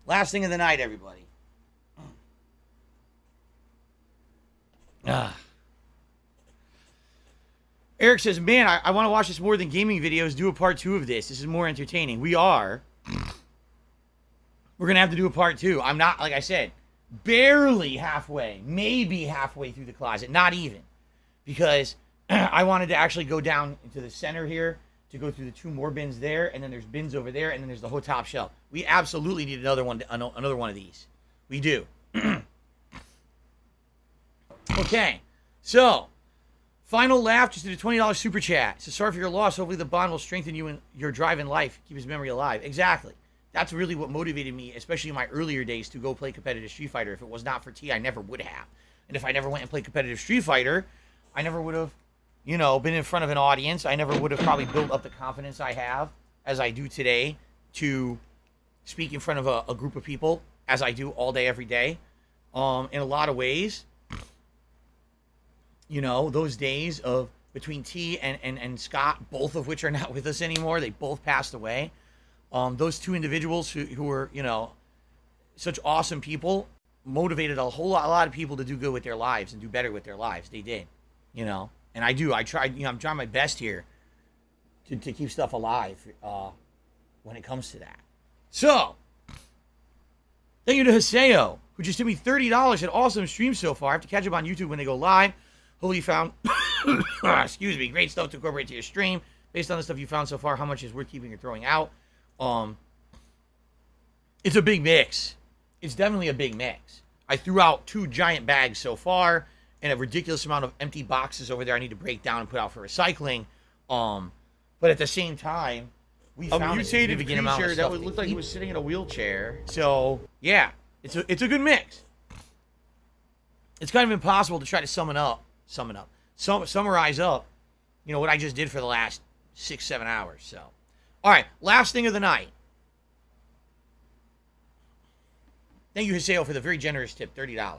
Speaker 3: Last thing of the night, everybody. Eric says, man, I want to watch this more than gaming videos. Do a part 2 of this. This is more entertaining. We are. We're going to have to do a part 2. I'm not, like I said, barely halfway. Maybe halfway through the closet. Not even. Because I wanted to actually go down into the center here to go through the 2 more bins there, and then there's bins over there, and then there's the whole top shelf. We absolutely need another one of these. We do. Okay, so final laugh just did a $20 super chat. So sorry for your loss. Hopefully the bond will strengthen you in your drive in life, keep his memory alive. Exactly. That's really what motivated me, especially in my earlier days, to go play competitive Street Fighter. If it was not for T, I never would have. And if I never went and played competitive Street Fighter, I never would have, been in front of an audience. I never would have probably built up the confidence I have as I do today to speak in front of a group of people as I do all day, every day. In a lot of ways, those days of between T and Scott, both of which are not with us anymore. They both passed away. Those 2 individuals who were, such awesome people, motivated a lot of people to do good with their lives and do better with their lives. They did, and I do. I tried, I'm trying my best here to keep stuff alive when it comes to that. So, thank you to Haseo, who just did me $30 at awesome streams so far. I have to catch up on YouTube when they go live. Hopefully you found, excuse me, great stuff to incorporate to your stream. Based on the stuff you found so far, how much is worth keeping or throwing out? It's a big mix. It's definitely a big mix. I threw out 2 giant bags so far, and a ridiculous amount of empty boxes over there I need to break down and put out for recycling. But at the same time, we found a mutated creature amount of stuff that looked like he was sitting in a wheelchair. So yeah, it's a good mix. It's kind of impossible to try to summarize up, what I just did for the last 6-7 hours. So, all right, last thing of the night. Thank you, Haseo, for the very generous tip, $30.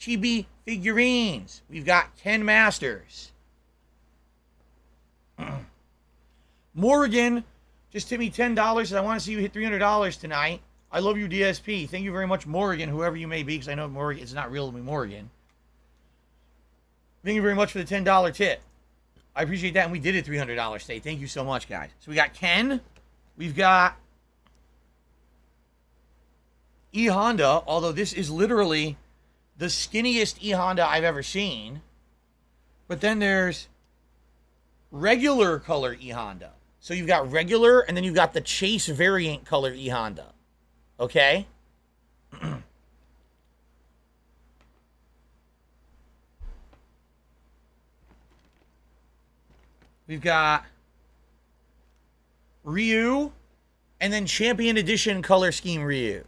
Speaker 3: Chibi figurines. We've got Ken Masters. Morgan just tipped me $10. I want to see you hit $300 tonight. I love you, DSP. Thank you very much, Morgan, whoever you may be, because I know Morgan, it's not real to me, Morgan. Thank you very much for the $10 tip. I appreciate that, and we did it $300 today. Thank you so much, guys. So we got Ken. We've got E Honda, although this is literally the skinniest E Honda I've ever seen. But then there's regular color E Honda. So you've got regular, and then you've got the Chase variant color E Honda. Okay? We've got Ryu, and then Champion Edition color scheme Ryu.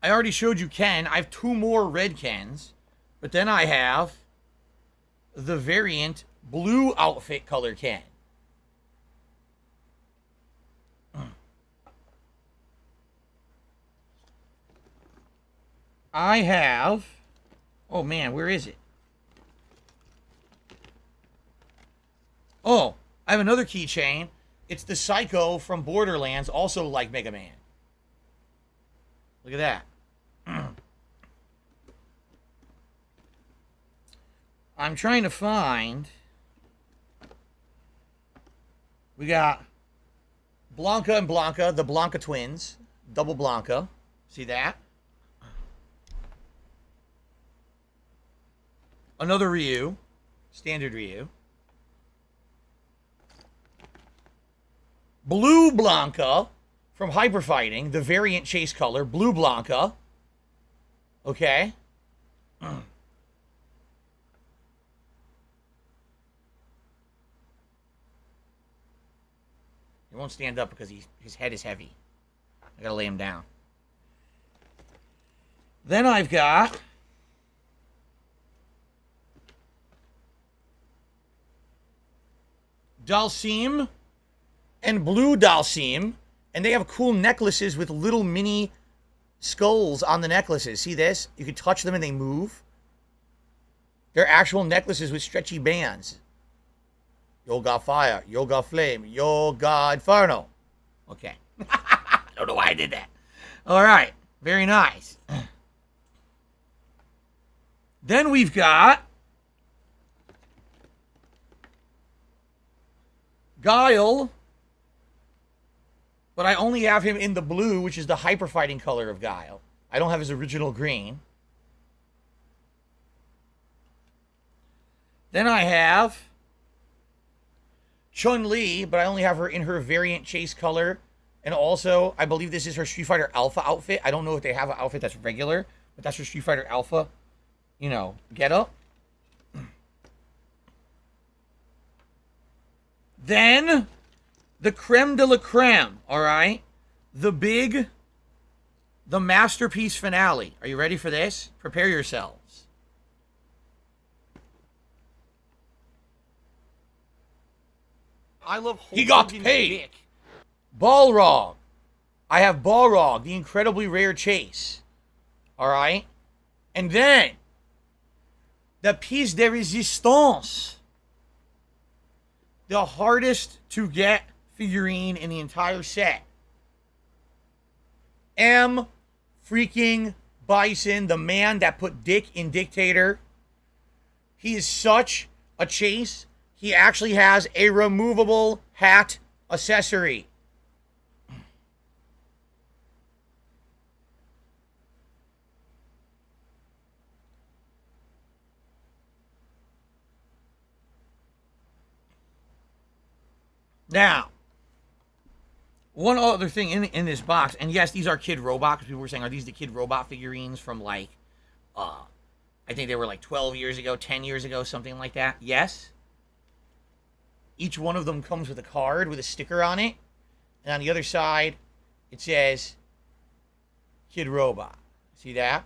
Speaker 3: I already showed you Ken. I have 2 more red Kens. But then I have the variant blue outfit color Ken. I have... Oh, man, where is it? Oh, I have another keychain. It's the Psycho from Borderlands, also like Mega Man. Look at that. I'm trying to find... We got Blanca and Blanca, the Blanca twins. Double Blanca. See that? Another Ryu. Standard Ryu. Blue Blanca from Hyper Fighting, the variant chase color. Blue Blanca. Okay. It won't stand up because his head is heavy. I gotta lay him down. Then I've got... Dalsim and Blue Dalsim, and they have cool necklaces with little mini skulls on the necklaces. See this? You can touch them and they move. They're actual necklaces with stretchy bands. Yoga Fire, Yoga Flame, Yoga Inferno. Okay. I don't know why I did that. All right. Very nice. Then we've got Guile, but I only have him in the blue, which is the Hyper Fighting color of Guile. I don't have his original green. Then I have Chun-Li, but I only have her in her variant chase color. And also, I believe this is her Street Fighter Alpha outfit. I don't know if they have an outfit that's regular, but that's her Street Fighter Alpha, you know, getup. Then, the creme de la creme, all right? The masterpiece finale. Are you ready for this? Prepare yourselves.
Speaker 7: I love
Speaker 3: He got paid. Balrog. I have Balrog, the incredibly rare chase. All right? And then, the piece de resistance. The hardest to get figurine in the entire set. M. freaking Bison, the man that put Dick in Dictator. He is such a chase. He actually has a removable hat accessory. Now, one other thing in this box, and yes, these are Kid Robot, because people were saying, are these the Kid Robot figurines from like, I think they were like 12 years ago, 10 years ago, something like that. Yes. Each one of them comes with a card with a sticker on it. And on the other side, it says Kid Robot. See that?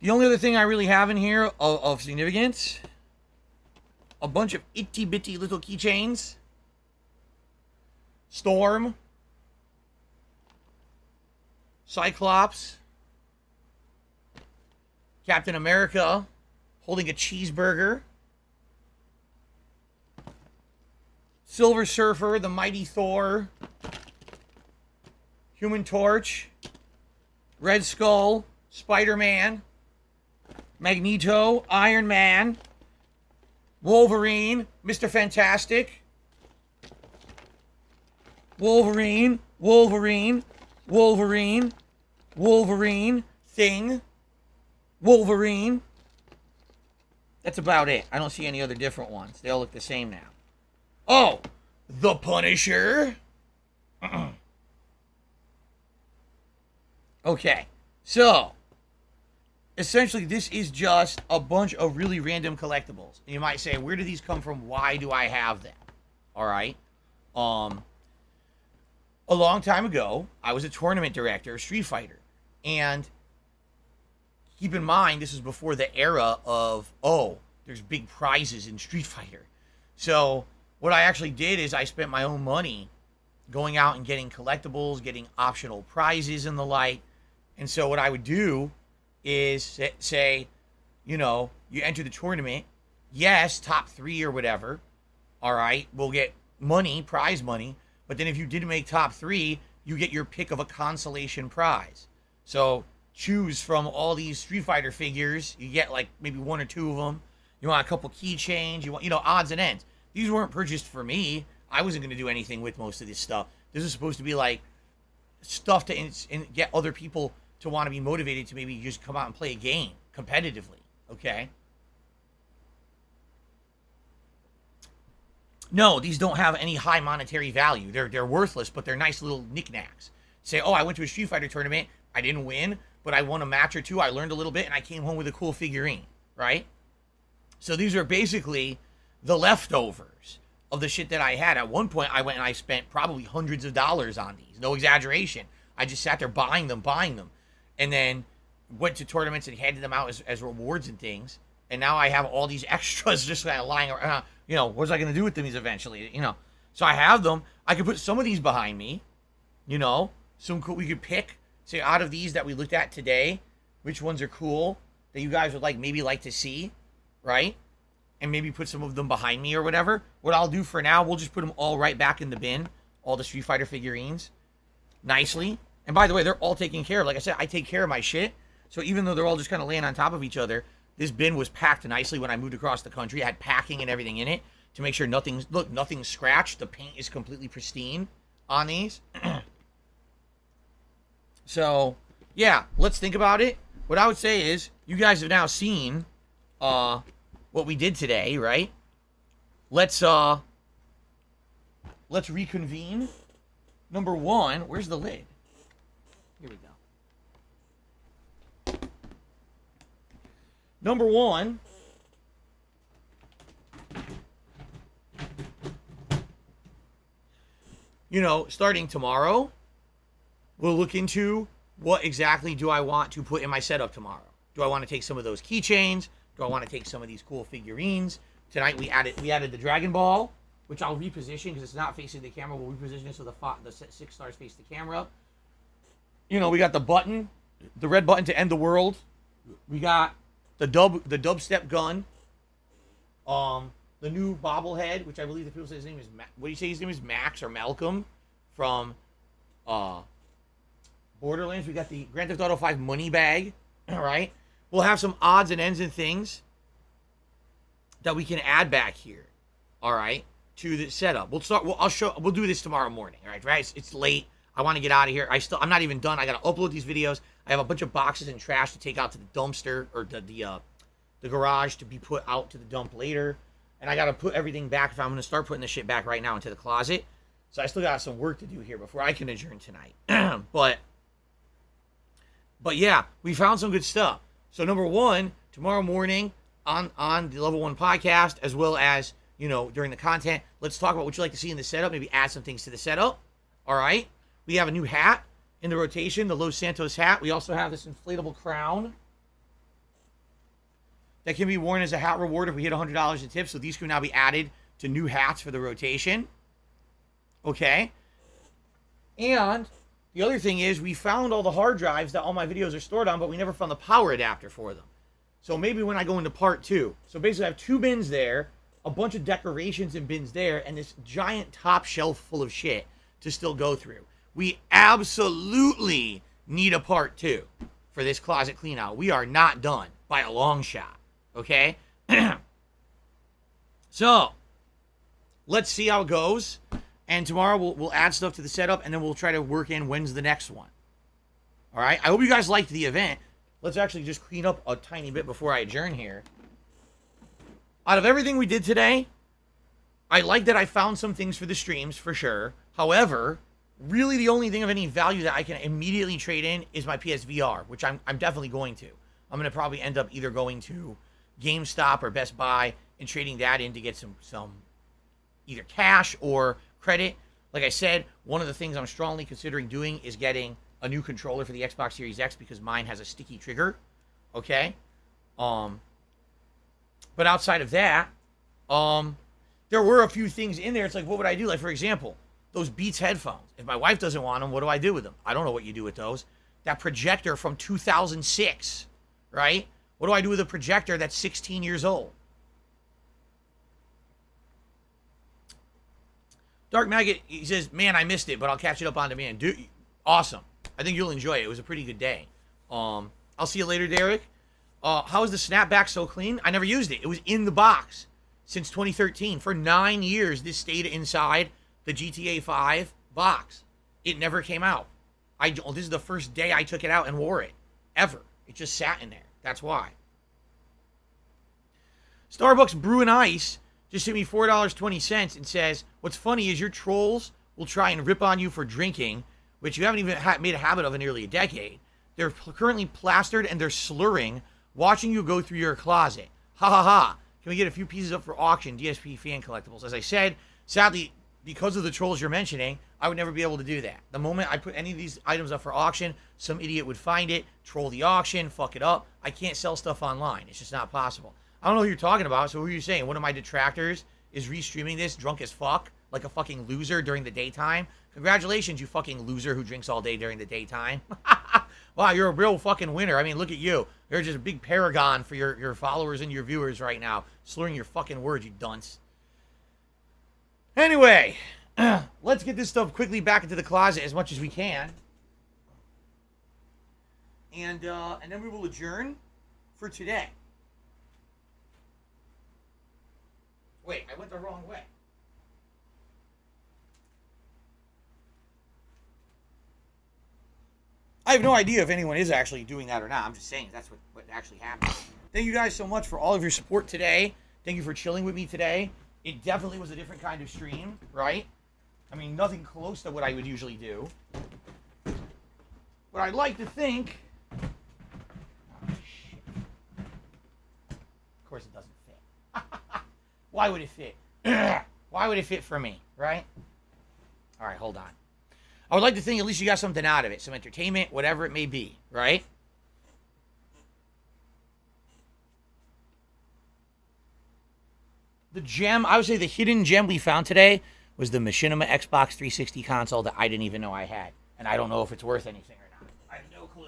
Speaker 3: The only other thing I really have in here of significance a bunch of itty bitty little keychains. Storm. Cyclops. Captain America holding a cheeseburger. Silver Surfer, the Mighty Thor. Human Torch. Red Skull. Spider-Man. Magneto. Iron Man. Wolverine. Mr. Fantastic. Wolverine. Wolverine. Wolverine. Wolverine. Thing. Wolverine. That's about it. I don't see any other different ones. They all look the same now. Oh, the Punisher. Okay, so essentially this is just a bunch of really random collectibles. And you might say, where do these come from? Why do I have them? All right. A long time ago, I was a tournament director of Street Fighter. And keep in mind, this is before the era of, there's big prizes in Street Fighter. So what I actually did is I spent my own money going out and getting collectibles, getting optional prizes and the like. And so what I would do is say, you know, you enter the tournament. Yes, top 3 or whatever. All right, we'll get money, prize money. But then if you didn't make top 3, you get your pick of a consolation prize. So choose from all these Street Fighter figures. You get like maybe 1 or 2 of them. You want a couple keychains. You want, you know, odds and ends. These weren't purchased for me. I wasn't going to do anything with most of this stuff. This is supposed to be like stuff to get other people to want to be motivated to maybe just come out and play a game competitively. Okay? No, these don't have any high monetary value. They're worthless, but they're nice little knickknacks. Say, oh, I went to a Street Fighter tournament. I didn't win, but I won a match or 2. I learned a little bit, and I came home with a cool figurine, right? So these are basically the leftovers of the shit that I had. At one point, I went and I spent probably hundreds of dollars on these. No exaggeration. I just sat there buying them. And then went to tournaments and handed them out as rewards and things. And now I have all these extras just kind of lying around. You know, what was I going to do with them eventually? You know, so I have them. I could put some of these behind me. You know, some cool. We could pick, say, out of these that we looked at today, which ones are cool that you guys would maybe like to see, right? And maybe put some of them behind me or whatever. What I'll do for now, we'll just put them all right back in the bin. All the Street Fighter figurines. Nicely. And by the way, they're all taken care of. Like I said, I take care of my shit. So even though they're all just kind of laying on top of each other, this bin was packed nicely when I moved across the country. I had packing and everything in it to make sure nothing's scratched. The paint is completely pristine on these. So, yeah, let's think about it. What I would say is, you guys have now seen what we did today, right? Let's reconvene. Number 1, where's the lid? Here we go. Number 1. You know, starting tomorrow, we'll look into what exactly do I want to put in my setup tomorrow. Do I want to take some of those keychains? Do I want to take some of these cool figurines? Tonight we added the Dragon Ball, which I'll reposition because it's not facing the camera. We'll reposition it so the 6 stars face the camera. You know, we got the button, the red button to end the world. We got the dubstep gun. The new bobblehead, which I believe the people say his name is what do you say his name is Max or Malcolm from Borderlands. We got the Grand Theft Auto 5 money bag. All right. We'll have some odds and ends and things that we can add back here. All right. To the setup. We'll do this tomorrow morning. All right. Right. It's late. I want to get out of here. I'm not even done. I got to upload these videos. I have a bunch of boxes and trash to take out to the dumpster or the garage to be put out to the dump later. And I got to put everything back if I'm going to start putting this shit back right now into the closet. So I still got some work to do here before I can adjourn tonight. But yeah, we found some good stuff. So number 1, tomorrow morning on the Level 1 podcast, as well as, you know, during the content, let's talk about what you like to see in the setup. Maybe add some things to the setup. All right. We have a new hat in the rotation, the Los Santos hat. We also have this inflatable crown. that can be worn as a hat reward if we hit $100 in tips. So these can now be added to new hats for the rotation. Okay. And the other thing is we found all the hard drives that all my videos are stored on, but we never found the power adapter for them. So maybe when I go into part 2. So basically I have 2 bins there, a bunch of decorations and bins there, and this giant top shelf full of shit to still go through. We absolutely need a part 2 for this closet clean out. We are not done by a long shot. Okay? So, let's see how it goes. And tomorrow we'll add stuff to the setup, and then we'll try to work in when's the next one. All right? I hope you guys liked the event. Let's actually just clean up a tiny bit before I adjourn here. Out of everything we did today, I like that I found some things for the streams, for sure. However, really the only thing of any value that I can immediately trade in is my PSVR, which I'm definitely going to. I'm going to probably end up either going to GameStop or Best Buy and trading that in to get some either cash or credit. Like I said, one of the things I'm strongly considering doing is getting a new controller for the Xbox Series X because mine has a sticky trigger. Okay? But outside of that, there were a few things in there. It's like, what would I do? Like, for example, those Beats headphones. If my wife doesn't want them, what do I do with them? I don't know what you do with those. That projector from 2006, right? What do I do with a projector that's 16 years old? Dark Maggot, he says, man, I missed it, but I'll catch it up on demand. Dude, awesome. I think you'll enjoy it. It was a pretty good day. I'll see you later, Derek. How is the snapback so clean? I never used it. It was in the box since 2013. For 9 years, this stayed inside the GTA 5 box. It never came out. This is the first day I took it out and wore it. Ever. It just sat in there. That's why. Starbucks Brew and Ice just sent me $4.20 and says, what's funny is your trolls will try and rip on you for drinking, which you haven't even made a habit of in nearly a decade. They're currently plastered and they're slurring, watching you go through your closet. Ha ha ha. Can we get a few pieces up for auction? DSP fan collectibles. As I said, sadly, because of the trolls you're mentioning, I would never be able to do that. The moment I put any of these items up for auction, some idiot would find it, troll the auction, fuck it up. I can't sell stuff online. It's just not possible. I don't know who you're talking about, so who are you saying? One of my detractors is restreaming this drunk as fuck, like a fucking loser during the daytime? Congratulations, you fucking loser who drinks all day during the daytime. Wow, you're a real fucking winner. I mean, look at you. You're just a big paragon for your followers and your viewers right now, slurring your fucking words, you dunce. Anyway, let's get this stuff quickly back into the closet as much as we can. And then we will adjourn for today. Wait, I went the wrong way. I have no idea if anyone is actually doing that or not. I'm just saying that's what actually happened. Thank you guys so much for all of your support today. Thank you for chilling with me today. It definitely was a different kind of stream, right? I mean, nothing close to what I would usually do. But I'd like to think... Oh, shit. Of course it doesn't fit. Why would it fit? Why would it fit for me, right? All right, hold on. I would like to think at least you got something out of it. Some entertainment, whatever it may be, right? The gem, I would say the hidden gem we found today was the Machinima Xbox 360 console that I didn't even know I had. And I don't know if it's worth anything or not. I have no clue.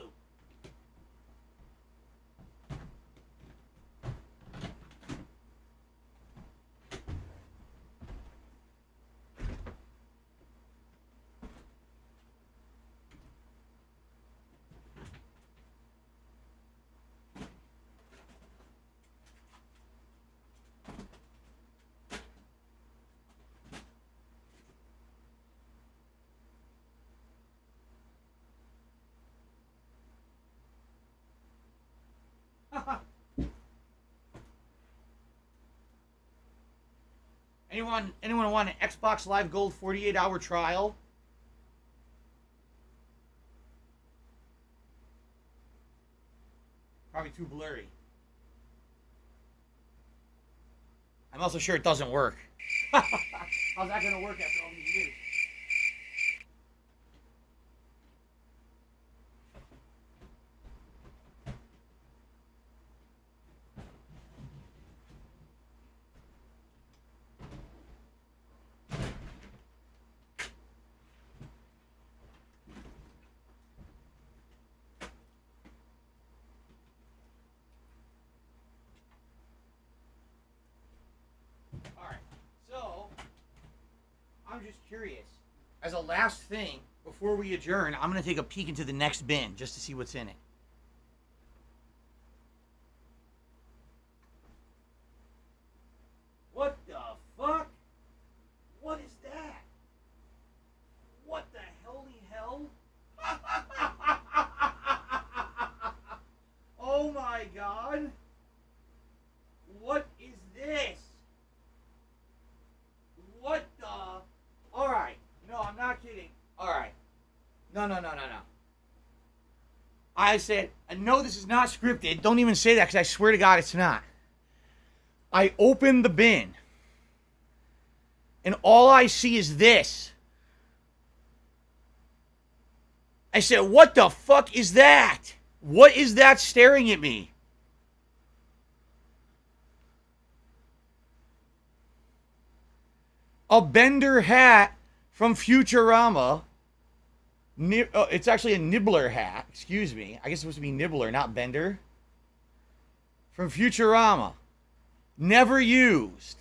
Speaker 3: Anyone want an Xbox Live Gold 48-hour trial? Probably too blurry. I'm also sure it doesn't work. How's that going to work after all these years? I'm just curious. As a last thing, before we adjourn, I'm going to take a peek into the next bin just to see what's in it. What the fuck? What is that? What the holy hell? Oh my god. What is this? What the? Alright. No, I'm not kidding. Alright. No. I said, no, this is not scripted. Don't even say that because I swear to God it's not. I opened the bin. And all I see is this. I said, what the fuck is that? What is that staring at me? A Bender hat from Futurama. It's actually a Nibbler hat. Excuse me. I guess it's supposed to be Nibbler, not Bender. From Futurama. Never used.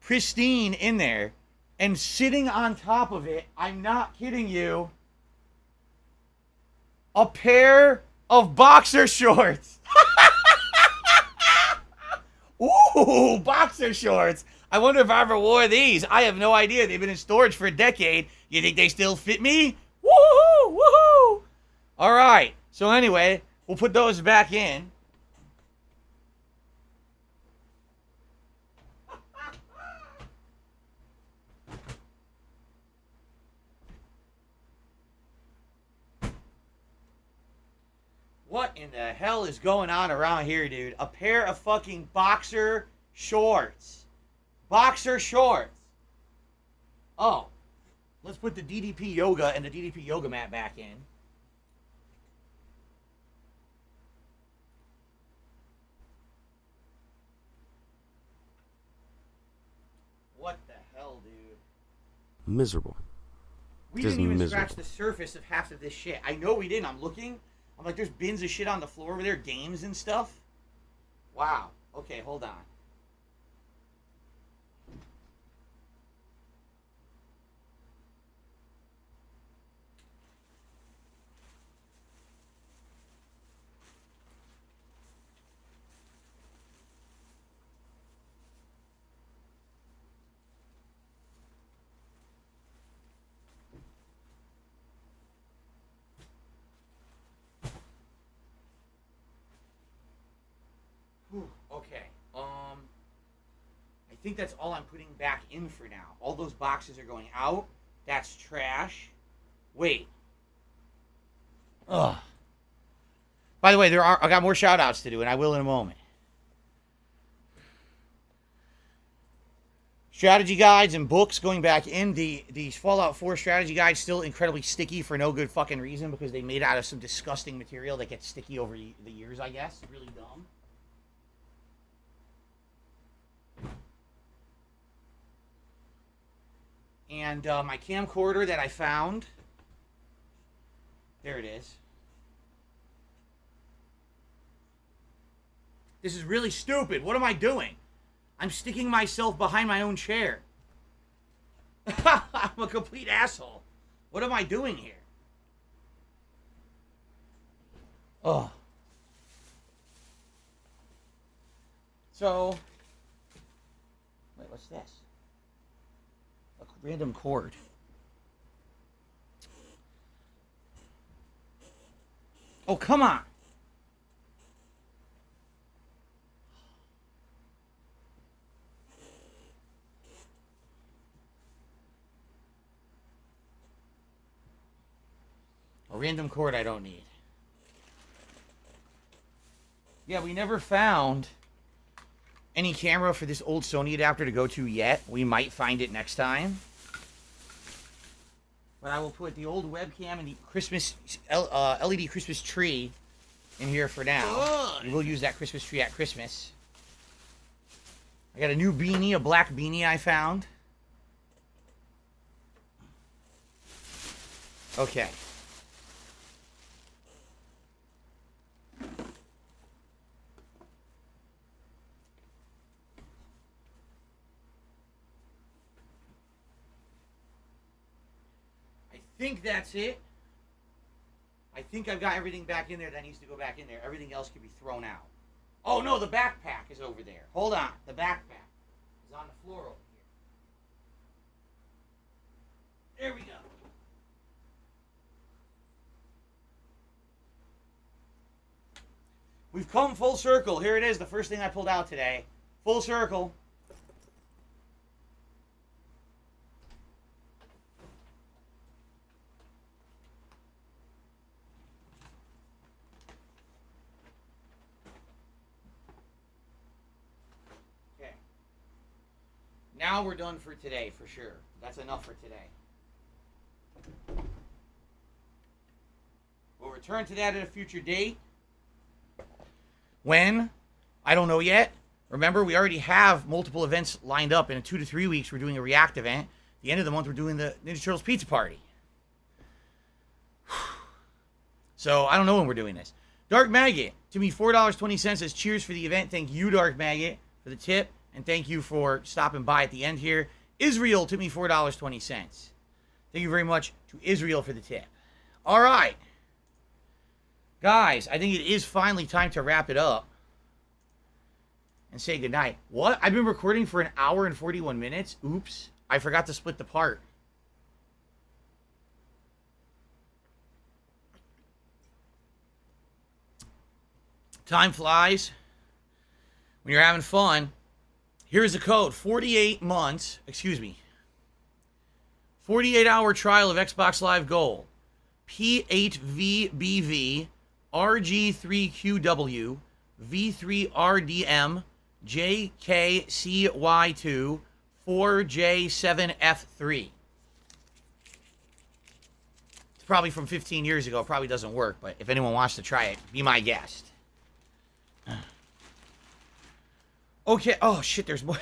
Speaker 3: Pristine in there. And sitting on top of it, I'm not kidding you, a pair of boxer shorts. Ooh, boxer shorts. I wonder if I ever wore these. I have no idea. They've been in storage for a decade. You think they still fit me? Woohoo! Woohoo! All right. So anyway, we'll put those back in. What in the hell is going on around here, dude? A pair of fucking boxer shorts. Boxer shorts. Oh. Let's put the DDP Yoga and the DDP Yoga mat back in. What the hell, dude?
Speaker 10: Miserable.
Speaker 3: We
Speaker 10: Just
Speaker 3: didn't even
Speaker 10: miserable.
Speaker 3: scratch the surface of half of this shit. I know we didn't. I'm looking. I'm like, there's bins of shit on the floor over there, games and stuff. Wow. Okay, hold on. Okay, I think that's all I'm putting back in for now. All those boxes are going out. That's trash. Wait. Ugh. By the way, I got more shout outs to do, and I will in a moment. Strategy guides and books going back in. The Fallout 4 strategy guide still incredibly sticky for no good fucking reason because they made out of some disgusting material that gets sticky over the years, I guess. Really dumb. And my camcorder that I found. There it is. This is really stupid. What am I doing? I'm sticking myself behind my own chair. I'm a complete asshole. What am I doing here? Oh. So. Wait, what's this? A random cord. Oh, come on. A random cord I don't need. Yeah, we never found any camera for this old Sony adapter to go to yet. We might find it next time. But I will put the old webcam and the Christmas LED Christmas tree in here for now. We will use that Christmas tree at Christmas. I got a new beanie, a black beanie I found. Okay. think that's it. I think I've got everything back in there that needs to go back in there. Everything else can be thrown out. Oh, no, the backpack is over there. Hold on. The backpack is on the floor over here. There we go. We've come full circle. Here it is, the first thing I pulled out today. Full circle. Okay. Now we're done for today, for sure. That's enough for today. We'll return to that at a future date. When? I don't know yet. Remember, we already have multiple events lined up. In 2 to 3 weeks, we're doing a React event. At the end of the month, we're doing the Ninja Turtles Pizza Party. So, I don't know when we're doing this. Dark Maggot, to me, $4.20 says cheers for the event. Thank you, Dark Maggot, for the tip. And thank you for stopping by at the end here. Israel, to me, $4.20. Thank you very much to Israel for the tip. All right. Guys, I think it is finally time to wrap it up and say goodnight. What? I've been recording for an hour and 41 minutes? Oops. I forgot to split the part. Time flies when you're having fun. Here's the code. 48 months. Excuse me. 48-hour trial of Xbox Live Gold. P8VBV. RG3QW, V3RDM, JKCY2, 4J7F3. It's probably from 15 years ago. It probably doesn't work, but if anyone wants to try it, be my guest. Okay. Oh, shit, there's more.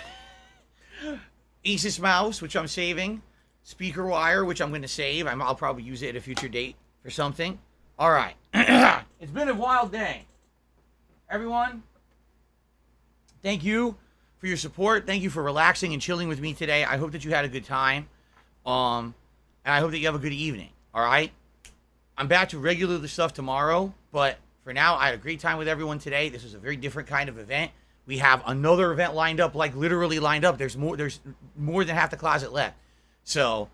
Speaker 3: Asus mouse, which I'm saving. Speaker wire, which I'm going to save. I'll probably use it at a future date for something. All right. It's been a wild day. Everyone, thank you for your support. Thank you for relaxing and chilling with me today. I hope that you had a good time. And I hope that you have a good evening. All right? I'm back to regular stuff tomorrow, but for now, I had a great time with everyone today. This was a very different kind of event. We have another event lined up, like literally lined up. There's more than half the closet left. So,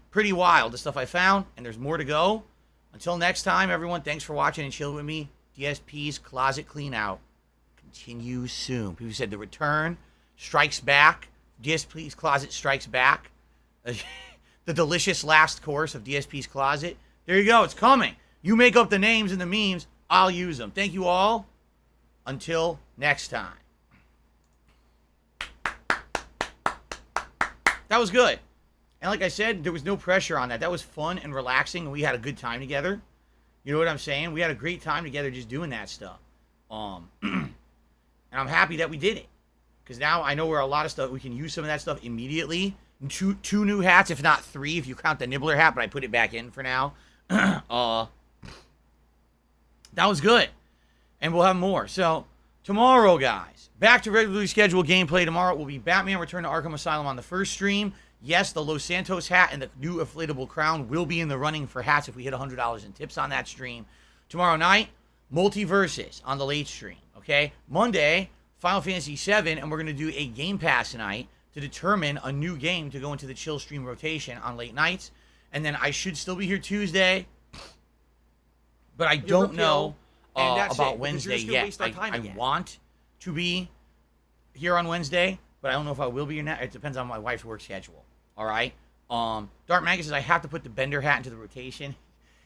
Speaker 3: pretty wild, the stuff I found, and there's more to go. Until next time, everyone, thanks for watching and chilling with me. DSP's Closet Clean Out continues soon. People said the return strikes back. DSP's Closet strikes back. The delicious last course of DSP's Closet. There you go. It's coming. You make up the names and the memes. I'll use them. Thank you all. Until next time. That was good. And like I said, there was no pressure on that. That was fun and relaxing, and we had a good time together. You know what I'm saying? We had a great time together just doing that stuff. And I'm happy that we did it. Because now I know where a lot of stuff, we can use some of that stuff immediately. Two new hats, if not 3, if you count the Nibbler hat, but I put it back in for now. That was good. And we'll have more. So, tomorrow, guys, back to regularly scheduled gameplay. Tomorrow will be Batman Return to Arkham Asylum on the first stream. Yes, the Los Santos hat and the new inflatable crown will be in the running for hats if we hit $100 in tips on that stream. Tomorrow night, Multiverses on the late stream, okay? Monday, Final Fantasy VII, and we're going to do a Game Pass night to determine a new game to go into the chill stream rotation on late nights. And then I should still be here Tuesday, but I don't know about Wednesday yet. I want to be here on Wednesday, but I don't know if I will be or not. It depends on my wife's work schedule. All right. Dark Maggot says I have to put the Bender hat into the rotation.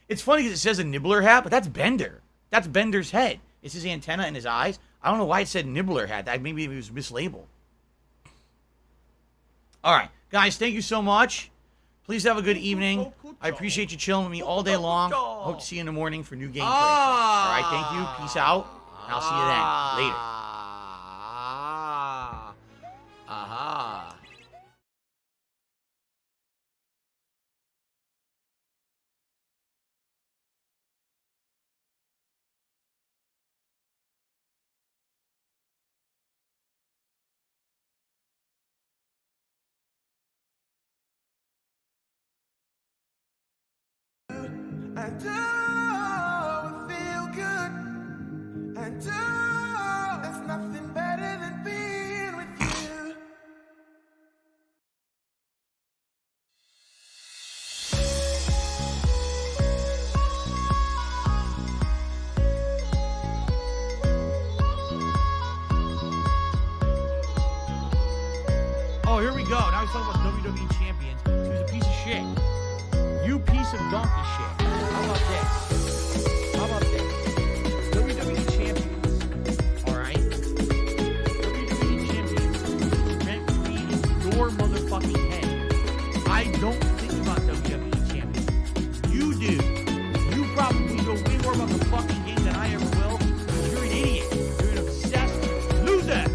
Speaker 3: It's funny because it says a Nibbler hat, but that's Bender. That's Bender's head. It's his antenna and his eyes. I don't know why it said Nibbler hat. Maybe it was mislabeled. All right, guys. Thank you so much. Please have a good evening. I appreciate you chilling with me all day long. Hope to see you in the morning for new gameplay. All right. Thank you. Peace out. And I'll see you then. Later.
Speaker 8: Aha.
Speaker 1: And oh, it feel good. And oh, there's nothing better than being with you.
Speaker 6: Oh, here we go. Now he's talking about WWE champions. He's a piece of shit. You piece of donkey shit. How about this? How about this? WWE champions. All right? WWE champions rent free in your motherfucking head. I don't think about WWE champions. You do. You probably know way more about the fucking game than I ever will. You're an idiot. You're an obsessed loser.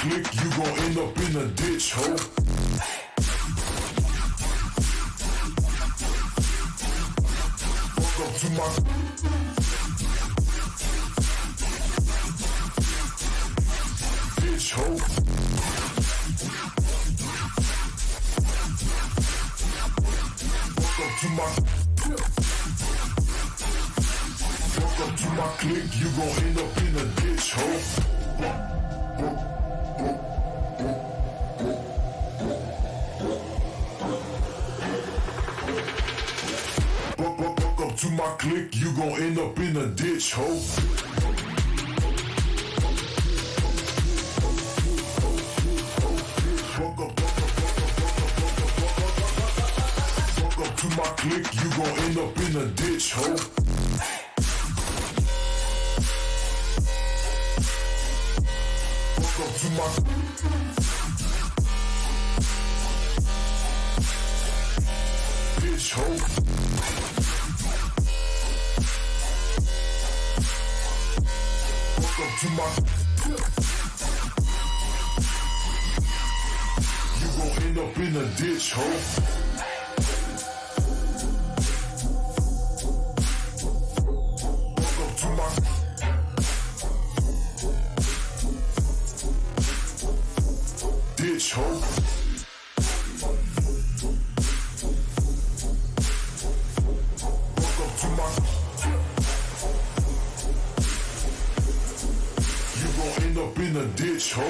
Speaker 1: click, you gon' end up in a ditch, ho. Fuck up to my bitch, ho. Fuck up to my Fuck up to my click, you gon' end up in a ditch, ho. Fuck up to my click, you gon' end up in a ditch, ho. Fuck up to my click, you gon' end up in a ditch, ho. Fuck up to my bitch, ho. Fuck up to my you gon' end up in a ditch, ho. Fuck up to my ditch, ho. Fuck up to my you gon' end up in a ditch, ho.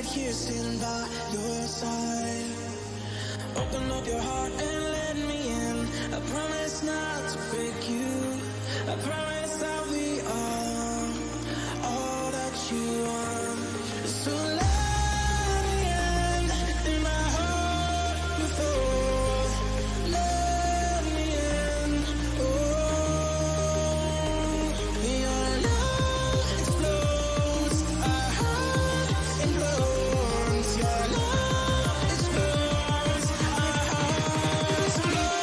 Speaker 14: right here standing by your side. Open up your heart and let me in. I promise not to break you. I promise I'll be all that you want. So let me in my heart before. Let me in. Oh, your love explodes. Our heart implodes. Your love explodes. Our hearts implode.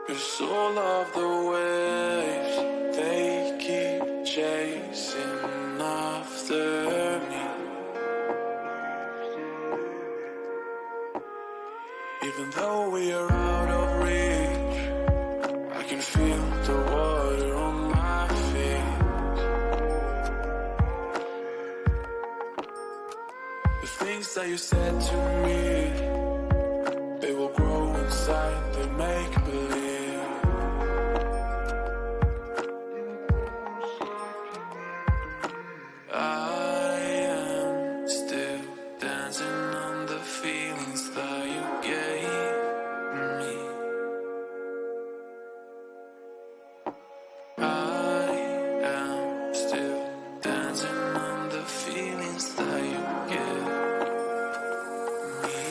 Speaker 14: 'Cause all of the waves, they keep chasing after me. Even though we are out of reach, I can feel the water on my feet. The things that you said to me, they will grow inside, they make believe. I am still dancing on the feelings that you gave me. I am still dancing on the feelings that you give me.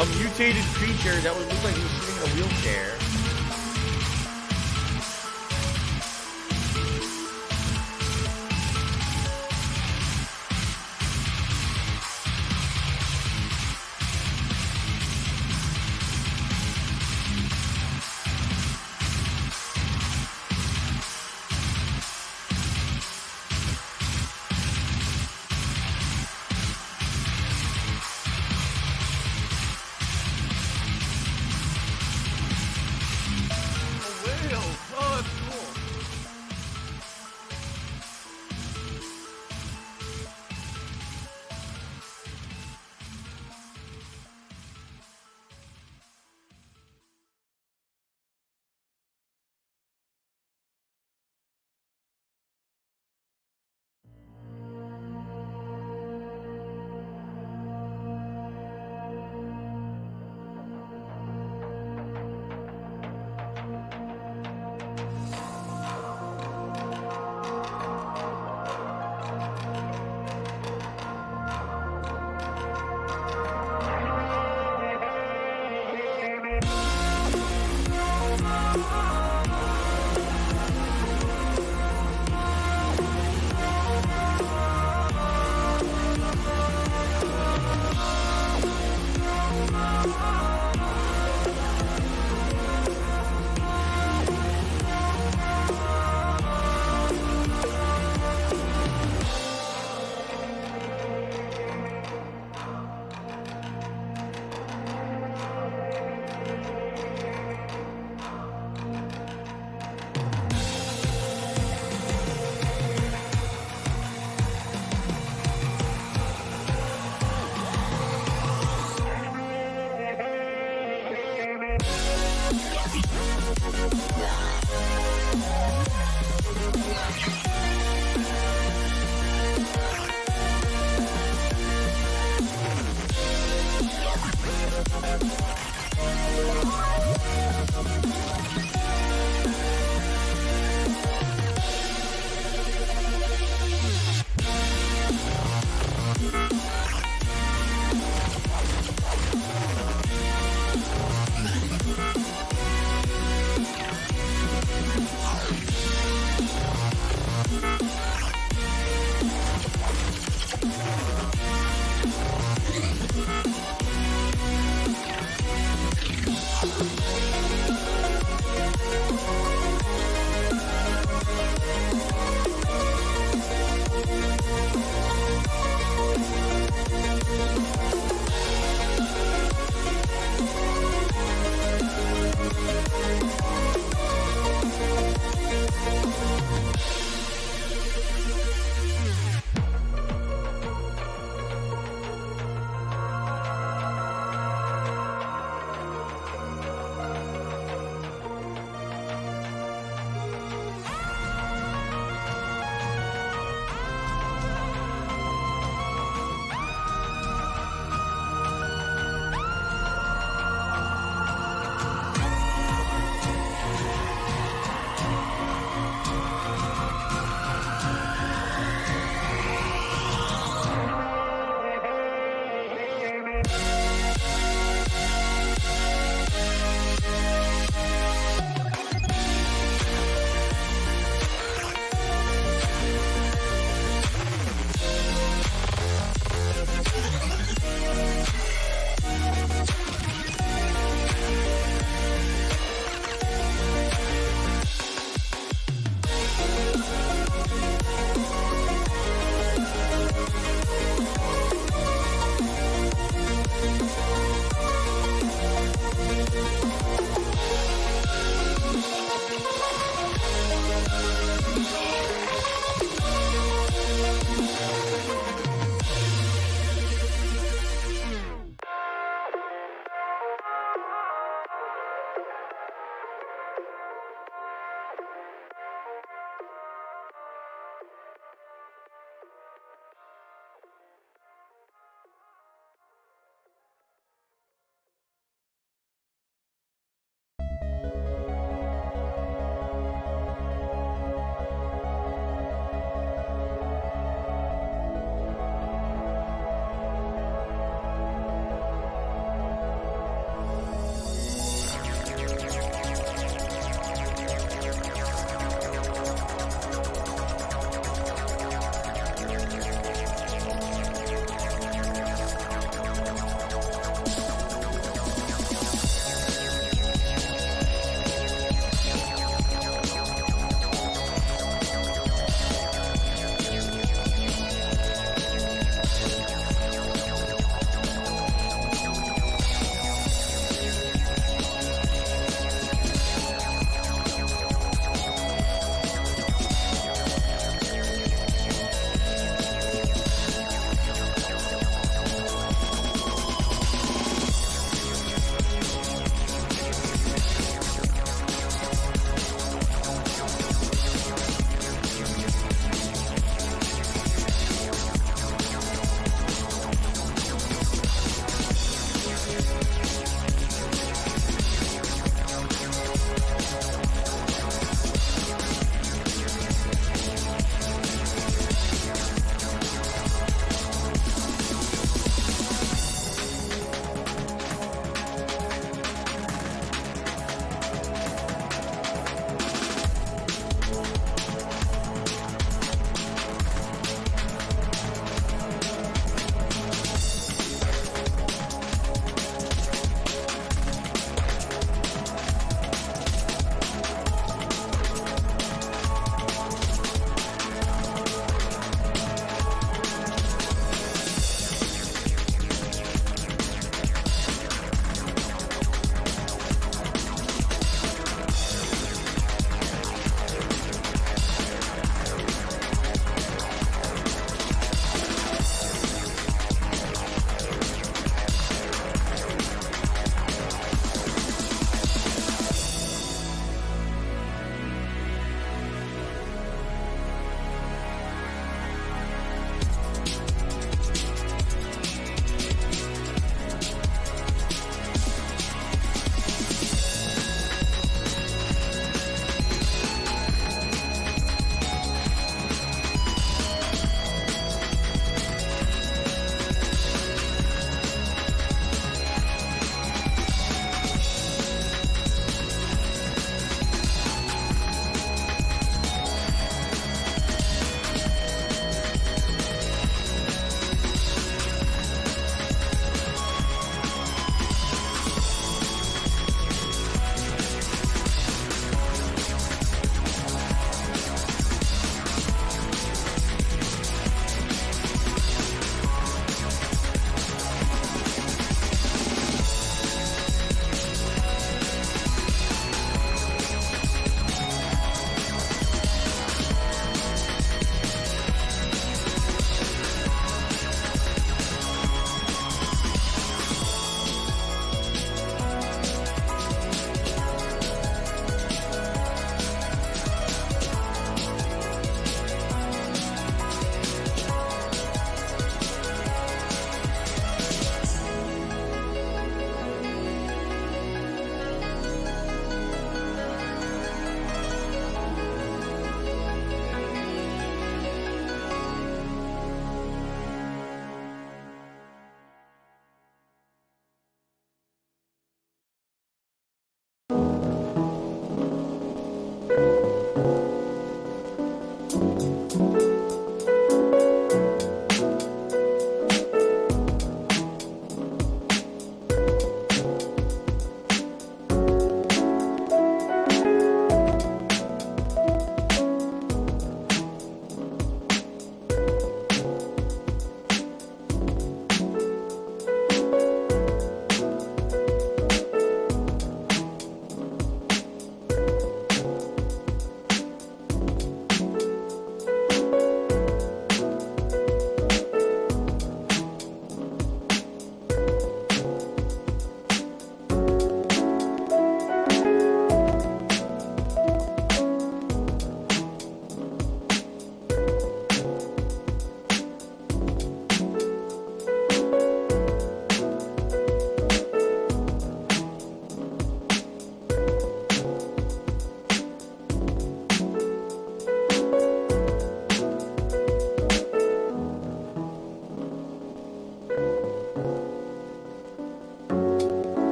Speaker 3: a mutated creature that would look like he was sitting in a wheelchair.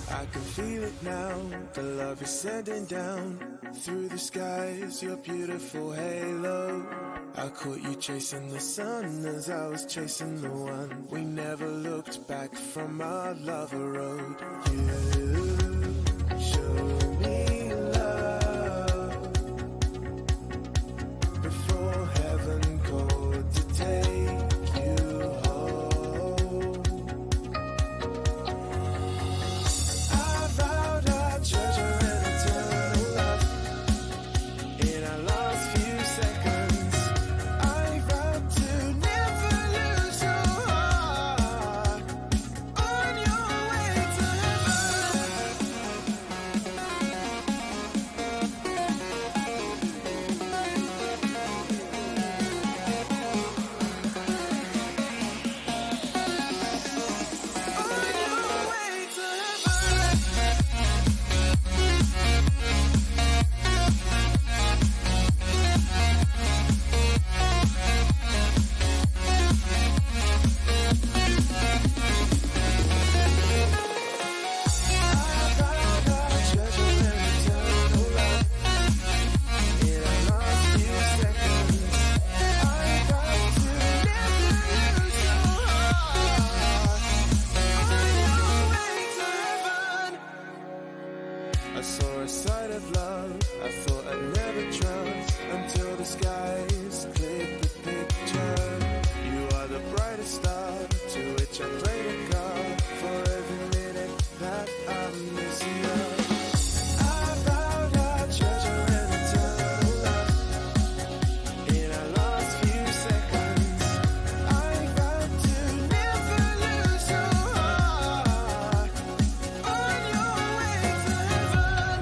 Speaker 15: I can feel it now, the love is sending down through the skies, your beautiful halo. I caught you chasing the sun as I was chasing the one. We never looked back from our lover road. You showed me love before heaven called to take you home. I vowed I'd treasure an eternal love in our last few seconds. I vowed to never lose your heart on your way to I saw a side of love I thought I'd never trust until the skies cleared the picture. You are the brightest star to which I pray to God for every minute that I'm missing you. I vowed I'd treasure an eternal love in our last few seconds. I vowed to never lose your heart on your way to heaven.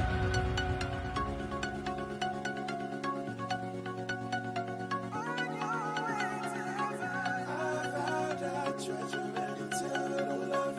Speaker 15: I vowed I'd treasure an eternal love.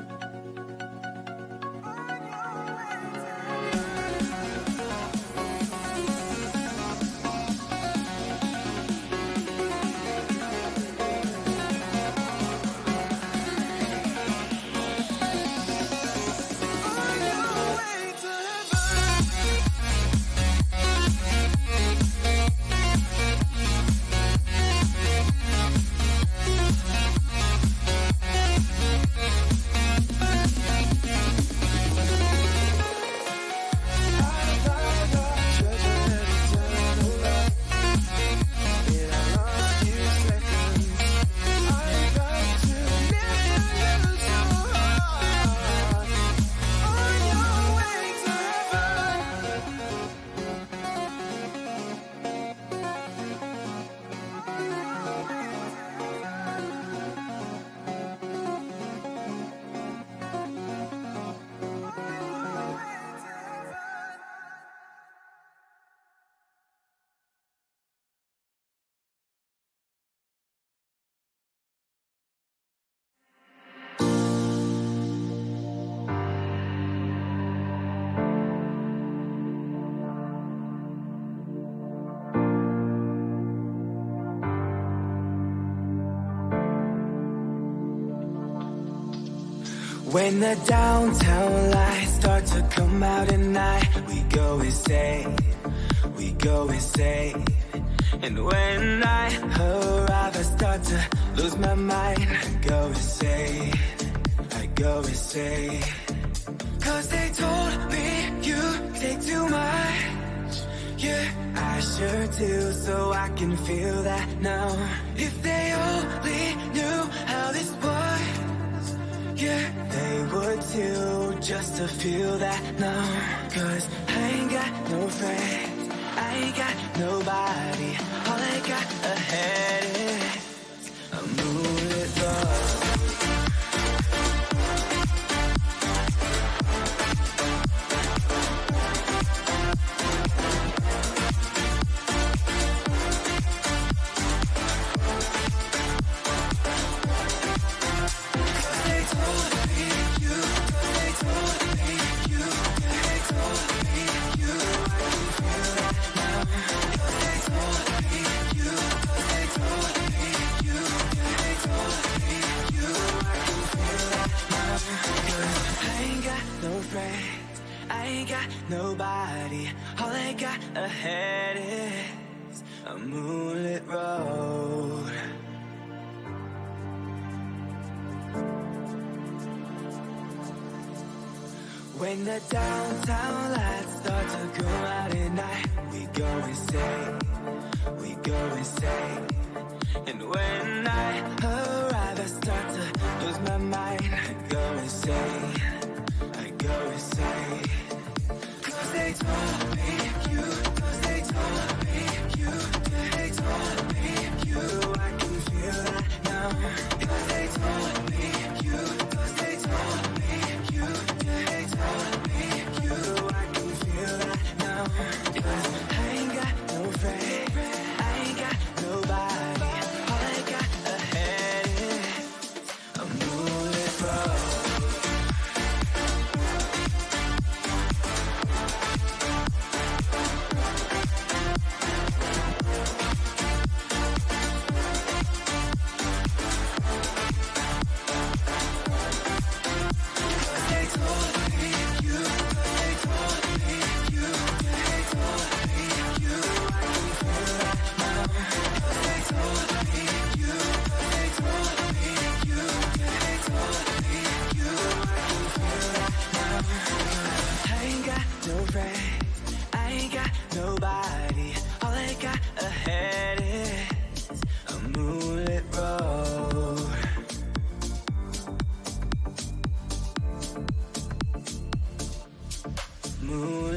Speaker 14: When the downtown lights start to come out at night, we go insane, we go insane. And when I arrive, I start to lose my mind. I go insane, I go insane. Cause they told me you take too much. Yeah, I sure do, so I can feel that now. If they only knew how this was, yeah, they would too, just to feel that now. Cause I ain't got no friends, I ain't got nobody. All I got ahead is a moonlit love. You ain't got nobody. All I got ahead is a moonlit road. When the downtown lights start to go out at night, we go insane, we go insane. And when I arrive, I start to lose my mind. I go insane, I go insane. 'Cause they told me you, 'cause they told me you, they told me you. I can feel that now. 'Cause they told me you, 'cause they told me you, they told me you. I can feel that now. 'Cause I ain't got no friend, I ain't got nobody. All I got ahead is a moonlit road. I ain't got no friend, I ain't got nobody. All I got ahead is a moonlit road. Moonlit